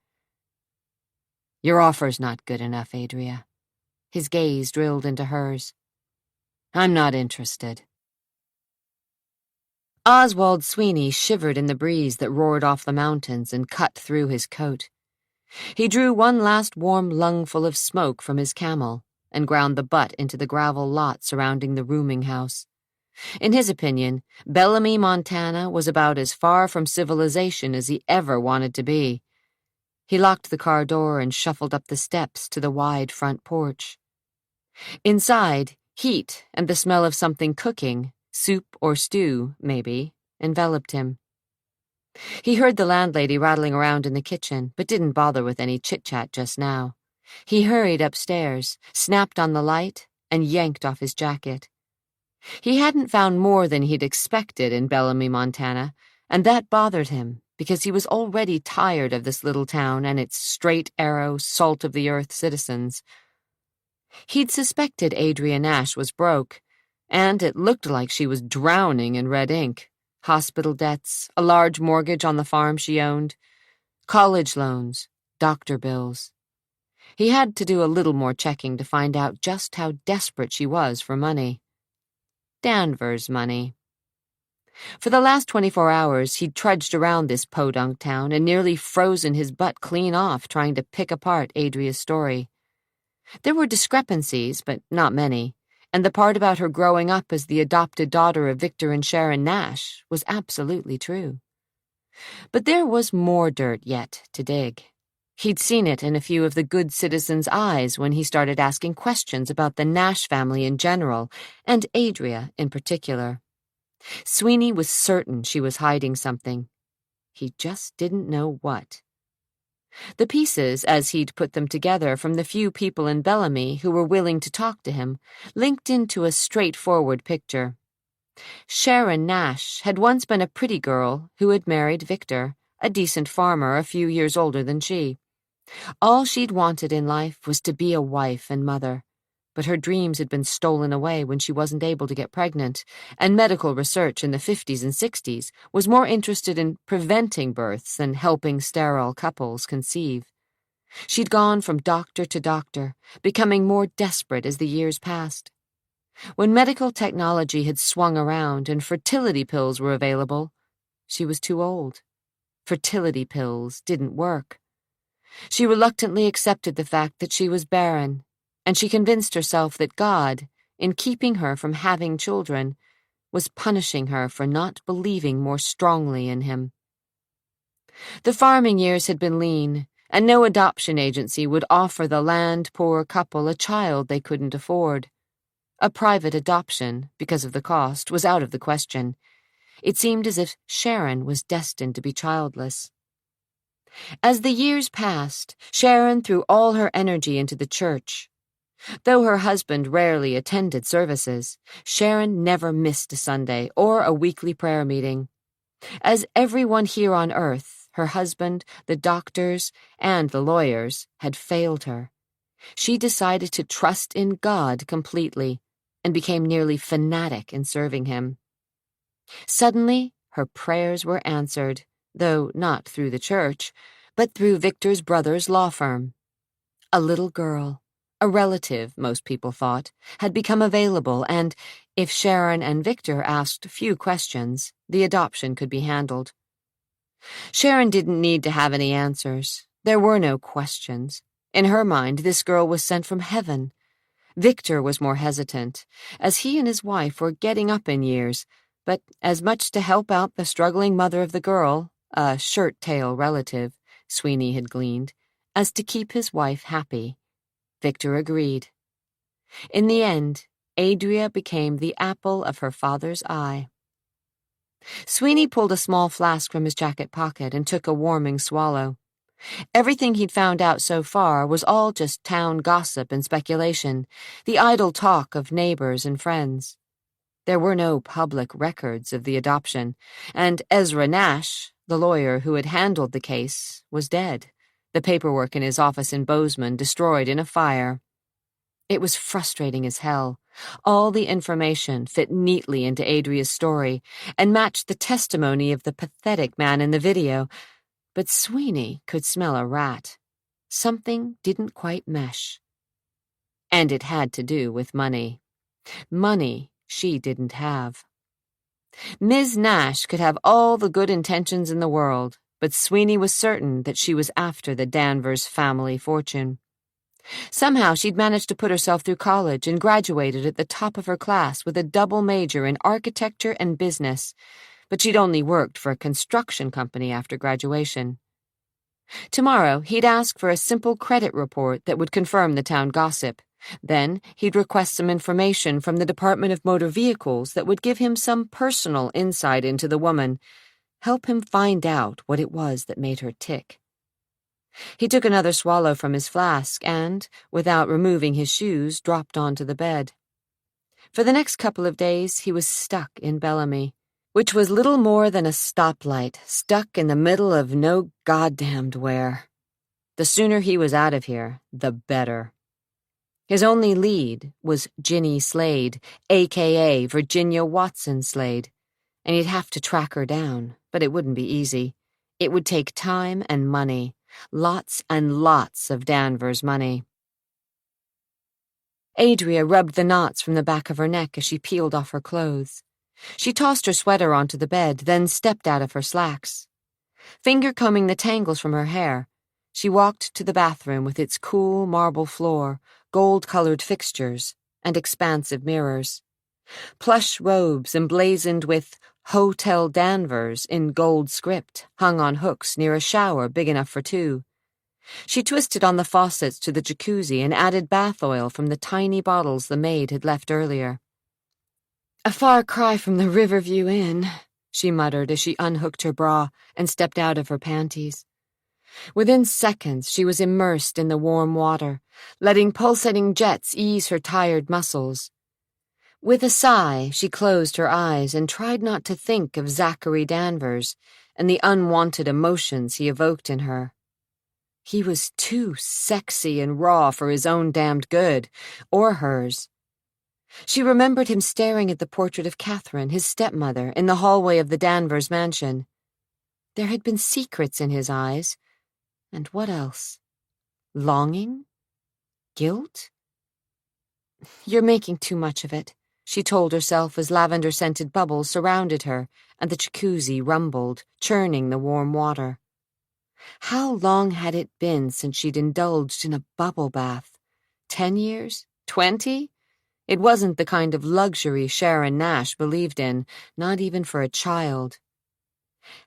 Your offer's not good enough, Adria. His gaze drilled into hers. I'm not interested. Oswald Sweeney shivered in the breeze that roared off the mountains and cut through his coat. He drew one last warm lungful of smoke from his Camel and ground the butt into the gravel lot surrounding the rooming house. In his opinion, Bellamy, Montana was about as far from civilization as he ever wanted to be. He locked the car door and shuffled up the steps to the wide front porch. Inside, heat and the smell of something cooking, soup or stew, maybe, enveloped him. He heard the landlady rattling around in the kitchen, but didn't bother with any chit-chat just now. He hurried upstairs, snapped on the light, and yanked off his jacket. He hadn't found more than he'd expected in Bellamy, Montana, and that bothered him because he was already tired of this little town and its straight-arrow, salt-of-the-earth citizens. He'd suspected Adria Nash was broke, and it looked like she was drowning in red ink. Hospital debts, a large mortgage on the farm she owned, college loans, doctor bills. He had to do a little more checking to find out just how desperate she was for money. Danvers money. For the last 24 hours, he'd trudged around this podunk town and nearly frozen his butt clean off trying to pick apart Adria's story. There were discrepancies, but not many, and the part about her growing up as the adopted daughter of Victor and Sharon Nash was absolutely true. But there was more dirt yet to dig. He'd seen it in a few of the good citizens' eyes when he started asking questions about the Nash family in general, and Adria in particular. Sweeney was certain she was hiding something. He just didn't know what. The pieces, as he'd put them together from the few people in Bellamy who were willing to talk to him, linked into a straightforward picture. Sharon Nash had once been a pretty girl who had married Victor, a decent farmer a few years older than she. All she'd wanted in life was to be a wife and mother, but her dreams had been stolen away when she wasn't able to get pregnant, and medical research in the 50s and 60s was more interested in preventing births than helping sterile couples conceive. She'd gone from doctor to doctor, becoming more desperate as the years passed. When medical technology had swung around and fertility pills were available, she was too old. Fertility pills didn't work. She reluctantly accepted the fact that she was barren, and she convinced herself that God, in keeping her from having children, was punishing her for not believing more strongly in him. The farming years had been lean, and no adoption agency would offer the land-poor couple a child they couldn't afford. A private adoption, because of the cost, was out of the question. It seemed as if Sharon was destined to be childless. As the years passed, Sharon threw all her energy into the church. Though her husband rarely attended services, Sharon never missed a Sunday or a weekly prayer meeting. As everyone here on earth, her husband, the doctors, and the lawyers had failed her. She decided to trust in God completely and became nearly fanatic in serving him. Suddenly, her prayers were answered, though not through the church, but through Victor's brother's law firm. A little girl, a relative, most people thought, had become available, and, if Sharon and Victor asked few questions, the adoption could be handled. Sharon didn't need to have any answers. There were no questions. In her mind, this girl was sent from heaven. Victor was more hesitant, as he and his wife were getting up in years, but as much to help out the struggling mother of the girl, a shirt-tail relative, Sweeney had gleaned, as to keep his wife happy. Victor agreed. In the end, Adria became the apple of her father's eye. Sweeney pulled a small flask from his jacket pocket and took a warming swallow. Everything he'd found out so far was all just town gossip and speculation, the idle talk of neighbors and friends. There were no public records of the adoption, and Adria Nash, the lawyer who had handled the case, was dead, the paperwork in his office in Bozeman destroyed in a fire. It was frustrating as hell. All the information fit neatly into Adria's story and matched the testimony of the pathetic man in the video, but Sweeney could smell a rat. Something didn't quite mesh. And it had to do with money. Money she didn't have. Ms. Nash could have all the good intentions in the world, but Sweeney was certain that she was after the Danvers family fortune. Somehow she'd managed to put herself through college and graduated at the top of her class with a double major in architecture and business, but she'd only worked for a construction company after graduation. Tomorrow, he'd ask for a simple credit report that would confirm the town gossip. Then, he'd request some information from the Department of Motor Vehicles that would give him some personal insight into the woman, help him find out what it was that made her tick. He took another swallow from his flask and, without removing his shoes, dropped onto the bed. For the next couple of days, he was stuck in Bellamy, which was little more than a stoplight stuck in the middle of no goddamned where. The sooner he was out of here, the better. His only lead was Ginny Slade, a.k.a. Virginia Watson Slade, and he'd have to track her down, but it wouldn't be easy. It would take time and money, lots and lots of Danvers money. Adria rubbed the knots from the back of her neck as she peeled off her clothes. She tossed her sweater onto the bed, then stepped out of her slacks. Finger-combing the tangles from her hair, she walked to the bathroom with its cool marble floor, gold-colored fixtures, and expansive mirrors. Plush robes emblazoned with Hotel Danvers in gold script hung on hooks near a shower big enough for two. She twisted on the faucets to the jacuzzi and added bath oil from the tiny bottles the maid had left earlier. "A far cry from the Riverview Inn," she muttered as she unhooked her bra and stepped out of her panties. Within seconds, she was immersed in the warm water, letting pulsating jets ease her tired muscles. With a sigh, she closed her eyes and tried not to think of Zachary Danvers and the unwanted emotions he evoked in her. He was too sexy and raw for his own damned good, or hers. She remembered him staring at the portrait of Catherine, his stepmother, in the hallway of the Danvers mansion. There had been secrets in his eyes. And what else? Longing? Guilt? "You're making too much of it," she told herself as lavender-scented bubbles surrounded her and the jacuzzi rumbled, churning the warm water. How long had it been since she'd indulged in a bubble bath? 10 years? 20? It wasn't the kind of luxury Sharon Nash believed in, not even for a child.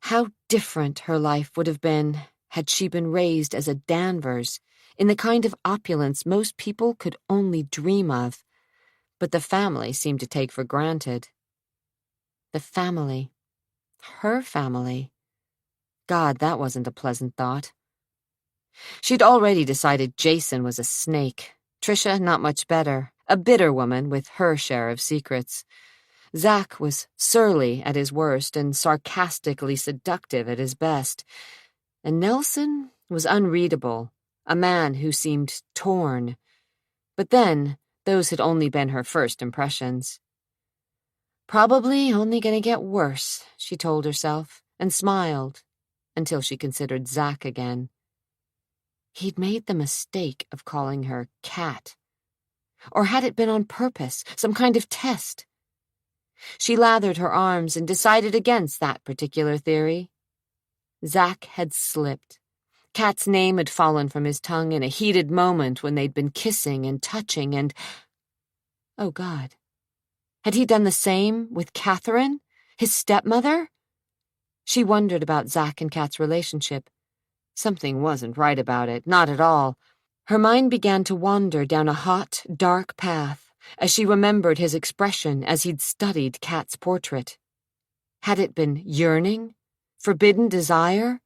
How different her life would have been had she been raised as a Danvers, in the kind of opulence most people could only dream of, but the family seemed to take for granted. The family. Her family. God, that wasn't a pleasant thought. She'd already decided Jason was a snake. Trisha, not much better. A bitter woman with her share of secrets. Zach was surly at his worst and sarcastically seductive at his best. And Nelson was unreadable, a man who seemed torn. But then, those had only been her first impressions. Probably only going to get worse, she told herself, and smiled, until she considered Zach again. He'd made the mistake of calling her Cat. Or had it been on purpose, some kind of test? She lathered her arms and decided against that particular theory. Zach had slipped. Kat's name had fallen from his tongue in a heated moment when they'd been kissing and touching and... Oh, God. Had he done the same with Catherine, his stepmother? She wondered about Zach and Kat's relationship. Something wasn't right about it, not at all. Her mind began to wander down a hot, dark path as she remembered his expression as he'd studied Kat's portrait. Had it been yearning? Forbidden desire?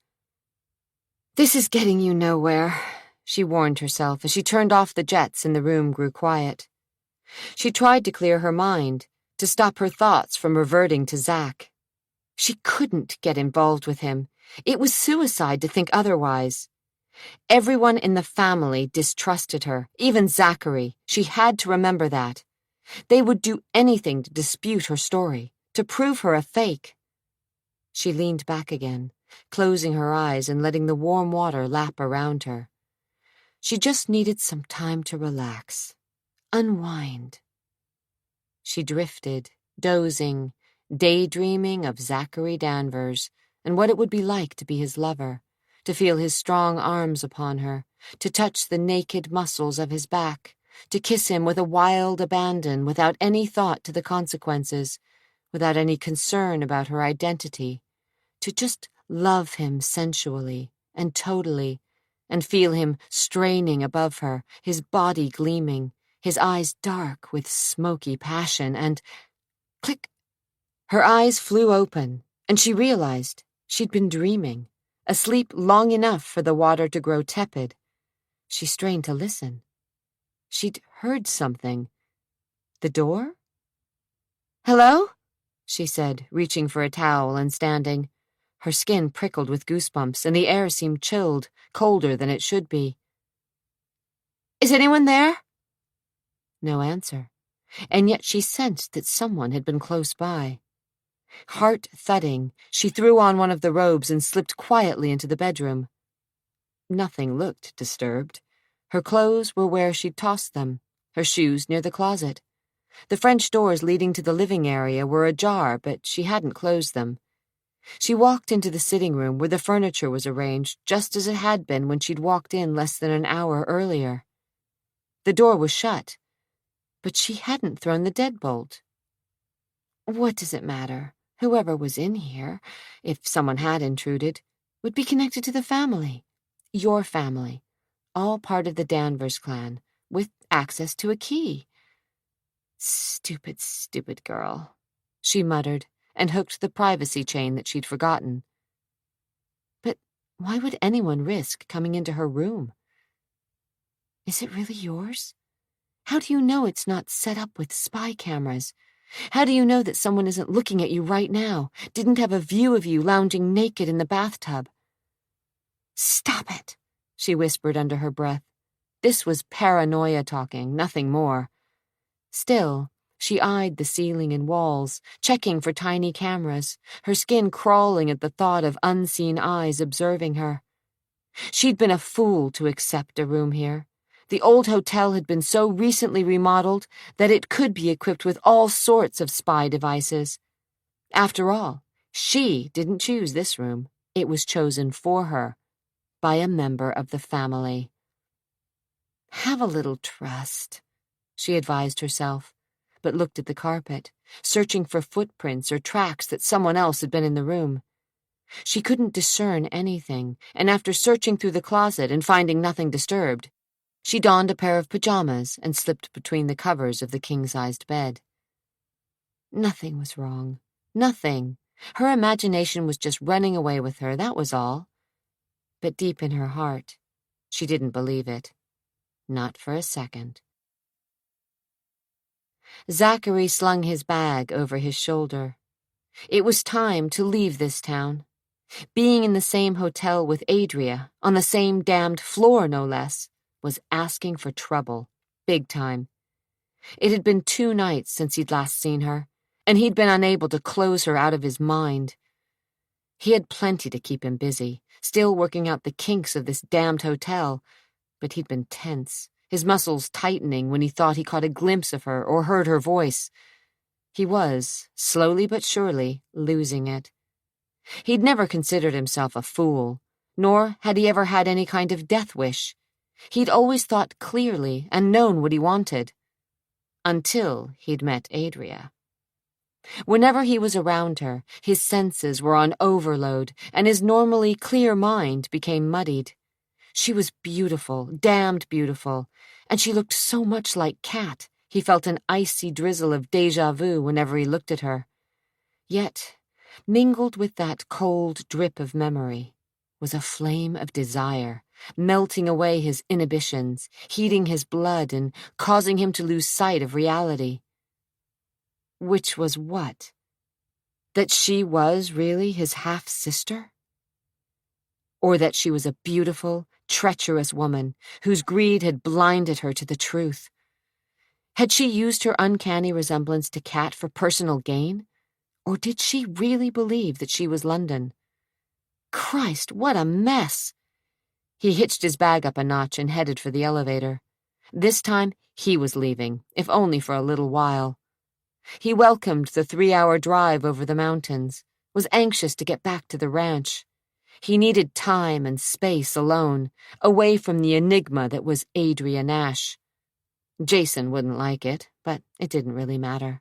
This is getting you nowhere, she warned herself as she turned off the jets and the room grew quiet. She tried to clear her mind, to stop her thoughts from reverting to Zach. She couldn't get involved with him. It was suicide to think otherwise. Everyone in the family distrusted her, even Zachary. She had to remember that. They would do anything to dispute her story, to prove her a fake. She leaned back again, closing her eyes and letting the warm water lap around her. She just needed some time to relax, unwind. She drifted, dozing, daydreaming of Zachary Danvers and what it would be like to be his lover, to feel his strong arms upon her, to touch the naked muscles of his back, to kiss him with a wild abandon without any thought to the consequences, without any concern about her identity, to just love him sensually and totally, and feel him straining above her, his body gleaming, his eyes dark with smoky passion, and... Click! Her eyes flew open, and she realized she'd been dreaming, asleep long enough for the water to grow tepid. She strained to listen. She'd heard something. The door? "Hello?" she said, reaching for a towel and standing. Her skin prickled with goosebumps, and the air seemed chilled, colder than it should be. "Is anyone there?" No answer, and yet she sensed that someone had been close by. Heart thudding, she threw on one of the robes and slipped quietly into the bedroom. Nothing looked disturbed. Her clothes were where she'd tossed them, her shoes near the closet. The French doors leading to the living area were ajar, but she hadn't closed them. She walked into the sitting room where the furniture was arranged just as it had been when she'd walked in less than an hour earlier. The door was shut, but she hadn't thrown the deadbolt. What does it matter? Whoever was in here, if someone had intruded, would be connected to the family. Your family. All part of the Danvers clan, with access to a key. Stupid, stupid girl, she muttered, and hooked the privacy chain that she'd forgotten. But why would anyone risk coming into her room? Is it really yours? How do you know it's not set up with spy cameras? How do you know that someone isn't looking at you right now, didn't have a view of you lounging naked in the bathtub? Stop it, she whispered under her breath. This was paranoia talking, nothing more. Still, she eyed the ceiling and walls, checking for tiny cameras, her skin crawling at the thought of unseen eyes observing her. She'd been a fool to accept a room here. The old hotel had been so recently remodeled that it could be equipped with all sorts of spy devices. After all, she didn't choose this room. It was chosen for her. by a member of the family. "Have a little trust," she advised herself, but looked at the carpet, searching for footprints or tracks that someone else had been in the room. She couldn't discern anything, and after searching through the closet and finding nothing disturbed, she donned a pair of pajamas and slipped between the covers of the king-sized bed. Nothing was wrong. Nothing. Her imagination was just running away with her, that was all. But deep in her heart, she didn't believe it. Not for a second. Zachary slung his bag over his shoulder. It was time to leave this town. Being in the same hotel with Adria, on the same damned floor no less, was asking for trouble, big time. It had been 2 nights since he'd last seen her, and he'd been unable to close her out of his mind. He had plenty to keep him busy, still working out the kinks of this damned hotel, but he'd been tense, his muscles tightening when he thought he caught a glimpse of her or heard her voice. He was, slowly but surely, losing it. He'd never considered himself a fool, nor had he ever had any kind of death wish. He'd always thought clearly and known what he wanted. Until he'd met Adria. Whenever he was around her, his senses were on overload, and his normally clear mind became muddied. She was beautiful, damned beautiful, and she looked so much like Kat, he felt an icy drizzle of déjà vu whenever he looked at her. Yet, mingled with that cold drip of memory, was a flame of desire, melting away his inhibitions, heating his blood and causing him to lose sight of reality. Which was what? That she was really his half-sister? Or that she was a beautiful, treacherous woman whose greed had blinded her to the truth? Had she used her uncanny resemblance to Kat for personal gain? Or did she really believe that she was London? Christ, what a mess! He hitched his bag up a notch and headed for the elevator. This time, he was leaving, if only for a little while. He welcomed the 3-hour drive over the mountains, was anxious to get back to the ranch. He needed time and space alone, away from the enigma that was Adria Nash. Jason wouldn't like it, but it didn't really matter.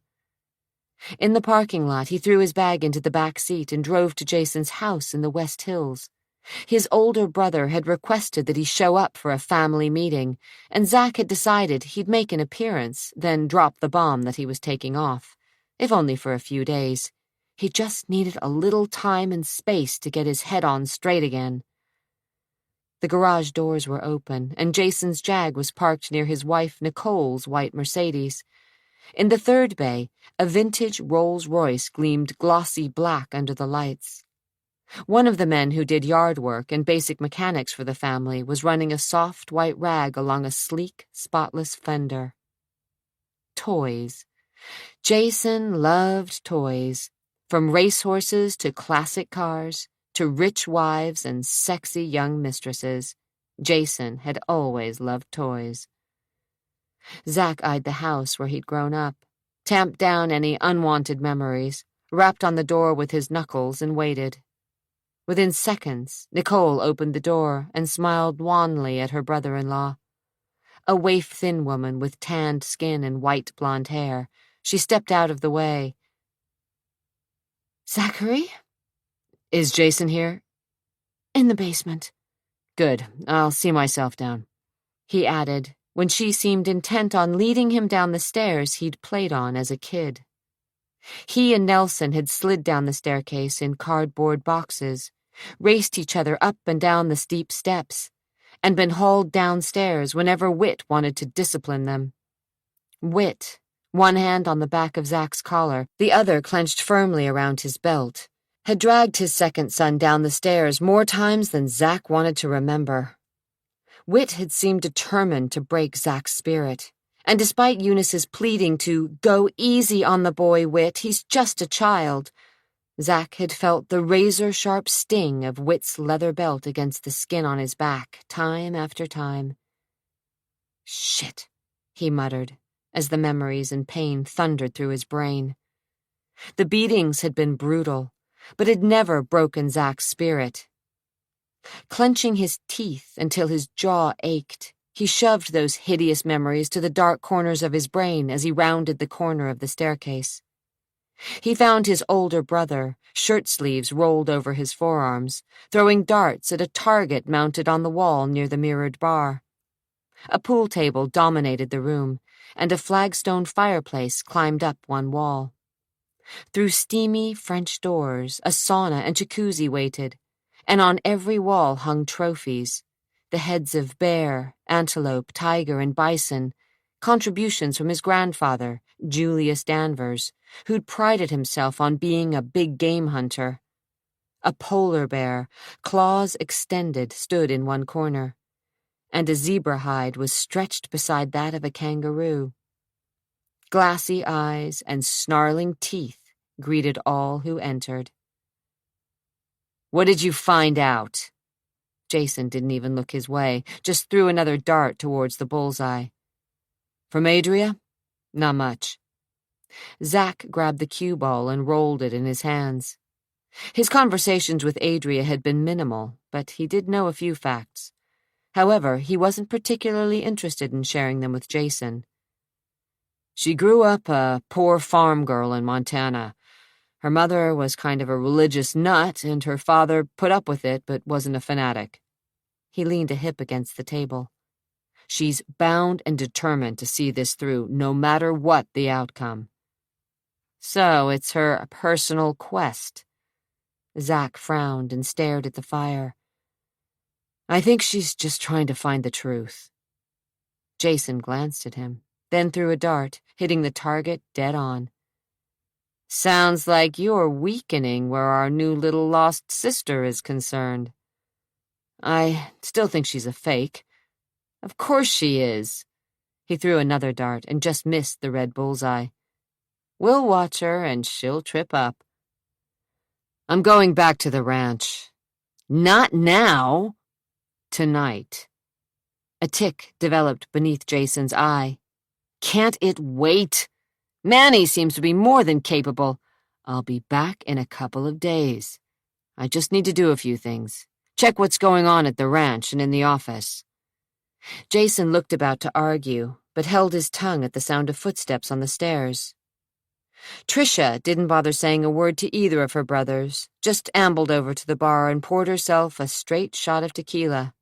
In the parking lot, he threw his bag into the back seat and drove to Jason's house in the West Hills. His older brother had requested that he show up for a family meeting, and Zach had decided he'd make an appearance, then drop the bomb that he was taking off, if only for a few days. He just needed a little time and space to get his head on straight again. The garage doors were open, and Jason's Jag was parked near his wife Nicole's white Mercedes. In the third bay, a vintage Rolls-Royce gleamed glossy black under the lights. One of the men who did yard work and basic mechanics for the family was running a soft white rag along a sleek, spotless fender. Toys. Jason loved toys, from racehorses to classic cars, to rich wives and sexy young mistresses. Jason had always loved toys. Zach eyed the house where he'd grown up, tamped down any unwanted memories, rapped on the door with his knuckles, and waited. Within seconds, Nicole opened the door and smiled wanly at her brother-in-law. A waif-thin woman with tanned skin and white blonde hair, she stepped out of the way. "Zachary?" "Is Jason here?" "In the basement." "Good. I'll see myself down," he added, when she seemed intent on leading him down the stairs he'd played on as a kid. He and Nelson had slid down the staircase in cardboard boxes, raced each other up and down the steep steps, and been hauled downstairs whenever Whit wanted to discipline them. Whit, one hand on the back of Zach's collar, the other clenched firmly around his belt, had dragged his second son down the stairs more times than Zach wanted to remember. Whit had seemed determined to break Zach's spirit, and despite Eunice's pleading to go easy on the boy, Whit, he's just a child, Zach had felt the razor-sharp sting of Whit's leather belt against the skin on his back, time after time. "Shit," he muttered, as the memories and pain thundered through his brain. The beatings had been brutal, but had never broken Zach's spirit. Clenching his teeth until his jaw ached, he shoved those hideous memories to the dark corners of his brain as he rounded the corner of the staircase. He found his older brother, shirt sleeves rolled over his forearms, throwing darts at a target mounted on the wall near the mirrored bar. A pool table dominated the room, and a flagstone fireplace climbed up one wall. Through steamy French doors, a sauna and jacuzzi waited, and on every wall hung trophies, the heads of bear, antelope, tiger, and bison, contributions from his grandfather, Julius Danvers, who'd prided himself on being a big game hunter. A polar bear, claws extended, stood in one corner, and a zebra hide was stretched beside that of a kangaroo. Glassy eyes and snarling teeth greeted all who entered. What did you find out? Jason didn't even look his way, just threw another dart towards the bullseye. From Adria? Not much. Zack grabbed the cue ball and rolled it in his hands. His conversations with Adria had been minimal, but he did know a few facts. However, he wasn't particularly interested in sharing them with Jason. She grew up a poor farm girl in Montana. Her mother was kind of a religious nut, and her father put up with it but wasn't a fanatic. He leaned a hip against the table. She's bound and determined to see this through, no matter what the outcome. So it's her personal quest. Zack frowned and stared at the fire. I think she's just trying to find the truth. Jason glanced at him, then threw a dart, hitting the target dead on. Sounds like you're weakening where our new little lost sister is concerned. I still think she's a fake. Of course she is. He threw another dart and just missed the red bullseye. We'll watch her and she'll trip up. I'm going back to the ranch. Not now. Tonight. A tick developed beneath Jason's eye. Can't it wait? Manny seems to be more than capable. I'll be back in a couple of days. I just need to do a few things. Check what's going on at the ranch and in the office. Jason looked about to argue, but held his tongue at the sound of footsteps on the stairs. Tricia didn't bother saying a word to either of her brothers, just ambled over to the bar and poured herself a straight shot of tequila.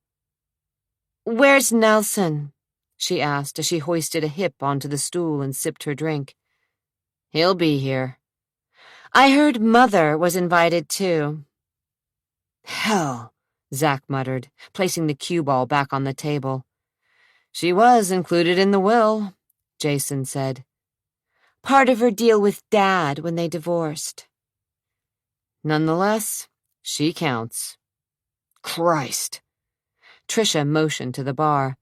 "Where's Nelson?" she asked as she hoisted a hip onto the stool and sipped her drink. He'll be here. I heard Mother was invited too. Hell, Zack muttered, placing the cue ball back on the table. She was included in the will, Jason said. Part of her deal with Dad when they divorced. Nonetheless, she counts. Christ. Tricia motioned to the bar.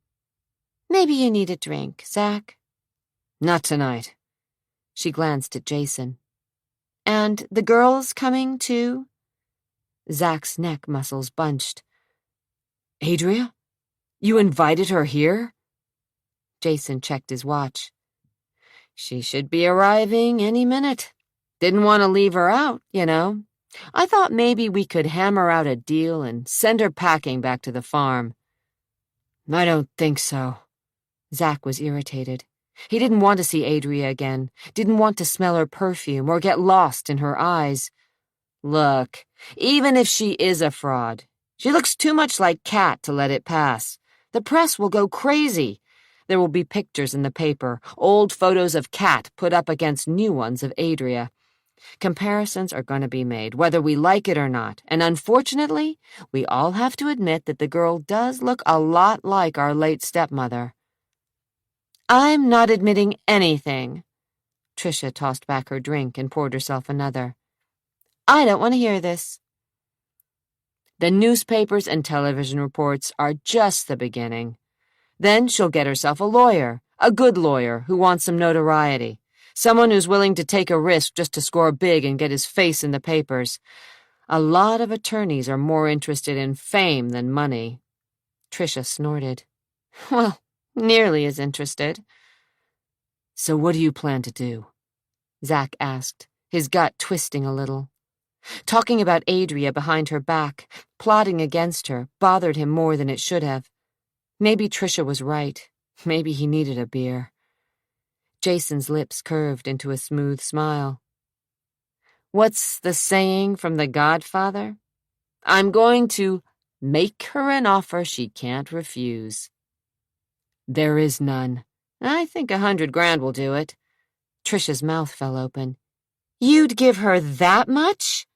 Maybe you need a drink, Zack. Not tonight. She glanced at Jason. And the girl's coming too? Zack's neck muscles bunched. Adria? You invited her here? Jason checked his watch. She should be arriving any minute. Didn't want to leave her out, you know. I thought maybe we could hammer out a deal and send her packing back to the farm. I don't think so. Zack was irritated. He didn't want to see Adria again, didn't want to smell her perfume or get lost in her eyes. Look, even if she is a fraud, she looks too much like Kat to let it pass. The press will go crazy. There will be pictures in the paper, old photos of Kat put up against new ones of Adria. Comparisons are going to be made, whether we like it or not, and unfortunately, we all have to admit that the girl does look a lot like our late stepmother. I'm not admitting anything. Tricia tossed back her drink and poured herself another. I don't want to hear this. The newspapers and television reports are just the beginning. Then she'll get herself a lawyer, a good lawyer who wants some notoriety, someone who's willing to take a risk just to score big and get his face in the papers. A lot of attorneys are more interested in fame than money. Tricia snorted. Well, nearly as interested. So what do you plan to do? Zack asked, his gut twisting a little. Talking about Adria behind her back, plotting against her, bothered him more than it should have. Maybe Trisha was right. Maybe he needed a beer. Jason's lips curved into a smooth smile. What's the saying from The Godfather? I'm going to make her an offer she can't refuse. There is none. I think 100 grand will do it. Trisha's mouth fell open. You'd give her that much?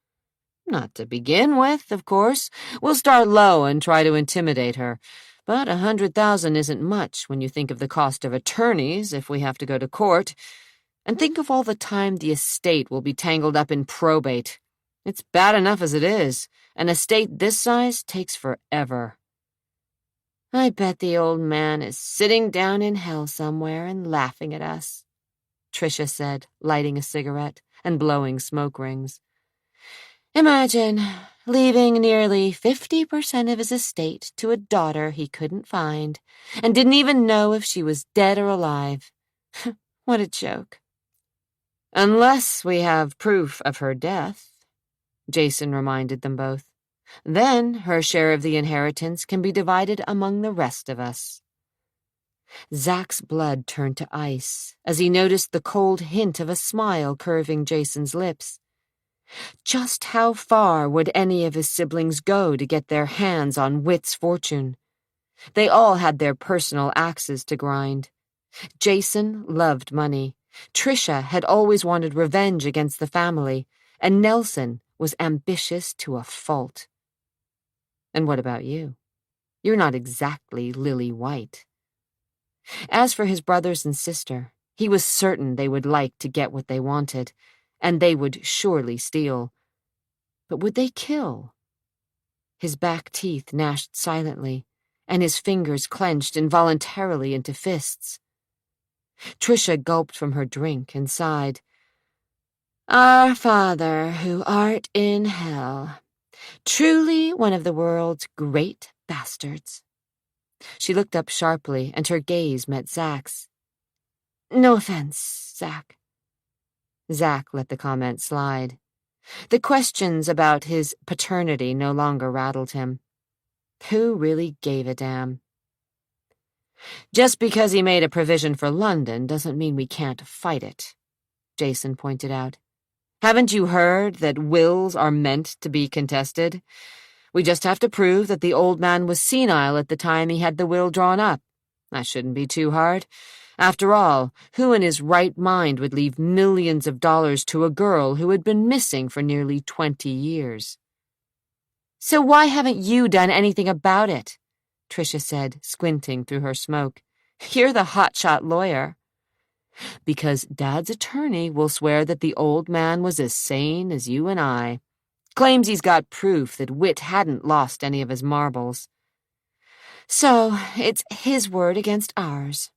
Not to begin with, of course. We'll start low and try to intimidate her. But 100,000 isn't much when you think of the cost of attorneys if we have to go to court. And think of all the time the estate will be tangled up in probate. It's bad enough as it is. An estate this size takes forever. I bet the old man is sitting down in hell somewhere and laughing at us, Trisha said, lighting a cigarette and blowing smoke rings. Imagine leaving nearly 50% of his estate to a daughter he couldn't find and didn't even know if she was dead or alive. What a joke. Unless we have proof of her death, Jason reminded them both. Then her share of the inheritance can be divided among the rest of us. Zach's blood turned to ice as he noticed the cold hint of a smile curving Jason's lips. Just how far would any of his siblings go to get their hands on Whit's fortune? They all had their personal axes to grind. Jason loved money. Trisha had always wanted revenge against the family, and Nelson was ambitious to a fault. And what about you? You're not exactly Lily White. As for his brothers and sister, he was certain they would like to get what they wanted, and they would surely steal. But would they kill? His back teeth gnashed silently, and his fingers clenched involuntarily into fists. Trisha gulped from her drink and sighed. Our Father, who art in hell, truly one of the world's great bastards. She looked up sharply, and her gaze met Zach's. No offense, Zach. Zach let the comment slide. The questions about his paternity no longer rattled him. Who really gave a damn? Just because he made a provision for London doesn't mean we can't fight it, Jason pointed out. Haven't you heard that wills are meant to be contested? We just have to prove that the old man was senile at the time he had the will drawn up. That shouldn't be too hard. After all, who in his right mind would leave millions of dollars to a girl who had been missing for nearly 20 years? So why haven't you done anything about it? Trisha said, squinting through her smoke. You're the hotshot lawyer. Because Dad's attorney will swear that the old man was as sane as you and I. Claims he's got proof that Whit hadn't lost any of his marbles. So it's his word against ours.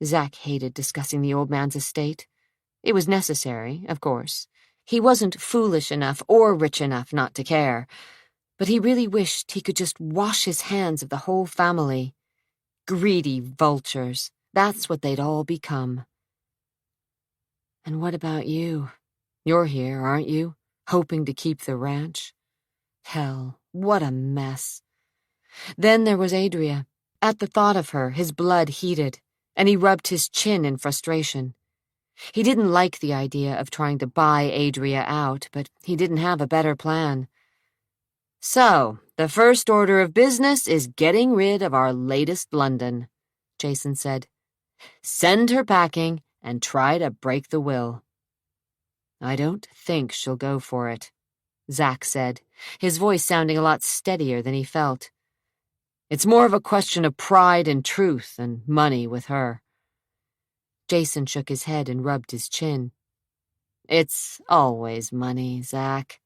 Zach hated discussing the old man's estate. It was necessary, of course. He wasn't foolish enough or rich enough not to care. But he really wished he could just wash his hands of the whole family. Greedy vultures. That's what they'd all become. And what about you? You're here, aren't you? Hoping to keep the ranch? Hell, what a mess. Then there was Adria. At the thought of her, his blood heated, and he rubbed his chin in frustration. He didn't like the idea of trying to buy Adria out, but he didn't have a better plan. So, the first order of business is getting rid of our latest London, Jason said. Send her packing and try to break the will. I don't think she'll go for it, Zach said, his voice sounding a lot steadier than he felt. It's more of a question of pride and truth than money with her. Jason shook his head and rubbed his chin. It's always money, Zach.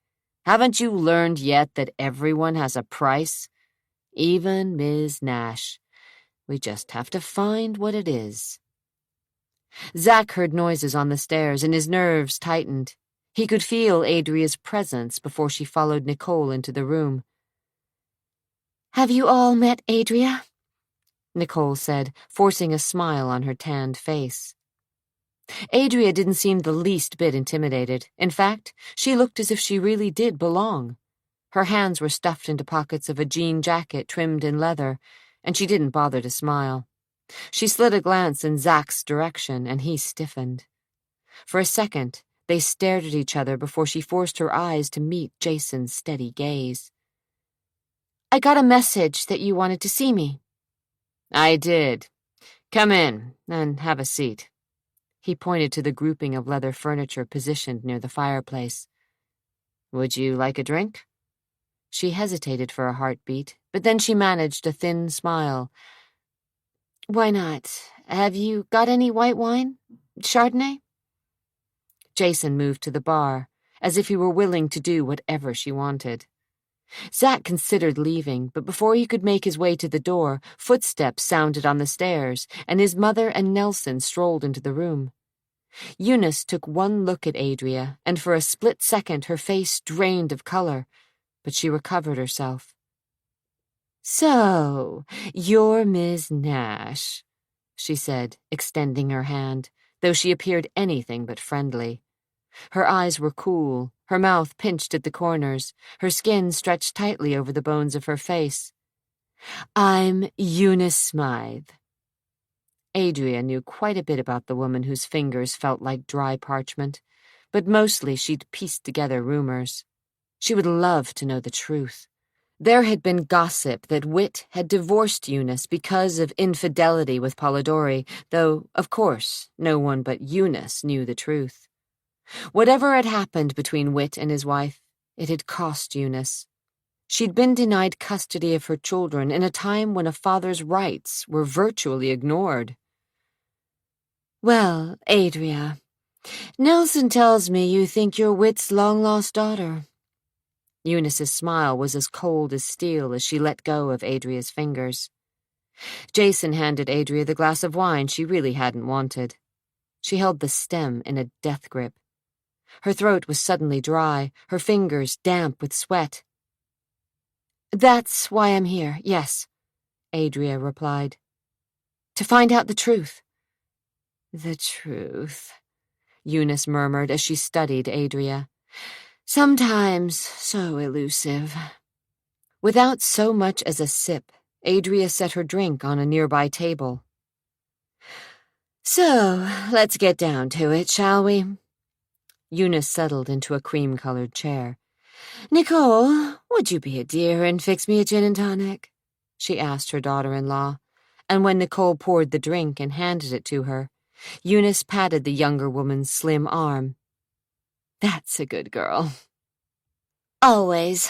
Haven't you learned yet that everyone has a price? Even Ms. Nash. We just have to find what it is. Zach heard noises on the stairs, and his nerves tightened. He could feel Adria's presence before she followed Nicole into the room. Have you all met Adria? Nicole said, forcing a smile on her tanned face. Adria didn't seem the least bit intimidated. In fact, she looked as if she really did belong. Her hands were stuffed into pockets of a jean jacket trimmed in leather, and she didn't bother to smile. She slid a glance in Zach's direction, and he stiffened. For a second, they stared at each other before she forced her eyes to meet Jason's steady gaze. "I got a message that you wanted to see me." "I did. Come in and have a seat." He pointed to the grouping of leather furniture positioned near the fireplace. "Would you like a drink?" She hesitated for a heartbeat, but then she managed a thin smile. "Why not? Have you got any white wine? Chardonnay?" Jason moved to the bar, as if he were willing to do whatever she wanted. Zach considered leaving, but before he could make his way to the door, footsteps sounded on the stairs, and his mother and Nelson strolled into the room. Eunice took one look at Adria, and for a split second her face drained of color, but she recovered herself. "So, you're Miss Nash," she said, extending her hand, though she appeared anything but friendly. Her eyes were cool, her mouth pinched at the corners, her skin stretched tightly over the bones of her face. "I'm Eunice Smythe." Adria knew quite a bit about the woman whose fingers felt like dry parchment, but mostly she'd pieced together rumors. She would love to know the truth. There had been gossip that Whit had divorced Eunice because of infidelity with Polidori, though, of course, no one but Eunice knew the truth. Whatever had happened between Whit and his wife, it had cost Eunice. She'd been denied custody of her children in a time when a father's rights were virtually ignored. "Well, Adria, Nelson tells me you think you're Whit's long-lost daughter." Eunice's smile was as cold as steel as she let go of Adria's fingers. Jason handed Adria the glass of wine she really hadn't wanted. She held the stem in a death grip. Her throat was suddenly dry, her fingers damp with sweat. "That's why I'm here, yes," Adria replied. "To find out the truth." "The truth," Eunice murmured as she studied Adria. "Sometimes so elusive." Without so much as a sip, Adria set her drink on a nearby table. "So, let's get down to it, shall we?" Eunice settled into a cream-colored chair. "Nicole, would you be a dear and fix me a gin and tonic?" she asked her daughter-in-law, and when Nicole poured the drink and handed it to her, Eunice patted the younger woman's slim arm. "That's a good girl." "Always,"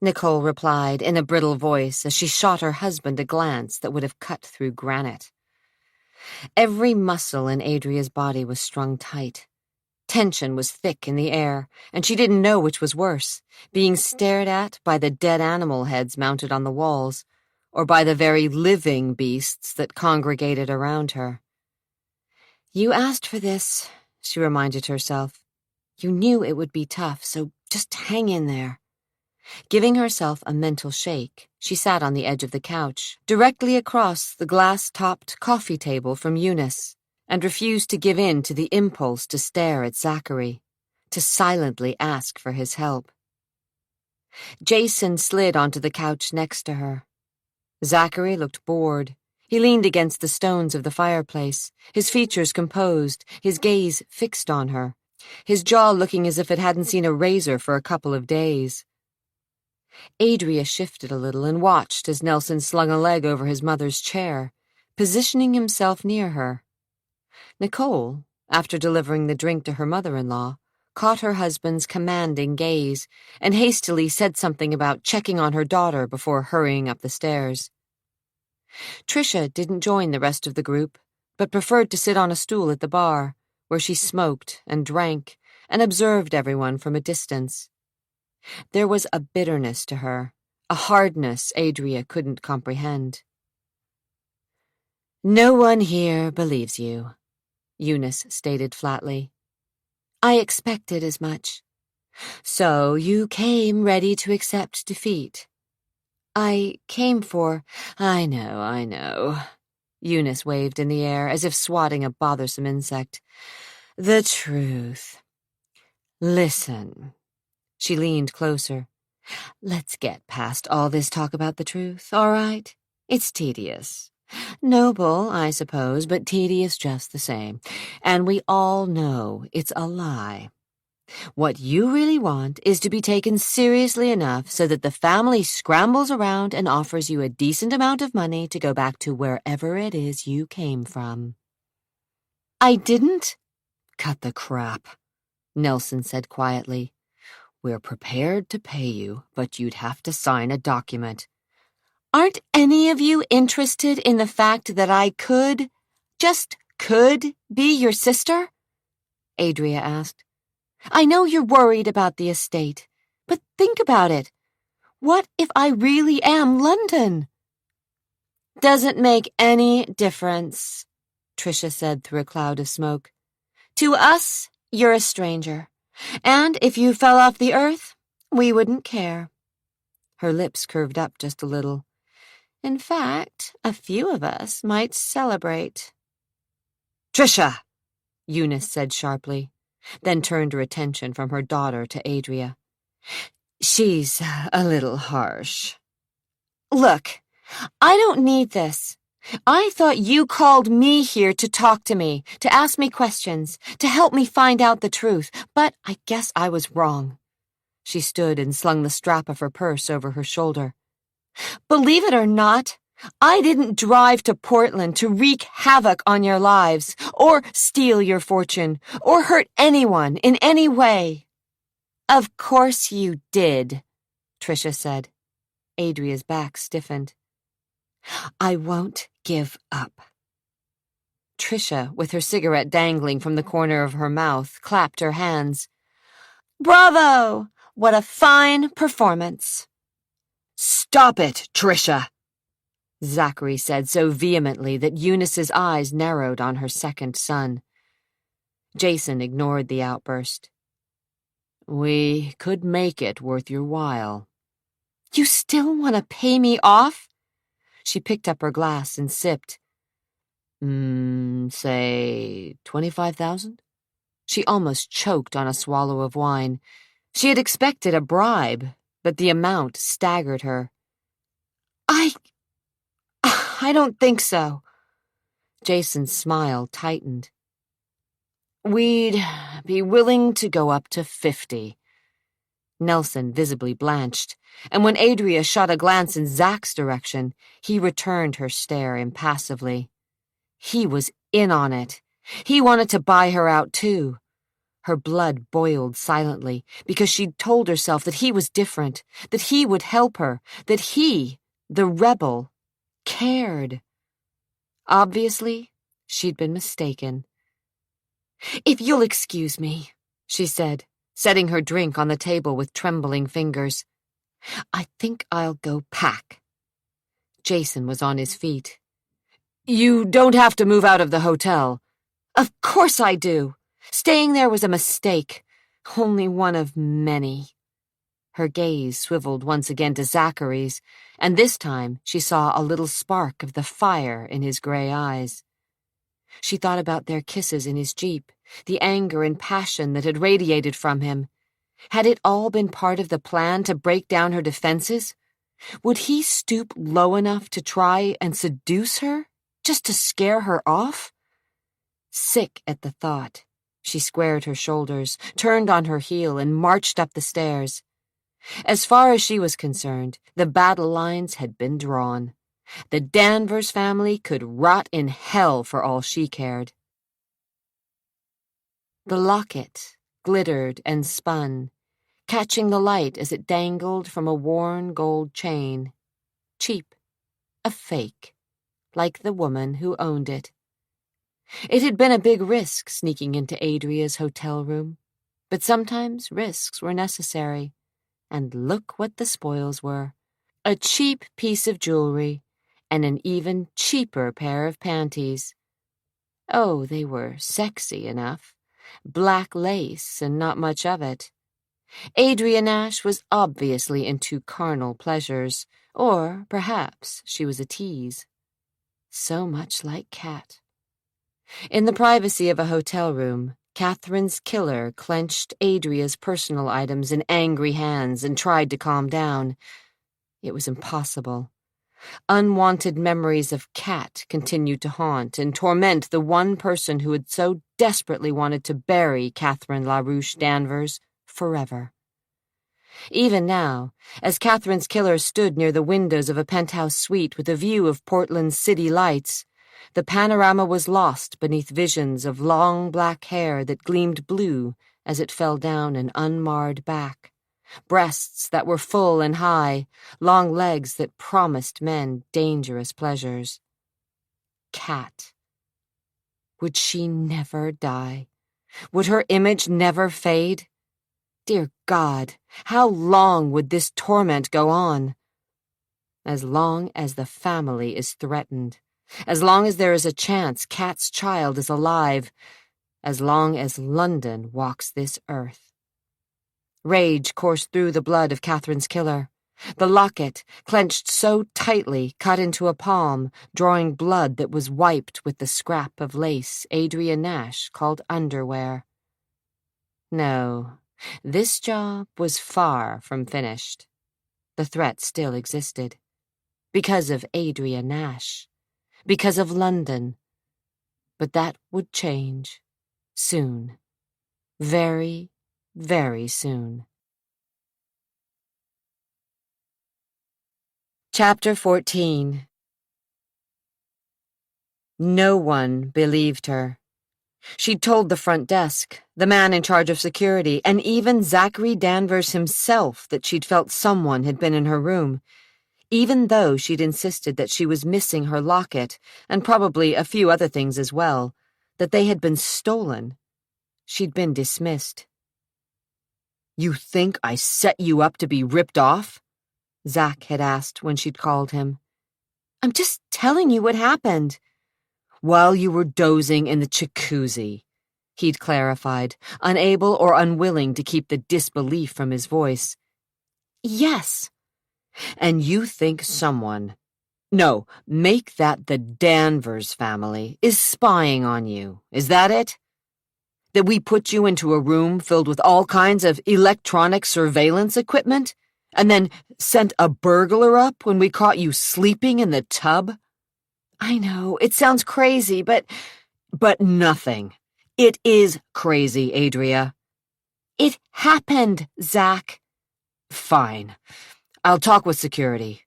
Nicole replied in a brittle voice as she shot her husband a glance that would have cut through granite. Every muscle in Adria's body was strung tight. Tension was thick in the air, and she didn't know which was worse, being stared at by the dead animal heads mounted on the walls, or by the very living beasts that congregated around her. "You asked for this," she reminded herself. "You knew it would be tough, so just hang in there." Giving herself a mental shake, she sat on the edge of the couch, directly across the glass-topped coffee table from Eunice, and refused to give in to the impulse to stare at Zachary, to silently ask for his help. Jason slid onto the couch next to her. Zachary looked bored. He leaned against the stones of the fireplace, his features composed, his gaze fixed on her, his jaw looking as if it hadn't seen a razor for a couple of days. Adria shifted a little and watched as Nelson slung a leg over his mother's chair, positioning himself near her. Nicole, after delivering the drink to her mother-in-law, caught her husband's commanding gaze and hastily said something about checking on her daughter before hurrying up the stairs. Tricia didn't join the rest of the group, but preferred to sit on a stool at the bar, where she smoked and drank and observed everyone from a distance. There was a bitterness to her, a hardness Adria couldn't comprehend. "No one here believes you," Eunice stated flatly. "I expected as much." "So you came ready to accept defeat." "I came for—" I know. Eunice waved in the air, as if swatting a bothersome insect. The truth. Listen. She leaned closer. Let's get past all this talk about the truth, all right? It's tedious. Noble, I suppose, but tedious just the same. And we all know it's a lie. What you really want is to be taken seriously enough so that the family scrambles around and offers you a decent amount of money to go back to wherever it is you came from. I didn't? Cut the crap, Nelson said quietly. We're prepared to pay you, but you'd have to sign a document. Aren't any of you interested in the fact that I could, just could, be your sister? Adria asked. I know you're worried about the estate, but think about it. What if I really am London? Doesn't make any difference, Tricia said through a cloud of smoke. To us, you're a stranger. And if you fell off the earth, we wouldn't care. Her lips curved up just a little. In fact, a few of us might celebrate. Tricia, Eunice said sharply, then turned her attention from her daughter to Adria. She's a little harsh. Look, I don't need this. I thought you called me here to talk to me, to ask me questions, to help me find out the truth, but I guess I was wrong. She stood and slung the strap of her purse over her shoulder. Believe it or not, I didn't drive to Portland to wreak havoc on your lives, or steal your fortune, or hurt anyone in any way. Of course you did, Tricia said. Adria's back stiffened. I won't give up. Tricia, with her cigarette dangling from the corner of her mouth, clapped her hands. Bravo! What a fine performance. Stop it, Tricia! Zachary said so vehemently that Eunice's eyes narrowed on her second son. Jason ignored the outburst. We could make it worth your while. You still want to pay me off? She picked up her glass and sipped. Say 25,000? She almost choked on a swallow of wine. She had expected a bribe, but the amount staggered her. I don't think so. Jason's smile tightened. We'd be willing to go up to 50. Nelson visibly blanched, and when Adria shot a glance in Zach's direction, he returned her stare impassively. He was in on it. He wanted to buy her out, too. Her blood boiled silently because she'd told herself that he was different, that he would help her, that he, the rebel, cared. Obviously, she'd been mistaken. If you'll excuse me, she said, setting her drink on the table with trembling fingers. I think I'll go pack. Jason was on his feet. You don't have to move out of the hotel. Of course I do. Staying there was a mistake. Only one of many. Her gaze swiveled once again to Zachary's, and this time she saw a little spark of the fire in his gray eyes. She thought about their kisses in his Jeep, the anger and passion that had radiated from him. Had it all been part of the plan to break down her defenses? Would he stoop low enough to try and seduce her, just to scare her off? Sick at the thought, she squared her shoulders, turned on her heel, and marched up the stairs. As far as she was concerned, the battle lines had been drawn. The Danvers family could rot in hell for all she cared. The locket glittered and spun, catching the light as it dangled from a worn gold chain. Cheap, a fake, like the woman who owned it. It had been a big risk sneaking into Adria's hotel room, but sometimes risks were necessary. And look what the spoils were. A cheap piece of jewelry and an even cheaper pair of panties. Oh, they were sexy enough. Black lace and not much of it. Adria Nash was obviously into carnal pleasures, or perhaps she was a tease. So much like Cat. In the privacy of a hotel room, Catherine's killer clenched Adria's personal items in angry hands and tried to calm down. It was impossible. Unwanted memories of Cat continued to haunt and torment the one person who had so desperately wanted to bury Catherine LaRouche Danvers forever. Even now, as Catherine's killer stood near the windows of a penthouse suite with a view of Portland's city lights, the panorama was lost beneath visions of long black hair that gleamed blue as it fell down an unmarred back, breasts that were full and high, long legs that promised men dangerous pleasures. Cat. Would she never die? Would her image never fade? Dear God, how long would this torment go on? As long as the family is threatened, as long as there is a chance Cat's child is alive, as long as London walks this earth. Rage coursed through the blood of Catherine's killer. The locket, clenched so tightly, cut into a palm, drawing blood that was wiped with the scrap of lace Adria Nash called underwear. No, this job was far from finished. The threat still existed. Because of Adria Nash. Because of London. But that would change. Soon. Very, very soon. Chapter 14. No one believed her. She'd told the front desk, the man in charge of security, and even Zachary Danvers himself that she'd felt someone had been in her room, even though she'd insisted that she was missing her locket, and probably a few other things as well, that they had been stolen. She'd been dismissed. "You think I set you up to be ripped off?" Zach had asked when she'd called him. "I'm just telling you what happened." "While you were dozing in the jacuzzi," he'd clarified, unable or unwilling to keep the disbelief from his voice. "Yes." "And you think someone, no, make that the Danvers family, is spying on you, is that it? That we put you into a room filled with all kinds of electronic surveillance equipment, and then sent a burglar up when we caught you sleeping in the tub?" "I know, it sounds crazy, but nothing. It is crazy, Adria." "It happened, Zach." "Fine. I'll talk with security."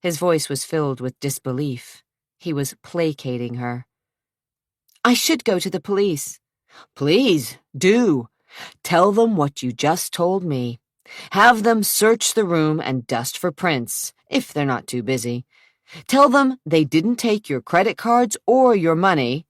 His voice was filled with disbelief. He was placating her. "I should go to the police." "Please, do. Tell them what you just told me. Have them search the room and dust for prints, if they're not too busy. Tell them they didn't take your credit cards or your money,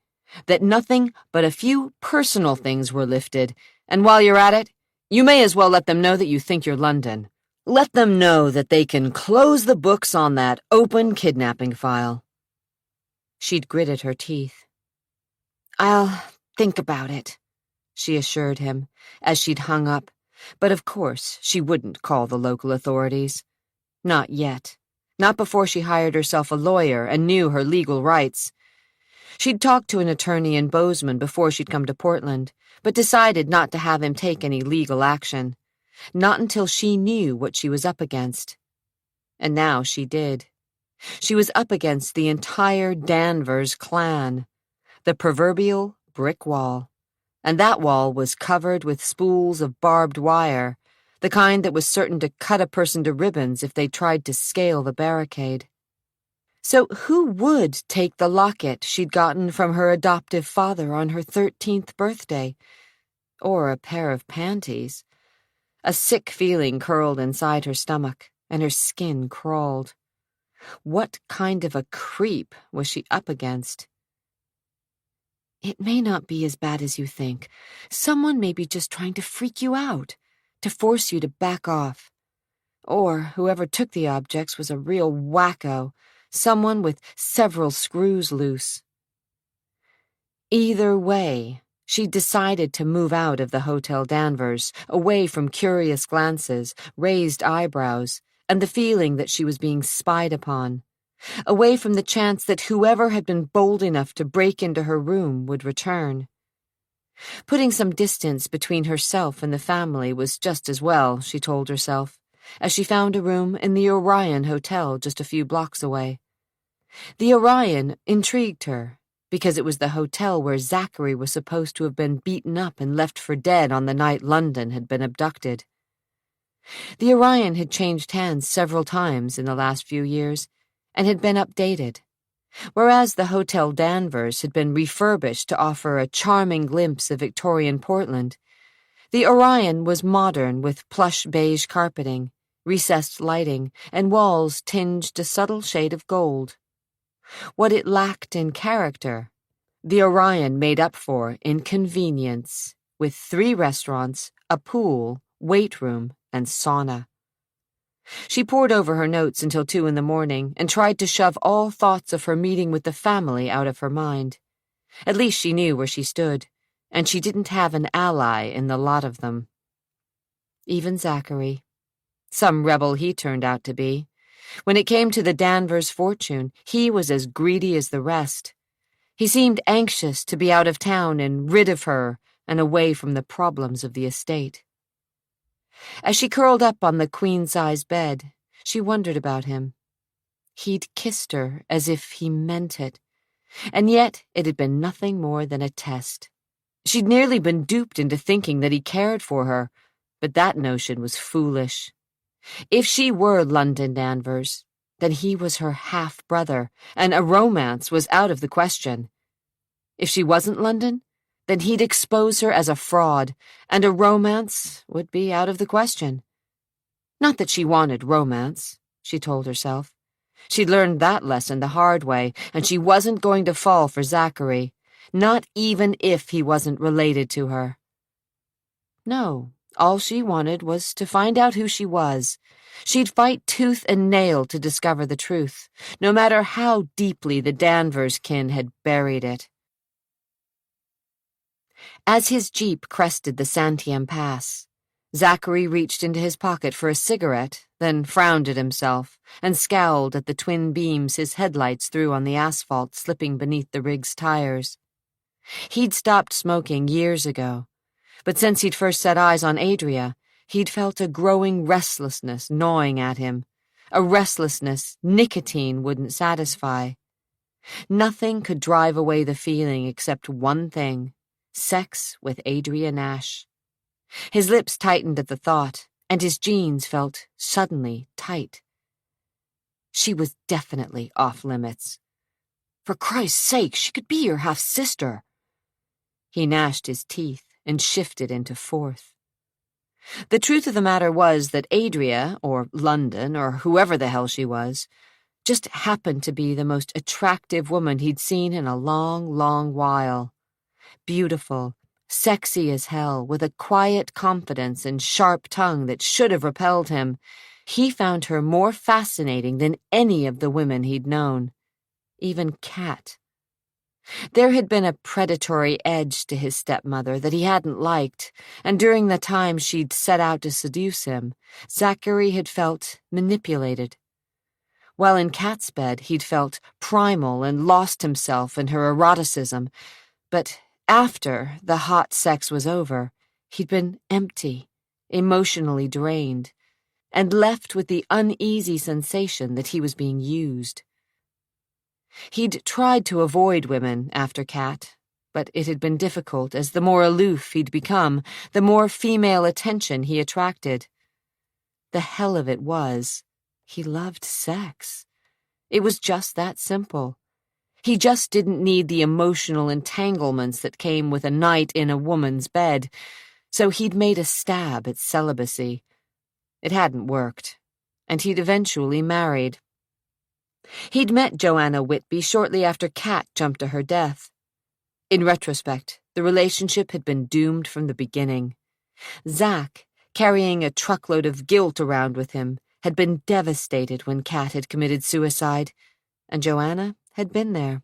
that nothing but a few personal things were lifted, and while you're at it, you may as well let them know that you think you're London. Let them know that they can close the books on that open kidnapping file." She'd gritted her teeth. "I'll think about it," she assured him, as she'd hung up, but of course she wouldn't call the local authorities. Not yet. Not before she hired herself a lawyer and knew her legal rights. She'd talked to an attorney in Bozeman before she'd come to Portland, but decided not to have him take any legal action. Not until she knew what she was up against. And now she did. She was up against the entire Danvers clan. The proverbial brick wall. And that wall was covered with spools of barbed wire, the kind that was certain to cut a person to ribbons if they tried to scale the barricade. So who would take the locket she'd gotten from her adoptive father on her 13th birthday? Or a pair of panties? A sick feeling curled inside her stomach, and her skin crawled. What kind of a creep was she up against? "It may not be as bad as you think. Someone may be just trying to freak you out, to force you to back off. Or whoever took the objects was a real wacko, someone with several screws loose." Either way, she decided to move out of the Hotel Danvers, away from curious glances, raised eyebrows, and the feeling that she was being spied upon. away from the chance that whoever had been bold enough to break into her room would return. Putting some distance between herself and the family was just as well, she told herself, as she found a room in the Orion Hotel just a few blocks away. The Orion intrigued her, because it was the hotel where Zachary was supposed to have been beaten up and left for dead on the night London had been abducted. The Orion had changed hands several times in the last few years and had been updated, whereas the Hotel Danvers had been refurbished to offer a charming glimpse of Victorian Portland. The Orion was modern with plush beige carpeting, recessed lighting, and walls tinged a subtle shade of gold. What it lacked in character, the Orion made up for in convenience, with 3 restaurants, a pool, weight room, and sauna. She pored over her notes until 2 a.m. and tried to shove all thoughts of her meeting with the family out of her mind. At least she knew where she stood, and she didn't have an ally in the lot of them. Even Zachary. Some rebel he turned out to be. When it came to the Danvers fortune, he was as greedy as the rest. He seemed anxious to be out of town and rid of her and away from the problems of the estate. As she curled up on the queen-size bed, she wondered about him. He'd kissed her as if he meant it, and yet it had been nothing more than a test. She'd nearly been duped into thinking that he cared for her, but that notion was foolish. If she were London Danvers, then he was her half-brother, and a romance was out of the question. If she wasn't London, then he'd expose her as a fraud, and a romance would be out of the question. Not that she wanted romance, she told herself. She'd learned that lesson the hard way, and she wasn't going to fall for Zachary, not even if he wasn't related to her. No, all she wanted was to find out who she was. She'd fight tooth and nail to discover the truth, no matter how deeply the Danvers kin had buried it. As his jeep crested the Santiam Pass, Zachary reached into his pocket for a cigarette, then frowned at himself and scowled at the twin beams his headlights threw on the asphalt slipping beneath the rig's tires. He'd stopped smoking years ago, but since he'd first set eyes on Adria, he'd felt a growing restlessness gnawing at him, a restlessness nicotine wouldn't satisfy. Nothing could drive away the feeling except one thing: sex with Adria Nash. His lips tightened at the thought, and his jeans felt suddenly tight. She was definitely off limits. For Christ's sake, she could be your half-sister. He gnashed his teeth and shifted into fourth. The truth of the matter was that Adria, or London, or whoever the hell she was, just happened to be the most attractive woman he'd seen in a long, long while. Beautiful, sexy as hell, with a quiet confidence and sharp tongue that should have repelled him, he found her more fascinating than any of the women he'd known. Even Kat. There had been a predatory edge to his stepmother that he hadn't liked, and during the time she'd set out to seduce him, Zachary had felt manipulated. While in Kat's bed, he'd felt primal and lost himself in her eroticism, but after the hot sex was over, he'd been empty, emotionally drained, and left with the uneasy sensation that he was being used. He'd tried to avoid women after Kat, but it had been difficult as the more aloof he'd become, the more female attention he attracted. The hell of it was, he loved sex. It was just that simple. He just didn't need the emotional entanglements that came with a night in a woman's bed, so he'd made a stab at celibacy. It hadn't worked, and he'd eventually married. He'd met Joanna Whitby shortly after Kat jumped to her death. In retrospect, the relationship had been doomed from the beginning. Zach, carrying a truckload of guilt around with him, had been devastated when Kat had committed suicide, and Joanna had been there.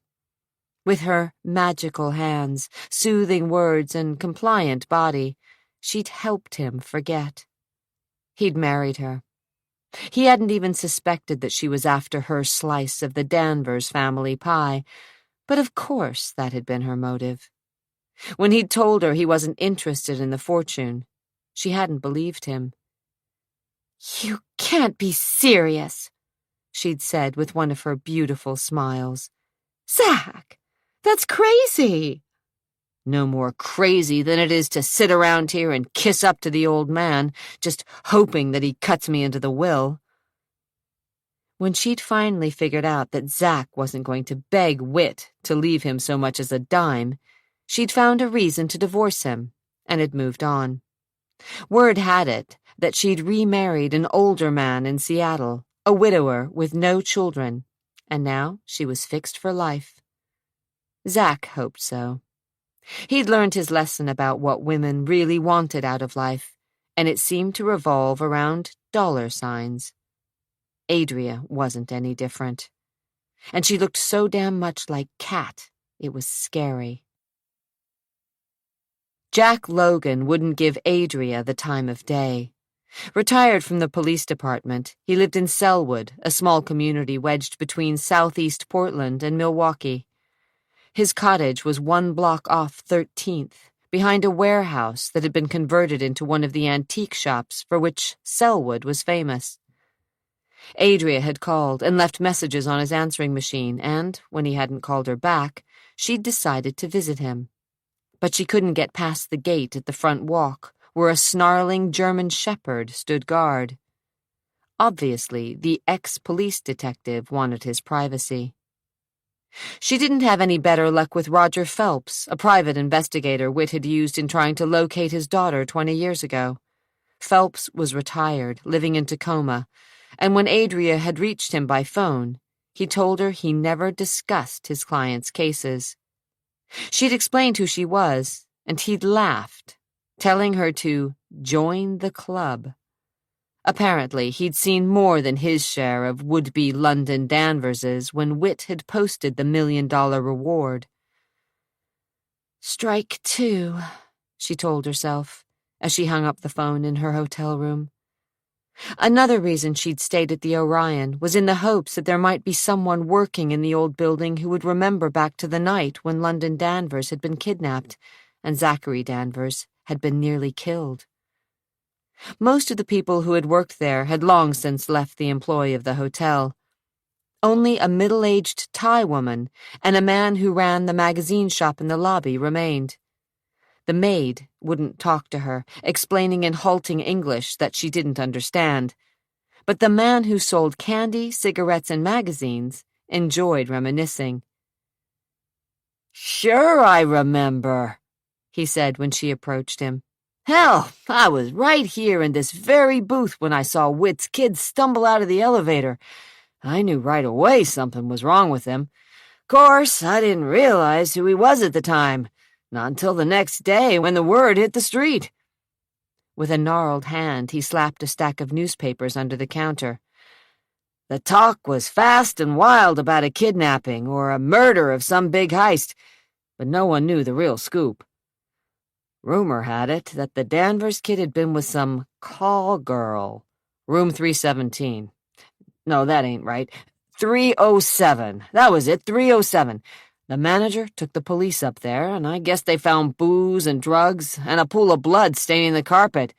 With her magical hands, soothing words, and compliant body, she'd helped him forget. He'd married her. He hadn't even suspected that she was after her slice of the Danvers family pie, but of course that had been her motive. When he'd told her he wasn't interested in the fortune, she hadn't believed him. "You can't be serious," she'd said with one of her beautiful smiles. "Zach, that's crazy." No more crazy than it is to sit around here and kiss up to the old man, just hoping that he cuts me into the will. When she'd finally figured out that Zach wasn't going to beg Whit to leave him so much as a dime, she'd found a reason to divorce him, and had moved on. Word had it that she'd remarried an older man in Seattle, a widower with no children, and now she was fixed for life. Zach hoped so. He'd learned his lesson about what women really wanted out of life, and it seemed to revolve around dollar signs. Adria wasn't any different. And she looked so damn much like Kat, it was scary. Jack Logan wouldn't give Adria the time of day. Retired from the police department, he lived in Selwood, a small community wedged between southeast Portland and Milwaukee. His cottage was 1 block off 13th, behind a warehouse that had been converted into one of the antique shops for which Selwood was famous. Adria had called and left messages on his answering machine, and, when he hadn't called her back, she'd decided to visit him. But she couldn't get past the gate at the front walk, where a snarling German shepherd stood guard. Obviously, the ex-police detective wanted his privacy. She didn't have any better luck with Roger Phelps, a private investigator Whit had used in trying to locate his daughter 20 years ago. Phelps was retired, living in Tacoma, and when Adria had reached him by phone, he told her he never discussed his clients' cases. She'd explained who she was, and he'd laughed, telling her to join the club. Apparently, he'd seen more than his share of would-be London Danverses when Whit had posted the $1 million reward. "Strike 2, she told herself, as she hung up the phone in her hotel room. Another reason she'd stayed at the Orion was in the hopes that there might be someone working in the old building who would remember back to the night when London Danvers had been kidnapped and Zachary Danvers had been nearly killed. Most of the people who had worked there had long since left the employ of the hotel. Only a middle-aged Thai woman and a man who ran the magazine shop in the lobby remained. The maid wouldn't talk to her, explaining in halting English that she didn't understand. But the man who sold candy, cigarettes, and magazines enjoyed reminiscing. "Sure I remember," he said when she approached him. "Hell, I was right here in this very booth when I saw Whit's kid stumble out of the elevator. I knew right away something was wrong with him. Course, I didn't realize who he was at the time. Not until the next day when the word hit the street." With a gnarled hand, he slapped a stack of newspapers under the counter. "The talk was fast and wild about a kidnapping or a murder of some big heist, but no one knew the real scoop. Rumor had it that the Danvers kid had been with some call girl. Room 317. No, that ain't right. 307. That was it, 307. The manager took the police up there, and I guess they found booze and drugs and a pool of blood staining the carpet.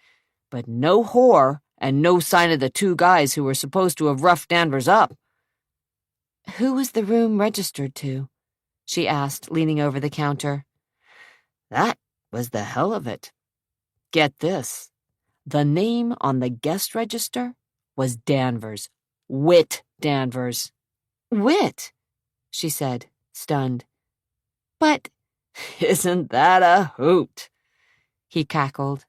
But no whore and no sign of the 2 guys who were supposed to have roughed Danvers up." "Who was the room registered to?" she asked, leaning over the counter. That was the hell of it. Get this. The name on the guest register was Danvers. Whit Danvers. "Whit," she said, stunned. "But—" "Isn't that a hoot?" he cackled.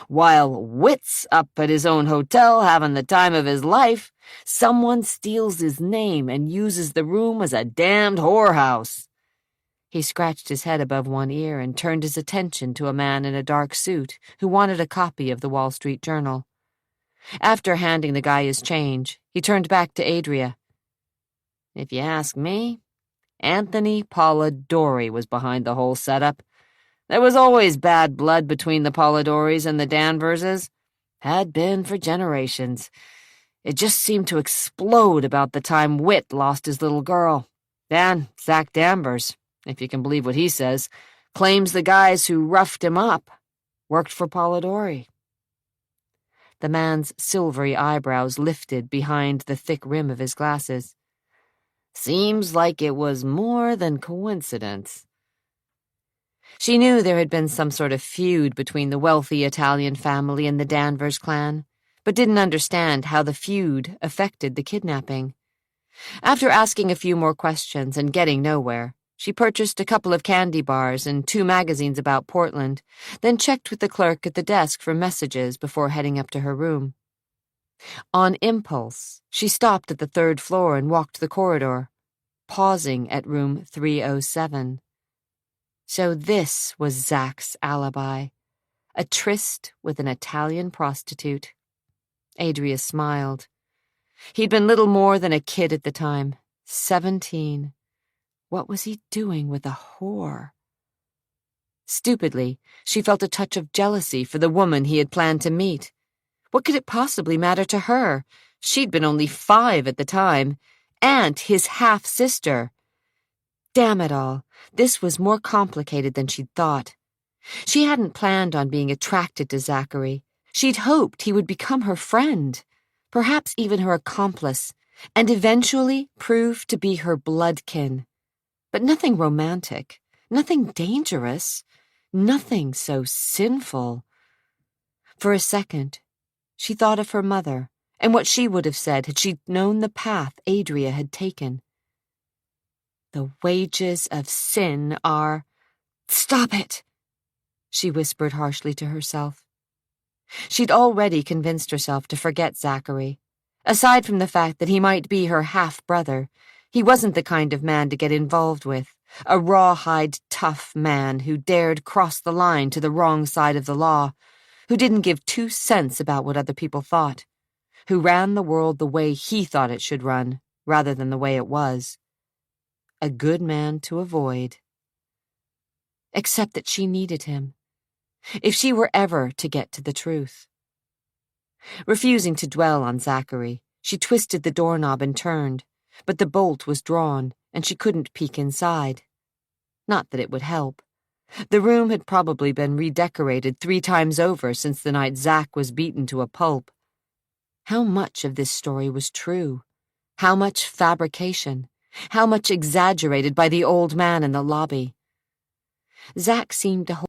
"While Whit's up at his own hotel having the time of his life, someone steals his name and uses the room as a damned whorehouse." He scratched his head above one ear and turned his attention to a man in a dark suit who wanted a copy of the Wall Street Journal. After handing the guy his change, he turned back to Adria. "If you ask me, Anthony Polidori was behind the whole setup. There was always bad blood between the Polidoris and the Danverses. Had been for generations. It just seemed to explode about the time Whit lost his little girl. Then Zach Danvers, if you can believe what he says, claims the guys who roughed him up worked for Polidori." The man's silvery eyebrows lifted behind the thick rim of his glasses. "Seems like it was more than coincidence." She knew there had been some sort of feud between the wealthy Italian family and the Danvers clan, but didn't understand how the feud affected the kidnapping. After asking a few more questions and getting nowhere, she purchased a couple of candy bars and 2 magazines about Portland, then checked with the clerk at the desk for messages before heading up to her room. On impulse, she stopped at the 3rd floor and walked the corridor, pausing at room 307. So this was Zach's alibi, a tryst with an Italian prostitute. Adria smiled. He'd been little more than a kid at the time, 17. What was he doing with a whore? Stupidly, she felt a touch of jealousy for the woman he had planned to meet. What could it possibly matter to her? She'd been only 5 at the time, and his half-sister. Damn it all, this was more complicated than she'd thought. She hadn't planned on being attracted to Zachary. She'd hoped he would become her friend, perhaps even her accomplice, and eventually prove to be her bloodkin. But nothing romantic, nothing dangerous, nothing so sinful. For a second, she thought of her mother and what she would have said had she known the path Adria had taken. The wages of sin are— "Stop it!" she whispered harshly to herself. She'd already convinced herself to forget Zachary. Aside from the fact that he might be her half-brother, he wasn't the kind of man to get involved with, a rawhide, tough man who dared cross the line to the wrong side of the law, who didn't give 2 cents about what other people thought, who ran the world the way he thought it should run, rather than the way it was. A good man to avoid. Except that she needed him, if she were ever to get to the truth. Refusing to dwell on Zachary, she twisted the doorknob and turned, but the bolt was drawn, and she couldn't peek inside. Not that it would help. The room had probably been redecorated 3 times over since the night Zach was beaten to a pulp. How much of this story was true? How much fabrication? How much exaggerated by the old man in the lobby? Zach seemed to hold